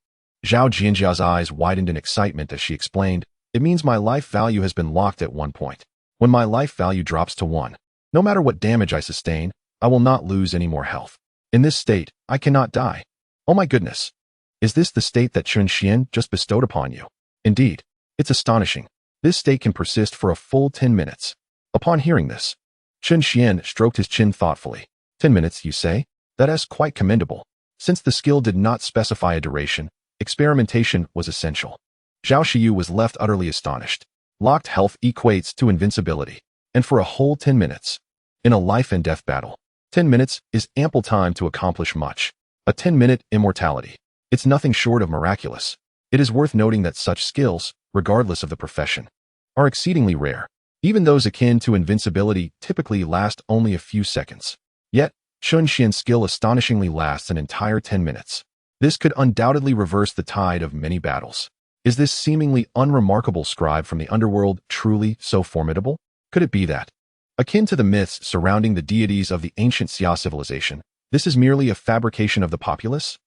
Zhao Jinjia's eyes widened in excitement as she explained, it means my life value has been locked at one point. When my life value drops to 1, no matter what damage I sustain, I will not lose any more health. In this state, I cannot die. Oh my goodness. Is this the state that Chen Xuan just bestowed upon you? Indeed, it's astonishing. This state can persist for a full 10 minutes. Upon hearing this, Chen Xuan stroked his chin thoughtfully. 10 minutes, you say? That is quite commendable. Since the skill did not specify a duration, experimentation was essential. Zhao Shiyu was left utterly astonished. Locked health equates to invincibility, and for a whole 10 minutes. In a life and death battle, 10 minutes is ample time to accomplish much. A 10-minute immortality. It's nothing short of miraculous. It is worth noting that such skills, regardless of the profession, are exceedingly rare. Even those akin to invincibility typically last only a few seconds. Yet, Chen Xuan's skill astonishingly lasts an entire 10 minutes. This could undoubtedly reverse the tide of many battles. Is this seemingly unremarkable scribe from the underworld truly so formidable? Could it be that, akin to the myths surrounding the deities of the ancient Xia civilization, this is merely a fabrication of the populace?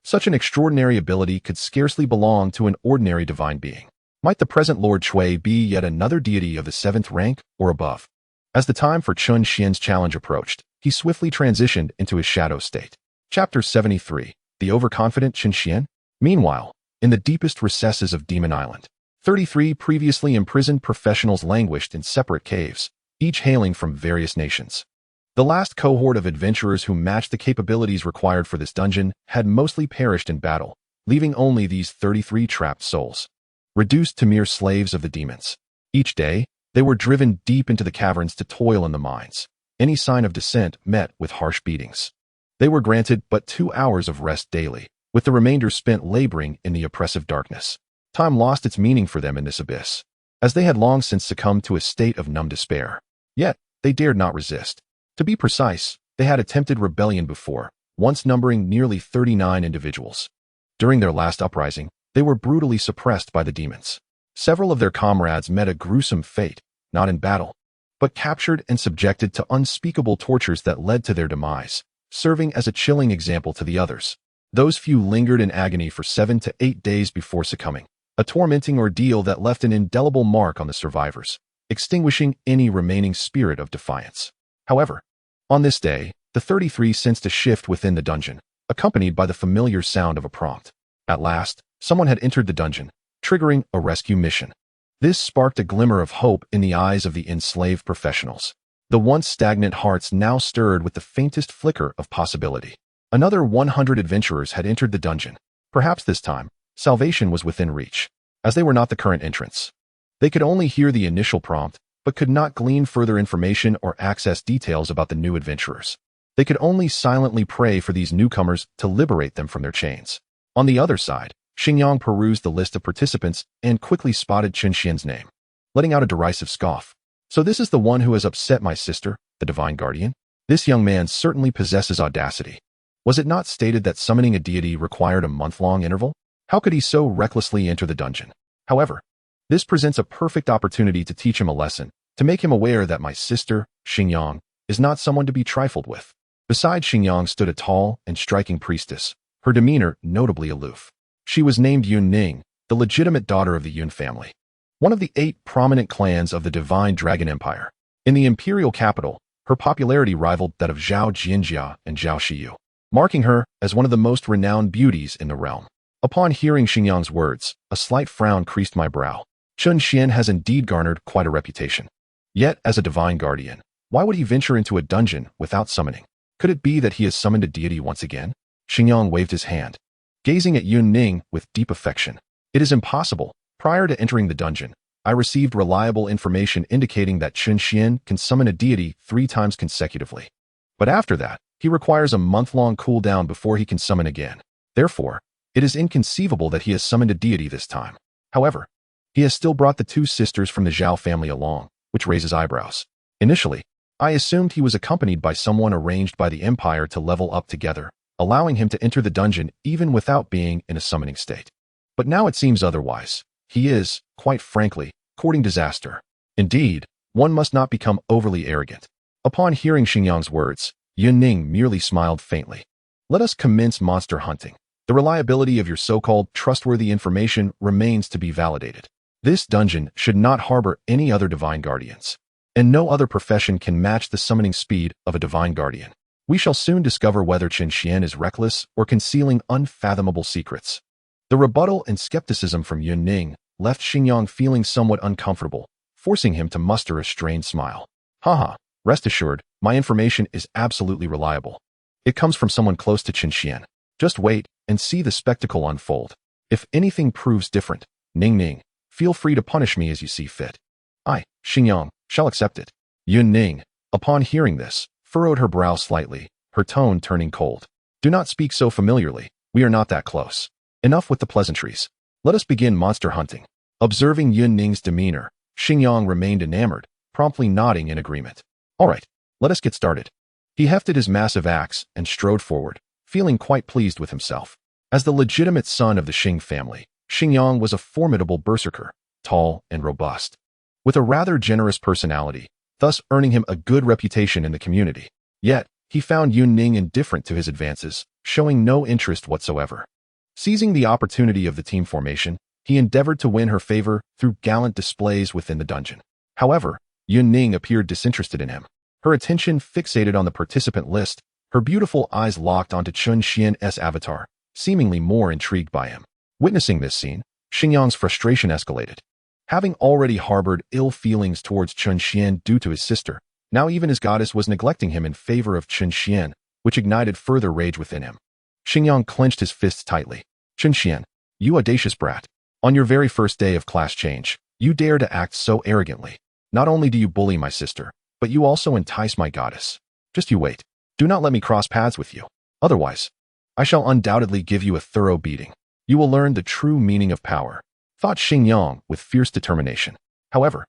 Such an extraordinary ability could scarcely belong to an ordinary divine being. Might the present Lord Shui be yet another deity of the 7th rank or above? As the time for Chen Xuan's challenge approached, he swiftly transitioned into his shadow state. Chapter 73. The Overconfident Chen Xuan? Meanwhile, in the deepest recesses of Demon Island, 33 previously imprisoned professionals languished in separate caves, each hailing from various nations. The last cohort of adventurers who matched the capabilities required for this dungeon had mostly perished in battle, leaving only these 33 trapped souls, reduced to mere slaves of the demons. Each day, they were driven deep into the caverns to toil in the mines. Any sign of dissent met with harsh beatings. They were granted but 2 hours of rest daily, with the remainder spent laboring in the oppressive darkness. Time lost its meaning for them in this abyss, as they had long since succumbed to a state of numb despair. Yet, they dared not resist. To be precise, they had attempted rebellion before, once numbering nearly 39 individuals. During their last uprising, they were brutally suppressed by the demons. Several of their comrades met a gruesome fate, not in battle, but captured and subjected to unspeakable tortures that led to their demise, serving as a chilling example to the others. Those few lingered in agony for 7 to 8 days before succumbing, a tormenting ordeal that left an indelible mark on the survivors, extinguishing any remaining spirit of defiance. However, on this day, the 33 sensed a shift within the dungeon, accompanied by the familiar sound of a prompt. At last, someone had entered the dungeon, triggering a rescue mission. This sparked a glimmer of hope in the eyes of the enslaved professionals. The once stagnant hearts now stirred with the faintest flicker of possibility. Another 100 adventurers had entered the dungeon. Perhaps this time, salvation was within reach, as they were not the current entrants. They could only hear the initial prompt, but could not glean further information or access details about the new adventurers. They could only silently pray for these newcomers to liberate them from their chains. On the other side, Xingyang perused the list of participants and quickly spotted Chen Xuan's name, letting out a derisive scoff. So this is the one who has upset my sister, the Divine Guardian? This young man certainly possesses audacity. Was it not stated that summoning a deity required a month-long interval? How could he so recklessly enter the dungeon? However, this presents a perfect opportunity to teach him a lesson, to make him aware that my sister, Xingyang, is not someone to be trifled with. Beside Xingyang stood a tall and striking priestess, her demeanor notably aloof. She was named Yun Ning, the legitimate daughter of the Yun family, one of the 8 prominent clans of the Divine Dragon Empire. In the imperial capital, her popularity rivaled that of Zhao Jinjia and Zhao Shiyu, marking her as one of the most renowned beauties in the realm. Upon hearing Xingyang's words, a slight frown creased my brow. Chen Xuan has indeed garnered quite a reputation. Yet, as a divine guardian, why would he venture into a dungeon without summoning? Could it be that he has summoned a deity once again? Xingyang waved his hand, gazing at Yun Ning with deep affection. It is impossible. Prior to entering the dungeon, I received reliable information indicating that Chen Xuan can summon a deity 3 times consecutively. But after that, he requires a month-long cooldown before he can summon again. Therefore, it is inconceivable that he has summoned a deity this time. However, he has still brought the 2 sisters from the Zhao family along, which raises eyebrows. Initially, I assumed he was accompanied by someone arranged by the Empire to level up together, allowing him to enter the dungeon even without being in a summoning state. But now it seems otherwise. He is, quite frankly, courting disaster. Indeed, one must not become overly arrogant. Upon hearing Xingyang's words, Yun Ning merely smiled faintly. Let us commence monster hunting. The reliability of your so-called trustworthy information remains to be validated. This dungeon should not harbor any other divine guardians, and no other profession can match the summoning speed of a divine guardian. We shall soon discover whether Chen Xuan is reckless or concealing unfathomable secrets. The rebuttal and skepticism from Yun Ning left Xingyang feeling somewhat uncomfortable, forcing him to muster a strained smile. Haha, rest assured, my information is absolutely reliable. It comes from someone close to Chen Xuan. Just wait and see the spectacle unfold. If anything proves different, Ning, feel free to punish me as you see fit. I, Xingyang, shall accept it. Yun Ning, upon hearing this, furrowed her brow slightly, her tone turning cold. Do not speak so familiarly. We are not that close. Enough with the pleasantries. Let us begin monster hunting. Observing Yun Ning's demeanor, Xingyang remained enamored, promptly nodding in agreement. All right, let us get started. He hefted his massive axe and strode forward, feeling quite pleased with himself. As the legitimate son of the Xing family, Xingyang was a formidable berserker, tall and robust, with a rather generous personality, thus earning him a good reputation in the community. Yet, he found Yun Ning indifferent to his advances, showing no interest whatsoever. Seizing the opportunity of the team formation, he endeavored to win her favor through gallant displays within the dungeon. However, Yun Ning appeared disinterested in him. Her attention fixated on the participant list, her beautiful eyes locked onto Chen Xuan's avatar, seemingly more intrigued by him. Witnessing this scene, Xingyang's frustration escalated. Having already harbored ill feelings towards Chen Xuan due to his sister, now even his goddess was neglecting him in favor of Chen Xuan, which ignited further rage within him. Xingyang clenched his fists tightly. Chen Xuan, you audacious brat. On your very first day of class change, you dare to act so arrogantly. Not only do you bully my sister, but you also entice my goddess. Just you wait. Do not let me cross paths with you. Otherwise, I shall undoubtedly give you a thorough beating. You will learn the true meaning of power, thought Xingyang with fierce determination. However,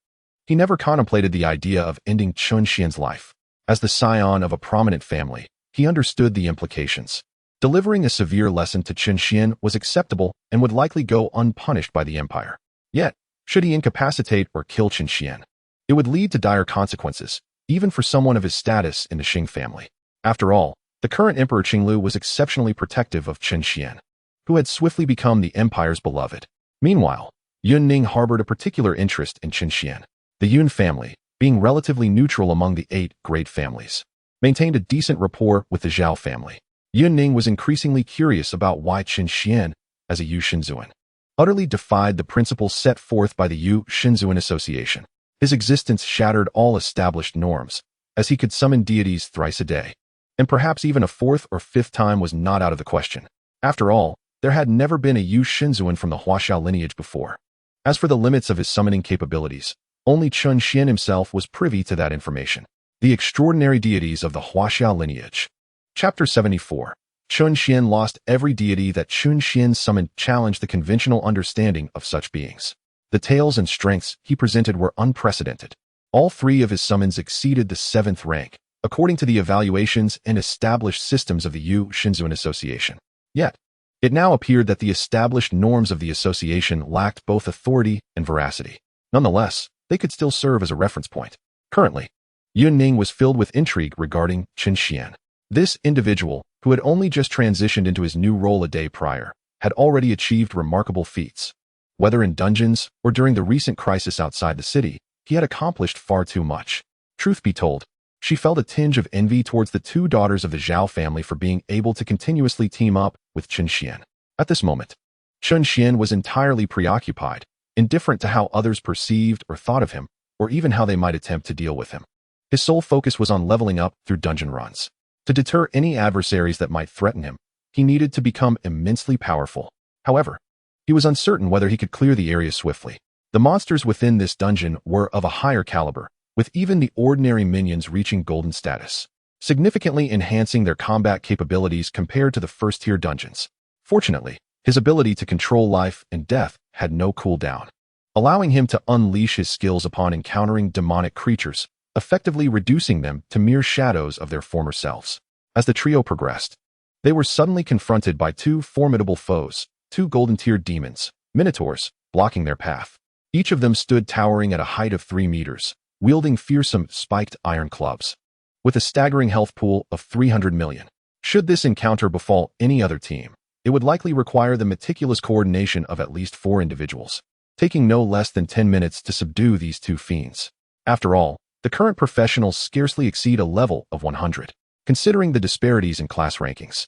he never contemplated the idea of ending Chen Xuan's life. As the scion of a prominent family, he understood the implications. Delivering a severe lesson to Chen Xuan was acceptable and would likely go unpunished by the empire. Yet, should he incapacitate or kill Chen Xuan, it would lead to dire consequences, even for someone of his status in the Qing family. After all, the current Emperor Qinglu was exceptionally protective of Chen Xuan, who had swiftly become the empire's beloved. Meanwhile, Yun Ning harbored a particular interest in Chen Xuan. The Yun family, being relatively neutral among the 8 great families, maintained a decent rapport with the Zhao family. Yun Ning was increasingly curious about why Chen Xuan, as a Yu Shinzuan, utterly defied the principles set forth by the Yu Shinzuan Association. His existence shattered all established norms, as he could summon deities thrice a day, and perhaps even a 4th or 5th time was not out of the question. After all, there had never been a Yu Shinzuan from the Huaxiao lineage before. As for the limits of his summoning capabilities, only Chen Xuan himself was privy to that information. The extraordinary deities of the Huaxiao lineage. Chapter 74. Chen Xuan lost. Every deity that Chen Xuan summoned challenged the conventional understanding of such beings. The tales and strengths he presented were unprecedented. All 3 of his summons exceeded the 7th rank, according to the evaluations and established systems of the Yu Shinzuan Association. Yet, it now appeared that the established norms of the association lacked both authority and veracity. Nonetheless, they could still serve as a reference point. Currently, Yun Ning was filled with intrigue regarding Chen Xuan. This individual, who had only just transitioned into his new role a day prior, had already achieved remarkable feats. Whether in dungeons or during the recent crisis outside the city, he had accomplished far too much. Truth be told, she felt a tinge of envy towards the 2 daughters of the Zhao family for being able to continuously team up with Chen Xuan. At this moment, Chen Xuan was entirely preoccupied, indifferent to how others perceived or thought of him, or even how they might attempt to deal with him. His sole focus was on leveling up through dungeon runs. To deter any adversaries that might threaten him, he needed to become immensely powerful. However, he was uncertain whether he could clear the area swiftly. The monsters within this dungeon were of a higher caliber, with even the ordinary minions reaching golden status, significantly enhancing their combat capabilities compared to the first-tier dungeons. Fortunately, his ability to control life and death had no cooldown, allowing him to unleash his skills upon encountering demonic creatures, effectively reducing them to mere shadows of their former selves. As the trio progressed, they were suddenly confronted by 2 formidable foes, 2 golden-tier demons, minotaurs, blocking their path. Each of them stood towering at a height of 3 meters, wielding fearsome, spiked iron clubs, with a staggering health pool of 300 million. Should this encounter befall any other team, it would likely require the meticulous coordination of at least 4 individuals, taking no less than 10 minutes to subdue these 2 fiends. After all, the current professionals scarcely exceed a level of 100, considering the disparities in class rankings,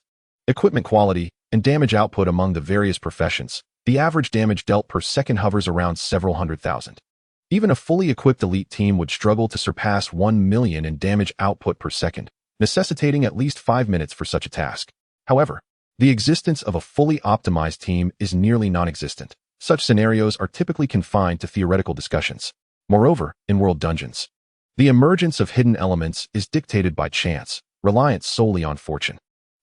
equipment quality, and damage output among the various professions. The average damage dealt per second hovers around several 100,000. Even a fully equipped elite team would struggle to surpass 1 million in damage output per second, necessitating at least 5 minutes for such a task. However, the existence of a fully optimized team is nearly non-existent. Such scenarios are typically confined to theoretical discussions. Moreover, in world dungeons, the emergence of hidden elements is dictated by chance, reliant solely on fortune.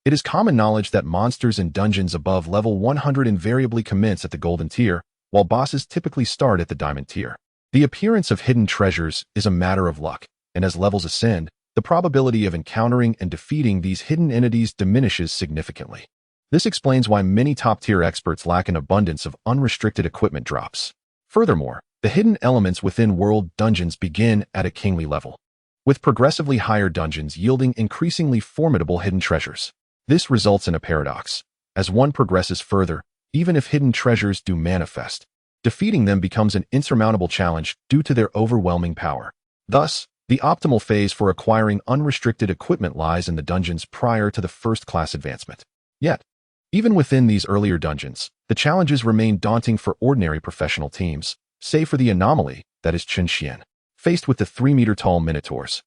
It is common knowledge that monsters in dungeons above level 100 invariably commence at the golden tier, while bosses typically start at the diamond tier. The appearance of hidden treasures is a matter of luck, and as levels ascend, the probability of encountering and defeating these hidden entities diminishes significantly. This explains why many top-tier experts lack an abundance of unrestricted equipment drops. Furthermore, the hidden elements within world dungeons begin at a kingly level, with progressively higher dungeons yielding increasingly formidable hidden treasures. This results in a paradox. As one progresses further, even if hidden treasures do manifest, defeating them becomes an insurmountable challenge due to their overwhelming power. Thus, the optimal phase for acquiring unrestricted equipment lies in the dungeons prior to the first-class advancement. Yet, even within these earlier dungeons, the challenges remain daunting for ordinary professional teams, save for the anomaly that is Chen Xuan. Faced with the 3-meter-tall minotaurs,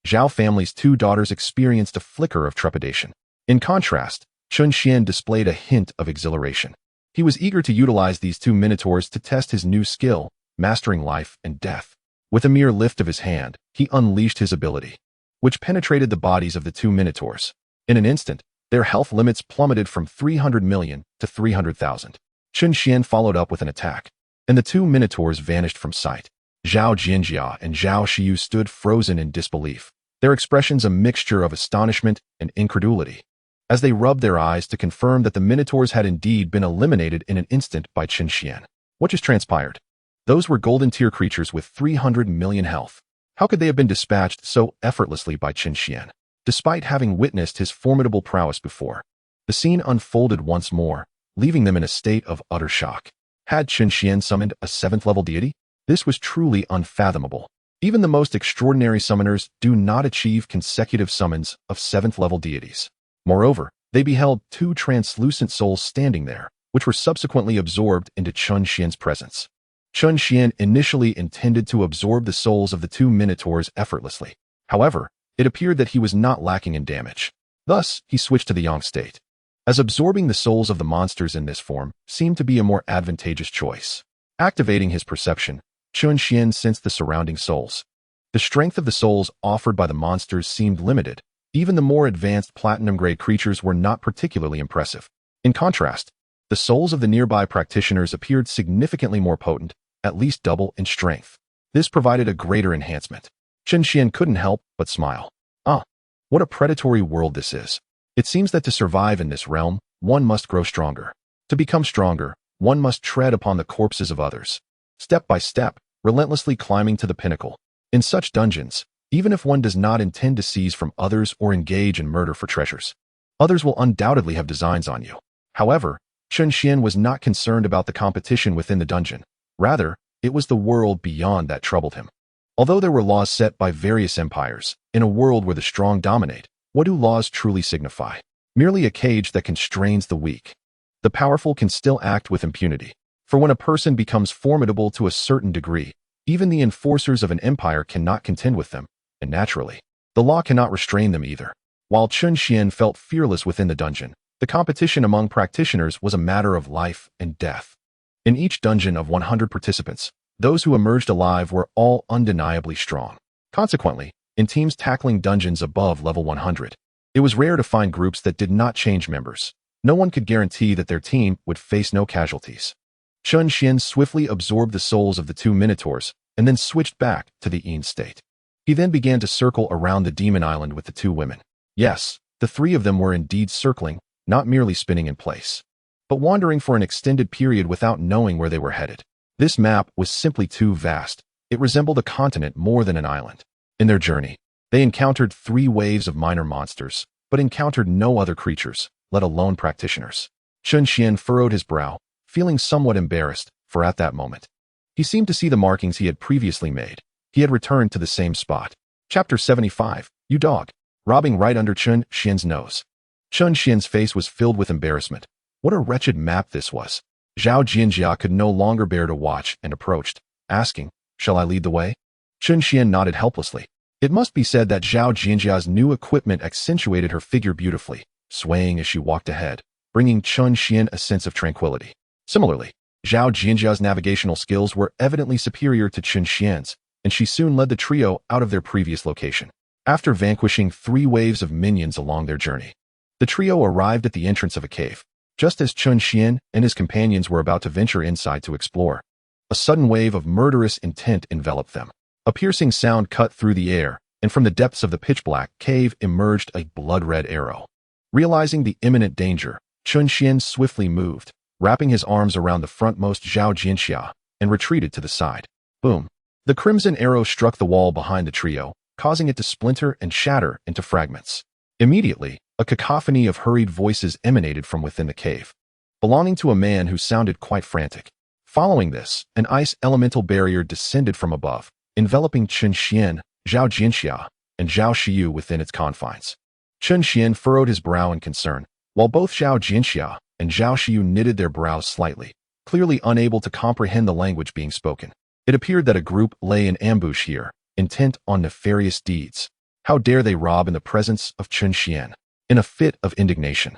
Zhao family's 2 daughters experienced a flicker of trepidation. In contrast, Chen Xuan displayed a hint of exhilaration. He was eager to utilize these 2 minotaurs to test his new skill, mastering life and death. With a mere lift of his hand, he unleashed his ability, which penetrated the bodies of the 2 minotaurs. In an instant, their health limits plummeted from 300 million to 300,000. Chen Xuan followed up with an attack, and the 2 minotaurs vanished from sight. Zhao Jinjia and Zhao Xiu stood frozen in disbelief, their expressions a mixture of astonishment and incredulity, as they rubbed their eyes to confirm that the minotaurs had indeed been eliminated in an instant by Chen Xuan. What just transpired? Those were golden-tier creatures with 300 million health. How could they have been dispatched so effortlessly by Chen Xuan? Despite having witnessed his formidable prowess before, the scene unfolded once more, leaving them in a state of utter shock. Had Chen Xuan summoned a 7th-level deity? This was truly unfathomable. Even the most extraordinary summoners do not achieve consecutive summons of 7th-level deities. Moreover, they beheld 2 translucent souls standing there, which were subsequently absorbed into Chen Xuan's presence. Chen Xuan initially intended to absorb the souls of the 2 minotaurs effortlessly. However, it appeared that he was not lacking in damage. Thus, he switched to the Yang state, as absorbing the souls of the monsters in this form seemed to be a more advantageous choice. Activating his perception, Chen Xuan sensed the surrounding souls. The strength of the souls offered by the monsters seemed limited. Even the more advanced platinum-grade creatures were not particularly impressive. In contrast, the souls of the nearby practitioners appeared significantly more potent, at least double in strength. This provided a greater enhancement. Chen Xuan couldn't help but smile. What a predatory world this is. It seems that to survive in this realm, one must grow stronger. To become stronger, one must tread upon the corpses of others, step by step, relentlessly climbing to the pinnacle. In such dungeons, even if one does not intend to seize from others or engage in murder for treasures, others will undoubtedly have designs on you. However, Chen Xuan was not concerned about the competition within the dungeon. Rather, it was the world beyond that troubled him. Although there were laws set by various empires, in a world where the strong dominate, what do laws truly signify? Merely a cage that constrains the weak. The powerful can still act with impunity. For when a person becomes formidable to a certain degree, even the enforcers of an empire cannot contend with them, and naturally, the law cannot restrain them either. While Chen Xuan felt fearless within the dungeon, the competition among practitioners was a matter of life and death. In each dungeon of 100 participants, those who emerged alive were all undeniably strong. Consequently, in teams tackling dungeons above level 100, it was rare to find groups that did not change members. No one could guarantee that their team would face no casualties. Chen Xuan swiftly absorbed the souls of the 2 minotaurs and then switched back to the Yin state. He then began to circle around the demon island with the 2 women. Yes, the 3 of them were indeed circling, not merely spinning in place, but wandering for an extended period without knowing where they were headed. This map was simply too vast. It resembled a continent more than an island. In their journey, they encountered 3 waves of minor monsters, but encountered no other creatures, let alone practitioners. Chen Xuan furrowed his brow, feeling somewhat embarrassed, for at that moment, he seemed to see the markings he had previously made. He had returned to the same spot. Chapter 75, You Dog, robbing right under Chen Xuan's nose. Chen Xuan's face was filled with embarrassment. What a wretched map this was. Zhao Jinjia could no longer bear to watch and approached, asking, "Shall I lead the way?" Chen Xuan nodded helplessly. It must be said that Zhao Jinjia's new equipment accentuated her figure beautifully, swaying as she walked ahead, bringing Chen Xuan a sense of tranquility. Similarly, Zhao Jinjia's navigational skills were evidently superior to Chen Xuan's, and she soon led the trio out of their previous location. After vanquishing 3 waves of minions along their journey, the trio arrived at the entrance of a cave. Just as Chen Xuan and his companions were about to venture inside to explore, a sudden wave of murderous intent enveloped them. A piercing sound cut through the air, and from the depths of the pitch-black cave emerged a blood-red arrow. Realizing the imminent danger, Chen Xuan swiftly moved, wrapping his arms around the frontmost Zhao Jianxia, and retreated to the side. Boom! The crimson arrow struck the wall behind the trio, causing it to splinter and shatter into fragments. Immediately, a cacophony of hurried voices emanated from within the cave, belonging to a man who sounded quite frantic. Following this, an ice elemental barrier descended from above, enveloping Chen Xuan, Zhao Jianxia, and Zhao Xiyu within its confines. Chen Xuan furrowed his brow in concern, while both Zhao Jianxia and Zhao Xiyu knitted their brows slightly, clearly unable to comprehend the language being spoken. It appeared that a group lay in ambush here, intent on nefarious deeds. How dare they rob in the presence of Chen Xuan? In a fit of indignation,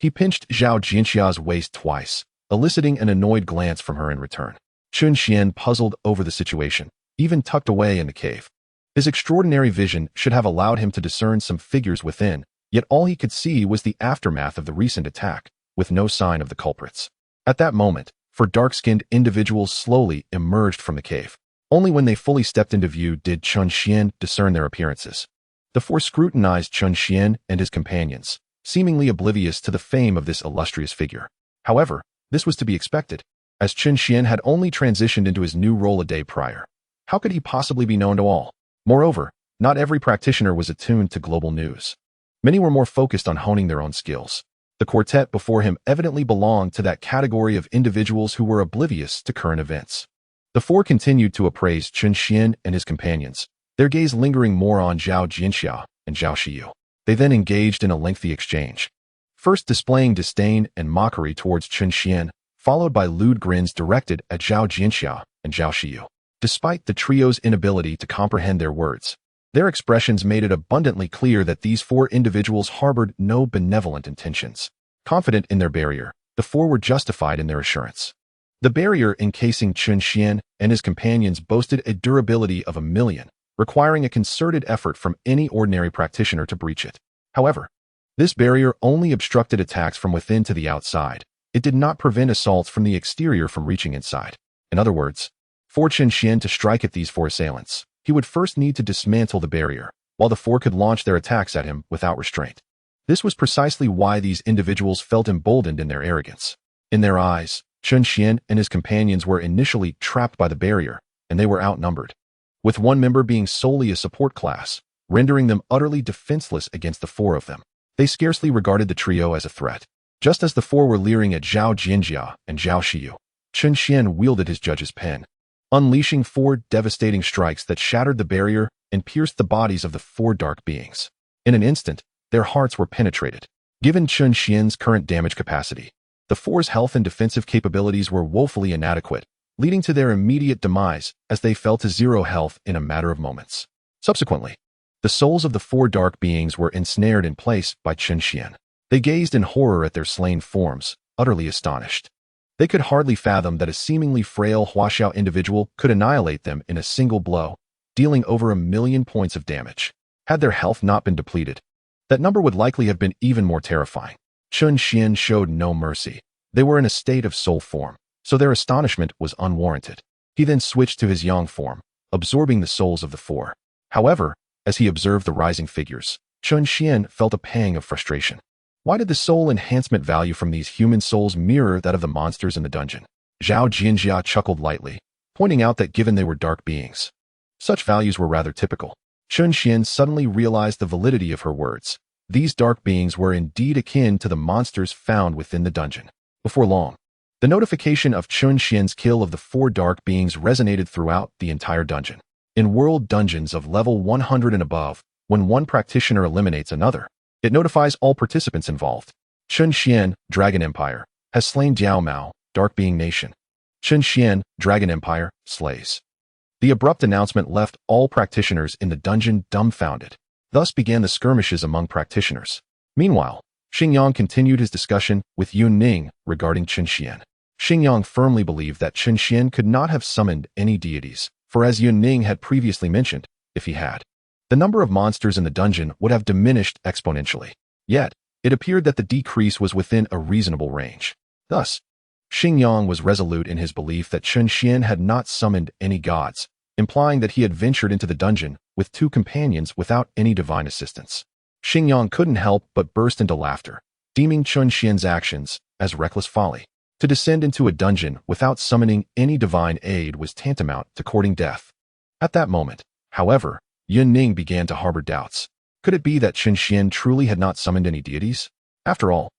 he pinched Zhao Jianxia's waist twice, eliciting an annoyed glance from her in return. Chen Xuan puzzled over the situation, even tucked away in the cave. His extraordinary vision should have allowed him to discern some figures within, yet all he could see was the aftermath of the recent attack, with no sign of the culprits. At that moment, four dark-skinned individuals slowly emerged from the cave. Only when they fully stepped into view did Chen Xuan discern their appearances. The four scrutinized Chen Xuan and his companions, seemingly oblivious to the fame of this illustrious figure. However, this was to be expected, as Chen Xuan had only transitioned into his new role a day prior. How could he possibly be known to all? Moreover, not every practitioner was attuned to global news. Many were more focused on honing their own skills. The quartet before him evidently belonged to that category of individuals who were oblivious to current events. The four continued to appraise Chen Xuan and his companions, their gaze lingering more on Zhao Jianxia and Zhao Xiyu. They then engaged in a lengthy exchange, first displaying disdain and mockery towards Chen Xuan, followed by lewd grins directed at Zhao Jianxia and Zhao Xiyu. Despite the trio's inability to comprehend their words, their expressions made it abundantly clear that these four individuals harbored no benevolent intentions. Confident in their barrier, the four were justified in their assurance. The barrier encasing Chen Xuan and his companions boasted a durability of 1,000,000, requiring a concerted effort from any ordinary practitioner to breach it. However, this barrier only obstructed attacks from within to the outside. It did not prevent assaults from the exterior from reaching inside. In other words, for Chen Xuan to strike at these four assailants, he would first need to dismantle the barrier, while the four could launch their attacks at him without restraint. This was precisely why these individuals felt emboldened in their arrogance. In their eyes, Chen Xuan and his companions were initially trapped by the barrier, and they were outnumbered, with one member being solely a support class, rendering them utterly defenseless against the four of them. They scarcely regarded the trio as a threat. Just as the four were leering at Zhao Jianxia and Zhao Xiyu, Chen Xuan wielded his judge's pen, unleashing four devastating strikes that shattered the barrier and pierced the bodies of the four dark beings. In an instant, their hearts were penetrated. Given Chen Xuan's current damage capacity, the four's health and defensive capabilities were woefully inadequate, leading to their immediate demise as they fell to 0 health in a matter of moments. Subsequently, the souls of the four dark beings were ensnared in place by Chen Xuan. They gazed in horror at their slain forms, utterly astonished. They could hardly fathom that a seemingly frail Huaxiao individual could annihilate them in a single blow, dealing over 1,000,000 points of damage. Had their health not been depleted, that number would likely have been even more terrifying. Chen Xuan showed no mercy. They were in a state of soul form, so their astonishment was unwarranted. He then switched to his yang form, absorbing the souls of the four. However, as he observed the rising figures, Chen Xuan felt a pang of frustration. Why did the soul enhancement value from these human souls mirror that of the monsters in the dungeon? Zhao Jianxia chuckled lightly, pointing out that given they were dark beings, such values were rather typical. Chen Xuan suddenly realized the validity of her words. These dark beings were indeed akin to the monsters found within the dungeon. Before long, the notification of Chen Xuan's kill of the four dark beings resonated throughout the entire dungeon. In world dungeons of level 100 and above, when one practitioner eliminates another, it notifies all participants involved. Chen Xuan, Dragon Empire, has slain Jiao Mao, Dark Being Nation. Chen Xuan, Dragon Empire, slays. The abrupt announcement left all practitioners in the dungeon dumbfounded. Thus began the skirmishes among practitioners. Meanwhile, Xingyang continued his discussion with Yun Ning regarding Chen Xuan. Xingyang firmly believed that Chen Xuan could not have summoned any deities, for as Yun Ning had previously mentioned, if he had, the number of monsters in the dungeon would have diminished exponentially. Yet, it appeared that the decrease was within a reasonable range. Thus, Xingyang was resolute in his belief that Chen Xuan had not summoned any gods, implying that he had ventured into the dungeon with two companions without any divine assistance. Xingyang couldn't help but burst into laughter, deeming Chen Xuan's actions as reckless folly. To descend into a dungeon without summoning any divine aid was tantamount to courting death. At that moment, however, Yun Ning began to harbor doubts. Could it be that Chen Xuan truly had not summoned any deities? After all,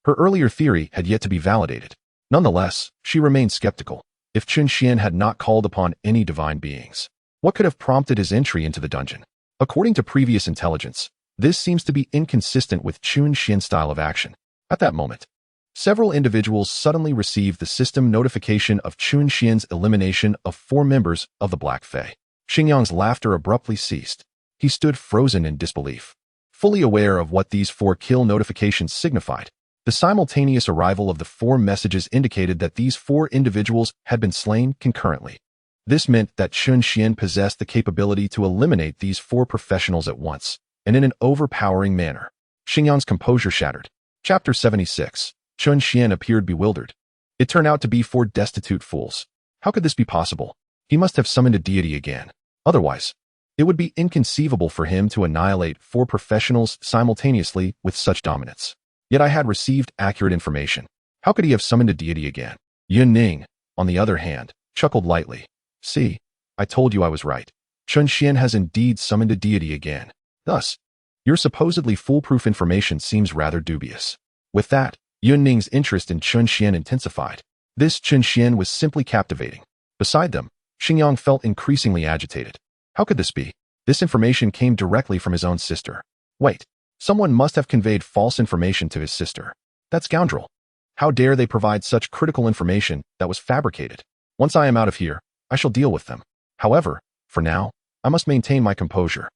her earlier theory had yet to be validated. Nonetheless, she remained skeptical. If Chen Xuan had not called upon any divine beings, what could have prompted his entry into the dungeon? According to previous intelligence, this seems to be inconsistent with Chen Xuan's style of action. At that moment, several individuals suddenly received the system notification of Chen Xuan's elimination of 4 members of the Black Fae. Xingyang's laughter abruptly ceased. He stood frozen in disbelief. Fully aware of what these 4 kill notifications signified, the simultaneous arrival of the 4 messages indicated that these 4 individuals had been slain concurrently. This meant that Chen Xuan possessed the capability to eliminate these 4 professionals at once, and in an overpowering manner. Xingyang's composure shattered. Chapter 76. Chen Xuan appeared bewildered. It turned out to be 4 destitute fools. How could this be possible? He must have summoned a deity again. Otherwise, it would be inconceivable for him to annihilate 4 professionals simultaneously with such dominance. Yet I had received accurate information. How could he have summoned a deity again? Yun Ning, on the other hand, chuckled lightly. See, I told you I was right. Chen Xuan has indeed summoned a deity again. Thus, your supposedly foolproof information seems rather dubious. With that, Yun Ning's interest in Chen Xuan intensified. This Chen Xuan was simply captivating. Beside them, Xingyang felt increasingly agitated. How could this be? This information came directly from his own sister. Wait. Someone must have conveyed false information to his sister. That scoundrel. How dare they provide such critical information that was fabricated? Once I am out of here, I shall deal with them. However, for now, I must maintain my composure.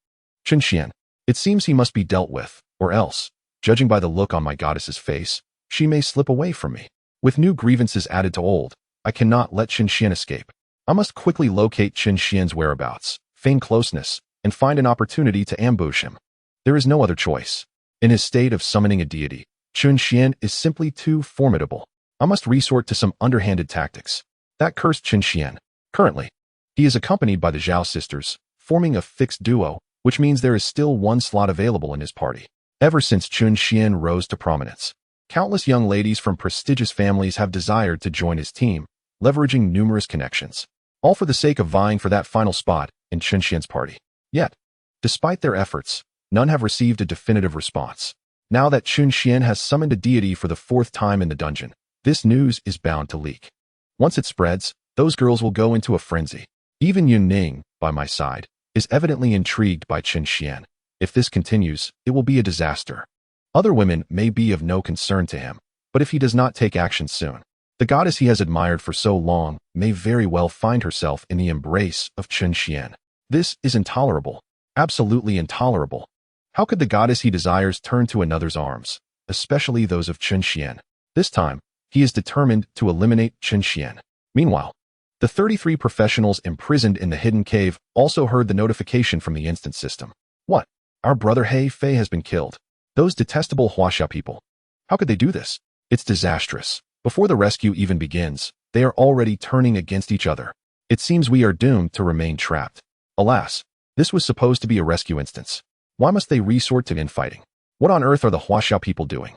Chen Xuan. It seems he must be dealt with, or else, judging by the look on my goddess's face, she may slip away from me. With new grievances added to old, I cannot let Chen Xuan escape. I must quickly locate Chen Xuan's whereabouts, feign closeness, and find an opportunity to ambush him. There is no other choice. In his state of summoning a deity, Chen Xuan is simply too formidable. I must resort to some underhanded tactics. That cursed Chen Xuan. Currently, he is accompanied by the Zhao sisters, forming a fixed duo, which means there is still 1 slot available in his party. Ever since Chen Xuan rose to prominence, countless young ladies from prestigious families have desired to join his team, leveraging numerous connections, all for the sake of vying for that final spot in Chen Xuan's party. Yet, despite their efforts, none have received a definitive response. Now that Chen Xuan has summoned a deity for the 4th time in the dungeon, this news is bound to leak. Once it spreads, those girls will go into a frenzy. Even Yun Ning, by my side, is evidently intrigued by Chen Xuan. If this continues, it will be a disaster. Other women may be of no concern to him, but if he does not take action soon, the goddess he has admired for so long may very well find herself in the embrace of Chen Xuan. This is intolerable. Absolutely intolerable. How could the goddess he desires turn to another's arms, especially those of Chen Xuan? This time, he is determined to eliminate Chen Xuan. Meanwhile, the 33 professionals imprisoned in the hidden cave also heard the notification from the instant system. What? Our brother He Fei has been killed. Those detestable Huaxia people. How could they do this? It's disastrous. Before the rescue even begins, they are already turning against each other. It seems we are doomed to remain trapped. Alas, this was supposed to be a rescue instance. Why must they resort to infighting? What on earth are the Huaxia people doing?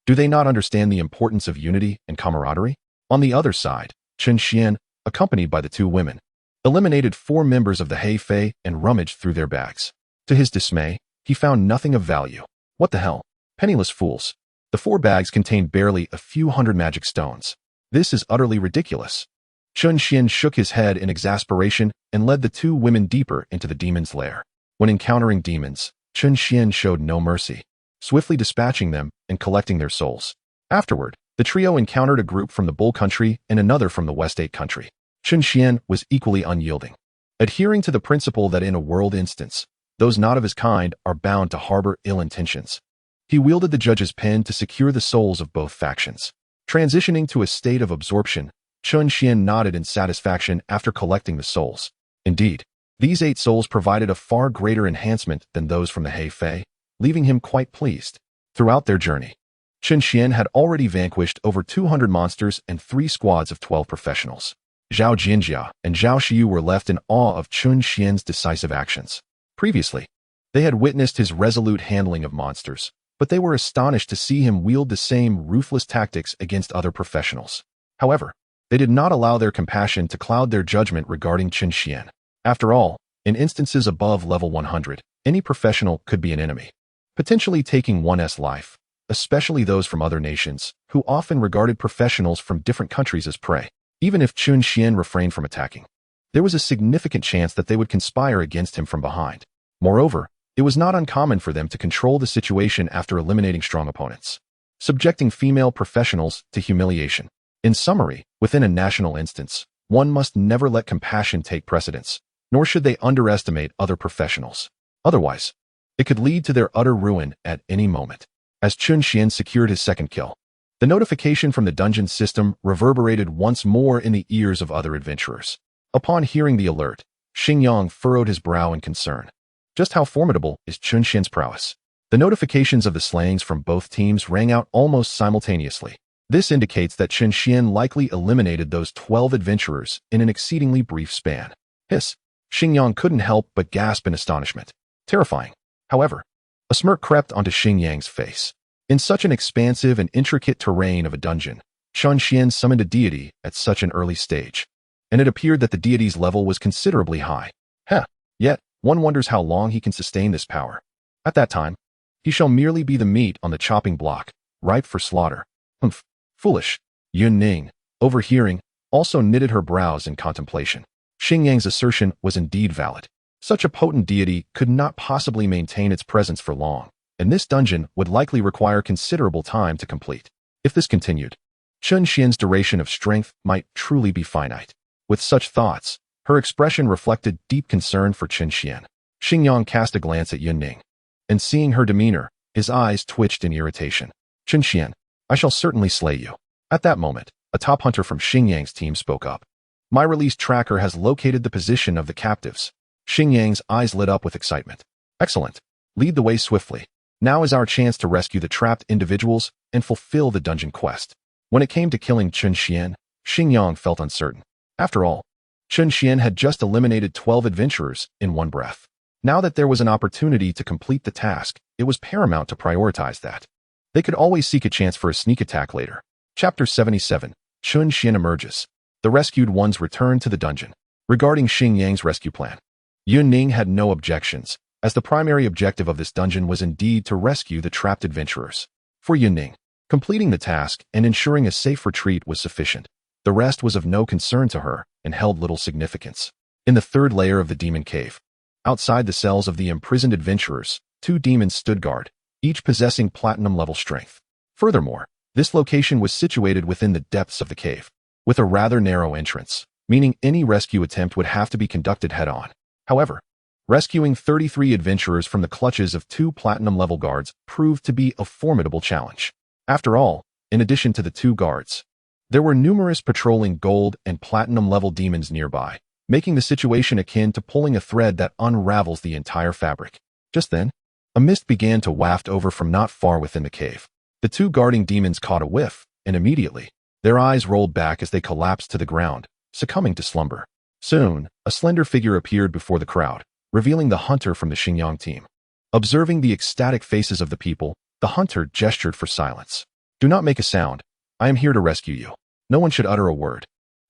Do they not understand the importance of unity and camaraderie? On the other side, Chen Xuan, accompanied by the 2 women, eliminated 4 members of the He Fei and rummaged through their bags. To his dismay, he found nothing of value. What the hell? Penniless fools. The 4 bags contained barely a few hundred magic stones. This is utterly ridiculous. Chen Xuan shook his head in exasperation and led the 2 women deeper into the demon's lair. When encountering demons, Chen Xuan showed no mercy, swiftly dispatching them and collecting their souls. Afterward, the trio encountered a group from the Bull Country and another from the West 8 Country. Chen Xuan was equally unyielding, adhering to the principle that in a world instance, those not of his kind are bound to harbor ill intentions. He wielded the judge's pen to secure the souls of both factions. Transitioning to a state of absorption, Chen Xuan nodded in satisfaction after collecting the souls. Indeed, these 8 souls provided a far greater enhancement than those from the He Fei, leaving him quite pleased. Throughout their journey, Chen Xuan had already vanquished over 200 monsters and 3 squads of 12 professionals. Zhao Jinjia and Zhao Xiu were left in awe of Chen Xuan's decisive actions. Previously, they had witnessed his resolute handling of monsters, but they were astonished to see him wield the same ruthless tactics against other professionals. However, they did not allow their compassion to cloud their judgment regarding Chen Xuan. After all, in instances above level 100, any professional could be an enemy, potentially taking one's life, especially those from other nations, who often regarded professionals from different countries as prey. Even if Chen Xuan refrained from attacking, there was a significant chance that they would conspire against him from behind. Moreover, it was not uncommon for them to control the situation after eliminating strong opponents, subjecting female professionals to humiliation. In summary, within a national instance, one must never let compassion take precedence, nor should they underestimate other professionals. Otherwise, it could lead to their utter ruin at any moment. As Chen Xuan secured his second kill, the notification from the dungeon system reverberated once more in the ears of other adventurers. Upon hearing the alert, Xingyang furrowed his brow in concern. Just how formidable is Chen Xuan's prowess? The notifications of the slayings from both teams rang out almost simultaneously. This indicates that Chen Xuan likely eliminated those 12 adventurers in an exceedingly brief span. Hiss! Xingyang couldn't help but gasp in astonishment. Terrifying. However, a smirk crept onto Xingyang's face. In such an expansive and intricate terrain of a dungeon, Chen Xuan summoned a deity at such an early stage, and it appeared that the deity's level was considerably high. Yet, one wonders how long he can sustain this power. At that time, he shall merely be the meat on the chopping block, ripe for slaughter. Humph. Foolish. Yun Ning, overhearing, also knitted her brows in contemplation. Xingyang's assertion was indeed valid. Such a potent deity could not possibly maintain its presence for long, and this dungeon would likely require considerable time to complete. If this continued, Chen Xuan's duration of strength might truly be finite. With such thoughts, her expression reflected deep concern for Chen Xuan. Xingyang cast a glance at Yun Ning, and seeing her demeanor, his eyes twitched in irritation. Chen Xuan, I shall certainly slay you. At that moment, a top hunter from Xingyang's team spoke up. My release tracker has located the position of the captives. Xingyang's eyes lit up with excitement. Excellent. Lead the way swiftly. Now is our chance to rescue the trapped individuals and fulfill the dungeon quest. When it came to killing Chen Xuan, Xingyang felt uncertain. After all, Chen Xuan had just eliminated 12 adventurers in one breath. Now that there was an opportunity to complete the task, it was paramount to prioritize that. They could always seek a chance for a sneak attack later. Chapter 77. Chen Xuan emerges. The rescued ones return to the dungeon. Regarding Xingyang's rescue plan, Yun Ning had no objections, as the primary objective of this dungeon was indeed to rescue the trapped adventurers. For Yun Ning, completing the task and ensuring a safe retreat was sufficient. The rest was of no concern to her and held little significance. In the third layer of the demon cave, outside the cells of the imprisoned adventurers, 2 demons stood guard, each possessing platinum-level strength. Furthermore, this location was situated within the depths of the cave, with a rather narrow entrance, meaning any rescue attempt would have to be conducted head-on. However, rescuing 33 adventurers from the clutches of 2 platinum-level guards proved to be a formidable challenge. After all, in addition to the 2 guards, there were numerous patrolling gold and platinum-level demons nearby, making the situation akin to pulling a thread that unravels the entire fabric. Just then, a mist began to waft over from not far within the cave. The 2 guarding demons caught a whiff, and immediately, their eyes rolled back as they collapsed to the ground, succumbing to slumber. Soon, a slender figure appeared before the crowd, revealing the hunter from the Xingyang team. Observing the ecstatic faces of the people, the hunter gestured for silence. Do not make a sound. I am here to rescue you. No one should utter a word,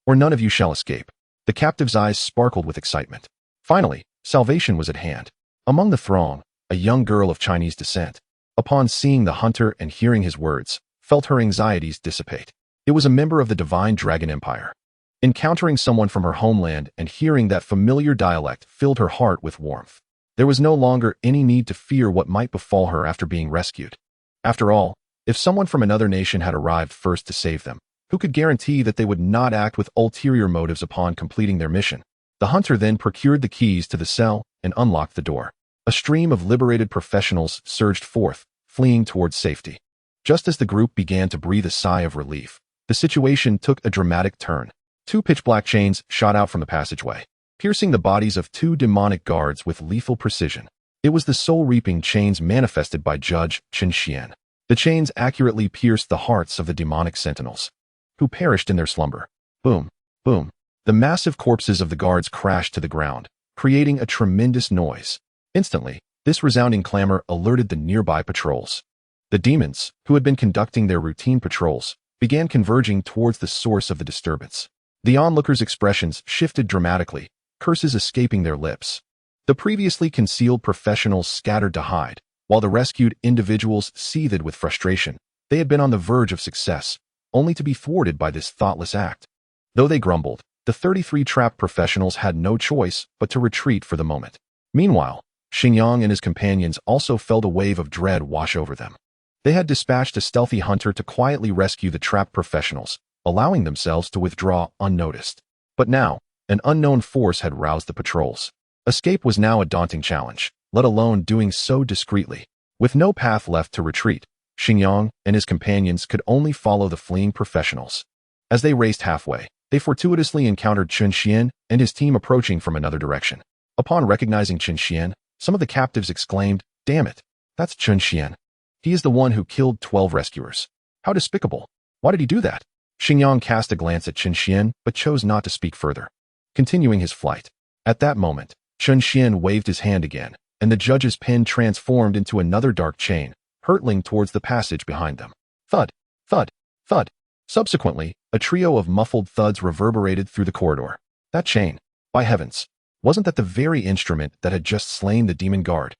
or none of you shall escape. The captive's eyes sparkled with excitement. Finally, salvation was at hand. Among the throng, a young girl of Chinese descent, upon seeing the hunter and hearing his words, felt her anxieties dissipate. It was a member of the Divine Dragon Empire. Encountering someone from her homeland and hearing that familiar dialect filled her heart with warmth. There was no longer any need to fear what might befall her after being rescued. After all, if someone from another nation had arrived first to save them, who could guarantee that they would not act with ulterior motives upon completing their mission? The hunter then procured the keys to the cell and unlocked the door. A stream of liberated professionals surged forth, fleeing towards safety. Just as the group began to breathe a sigh of relief, the situation took a dramatic turn. 2 pitch-black chains shot out from the passageway, piercing the bodies of 2 demonic guards with lethal precision. It was the soul-reaping chains manifested by Judge Chen Xuan. The chains accurately pierced the hearts of the demonic sentinels, who perished in their slumber. Boom, boom. The massive corpses of the guards crashed to the ground, creating a tremendous noise. Instantly, this resounding clamor alerted the nearby patrols. The demons, who had been conducting their routine patrols, began converging towards the source of the disturbance. The onlookers' expressions shifted dramatically, curses escaping their lips. The previously concealed professionals scattered to hide, while the rescued individuals seethed with frustration. They had been on the verge of success, only to be thwarted by this thoughtless act. Though they grumbled, the 33 trapped professionals had no choice but to retreat for the moment. Meanwhile, Xingyang and his companions also felt a wave of dread wash over them. They had dispatched a stealthy hunter to quietly rescue the trapped professionals, allowing themselves to withdraw unnoticed. But now, an unknown force had roused the patrols. Escape was now a daunting challenge, let alone doing so discreetly. With no path left to retreat, Xingyang and his companions could only follow the fleeing professionals. As they raced halfway, they fortuitously encountered Chen Xuan and his team approaching from another direction. Upon recognizing Chen Xuan, some of the captives exclaimed, "Damn it, that's Chen Xuan. He is the one who killed 12 rescuers. How despicable. Why did he do that?" Xingyang cast a glance at Chen Xuan but chose not to speak further, continuing his flight. At that moment, Chen Xuan waved his hand again, and the judge's pin transformed into another dark chain, hurtling towards the passage behind them. Thud, thud, thud. Subsequently, a trio of muffled thuds reverberated through the corridor. That chain, by heavens, wasn't that the very instrument that had just slain the demon guard?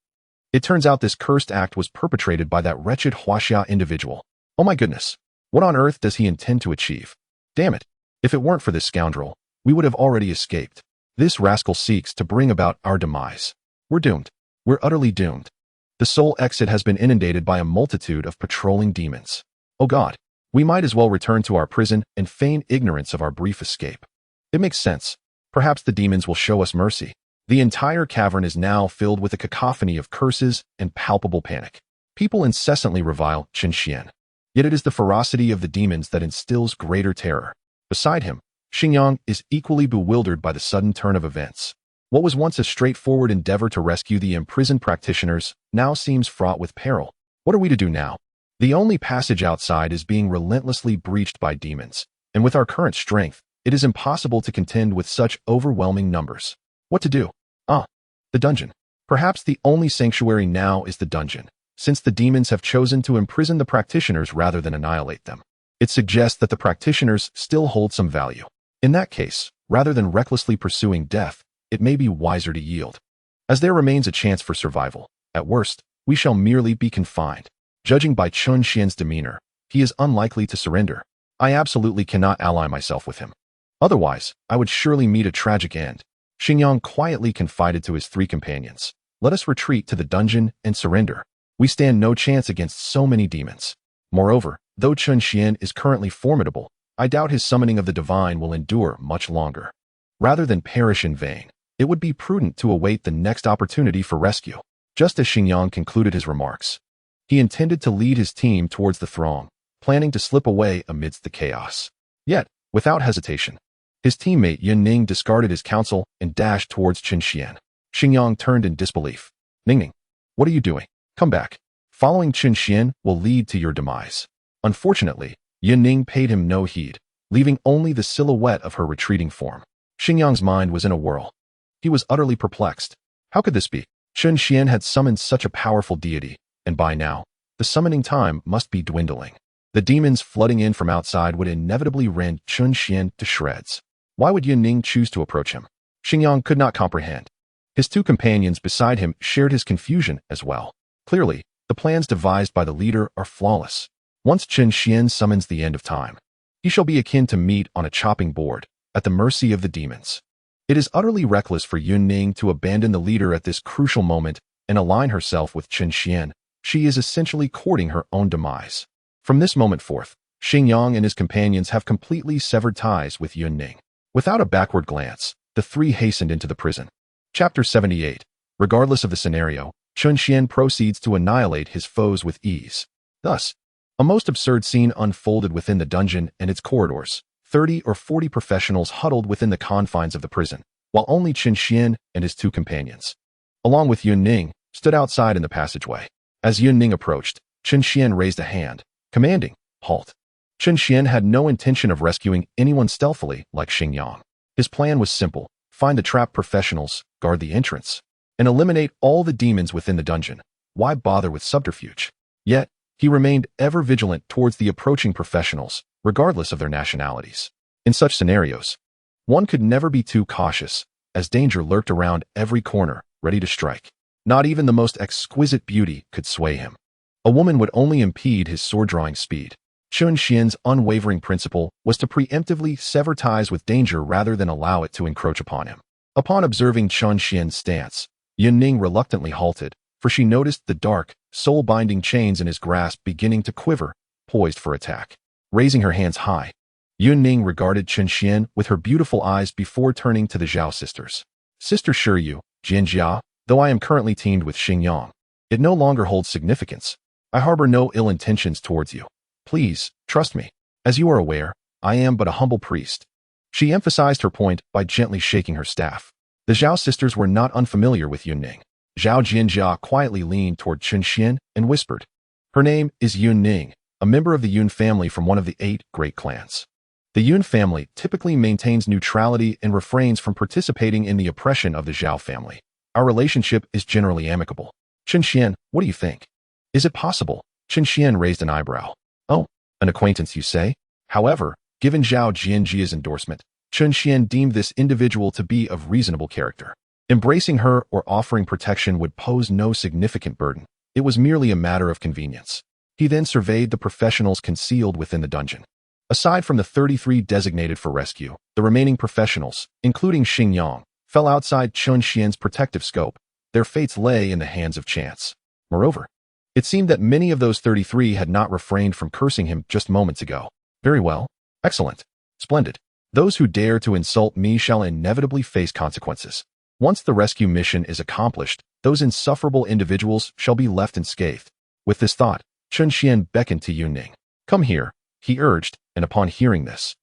It turns out this cursed act was perpetrated by that wretched Huaxia individual. Oh my goodness, what on earth does he intend to achieve? Damn it, if it weren't for this scoundrel, we would have already escaped. This rascal seeks to bring about our demise. We're doomed. We're utterly doomed. The sole exit has been inundated by a multitude of patrolling demons. Oh God, we might as well return to our prison and feign ignorance of our brief escape. It makes sense. Perhaps the demons will show us mercy. The entire cavern is now filled with a cacophony of curses and palpable panic. People incessantly revile Chen Xuan. Yet it is the ferocity of the demons that instills greater terror. Beside him, Xingyang is equally bewildered by the sudden turn of events. What was once a straightforward endeavor to rescue the imprisoned practitioners now seems fraught with peril. What are we to do now? The only passage outside is being relentlessly breached by demons, and with our current strength, it is impossible to contend with such overwhelming numbers. What to do? The dungeon. Perhaps the only sanctuary now is the dungeon, since the demons have chosen to imprison the practitioners rather than annihilate them. It suggests that the practitioners still hold some value. In that case, rather than recklessly pursuing death, it may be wiser to yield. As there remains a chance for survival, at worst, we shall merely be confined. Judging by Chen Xuan's demeanor, he is unlikely to surrender. I absolutely cannot ally myself with him. Otherwise, I would surely meet a tragic end. Xingyang quietly confided to his 3 companions. Let us retreat to the dungeon and surrender. We stand no chance against so many demons. Moreover, though Chen Xuan is currently formidable, I doubt his summoning of the divine will endure much longer. Rather than perish in vain, it would be prudent to await the next opportunity for rescue. Just as Xingyang concluded his remarks, he intended to lead his team towards the throng, planning to slip away amidst the chaos. Yet, without hesitation, his teammate Yunning discarded his counsel and dashed towards Chen Xuan. Xingyang turned in disbelief. Ningning, what are you doing? Come back. Following Chen Xuan will lead to your demise. Unfortunately, Yunning paid him no heed, leaving only the silhouette of her retreating form. Xingyang's mind was in a whirl. He was utterly perplexed. How could this be? Chen Xuan had summoned such a powerful deity, and by now, the summoning time must be dwindling. The demons flooding in from outside would inevitably rend Chen Xuan to shreds. Why would Yunning choose to approach him? Xingyang could not comprehend. His 2 companions beside him shared his confusion as well. Clearly, the plans devised by the leader are flawless. Once Chen Xuan summons the end of time, he shall be akin to meat on a chopping board, at the mercy of the demons. It is utterly reckless for Yunning to abandon the leader at this crucial moment and align herself with Chen Xuan. She is essentially courting her own demise. From this moment forth, Xingyang and his companions have completely severed ties with Yunning. Without a backward glance, the 3 hastened into the prison. Chapter 78. Regardless of the scenario, Chen Xuan proceeds to annihilate his foes with ease. Thus, a most absurd scene unfolded within the dungeon and its corridors. 30 or 40 professionals huddled within the confines of the prison, while only Chen Xuan and his 2 companions, along with Yunning, stood outside in the passageway. As Yunning approached, Chen Xuan raised a hand, commanding, "Halt." Chen Xuan had no intention of rescuing anyone stealthily like Xingyang. His plan was simple: find the trapped professionals, guard the entrance, and eliminate all the demons within the dungeon. Why bother with subterfuge? Yet, He remained ever vigilant towards the approaching professionals, regardless of their nationalities. In such scenarios, one could never be too cautious, as danger lurked around every corner, ready to strike. Not even the most exquisite beauty could sway him. A woman would only impede his sword-drawing speed. Chen Xuan's unwavering principle was to preemptively sever ties with danger rather than allow it to encroach upon him. Upon observing Chen Xuan's stance, Yunning reluctantly halted, for she noticed the dark, soul-binding chains in his grasp beginning to quiver, poised for attack. Raising her hands high, Yunning regarded Chen Xuan with her beautiful eyes before turning to the Zhao sisters. Sister Shiryu, Jianjia, though I am currently teamed with Xingyang, it no longer holds significance. I harbor no ill intentions towards you. Please, trust me. As you are aware, I am but a humble priest. She emphasized her point by gently shaking her staff. The Zhao sisters were not unfamiliar with Yunning. Zhao Jianjia quietly leaned toward Chen Xuan and whispered, "Her name is Yunning, a member of the Yun family from one of the 8 great clans. The Yun family typically maintains neutrality and refrains from participating in the oppression of the Zhao family. Our relationship is generally amicable. Chen Xuan, what do you think? Is it possible?" Chen Xuan raised an eyebrow. "Oh, an acquaintance, you say?" However, given Zhao Jianjia's endorsement, Chen Xuan deemed this individual to be of reasonable character. Embracing her or offering protection would pose no significant burden. It was merely a matter of convenience. He then surveyed the professionals concealed within the dungeon. Aside from the 33 designated for rescue, the remaining professionals, including Xingyang, fell outside Chen Xuan's protective scope. Their fates lay in the hands of chance. Moreover, it seemed that many of those 33 had not refrained from cursing him just moments ago. Very well. Excellent. Splendid. Those who dare to insult me shall inevitably face consequences. Once the rescue mission is accomplished, those insufferable individuals shall be left unscathed. With this thought, Chen Xuan beckoned to Yunning. "Come here," he urged, and upon hearing this,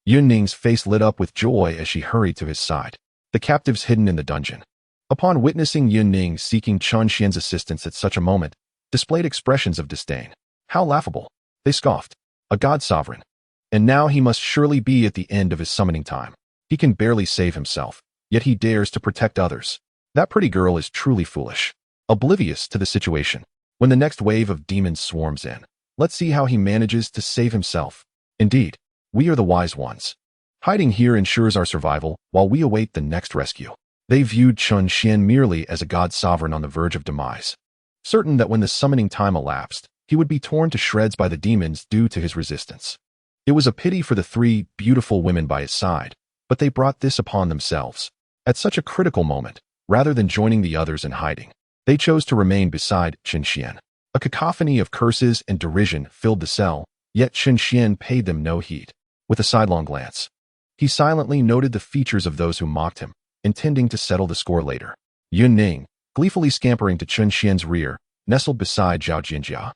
Yunning's face lit up with joy as she hurried to his side. The captives hidden in the dungeon, upon witnessing Yunning seeking Chen Xuan's assistance at such a moment, displayed expressions of disdain. How laughable! They scoffed. A god sovereign. And now he must surely be at the end of his summoning time. He can barely save himself, yet he dares to protect others. That pretty girl is truly foolish. Oblivious to the situation. When the next wave of demons swarms in, let's see how he manages to save himself. Indeed, we are the wise ones. Hiding here ensures our survival while we await the next rescue. They viewed Chen Xuan merely as a god sovereign on the verge of demise, certain that when the summoning time elapsed, he would be torn to shreds by the demons due to his resistance. It was a pity for the 3 beautiful women by his side, but they brought this upon themselves. At such a critical moment, rather than joining the others in hiding, they chose to remain beside Chen Xuan. A cacophony of curses and derision filled the cell, yet Chen Xuan paid them no heed. With a sidelong glance, he silently noted the features of those who mocked him, intending to settle the score later. Yunning, gleefully scampering to Chen Xuan's rear, nestled beside Zhao Jianjia.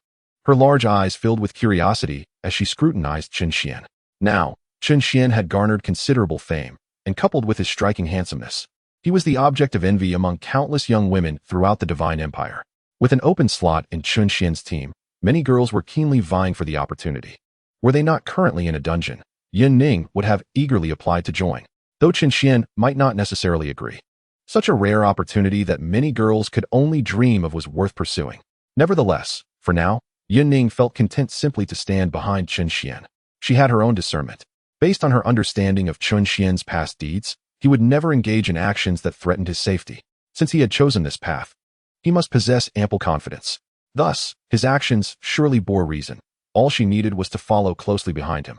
Her large eyes filled with curiosity as she scrutinized Chen Xuan. Now, Chen Xuan had garnered considerable fame, and coupled with his striking handsomeness, he was the object of envy among countless young women throughout the Divine Empire. With an open slot in Chen Xuan's team, many girls were keenly vying for the opportunity. Were they not currently in a dungeon, Yunning would have eagerly applied to join, though Chen Xuan might not necessarily agree. Such a rare opportunity that many girls could only dream of was worth pursuing. Nevertheless, for now, Yunning felt content simply to stand behind Chen Xuan. She had her own discernment. Based on her understanding of Chen Xuan's past deeds, he would never engage in actions that threatened his safety. Since he had chosen this path, he must possess ample confidence. Thus, his actions surely bore reason. All she needed was to follow closely behind him.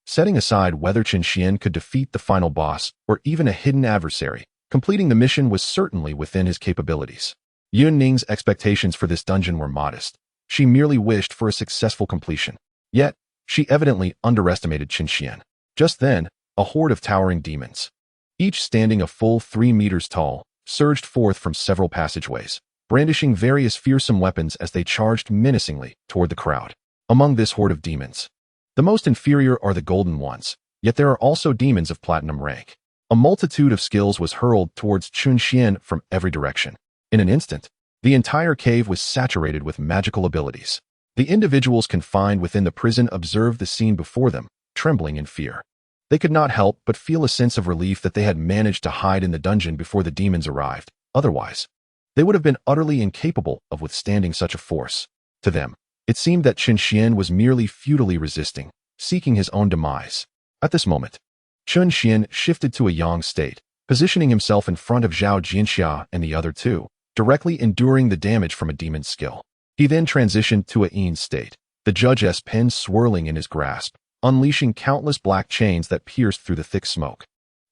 Setting aside whether Chen Xuan could defeat the final boss or even a hidden adversary, completing the mission was certainly within his capabilities. Yunning's expectations for this dungeon were modest. She merely wished for a successful completion. Yet, she evidently underestimated Chen Xuan. Just then, a horde of towering demons, each standing a full 3 meters tall, surged forth from several passageways, brandishing various fearsome weapons as they charged menacingly toward the crowd. Among this horde of demons, the most inferior are the golden ones, yet there are also demons of platinum rank. A multitude of skills was hurled towards Chen Xuan from every direction. In an instant, the entire cave was saturated with magical abilities. The individuals confined within the prison observed the scene before them, trembling in fear. They could not help but feel a sense of relief that they had managed to hide in the dungeon before the demons arrived. Otherwise, they would have been utterly incapable of withstanding such a force. To them, It seemed that Chen Xuan was merely futilely resisting, seeking his own demise. At this moment, Chen Xuan shifted to a yang state, positioning himself in front of Zhao Jianxia and the other two, directly enduring the damage from a demon's skill. He then transitioned to a yin state, the judge's pen swirling in his grasp, unleashing countless black chains that pierced through the thick smoke,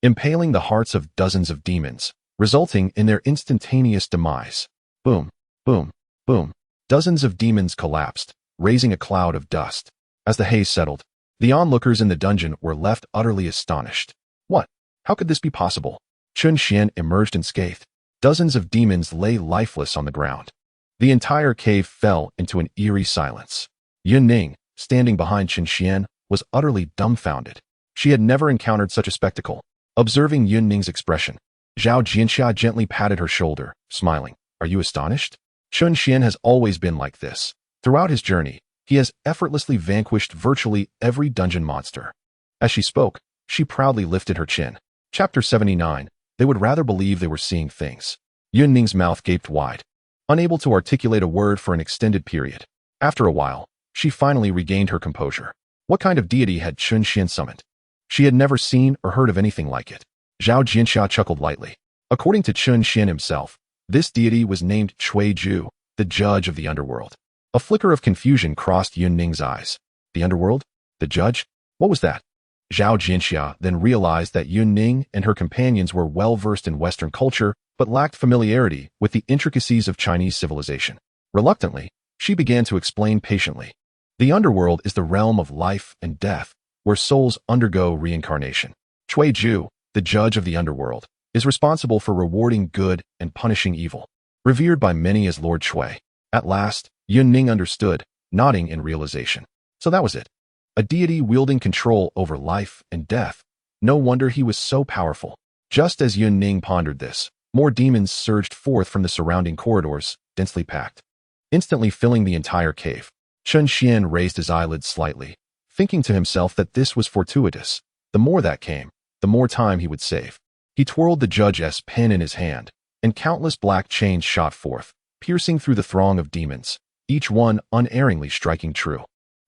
impaling the hearts of dozens of demons, resulting in their instantaneous demise. Boom, boom, boom. Dozens of demons collapsed, raising a cloud of dust. As the haze settled, the onlookers in the dungeon were left utterly astonished. What? How could this be possible? Chen Xuan emerged unscathed. Dozens of demons lay lifeless on the ground. The entire cave fell into an eerie silence. Yun Ning, standing behind Chen Xuan, was utterly dumbfounded. She had never encountered such a spectacle. Observing Yun Ning's expression, Zhao Jianxia gently patted her shoulder, smiling. Are you astonished? Chen Xuan has always been like this. Throughout his journey, he has effortlessly vanquished virtually every dungeon monster. As she spoke, she proudly lifted her chin. Chapter 79. They would rather believe they were seeing things. Yun Ning's mouth gaped wide, unable to articulate a word for an extended period. After a while, she finally regained her composure. What kind of deity had Chen Xuan summoned? She had never seen or heard of anything like it. Zhao Jianxia chuckled lightly. According to Chen Xuan himself, this deity was named Cui Ju, the judge of the underworld. A flicker of confusion crossed Yun Ning's eyes. The underworld? The judge? What was that? Zhao Jianxia then realized that Yun Ning and her companions were well-versed in Western culture, but lacked familiarity with the intricacies of Chinese civilization. Reluctantly, she began to explain patiently. The underworld is the realm of life and death, where souls undergo reincarnation. Cui Ju, the judge of the underworld, is responsible for rewarding good and punishing evil. Revered by many as Lord Cui. At last, Yun Ning understood, nodding in realization. So that was it. A deity wielding control over life and death. No wonder he was so powerful. Just as Yun Ning pondered this, more demons surged forth from the surrounding corridors, densely packed, instantly filling the entire cave. Chen Xuan raised his eyelids slightly, thinking to himself that this was fortuitous. The more that came, the more time he would save. He twirled the judge's pen in his hand, and countless black chains shot forth, piercing through the throng of demons, each one unerringly striking true,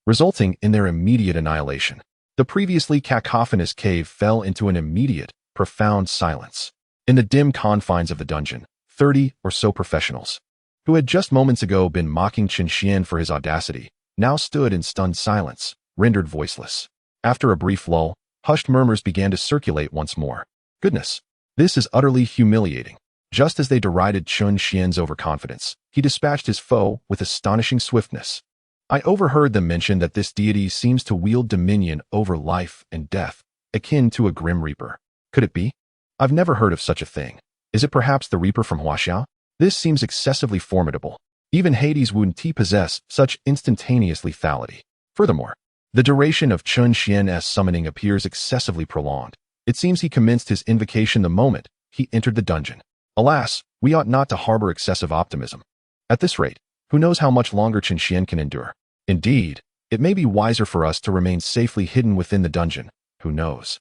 resulting in their immediate annihilation. The previously cacophonous cave fell into an immediate, profound silence. In the dim confines of the dungeon, 30 or so professionals, who had just moments ago been mocking Chen Xuan for his audacity, now stood in stunned silence, rendered voiceless. After a brief lull, hushed murmurs began to circulate once more. Goodness, this is utterly humiliating. Just as they derided Chen Xuan's overconfidence, he dispatched his foe with astonishing swiftness. I overheard them mention that this deity seems to wield dominion over life and death, akin to a grim reaper. Could it be? I've never heard of such a thing. Is it perhaps the reaper from Huaxia? This seems excessively formidable. Even Hades wouldn't possess such instantaneous lethality. Furthermore, the duration of Chen Xuan's summoning appears excessively prolonged. It seems he commenced his invocation the moment he entered the dungeon. Alas, we ought not to harbor excessive optimism. At this rate, who knows how much longer Chen Xuan can endure? Indeed, it may be wiser for us to remain safely hidden within the dungeon. Who knows?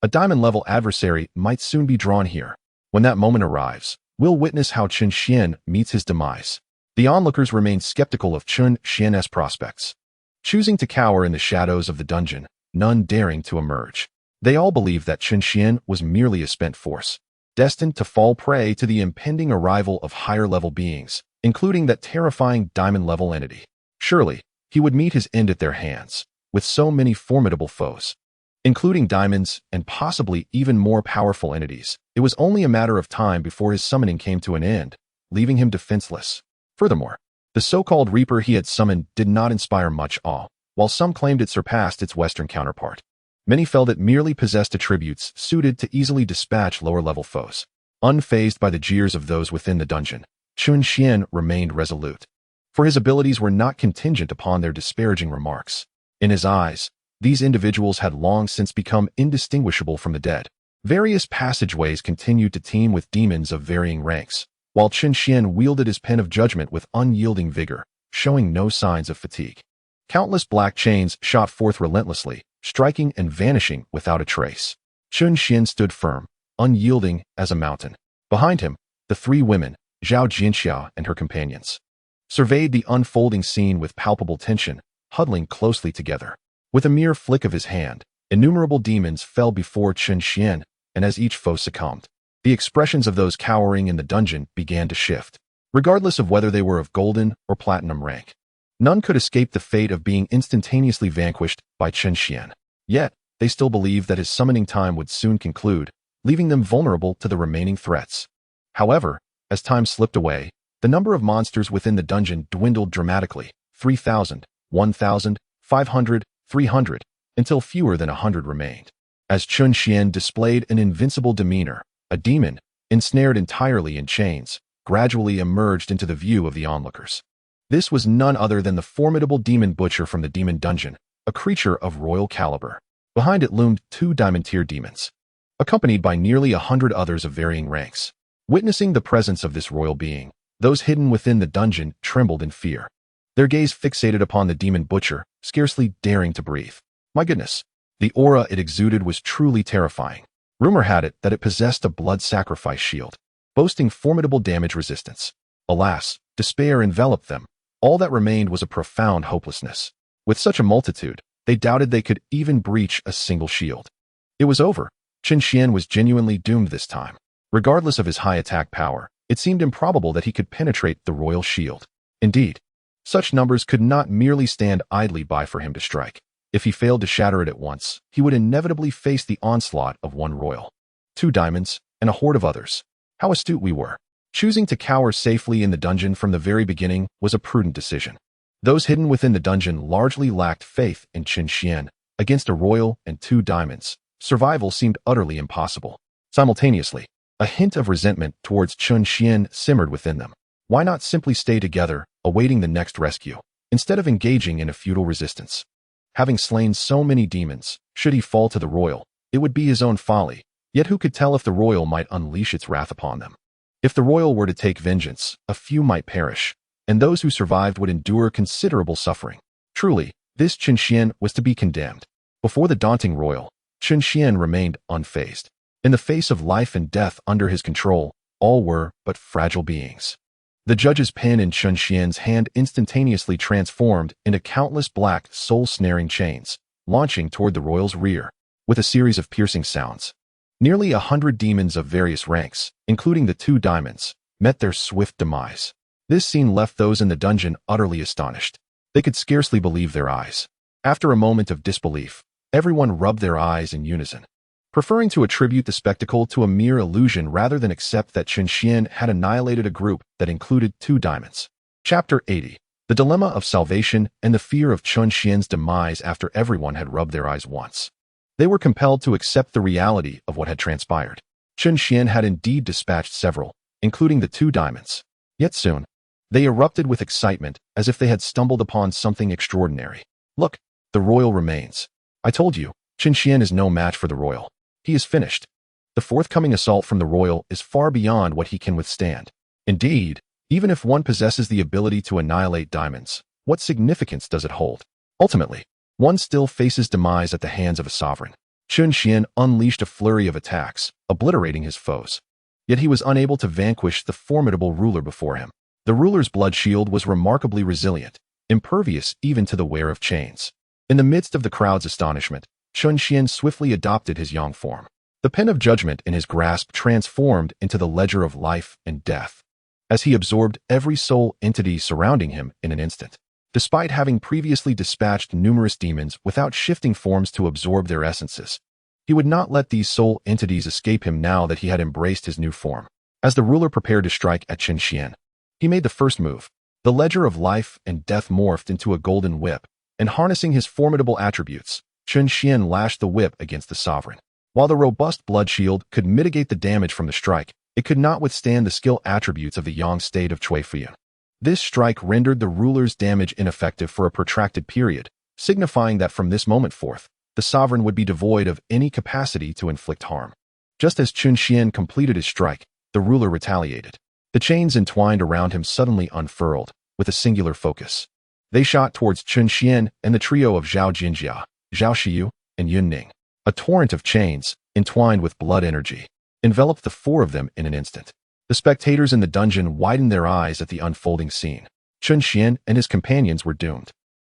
A diamond-level adversary might soon be drawn here. When that moment arrives, we'll witness how Chen Xuan meets his demise. The onlookers remained skeptical of Chen Xuan's prospects, choosing to cower in the shadows of the dungeon, none daring to emerge. They all believed that Chen Xuan was merely a spent force, destined to fall prey to the impending arrival of higher-level beings, including that terrifying diamond-level entity. Surely, he would meet his end at their hands, with so many formidable foes, including diamonds and possibly even more powerful entities. It was only a matter of time before his summoning came to an end, leaving him defenseless. Furthermore, the so-called Reaper he had summoned did not inspire much awe, while some claimed it surpassed its Western counterpart. Many felt it merely possessed attributes suited to easily dispatch lower-level foes. Unfazed by the jeers of those within the dungeon, Chen Xuan remained resolute, for his abilities were not contingent upon their disparaging remarks. In his eyes, these individuals had long since become indistinguishable from the dead. Various passageways continued to teem with demons of varying ranks, while Chen Xuan wielded his pen of judgment with unyielding vigor, showing no signs of fatigue. Countless black chains shot forth relentlessly, striking and vanishing without a trace. Chen Xuan stood firm, unyielding as a mountain. Behind him, the three women, Zhao Jianxia and her companions, surveyed the unfolding scene with palpable tension, huddling closely together. With a mere flick of his hand, innumerable demons fell before Chen Xuan, and as each foe succumbed, the expressions of those cowering in the dungeon began to shift. Regardless of whether they were of golden or platinum rank, none could escape the fate of being instantaneously vanquished by Chen Xuan. Yet, they still believed that his summoning time would soon conclude, leaving them vulnerable to the remaining threats. However, as time slipped away, the number of monsters within the dungeon dwindled dramatically, 3,000, 1,000, 500, 300, until fewer than 100 remained. As Chen Xuan displayed an invincible demeanor, a demon, ensnared entirely in chains, gradually emerged into the view of the onlookers. This was none other than the formidable demon butcher from the demon dungeon, a creature of royal caliber. Behind it loomed 2 diamond-tier demons, accompanied by nearly 100 others of varying ranks. Witnessing the presence of this royal being, those hidden within the dungeon trembled in fear, their gaze fixated upon the demon butcher, scarcely daring to breathe. My goodness, the aura it exuded was truly terrifying. Rumor had it that it possessed a blood sacrifice shield, boasting formidable damage resistance. Alas, despair enveloped them. All that remained was a profound hopelessness. With such a multitude, they doubted they could even breach a single shield. It was over. Chen Xuan was genuinely doomed this time. Regardless of his high attack power, it seemed improbable that he could penetrate the royal shield. Indeed, such numbers could not merely stand idly by for him to strike. If he failed to shatter it at once, he would inevitably face the onslaught of 1 royal, 2 diamonds, and a horde of others. How astute we were. Choosing to cower safely in the dungeon from the very beginning was a prudent decision. Those hidden within the dungeon largely lacked faith in Chen Xuan. Against a royal and 2 diamonds, survival seemed utterly impossible. Simultaneously, a hint of resentment towards Chen Xuan simmered within them. Why not simply stay together, awaiting the next rescue, instead of engaging in a futile resistance? Having slain so many demons, should he fall to the royal, it would be his own folly, yet who could tell if the royal might unleash its wrath upon them? If the royal were to take vengeance, a few might perish, and those who survived would endure considerable suffering. Truly, this Chen Xuan was to be condemned. Before the daunting royal, Chen Xuan remained unfazed. In the face of life and death under his control, all were but fragile beings. The judge's pen in Chen Xuan's hand instantaneously transformed into countless black, soul-snaring chains, launching toward the royal's rear, with a series of piercing sounds. Nearly 100 demons of various ranks, including the 2 diamonds, met their swift demise. This scene left those in the dungeon utterly astonished. They could scarcely believe their eyes. After a moment of disbelief, everyone rubbed their eyes in unison, preferring to attribute the spectacle to a mere illusion rather than accept that Chen Xuan had annihilated a group that included 2 diamonds. Chapter 80. The Dilemma of Salvation and the Fear of Chen Xuan's Demise. After everyone had rubbed their eyes once, they were compelled to accept the reality of what had transpired. Chen Xuan had indeed dispatched several, including the 2 diamonds. Yet soon, they erupted with excitement as if they had stumbled upon something extraordinary. Look, the royal remains. I told you, Chen Xuan is no match for the royal. He is finished. The forthcoming assault from the royal is far beyond what he can withstand. Indeed, even if one possesses the ability to annihilate diamonds, what significance does it hold? Ultimately, one still faces demise at the hands of a sovereign. Chen Xuan unleashed a flurry of attacks, obliterating his foes. Yet he was unable to vanquish the formidable ruler before him. The ruler's blood shield was remarkably resilient, impervious even to the wear of chains. In the midst of the crowd's astonishment, Chen Xuan swiftly adopted his yang form. The pen of judgment in his grasp transformed into the ledger of life and death, as he absorbed every soul entity surrounding him in an instant. Despite having previously dispatched numerous demons without shifting forms to absorb their essences, he would not let these soul entities escape him now that he had embraced his new form. As the ruler prepared to strike at Chen Xuan, he made the first move. The ledger of life and death morphed into a golden whip, and harnessing his formidable attributes, Chen Xuan lashed the whip against the sovereign. While the robust blood shield could mitigate the damage from the strike, it could not withstand the skill attributes of the yang state of Cui Fuyan. This strike rendered the ruler's damage ineffective for a protracted period, signifying that from this moment forth, the sovereign would be devoid of any capacity to inflict harm. Just as Chen Xuan completed his strike, the ruler retaliated. The chains entwined around him suddenly unfurled, with a singular focus. They shot towards Chen Xuan and the trio of Zhao Jinjia, Zhao Xiyu, and Yun Ning. A torrent of chains, entwined with blood energy, enveloped the 4 of them in an instant. The spectators in the dungeon widened their eyes at the unfolding scene. Chen Xuan and his companions were doomed.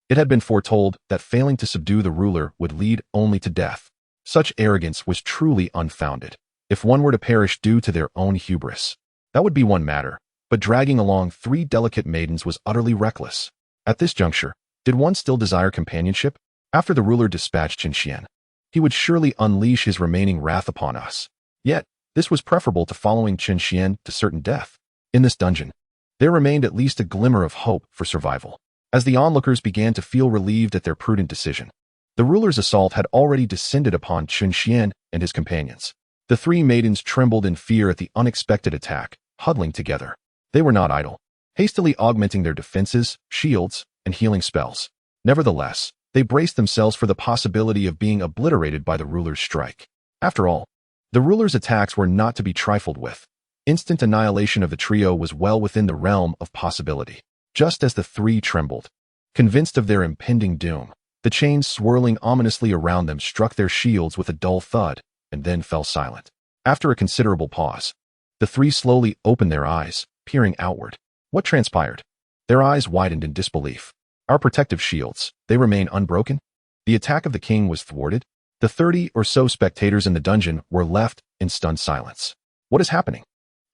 It had been foretold that failing to subdue the ruler would lead only to death. Such arrogance was truly unfounded. If one were to perish due to their own hubris, that would be one matter, but dragging along 3 delicate maidens was utterly reckless. At this juncture, did one still desire companionship? After the ruler dispatched Chen Xuan, he would surely unleash his remaining wrath upon us. Yet, this was preferable to following Chen Xuan to certain death. In this dungeon, there remained at least a glimmer of hope for survival. As the onlookers began to feel relieved at their prudent decision, the ruler's assault had already descended upon Chen Xuan and his companions. The 3 maidens trembled in fear at the unexpected attack, huddling together. They were not idle, hastily augmenting their defenses, shields, and healing spells. Nevertheless, they braced themselves for the possibility of being obliterated by the ruler's strike. After all, the ruler's attacks were not to be trifled with. Instant annihilation of the trio was well within the realm of possibility. Just as the 3 trembled, convinced of their impending doom, the chains swirling ominously around them struck their shields with a dull thud and then fell silent. After a considerable pause, the 3 slowly opened their eyes, peering outward. What transpired? Their eyes widened in disbelief. Our protective shields, they remain unbroken? The attack of the king was thwarted? The 30 or so spectators in the dungeon were left in stunned silence. What is happening?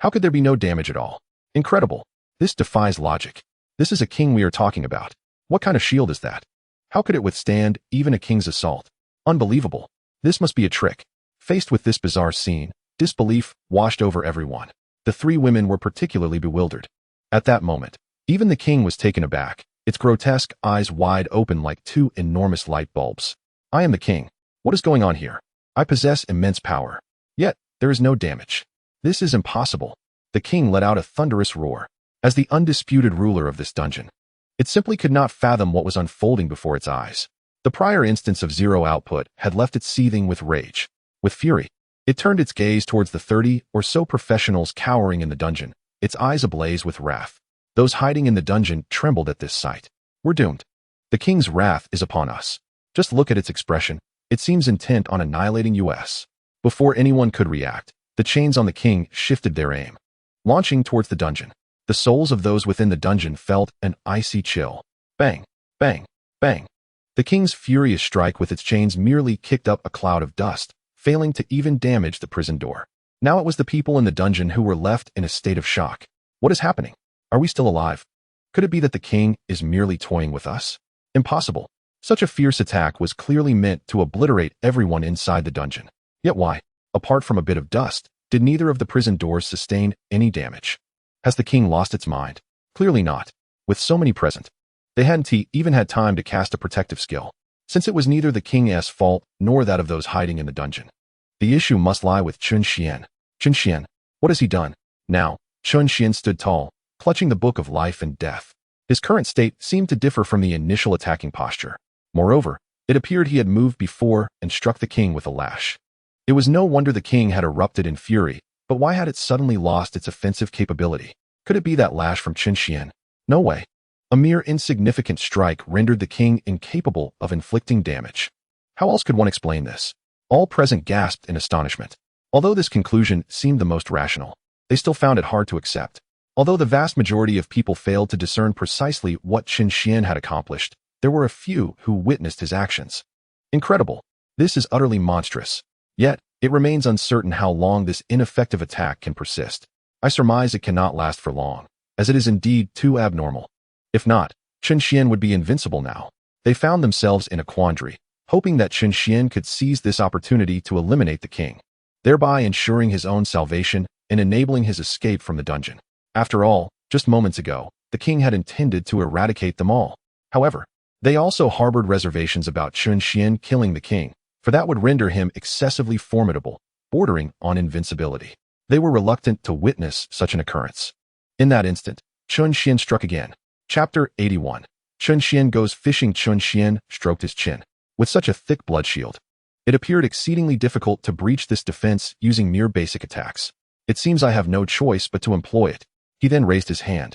How could there be no damage at all? Incredible. This defies logic. This is a king we are talking about. What kind of shield is that? How could it withstand even a king's assault? Unbelievable. This must be a trick. Faced with this bizarre scene, disbelief washed over everyone. The 3 women were particularly bewildered. At that moment, even the king was taken aback, its grotesque eyes wide open like 2 enormous light bulbs. I am the king. What is going on here? I possess immense power. Yet, there is no damage. This is impossible. The king let out a thunderous roar. As the undisputed ruler of this dungeon, it simply could not fathom what was unfolding before its eyes. The prior instance of 0 output had left it seething with rage. With fury, it turned its gaze towards the 30 or so professionals cowering in the dungeon, its eyes ablaze with wrath. Those hiding in the dungeon trembled at this sight. We're doomed. The king's wrath is upon us. Just look at its expression. It seems intent on annihilating us. Before anyone could react, the chains on the king shifted their aim, launching towards the dungeon. The souls of those within the dungeon felt an icy chill. Bang, bang, bang. The king's furious strike with its chains merely kicked up a cloud of dust, failing to even damage the prison door. Now it was the people in the dungeon who were left in a state of shock. What is happening? Are we still alive? Could it be that the king is merely toying with us? Impossible. Such a fierce attack was clearly meant to obliterate everyone inside the dungeon. Yet why, apart from a bit of dust, did neither of the prison doors sustain any damage? Has the king lost its mind? Clearly not. With so many present, they hadn't even had time to cast a protective skill, since it was neither the king's fault nor that of those hiding in the dungeon. The issue must lie with Chen Xuan. Chen Xuan, what has he done? Now, Chen Xuan stood tall, clutching the book of life and death. His current state seemed to differ from the initial attacking posture. Moreover, it appeared he had moved before and struck the king with a lash. It was no wonder the king had erupted in fury, but why had it suddenly lost its offensive capability? Could it be that lash from Chen Xuan? No way. A mere insignificant strike rendered the king incapable of inflicting damage. How else could one explain this? All present gasped in astonishment. Although this conclusion seemed the most rational, they still found it hard to accept. Although the vast majority of people failed to discern precisely what Chen Xuan had accomplished, there were a few who witnessed his actions. Incredible. This is utterly monstrous. Yet, it remains uncertain how long this ineffective attack can persist. I surmise it cannot last for long, as it is indeed too abnormal. If not, Chen Xuan would be invincible now. They found themselves in a quandary, hoping that Chen Xuan could seize this opportunity to eliminate the king, thereby ensuring his own salvation and enabling his escape from the dungeon. After all, just moments ago, the king had intended to eradicate them all. However, they also harbored reservations about Chen Xuan killing the king, for that would render him excessively formidable, bordering on invincibility. They were reluctant to witness such an occurrence. In that instant, Chen Xuan struck again. Chapter 81. Chen Xuan goes fishing. Chen Xuan stroked his chin. With such a thick blood shield, it appeared exceedingly difficult to breach this defense using mere basic attacks. It seems I have no choice but to employ it. He then raised his hand,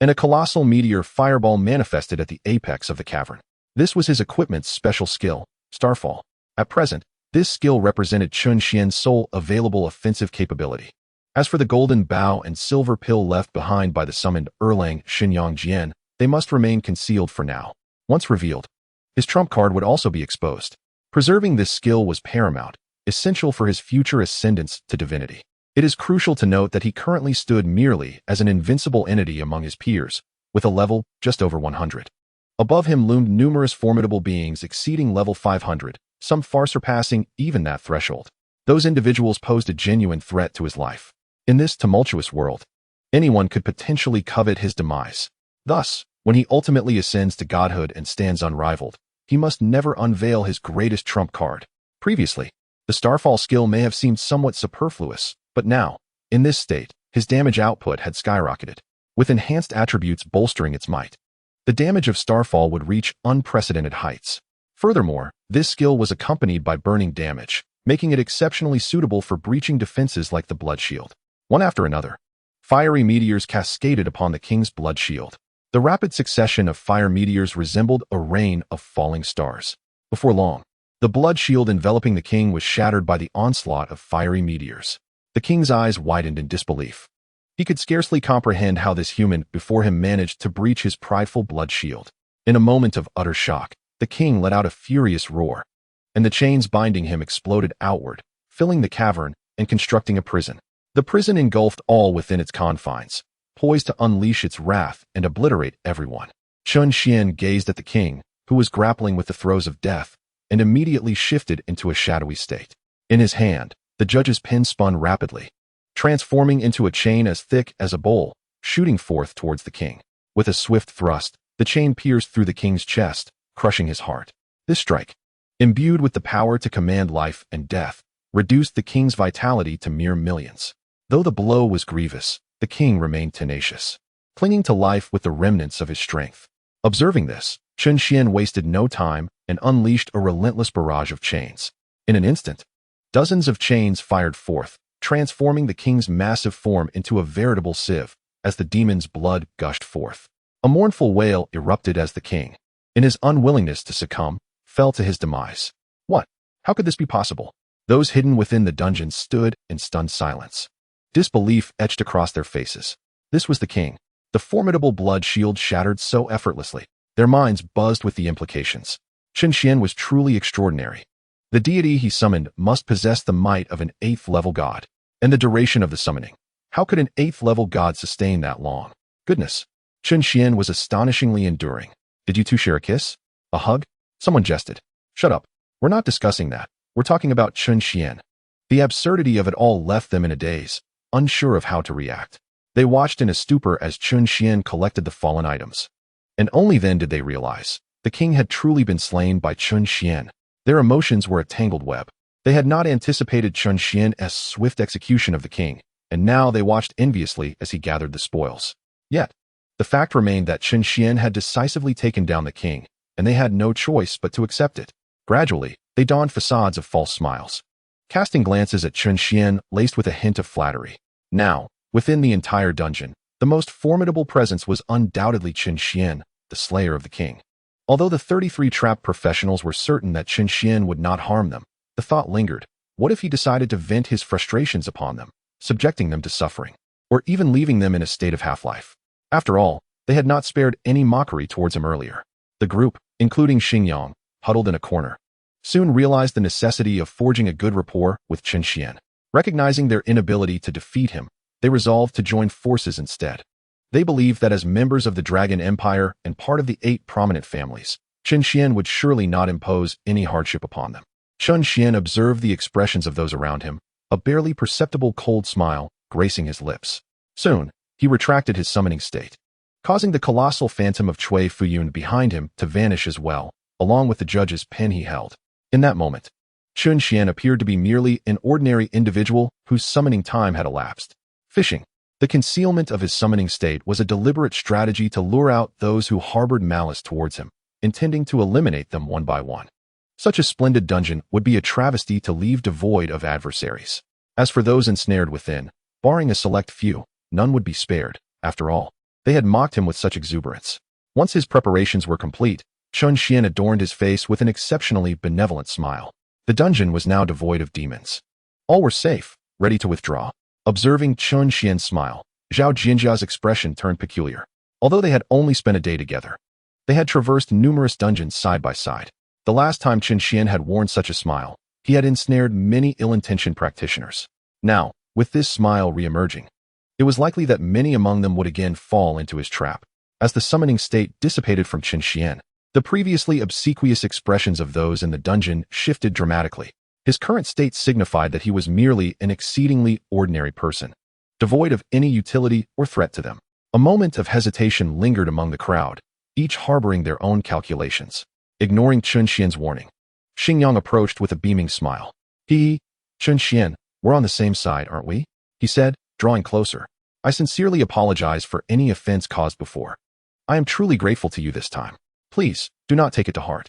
and a colossal meteor fireball manifested at the apex of the cavern. This was his equipment's special skill, Starfall. At present, this skill represented Chen Xuan's sole available offensive capability. As for the golden bow and silver pill left behind by the summoned Erlang Shen, they must remain concealed for now. Once revealed, his trump card would also be exposed. Preserving this skill was paramount, essential for his future ascendance to divinity. It is crucial to note that he currently stood merely as an invincible entity among his peers, with a level just over 100. Above him loomed numerous formidable beings exceeding level 500, some far surpassing even that threshold. Those individuals posed a genuine threat to his life. In this tumultuous world, anyone could potentially covet his demise. Thus, when he ultimately ascends to godhood and stands unrivaled, he must never unveil his greatest trump card. Previously, the Starfall skill may have seemed somewhat superfluous, but now, in this state, his damage output had skyrocketed, with enhanced attributes bolstering its might. The damage of Starfall would reach unprecedented heights. Furthermore, this skill was accompanied by burning damage, making it exceptionally suitable for breaching defenses like the Blood Shield. One after another, fiery meteors cascaded upon the king's blood shield. The rapid succession of fire meteors resembled a rain of falling stars. Before long, the blood shield enveloping the king was shattered by the onslaught of fiery meteors. The king's eyes widened in disbelief. He could scarcely comprehend how this human before him managed to breach his prideful blood shield. In a moment of utter shock, the king let out a furious roar, and the chains binding him exploded outward, filling the cavern and constructing a prison. The prison engulfed all within its confines, poised to unleash its wrath and obliterate everyone. Chen Xuan gazed at the king, who was grappling with the throes of death, and immediately shifted into a shadowy state. In his hand, the judge's pen spun rapidly, transforming into a chain as thick as a bowl, shooting forth towards the king. With a swift thrust, the chain pierced through the king's chest, crushing his heart. This strike, imbued with the power to command life and death, reduced the king's vitality to mere millions. Though the blow was grievous, the king remained tenacious, clinging to life with the remnants of his strength. Observing this, Chen Xuan wasted no time and unleashed a relentless barrage of chains. In an instant, dozens of chains fired forth, transforming the king's massive form into a veritable sieve as the demon's blood gushed forth. A mournful wail erupted as the king, in his unwillingness to succumb, fell to his demise. What? How could this be possible? Those hidden within the dungeon stood in stunned silence. Disbelief etched across their faces. This was the king. The formidable blood shield shattered so effortlessly. Their minds buzzed with the implications. Chen Xuan was truly extraordinary. The deity he summoned must possess the might of an 8th-level god. And the duration of the summoning. How could an 8th-level god sustain that long? Goodness. Chen Xuan was astonishingly enduring. Did you two share a kiss? A hug? Someone jested. Shut up. We're not discussing that. We're talking about Chen Xuan. The absurdity of it all left them in a daze, unsure of how to react. They watched in a stupor as Chen Xuan collected the fallen items. And only then did they realize the king had truly been slain by Chen Xuan. Their emotions were a tangled web. They had not anticipated Chen Xuan's swift execution of the king, and now they watched enviously as he gathered the spoils. Yet, the fact remained that Chen Xuan had decisively taken down the king, and they had no choice but to accept it. Gradually, they donned facades of false smiles, casting glances at Chen Xuan laced with a hint of flattery. Now, within the entire dungeon, the most formidable presence was undoubtedly Chen Xuan, the slayer of the king. Although the 33 trapped professionals were certain that Chen Xuan would not harm them, the thought lingered. What if he decided to vent his frustrations upon them, subjecting them to suffering, or even leaving them in a state of half-life? After all, they had not spared any mockery towards him earlier. The group, including Xingyang, huddled in a corner, soon realized the necessity of forging a good rapport with Chen Xuan. Recognizing their inability to defeat him, they resolved to join forces instead. They believed that as members of the Dragon Empire and part of the 8 prominent families, Chen Xuan would surely not impose any hardship upon them. Chen Xuan observed the expressions of those around him, a barely perceptible cold smile gracing his lips. Soon, he retracted his summoning state, causing the colossal phantom of Cui Fuyun behind him to vanish as well, along with the judge's pen he held. In that moment, Chen Xuan appeared to be merely an ordinary individual whose summoning time had elapsed. Fishing. The concealment of his summoning state was a deliberate strategy to lure out those who harbored malice towards him, intending to eliminate them one by one. Such a splendid dungeon would be a travesty to leave devoid of adversaries. As for those ensnared within, barring a select few, none would be spared. After all, they had mocked him with such exuberance. Once his preparations were complete, Chen Xuan adorned his face with an exceptionally benevolent smile. The dungeon was now devoid of demons. All were safe, ready to withdraw. Observing Chen Xuan's smile, Zhao Jinjia's expression turned peculiar. Although they had only spent a day together, they had traversed numerous dungeons side by side. The last time Chen Xuan had worn such a smile, he had ensnared many ill-intentioned practitioners. Now, with this smile re-emerging, it was likely that many among them would again fall into his trap. As the summoning state dissipated from Chen Xuan, the previously obsequious expressions of those in the dungeon shifted dramatically. His current state signified that he was merely an exceedingly ordinary person, devoid of any utility or threat to them. A moment of hesitation lingered among the crowd, each harboring their own calculations. Ignoring Chen Xuan's warning, Xingyang approached with a beaming smile. Chen Xuan, we're on the same side, aren't we? He said, drawing closer. I sincerely apologize for any offense caused before. I am truly grateful to you this time. Please, do not take it to heart.